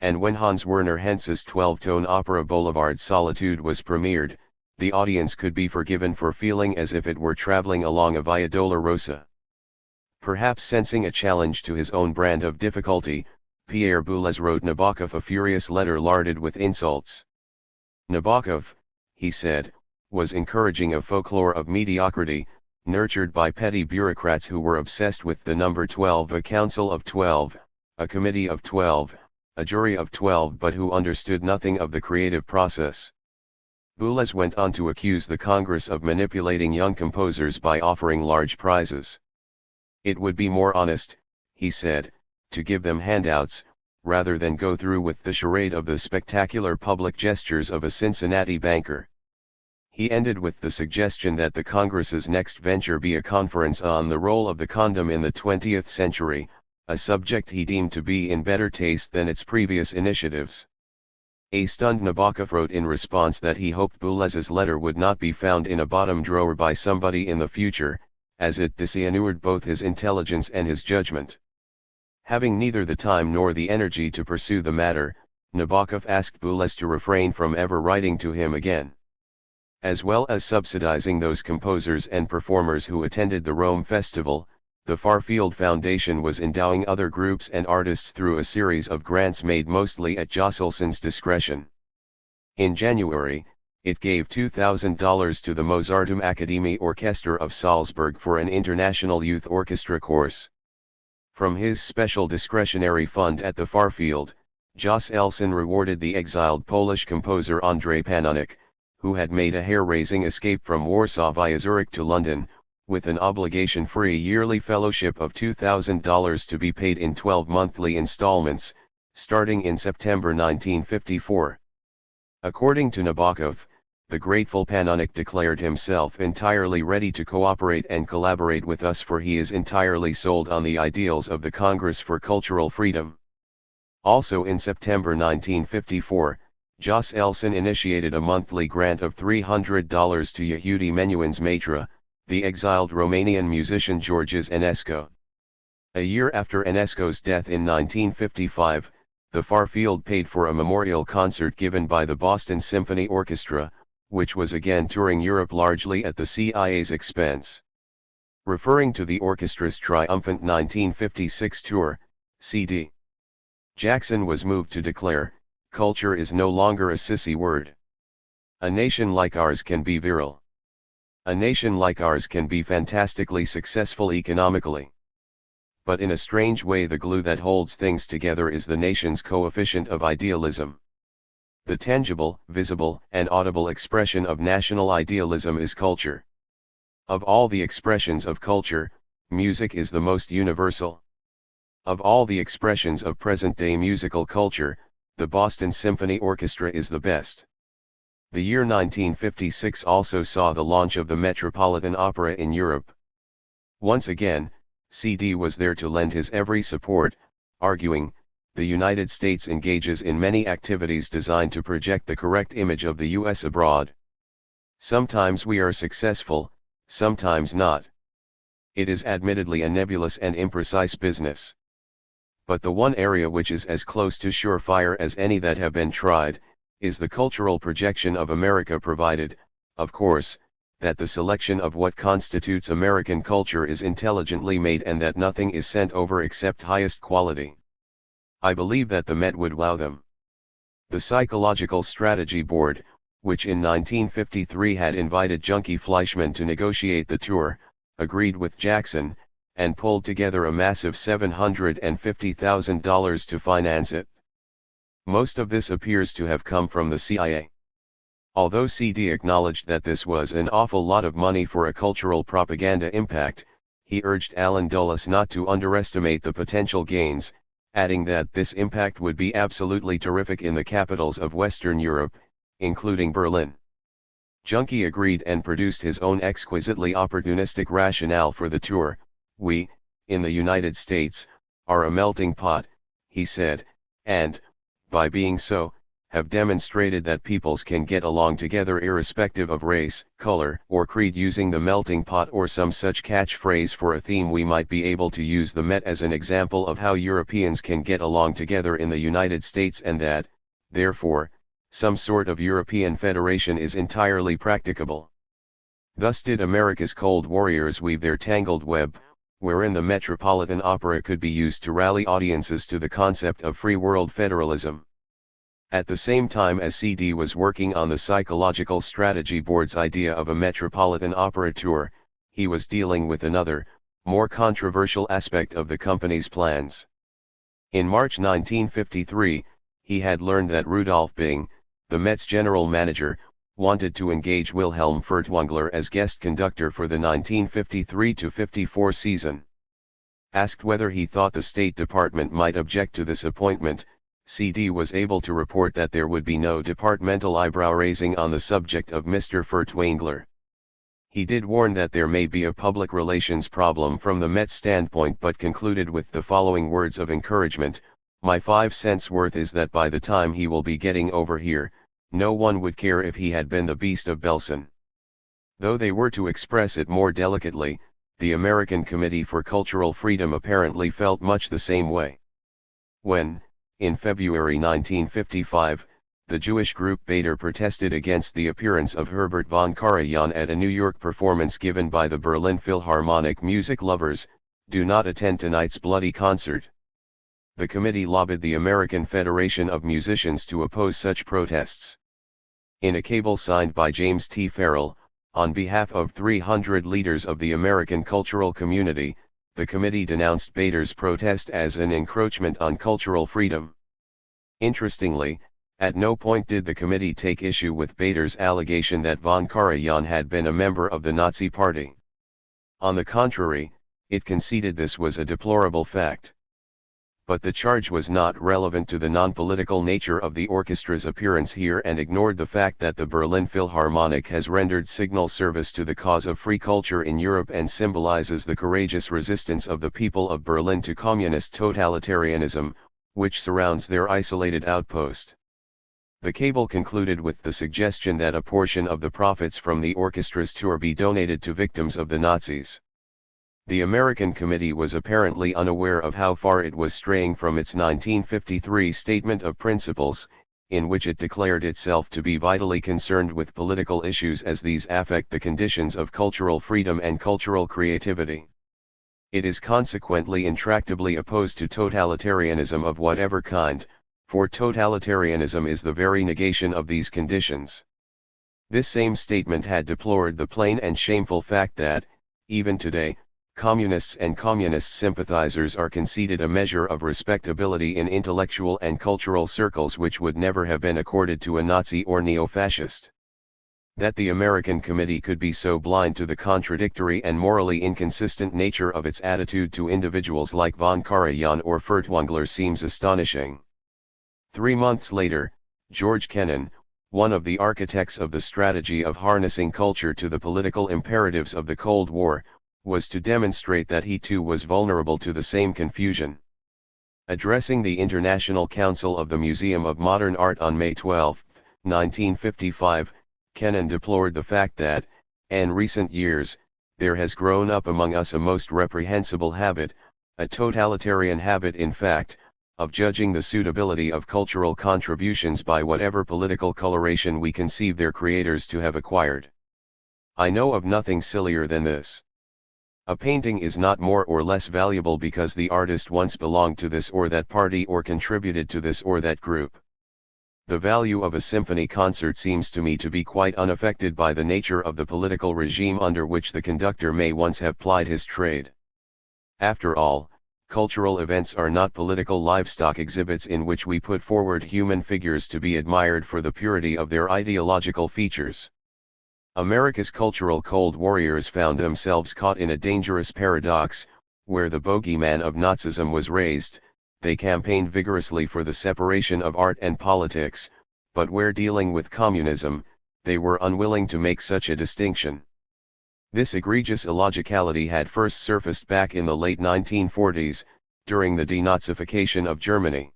And when Hans Werner Henze's 12-tone opera Boulevard Solitude was premiered, the audience could be forgiven for feeling as if it were traveling along a Via Dolorosa. Perhaps sensing a challenge to his own brand of difficulty, Pierre Boulez wrote Nabokov a furious letter larded with insults. Nabokov, he said, was encouraging a folklore of mediocrity, nurtured by petty bureaucrats who were obsessed with the number 12, a council of 12, a committee of 12, a jury of 12, but who understood nothing of the creative process. Boulez went on to accuse the Congress of manipulating young composers by offering large prizes. It would be more honest, he said, to give them handouts, rather than go through with the charade of the spectacular public gestures of a Cincinnati banker. He ended with the suggestion that the Congress's next venture be a conference on the role of the condom in the 20th century, a subject he deemed to be in better taste than its previous initiatives. A stunned Nabokov wrote in response that he hoped Boulez's letter would not be found in a bottom drawer by somebody in the future, as it disinured both his intelligence and his judgment. Having neither the time nor the energy to pursue the matter, Nabokov asked Boulez to refrain from ever writing to him again. As well as subsidizing those composers and performers who attended the Rome Festival, the Farfield Foundation was endowing other groups and artists through a series of grants made mostly at Josselsson's discretion. In January, it gave $2,000 to the Mozarteum Akademie Orchester of Salzburg for an international youth orchestra course. From his special discretionary fund at the Farfield, Josselson rewarded the exiled Polish composer Andrzej Panonik, who had made a hair-raising escape from Warsaw via Zurich to London, with an obligation-free yearly fellowship of $2,000 to be paid in 12 monthly installments, starting in September 1954. According to Nabokov, the grateful Panonik declared himself entirely ready to cooperate and collaborate with us, for he is entirely sold on the ideals of the Congress for Cultural Freedom. Also in September 1954, Josselson initiated a monthly grant of $300 to Yehudi Menuhin's Matra, the exiled Romanian musician Georges Enescu. A year after Enescu's death in 1955, the Farfield paid for a memorial concert given by the Boston Symphony Orchestra, which was again touring Europe largely at the CIA's expense. Referring to the orchestra's triumphant 1956 tour, C.D. Jackson was moved to declare, "Culture is no longer a sissy word. A nation like ours can be virile. A nation like ours can be fantastically successful economically. But in a strange way the glue that holds things together is the nation's coefficient of idealism. The tangible, visible, and audible expression of national idealism is culture. Of all the expressions of culture, music is the most universal. Of all the expressions of present-day musical culture, the Boston Symphony Orchestra is the best. The year 1956 also saw the launch of the Metropolitan Opera in Europe. Once again, CD was there to lend his every support, arguing, "The United States engages in many activities designed to project the correct image of the US abroad. Sometimes we are successful, sometimes not. It is admittedly a nebulous and imprecise business. But the one area which is as close to surefire as any that have been tried, is the cultural projection of America, provided, of course, that the selection of what constitutes American culture is intelligently made and that nothing is sent over except highest quality. I believe that the Met would wow them." The Psychological Strategy Board, which in 1953 had invited Junkie Fleischman to negotiate the tour, agreed with Jackson, and pulled together a massive $750,000 to finance it. Most of this appears to have come from the CIA. Although CD acknowledged that this was an awful lot of money for a cultural propaganda impact, he urged Allen Dulles not to underestimate the potential gains, adding that this impact would be absolutely terrific in the capitals of Western Europe, including Berlin. Junkie agreed and produced his own exquisitely opportunistic rationale for the tour. "We, in the United States, are a melting pot," he said, "and, by being so, have demonstrated that peoples can get along together irrespective of race, color, or creed." Using the melting pot or some such catchphrase for a theme, we might be able to use the Met as an example of how Europeans can get along together in the United States, and that, therefore, some sort of European federation is entirely practicable. Thus did America's cold warriors weave their tangled web, wherein the Metropolitan Opera could be used to rally audiences to the concept of free world federalism. At the same time as CD was working on the Psychological Strategy Board's idea of a Metropolitan Opera tour, he was dealing with another, more controversial aspect of the company's plans. In March 1953, he had learned that Rudolf Bing, the Met's general manager, wanted to engage Wilhelm Furtwängler as guest conductor for the 1953-54 season. Asked whether he thought the State Department might object to this appointment, CD was able to report that there would be no departmental eyebrow-raising on the subject of Mr. Furtwängler. He did warn that there may be a public relations problem from the Met standpoint, but concluded with the following words of encouragement: "My 5 cents worth is that by the time he will be getting over here, no one would care if he had been the Beast of Belsen." Though they were to express it more delicately, the American Committee for Cultural Freedom apparently felt much the same way. When, in February 1955, the Jewish group Baader protested against the appearance of Herbert von Karajan at a New York performance given by the Berlin Philharmonic music lovers, "Do not attend tonight's bloody concert." The committee lobbied the American Federation of Musicians to oppose such protests. In a cable signed by James T. Farrell, on behalf of 300 leaders of the American cultural community, the committee denounced Baader's protest as an encroachment on cultural freedom. Interestingly, at no point did the committee take issue with Baader's allegation that von Karajan had been a member of the Nazi Party. On the contrary, it conceded this was a deplorable fact. But the charge was not relevant to the non-political nature of the orchestra's appearance here, and ignored the fact that the Berlin Philharmonic has rendered signal service to the cause of free culture in Europe and symbolizes the courageous resistance of the people of Berlin to communist totalitarianism, which surrounds their isolated outpost. The cable concluded with the suggestion that a portion of the profits from the orchestra's tour be donated to victims of the Nazis. The American committee was apparently unaware of how far it was straying from its 1953 Statement of Principles, in which it declared itself to be vitally concerned with political issues as these affect the conditions of cultural freedom and cultural creativity. It is consequently intractably opposed to totalitarianism of whatever kind, for totalitarianism is the very negation of these conditions. This same statement had deplored the plain and shameful fact that, even today, communists and communist sympathizers are conceded a measure of respectability in intellectual and cultural circles which would never have been accorded to a Nazi or neo-fascist. That the American Committee could be so blind to the contradictory and morally inconsistent nature of its attitude to individuals like von Karajan or Furtwängler seems astonishing. 3 months later, George Kennan, one of the architects of the strategy of harnessing culture to the political imperatives of the Cold War, was to demonstrate that he too was vulnerable to the same confusion. Addressing the International Council of the Museum of Modern Art on May 12, 1955, Kennan deplored the fact that, in recent years, there has grown up among us a most reprehensible habit, a totalitarian habit in fact, of judging the suitability of cultural contributions by whatever political coloration we conceive their creators to have acquired. I know of nothing sillier than this. A painting is not more or less valuable because the artist once belonged to this or that party or contributed to this or that group. The value of a symphony concert seems to me to be quite unaffected by the nature of the political regime under which the conductor may once have plied his trade. After all, cultural events are not political livestock exhibits in which we put forward human figures to be admired for the purity of their ideological features. America's cultural cold warriors found themselves caught in a dangerous paradox, where the bogeyman of Nazism was raised. They campaigned vigorously for the separation of art and politics, but where dealing with communism, they were unwilling to make such a distinction. This egregious illogicality had first surfaced back in the late 1940s, during the denazification of Germany.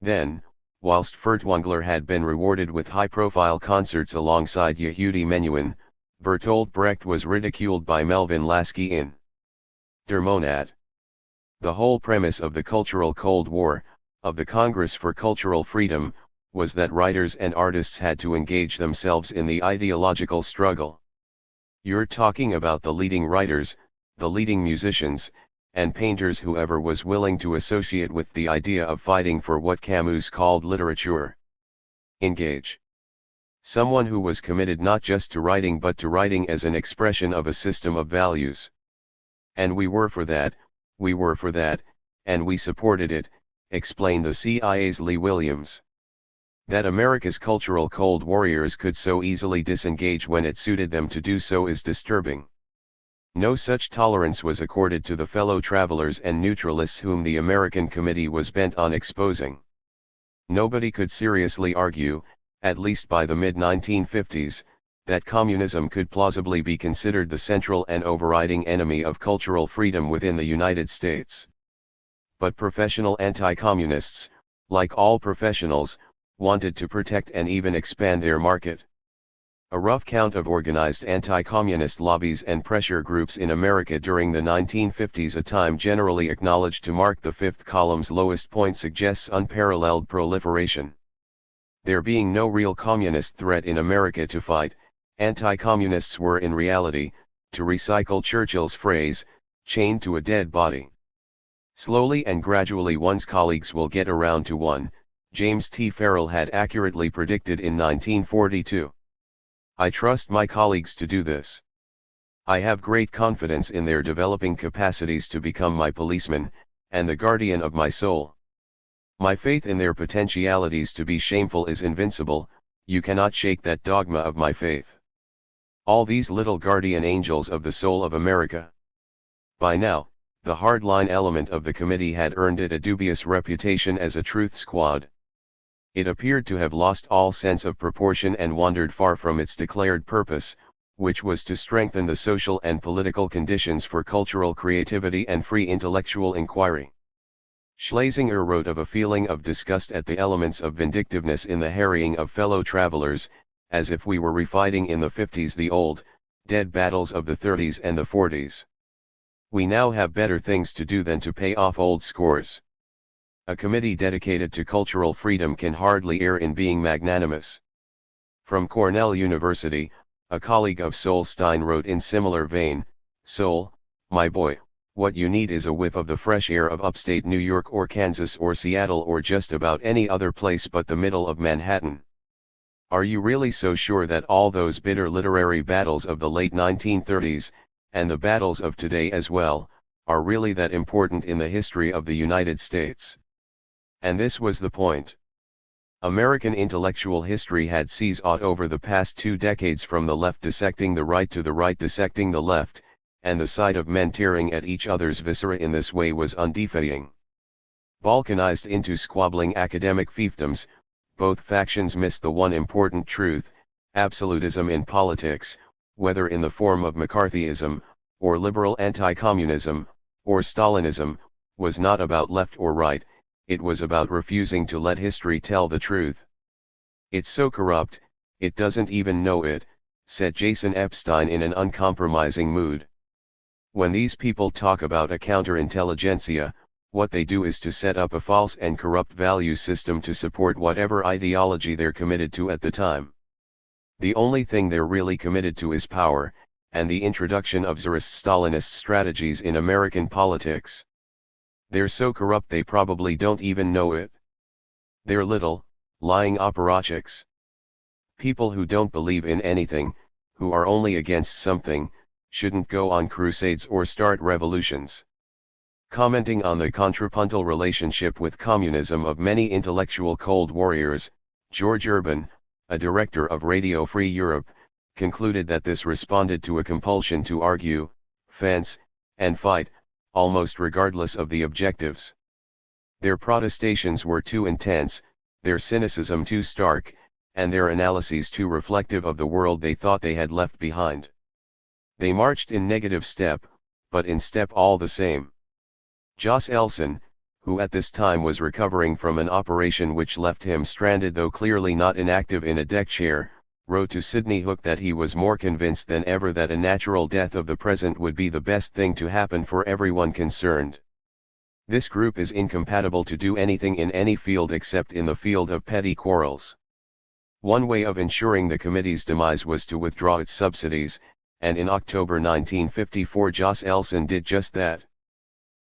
Then, whilst Furtwängler had been rewarded with high-profile concerts alongside Yehudi Menuhin, Bertolt Brecht was ridiculed by Melvin Lasky in Der Monat. The whole premise of the Cultural Cold War, of the Congress for Cultural Freedom, was that writers and artists had to engage themselves in the ideological struggle. You're talking about the leading writers, the leading musicians, and painters, whoever was willing to associate with the idea of fighting for what Camus called literature. Engage. Someone who was committed not just to writing but to writing as an expression of a system of values. And we were for that, and we supported it, explained the CIA's Lee Williams. That America's cultural cold warriors could so easily disengage when it suited them to do so is disturbing. No such tolerance was accorded to the fellow travelers and neutralists whom the American Committee was bent on exposing. Nobody could seriously argue, at least by the mid-1950s, that communism could plausibly be considered the central and overriding enemy of cultural freedom within the United States. But professional anti-communists, like all professionals, wanted to protect and even expand their market. A rough count of organized anti-communist lobbies and pressure groups in America during the 1950s, a time generally acknowledged to mark the fifth column's lowest point, suggests unparalleled proliferation. There being no real communist threat in America to fight, anti-communists were in reality, to recycle Churchill's phrase, chained to a dead body. Slowly and gradually one's colleagues will get around to one, James T. Farrell had accurately predicted in 1942. I trust my colleagues to do this. I have great confidence in their developing capacities to become my policeman, and the guardian of my soul. My faith in their potentialities to be shameful is invincible. You cannot shake that dogma of my faith. All these little guardian angels of the soul of America. By now, the hardline element of the committee had earned it a dubious reputation as a truth squad. It appeared to have lost all sense of proportion and wandered far from its declared purpose, which was to strengthen the social and political conditions for cultural creativity and free intellectual inquiry. Schlesinger wrote of a feeling of disgust at the elements of vindictiveness in the harrying of fellow travelers, as if we were refighting in the 50s the old, dead battles of the 30s and the 40s. We now have better things to do than to pay off old scores. A committee dedicated to cultural freedom can hardly err in being magnanimous. From Cornell University, a colleague of Solstein wrote in similar vein, "Sol, my boy, what you need is a whiff of the fresh air of upstate New York or Kansas or Seattle or just about any other place but the middle of Manhattan. Are you really so sure that all those bitter literary battles of the late 1930s, and the battles of today as well, are really that important in the history of the United States?" And this was the point. American intellectual history had seesawed over the past 2 decades from the left dissecting the right to the right dissecting the left, and the sight of men tearing at each other's viscera in this way was undefying. Balkanized into squabbling academic fiefdoms, both factions missed the one important truth: absolutism in politics, whether in the form of McCarthyism, or liberal anti-communism, or Stalinism, was not about left or right, it was about refusing to let history tell the truth. "It's so corrupt, it doesn't even know it," said Jason Epstein in an uncompromising mood. When these people talk about a counterintelligentsia, what they do is to set up a false and corrupt value system to support whatever ideology they're committed to at the time. The only thing they're really committed to is power, and the introduction of Tsarist-Stalinist strategies in American politics. They're so corrupt they probably don't even know it. They're little, lying apparatchiks. People who don't believe in anything, who are only against something, shouldn't go on crusades or start revolutions. Commenting on the contrapuntal relationship with communism of many intellectual Cold Warriors, George Urban, a director of Radio Free Europe, concluded that this responded to a compulsion to argue, fence, and fight, almost regardless of the objectives. Their protestations were too intense, their cynicism too stark, and their analyses too reflective of the world they thought they had left behind. They marched in negative step, but in step all the same. Jos Elson, who at this time was recovering from an operation which left him stranded though clearly not inactive in a deck chair, wrote to Sidney Hook that he was more convinced than ever that a natural death of the present would be the best thing to happen for everyone concerned. This group is incompatible to do anything in any field except in the field of petty quarrels. One way of ensuring the committee's demise was to withdraw its subsidies, and in October 1954 Jos Elson did just that.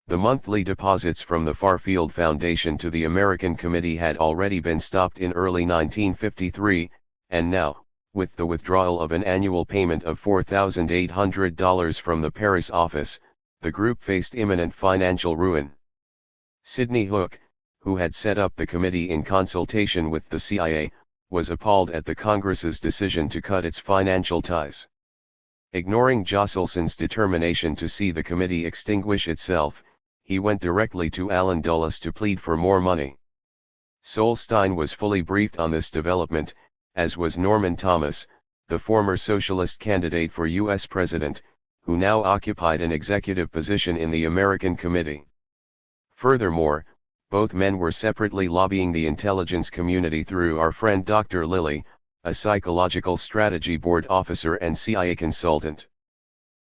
The monthly deposits from the Farfield Foundation to the American Committee had already been stopped in early 1953, and now, with the withdrawal of an annual payment of $4,800 from the Paris office, the group faced imminent financial ruin. Sidney Hook, who had set up the committee in consultation with the CIA, was appalled at the Congress's decision to cut its financial ties. Ignoring Jos Elson's determination to see the committee extinguish itself, he went directly to Allen Dulles to plead for more money. Solstein was fully briefed on this development, as was Norman Thomas, the former socialist candidate for U.S. president, who now occupied an executive position in the American Committee. Furthermore, both men were separately lobbying the intelligence community through our friend Dr. Lilly, a psychological strategy board officer and CIA consultant.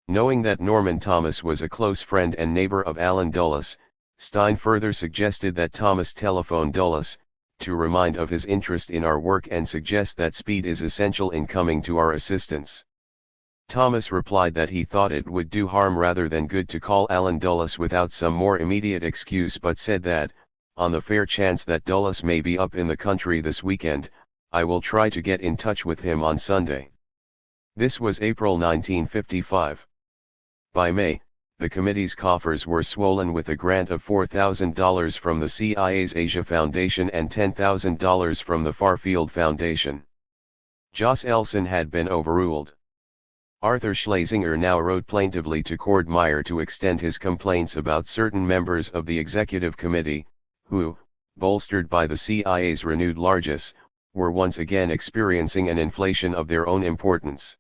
Knowing that Norman Thomas was a close friend and neighbor of Allen Dulles, Stein further suggested that Thomas telephone Dulles, to remind of his interest in our work and suggest that speed is essential in coming to our assistance. Thomas replied that he thought it would do harm rather than good to call Allen Dulles without some more immediate excuse, but said that, on the fair chance that Dulles may be up in the country this weekend, I will try to get in touch with him on Sunday. This was April 1955. By May, the committee's coffers were swollen with a grant of $4,000 from the CIA's Asia Foundation and $10,000 from the Farfield Foundation. Jos Elson had been overruled. Arthur Schlesinger now wrote plaintively to Cord Meyer to extend his complaints about certain members of the executive committee, who, bolstered by the CIA's renewed largesse, were once again experiencing an inflation of their own importance.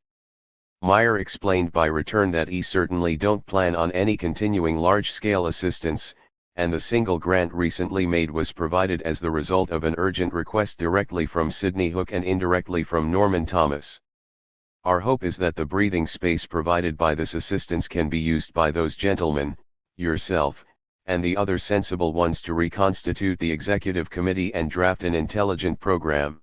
Meyer explained by return that he certainly don't plan on any continuing large-scale assistance, and the single grant recently made was provided as the result of an urgent request directly from Sidney Hook and indirectly from Norman Thomas. Our hope is that the breathing space provided by this assistance can be used by those gentlemen, yourself, and the other sensible ones to reconstitute the executive committee and draft an intelligent program.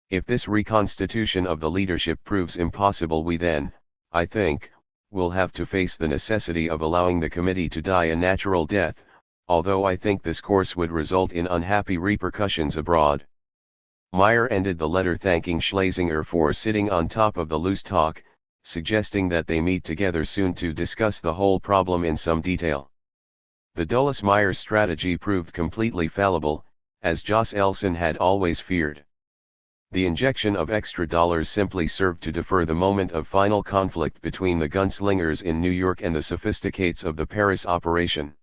If this reconstitution of the leadership proves impossible, we then, I think, will have to face the necessity of allowing the committee to die a natural death, although I think this course would result in unhappy repercussions abroad. Meyer ended the letter thanking Schlesinger for sitting on top of the loose talk, suggesting that they meet together soon to discuss the whole problem in some detail. The Dulles-Meyer strategy proved completely fallible, as Joss Elson had always feared. The injection of extra dollars simply served to defer the moment of final conflict between the gunslingers in New York and the sophisticates of the Paris operation.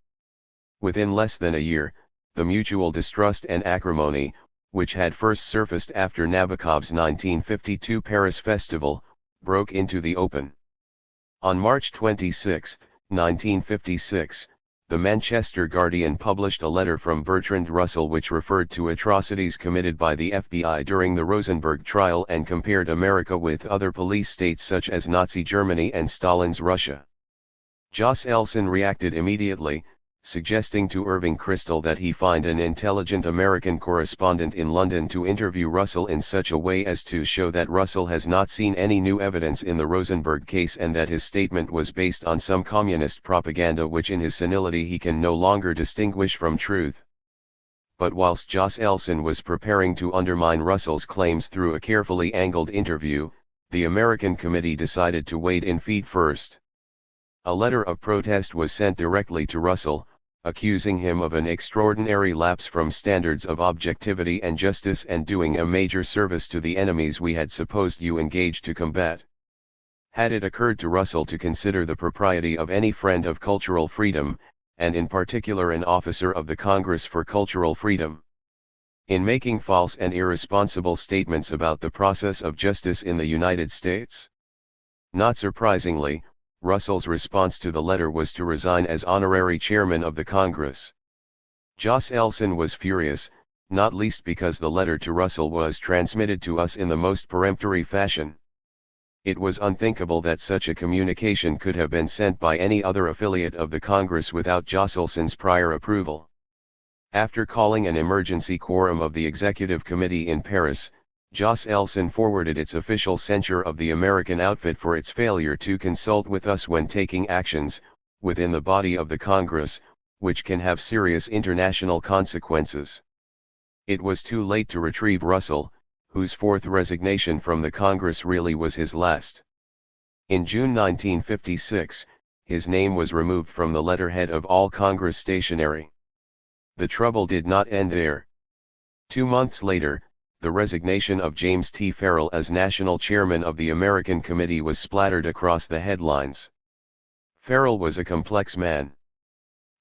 Within less than a year, the mutual distrust and acrimony, which had first surfaced after Nabokov's 1952 Paris festival, broke into the open. On March 26, 1956, the Manchester Guardian published a letter from Bertrand Russell which referred to atrocities committed by the FBI during the Rosenberg trial and compared America with other police states such as Nazi Germany and Stalin's Russia. Joss Elson reacted immediately, suggesting to Irving Kristol that he find an intelligent American correspondent in London to interview Russell in such a way as to show that Russell has not seen any new evidence in the Rosenberg case and that his statement was based on some communist propaganda which in his senility he can no longer distinguish from truth. But whilst Joss Elson was preparing to undermine Russell's claims through a carefully angled interview, the American committee decided to wade in feet first. A letter of protest was sent directly to Russell, accusing him of an extraordinary lapse from standards of objectivity and justice and doing a major service to the enemies we had supposed you engaged to combat. Had it occurred to Russell to consider the propriety of any friend of cultural freedom, and in particular an officer of the Congress for Cultural Freedom, in making false and irresponsible statements about the process of justice in the United States? Not surprisingly, Russell's response to the letter was to resign as honorary chairman of the Congress. Joss Elson was furious, not least because the letter to Russell was transmitted to us in the most peremptory fashion. It was unthinkable that such a communication could have been sent by any other affiliate of the Congress without Joss Elson's prior approval. After calling an emergency quorum of the Executive Committee in Paris, Joss Elson forwarded its official censure of the American outfit for its failure to consult with us when taking actions, within the body of the Congress, which can have serious international consequences. It was too late to retrieve Russell, whose fourth resignation from the Congress really was his last. In June 1956, his name was removed from the letterhead of all Congress stationery. The trouble did not end there. 2 months later, the resignation of James T. Farrell as national chairman of the American Committee was splattered across the headlines. Farrell was a complex man.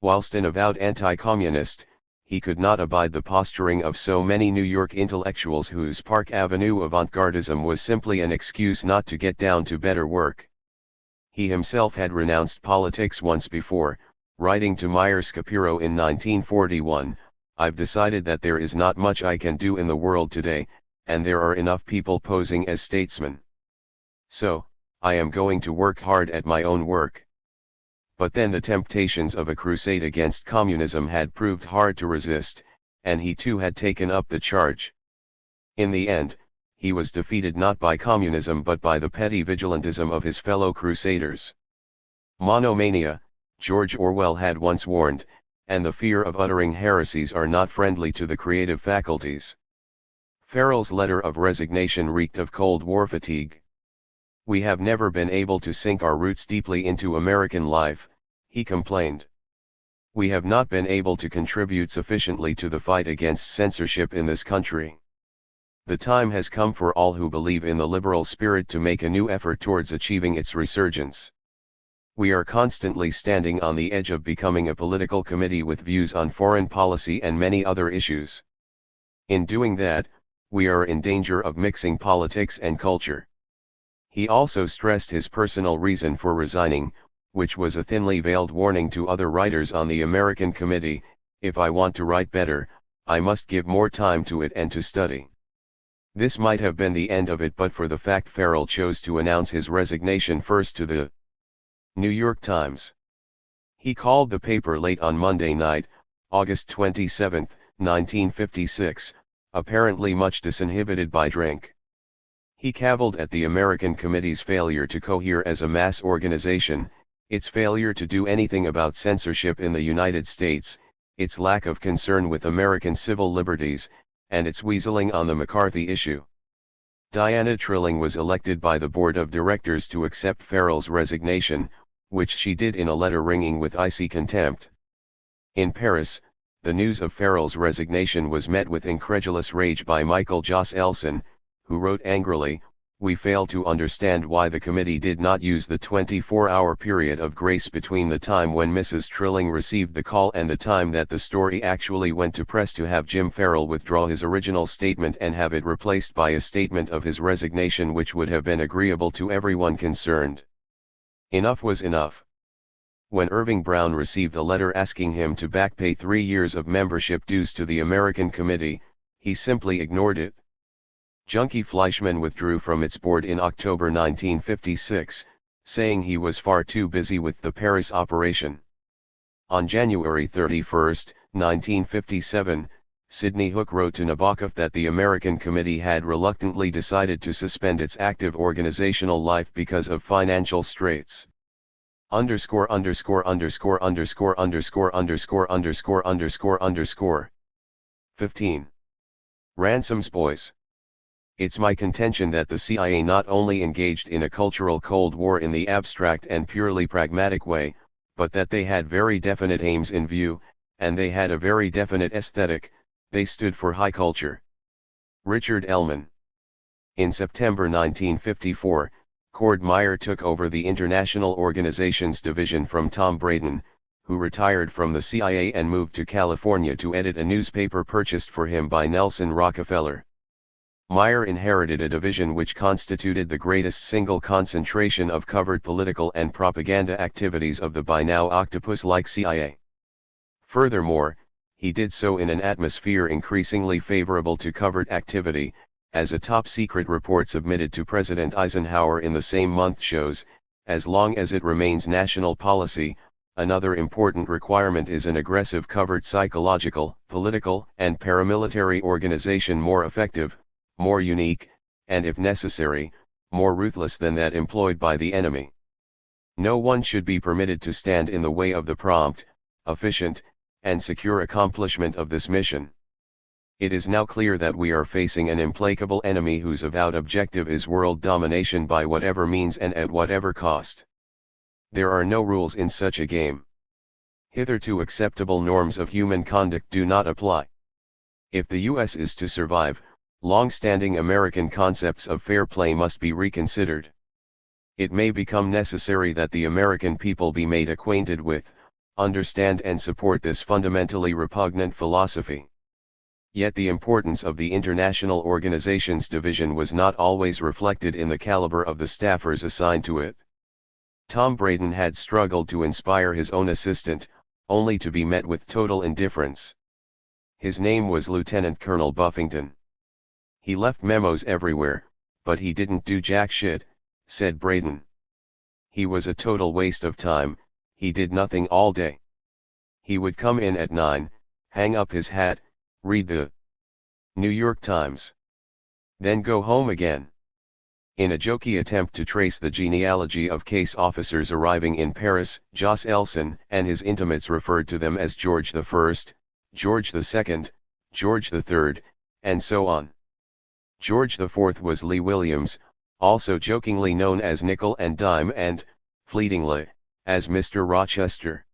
Whilst an avowed anti-communist, he could not abide the posturing of so many New York intellectuals whose Park Avenue avant-gardism was simply an excuse not to get down to better work. He himself had renounced politics once before, writing to Meyer Schapiro in 1941, "I've decided that there is not much I can do in the world today, and there are enough people posing as statesmen. So, I am going to work hard at my own work." But then the temptations of a crusade against communism had proved hard to resist, and he too had taken up the charge. In the end, he was defeated not by communism but by the petty vigilantism of his fellow crusaders. Monomania, George Orwell had once warned, and the fear of uttering heresies are not friendly to the creative faculties. Farrell's letter of resignation reeked of Cold War fatigue. "We have never been able to sink our roots deeply into American life," he complained. "We have not been able to contribute sufficiently to the fight against censorship in this country. The time has come for all who believe in the liberal spirit to make a new effort towards achieving its resurgence. We are constantly standing on the edge of becoming a political committee with views on foreign policy and many other issues. In doing that, we are in danger of mixing politics and culture." He also stressed his personal reason for resigning, which was a thinly veiled warning to other writers on the American Committee: "If I want to write better, I must give more time to it and to study." This might have been the end of it but for the fact Farrell chose to announce his resignation first to the New York Times. He called the paper late on Monday night, August 27, 1956, apparently much disinhibited by drink. He cavilled at the American Committee's failure to cohere as a mass organization, its failure to do anything about censorship in the United States, its lack of concern with American civil liberties, and its weaseling on the McCarthy issue. Diana Trilling was elected by the board of directors to accept Farrell's resignation, which she did in a letter ringing with icy contempt. In Paris, The news of Farrell's resignation was met with incredulous rage by Michael Joss Elson, who wrote angrily, "We fail to understand why the committee did not use the 24-hour period of grace between the time when Mrs. Trilling received the call and the time that the story actually went to press to have Jim Farrell withdraw his original statement and have it replaced by a statement of his resignation which would have been agreeable to everyone concerned." Enough was enough. When Irving Brown received a letter asking him to backpay 3 years of membership dues to the American Committee, he simply ignored it. Junkie Fleischman withdrew from its board in October 1956, saying he was far too busy with the Paris operation. On January 31, 1957, Sidney Hook wrote to Nabokov that the American Committee had reluctantly decided to suspend its active organizational life because of financial straits. _______________________ 15. Ransom's boys. It's my contention that the CIA not only engaged in a cultural Cold War in the abstract and purely pragmatic way, but that they had very definite aims in view, and they had a very definite aesthetic. They stood for high culture. Richard Ellman. In September 1954, Cord Meyer took over the International Organizations Division from Tom Braden, who retired from the CIA and moved to California to edit a newspaper purchased for him by Nelson Rockefeller. Meyer inherited a division which constituted the greatest single concentration of covert political and propaganda activities of the by now octopus-like CIA. Furthermore, he did so in an atmosphere increasingly favorable to covert activity, as a top-secret report submitted to President Eisenhower in the same month shows. As long as it remains national policy, another important requirement is an aggressive covert psychological, political, and paramilitary organization more effective, more unique, and if necessary, more ruthless than that employed by the enemy. No one should be permitted to stand in the way of the prompt, efficient, and secure accomplishment of this mission. It is now clear that we are facing an implacable enemy whose avowed objective is world domination by whatever means and at whatever cost. There are no rules in such a game. Hitherto acceptable norms of human conduct do not apply. If the U.S. is to survive, long-standing American concepts of fair play must be reconsidered. It may become necessary that the American people be made acquainted with, understand and support this fundamentally repugnant philosophy. Yet the importance of the International Organizations Division was not always reflected in the caliber of the staffers assigned to it. Tom Braden had struggled to inspire his own assistant, only to be met with total indifference. His name was Lieutenant Colonel Buffington. "He left memos everywhere, but he didn't do jack shit," said Braden. "He was a total waste of time, he did nothing all day. He would come in at 9, hang up his hat, read the New York Times. Then go home again." In a jokey attempt to trace the genealogy of case officers arriving in Paris, Joss Elson and his intimates referred to them as George I, George II, George III, and so on. George IV was Lee Williams, also jokingly known as Nickel and Dime and, fleetingly, as Mr. Rochester.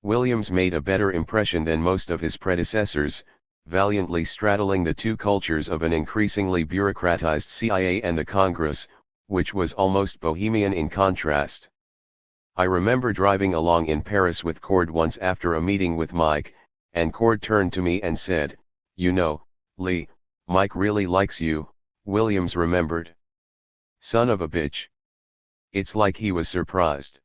Williams made a better impression than most of his predecessors, valiantly straddling the two cultures of an increasingly bureaucratized CIA and the Congress, which was almost bohemian in contrast. I remember driving along in Paris with Cord once after a meeting with Mike, and Cord turned to me and said, "You know, Lee, Mike really likes you," Williams remembered. Son of a bitch. It's like he was surprised.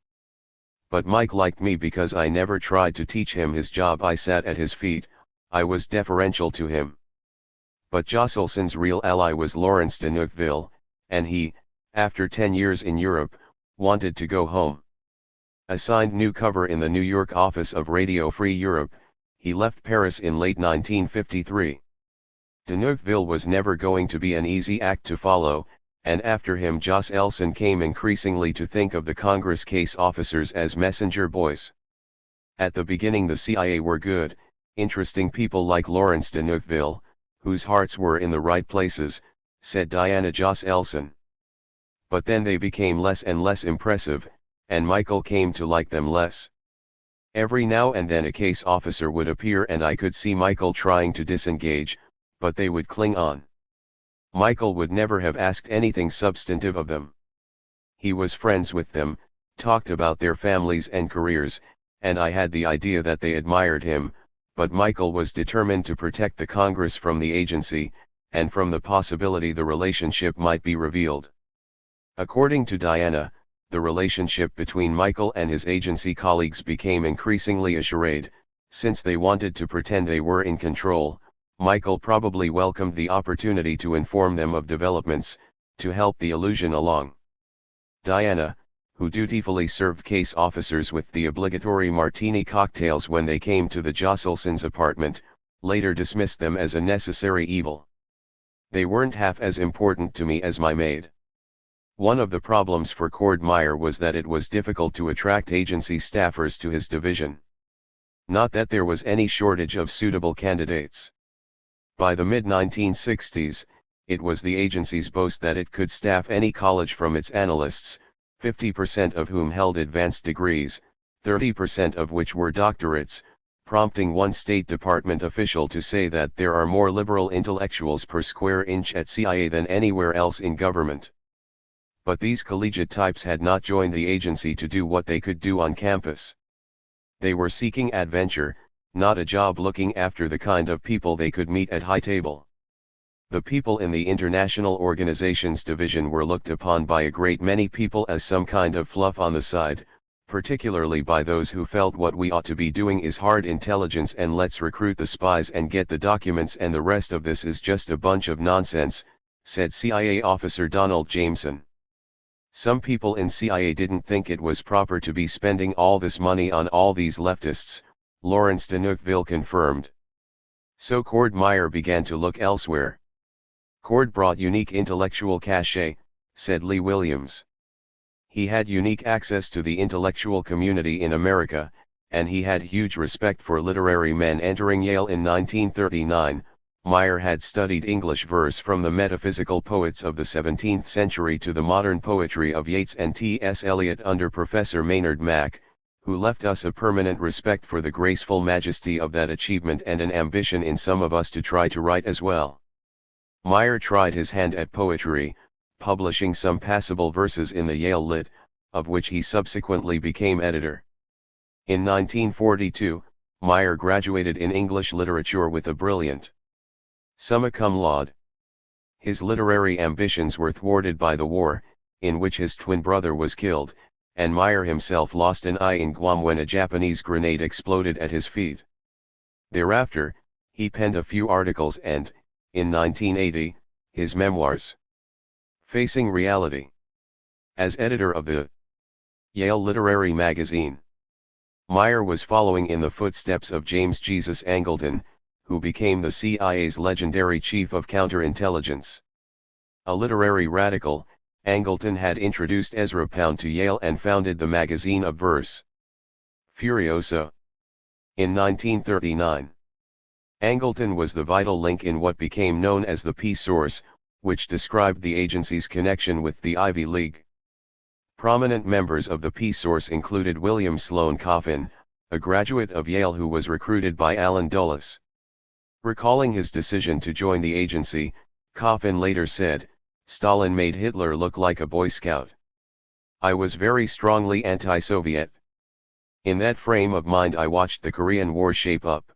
But Mike liked me because I never tried to teach him his job. I sat at his feet, I was deferential to him. But Josselson's real ally was Lawrence de Neufville, and he, after 10 years in Europe, wanted to go home. Assigned new cover in the New York office of Radio Free Europe, he left Paris in late 1953. De Neufville was never going to be an easy act to follow, and after him Joss Elson came increasingly to think of the Congress case officers as messenger boys. At the beginning the CIA were good, interesting people like Lawrence de Neufville, whose hearts were in the right places, said Diana Joss Elson. But then they became less and less impressive, and Michael came to like them less. Every now and then a case officer would appear and I could see Michael trying to disengage, but they would cling on. Michael would never have asked anything substantive of them. He was friends with them, talked about their families and careers, and I had the idea that they admired him, but Michael was determined to protect the Congress from the agency, and from the possibility the relationship might be revealed. According to Diana, the relationship between Michael and his agency colleagues became increasingly a charade. Since they wanted to pretend they were in control, Michael probably welcomed the opportunity to inform them of developments, to help the illusion along. Diana, who dutifully served case officers with the obligatory martini cocktails when they came to the Jocelsons' apartment, later dismissed them as a necessary evil. They weren't half as important to me as my maid. One of the problems for Cord Meyer was that it was difficult to attract agency staffers to his division. Not that there was any shortage of suitable candidates. By the mid-1960s, it was the agency's boast that it could staff any college from its analysts, 50% of whom held advanced degrees, 30% of which were doctorates, prompting one State Department official to say that there are more liberal intellectuals per square inch at CIA than anywhere else in government. But these collegiate types had not joined the agency to do what they could do on campus. They were seeking adventure, not a job looking after the kind of people they could meet at high table. The people in the International Organizations Division were looked upon by a great many people as some kind of fluff on the side, particularly by those who felt what we ought to be doing is hard intelligence and let's recruit the spies and get the documents and the rest of this is just a bunch of nonsense, said CIA officer Donald Jameson. Some people in CIA didn't think it was proper to be spending all this money on all these leftists, Lawrence de Neufville confirmed. So Cord Meyer began to look elsewhere. Cord brought unique intellectual cachet, said Lee Williams. He had unique access to the intellectual community in America, and he had huge respect for literary men. Entering Yale in 1939, Meyer had studied English verse from the metaphysical poets of the 17th century to the modern poetry of Yeats and T.S. Eliot under Professor Maynard Mack, who left us a permanent respect for the graceful majesty of that achievement and an ambition in some of us to try to write as well. Meyer tried his hand at poetry, publishing some passable verses in the Yale Lit, of which he subsequently became editor. In 1942, Meyer graduated in English literature with a brilliant summa cum laude. His literary ambitions were thwarted by the war, in which his twin brother was killed, and Meyer himself lost an eye in Guam when a Japanese grenade exploded at his feet. Thereafter, he penned a few articles and, in 1980, his memoirs, Facing Reality. As editor of the Yale Literary Magazine, Meyer was following in the footsteps of James Jesus Angleton, who became the CIA's legendary chief of counterintelligence. A literary radical, Angleton had introduced Ezra Pound to Yale and founded the magazine of verse, Furioso, in 1939. Angleton was the vital link in what became known as the P Source, which described the agency's connection with the Ivy League. Prominent members of the P Source included William Sloane Coffin, a graduate of Yale who was recruited by Allen Dulles. Recalling his decision to join the agency, Coffin later said, "Stalin made Hitler look like a Boy Scout. I was very strongly anti-Soviet. In that frame of mind I watched the Korean War shape up.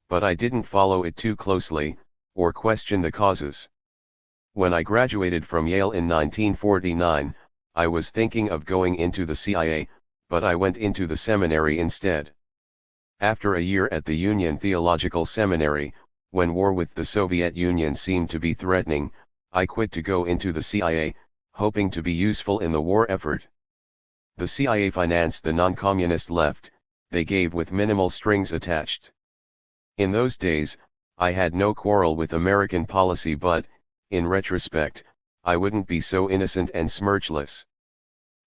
But I didn't follow it too closely, or question the causes. When I graduated from Yale in 1949, I was thinking of going into the CIA, but I went into the seminary instead. After a year at the Union Theological Seminary, when war with the Soviet Union seemed to be threatening, I quit to go into the CIA, hoping to be useful in the war effort. The CIA financed the non-communist left, they gave with minimal strings attached. In those days, I had no quarrel with American policy but, in retrospect, I wouldn't be so innocent and smirchless."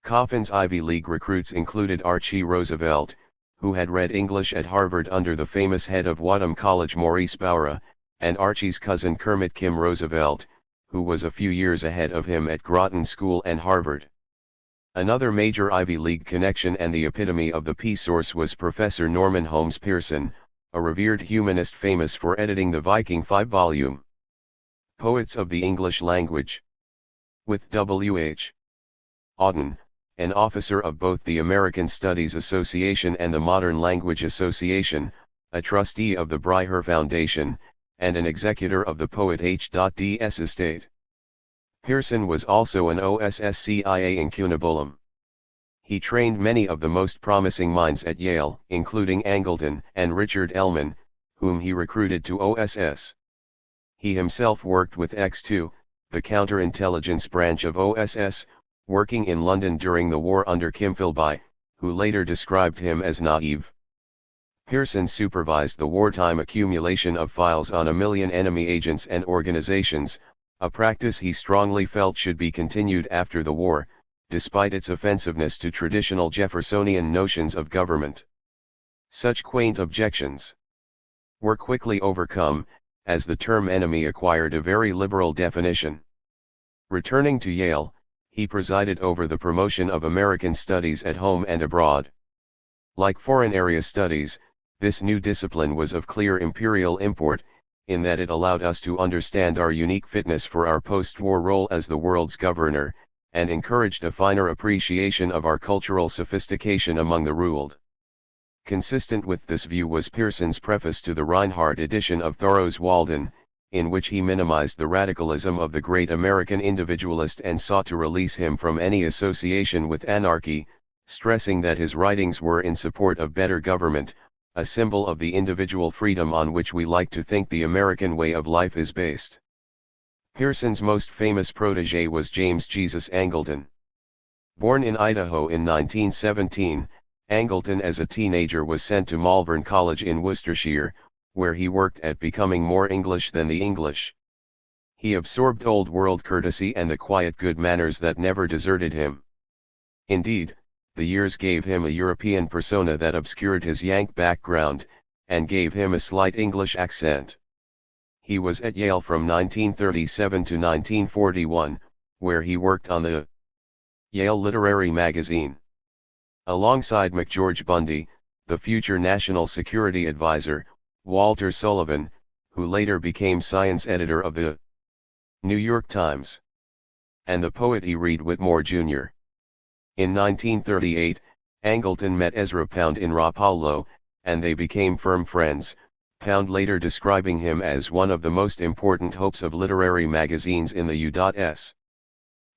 Coffin's Ivy League recruits included Archie Roosevelt, who had read English at Harvard under the famous head of Wadham College Maurice Bowra, and Archie's cousin Kermit Kim Roosevelt, who was a few years ahead of him at Groton School and Harvard. Another major Ivy League connection and the epitome of the P-source was Professor Norman Holmes Pearson, a revered humanist famous for editing the Viking 5-volume Poets of the English Language. With W.H. Auden, an officer of both the American Studies Association and the Modern Language Association, a trustee of the Bryher Foundation, and an executor of the poet H.D.'s estate. Pearson was also an OSS-CIA incunabulum. He trained many of the most promising minds at Yale, including Angleton and Richard Ellman, whom he recruited to OSS. He himself worked with X2, the counterintelligence branch of OSS, working in London during the war under Kim Philby, who later described him as naive. Pearson supervised the wartime accumulation of files on 1 million enemy agents and organizations, a practice he strongly felt should be continued after the war, despite its offensiveness to traditional Jeffersonian notions of government. Such quaint objections were quickly overcome, as the term enemy acquired a very liberal definition. Returning to Yale, he presided over the promotion of American studies at home and abroad. Like foreign area studies, this new discipline was of clear imperial import, in that it allowed us to understand our unique fitness for our post-war role as the world's governor, and encouraged a finer appreciation of our cultural sophistication among the ruled. Consistent with this view was Pearson's preface to the Reinhardt edition of Thoreau's Walden, in which he minimized the radicalism of the great American individualist and sought to release him from any association with anarchy, stressing that his writings were in support of better government, a symbol of the individual freedom on which we like to think the American way of life is based. Pearson's most famous protege was James Jesus Angleton. Born in Idaho in 1917, Angleton as a teenager was sent to Malvern College in Worcestershire, where he worked at becoming more English than the English. He absorbed old world courtesy and the quiet good manners that never deserted him. Indeed, the years gave him a European persona that obscured his Yank background, and gave him a slight English accent. He was at Yale from 1937 to 1941, where he worked on the Yale Literary Magazine. Alongside McGeorge Bundy, the future National Security Advisor, Walter Sullivan, who later became science editor of the New York Times, and the poet E. Reed Whitmore, Jr. In 1938, Angleton met Ezra Pound in Rapallo, and they became firm friends, Pound later describing him as one of the most important hopes of literary magazines in the U.S.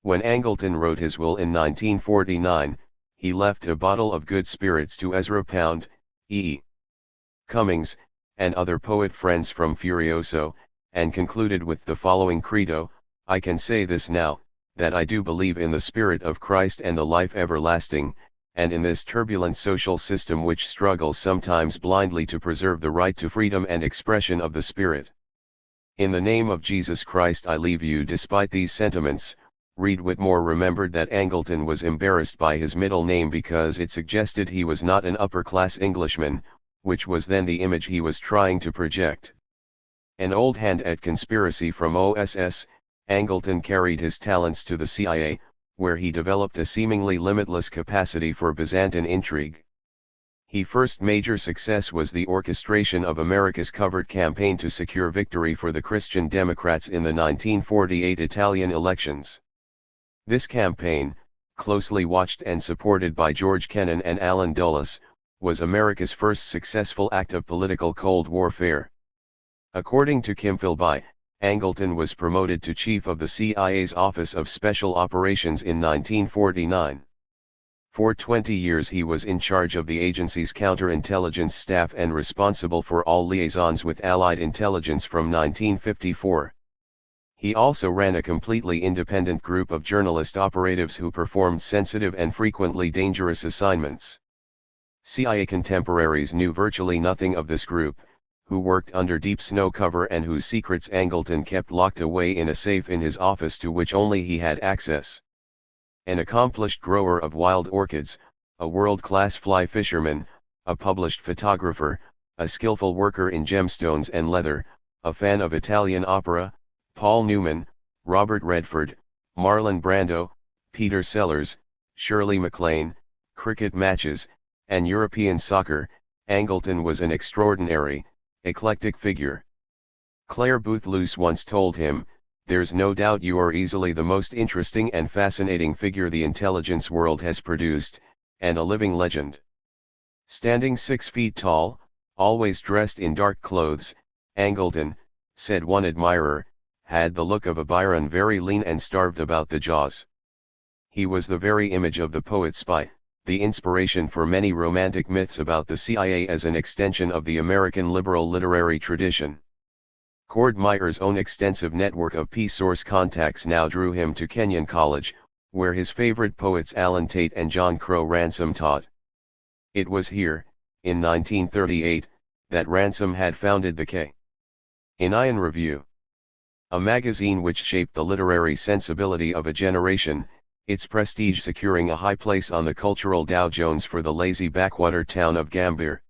When Angleton wrote his will in 1949, he left a bottle of good spirits to Ezra Pound, E. Cummings, and other poet friends from Furioso, and concluded with the following credo: "I can say this now, that I do believe in the Spirit of Christ and the life everlasting, and in this turbulent social system which struggles sometimes blindly to preserve the right to freedom and expression of the Spirit. In the name of Jesus Christ I leave you." Despite these sentiments, Reed Whitmore remembered that Angleton was embarrassed by his middle name because it suggested he was not an upper-class Englishman, which was then the image he was trying to project. An old hand at conspiracy from OSS, Angleton carried his talents to the CIA, where he developed a seemingly limitless capacity for Byzantine intrigue. His first major success was the orchestration of America's covert campaign to secure victory for the Christian Democrats in the 1948 Italian elections. This campaign, closely watched and supported by George Kennan and Allen Dulles, was America's first successful act of political Cold Warfare. According to Kim Philby, Angleton was promoted to chief of the CIA's Office of Special Operations in 1949. For 20 years he was in charge of the agency's counterintelligence staff and responsible for all liaisons with Allied intelligence from 1954. He also ran a completely independent group of journalist operatives who performed sensitive and frequently dangerous assignments. CIA contemporaries knew virtually nothing of this group, who worked under deep snow cover and whose secrets Angleton kept locked away in a safe in his office to which only he had access. An accomplished grower of wild orchids, a world-class fly fisherman, a published photographer, a skillful worker in gemstones and leather, a fan of Italian opera, Paul Newman, Robert Redford, Marlon Brando, Peter Sellers, Shirley MacLaine, cricket matches, and European soccer, Angleton was an extraordinary, eclectic figure. Claire Booth Luce once told him, "There's no doubt you are easily the most interesting and fascinating figure the intelligence world has produced, and a living legend." Standing 6 feet tall, always dressed in dark clothes, Angleton, said one admirer, had the look of a Byron, very lean and starved about the jaws. He was the very image of the poet spy, the inspiration for many romantic myths about the CIA as an extension of the American liberal literary tradition. Cord Meyer's own extensive network of P-source contacts now drew him to Kenyon College, where his favorite poets Allen Tate and John Crowe Ransom taught. It was here, in 1938, that Ransom had founded the K. Ian Review, a magazine which shaped the literary sensibility of a generation, its prestige securing a high place on the cultural Dow Jones for the lazy backwater town of Gambier.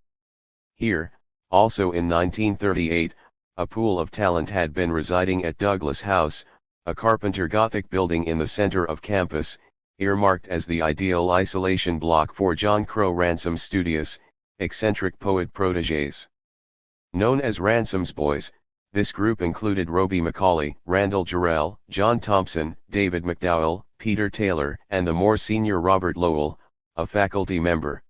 Here, also in 1938, a pool of talent had been residing at Douglas House, a Carpenter Gothic building in the center of campus, earmarked as the ideal isolation block for John Crowe Ransom's studious, eccentric poet protégés. Known as Ransom's Boys, this group included Roby Macaulay, Randall Jarrell, John Thompson, David McDowell, Peter Taylor, and the more senior Robert Lowell, a faculty member.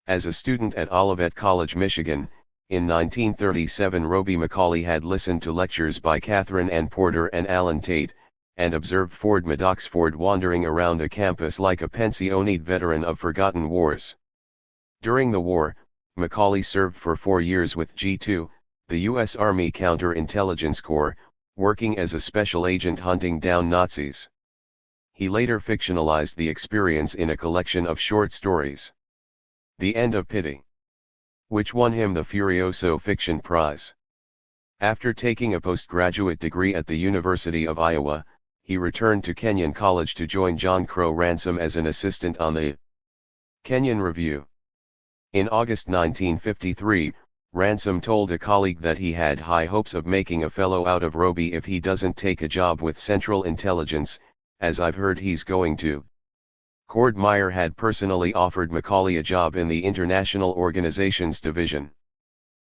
As a student at Olivet College, Michigan, in 1937 Roby Macaulay had listened to lectures by Catherine Ann Porter and Allen Tate, and observed Ford Madoxford wandering around the campus like a pensioned veteran of forgotten wars. During the war, Macaulay served for 4 years with G2, the U.S. Army Counterintelligence Corps, working as a special agent hunting down Nazis. He later fictionalized the experience in a collection of short stories, The End of Pity, which won him the Furioso Fiction Prize. After taking a postgraduate degree at the University of Iowa, he returned to Kenyon College to join John Crowe Ransom as an assistant on the Kenyon Review. In August 1953, Ransom told a colleague that he had high hopes of making a fellow out of Roby if he doesn't take a job with Central Intelligence, as I've heard he's going to. Cord Meyer had personally offered Macaulay a job in the International Organizations Division.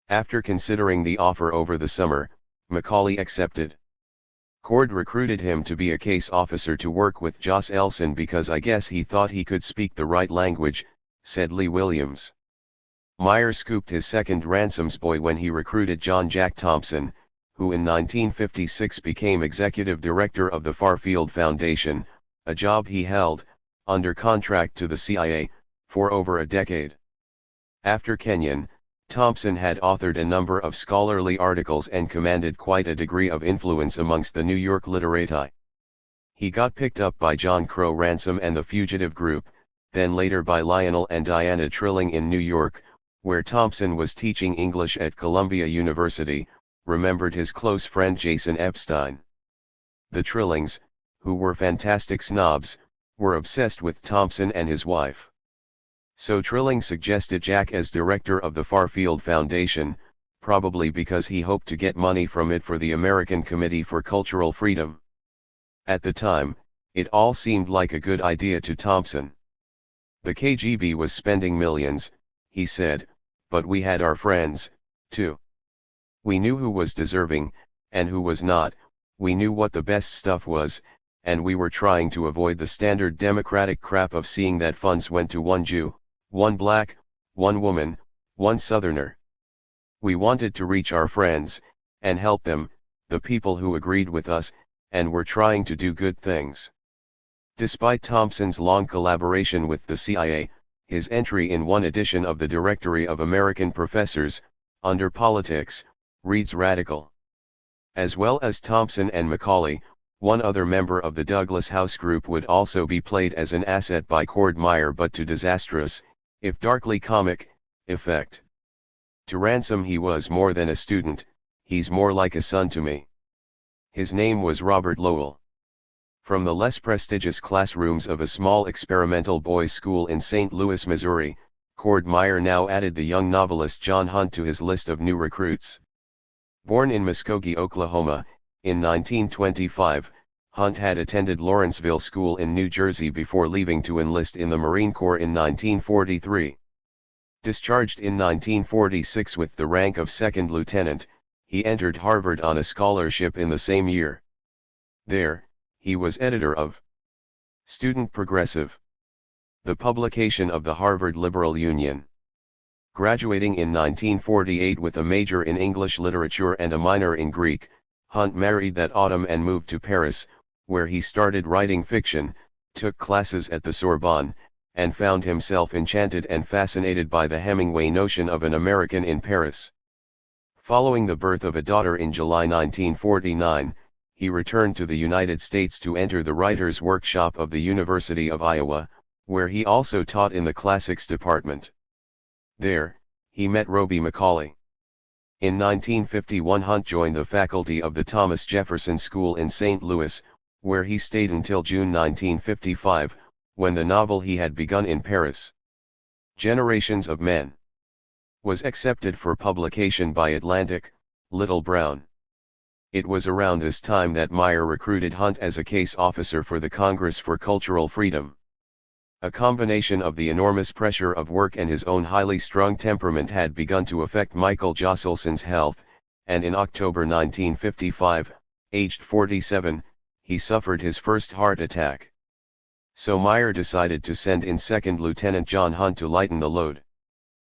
After considering the offer over the summer, Macaulay accepted. Cord recruited him to be a case officer to work with Joss Elson because I guess he thought he could speak the right language, said Lee Williams. Meyer scooped his second Ransom's boy when he recruited John Jack Thompson, who in 1956 became executive director of the Farfield Foundation, a job he held, under contract to the CIA, for over a decade. After Kenyon, Thompson had authored a number of scholarly articles and commanded quite a degree of influence amongst the New York literati. He got picked up by John Crowe Ransom and the Fugitive Group, then later by Lionel and Diana Trilling in New York, where Thompson was teaching English at Columbia University, remembered his close friend Jason Epstein. The Trillings, who were fantastic snobs, were obsessed with Thompson and his wife. So Trilling suggested Jack as director of the Farfield Foundation, probably because he hoped to get money from it for the American Committee for Cultural Freedom. At the time, it all seemed like a good idea to Thompson. The KGB was spending millions, he said, but we had our friends, too. We knew who was deserving, and who was not, we knew what the best stuff was, and we were trying to avoid the standard democratic crap of seeing that funds went to one Jew, one black, one woman, one Southerner. We wanted to reach our friends, and help them, the people who agreed with us, and were trying to do good things. Despite Thompson's long collaboration with the CIA, his entry in one edition of the Directory of American Professors, under Politics, reads radical. As well as Thompson and Macaulay, one other member of the Douglas House group would also be played as an asset by Cord Meyer, but to disastrous, if darkly comic, effect. To Ransom he was more than a student, he's more like a son to me. His name was Robert Lowell. From the less prestigious classrooms of a small experimental boys' school in St. Louis, Missouri, Cord Meyer now added the young novelist John Hunt to his list of new recruits. Born in Muskogee, Oklahoma, in 1925, Hunt had attended Lawrenceville School in New Jersey before leaving to enlist in the Marine Corps in 1943. Discharged in 1946 with the rank of second lieutenant, he entered Harvard on a scholarship in the same year. There, he was editor of Student Progressive, the publication of the Harvard Liberal Union. Graduating in 1948 with a major in English literature and a minor in Greek, Hunt married that autumn and moved to Paris, where he started writing fiction, took classes at the Sorbonne, and found himself enchanted and fascinated by the Hemingway notion of an American in Paris. Following the birth of a daughter in July 1949, he returned to the United States to enter the Writers' Workshop of the University of Iowa, where he also taught in the Classics department. There, he met Roby Macaulay. In 1951 Hunt joined the faculty of the Thomas Jefferson School in St. Louis, where he stayed until June 1955, when the novel he had begun in Paris, Generations of Men, was accepted for publication by Atlantic, Little Brown. It was around this time that Meyer recruited Hunt as a case officer for the Congress for Cultural Freedom. A combination of the enormous pressure of work and his own highly strung temperament had begun to affect Michael Josleson's health, and in October 1955, aged 47, he suffered his first heart attack. So Meyer decided to send in Second Lieutenant John Hunt to lighten the load.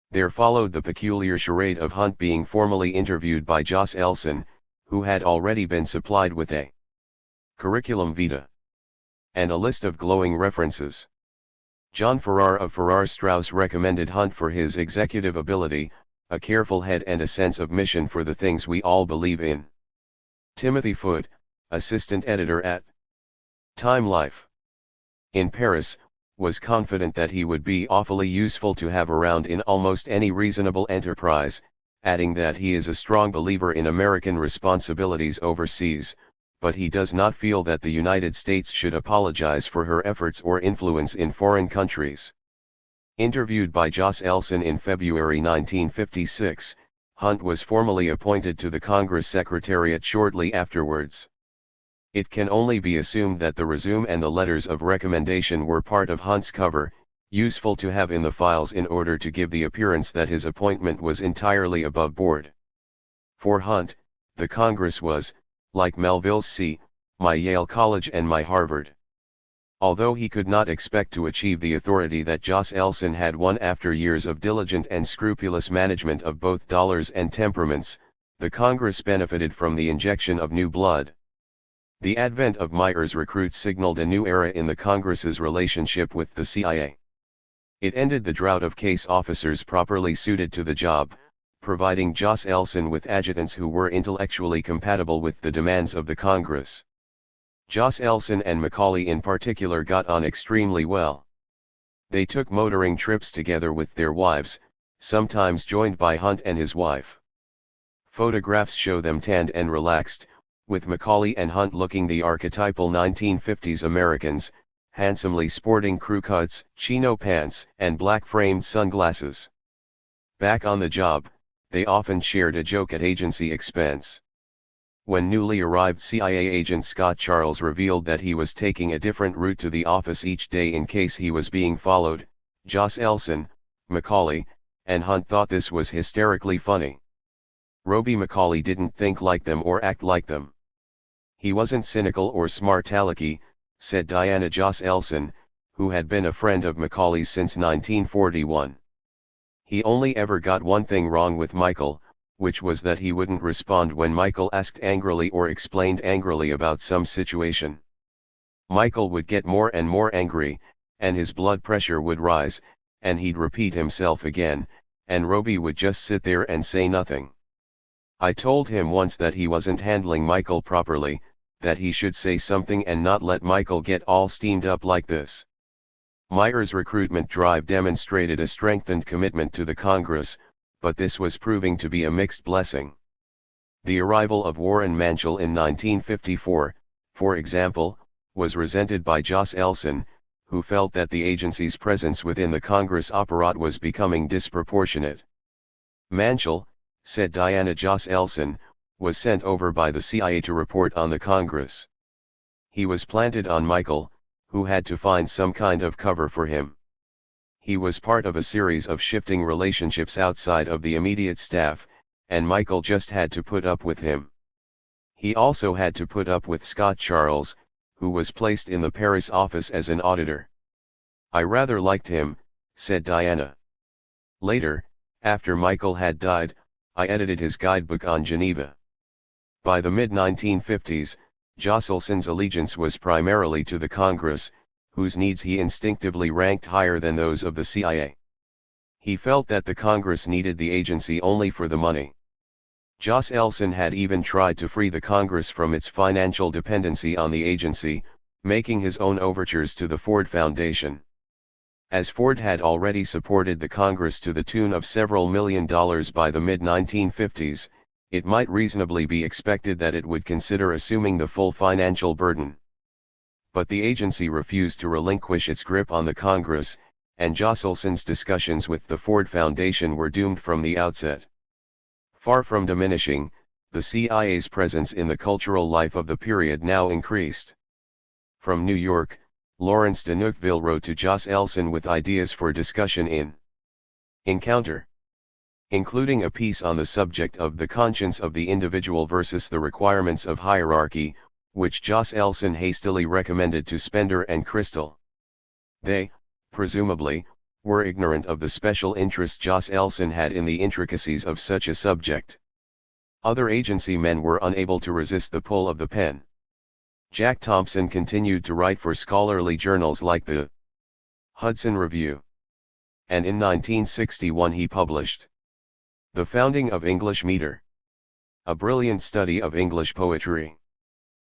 There followed the peculiar charade of Hunt being formally interviewed by Joslson, who had already been supplied with a curriculum vitae and a list of glowing references. John Farrar of Farrar Straus recommended Hunt for his executive ability, a careful head and a sense of mission for the things we all believe in. Timothy Foote, assistant editor at Time Life in Paris, was confident that he would be awfully useful to have around in almost any reasonable enterprise, adding that he is a strong believer in American responsibilities overseas, but he does not feel that the United States should apologize for her efforts or influence in foreign countries. Interviewed by Joslson in February 1956, Hunt was formally appointed to the Congress Secretariat shortly afterwards. It can only be assumed that the resume and the letters of recommendation were part of Hunt's cover, useful to have in the files in order to give the appearance that his appointment was entirely above board. For Hunt, the Congress was, like Melville's C, my Yale College and my Harvard. Although he could not expect to achieve the authority that Joslson had won after years of diligent and scrupulous management of both dollars and temperaments, the Congress benefited from the injection of new blood. The advent of Meyer's recruits signaled a new era in the Congress's relationship with the CIA. It ended the drought of case officers properly suited to the job, providing Joslson with adjutants who were intellectually compatible with the demands of the Congress. Joslson and Macaulay in particular got on extremely well. They took motoring trips together with their wives, sometimes joined by Hunt and his wife. Photographs show them tanned and relaxed, with Macaulay and Hunt looking the archetypal 1950s Americans, handsomely sporting crew cuts, chino pants, and black-framed sunglasses. Back on the job, they often shared a joke at agency expense. When newly arrived CIA agent Scott Charles revealed that he was taking a different route to the office each day in case he was being followed, Joslson, Macaulay, and Hunt thought this was hysterically funny. Roby Macaulay didn't think like them or act like them. He wasn't cynical or smart-alecky, said Diana Joslson, who had been a friend of Macaulay's since 1941. He only ever got one thing wrong with Michael, which was that he wouldn't respond when Michael asked angrily or explained angrily about some situation. Michael would get more and more angry, and his blood pressure would rise, and he'd repeat himself again, and Roby would just sit there and say nothing. I told him once that he wasn't handling Michael properly, that he should say something and not let Michael get all steamed up like this. Meyer's recruitment drive demonstrated a strengthened commitment to the Congress, but this was proving to be a mixed blessing. The arrival of Warren Manchell in 1954, for example, was resented by Joslson, who felt that the agency's presence within the Congress apparat was becoming disproportionate. Manchell, said Diana Joslson, was sent over by the CIA to report on the Congress. He was planted on Michael, who had to find some kind of cover for him. He was part of a series of shifting relationships outside of the immediate staff, and Michael just had to put up with him. He also had to put up with Scott Charles, who was placed in the Paris office as an auditor. I rather liked him, said Diana. Later, after Michael had died, I edited his guidebook on Geneva. By the mid-1950s, Jocelson's allegiance was primarily to the Congress, whose needs he instinctively ranked higher than those of the CIA. He felt that the Congress needed the agency only for the money. Jocelyn had even tried to free the Congress from its financial dependency on the agency, making his own overtures to the Ford Foundation. As Ford had already supported the Congress to the tune of several $1 million by the mid-1950s, it might reasonably be expected that it would consider assuming the full financial burden. But the agency refused to relinquish its grip on the Congress, and Jocelson's discussions with the Ford Foundation were doomed from the outset. Far from diminishing, the CIA's presence in the cultural life of the period now increased. From New York, Lawrence de Neufville wrote to Jocelyn with ideas for discussion in Encounter, including a piece on the subject of the conscience of the individual versus the requirements of hierarchy, which Jocelyn hastily recommended to Spender and Crystal. They, presumably, were ignorant of the special interest Jocelyn had in the intricacies of such a subject. Other agency men were unable to resist the pull of the pen. Jack Thompson continued to write for scholarly journals like the Hudson Review. And in 1961 he published The Founding of English Meter, a brilliant study of English poetry.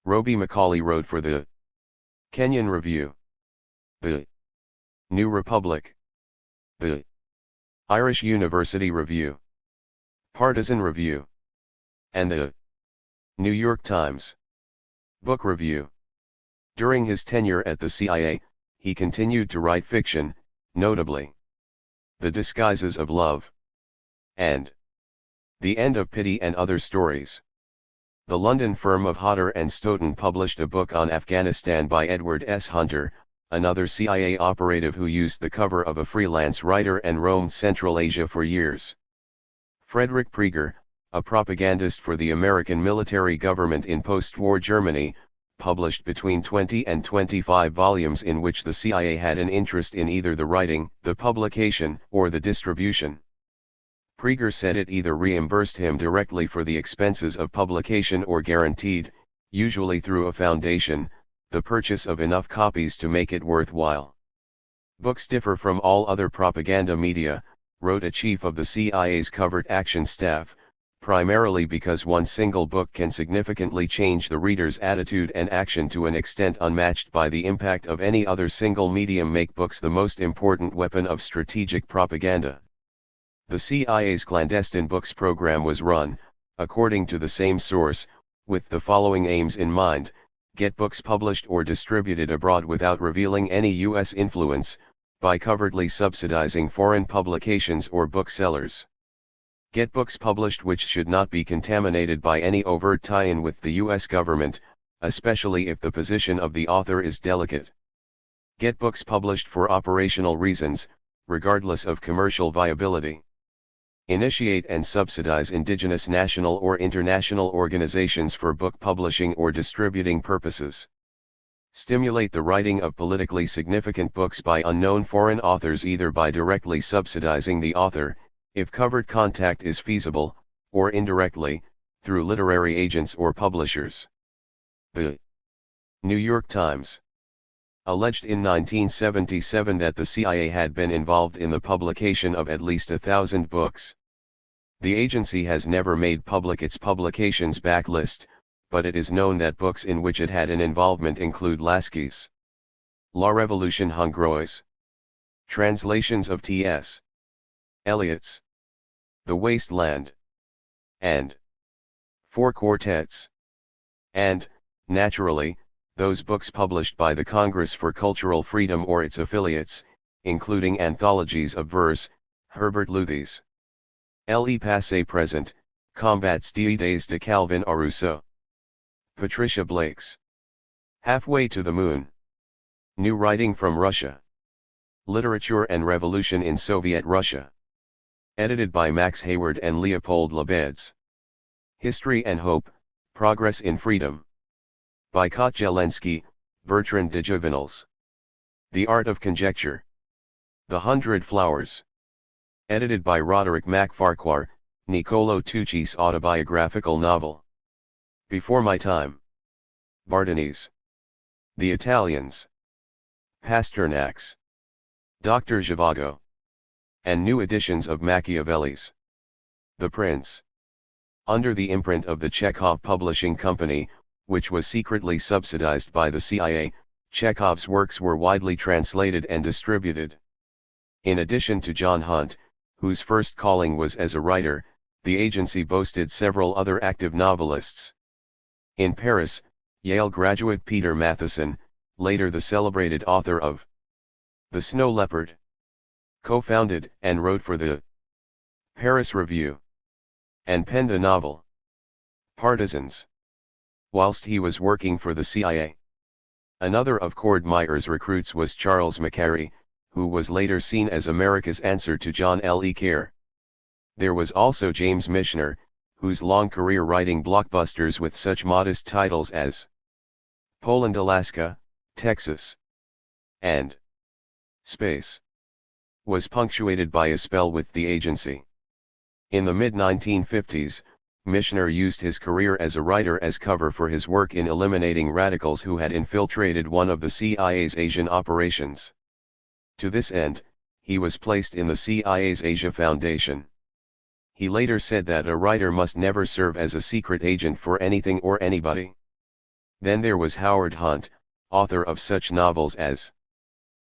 Roby Macaulay wrote for the Kenyon Review, the New Republic, the Irish University Review, Partisan Review, and the New York Times Book Review. During his tenure at the CIA, he continued to write fiction, notably The Disguises of Love and The End of Pity and Other Stories. The London firm of Hodder and Stoughton published a book on Afghanistan by Edward S. Hunter, another CIA operative who used the cover of a freelance writer and roamed Central Asia for years. Frederick Prieger, a propagandist for the American military government in post-war Germany, published between 20 and 25 volumes in which the CIA had an interest in either the writing, the publication, or the distribution. Prieger said it either reimbursed him directly for the expenses of publication or guaranteed, usually through a foundation, the purchase of enough copies to make it worthwhile. Books differ from all other propaganda media, wrote a chief of the CIA's covert action staff, primarily because one single book can significantly change the reader's attitude and action to an extent unmatched by the impact of any other single medium. Make books the most important weapon of strategic propaganda. The CIA's clandestine books program was run, according to the same source, with the following aims in mind: get books published or distributed abroad without revealing any U.S. influence, by covertly subsidizing foreign publications or booksellers. Get books published which should not be contaminated by any overt tie-in with the U.S. government, especially if the position of the author is delicate. Get books published for operational reasons, regardless of commercial viability. Initiate and subsidize indigenous national or international organizations for book publishing or distributing purposes. Stimulate the writing of politically significant books by unknown foreign authors, either by directly subsidizing the author, if covert contact is feasible, or indirectly, through literary agents or publishers. The New York Times alleged in 1977 that the CIA had been involved in the publication of at least 1,000 books. The agency has never made public its publications backlist, but it is known that books in which it had an involvement include Lasky's La Révolution Hongroise, translations of T.S. Eliot's The Waste Land, and Four Quartets, and, naturally, those books published by the Congress for Cultural Freedom or its affiliates, including anthologies of verse, Herbert Luthie's Le Passé Present, Combats des idées de Calvin à Rousseau, Patricia Blake's Halfway to the Moon. New Writing from Russia. Literature and Revolution in Soviet Russia. Edited by Max Hayward and Leopold Lebedz. History and Hope, Progress in Freedom. By Kotjelensky, Bertrand de Juvenals. The Art of Conjecture. The 100 Flowers. Edited by Roderick MacFarquhar, Nicolo Tucci's autobiographical novel. Before My Time. Bardinese. The Italians. Pasternak's. Dr. Zhivago. And new editions of Machiavelli's The Prince. Under the imprint of the Chekhov Publishing Company, which was secretly subsidized by the CIA, Chekhov's works were widely translated and distributed. In addition to John Hunt, whose first calling was as a writer, the agency boasted several other active novelists. In Paris, Yale graduate Peter Matheson, later the celebrated author of The Snow Leopard, co-founded and wrote for the Paris Review, and penned the novel Partisans, whilst he was working for the CIA. Another of Cord Meyer's recruits was Charles McCary, who was later seen as America's answer to John L. Kerr. There was also James Michener, whose long career writing blockbusters with such modest titles as Poland, Alaska, Texas, and Space was punctuated by a spell with the agency. In the mid-1950s, Michener used his career as a writer as cover for his work in eliminating radicals who had infiltrated one of the CIA's Asian operations. To this end, he was placed in the CIA's Asia Foundation. He later said that a writer must never serve as a secret agent for anything or anybody. Then there was Howard Hunt, author of such novels as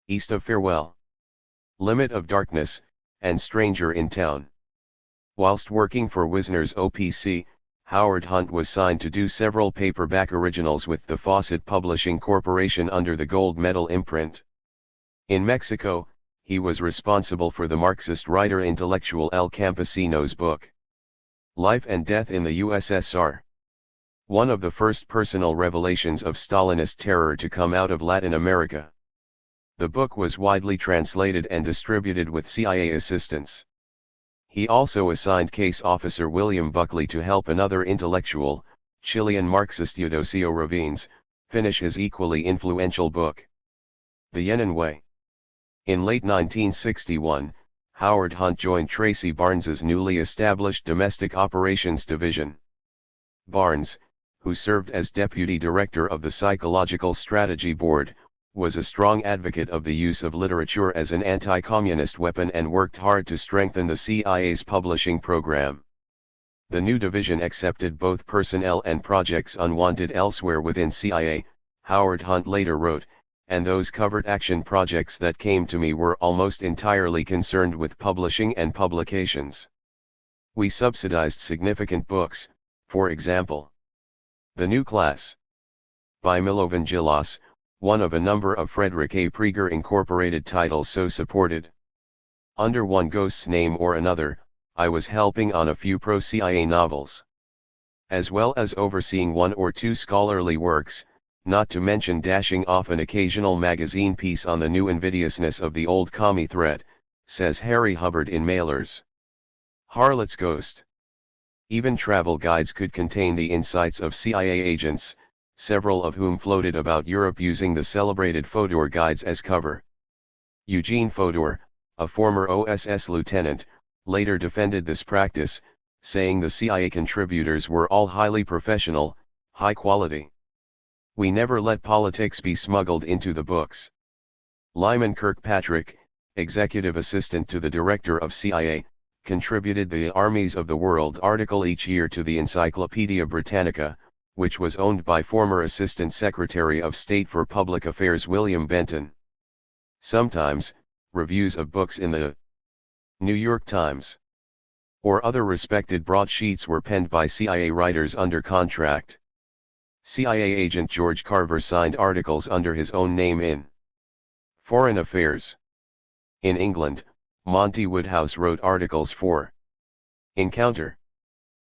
East of Farewell, Limit of Darkness, and Stranger in Town. Whilst working for Wisner's OPC, Howard Hunt was signed to do several paperback originals with the Fawcett Publishing Corporation under the Gold Medal imprint. In Mexico, he was responsible for the Marxist writer intellectual El Campesino's book, Life and Death in the USSR. One of the first personal revelations of Stalinist terror to come out of Latin America. The book was widely translated and distributed with CIA assistance. He also assigned case officer William Buckley to help another intellectual, Chilean Marxist Eudosio Ravines, finish his equally influential book, The Yenin Way. In late 1961, Howard Hunt joined Tracy Barnes's newly established Domestic Operations Division. Barnes, who served as Deputy Director of the Psychological Strategy Board, was a strong advocate of the use of literature as an anti-communist weapon and worked hard to strengthen the CIA's publishing program. The new division accepted both personnel and projects unwanted elsewhere within CIA, Howard Hunt later wrote, and those covert action projects that came to me were almost entirely concerned with publishing and publications. We subsidized significant books, for example, The New Class, by Milovangelos, one of a number of Frederick A. Prieger Incorporated titles so supported. Under one ghost's name or another, I was helping on a few pro-CIA novels, as well as overseeing one or two scholarly works, not to mention dashing off an occasional magazine piece on the new invidiousness of the old commie threat, says Harry Hubbard in Mailers. Harlot's Ghost. Even travel guides could contain the insights of CIA agents, several of whom floated about Europe using the celebrated Fodor guides as cover. Eugene Fodor, a former OSS lieutenant, later defended this practice, saying the CIA contributors were all highly professional, high quality. We never let politics be smuggled into the books. Lyman Kirkpatrick, executive assistant to the director of CIA, contributed the Armies of the World article each year to the Encyclopaedia Britannica, which was owned by former Assistant Secretary of State for Public Affairs William Benton. Sometimes, reviews of books in the New York Times or other respected broadsheets were penned by CIA writers under contract. CIA agent George Carver signed articles under his own name in Foreign Affairs. In England, Monty Woodhouse wrote articles for Encounter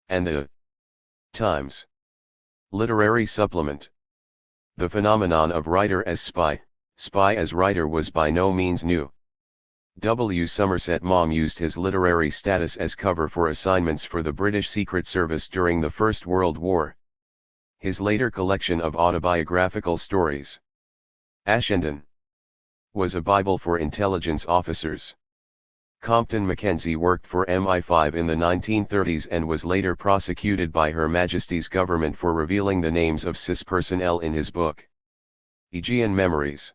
and the Times Literary Supplement. The phenomenon of writer as spy, spy as writer was by no means new. W. Somerset Maugham used his literary status as cover for assignments for the British Secret Service during the First World War. His later collection of autobiographical stories, Ashendon, was a Bible for intelligence officers. Compton Mackenzie worked for MI5 in the 1930s and was later prosecuted by Her Majesty's government for revealing the names of CIS personnel in his book, Aegean Memories.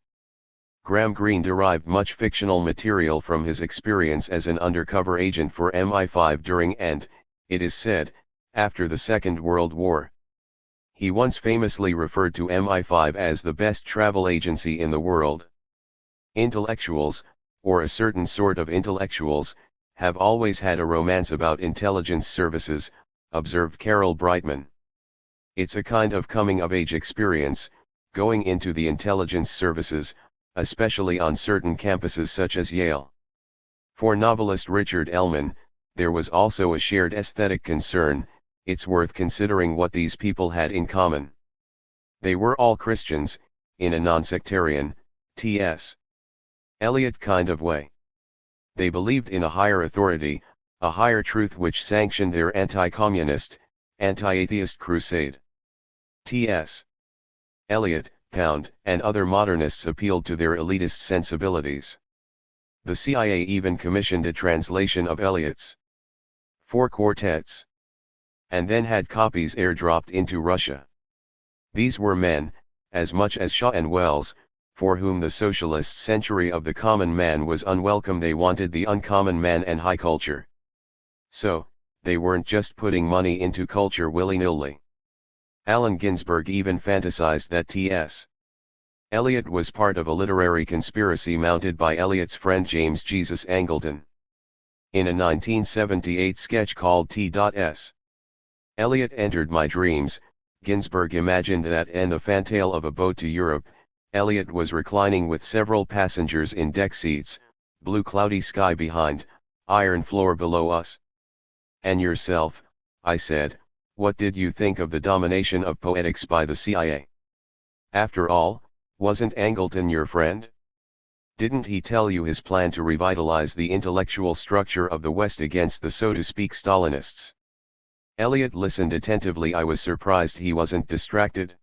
Graham Greene derived much fictional material from his experience as an undercover agent for MI5 during and, it is said, after the Second World War. He once famously referred to MI5 as the best travel agency in the world. Intellectuals, or a certain sort of intellectuals, have always had a romance about intelligence services, observed Carol Brightman. It's a kind of coming-of-age experience, going into the intelligence services, especially on certain campuses such as Yale. For novelist Richard Ellman, there was also a shared aesthetic concern. It's worth considering what these people had in common. They were all Christians, in a non-sectarian, T.S. Eliot kind of way. They believed in a higher authority, a higher truth which sanctioned their anti-communist, anti-atheist crusade. T.S. Eliot, Pound, and other modernists appealed to their elitist sensibilities. The CIA even commissioned a translation of Eliot's 4 quartets, and then had copies airdropped into Russia. These were men, as much as Shaw and Wells, for whom the socialist century of the common man was unwelcome. They wanted the uncommon man and high culture. So, they weren't just putting money into culture willy-nilly. Allen Ginsberg even fantasized that T.S. Eliot was part of a literary conspiracy mounted by Eliot's friend James Jesus Angleton. In a 1978 sketch called T.S. Eliot Entered My Dreams, Ginsberg imagined that in the fantail of a boat to Europe, Eliot was reclining with several passengers in deck seats, blue cloudy sky behind, iron floor below us. And yourself, I said, what did you think of the domination of poetics by the CIA? After all, wasn't Angleton your friend? Didn't he tell you his plan to revitalize the intellectual structure of the West against the so-to-speak Stalinists? Eliot listened attentively. I was surprised he wasn't distracted.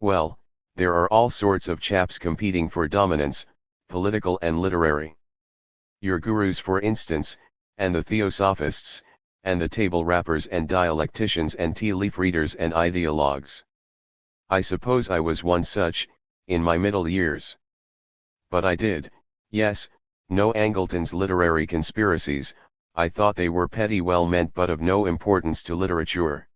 Well, there are all sorts of chaps competing for dominance, political and literary. Your gurus for instance, and the theosophists, and the table rappers and dialecticians and tea-leaf readers and ideologues. I suppose I was one such, in my middle years. But I did, yes, know Angleton's literary conspiracies. I thought they were petty, well-meant, but of no importance to literature.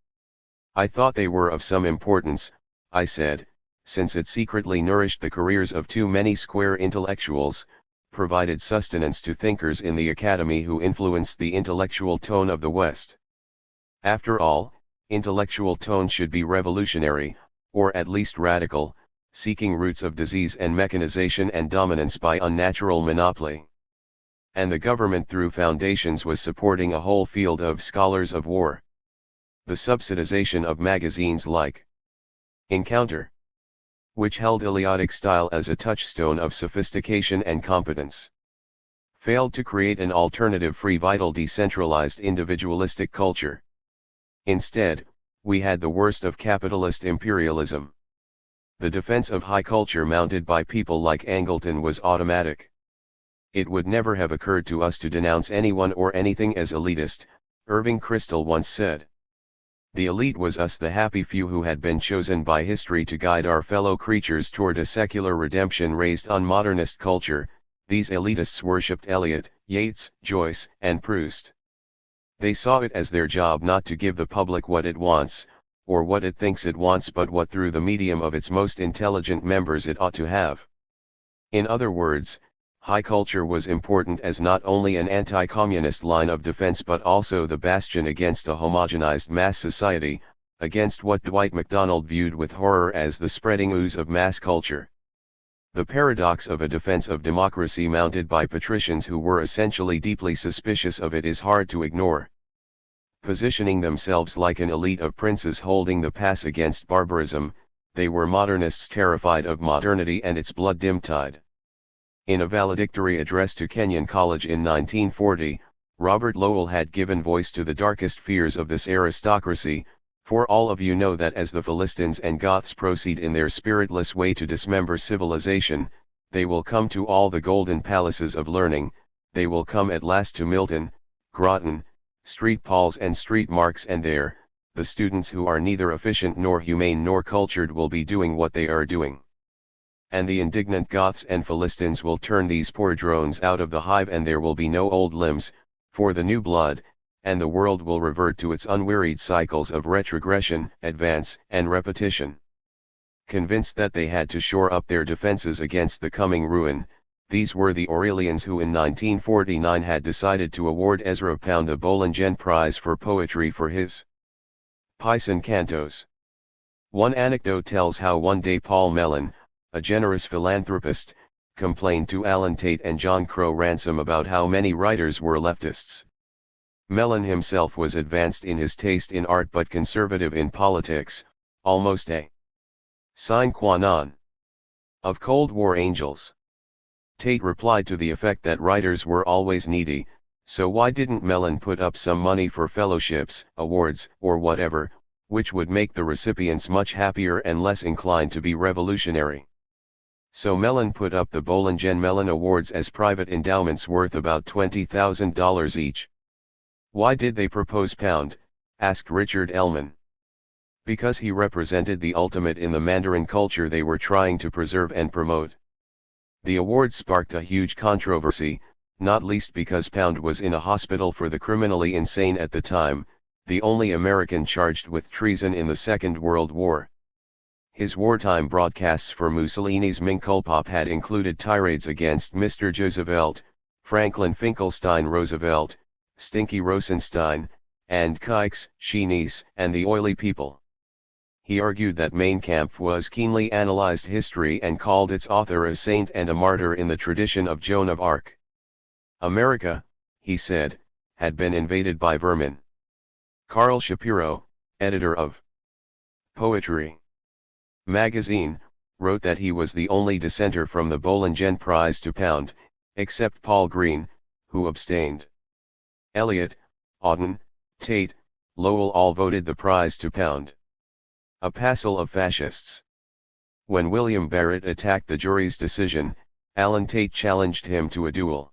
I thought they were of some importance, I said, since it secretly nourished the careers of too many square intellectuals, provided sustenance to thinkers in the academy who influenced the intellectual tone of the West. After all, intellectual tone should be revolutionary, or at least radical, seeking roots of disease and mechanization and dominance by unnatural monopoly. And the government through foundations was supporting a whole field of scholars of war. The subsidization of magazines like Encounter, which held Iliadic style as a touchstone of sophistication and competence, failed to create an alternative free, vital, decentralized, individualistic culture. Instead, we had the worst of capitalist imperialism. The defense of high culture mounted by people like Angleton was automatic. It would never have occurred to us to denounce anyone or anything as elitist, Irving Kristol once said. The elite was us, the happy few who had been chosen by history to guide our fellow creatures toward a secular redemption raised on modernist culture. These elitists worshipped Eliot, Yeats, Joyce, and Proust. They saw it as their job not to give the public what it wants, or what it thinks it wants, but what through the medium of its most intelligent members it ought to have. In other words, high culture was important as not only an anti-communist line of defense but also the bastion against a homogenized mass society, against what Dwight MacDonald viewed with horror as the spreading ooze of mass culture. The paradox of a defense of democracy mounted by patricians who were essentially deeply suspicious of it is hard to ignore. Positioning themselves like an elite of princes holding the pass against barbarism, they were modernists terrified of modernity and its blood-dim tide. In a valedictory address to Kenyon College in 1940, Robert Lowell had given voice to the darkest fears of this aristocracy, "For all of you know that as the Philistines and Goths proceed in their spiritless way to dismember civilization, they will come to all the golden palaces of learning, they will come at last to Milton, Groton, Street Pauls and Street Marks, and there, the students who are neither efficient nor humane nor cultured will be doing what they are doing. And the indignant Goths and Philistines will turn these poor drones out of the hive, and there will be no old limbs, for the new blood, and the world will revert to its unwearied cycles of retrogression, advance, and repetition." Convinced that they had to shore up their defenses against the coming ruin, these were the Aurelians who in 1949 had decided to award Ezra Pound the Bollingen Prize for Poetry for his Paysan cantos. One anecdote tells how one day Paul Mellon, a generous philanthropist, complained to Alan Tate and John Crow Ransom about how many writers were leftists. Mellon himself was advanced in his taste in art but conservative in politics, almost a sine qua non of Cold War angels. Tate replied to the effect that writers were always needy, so why didn't Mellon put up some money for fellowships, awards, or whatever, which would make the recipients much happier and less inclined to be revolutionary? So Mellon put up the Bollingen Mellon Awards as private endowments worth about $20,000 each. "Why did they propose Pound?" asked Richard Ellman. "Because he represented the ultimate in the Mandarin culture they were trying to preserve and promote." The award sparked a huge controversy, not least because Pound was in a hospital for the criminally insane at the time, the only American charged with treason in the Second World War. His wartime broadcasts for Mussolini's Minkulpop had included tirades against Mr. Roosevelt, Franklin Finkelstein Roosevelt, Stinky Rosenstein, and Kikes, Sheenies, and the oily people. He argued that Mein Kampf was keenly analyzed history and called its author a saint and a martyr in the tradition of Joan of Arc. America, he said, had been invaded by vermin. Carl Shapiro, editor of Poetry magazine, wrote that he was the only dissenter from the Bollingen Prize to Pound, except Paul Green, who abstained. Eliot, Auden, Tate, Lowell all voted the prize to Pound. A passel of fascists. When William Barrett attacked the jury's decision, Alan Tate challenged him to a duel.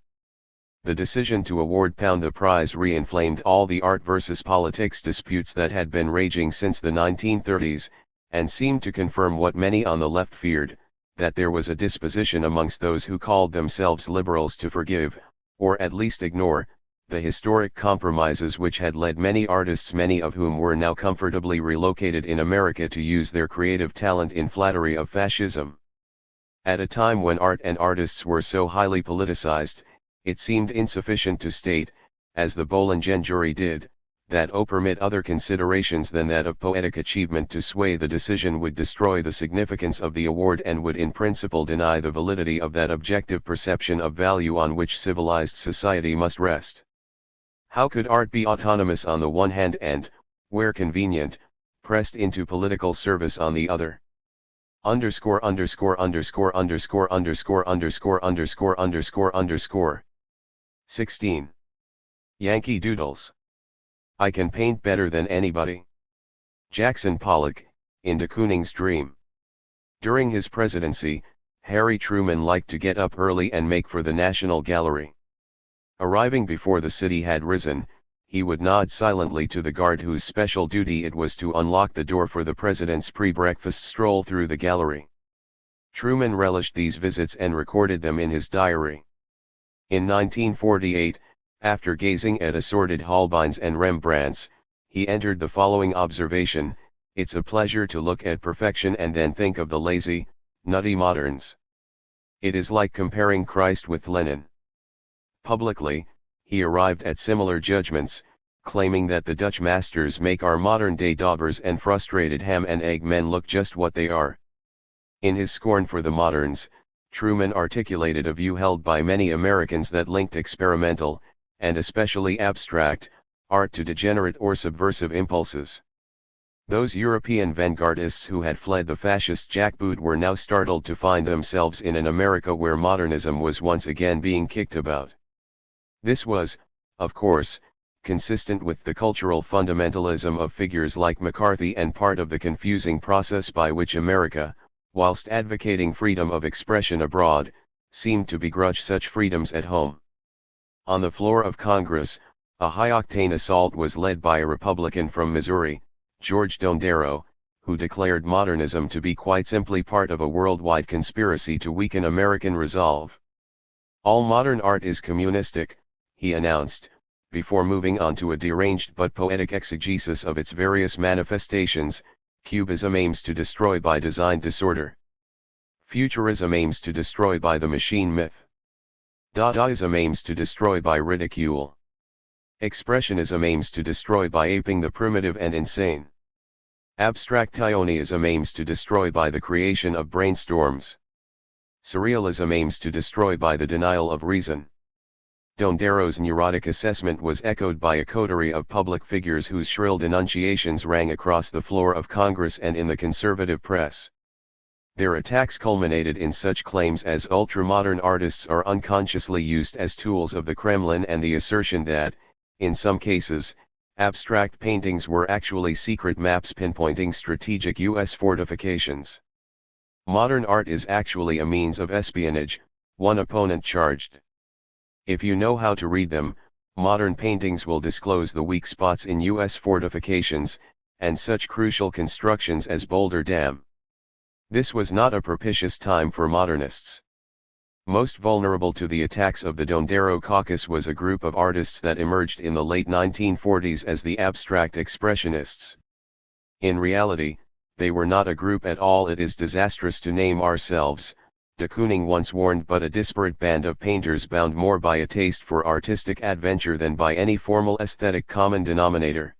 The decision to award Pound the prize re-inflamed all the art versus politics disputes that had been raging since the 1930s, and seemed to confirm what many on the left feared, that there was a disposition amongst those who called themselves liberals to forgive, or at least ignore, the historic compromises which had led many artists, many of whom were now comfortably relocated in America, to use their creative talent in flattery of fascism. At a time when art and artists were so highly politicized, it seemed insufficient to state, as the Bollingen jury did, that permit other considerations than that of poetic achievement to sway the decision would destroy the significance of the award and would in principle deny the validity of that objective perception of value on which civilized society must rest. How could art be autonomous on the one hand and, where convenient, pressed into political service on the other? Underscore underscore underscore underscore underscore underscore underscore underscore underscore 16. Yankee Doodles. I can paint better than anybody. Jackson Pollock, in de Kooning's Dream. During his presidency, Harry Truman liked to get up early and make for the National Gallery. Arriving before the city had risen, he would nod silently to the guard whose special duty it was to unlock the door for the president's pre-breakfast stroll through the gallery. Truman relished these visits and recorded them in his diary. In 1948, after gazing at assorted Holbeins and Rembrandts, he entered the following observation: "It's a pleasure to look at perfection and then think of the lazy, nutty moderns. It is like comparing Christ with Lenin." Publicly, he arrived at similar judgments, claiming that the Dutch masters make our modern-day daubers and frustrated ham and egg men look just what they are. In his scorn for the moderns, Truman articulated a view held by many Americans that linked experimental, and especially abstract, art to degenerate or subversive impulses. Those European vanguardists who had fled the fascist jackboot were now startled to find themselves in an America where modernism was once again being kicked about. This was, of course, consistent with the cultural fundamentalism of figures like McCarthy and part of the confusing process by which America, whilst advocating freedom of expression abroad, seemed to begrudge such freedoms at home. On the floor of Congress, a high-octane assault was led by a Republican from Missouri, George Dondero, who declared modernism to be quite simply part of a worldwide conspiracy to weaken American resolve. All modern art is communistic, he announced, before moving on to a deranged but poetic exegesis of its various manifestations. Cubism aims to destroy by design disorder. Futurism aims to destroy by the machine myth. Dadaism aims to destroy by ridicule. Expressionism aims to destroy by aping the primitive and insane. Abstractionism aims to destroy by the creation of brainstorms. Surrealism aims to destroy by the denial of reason. Dondero's neurotic assessment was echoed by a coterie of public figures whose shrill denunciations rang across the floor of Congress and in the conservative press. Their attacks culminated in such claims as ultramodern artists are unconsciously used as tools of the Kremlin and the assertion that, in some cases, abstract paintings were actually secret maps pinpointing strategic U.S. fortifications. Modern art is actually a means of espionage, one opponent charged. If you know how to read them, modern paintings will disclose the weak spots in U.S. fortifications, and such crucial constructions as Boulder Dam. This was not a propitious time for modernists. Most vulnerable to the attacks of the Dondero caucus was a group of artists that emerged in the late 1940s as the abstract expressionists. In reality, they were not a group at all. It is disastrous to name ourselves, de Kooning once warned, but a disparate band of painters bound more by a taste for artistic adventure than by any formal aesthetic common denominator.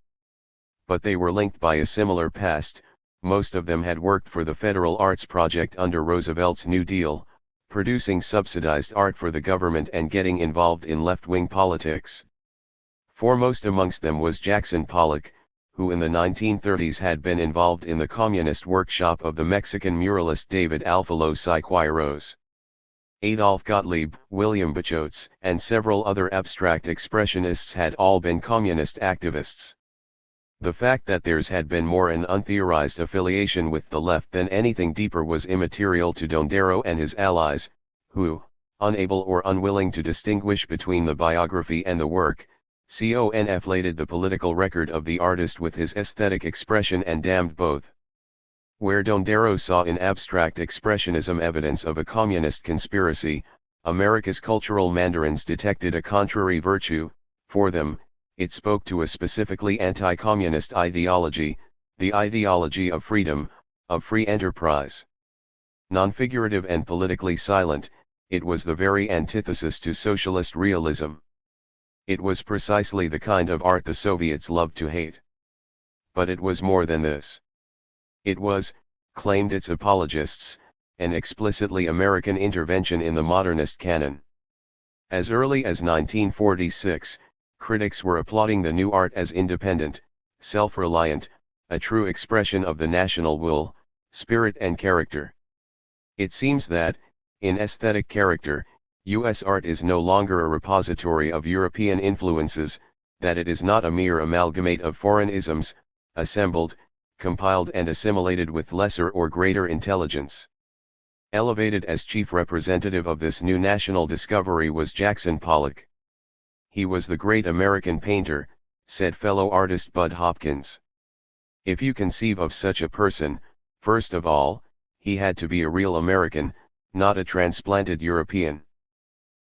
But they were linked by a similar past. Most of them had worked for the Federal Arts Project under Roosevelt's New Deal, producing subsidized art for the government and getting involved in left-wing politics. Foremost amongst them was Jackson Pollock, who in the 1930s had been involved in the communist workshop of the Mexican muralist David Alfalo Siqueiros. Adolf Gottlieb, William Bachotz, and several other abstract expressionists had all been communist activists. The fact that theirs had been more an untheorized affiliation with the left than anything deeper was immaterial to Dondero and his allies, who, unable or unwilling to distinguish between the biography and the work, conflated the political record of the artist with his aesthetic expression and damned both. Where Dondero saw in abstract expressionism evidence of a communist conspiracy, America's cultural mandarins detected a contrary virtue. For them, it spoke to a specifically anti-communist ideology, the ideology of freedom, of free enterprise. Non-figurative and politically silent, it was the very antithesis to socialist realism. It was precisely the kind of art the Soviets loved to hate. But it was more than this. It was, claimed its apologists, an explicitly American intervention in the modernist canon. As early as 1946, critics were applauding the new art as independent, self-reliant, a true expression of the national will, spirit and character. It seems that, in aesthetic character, U.S. art is no longer a repository of European influences, that it is not a mere amalgamate of foreign isms, assembled, compiled and assimilated with lesser or greater intelligence. Elevated as chief representative of this new national discovery was Jackson Pollock. He was the great American painter, said fellow artist Bud Hopkins. If you conceive of such a person, first of all, he had to be a real American, not a transplanted European.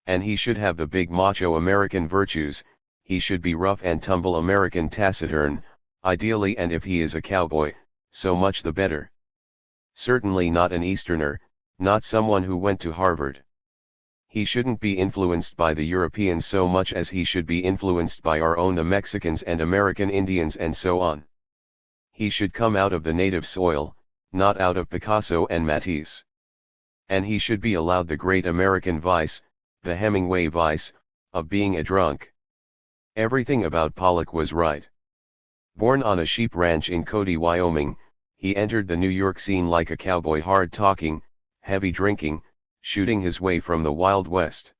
And he should have the big macho American virtues, he should be rough and tumble American taciturn, ideally, and if he is a cowboy, so much the better. Certainly not an Easterner, not someone who went to Harvard. He shouldn't be influenced by the Europeans so much as he should be influenced by our own, the Mexicans and American Indians and so on. He should come out of the native soil, not out of Picasso and Matisse. And he should be allowed the great American vice, the Hemingway vice, of being a drunk. Everything about Pollock was right. Born on a sheep ranch in Cody, Wyoming, he entered the New York scene like a cowboy, hard-talking, heavy drinking, shooting his way from the Wild West.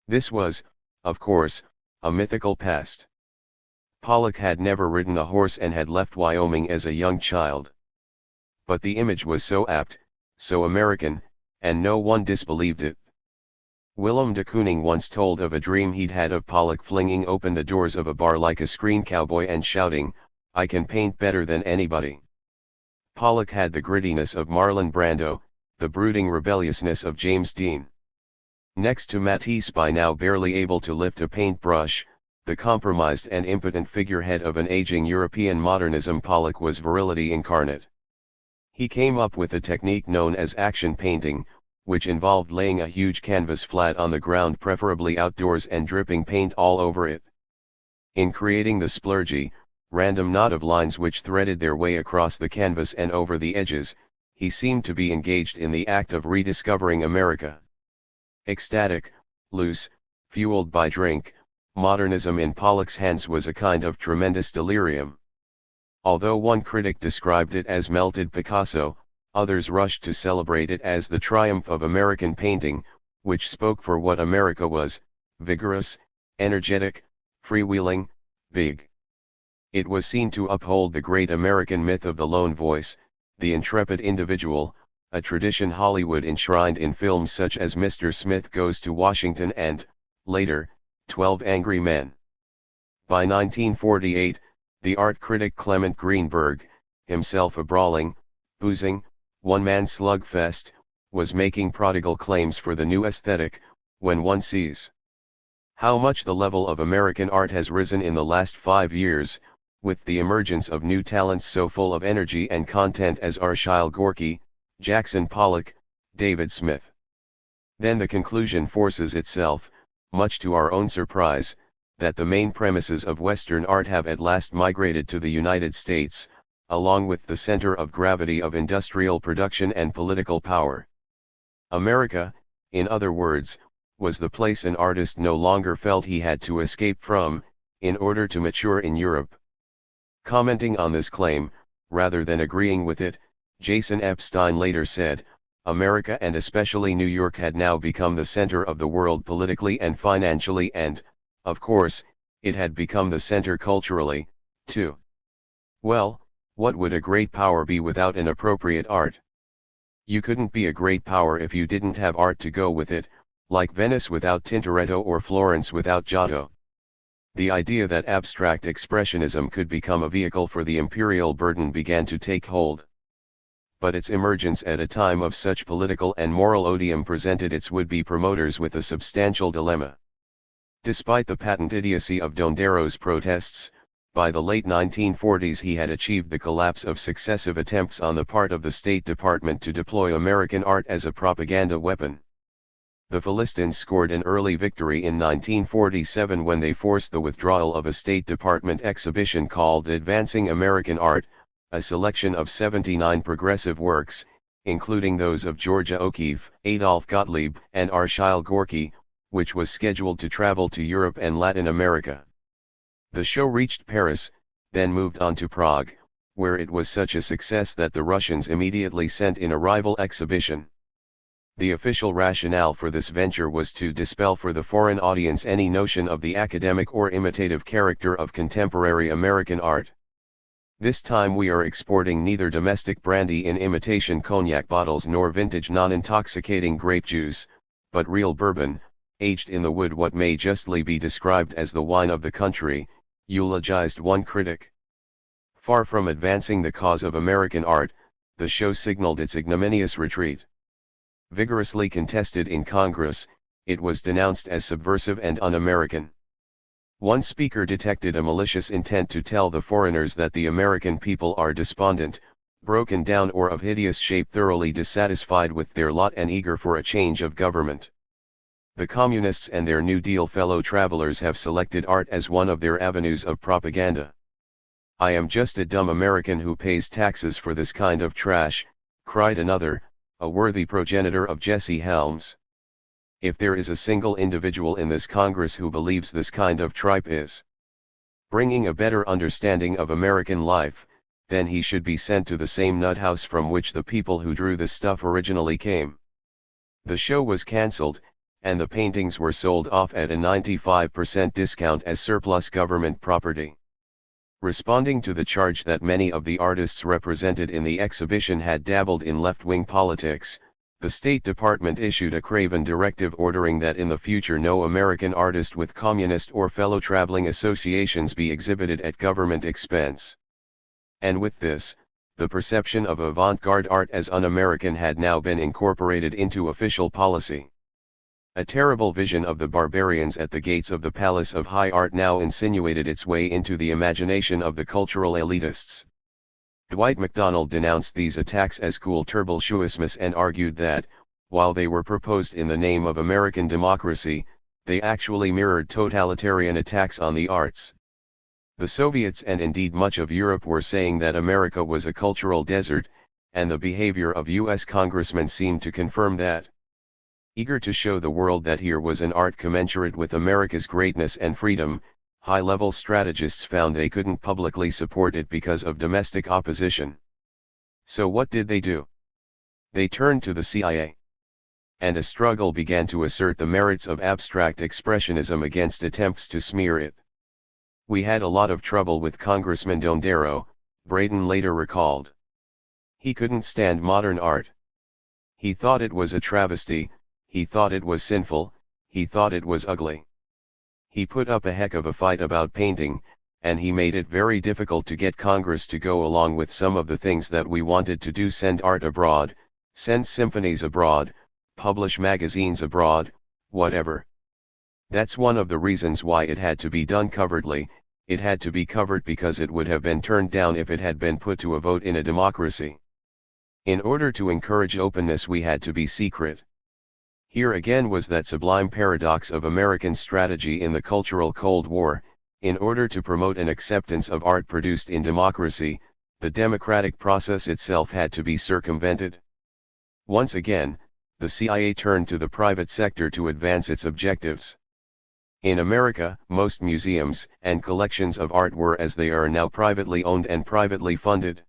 This was, of course, a mythical past. Pollock had never ridden a horse and had left Wyoming as a young child. But the image was so apt, so American, and no one disbelieved it. Willem de Kooning once told of a dream he'd had of Pollock flinging open the doors of a bar like a screen cowboy and shouting, "I can paint better than anybody." Pollock had the grittiness of Marlon Brando, the brooding rebelliousness of James Dean. Next to Matisse, by now barely able to lift a paintbrush, the compromised and impotent figurehead of an aging European modernism, Pollock was virility incarnate. He came up with a technique known as action painting, which involved laying a huge canvas flat on the ground, preferably outdoors, and dripping paint all over it. In creating the splurgy, random knot of lines which threaded their way across the canvas and over the edges, he seemed to be engaged in the act of rediscovering America. Ecstatic, loose, fueled by drink, modernism in Pollock's hands was a kind of tremendous delirium. Although one critic described it as melted Picasso, others rushed to celebrate it as the triumph of American painting, which spoke for what America was: vigorous, energetic, freewheeling, big. It was seen to uphold the great American myth of the lone voice, the intrepid individual, a tradition Hollywood enshrined in films such as Mr. Smith Goes to Washington and, later, 12 Angry Men. By 1948, the art critic Clement Greenberg, himself a brawling, boozing, one-man slugfest, was making prodigal claims for the new aesthetic. When one sees how much the level of American art has risen in the last 5 years, with the emergence of new talents so full of energy and content as Arshile Gorky, Jackson Pollock, David Smith, then the conclusion forces itself, much to our own surprise, that the main premises of Western art have at last migrated to the United States, along with the center of gravity of industrial production and political power. America, in other words, was the place an artist no longer felt he had to escape from, in order to mature in Europe. Commenting on this claim, rather than agreeing with it, Jason Epstein later said, "America, and especially New York, had now become the center of the world politically and financially, and, of course, it had become the center culturally, too. Well, what would a great power be without an appropriate art? You couldn't be a great power if you didn't have art to go with it, like Venice without Tintoretto or Florence without Giotto." The idea that abstract expressionism could become a vehicle for the imperial burden began to take hold. But its emergence at a time of such political and moral odium presented its would-be promoters with a substantial dilemma. Despite the patent idiocy of Dondero's protests, by the late 1940s he had achieved the collapse of successive attempts on the part of the State Department to deploy American art as a propaganda weapon. The Philistines scored an early victory in 1947 when they forced the withdrawal of a State Department exhibition called Advancing American Art, a selection of 79 progressive works, including those of Georgia O'Keeffe, Adolph Gottlieb, and Arshile Gorky, which was scheduled to travel to Europe and Latin America. The show reached Paris, then moved on to Prague, where it was such a success that the Russians immediately sent in a rival exhibition. The official rationale for this venture was to dispel for the foreign audience any notion of the academic or imitative character of contemporary American art. This time we are exporting neither domestic brandy in imitation cognac bottles nor vintage non-intoxicating grape juice, but real bourbon, aged in the wood, what may justly be described as the wine of the country, eulogized one critic. Far from advancing the cause of American art, the show signaled its ignominious retreat. Vigorously contested in Congress, it was denounced as subversive and un-American. One speaker detected a malicious intent to tell the foreigners that the American people are despondent, broken down, or of hideous shape, thoroughly dissatisfied with their lot and eager for a change of government. The communists and their New Deal fellow travelers have selected art as one of their avenues of propaganda. "I am just a dumb American who pays taxes for this kind of trash," cried another, a worthy progenitor of Jesse Helms. "If there is a single individual in this Congress who believes this kind of tripe is bringing a better understanding of American life, then he should be sent to the same nut house from which the people who drew the stuff originally came. The show was cancelled, and the paintings were sold off at a 95% discount as surplus government property. Responding to the charge that many of the artists represented in the exhibition had dabbled in left-wing politics, the State Department issued a craven directive ordering that in the future no American artist with communist or fellow traveling associations be exhibited at government expense. And with this, the perception of avant-garde art as un-American had now been incorporated into official policy. A terrible vision of the barbarians at the gates of the Palace of High Art now insinuated its way into the imagination of the cultural elitists. Dwight MacDonald denounced these attacks as Kulturbolshevismus and argued that, while they were proposed in the name of American democracy, they actually mirrored totalitarian attacks on the arts. The Soviets and indeed much of Europe were saying that America was a cultural desert, and the behavior of U.S. congressmen seemed to confirm that. Eager to show the world that here was an art commensurate with America's greatness and freedom, high-level strategists found they couldn't publicly support it because of domestic opposition. So what did they do? They turned to the CIA. And a struggle began to assert the merits of abstract expressionism against attempts to smear it. We had a lot of trouble with Congressman Dondero, Braden later recalled. He couldn't stand modern art. He thought it was a travesty, he thought it was sinful, he thought it was ugly. He put up a heck of a fight about painting, and he made it very difficult to get Congress to go along with some of the things that we wanted to do: send art abroad, send symphonies abroad, publish magazines abroad, whatever. That's one of the reasons why it had to be done covertly. It had to be covered because it would have been turned down if it had been put to a vote in a democracy. In order to encourage openness, we had to be secret. Here again was that sublime paradox of American strategy in the cultural Cold War. In order to promote an acceptance of art produced in democracy, the democratic process itself had to be circumvented. Once again, the CIA turned to the private sector to advance its objectives. In America, most museums and collections of art were, as they are now, privately owned and privately funded.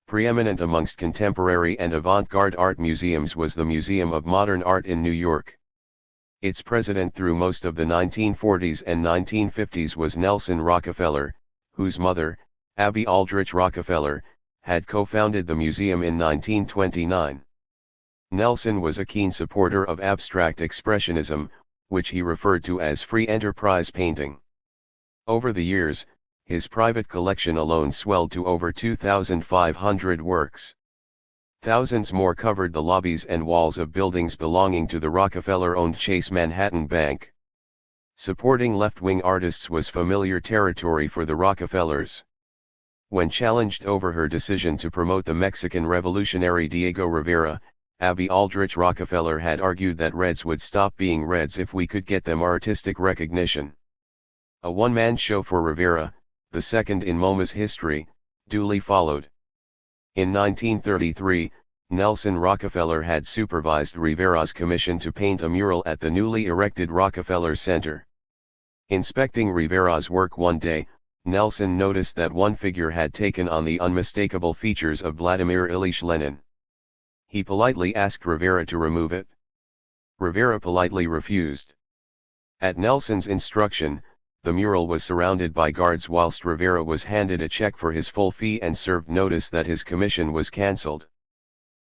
Preeminent amongst contemporary and avant-garde art museums was the Museum of Modern Art in New York. Its president through most of the 1940s and 1950s was Nelson Rockefeller, whose mother, Abby Aldrich Rockefeller, had co-founded the museum in 1929. Nelson was a keen supporter of abstract expressionism, which he referred to as free enterprise painting. Over the years, his private collection alone swelled to over 2,500 works. Thousands more covered the lobbies and walls of buildings belonging to the Rockefeller-owned Chase Manhattan Bank. Supporting left-wing artists was familiar territory for the Rockefellers. When challenged over her decision to promote the Mexican revolutionary Diego Rivera, Abby Aldrich Rockefeller had argued that Reds would stop being Reds if we could get them artistic recognition. A one-man show for Rivera, the second in MoMA's history, duly followed. In 1933, Nelson Rockefeller had supervised Rivera's commission to paint a mural at the newly erected Rockefeller Center. Inspecting Rivera's work one day, Nelson noticed that one figure had taken on the unmistakable features of Vladimir Ilyich Lenin. He politely asked Rivera to remove it. Rivera politely refused. At Nelson's instruction, the mural was surrounded by guards whilst Rivera was handed a check for his full fee and served notice that his commission was cancelled.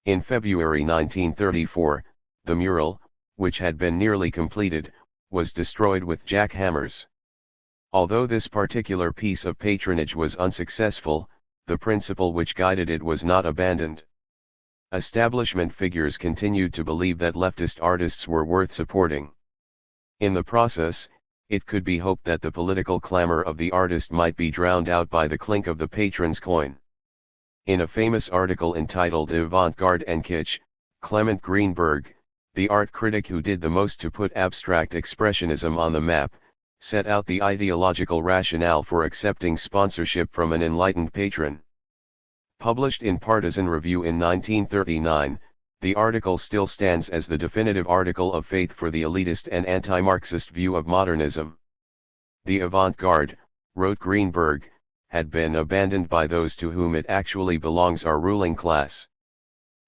In February 1934, the mural, which had been nearly completed, was destroyed with jackhammers. Although this particular piece of patronage was unsuccessful, the principle which guided it was not abandoned. Establishment figures continued to believe that leftist artists were worth supporting. In the process, it could be hoped that the political clamor of the artist might be drowned out by the clink of the patron's coin. In a famous article entitled Avant-Garde and Kitsch, Clement Greenberg, the art critic who did the most to put abstract expressionism on the map, set out the ideological rationale for accepting sponsorship from an enlightened patron. Published in Partisan Review in 1939, the article still stands as the definitive article of faith for the elitist and anti-Marxist view of modernism. The avant-garde, wrote Greenberg, had been abandoned by those to whom it actually belongs, our ruling class.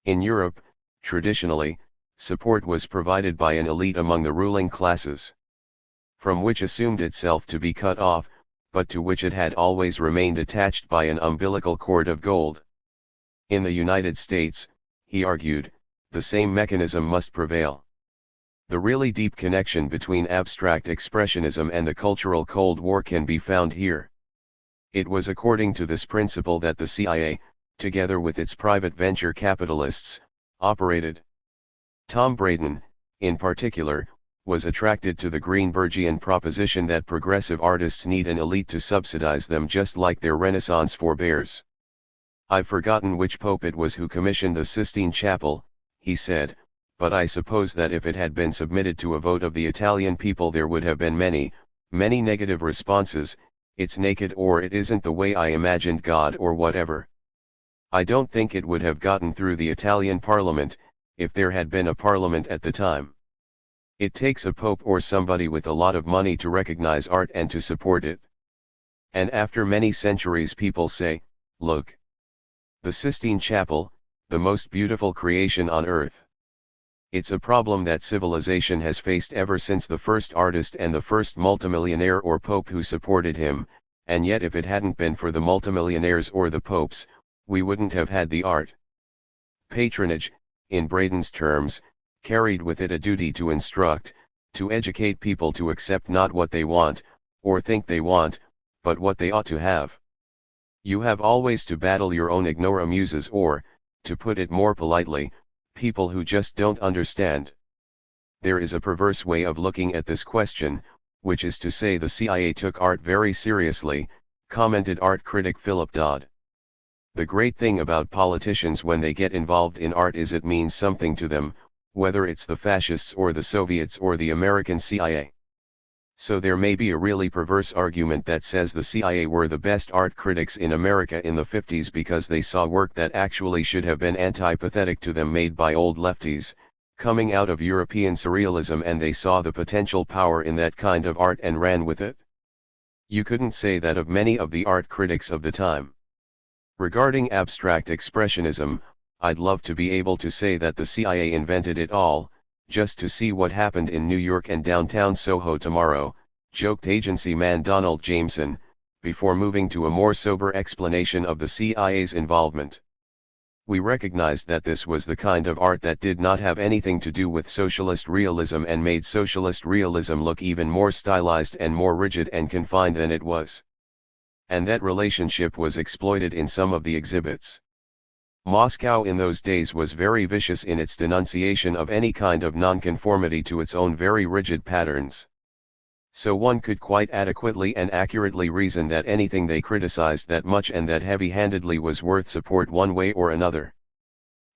In Europe, traditionally, support was provided by an elite among the ruling classes, from which assumed itself to be cut off, but to which it had always remained attached by an umbilical cord of gold. In the United States, he argued, the same mechanism must prevail. The really deep connection between abstract expressionism and the cultural Cold War can be found here. It was according to this principle that the CIA, together with its private venture capitalists, operated. Tom Braden, in particular, was attracted to the Greenbergian proposition that progressive artists need an elite to subsidize them just like their Renaissance forebears. I've forgotten which pope it was who commissioned the Sistine Chapel, he said, but I suppose that if it had been submitted to a vote of the Italian people there would have been many negative responses, it's naked or it isn't the way I imagined God or whatever. I don't think it would have gotten through the Italian parliament, if there had been a parliament at the time. It takes a pope or somebody with a lot of money to recognize art and to support it. And after many centuries people say, look. The Sistine Chapel, the most beautiful creation on earth. It's a problem that civilization has faced ever since the first artist and the first multimillionaire or pope who supported him, and yet if it hadn't been for the multimillionaires or the popes, we wouldn't have had the art. Patronage, in Braden's terms, carried with it a duty to instruct, to educate people to accept not what they want, or think they want, but what they ought to have. You have always to battle your own ignoramuses or, to put it more politely, people who just don't understand. There is a perverse way of looking at this question, which is to say the CIA took art very seriously, commented art critic Philip Dodd. The great thing about politicians when they get involved in art is it means something to them, whether it's the fascists or the Soviets or the American CIA. So there may be a really perverse argument that says the CIA were the best art critics in America in the 50s because they saw work that actually should have been antipathetic to them made by old lefties, coming out of European surrealism, and they saw the potential power in that kind of art and ran with it. You couldn't say that of many of the art critics of the time. Regarding abstract expressionism, I'd love to be able to say that the CIA invented it all, just to see what happened in New York and downtown Soho tomorrow, joked agency man Donald Jameson, before moving to a more sober explanation of the CIA's involvement. We recognized that this was the kind of art that did not have anything to do with socialist realism and made socialist realism look even more stylized and more rigid and confined than it was. And that relationship was exploited in some of the exhibits. Moscow in those days was very vicious in its denunciation of any kind of nonconformity to its own very rigid patterns. So one could quite adequately and accurately reason that anything they criticized that much and that heavy-handedly was worth support one way or another.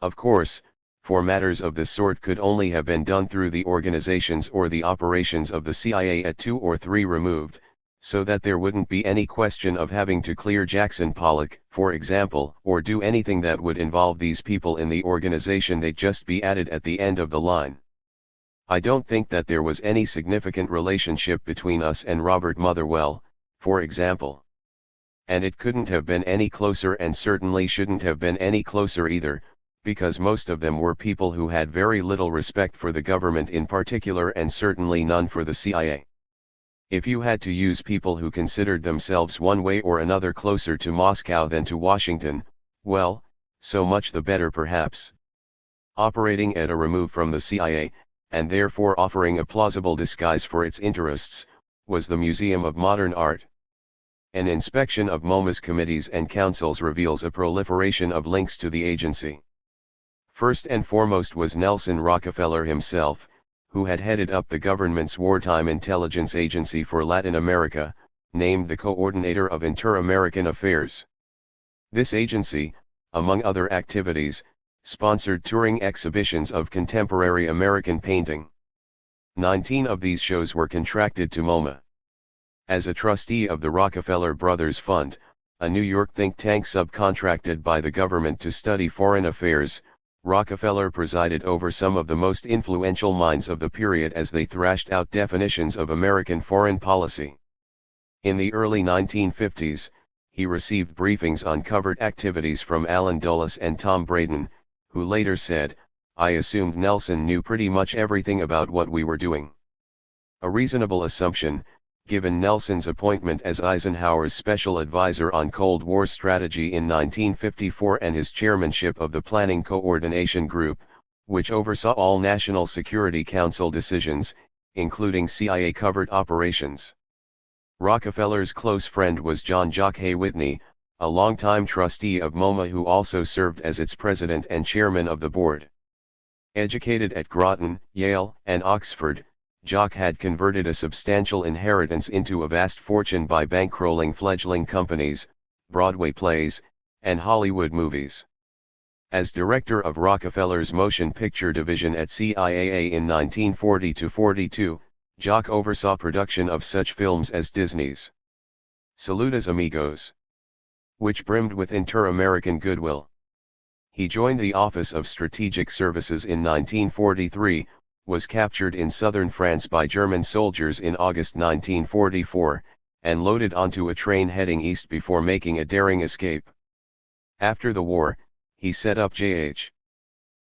Of course, for matters of this sort could only have been done through the organizations or the operations of the CIA at 2 or 3 removed, so that there wouldn't be any question of having to clear Jackson Pollock, for example, or do anything that would involve these people in the organization. They'd just be added at the end of the line. I don't think that there was any significant relationship between us and Robert Motherwell, for example. And it couldn't have been any closer and certainly shouldn't have been any closer either, because most of them were people who had very little respect for the government in particular and certainly none for the CIA. If you had to use people who considered themselves one way or another closer to Moscow than to Washington, well, so much the better perhaps. Operating at a remove from the CIA, and therefore offering a plausible disguise for its interests, was the Museum of Modern Art. An inspection of MoMA's committees and councils reveals a proliferation of links to the agency. First and foremost was Nelson Rockefeller himself, who had headed up the government's wartime intelligence agency for Latin America, named the Coordinator of Inter-American Affairs. This agency, among other activities, sponsored touring exhibitions of contemporary American painting. 19 of these shows were contracted to MoMA. As a trustee of the Rockefeller Brothers Fund, a New York think tank subcontracted by the government to study foreign affairs, Rockefeller presided over some of the most influential minds of the period as they thrashed out definitions of American foreign policy. In the early 1950s, he received briefings on covert activities from Alan Dulles and Tom Braden, who later said, "I assumed Nelson knew pretty much everything about what we were doing." A reasonable assumption, given Nelson's appointment as Eisenhower's special advisor on Cold War strategy in 1954 and his chairmanship of the Planning Coordination Group, which oversaw all National Security Council decisions, including CIA covert operations. Rockefeller's close friend was John Jock Hay Whitney, a longtime trustee of MoMA who also served as its president and chairman of the board. Educated at Groton, Yale, and Oxford, Jock had converted a substantial inheritance into a vast fortune by bankrolling fledgling companies, Broadway plays, and Hollywood movies. As director of Rockefeller's motion picture division at CIAA in 1940-42, Jock oversaw production of such films as Disney's Saludos Amigos, which brimmed with inter-American goodwill. He joined the Office of Strategic Services in 1943, was captured in southern France by German soldiers in August 1944, and loaded onto a train heading east before making a daring escape. After the war, he set up J.H.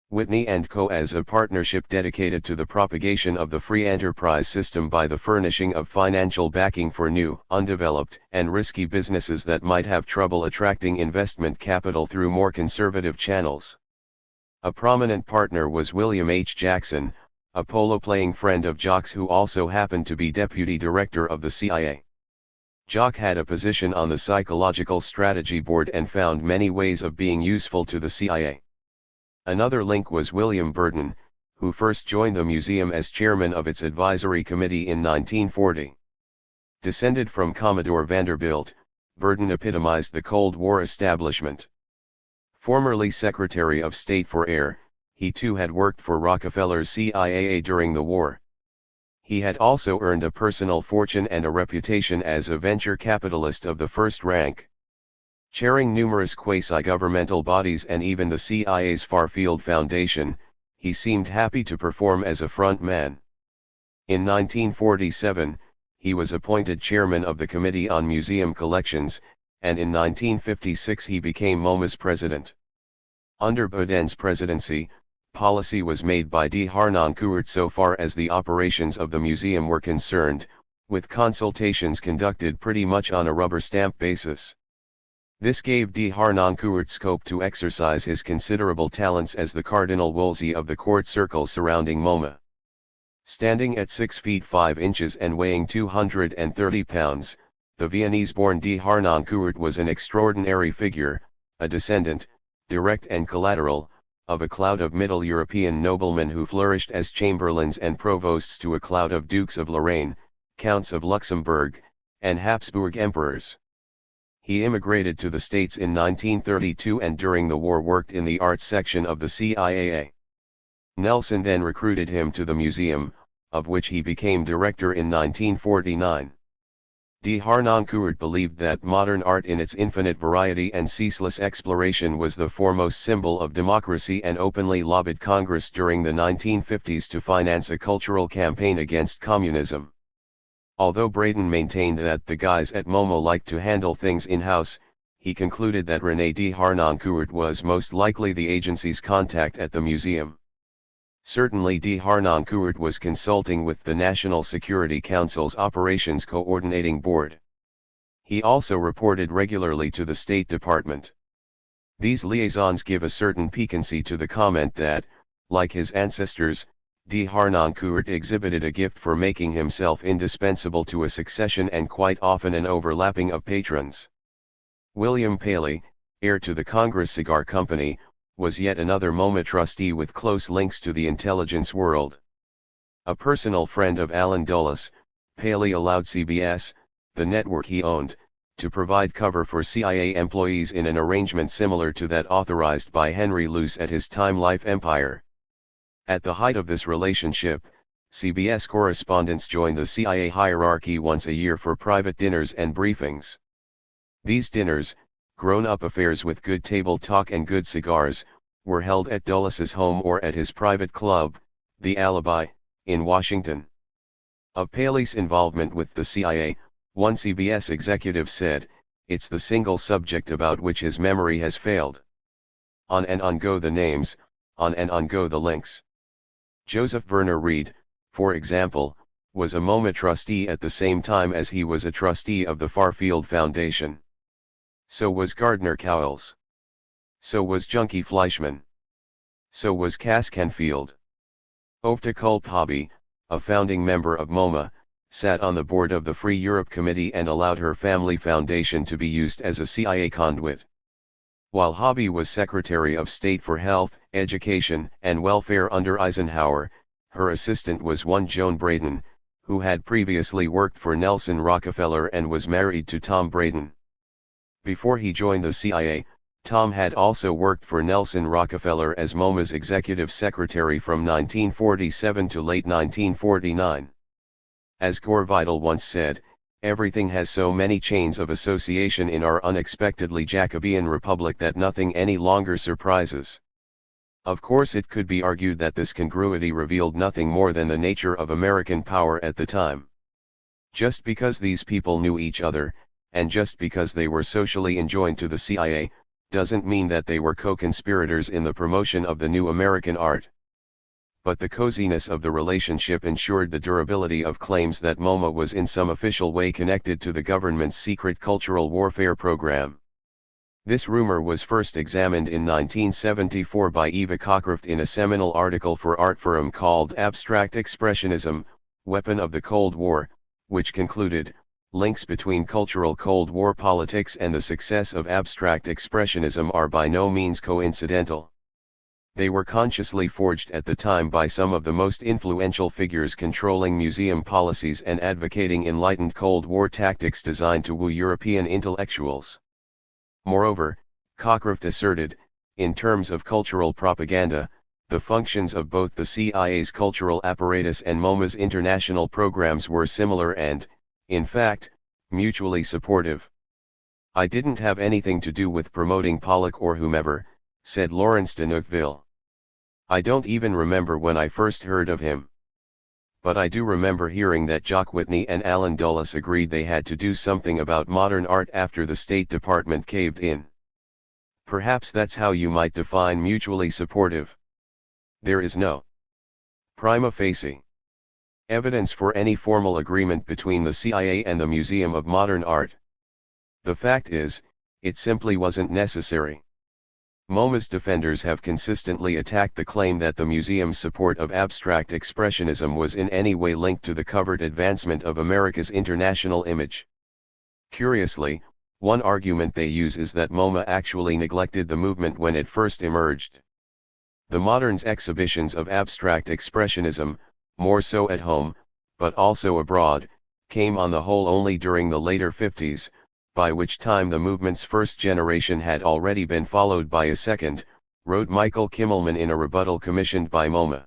Whitney & Co. as a partnership dedicated to the propagation of the free enterprise system by the furnishing of financial backing for new, undeveloped, and risky businesses that might have trouble attracting investment capital through more conservative channels. A prominent partner was William H. Jackson, a polo-playing friend of Jock's who also happened to be deputy director of the CIA. Jock had a position on the Psychological Strategy Board and found many ways of being useful to the CIA. Another link was William Burton, who first joined the museum as chairman of its advisory committee in 1940. Descended from Commodore Vanderbilt, Burton epitomized the Cold War establishment. Formerly Secretary of State for Air, he too had worked for Rockefeller's CIAA during the war. He had also earned a personal fortune and a reputation as a venture capitalist of the first rank. Chairing numerous quasi-governmental bodies and even the CIA's Farfield Foundation, he seemed happy to perform as a front man. In 1947, he was appointed chairman of the Committee on Museum Collections, and in 1956 he became MoMA's president. Under Boudin's presidency, policy was made by D. Harnoncourt so far as the operations of the museum were concerned, with consultations conducted pretty much on a rubber stamp basis. This gave D. Harnoncourt scope to exercise his considerable talents as the Cardinal Wolsey of the court circles surrounding MoMA. Standing at 6 feet 5 inches and weighing 230 pounds, the Viennese-born D. Harnoncourt was an extraordinary figure, a descendant, direct and collateral, of a cloud of Middle European noblemen who flourished as chamberlains and provosts to a cloud of dukes of Lorraine, counts of Luxembourg, and Habsburg emperors. He immigrated to the States in 1932 and during the war worked in the arts section of the CIAA. Nelson then recruited him to the museum, of which he became director in 1949. D. Harnoncourt believed that modern art in its infinite variety and ceaseless exploration was the foremost symbol of democracy and openly lobbied Congress during the 1950s to finance a cultural campaign against communism. Although Braden maintained that the guys at MoMA liked to handle things in-house, he concluded that René D. Harnoncourt was most likely the agency's contact at the museum. Certainly D. Harnoncourt was consulting with the National Security Council's Operations Coordinating Board. He also reported regularly to the State Department. These liaisons give a certain piquancy to the comment that, like his ancestors, D. Harnoncourt exhibited a gift for making himself indispensable to a succession and quite often an overlapping of patrons. William Paley, heir to the Congress Cigar Company, was yet another MoMA trustee with close links to the intelligence world. A personal friend of Alan Dulles, Paley allowed CBS, the network he owned, to provide cover for CIA employees in an arrangement similar to that authorized by Henry Luce at his Time Life Empire. At the height of this relationship, CBS correspondents joined the CIA hierarchy once a year for private dinners and briefings. These dinners, grown-up affairs with good table talk and good cigars, were held at Dulles's home or at his private club, The Alibi, in Washington. Of Paley's involvement with the CIA, One CBS executive said, "It's the single subject about which his memory has failed. On and on go the names, on and on go the links." Joseph Werner Reed, for example, was a MoMA trustee at the same time as he was a trustee of the Farfield Foundation. So was Gardner Cowles. So was Junkie Fleischman. So was Cass Canfield. Opta Kulp Hobby, a founding member of MoMA, sat on the board of the Free Europe Committee and allowed her family foundation to be used as a CIA conduit. While Hobby was Secretary of State for Health, Education, and Welfare under Eisenhower, her assistant was one Joan Braden, who had previously worked for Nelson Rockefeller and was married to Tom Braden. Before he joined the CIA, Tom had also worked for Nelson Rockefeller as MoMA's executive secretary from 1947 to late 1949. As Gore Vidal once said, "Everything has so many chains of association in our unexpectedly Jacobean republic that nothing any longer surprises." Of course, it could be argued that this congruity revealed nothing more than the nature of American power at the time. Just because these people knew each other, and just because they were socially enjoined to the CIA, doesn't mean that they were co-conspirators in the promotion of the new American art. But the coziness of the relationship ensured the durability of claims that MoMA was in some official way connected to the government's secret cultural warfare program. This rumor was first examined in 1974 by Eva Cockcroft in a seminal article for Art Forum called Abstract Expressionism, Weapon of the Cold War, which concluded, links between cultural Cold War politics and the success of abstract expressionism are by no means coincidental. They were consciously forged at the time by some of the most influential figures controlling museum policies and advocating enlightened Cold War tactics designed to woo European intellectuals. Moreover, Cockcroft asserted, in terms of cultural propaganda, the functions of both the CIA's cultural apparatus and MoMA's international programs were similar and, in fact, mutually supportive. "I didn't have anything to do with promoting Pollock or whomever," said Lawrence de Neufville. "I don't even remember when I first heard of him. But I do remember hearing that Jock Whitney and Alan Dulles agreed they had to do something about modern art after the State Department caved in." Perhaps that's how you might define mutually supportive. There is no prima facie evidence for any formal agreement between the CIA and the Museum of Modern Art. The fact is, it simply wasn't necessary. MoMA's defenders have consistently attacked the claim that the museum's support of abstract expressionism was in any way linked to the covert advancement of America's international image. Curiously, one argument they use is that MoMA actually neglected the movement when it first emerged. The Modern's exhibitions of abstract expressionism, more so at home, but also abroad, came on the whole only during the later 50s, by which time the movement's first generation had already been followed by a second, wrote Michael Kimmelman in a rebuttal commissioned by MoMA.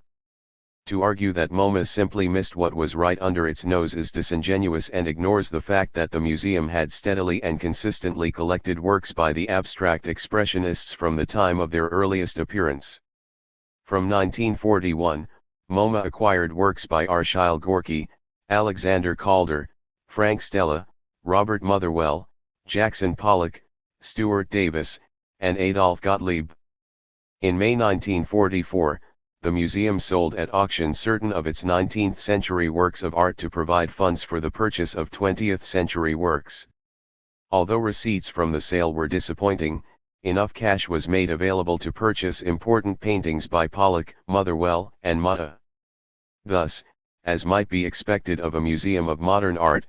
To argue that MoMA simply missed what was right under its nose is disingenuous and ignores the fact that the museum had steadily and consistently collected works by the abstract expressionists from the time of their earliest appearance. From 1941, MoMA acquired works by Arshile Gorky, Alexander Calder, Frank Stella, Robert Motherwell, Jackson Pollock, Stuart Davis, and Adolf Gottlieb. In May 1944, the museum sold at auction certain of its 19th-century works of art to provide funds for the purchase of 20th-century works. Although receipts from the sale were disappointing, enough cash was made available to purchase important paintings by Pollock, Motherwell, and Motta. Thus, as might be expected of a museum of modern art,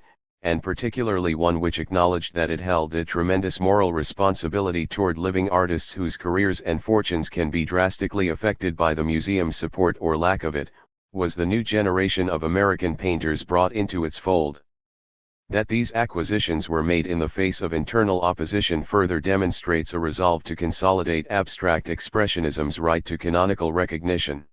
and particularly one which acknowledged that it held a tremendous moral responsibility toward living artists whose careers and fortunes can be drastically affected by the museum's support or lack of it, was the new generation of American painters brought into its fold. That these acquisitions were made in the face of internal opposition further demonstrates a resolve to consolidate abstract expressionism's right to canonical recognition.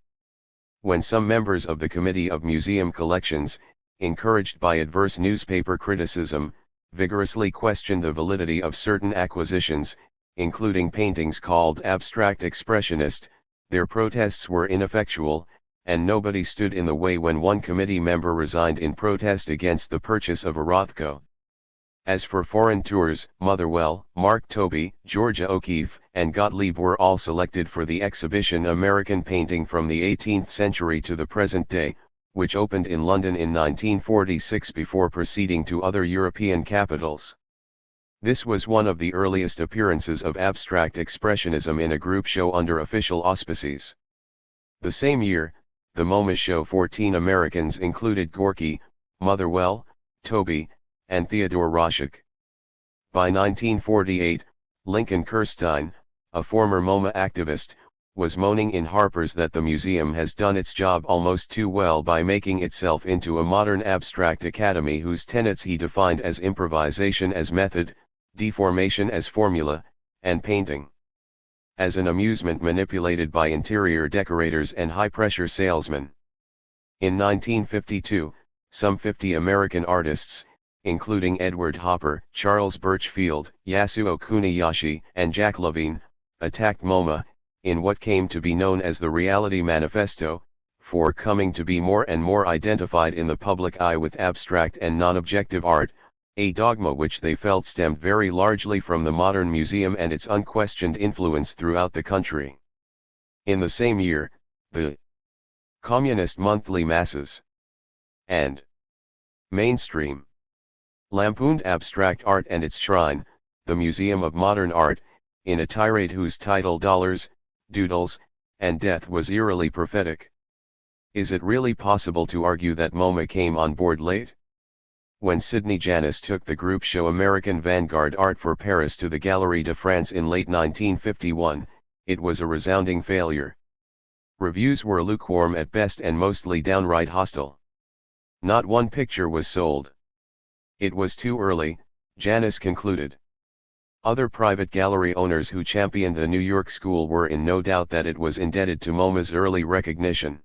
When some members of the Committee of Museum Collections, encouraged by adverse newspaper criticism, vigorously questioned the validity of certain acquisitions, including paintings called abstract expressionist, their protests were ineffectual, and nobody stood in the way when one committee member resigned in protest against the purchase of a Rothko. As for foreign tours, Motherwell, Mark Tobey, Georgia O'Keeffe, and Gottlieb were all selected for the exhibition American Painting from the 18th Century to the Present Day, which opened in London in 1946 before proceeding to other European capitals. This was one of the earliest appearances of abstract expressionism in a group show under official auspices. The same year, the MoMA show 14 Americans included Gorky, Motherwell, Tobey, and Theodore Roszak. By 1948, Lincoln Kirstein, a former MoMA activist, was moaning in Harper's that the museum has done its job almost too well by making itself into a modern abstract academy whose tenets he defined as improvisation as method, deformation as formula, and painting as an amusement manipulated by interior decorators and high-pressure salesmen. In 1952, some 50 American artists, including Edward Hopper, Charles Birchfield, Yasuo Kuniyashi, and Jack Levine, attacked MoMA, in what came to be known as the Reality Manifesto, for coming to be more and more identified in the public eye with abstract and non-objective art, a dogma which they felt stemmed very largely from the modern museum and its unquestioned influence throughout the country. In the same year, the Communist Monthly Masses and Mainstream lampooned abstract art and its shrine, the Museum of Modern Art, in a tirade whose title Dollars, Doodles, and Death was eerily prophetic. Is it really possible to argue that MoMA came on board late? When Sidney Janis took the group show American Vanguard Art for Paris to the Galerie de France in late 1951, it was a resounding failure. Reviews were lukewarm at best and mostly downright hostile. Not one picture was sold. It was too early, Janis concluded. Other private gallery owners who championed the New York school were in no doubt that it was indebted to MoMA's early recognition.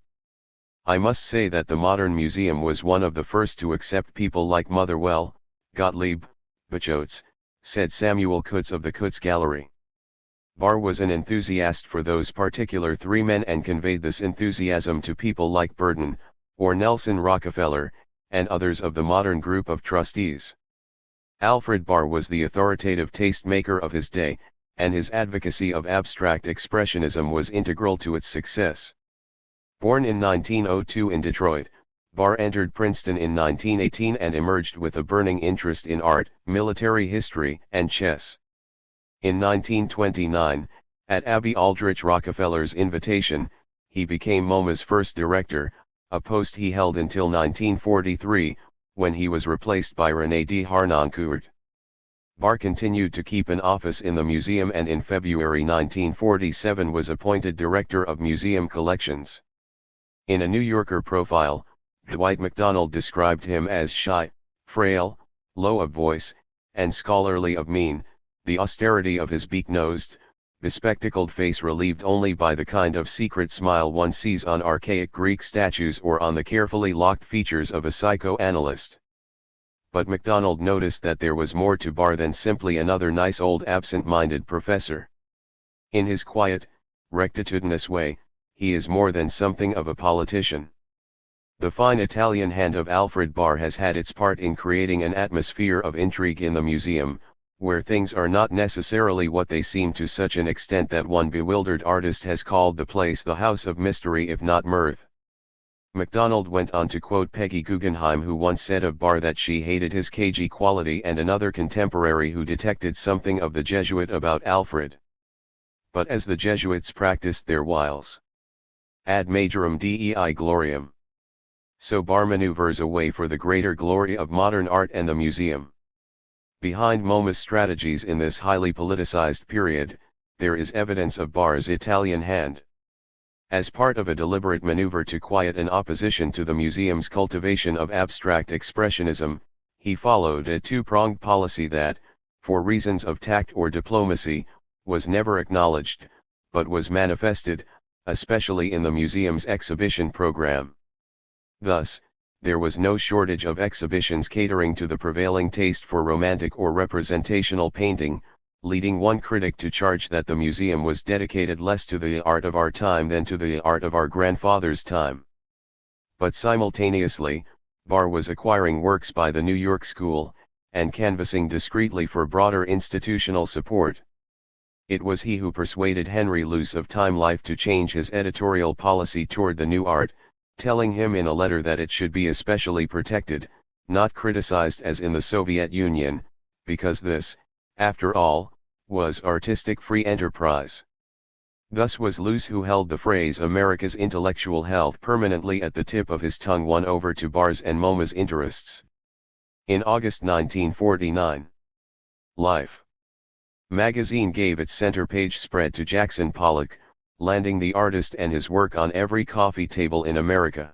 I must say that the modern museum was one of the first to accept people like Motherwell, Gottlieb, Bachotz, said Samuel Kutz of the Kutz Gallery. Barr was an enthusiast for those particular three men and conveyed this enthusiasm to people like Burton, or Nelson Rockefeller, and others of the modern group of trustees. Alfred Barr was the authoritative tastemaker of his day, and his advocacy of abstract expressionism was integral to its success. Born in 1902 in Detroit, Barr entered Princeton in 1918 and emerged with a burning interest in art, military history, and chess. In 1929, at Abby Aldrich Rockefeller's invitation, he became MoMA's first director, a post he held until 1943, when he was replaced by René de Harnoncourt. Barr continued to keep an office in the museum and in February 1947 was appointed Director of Museum Collections. In a New Yorker profile, Dwight MacDonald described him as shy, frail, low of voice, and scholarly of mien, the austerity of his beak-nosed, bespectacled face relieved only by the kind of secret smile one sees on archaic Greek statues or on the carefully locked features of a psychoanalyst. But MacDonald noticed that there was more to Barr than simply another nice old absent-minded professor. In his quiet, rectitudinous way, he is more than something of a politician. The fine Italian hand of Alfred Barr has had its part in creating an atmosphere of intrigue in the museum, where things are not necessarily what they seem to such an extent that one bewildered artist has called the place the house of mystery if not mirth. MacDonald went on to quote Peggy Guggenheim, who once said of Barr that she hated his cagey quality, and another contemporary who detected something of the Jesuit about Alfred. But as the Jesuits practiced their wiles, ad majorem Dei gloriam, so Barr maneuvers a way for the greater glory of modern art and the museum. Behind MoMA's strategies in this highly politicized period, there is evidence of Barr's Italian hand. As part of a deliberate maneuver to quiet an opposition to the museum's cultivation of abstract expressionism, he followed a two-pronged policy that, for reasons of tact or diplomacy, was never acknowledged, but was manifested, especially in the museum's exhibition program. Thus, there was no shortage of exhibitions catering to the prevailing taste for romantic or representational painting, leading one critic to charge that the museum was dedicated less to the art of our time than to the art of our grandfather's time. But simultaneously, Barr was acquiring works by the New York School, and canvassing discreetly for broader institutional support. It was he who persuaded Henry Luce of Time Life to change his editorial policy toward the new art, telling him in a letter that it should be especially protected, not criticized as in the Soviet Union, because this, after all, was artistic free enterprise. Thus was Luce who held the phrase America's intellectual health permanently at the tip of his tongue, won over to Barr's and MoMA's interests. In August 1949, Life magazine gave its center page spread to Jackson Pollock, landing the artist and his work on every coffee table in America.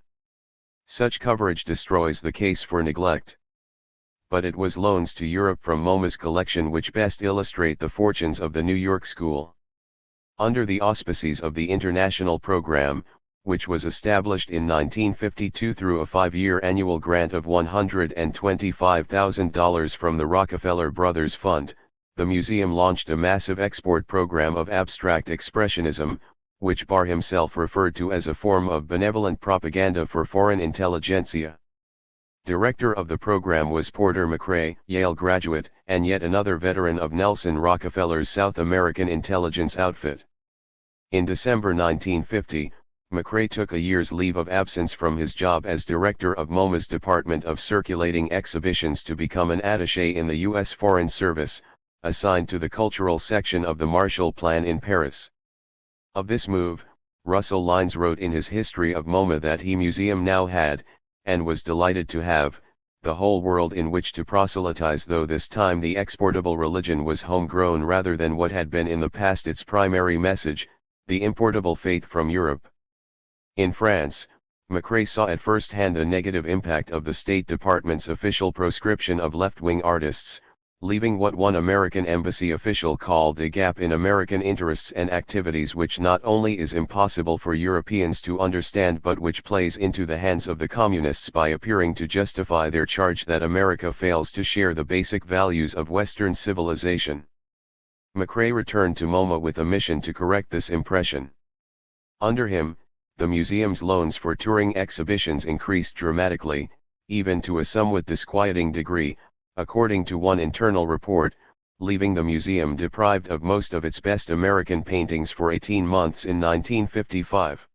Such coverage destroys the case for neglect. But it was loans to Europe from MoMA's collection which best illustrate the fortunes of the New York school. Under the auspices of the International Program, which was established in 1952 through a 5-year annual grant of $125,000 from the Rockefeller Brothers Fund, the museum launched a massive export program of abstract expressionism, which Barr himself referred to as a form of benevolent propaganda for foreign intelligentsia. Director of the program was Porter McRae, Yale graduate, and yet another veteran of Nelson Rockefeller's South American intelligence outfit. In December 1950, McRae took a year's leave of absence from his job as director of MoMA's Department of Circulating Exhibitions to become an attaché in the U.S. Foreign Service, assigned to the cultural section of the Marshall Plan in Paris. Of this move, Russell Lines wrote in his History of MoMA that he museum now had, and was delighted to have, the whole world in which to proselytize, though this time the exportable religion was homegrown rather than what had been in the past its primary message, the importable faith from Europe. In France, McRae saw at first hand the negative impact of the State Department's official proscription of left-wing artists, leaving what one American embassy official called a gap in American interests and activities which not only is impossible for Europeans to understand but which plays into the hands of the communists by appearing to justify their charge that America fails to share the basic values of Western civilization. McRae returned to MoMA with a mission to correct this impression. Under him, the museum's loans for touring exhibitions increased dramatically, even to a somewhat disquieting degree, according to one internal report, leaving the museum deprived of most of its best American paintings for 18 months in 1955.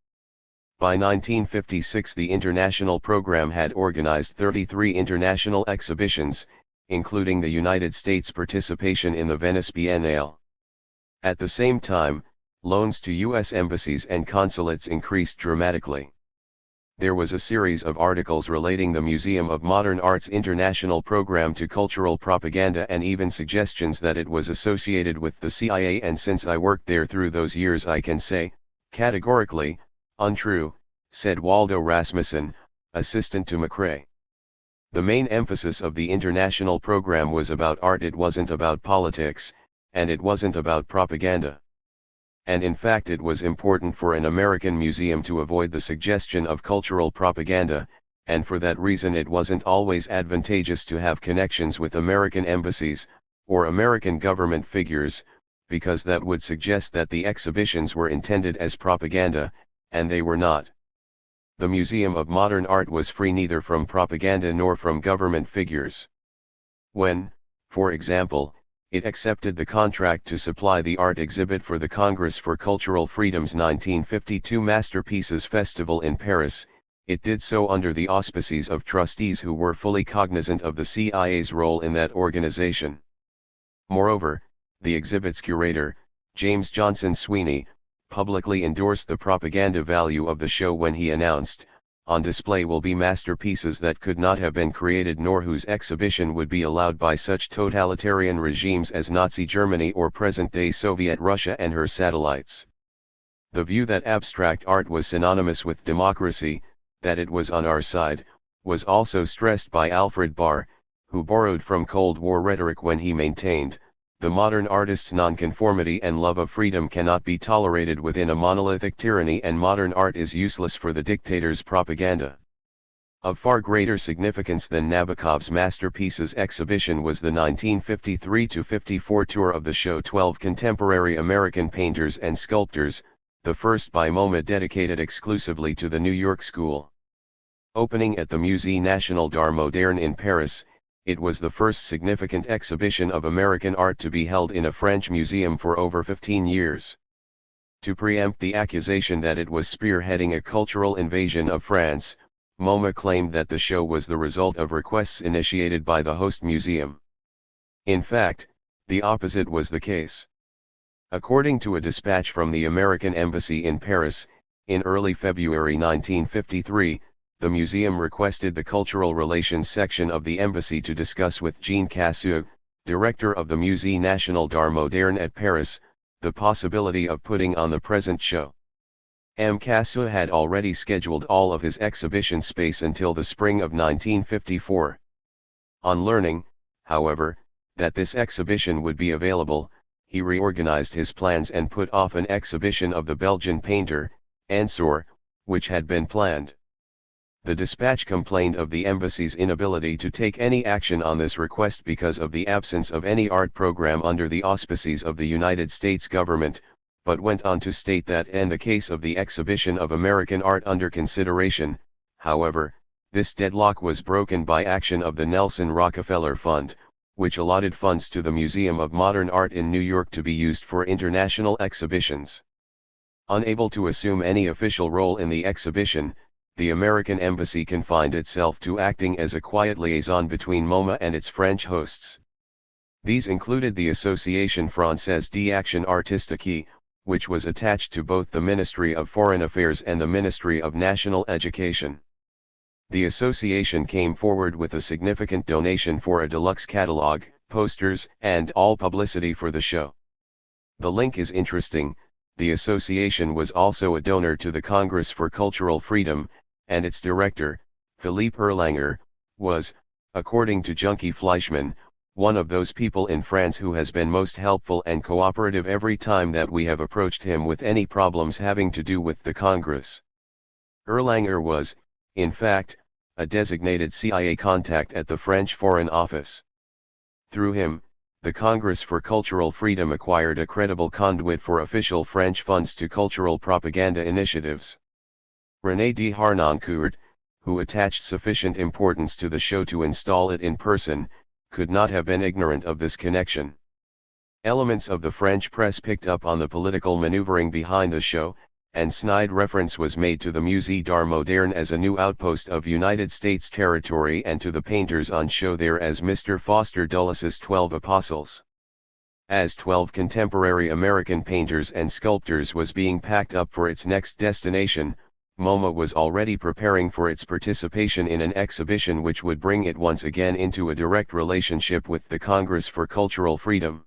By 1956 the international program had organized 33 international exhibitions, including the United States' participation in the Venice Biennale. At the same time, loans to U.S. embassies and consulates increased dramatically. There was a series of articles relating the Museum of Modern Art's international program to cultural propaganda and even suggestions that it was associated with the CIA, and since I worked there through those years I can say, categorically, untrue, said Waldo Rasmussen, assistant to McRae. The main emphasis of the international program was about art, it wasn't about politics, and it wasn't about propaganda. And in fact it was important for an American museum to avoid the suggestion of cultural propaganda, and for that reason it wasn't always advantageous to have connections with American embassies, or American government figures, because that would suggest that the exhibitions were intended as propaganda, and they were not. The Museum of Modern Art was free neither from propaganda nor from government figures. When, for example, it accepted the contract to supply the art exhibit for the Congress for Cultural Freedom's 1952 Masterpieces Festival in Paris, it did so under the auspices of trustees who were fully cognizant of the CIA's role in that organization. Moreover, the exhibit's curator, James Johnson Sweeney, publicly endorsed the propaganda value of the show when he announced, "On display will be masterpieces that could not have been created nor whose exhibition would be allowed by such totalitarian regimes as Nazi Germany or present-day Soviet Russia and her satellites." The view that abstract art was synonymous with democracy, that it was on our side, was also stressed by Alfred Barr, who borrowed from Cold War rhetoric when he maintained, "The modern artist's nonconformity and love of freedom cannot be tolerated within a monolithic tyranny, and modern art is useless for the dictator's propaganda." Of far greater significance than Nabokov's Masterpieces exhibition was the 1953-54 tour of the show 12 Contemporary American Painters and Sculptors, the first by MoMA dedicated exclusively to the New York School. Opening at the Musée National d'Art Moderne in Paris, it was the first significant exhibition of American art to be held in a French museum for over 15 years. To preempt the accusation that it was spearheading a cultural invasion of France, MoMA claimed that the show was the result of requests initiated by the host museum. In fact, the opposite was the case. According to a dispatch from the American Embassy in Paris, in early February 1953, the museum requested the Cultural Relations section of the embassy to discuss with Jean Casseux, director of the Musée National d'Art Moderne at Paris, the possibility of putting on the present show. M. Casseux had already scheduled all of his exhibition space until the spring of 1954. On learning, however, that this exhibition would be available, he reorganized his plans and put off an exhibition of the Belgian painter, Ensor, which had been planned. The dispatch complained of the embassy's inability to take any action on this request because of the absence of any art program under the auspices of the United States government, but went on to state that in the case of the exhibition of American art under consideration, however, this deadlock was broken by action of the Nelson Rockefeller Fund, which allotted funds to the Museum of Modern Art in New York to be used for international exhibitions. Unable to assume any official role in the exhibition, the American Embassy confined itself to acting as a quiet liaison between MoMA and its French hosts. These included the Association Française d'Action Artistique, which was attached to both the Ministry of Foreign Affairs and the Ministry of National Education. The association came forward with a significant donation for a deluxe catalog, posters, and all publicity for the show. The link is interesting. The association was also a donor to the Congress for Cultural Freedom, and its director, Philippe Erlanger, was, according to Junkie Fleischmann, one of those people in France who has been most helpful and cooperative every time that we have approached him with any problems having to do with the Congress. Erlanger was, in fact, a designated CIA contact at the French Foreign Office. Through him, the Congress for Cultural Freedom acquired a credible conduit for official French funds to cultural propaganda initiatives. René de Harnoncourt, who attached sufficient importance to the show to install it in person, could not have been ignorant of this connection. Elements of the French press picked up on the political maneuvering behind the show, and snide reference was made to the Musée d'Art Moderne as a new outpost of United States territory and to the painters on show there as Mr. Foster Dulles' 12 Apostles. As 12 contemporary American painters and sculptors was being packed up for its next destination, MoMA was already preparing for its participation in an exhibition which would bring it once again into a direct relationship with the Congress for Cultural Freedom.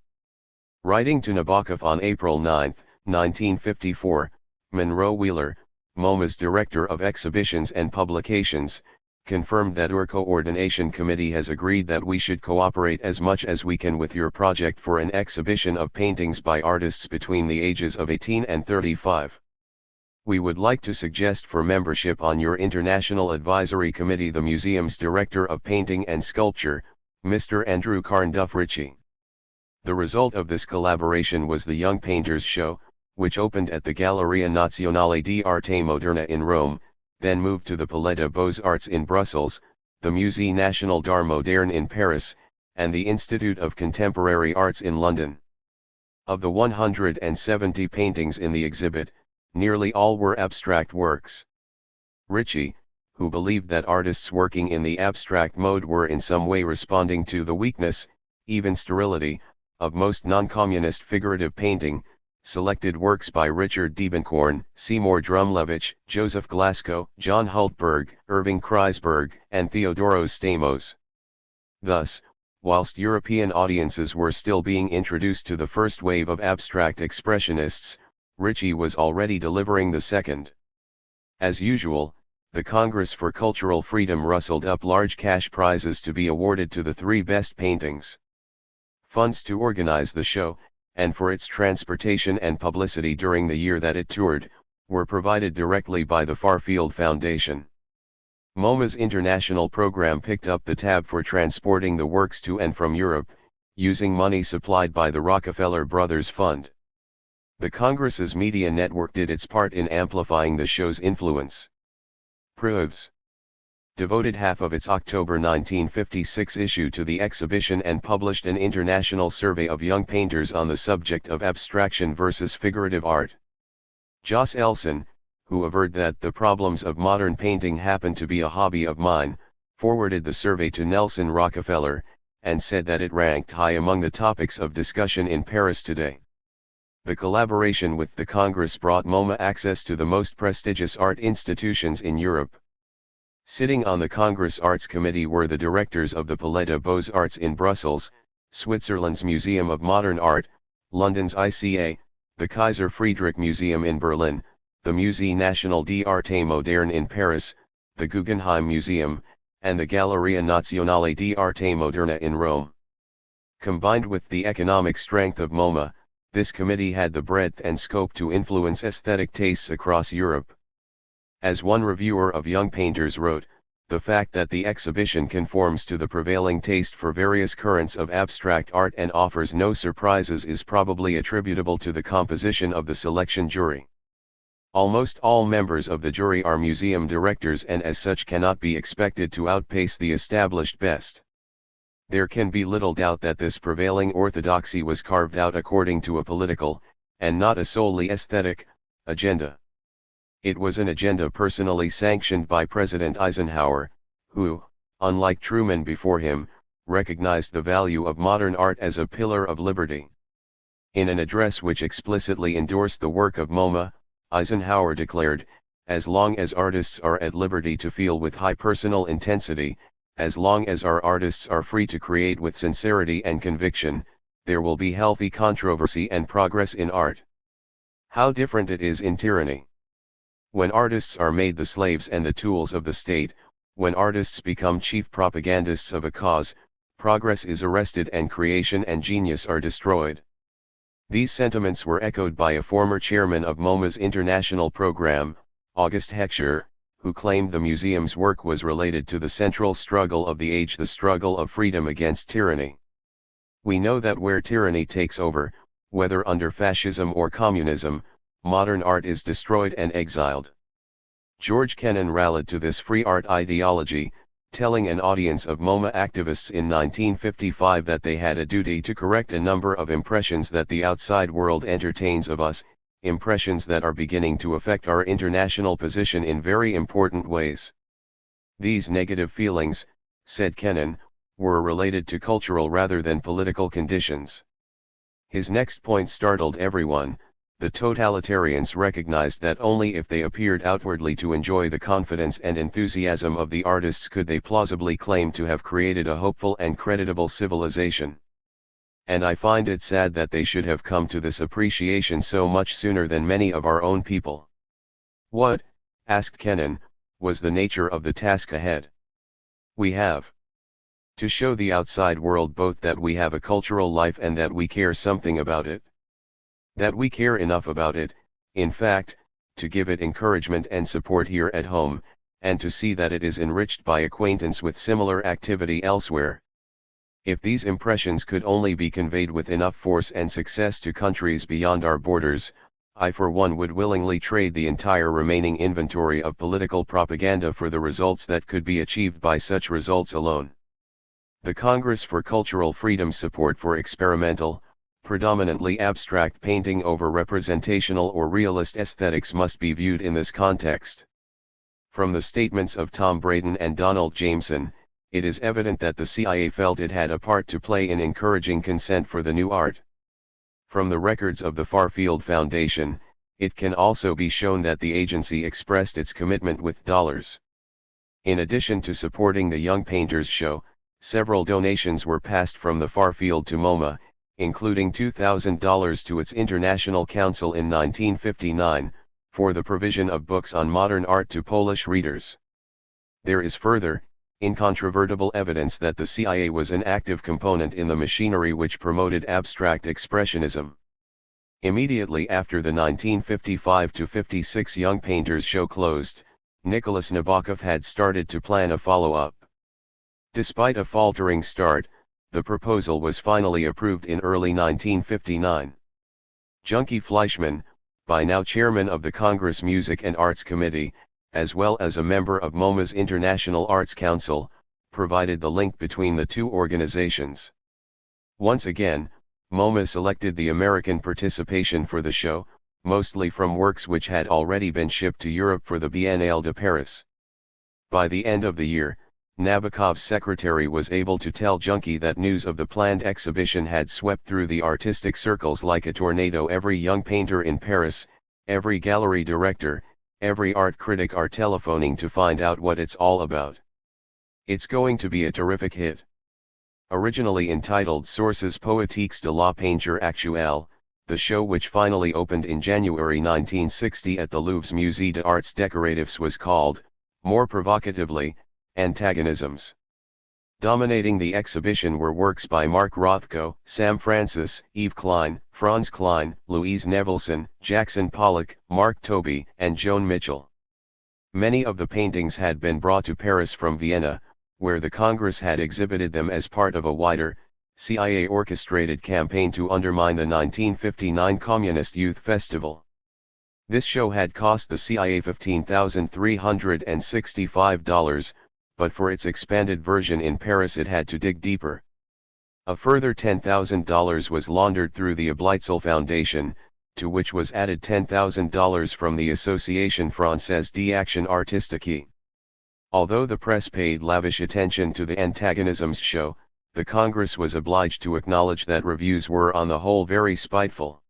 Writing to Nabokov on April 9, 1954, Monroe Wheeler, MoMA's Director of Exhibitions and Publications, confirmed that our coordination committee has agreed that we should cooperate as much as we can with your project for an exhibition of paintings by artists between the ages of 18 and 35. We would like to suggest for membership on your International Advisory Committee the museum's Director of Painting and Sculpture, Mr. Andrew Carnduff Ritchie. The result of this collaboration was the Young Painters Show, which opened at the Galleria Nazionale di Arte Moderna in Rome, then moved to the Palais des Beaux-Arts in Brussels, the Musée National d'Art Moderne in Paris, and the Institute of Contemporary Arts in London. Of the 170 paintings in the exhibit, nearly all were abstract works. Ritchie, who believed that artists working in the abstract mode were in some way responding to the weakness, even sterility, of most non-communist figurative painting, selected works by Richard Diebenkorn, Seymour Drumlevich, Joseph Glasgow, John Hultberg, Irving Kreisberg, and Theodoros Stamos. Thus, whilst European audiences were still being introduced to the first wave of abstract expressionists, Ritchie was already delivering the second. As usual, the Congress for Cultural Freedom rustled up large cash prizes to be awarded to the 3 best paintings. Funds to organize the show, and for its transportation and publicity during the year that it toured, were provided directly by the Farfield Foundation. MoMA's international program picked up the tab for transporting the works to and from Europe, using money supplied by the Rockefeller Brothers Fund. The Congress's media network did its part in amplifying the show's influence. Proofs. devoted half of its October 1956 issue to the exhibition and published an international survey of young painters on the subject of abstraction versus figurative art. Jos Elson, who averred that the problems of modern painting happen to be a hobby of mine, forwarded the survey to Nelson Rockefeller, and said that it ranked high among the topics of discussion in Paris today. The collaboration with the Congress brought MoMA access to the most prestigious art institutions in Europe. Sitting on the Congress Arts Committee were the directors of the Palais des Beaux-Arts in Brussels, Switzerland's Museum of Modern Art, London's ICA, the Kaiser Friedrich Museum in Berlin, the Musée National d'Arte Moderne in Paris, the Guggenheim Museum, and the Galleria Nazionale di Arte Moderna in Rome. Combined with the economic strength of MoMA, this committee had the breadth and scope to influence aesthetic tastes across Europe. As one reviewer of Young Painters wrote, the fact that the exhibition conforms to the prevailing taste for various currents of abstract art and offers no surprises is probably attributable to the composition of the selection jury. Almost all members of the jury are museum directors and as such cannot be expected to outpace the established best. There can be little doubt that this prevailing orthodoxy was carved out according to a political, and not a solely aesthetic, agenda. It was an agenda personally sanctioned by President Eisenhower, who, unlike Truman before him, recognized the value of modern art as a pillar of liberty. In an address which explicitly endorsed the work of MoMA, Eisenhower declared, "As long as artists are at liberty to feel with high personal intensity, as long as our artists are free to create with sincerity and conviction, there will be healthy controversy and progress in art." How different it is in tyranny. When artists are made the slaves and the tools of the state, when artists become chief propagandists of a cause, progress is arrested and creation and genius are destroyed. These sentiments were echoed by a former chairman of MoMA's international program, August Heckscher, who claimed the museum's work was related to the central struggle of the age, the struggle of freedom against tyranny. We know that where tyranny takes over, whether under fascism or communism, modern art is destroyed and exiled. George Kennan rallied to this free art ideology, telling an audience of MoMA activists in 1955 that they had a duty to correct a number of impressions that the outside world entertains of us, impressions that are beginning to affect our international position in very important ways. These negative feelings, said Kennan, were related to cultural rather than political conditions. His next point startled everyone. The totalitarians recognized that only if they appeared outwardly to enjoy the confidence and enthusiasm of the artists could they plausibly claim to have created a hopeful and creditable civilization. And I find it sad that they should have come to this appreciation so much sooner than many of our own people. What, asked Kennan, was the nature of the task ahead? We have to show the outside world both that we have a cultural life and that we care something about it. That we care enough about it, in fact, to give it encouragement and support here at home, and to see that it is enriched by acquaintance with similar activity elsewhere. If these impressions could only be conveyed with enough force and success to countries beyond our borders, I for one would willingly trade the entire remaining inventory of political propaganda for the results that could be achieved by such results alone. The Congress for Cultural Freedom's support for experimental, predominantly abstract painting over representational or realist aesthetics must be viewed in this context. From the statements of Tom Braden and Donald Jameson, it is evident that the CIA felt it had a part to play in encouraging consent for the new art. From the records of the Farfield Foundation, it can also be shown that the agency expressed its commitment with dollars. In addition to supporting the Young Painters show, several donations were passed from the Farfield to MoMA, including $2,000 to its International Council in 1959, for the provision of books on modern art to Polish readers. There is further, incontrovertible evidence that the CIA was an active component in the machinery which promoted abstract expressionism. Immediately after the 1955-56 Young Painters show closed, Nicholas Nabokov had started to plan a follow-up. Despite a faltering start, the proposal was finally approved in early 1959. Junkie Fleischmann, by now chairman of the Congress Music and Arts Committee, as well as a member of MoMA's International Arts Council, provided the link between the two organizations. Once again, MoMA selected the American participation for the show, mostly from works which had already been shipped to Europe for the Biennale de Paris. By the end of the year, Nabokov's secretary was able to tell Junkie that news of the planned exhibition had swept through the artistic circles like a tornado. Every young painter in Paris, every gallery director, every art critic are telephoning to find out what it's all about. It's going to be a terrific hit. Originally entitled Sources Poétiques de la Peinture Actuelle, the show, which finally opened in January 1960 at the Louvre's Musée d'Arts Décoratifs, was called, more provocatively, Antagonisms. Dominating the exhibition were works by Mark Rothko, Sam Francis, Yves Klein, Franz Klein, Louise Nevelson, Jackson Pollock, Mark Tobey, and Joan Mitchell. Many of the paintings had been brought to Paris from Vienna, where the Congress had exhibited them as part of a wider, CIA-orchestrated campaign to undermine the 1959 Communist Youth Festival. This show had cost the CIA $15,365, but for its expanded version in Paris it had to dig deeper. A further $10,000 was laundered through the Oblitzel Foundation, to which was added $10,000 from the Association Française d'Action Artistique. Although the press paid lavish attention to the Antagonisms show, the Congress was obliged to acknowledge that reviews were on the whole very spiteful.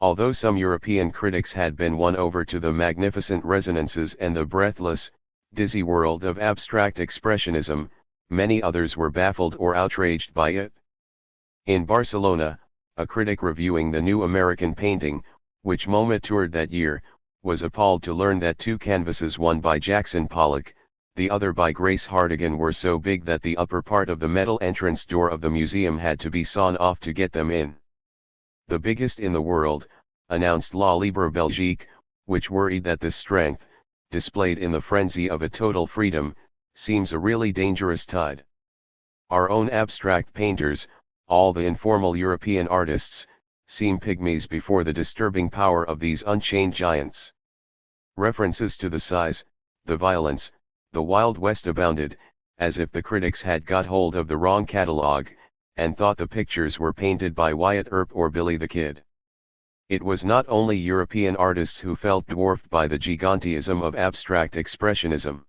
Although some European critics had been won over to the magnificent resonances and the breathless, dizzy world of abstract expressionism, many others were baffled or outraged by it. In Barcelona, a critic reviewing the new American painting, which MoMA toured that year, was appalled to learn that two canvases, one by Jackson Pollock, the other by Grace Hardigan, were so big that the upper part of the metal entrance door of the museum had to be sawn off to get them in. The biggest in the world, announced La Libre Belgique, which worried that this strength, displayed in the frenzy of a total freedom, seems a really dangerous tide. Our own abstract painters, all the informal European artists, seem pygmies before the disturbing power of these unchained giants. References to the size, the violence, the Wild West abounded, as if the critics had got hold of the wrong catalogue, and thought the pictures were painted by Wyatt Earp or Billy the Kid. It was not only European artists who felt dwarfed by the gigantism of abstract expressionism.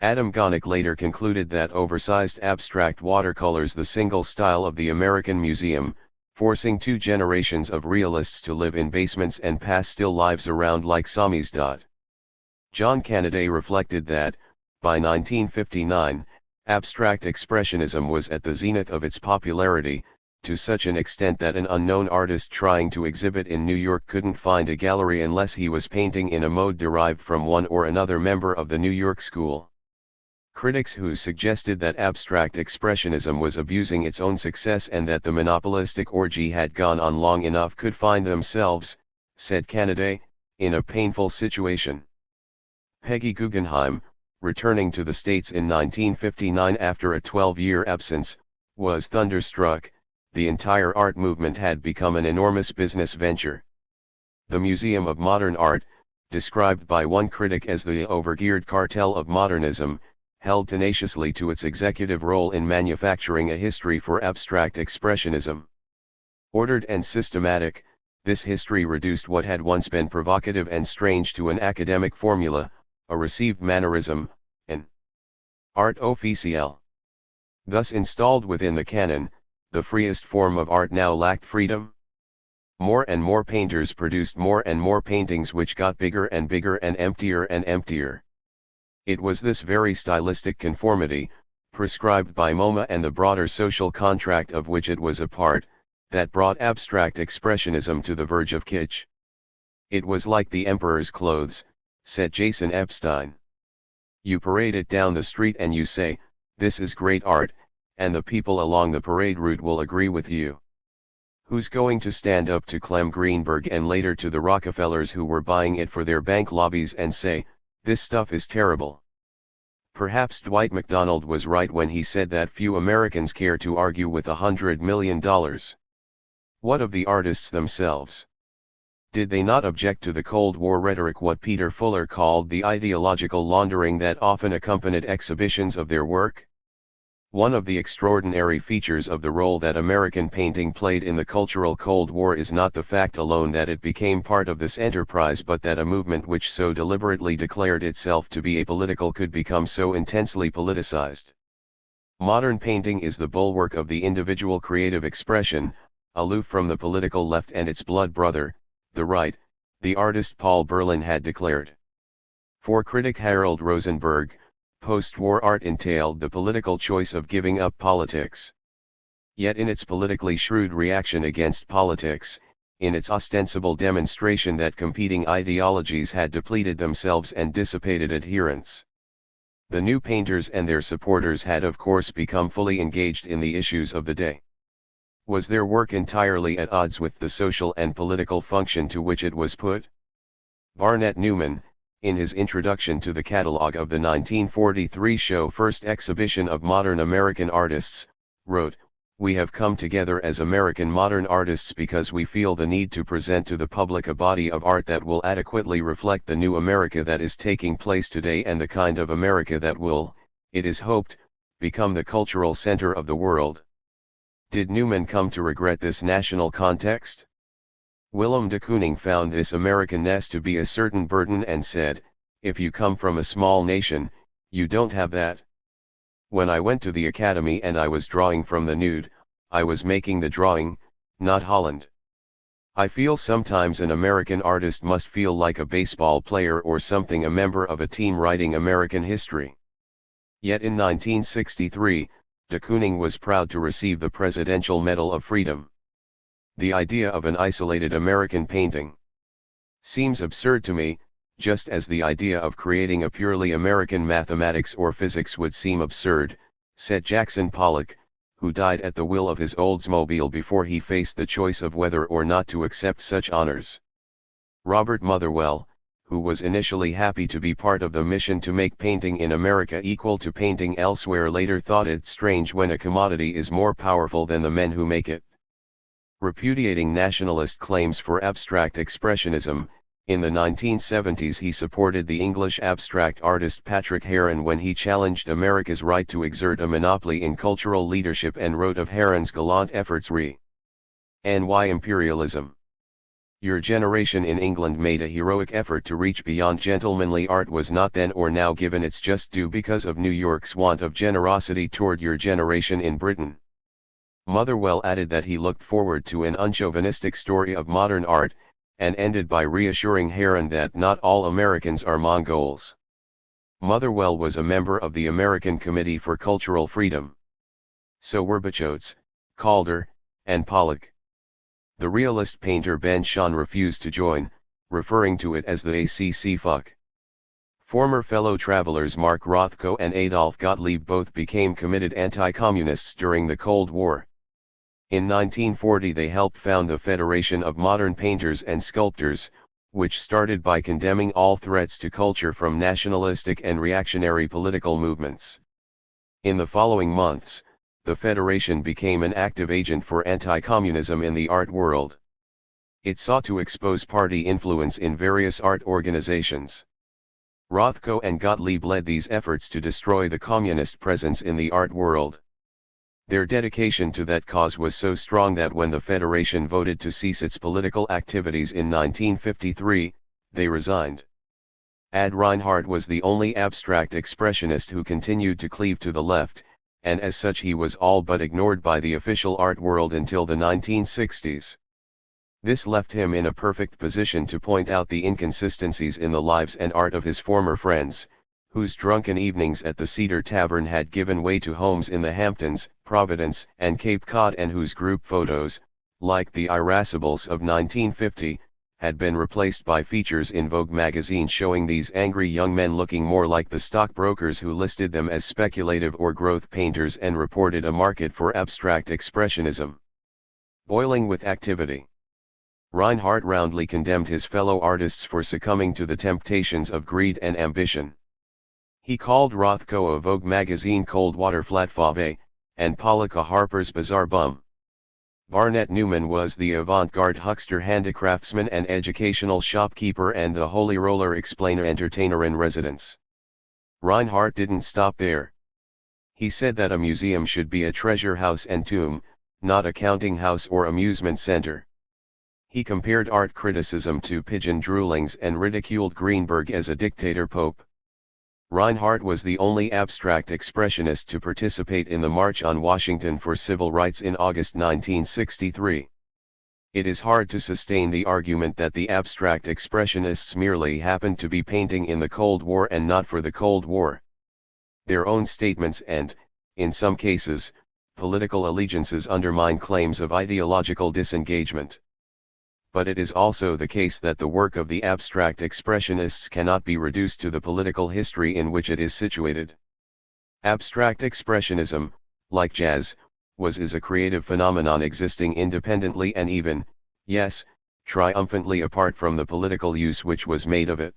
Adam Gonick later concluded that oversized abstract watercolors, the single style of the American Museum, forcing 2 generations of realists to live in basements and pass still lives around like samizdat. John Canaday reflected that, by 1959, abstract expressionism was at the zenith of its popularity, to such an extent that an unknown artist trying to exhibit in New York couldn't find a gallery unless he was painting in a mode derived from one or another member of the New York school. Critics who suggested that abstract expressionism was abusing its own success and that the monopolistic orgy had gone on long enough could find themselves, said Canaday, in a painful situation. Peggy Guggenheim, returning to the States in 1959 after a 12-year absence, was thunderstruck. The entire art movement had become an enormous business venture. The Museum of Modern Art, described by one critic as the overgeared cartel of modernism, held tenaciously to its executive role in manufacturing a history for abstract expressionism. Ordered and systematic, this history reduced what had once been provocative and strange to an academic formula, a received mannerism, an art officiel. Thus installed within the canon, the freest form of art now lacked freedom. More and more painters produced more and more paintings which got bigger and bigger and emptier. It was this very stylistic conformity, prescribed by MoMA and the broader social contract of which it was a part, that brought abstract expressionism to the verge of kitsch. It was like the emperor's clothes, said Jason Epstein. You parade it down the street and you say, "This is great art," and the people along the parade route will agree with you. Who's going to stand up to Clem Greenberg and later to the Rockefellers who were buying it for their bank lobbies and say, "This stuff is terrible"? Perhaps Dwight MacDonald was right when he said that few Americans care to argue with $100 million. What of the artists themselves? Did they not object to the Cold War rhetoric, what Peter Fuller called the ideological laundering that often accompanied exhibitions of their work? One of the extraordinary features of the role that American painting played in the cultural Cold War is not the fact alone that it became part of this enterprise, but that a movement which so deliberately declared itself to be apolitical could become so intensely politicized. Modern painting is the bulwark of the individual creative expression, aloof from the political left and its blood brother, the right, the artist Paul Berlin had declared. For critic Harold Rosenberg, post-war art entailed the political choice of giving up politics. Yet in its politically shrewd reaction against politics, in its ostensible demonstration that competing ideologies had depleted themselves and dissipated adherents, the new painters and their supporters had of course become fully engaged in the issues of the day. Was their work entirely at odds with the social and political function to which it was put? Barnett Newman, in his introduction to the catalogue of the 1943 show First Exhibition of Modern American Artists, wrote, "We have come together as American modern artists because we feel the need to present to the public a body of art that will adequately reflect the new America that is taking place today and the kind of America that will, it is hoped, become the cultural center of the world." Did Newman come to regret this national context? Willem de Kooning found this Americanness to be a certain burden and said, "If you come from a small nation, you don't have that. When I went to the academy and I was drawing from the nude, I was making the drawing, not Holland. I feel sometimes an American artist must feel like a baseball player or something, a member of a team writing American history." Yet in 1963, de Kooning was proud to receive the Presidential Medal of Freedom. The idea of an isolated American painting seems absurd to me, just as the idea of creating a purely American mathematics or physics would seem absurd, said Jackson Pollock, who died at the wheel of his Oldsmobile before he faced the choice of whether or not to accept such honors. Robert Motherwell, who was initially happy to be part of the mission to make painting in America equal to painting elsewhere, later thought it strange when a commodity is more powerful than the men who make it. Repudiating nationalist claims for abstract expressionism, in the 1970s he supported the English abstract artist Patrick Heron when he challenged America's right to exert a monopoly in cultural leadership and wrote of Heron's gallant efforts re-ny imperialism. Your generation in England made a heroic effort to reach beyond gentlemanly art was not then or now given its just due because of New York's want of generosity toward your generation in Britain. Motherwell added that he looked forward to an unchauvinistic story of modern art, and ended by reassuring Heron that not all Americans are Mongols. Motherwell was a member of the American Committee for Cultural Freedom. So were Bachotz, Calder, and Pollock. The realist painter Ben Shahn refused to join, referring to it as the ACC fuck. Former fellow travelers Mark Rothko and Adolf Gottlieb both became committed anti-communists during the Cold War. In 1940 they helped found the Federation of Modern Painters and Sculptors, which started by condemning all threats to culture from nationalistic and reactionary political movements. In the following months, the Federation became an active agent for anti-communism in the art world. It sought to expose party influence in various art organizations. Rothko and Gottlieb led these efforts to destroy the communist presence in the art world. Their dedication to that cause was so strong that when the Federation voted to cease its political activities in 1953, they resigned. Ad Reinhardt was the only abstract expressionist who continued to cleave to the left, and as such he was all but ignored by the official art world until the 1960s. This left him in a perfect position to point out the inconsistencies in the lives and art of his former friends, whose drunken evenings at the Cedar Tavern had given way to homes in the Hamptons, Providence, and Cape Cod, and whose group photos, like the Irascibles of 1950, had been replaced by features in Vogue magazine showing these angry young men looking more like the stockbrokers who listed them as speculative or growth painters and reported a market for abstract expressionism boiling with activity. Reinhardt roundly condemned his fellow artists for succumbing to the temptations of greed and ambition. He called Rothko a Vogue magazine cold water flatfave, and Pollock a Harper's Bazaar bum. Barnett Newman was the avant-garde huckster handicraftsman and educational shopkeeper and the holy roller explainer entertainer in residence. Reinhardt didn't stop there. He said that a museum should be a treasure house and tomb, not a counting house or amusement center. He compared art criticism to pigeon droolings and ridiculed Greenberg as a dictator pope. Reinhardt was the only abstract expressionist to participate in the March on Washington for Civil Rights in August 1963. It is hard to sustain the argument that the abstract expressionists merely happened to be painting in the Cold War and not for the Cold War. Their own statements and, in some cases, political allegiances undermine claims of ideological disengagement. But it is also the case that the work of the abstract expressionists cannot be reduced to the political history in which it is situated. Abstract expressionism, like jazz, is a creative phenomenon existing independently and even, yes, triumphantly apart from the political use which was made of it.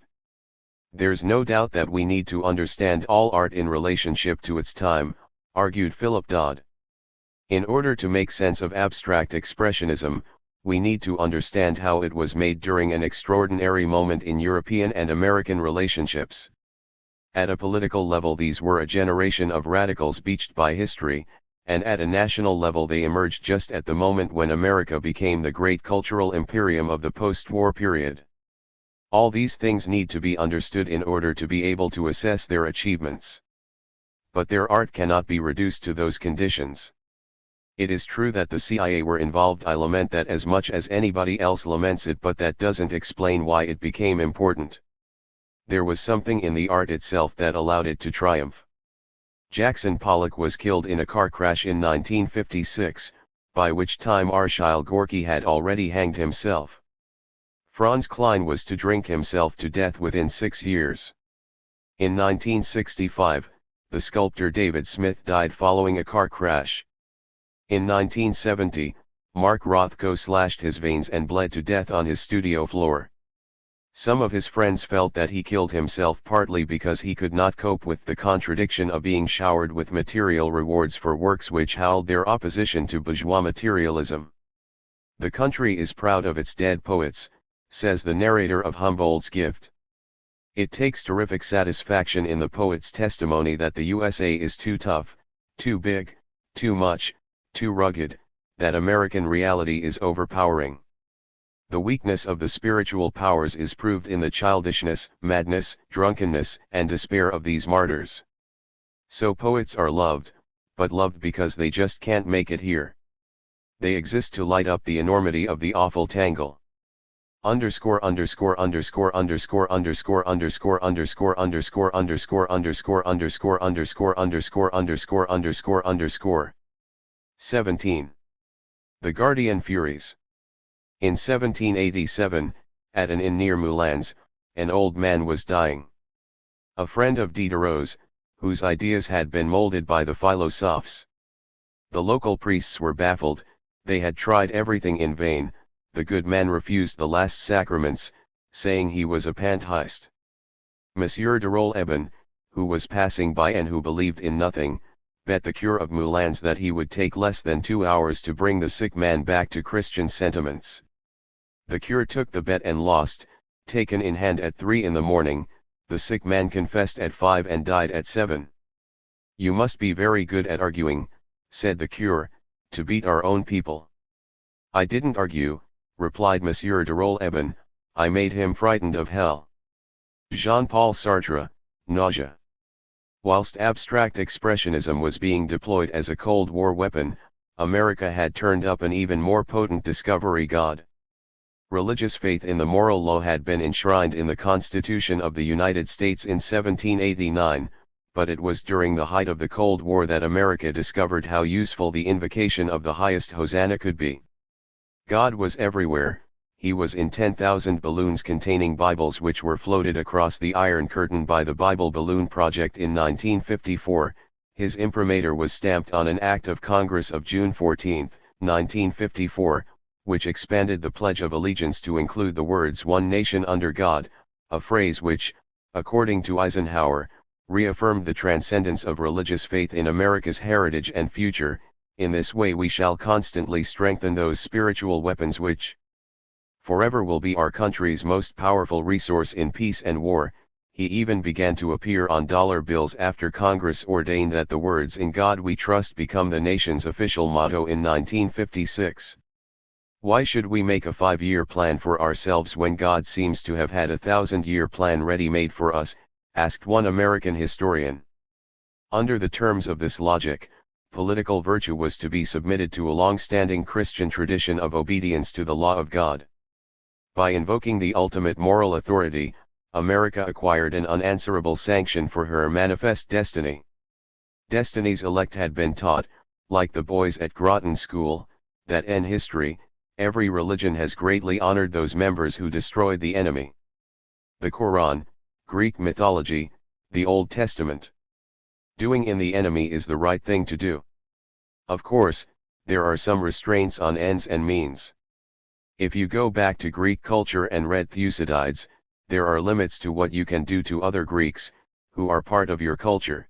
There's no doubt that we need to understand all art in relationship to its time, argued Philip Dodd. In order to make sense of abstract expressionism, we need to understand how it was made during an extraordinary moment in European and American relationships. At a political level, these were a generation of radicals beached by history, and at a national level they emerged just at the moment when America became the great cultural imperium of the post-war period. All these things need to be understood in order to be able to assess their achievements. But their art cannot be reduced to those conditions. It is true that the CIA were involved. I lament that as much as anybody else laments it, but that doesn't explain why it became important. There was something in the art itself that allowed it to triumph. Jackson Pollock was killed in a car crash in 1956, by which time Arshile Gorky had already hanged himself. Franz Klein was to drink himself to death within 6 years. In 1965, the sculptor David Smith died following a car crash. In 1970, Mark Rothko slashed his veins and bled to death on his studio floor. Some of his friends felt that he killed himself partly because he could not cope with the contradiction of being showered with material rewards for works which howled their opposition to bourgeois materialism. The country is proud of its dead poets, says the narrator of Humboldt's Gift. It takes terrific satisfaction in the poet's testimony that the USA is too tough, too big, too much, too rugged, that American reality is overpowering. The weakness of the spiritual powers is proved in the childishness, madness, drunkenness, and despair of these martyrs. So poets are loved, but loved because they just can't make it here. They exist to light up the enormity of the awful tangle. Underscore underscore underscore underscore underscore underscore underscore underscore underscore underscore underscore underscore underscore underscore underscore underscore 17. The Guardian Furies. In 1787, at an inn near Moulins, an old man was dying. A friend of Diderot's, whose ideas had been molded by the philosophes. The local priests were baffled, they had tried everything in vain. The good man refused the last sacraments, saying he was a pantheist. Monsieur de Roll-Eben, who was passing by and who believed in nothing, bet the cure of Moulins that he would take less than 2 hours to bring the sick man back to Christian sentiments. The cure took the bet and lost, taken in hand at 3 in the morning, the sick man confessed at 5 and died at 7. You must be very good at arguing, said the cure, to beat our own people. I didn't argue, replied Monsieur de Roll-Eben, I made him frightened of hell. Jean-Paul Sartre, Nausea. Whilst abstract expressionism was being deployed as a Cold War weapon, America had turned up an even more potent discovery god. Religious faith in the moral law had been enshrined in the Constitution of the United States in 1789, but it was during the height of the Cold War that America discovered how useful the invocation of the highest Hosanna could be. God was everywhere. He was in 10,000 balloons containing Bibles which were floated across the Iron Curtain by the Bible Balloon Project in 1954, his imprimatur was stamped on an Act of Congress of June 14, 1954, which expanded the Pledge of Allegiance to include the words "One Nation under God," a phrase which, according to Eisenhower, reaffirmed the transcendence of religious faith in America's heritage and future. In this way we shall constantly strengthen those spiritual weapons which forever will be our country's most powerful resource in peace and war. He even began to appear on dollar bills after Congress ordained that the words "In God We Trust" become the nation's official motto in 1956. Why should we make a 5-year plan for ourselves when God seems to have had a 1,000-year plan ready-made for us? Asked one American historian. Under the terms of this logic, political virtue was to be submitted to a long-standing Christian tradition of obedience to the law of God. By invoking the ultimate moral authority, America acquired an unanswerable sanction for her manifest destiny. Destiny's elect had been taught, like the boys at Groton School, that in history, every religion has greatly honored those members who destroyed the enemy. The Quran, Greek mythology, the Old Testament. Doing in the enemy is the right thing to do. Of course, there are some restraints on ends and means. If you go back to Greek culture and read Thucydides, there are limits to what you can do to other Greeks, who are part of your culture.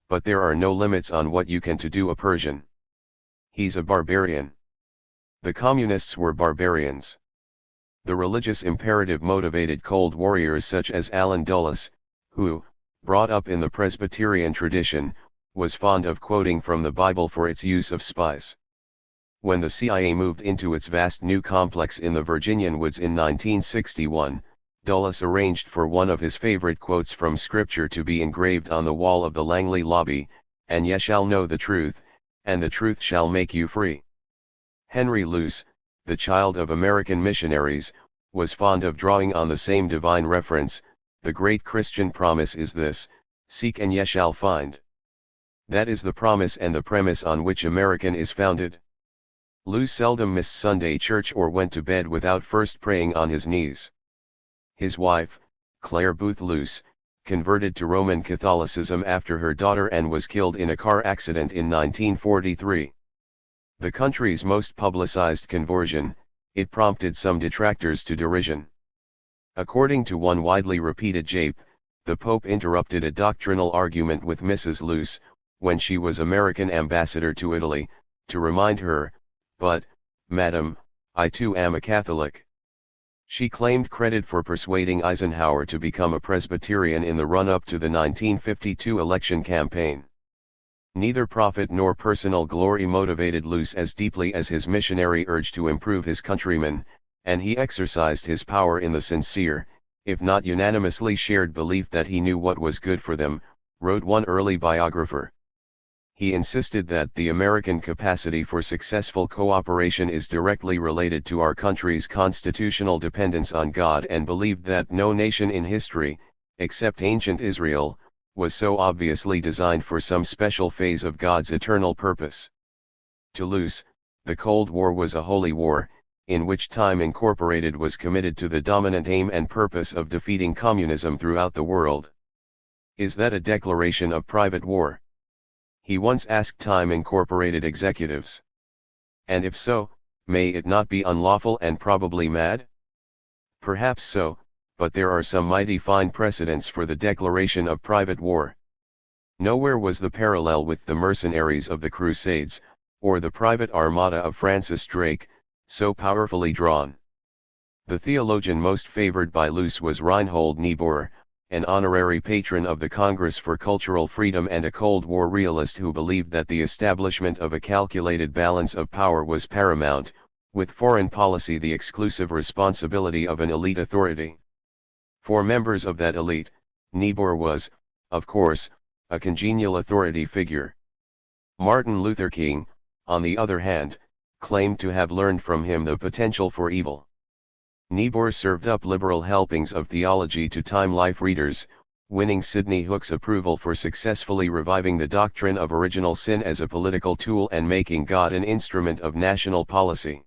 But there are no limits on what you can do a Persian. He's a barbarian. The communists were barbarians. The religious imperative motivated cold warriors such as Allen Dulles, who, brought up in the Presbyterian tradition, was fond of quoting from the Bible for its use of spies. When the CIA moved into its vast new complex in the Virginian woods in 1961, Dulles arranged for one of his favorite quotes from Scripture to be engraved on the wall of the Langley lobby, "And ye shall know the truth, and the truth shall make you free." Henry Luce, the child of American missionaries, was fond of drawing on the same divine reference. The great Christian promise is this: seek and ye shall find. That is the promise and the premise on which American is founded. Luce seldom missed Sunday church or went to bed without first praying on his knees. His wife, Claire Booth Luce, converted to Roman Catholicism after her daughter Anne was killed in a car accident in 1943. The country's most publicized conversion, it prompted some detractors to derision. According to one widely repeated jape, the Pope interrupted a doctrinal argument with Mrs. Luce, when she was American ambassador to Italy, to remind her, "But, madam, I too am a Catholic." She claimed credit for persuading Eisenhower to become a Presbyterian in the run-up to the 1952 election campaign. Neither profit nor personal glory motivated Luce as deeply as his missionary urge to improve his countrymen, and he exercised his power in the sincere, if not unanimously shared belief that he knew what was good for them, wrote one early biographer. He insisted that the American capacity for successful cooperation is directly related to our country's constitutional dependence on God, and believed that no nation in history, except ancient Israel, was so obviously designed for some special phase of God's eternal purpose. To Luce, the Cold War was a holy war, in which Time Incorporated was committed to the dominant aim and purpose of defeating communism throughout the world. Is that a declaration of private war? He once asked Time Incorporated executives. And if so, may it not be unlawful and probably mad? Perhaps so, but there are some mighty fine precedents for the declaration of private war. Nowhere was the parallel with the mercenaries of the Crusades, or the private armada of Francis Drake, so powerfully drawn. The theologian most favored by Luce was Reinhold Niebuhr, an honorary patron of the Congress for Cultural Freedom and a Cold War realist who believed that the establishment of a calculated balance of power was paramount, with foreign policy the exclusive responsibility of an elite authority. For members of that elite, Niebuhr was, of course, a congenial authority figure. Martin Luther King, on the other hand, claimed to have learned from him the potential for evil. Niebuhr served up liberal helpings of theology to Time Life readers, winning Sidney Hook's approval for successfully reviving the doctrine of original sin as a political tool and making God an instrument of national policy.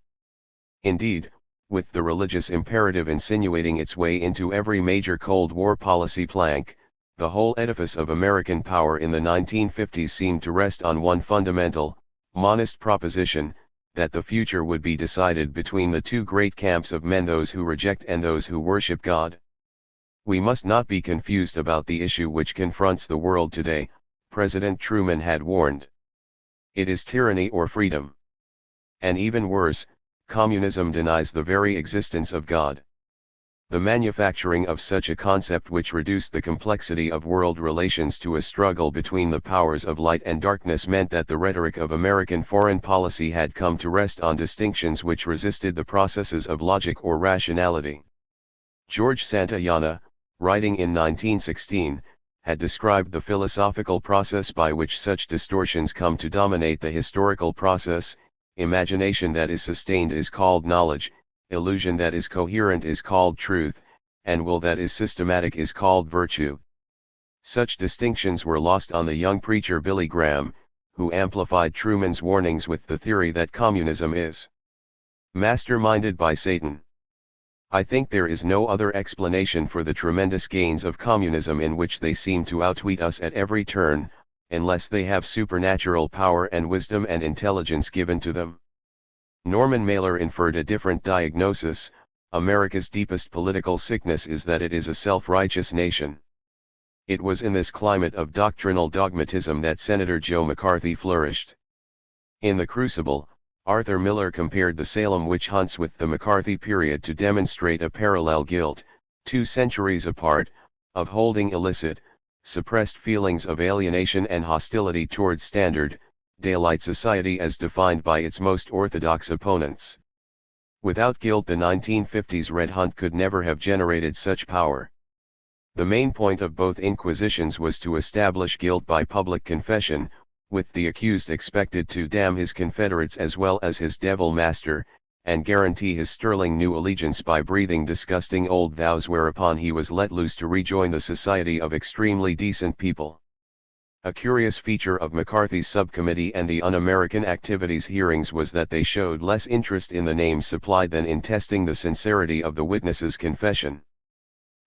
Indeed, with the religious imperative insinuating its way into every major Cold War policy plank, the whole edifice of American power in the 1950s seemed to rest on one fundamental, monist proposition, that the future would be decided between the two great camps of men, those who reject and those who worship God. We must not be confused about the issue which confronts the world today, President Truman had warned. It is tyranny or freedom. And even worse, communism denies the very existence of God. The manufacturing of such a concept, which reduced the complexity of world relations to a struggle between the powers of light and darkness, meant that the rhetoric of American foreign policy had come to rest on distinctions which resisted the processes of logic or rationality. George Santayana, writing in 1916, had described the philosophical process by which such distortions come to dominate the historical process. Imagination that is sustained is called knowledge, illusion that is coherent is called truth, and will that is systematic is called virtue. Such distinctions were lost on the young preacher Billy Graham, who amplified Truman's warnings with the theory that communism is masterminded by Satan. I think there is no other explanation for the tremendous gains of communism, in which they seem to outwit us at every turn, unless they have supernatural power and wisdom and intelligence given to them. Norman Mailer inferred a different diagnosis: America's deepest political sickness is that it is a self-righteous nation. It was in this climate of doctrinal dogmatism that Senator Joe McCarthy flourished. In The Crucible, Arthur Miller compared the Salem witch hunts with the McCarthy period to demonstrate a parallel guilt, 2 centuries apart, of holding illicit, suppressed feelings of alienation and hostility toward standard, daylight society as defined by its most orthodox opponents. Without guilt, the 1950s Red Hunt could never have generated such power. The main point of both inquisitions was to establish guilt by public confession, with the accused expected to damn his confederates as well as his devil master, and guarantee his sterling new allegiance by breathing disgusting old vows, whereupon he was let loose to rejoin the society of extremely decent people. A curious feature of McCarthy's subcommittee and the Un-American Activities hearings was that they showed less interest in the names supplied than in testing the sincerity of the witness's confession.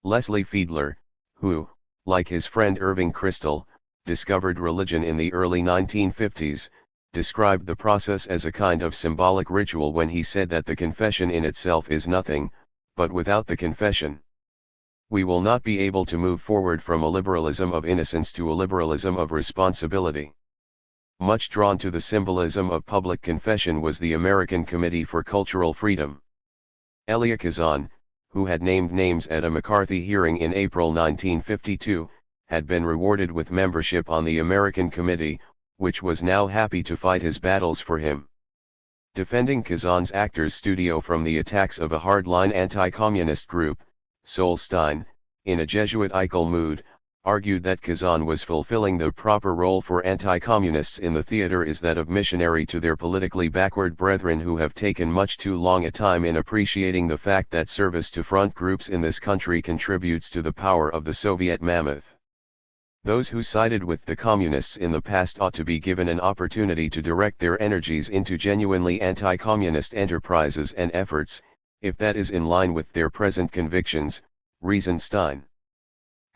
Leslie Fiedler, who, like his friend Irving Kristol, discovered religion in the early 1950s, described the process as a kind of symbolic ritual when he said that the confession in itself is nothing, but without the confession, we will not be able to move forward from a liberalism of innocence to a liberalism of responsibility. Much drawn to the symbolism of public confession was the American Committee for Cultural Freedom. Elia Kazan, who had named names at a McCarthy hearing in April 1952, had been rewarded with membership on the American Committee, which was now happy to fight his battles for him. Defending Kazan's Actors Studio from the attacks of a hardline anti-communist group, Solstein, in a Jesuitical mood, argued that Kazan was fulfilling the proper role for anti-communists in the theater is that of missionary to their politically backward brethren who have taken much too long a time in appreciating the fact that service to front groups in this country contributes to the power of the Soviet mammoth. Those who sided with the communists in the past ought to be given an opportunity to direct their energies into genuinely anti-communist enterprises and efforts, if that is in line with their present convictions, reasoned Stein.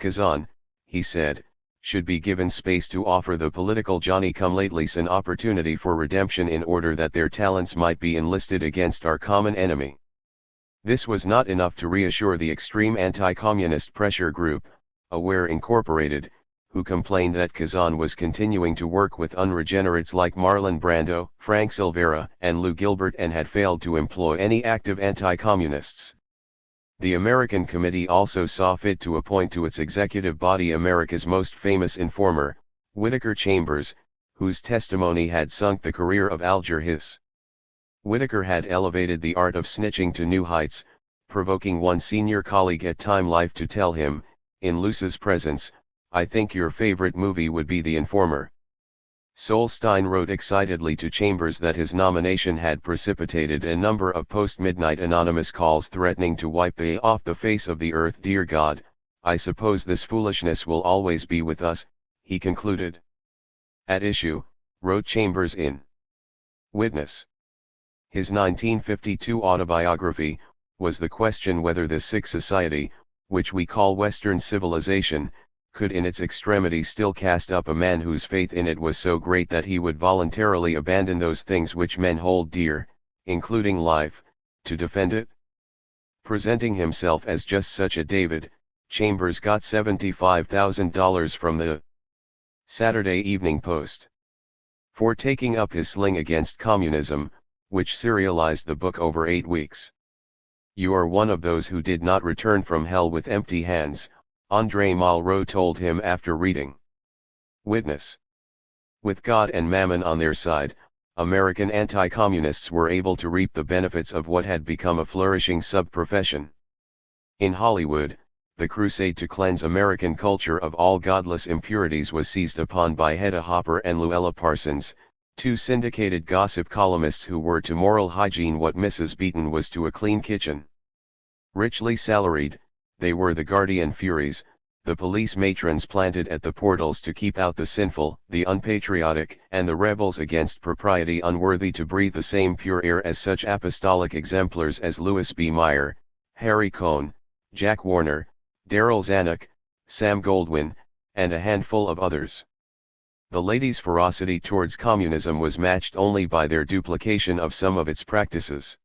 Kazan, he said, should be given space to offer the political Johnny-come-latelys an opportunity for redemption in order that their talents might be enlisted against our common enemy. This was not enough to reassure the extreme anti-communist pressure group, Aware Incorporated, who complained that Kazan was continuing to work with unregenerates like Marlon Brando, Frank Silvera, and Lou Gilbert and had failed to employ any active anti-communists. The American Committee also saw fit to appoint to its executive body America's most famous informer, Whittaker Chambers, whose testimony had sunk the career of Alger Hiss. Whittaker had elevated the art of snitching to new heights, provoking one senior colleague at Time Life to tell him, in Luce's presence, "I think your favorite movie would be The Informer." Solstein wrote excitedly to Chambers that his nomination had precipitated a number of post-midnight anonymous calls threatening to wipe the off the face of the earth. "Dear God, I suppose this foolishness will always be with us," he concluded. At issue, wrote Chambers in Witness, his 1952 autobiography, was the question whether this sick society, which we call Western civilization, could in its extremity still cast up a man whose faith in it was so great that he would voluntarily abandon those things which men hold dear, including life, to defend it. Presenting himself as just such a David, Chambers got $75,000 from the Saturday Evening Post. for taking up his sling against communism, which serialized the book over 8 weeks. "You are one of those who did not return from hell with empty hands," André Malraux told him after reading. Witness. With God and Mammon on their side, American anti-communists were able to reap the benefits of what had become a flourishing sub-profession. In Hollywood, the crusade to cleanse American culture of all godless impurities was seized upon by Hedda Hopper and Luella Parsons, two syndicated gossip columnists who were to moral hygiene what Mrs. Beaton was to a clean kitchen. Richly salaried, they were the guardian furies, the police matrons planted at the portals to keep out the sinful, the unpatriotic, and the rebels against propriety unworthy to breathe the same pure air as such apostolic exemplars as Louis B. Mayer, Harry Cohn, Jack Warner, Daryl Zanuck, Sam Goldwyn, and a handful of others. The ladies' ferocity towards communism was matched only by their duplication of some of its practices.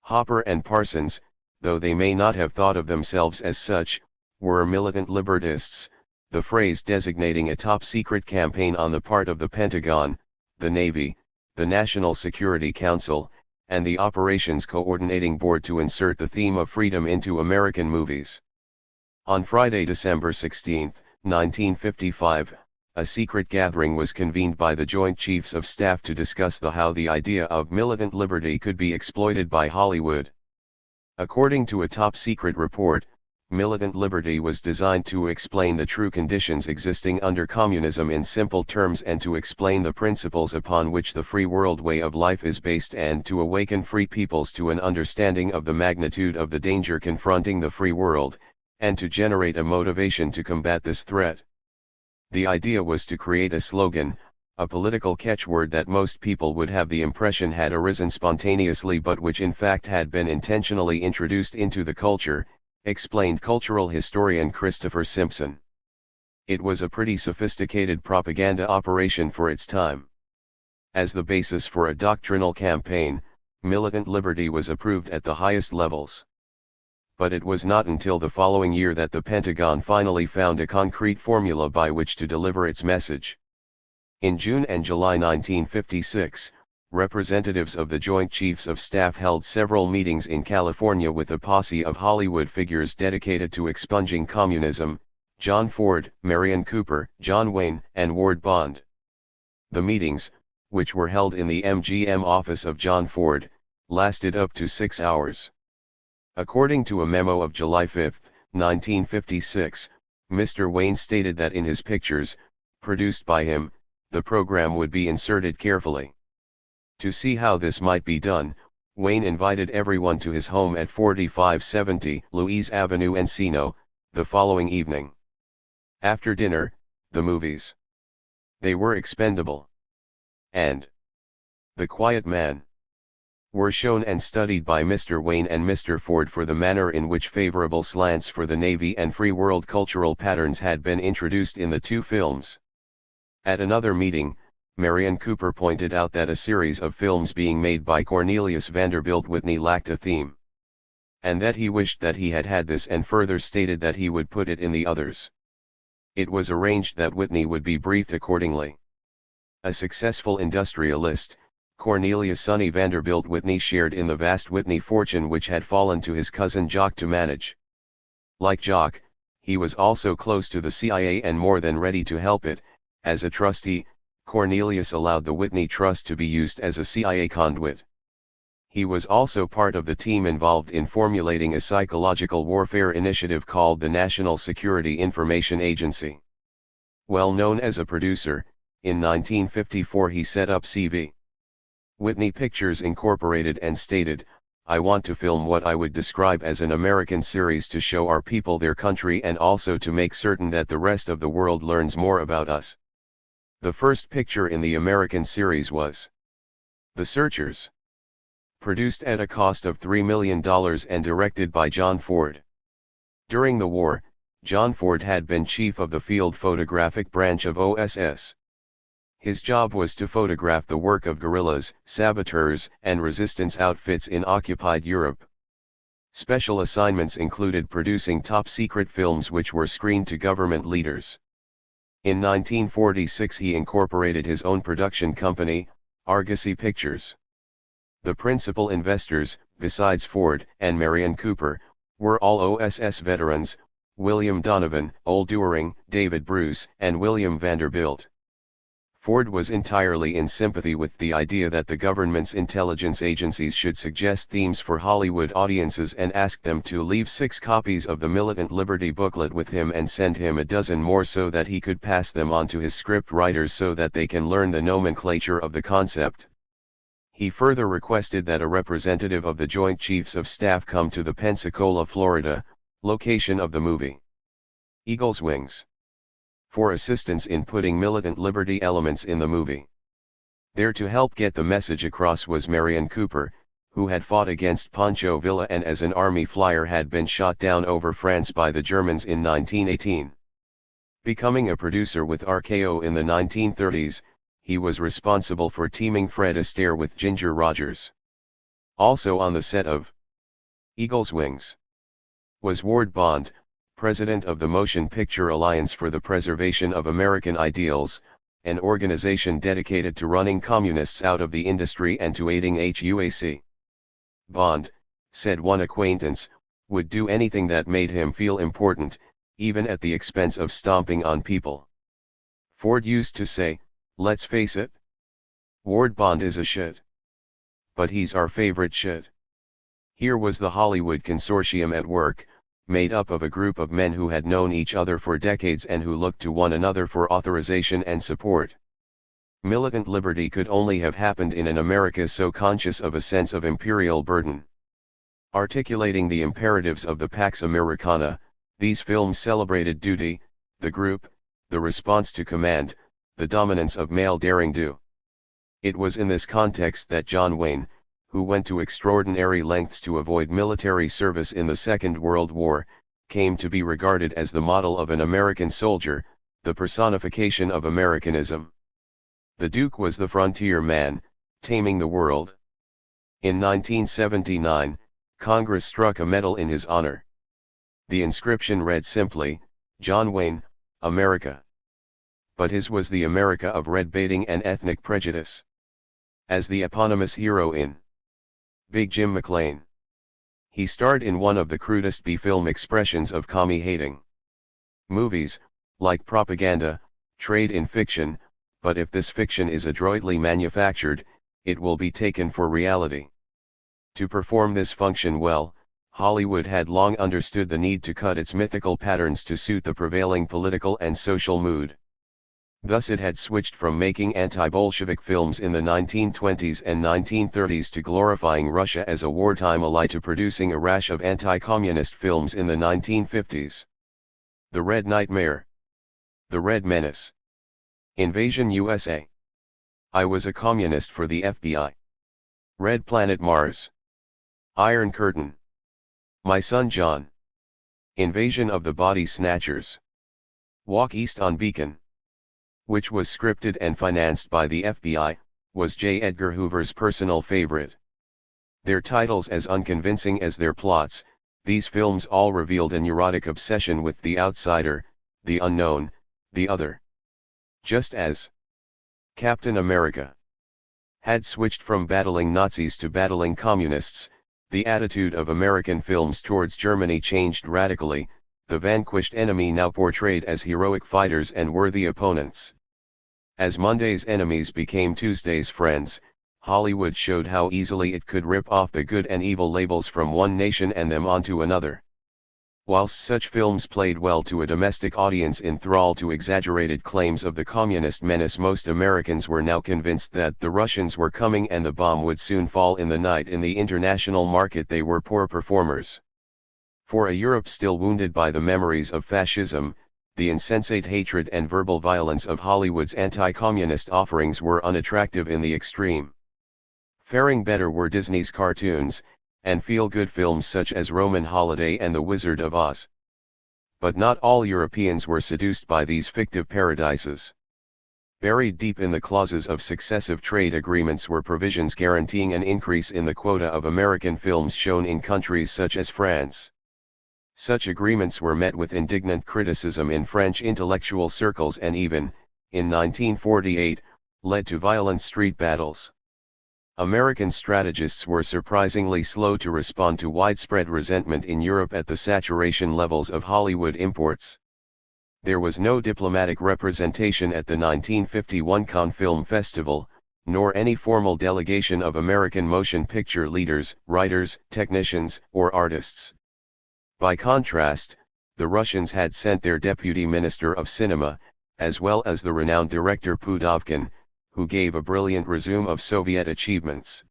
Hopper and Parsons, though they may not have thought of themselves as such, were militant libertists, the phrase designating a top-secret campaign on the part of the Pentagon, the Navy, the National Security Council, and the Operations Coordinating Board to insert the theme of freedom into American movies. On Friday, December 16, 1955, a secret gathering was convened by the Joint Chiefs of Staff to discuss how the idea of militant liberty could be exploited by Hollywood. According to a top-secret report, militant liberty was designed to explain the true conditions existing under communism in simple terms and to explain the principles upon which the free world way of life is based and to awaken free peoples to an understanding of the magnitude of the danger confronting the free world, and to generate a motivation to combat this threat. The idea was to create a slogan, a political catchword that most people would have the impression had arisen spontaneously but which in fact had been intentionally introduced into the culture, explained cultural historian Christopher Simpson. It was a pretty sophisticated propaganda operation for its time. As the basis for a doctrinal campaign, militant liberty was approved at the highest levels. But it was not until the following year that the Pentagon finally found a concrete formula by which to deliver its message. In June and July 1956, representatives of the Joint Chiefs of Staff held several meetings in California with a posse of Hollywood figures dedicated to expunging communism: John Ford, Marion Cooper, John Wayne, and Ward Bond. The meetings, which were held in the MGM office of John Ford, lasted up to 6 hours. According to a memo of July 5, 1956, Mr. Wayne stated that in his pictures, produced by him, the program would be inserted carefully. To see how this might be done, Wayne invited everyone to his home at 4570 Louise Avenue, Encino, the following evening. After dinner, the movies. They were Expendable and The Quiet Man were shown and studied by Mr. Wayne and Mr. Ford for the manner in which favorable slants for the Navy and free world cultural patterns had been introduced in the two films. At another meeting, Marion Cooper pointed out that a series of films being made by Cornelius Vanderbilt Whitney lacked a theme, and that he wished that he had had this, and further stated that he would put it in the others. It was arranged that Whitney would be briefed accordingly. A successful industrialist, Cornelius Sonny Vanderbilt Whitney shared in the vast Whitney fortune which had fallen to his cousin Jock to manage. Like Jock, he was also close to the CIA and more than ready to help it. As a trustee, Cornelius allowed the Whitney Trust to be used as a CIA conduit. He was also part of the team involved in formulating a psychological warfare initiative called the National Security Information Agency. Well known as a producer, in 1954 he set up CV Whitney Pictures Incorporated and stated, "I want to film what I would describe as an American series to show our people their country and also to make certain that the rest of the world learns more about us." The first picture in the American series was The Searchers, produced at a cost of $3 million and directed by John Ford. During the war, John Ford had been chief of the field photographic branch of OSS. His job was to photograph the work of guerrillas, saboteurs, and resistance outfits in occupied Europe. Special assignments included producing top-secret films which were screened to government leaders. In 1946 he incorporated his own production company, Argosy Pictures. The principal investors, besides Ford and Marion Cooper, were all OSS veterans, William Donovan, Ole Doering, David Bruce, and William Vanderbilt. Ford was entirely in sympathy with the idea that the government's intelligence agencies should suggest themes for Hollywood audiences and asked them to leave 6 copies of the Militant Liberty booklet with him and send him a dozen more so that he could pass them on to his script writers so that they can learn the nomenclature of the concept. He further requested that a representative of the Joint Chiefs of Staff come to the Pensacola, Florida, location of the movie Eagle's Wings, for assistance in putting militant liberty elements in the movie. There to help get the message across was Marion Cooper, who had fought against Pancho Villa and as an army flyer had been shot down over France by the Germans in 1918. Becoming a producer with RKO in the 1930s, he was responsible for teaming Fred Astaire with Ginger Rogers. Also on the set of Eagle's Wings was Ward Bond, president of the Motion Picture Alliance for the Preservation of American Ideals, an organization dedicated to running communists out of the industry and to aiding HUAC. Bond, said one acquaintance, would do anything that made him feel important, even at the expense of stomping on people. Ford used to say, "Let's face it. Ward Bond is a shit. But he's our favorite shit." Here was the Hollywood Consortium at work, made up of a group of men who had known each other for decades and who looked to one another for authorization and support. Militant liberty could only have happened in an America so conscious of a sense of imperial burden. Articulating the imperatives of the Pax Americana, these films celebrated duty, the group, the response to command, the dominance of male daring-do. It was in this context that John Wayne, who went to extraordinary lengths to avoid military service in the Second World War, came to be regarded as the model of an American soldier, the personification of Americanism. The Duke was the frontier man, taming the world. In 1979, Congress struck a medal in his honor. The inscription read simply, "John Wayne, America." But his was the America of red baiting and ethnic prejudice. As the eponymous hero in Big Jim McLean, he starred in one of the crudest B-film expressions of commie hating. Movies, like propaganda, trade in fiction, but if this fiction is adroitly manufactured, it will be taken for reality. To perform this function well, Hollywood had long understood the need to cut its mythical patterns to suit the prevailing political and social mood. Thus it had switched from making anti-Bolshevik films in the 1920s and 1930s to glorifying Russia as a wartime ally to producing a rash of anti-communist films in the 1950s. The Red Nightmare, The Red Menace, Invasion USA, I Was a Communist for the FBI, Red Planet Mars, Iron Curtain, My Son John, Invasion of the Body Snatchers, Walk East on Beacon, which was scripted and financed by the FBI, was J. Edgar Hoover's personal favorite. Their titles as unconvincing as their plots, these films all revealed a neurotic obsession with the outsider, the unknown, the other. Just as Captain America had switched from battling Nazis to battling communists, the attitude of American films towards Germany changed radically, the vanquished enemy now portrayed as heroic fighters and worthy opponents. As Monday's enemies became Tuesday's friends, Hollywood showed how easily it could rip off the good and evil labels from one nation and them onto another. Whilst such films played well to a domestic audience in thrall to exaggerated claims of the communist menace, most Americans were now convinced that the Russians were coming and the bomb would soon fall in the night. In the international market they were poor performers. For a Europe still wounded by the memories of fascism, the insensate hatred and verbal violence of Hollywood's anti-communist offerings were unattractive in the extreme. Faring better were Disney's cartoons, and feel-good films such as Roman Holiday and The Wizard of Oz. But not all Europeans were seduced by these fictive paradises. Buried deep in the clauses of successive trade agreements were provisions guaranteeing an increase in the quota of American films shown in countries such as France. Such agreements were met with indignant criticism in French intellectual circles and even, in 1948, led to violent street battles. American strategists were surprisingly slow to respond to widespread resentment in Europe at the saturation levels of Hollywood imports. There was no diplomatic representation at the 1951 Cannes Film Festival, nor any formal delegation of American motion picture leaders, writers, technicians, or artists. By contrast, the Russians had sent their deputy minister of cinema, as well as the renowned director Pudovkin, who gave a brilliant resume of Soviet achievements.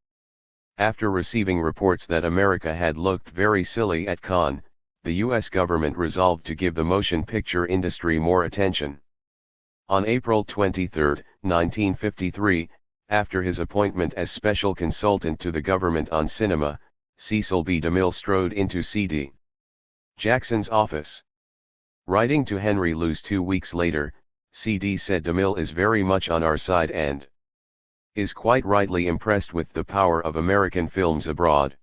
After receiving reports that America had looked very silly at Cannes, the U.S. government resolved to give the motion picture industry more attention. On April 23, 1953, after his appointment as special consultant to the government on cinema, Cecil B. DeMille strode into C.D. Jackson's office. Writing to Henry Luce 2 weeks later, C.D. said DeMille is very much on our side and is quite rightly impressed with the power of American films abroad.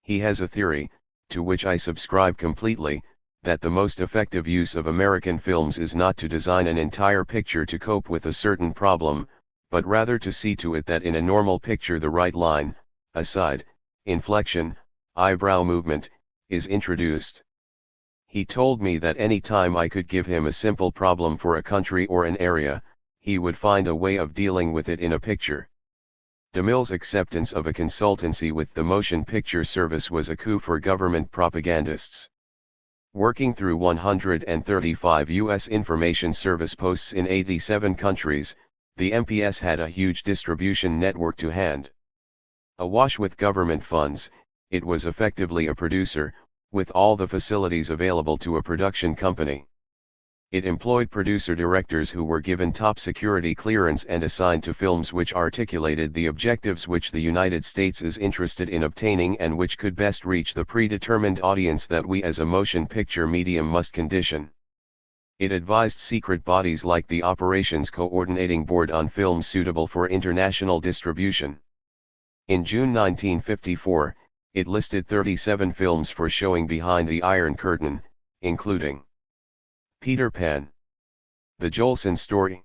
He has a theory, to which I subscribe completely, that the most effective use of American films is not to design an entire picture to cope with a certain problem, but rather to see to it that in a normal picture the right line, aside, inflection, eyebrow movement, is introduced. He told me that any time I could give him a simple problem for a country or an area, he would find a way of dealing with it in a picture. DeMille's acceptance of a consultancy with the Motion Picture Service was a coup for government propagandists. Working through 135 U.S. Information Service posts in 87 countries, the MPS had a huge distribution network to hand. Awash with government funds, it was effectively a producer, with all the facilities available to a production company. It employed producer-directors who were given top security clearance and assigned to films which articulated the objectives which the United States is interested in obtaining and which could best reach the predetermined audience that we as a motion picture medium must condition. It advised secret bodies like the Operations Coordinating Board on films suitable for international distribution. In June 1954, it listed 37 films for showing behind the Iron Curtain, including Peter Pan, The Jolson Story,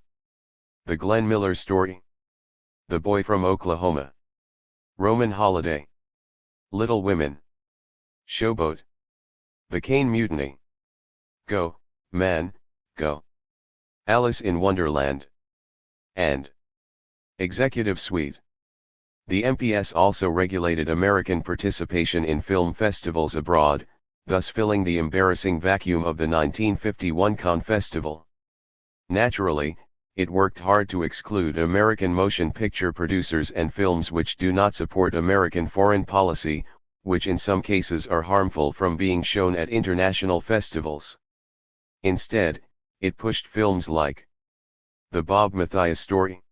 The Glenn Miller Story, The Boy from Oklahoma, Roman Holiday, Little Women, Showboat, The Caine Mutiny, Go, Man, Go, Alice in Wonderland, and Executive Suite. The MPS also regulated American participation in film festivals abroad, thus filling the embarrassing vacuum of the 1951 Cannes Festival. Naturally, it worked hard to exclude American motion picture producers and films which do not support American foreign policy, which in some cases are harmful, from being shown at international festivals. Instead, it pushed films like The Bob Mathias Story,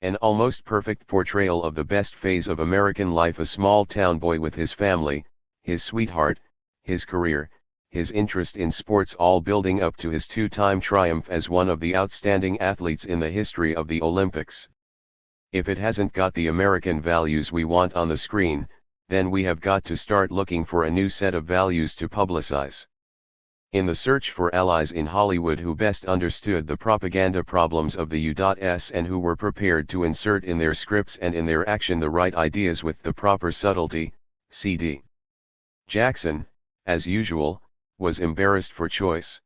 an almost perfect portrayal of the best phase of American life, a small-town boy with his family, his sweetheart, his career, his interest in sports, all building up to his two-time triumph as one of the outstanding athletes in the history of the Olympics. If it hasn't got the American values we want on the screen, then we have got to start looking for a new set of values to publicize. In the search for allies in Hollywood who best understood the propaganda problems of the U.S. and who were prepared to insert in their scripts and in their action the right ideas with the proper subtlety, C.D. Jackson, as usual, was embarrassed for choice.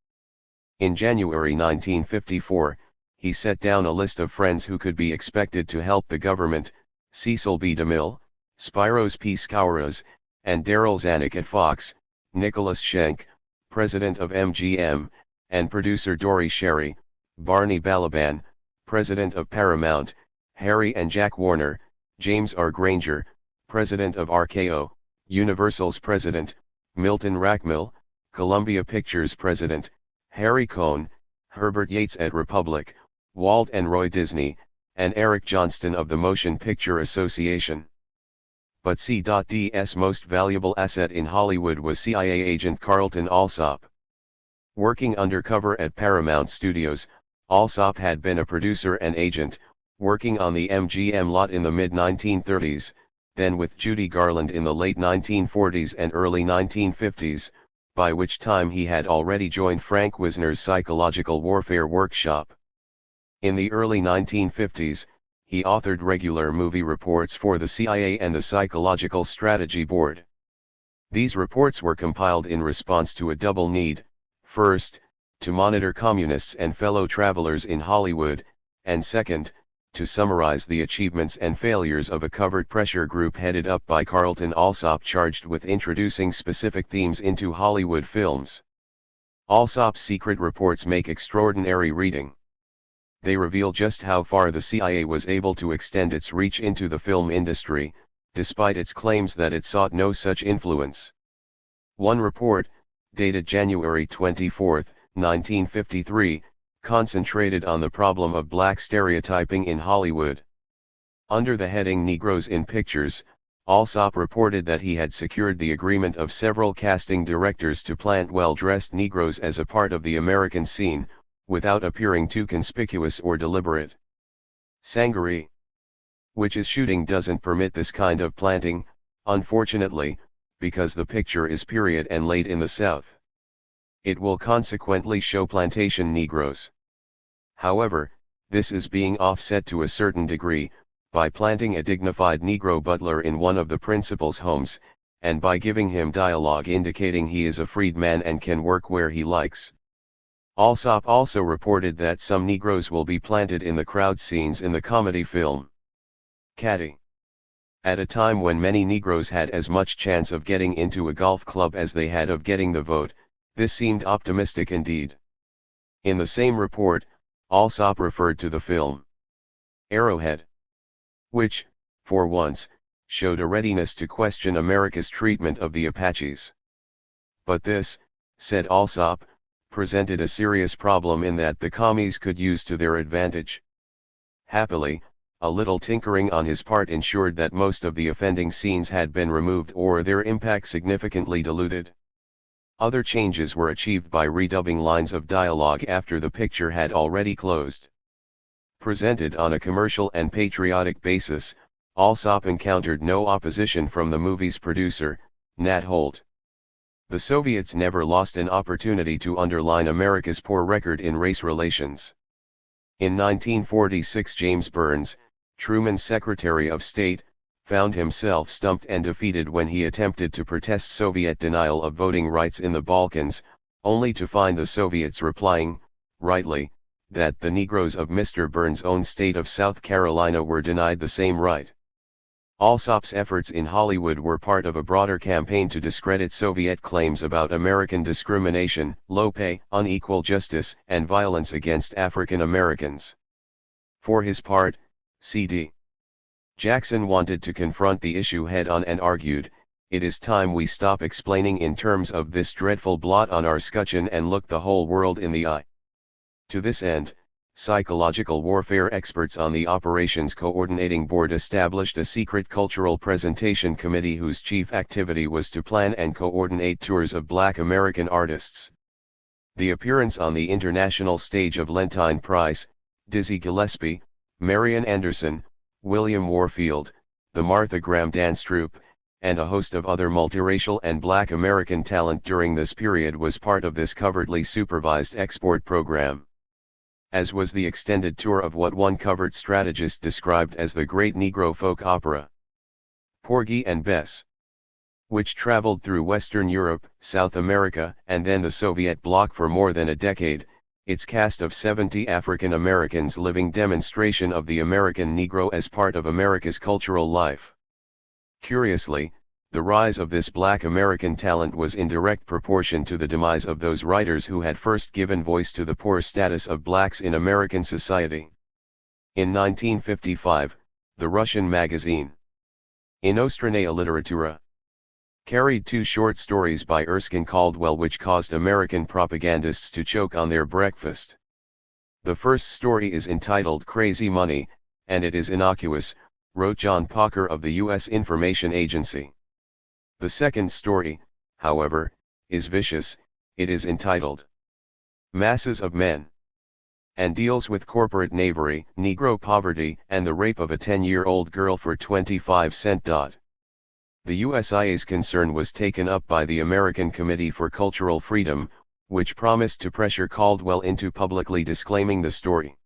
In January 1954, he set down a list of friends who could be expected to help the government: Cecil B. DeMille, Spiros P. Skouras, and Darryl Zanuck at Fox, Nicholas Schenck, president of MGM, and producer Dory Sherry, Barney Balaban, president of Paramount, Harry and Jack Warner, James R. Granger, president of RKO, Universal's president, Milton Rackmill, Columbia Pictures president, Harry Cohn, Herbert Yates at Republic, Walt and Roy Disney, and Eric Johnston of the Motion Picture Association. But C.D.'s most valuable asset in Hollywood was CIA agent Carlton Alsop. Working undercover at Paramount Studios, Alsop had been a producer and agent, working on the MGM lot in the mid-1930s, then with Judy Garland in the late 1940s and early 1950s, by which time he had already joined Frank Wisner's psychological warfare workshop. In the early 1950s, he authored regular movie reports for the CIA and the Psychological Strategy Board. These reports were compiled in response to a double need: first, to monitor communists and fellow travelers in Hollywood, and second, to summarize the achievements and failures of a covert pressure group headed up by Carlton Alsop, charged with introducing specific themes into Hollywood films. Alsop's secret reports make extraordinary reading. They reveal just how far the CIA was able to extend its reach into the film industry, despite its claims that it sought no such influence. One report, dated January 24, 1953, concentrated on the problem of black stereotyping in Hollywood. Under the heading Negroes in Pictures, Alsop reported that he had secured the agreement of several casting directors to plant well-dressed Negroes as a part of the American scene, without appearing too conspicuous or deliberate. Sangaree, which is shooting, doesn't permit this kind of planting, unfortunately, because the picture is period and late in the South. It will consequently show plantation Negroes. However, this is being offset to a certain degree, by planting a dignified Negro butler in one of the principal's homes, and by giving him dialogue indicating he is a freedman and can work where he likes. Alsop also reported that some Negroes will be planted in the crowd scenes in the comedy film Caddy. At a time when many Negroes had as much chance of getting into a golf club as they had of getting the vote, this seemed optimistic indeed. In the same report, Alsop referred to the film Arrowhead, which, for once, showed a readiness to question America's treatment of the Apaches. But this, said Alsop, presented a serious problem in that the commies could use to their advantage. Happily, a little tinkering on his part ensured that most of the offending scenes had been removed or their impact significantly diluted. Other changes were achieved by redubbing lines of dialogue after the picture had already closed. Presented on a commercial and patriotic basis, Alsop encountered no opposition from the movie's producer, Nat Holt. The Soviets never lost an opportunity to underline America's poor record in race relations. In 1946, James Burns, Truman's Secretary of State, found himself stumped and defeated when he attempted to protest Soviet denial of voting rights in the Balkans, only to find the Soviets replying, rightly, that the Negroes of Mr. Burns' own state of South Carolina were denied the same right. Alsop's efforts in Hollywood were part of a broader campaign to discredit Soviet claims about American discrimination, low pay, unequal justice, and violence against African Americans. For his part, C.D. Jackson wanted to confront the issue head-on and argued, "It is time we stop explaining in terms of this dreadful blot on our scutcheon and look the whole world in the eye." To this end, psychological warfare experts on the Operations Coordinating Board established a secret cultural presentation committee whose chief activity was to plan and coordinate tours of Black American artists. The appearance on the international stage of Lentine Price, Dizzy Gillespie, Marian Anderson, William Warfield, the Martha Graham Dance Troupe, and a host of other multiracial and Black American talent during this period was part of this covertly supervised export program. As was the extended tour of what one covert strategist described as the Great Negro Folk Opera, Porgy and Bess, which traveled through Western Europe, South America, and then the Soviet bloc for more than a decade. Its cast of 70 African Americans living demonstration of the American Negro as part of America's cultural life. Curiously, the rise of this Black American talent was in direct proportion to the demise of those writers who had first given voice to the poor status of blacks in American society. In 1955, the Russian magazine Inostrannaya Literatura carried 2 short stories by Erskine Caldwell which caused American propagandists to choke on their breakfast. The first story is entitled Crazy Money, and it is innocuous, wrote John Parker of the U.S. Information Agency. The second story, however, is vicious. It is entitled Masses of Men, and deals with corporate knavery, Negro poverty, and the rape of a 10-year-old girl for 25 cents. The USIA's concern was taken up by the American Committee for Cultural Freedom, which promised to pressure Caldwell into publicly disclaiming the story.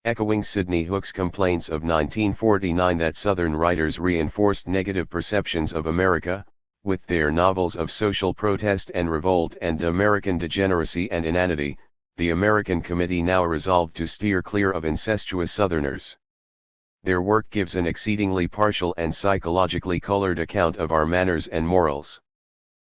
Echoing Sidney Hook's complaints of 1949 that Southern writers reinforced negative perceptions of America, with their novels of social protest and revolt and American degeneracy and inanity, the American Committee now resolved to steer clear of incestuous Southerners. Their work gives an exceedingly partial and psychologically colored account of our manners and morals.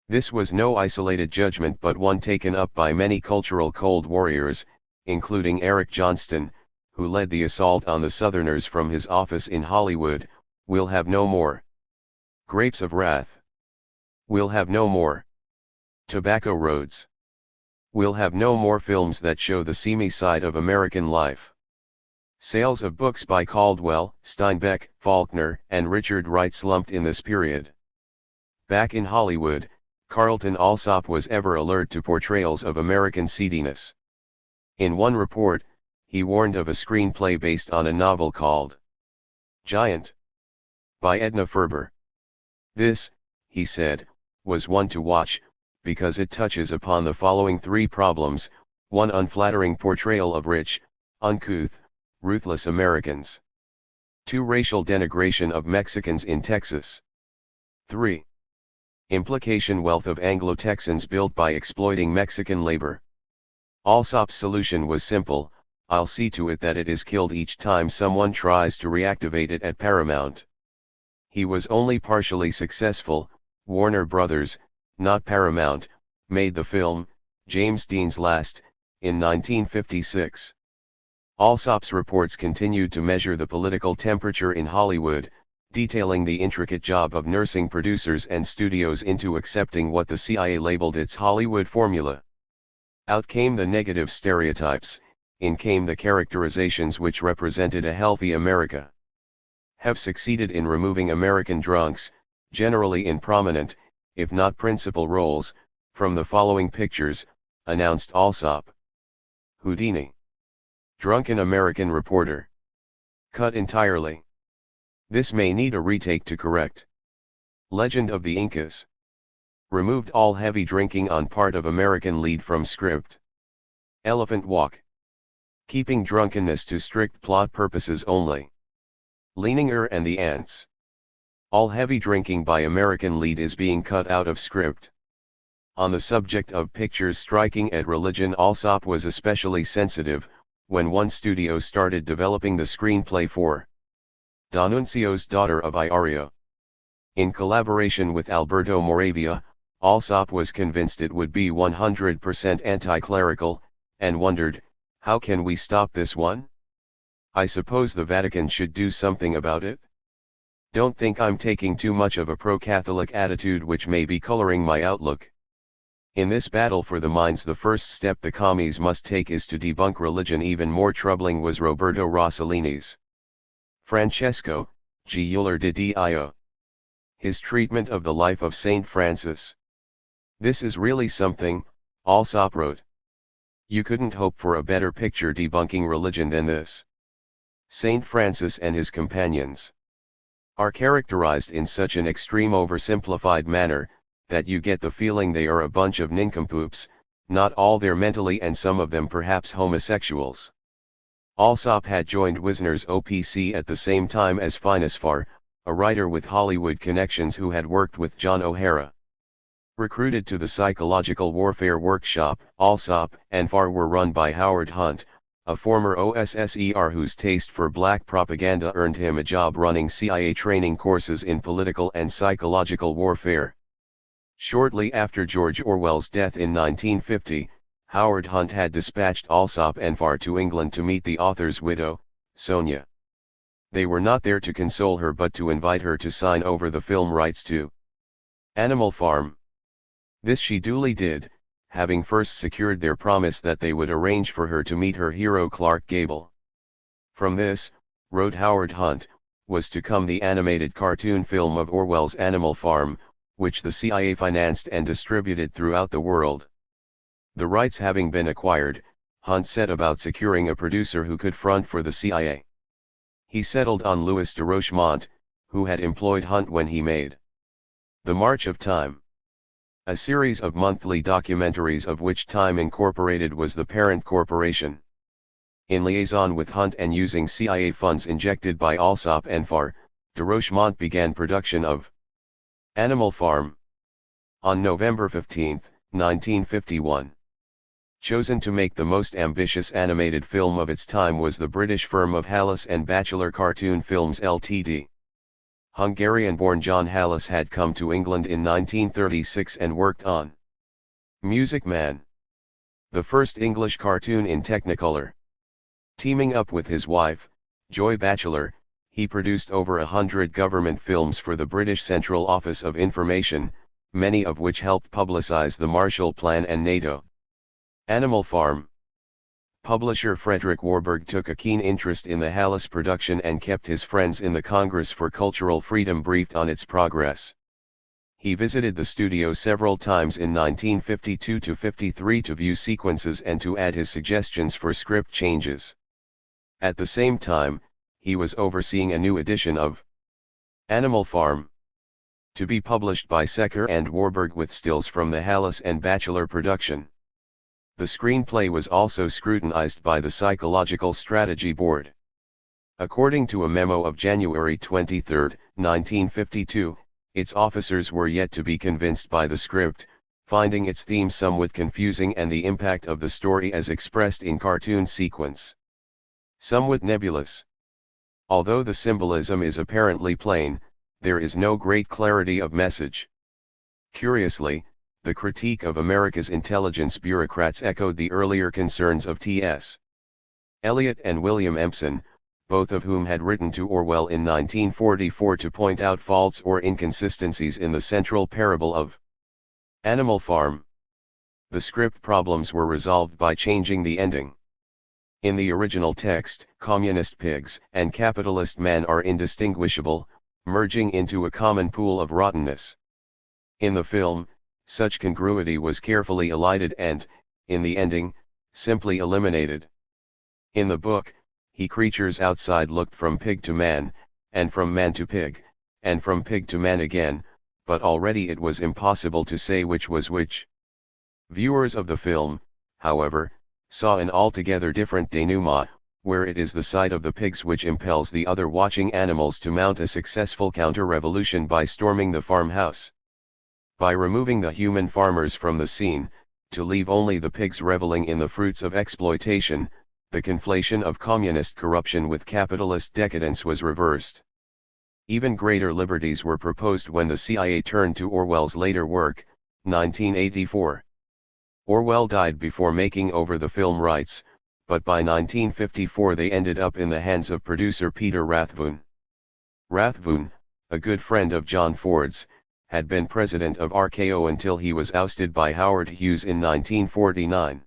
This was no isolated judgment but one taken up by many cultural Cold Warriors, including Eric Johnston, who led the assault on the Southerners from his office in Hollywood. We'll have no more Grapes of Wrath. We'll have no more Tobacco Roads. We'll have no more films that show the seamy side of American life. Sales of books by Caldwell, Steinbeck, Faulkner, and Richard Wright slumped in this period. Back in Hollywood, Carlton Alsop was ever alert to portrayals of American seediness. In one report, he warned of a screenplay based on a novel called Giant by Edna Ferber. This, he said, was one to watch, because it touches upon the following three problems: 1. Unflattering portrayal of rich, uncouth, ruthless Americans. 2. Racial denigration of Mexicans in Texas. 3. Implication wealth of Anglo-Texans built by exploiting Mexican labor. Alsop's solution was simple: I'll see to it that it is killed each time someone tries to reactivate it at Paramount. He was only partially successful. Warner Brothers, not Paramount, made the film, James Dean's Last, in 1956. Alsop's reports continued to measure the political temperature in Hollywood, detailing the intricate job of nursing producers and studios into accepting what the CIA labeled its Hollywood formula. Out came the negative stereotypes, in came the characterizations which represented a healthy America. Have succeeded in removing American drunks, generally in prominent, if not principal roles, from the following pictures, announced Alsop. Houdini. Drunken American reporter. Cut entirely. This may need a retake to correct. Legend of the Incas. Removed all heavy drinking on part of American lead from script. Elephant Walk. Keeping drunkenness to strict plot purposes only. Leaninger and the Ants. All heavy drinking by American lead is being cut out of script. On the subject of pictures striking at religion, Alsop was especially sensitive, when one studio started developing the screenplay for D'Annunzio's Daughter of Iorio. In collaboration with Alberto Moravia, Alsop was convinced it would be 100% anti-clerical, and wondered, how can we stop this one? I suppose the Vatican should do something about it? Don't think I'm taking too much of a pro-Catholic attitude which may be coloring my outlook. In this battle for the minds, the first step the commies must take is to debunk religion. Even more troubling was Roberto Rossellini's Francesco, Giulier di Dio. His treatment of the life of Saint Francis. This is really something, Alsop wrote. You couldn't hope for a better picture debunking religion than this. Saint Francis and his companions are characterized in such an extreme oversimplified manner, that you get the feeling they are a bunch of nincompoops, not all there mentally and some of them perhaps homosexuals. Alsop had joined Wisner's OPC at the same time as Phineas Farr, a writer with Hollywood connections who had worked with John O'Hara. Recruited to the psychological warfare workshop, Alsop and Farr were run by Howard Hunt, a former OSSER whose taste for black propaganda earned him a job running CIA training courses in political and psychological warfare. Shortly after George Orwell's death in 1950, Howard Hunt had dispatched Alsop and Farr to England to meet the author's widow, Sonia. They were not there to console her but to invite her to sign over the film rights to Animal Farm. This she duly did, having first secured their promise that they would arrange for her to meet her hero Clark Gable. From this, wrote Howard Hunt, was to come the animated cartoon film of Orwell's Animal Farm, which the CIA financed and distributed throughout the world. The rights having been acquired, Hunt set about securing a producer who could front for the CIA. He settled on Louis de Rochemont, who had employed Hunt when he made The March of Time. A series of monthly documentaries of which Time Incorporated was the parent corporation. In liaison with Hunt and using CIA funds injected by Alsop and Farr, de Rochemont began production of Animal Farm on November 15, 1951. Chosen to make the most ambitious animated film of its time was the British firm of Hallis and Batchelor Cartoon Films Ltd. Hungarian-born John Hallis had come to England in 1936 and worked on Music Man, the first English cartoon in Technicolor. Teaming up with his wife, Joy Batchelor, he produced over 100 government films for the British Central Office of Information, many of which helped publicize the Marshall Plan and NATO. Animal Farm. Publisher Frederick Warburg took a keen interest in the Hallis production and kept his friends in the Congress for Cultural Freedom briefed on its progress. He visited the studio several times in 1952-53 to view sequences and to add his suggestions for script changes. At the same time, he was overseeing a new edition of Animal Farm, to be published by Secker and Warburg with stills from the Hallis and Batchelor production. The screenplay was also scrutinized by the Psychological Strategy Board. According to a memo of January 23, 1952, its officers were yet to be convinced by the script, finding its theme somewhat confusing and the impact of the story as expressed in cartoon sequence somewhat nebulous. Although the symbolism is apparently plain, there is no great clarity of message. Curiously, the critique of America's intelligence bureaucrats echoed the earlier concerns of T.S. Eliot and William Empson, both of whom had written to Orwell in 1944 to point out faults or inconsistencies in the central parable of Animal Farm. The script problems were resolved by changing the ending. In the original text, communist pigs and capitalist man are indistinguishable, merging into a common pool of rottenness. In the film, such congruity was carefully elided and, in the ending, simply eliminated. In the book, he creatures outside looked from pig to man, and from man to pig, and from pig to man again, but already it was impossible to say which was which. Viewers of the film, however, saw an altogether different denouement, where it is the sight of the pigs which impels the other watching animals to mount a successful counter-revolution by storming the farmhouse. By removing the human farmers from the scene, to leave only the pigs reveling in the fruits of exploitation, the conflation of communist corruption with capitalist decadence was reversed. Even greater liberties were proposed when the CIA turned to Orwell's later work, 1984. Orwell died before making over the film rights, but by 1954 they ended up in the hands of producer Peter Rathbun. Rathbun, a good friend of John Ford's, had been president of RKO until he was ousted by Howard Hughes in 1949.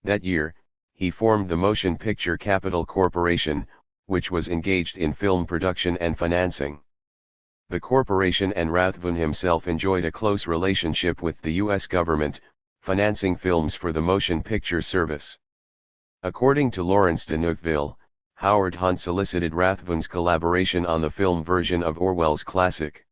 That year, he formed the Motion Picture Capital Corporation, which was engaged in film production and financing. The corporation and Rathbun himself enjoyed a close relationship with the U.S. government, financing films for the Motion Picture Service. According to Lawrence de Neufville, Howard Hunt solicited Rathbun's collaboration on the film version of Orwell's classic.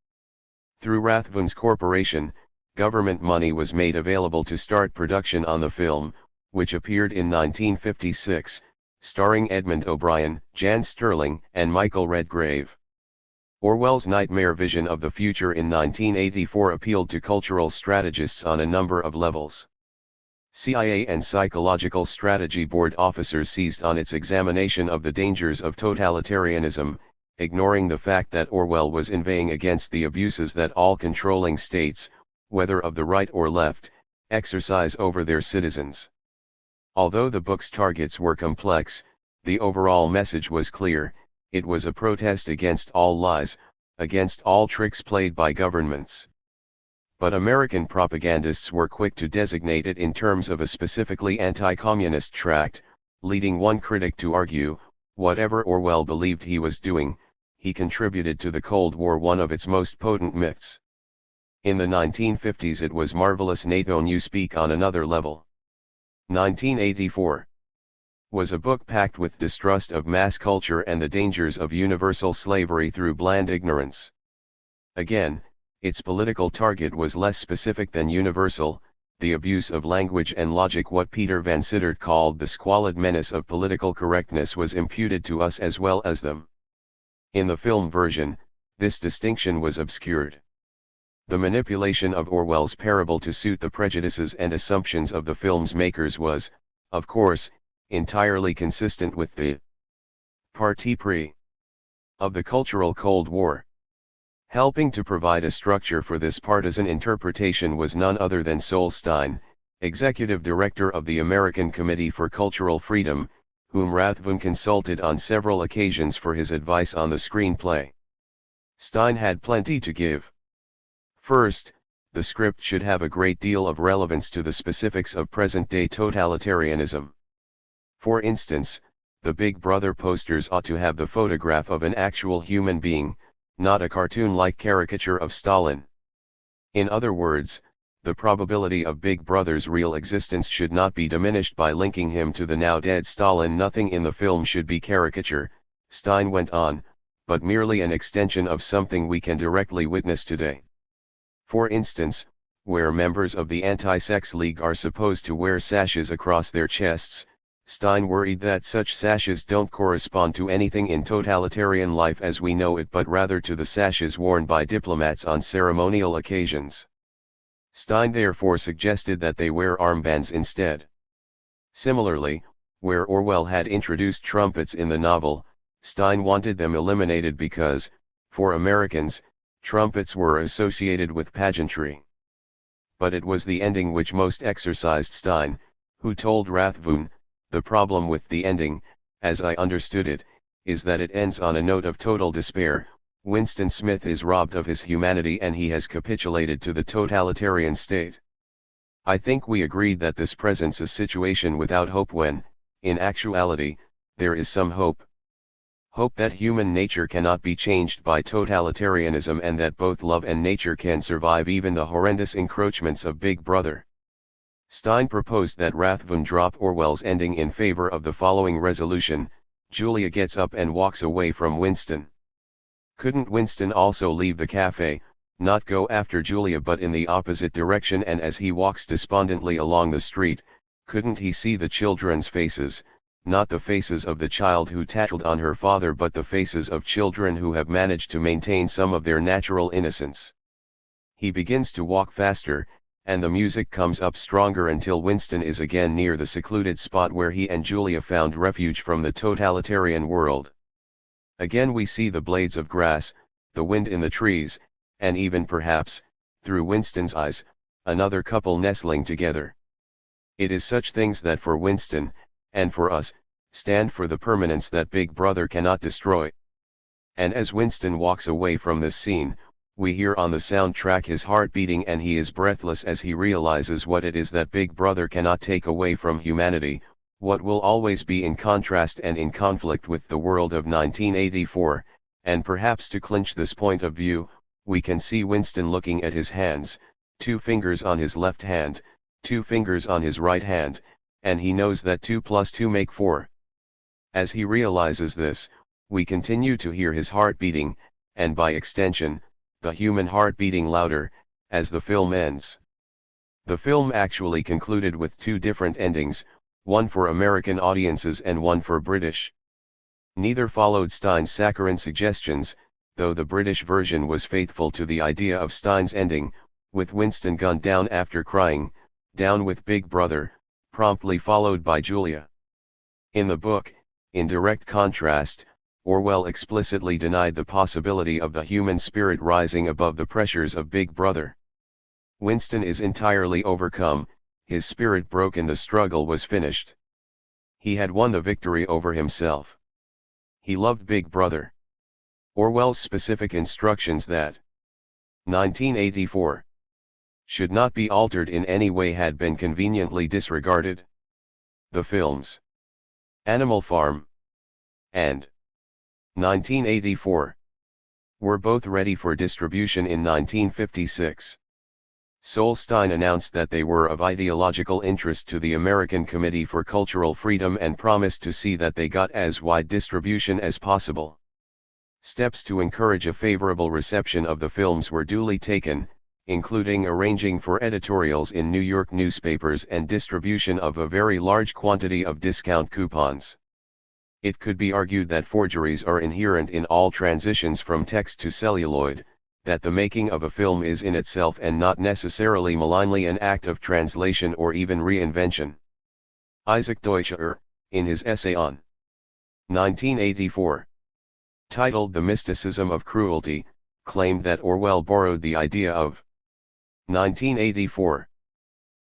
Through Rathbun's corporation, government money was made available to start production on the film, which appeared in 1956, starring Edmund O'Brien, Jan Sterling, and Michael Redgrave. Orwell's nightmare vision of the future in 1984 appealed to cultural strategists on a number of levels. CIA and Psychological Strategy Board officers seized on its examination of the dangers of totalitarianism, ignoring the fact that Orwell was inveighing against the abuses that all controlling states, whether of the right or left, exercise over their citizens. Although the book's targets were complex, the overall message was clear: it was a protest against all lies, against all tricks played by governments. But American propagandists were quick to designate it in terms of a specifically anti-communist tract, leading one critic to argue, whatever Orwell believed he was doing, he contributed to the Cold War, one of its most potent myths. In the 1950s it was marvelous NATO newspeak on another level. 1984 was a book packed with distrust of mass culture and the dangers of universal slavery through bland ignorance. Again, Its political target was less specific than universal, the abuse of language and logic. What Peter Van Sittert called the squalid menace of political correctness was imputed to us as well as them. In the film version, this distinction was obscured. The manipulation of Orwell's parable to suit the prejudices and assumptions of the film's makers was, of course, entirely consistent with the parti pris of the cultural Cold War. Helping to provide a structure for this partisan interpretation was none other than Sol Stein, executive director of the American Committee for Cultural Freedom, whom Rathbun consulted on several occasions for his advice on the screenplay. Stein had plenty to give. First, the script should have a great deal of relevance to the specifics of present-day totalitarianism. For instance, the Big Brother posters ought to have the photograph of an actual human being, not a cartoon-like caricature of Stalin. In other words, the probability of Big Brother's real existence should not be diminished by linking him to the now-dead Stalin. Nothing in the film should be caricature, Stein went on, but merely an extension of something we can directly witness today. For instance, where members of the Anti-Sex League are supposed to wear sashes across their chests, Stein worried that such sashes don't correspond to anything in totalitarian life as we know it, but rather to the sashes worn by diplomats on ceremonial occasions. Stein therefore suggested that they wear armbands instead. Similarly, where Orwell had introduced trumpets in the novel, Stein wanted them eliminated because, for Americans, trumpets were associated with pageantry. But it was the ending which most exercised Stein, who told Rathbun, "The problem with the ending, as I understood it, is that it ends on a note of total despair. Winston Smith is robbed of his humanity and he has capitulated to the totalitarian state." I think we agreed that this presents a situation without hope when, in actuality, there is some hope. Hope that human nature cannot be changed by totalitarianism and that both love and nature can survive even the horrendous encroachments of Big Brother. Stein proposed that Rathbun drop Orwell's ending in favor of the following resolution: Julia gets up and walks away from Winston. Couldn't Winston also leave the cafe, not go after Julia but in the opposite direction, and as he walks despondently along the street, couldn't he see the children's faces, not the faces of the child who tattled on her father but the faces of children who have managed to maintain some of their natural innocence? He begins to walk faster, and the music comes up stronger until Winston is again near the secluded spot where he and Julia found refuge from the totalitarian world. Again we see the blades of grass, the wind in the trees, and even perhaps, through Winston's eyes, another couple nestling together. It is such things that for Winston, and for us, stand for the permanence that Big Brother cannot destroy. And as Winston walks away from this scene, we hear on the soundtrack his heart beating and he is breathless as he realizes what it is that Big Brother cannot take away from humanity, what will always be in contrast and in conflict with the world of 1984, and perhaps to clinch this point of view, we can see Winston looking at his hands, 2 fingers on his left hand, 2 fingers on his right hand, and he knows that 2 plus 2 make 4. As he realizes this, we continue to hear his heart beating, and by extension, the human heart beating louder, as the film ends. The film actually concluded with 2 different endings, one for American audiences and one for British. Neither followed Stein's saccharine suggestions, though the British version was faithful to the idea of Stein's ending, with Winston gunned down after crying, "Down with Big Brother," promptly followed by Julia. In the book, in direct contrast, Orwell explicitly denied the possibility of the human spirit rising above the pressures of Big Brother. Winston is entirely overcome, his spirit broken, the struggle was finished. He had won the victory over himself. He loved Big Brother. Orwell's specific instructions that 1984 should not be altered in any way had been conveniently disregarded. The films Animal Farm and 1984 were both ready for distribution in 1956. Sol Stein announced that they were of ideological interest to the American Committee for Cultural Freedom and promised to see that they got as wide distribution as possible. Steps to encourage a favorable reception of the films were duly taken, including arranging for editorials in New York newspapers and distribution of a very large quantity of discount coupons. It could be argued that forgeries are inherent in all transitions from text to celluloid, that the making of a film is in itself and not necessarily malignly an act of translation or even reinvention. Isaac Deutscher, in his essay on 1984, titled The Mysticism of Cruelty, claimed that Orwell borrowed the idea of 1984.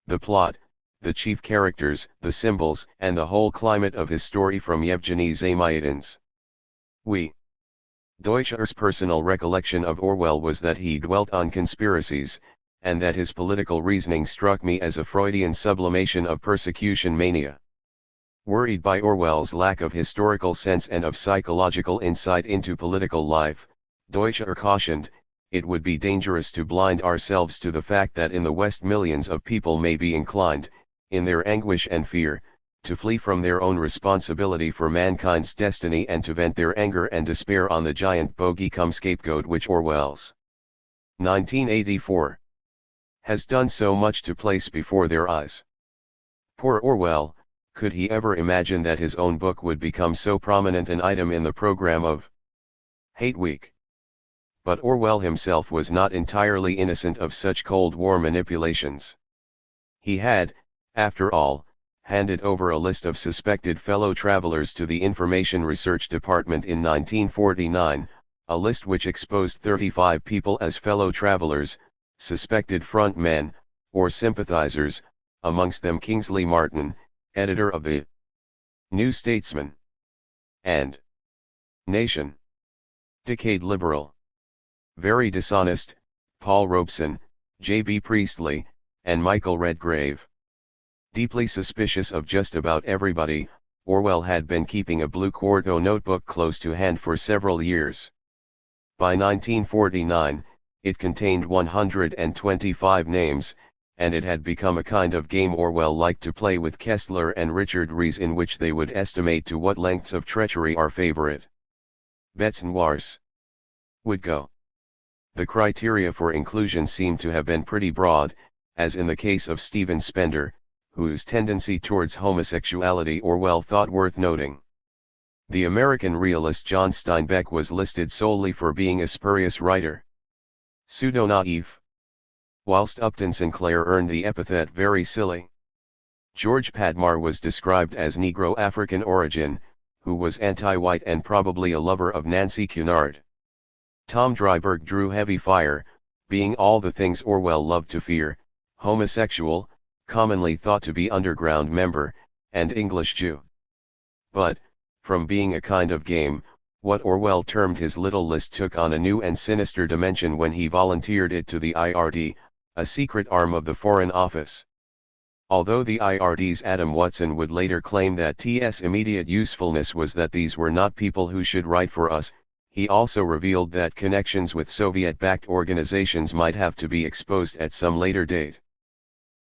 The plot, the chief characters, the symbols, and the whole climate of his story from Yevgeny Zamyatin's. Deutscher's personal recollection of Orwell was that he dwelt on conspiracies, and that his political reasoning struck me as a Freudian sublimation of persecution mania. Worried by Orwell's lack of historical sense and of psychological insight into political life, Deutscher cautioned, it would be dangerous to blind ourselves to the fact that in the West millions of people may be inclined, in their anguish and fear, to flee from their own responsibility for mankind's destiny and to vent their anger and despair on the giant bogey-cum scapegoat which Orwell's 1984 has done so much to place before their eyes. Poor Orwell, could he ever imagine that his own book would become so prominent an item in the program of Hate Week? But Orwell himself was not entirely innocent of such Cold War manipulations. He had, after all, handed over a list of suspected fellow travelers to the Information Research Department in 1949, a list which exposed 35 people as fellow travelers, suspected front men, or sympathizers, amongst them Kingsley Martin, editor of the New Statesman and Nation. Decayed liberal. Very dishonest, Paul Robeson, J.B. Priestley, and Michael Redgrave. Deeply suspicious of just about everybody, Orwell had been keeping a blue quarto notebook close to hand for several years. By 1949, it contained 125 names, and it had become a kind of game Orwell liked to play with Kessler and Richard Rees, in which they would estimate to what lengths of treachery our favorite bêtes noires would go. The criteria for inclusion seemed to have been pretty broad, as in the case of Stephen Spender, whose tendency towards homosexuality Orwell thought worth noting. The American realist John Steinbeck was listed solely for being a spurious writer. Pseudo-naive. Whilst Upton Sinclair earned the epithet very silly. George Padmar was described as Negro African origin, who was anti-white and probably a lover of Nancy Cunard. Tom Dryburgh drew heavy fire, being all the things Orwell loved to fear, homosexual, commonly thought to be underground member, and English Jew. But, from being a kind of game, what Orwell termed his little list took on a new and sinister dimension when he volunteered it to the IRD, a secret arm of the Foreign Office. Although the IRD's Adam Watson would later claim that TS immediate usefulness was that these were not people who should write for us, he also revealed that connections with Soviet-backed organizations might have to be exposed at some later date.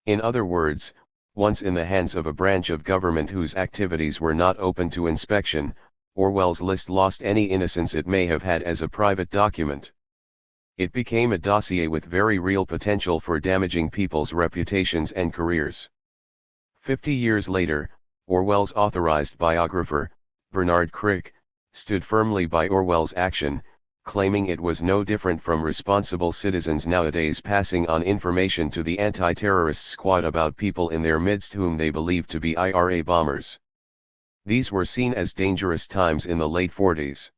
In other words, once in the hands of a branch of government whose activities were not open to inspection, Orwell's list lost any innocence it may have had as a private document. It became a dossier with very real potential for damaging people's reputations and careers. 50 years later, Orwell's authorized biographer, Bernard Crick, stood firmly by Orwell's action, claiming it was no different from responsible citizens nowadays passing on information to the anti-terrorist squad about people in their midst whom they believed to be IRA bombers. These were seen as dangerous times in the late 40s.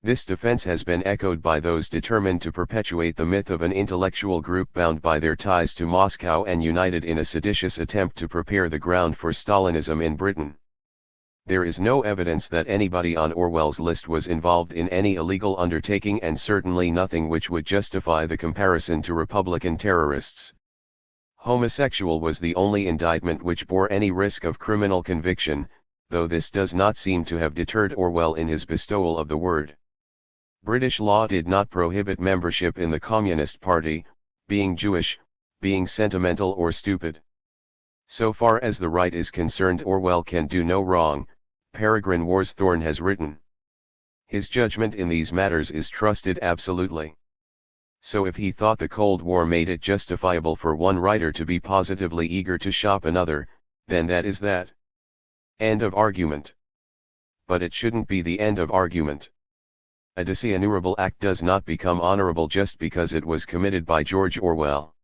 This defense has been echoed by those determined to perpetuate the myth of an intellectual group bound by their ties to Moscow and united in a seditious attempt to prepare the ground for Stalinism in Britain. There is no evidence that anybody on Orwell's list was involved in any illegal undertaking, and certainly nothing which would justify the comparison to Republican terrorists. Homosexual was the only indictment which bore any risk of criminal conviction, though this does not seem to have deterred Orwell in his bestowal of the word. British law did not prohibit membership in the Communist Party, being Jewish, being sentimental or stupid. So far as the right is concerned, Orwell can do no wrong, Peregrine Worsthorne has written. His judgment in these matters is trusted absolutely. So if he thought the Cold War made it justifiable for one writer to be positively eager to shop another, then that is that. End of argument. But it shouldn't be the end of argument. A dishonorable act does not become honorable just because it was committed by George Orwell.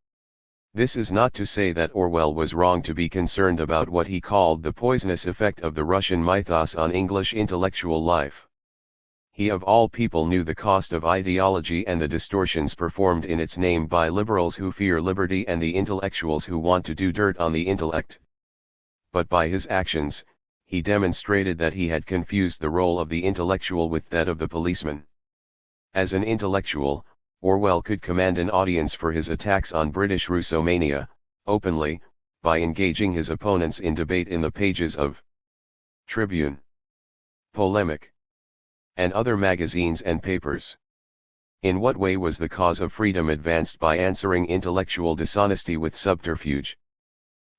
This is not to say that Orwell was wrong to be concerned about what he called the poisonous effect of the Russian mythos on English intellectual life. He of all people knew the cost of ideology and the distortions performed in its name by liberals who fear liberty and the intellectuals who want to do dirt on the intellect. But by his actions, he demonstrated that he had confused the role of the intellectual with that of the policeman. As an intellectual, Orwell could command an audience for his attacks on British Russomania, openly, by engaging his opponents in debate in the pages of Tribune, Polemic, and other magazines and papers. In what way was the cause of freedom advanced by answering intellectual dishonesty with subterfuge?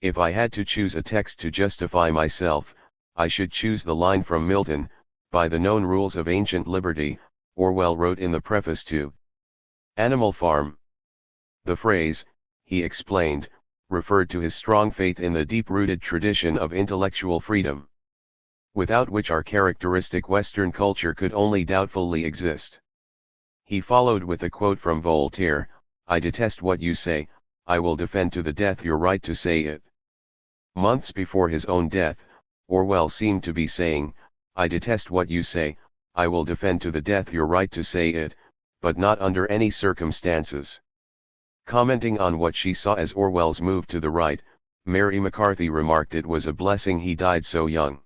If I had to choose a text to justify myself, I should choose the line from Milton, "By the known rules of ancient liberty," Orwell wrote in the preface to Animal Farm. The phrase, he explained, referred to his strong faith in the deep-rooted tradition of intellectual freedom, without which our characteristic Western culture could only doubtfully exist. He followed with a quote from Voltaire, "I detest what you say, I will defend to the death your right to say it." Months before his own death, Orwell seemed to be saying, "I detest what you say, I will defend to the death your right to say it, but not under any circumstances." Commenting on what she saw as Orwell's move to the right, Mary McCarthy remarked it was a blessing he died so young.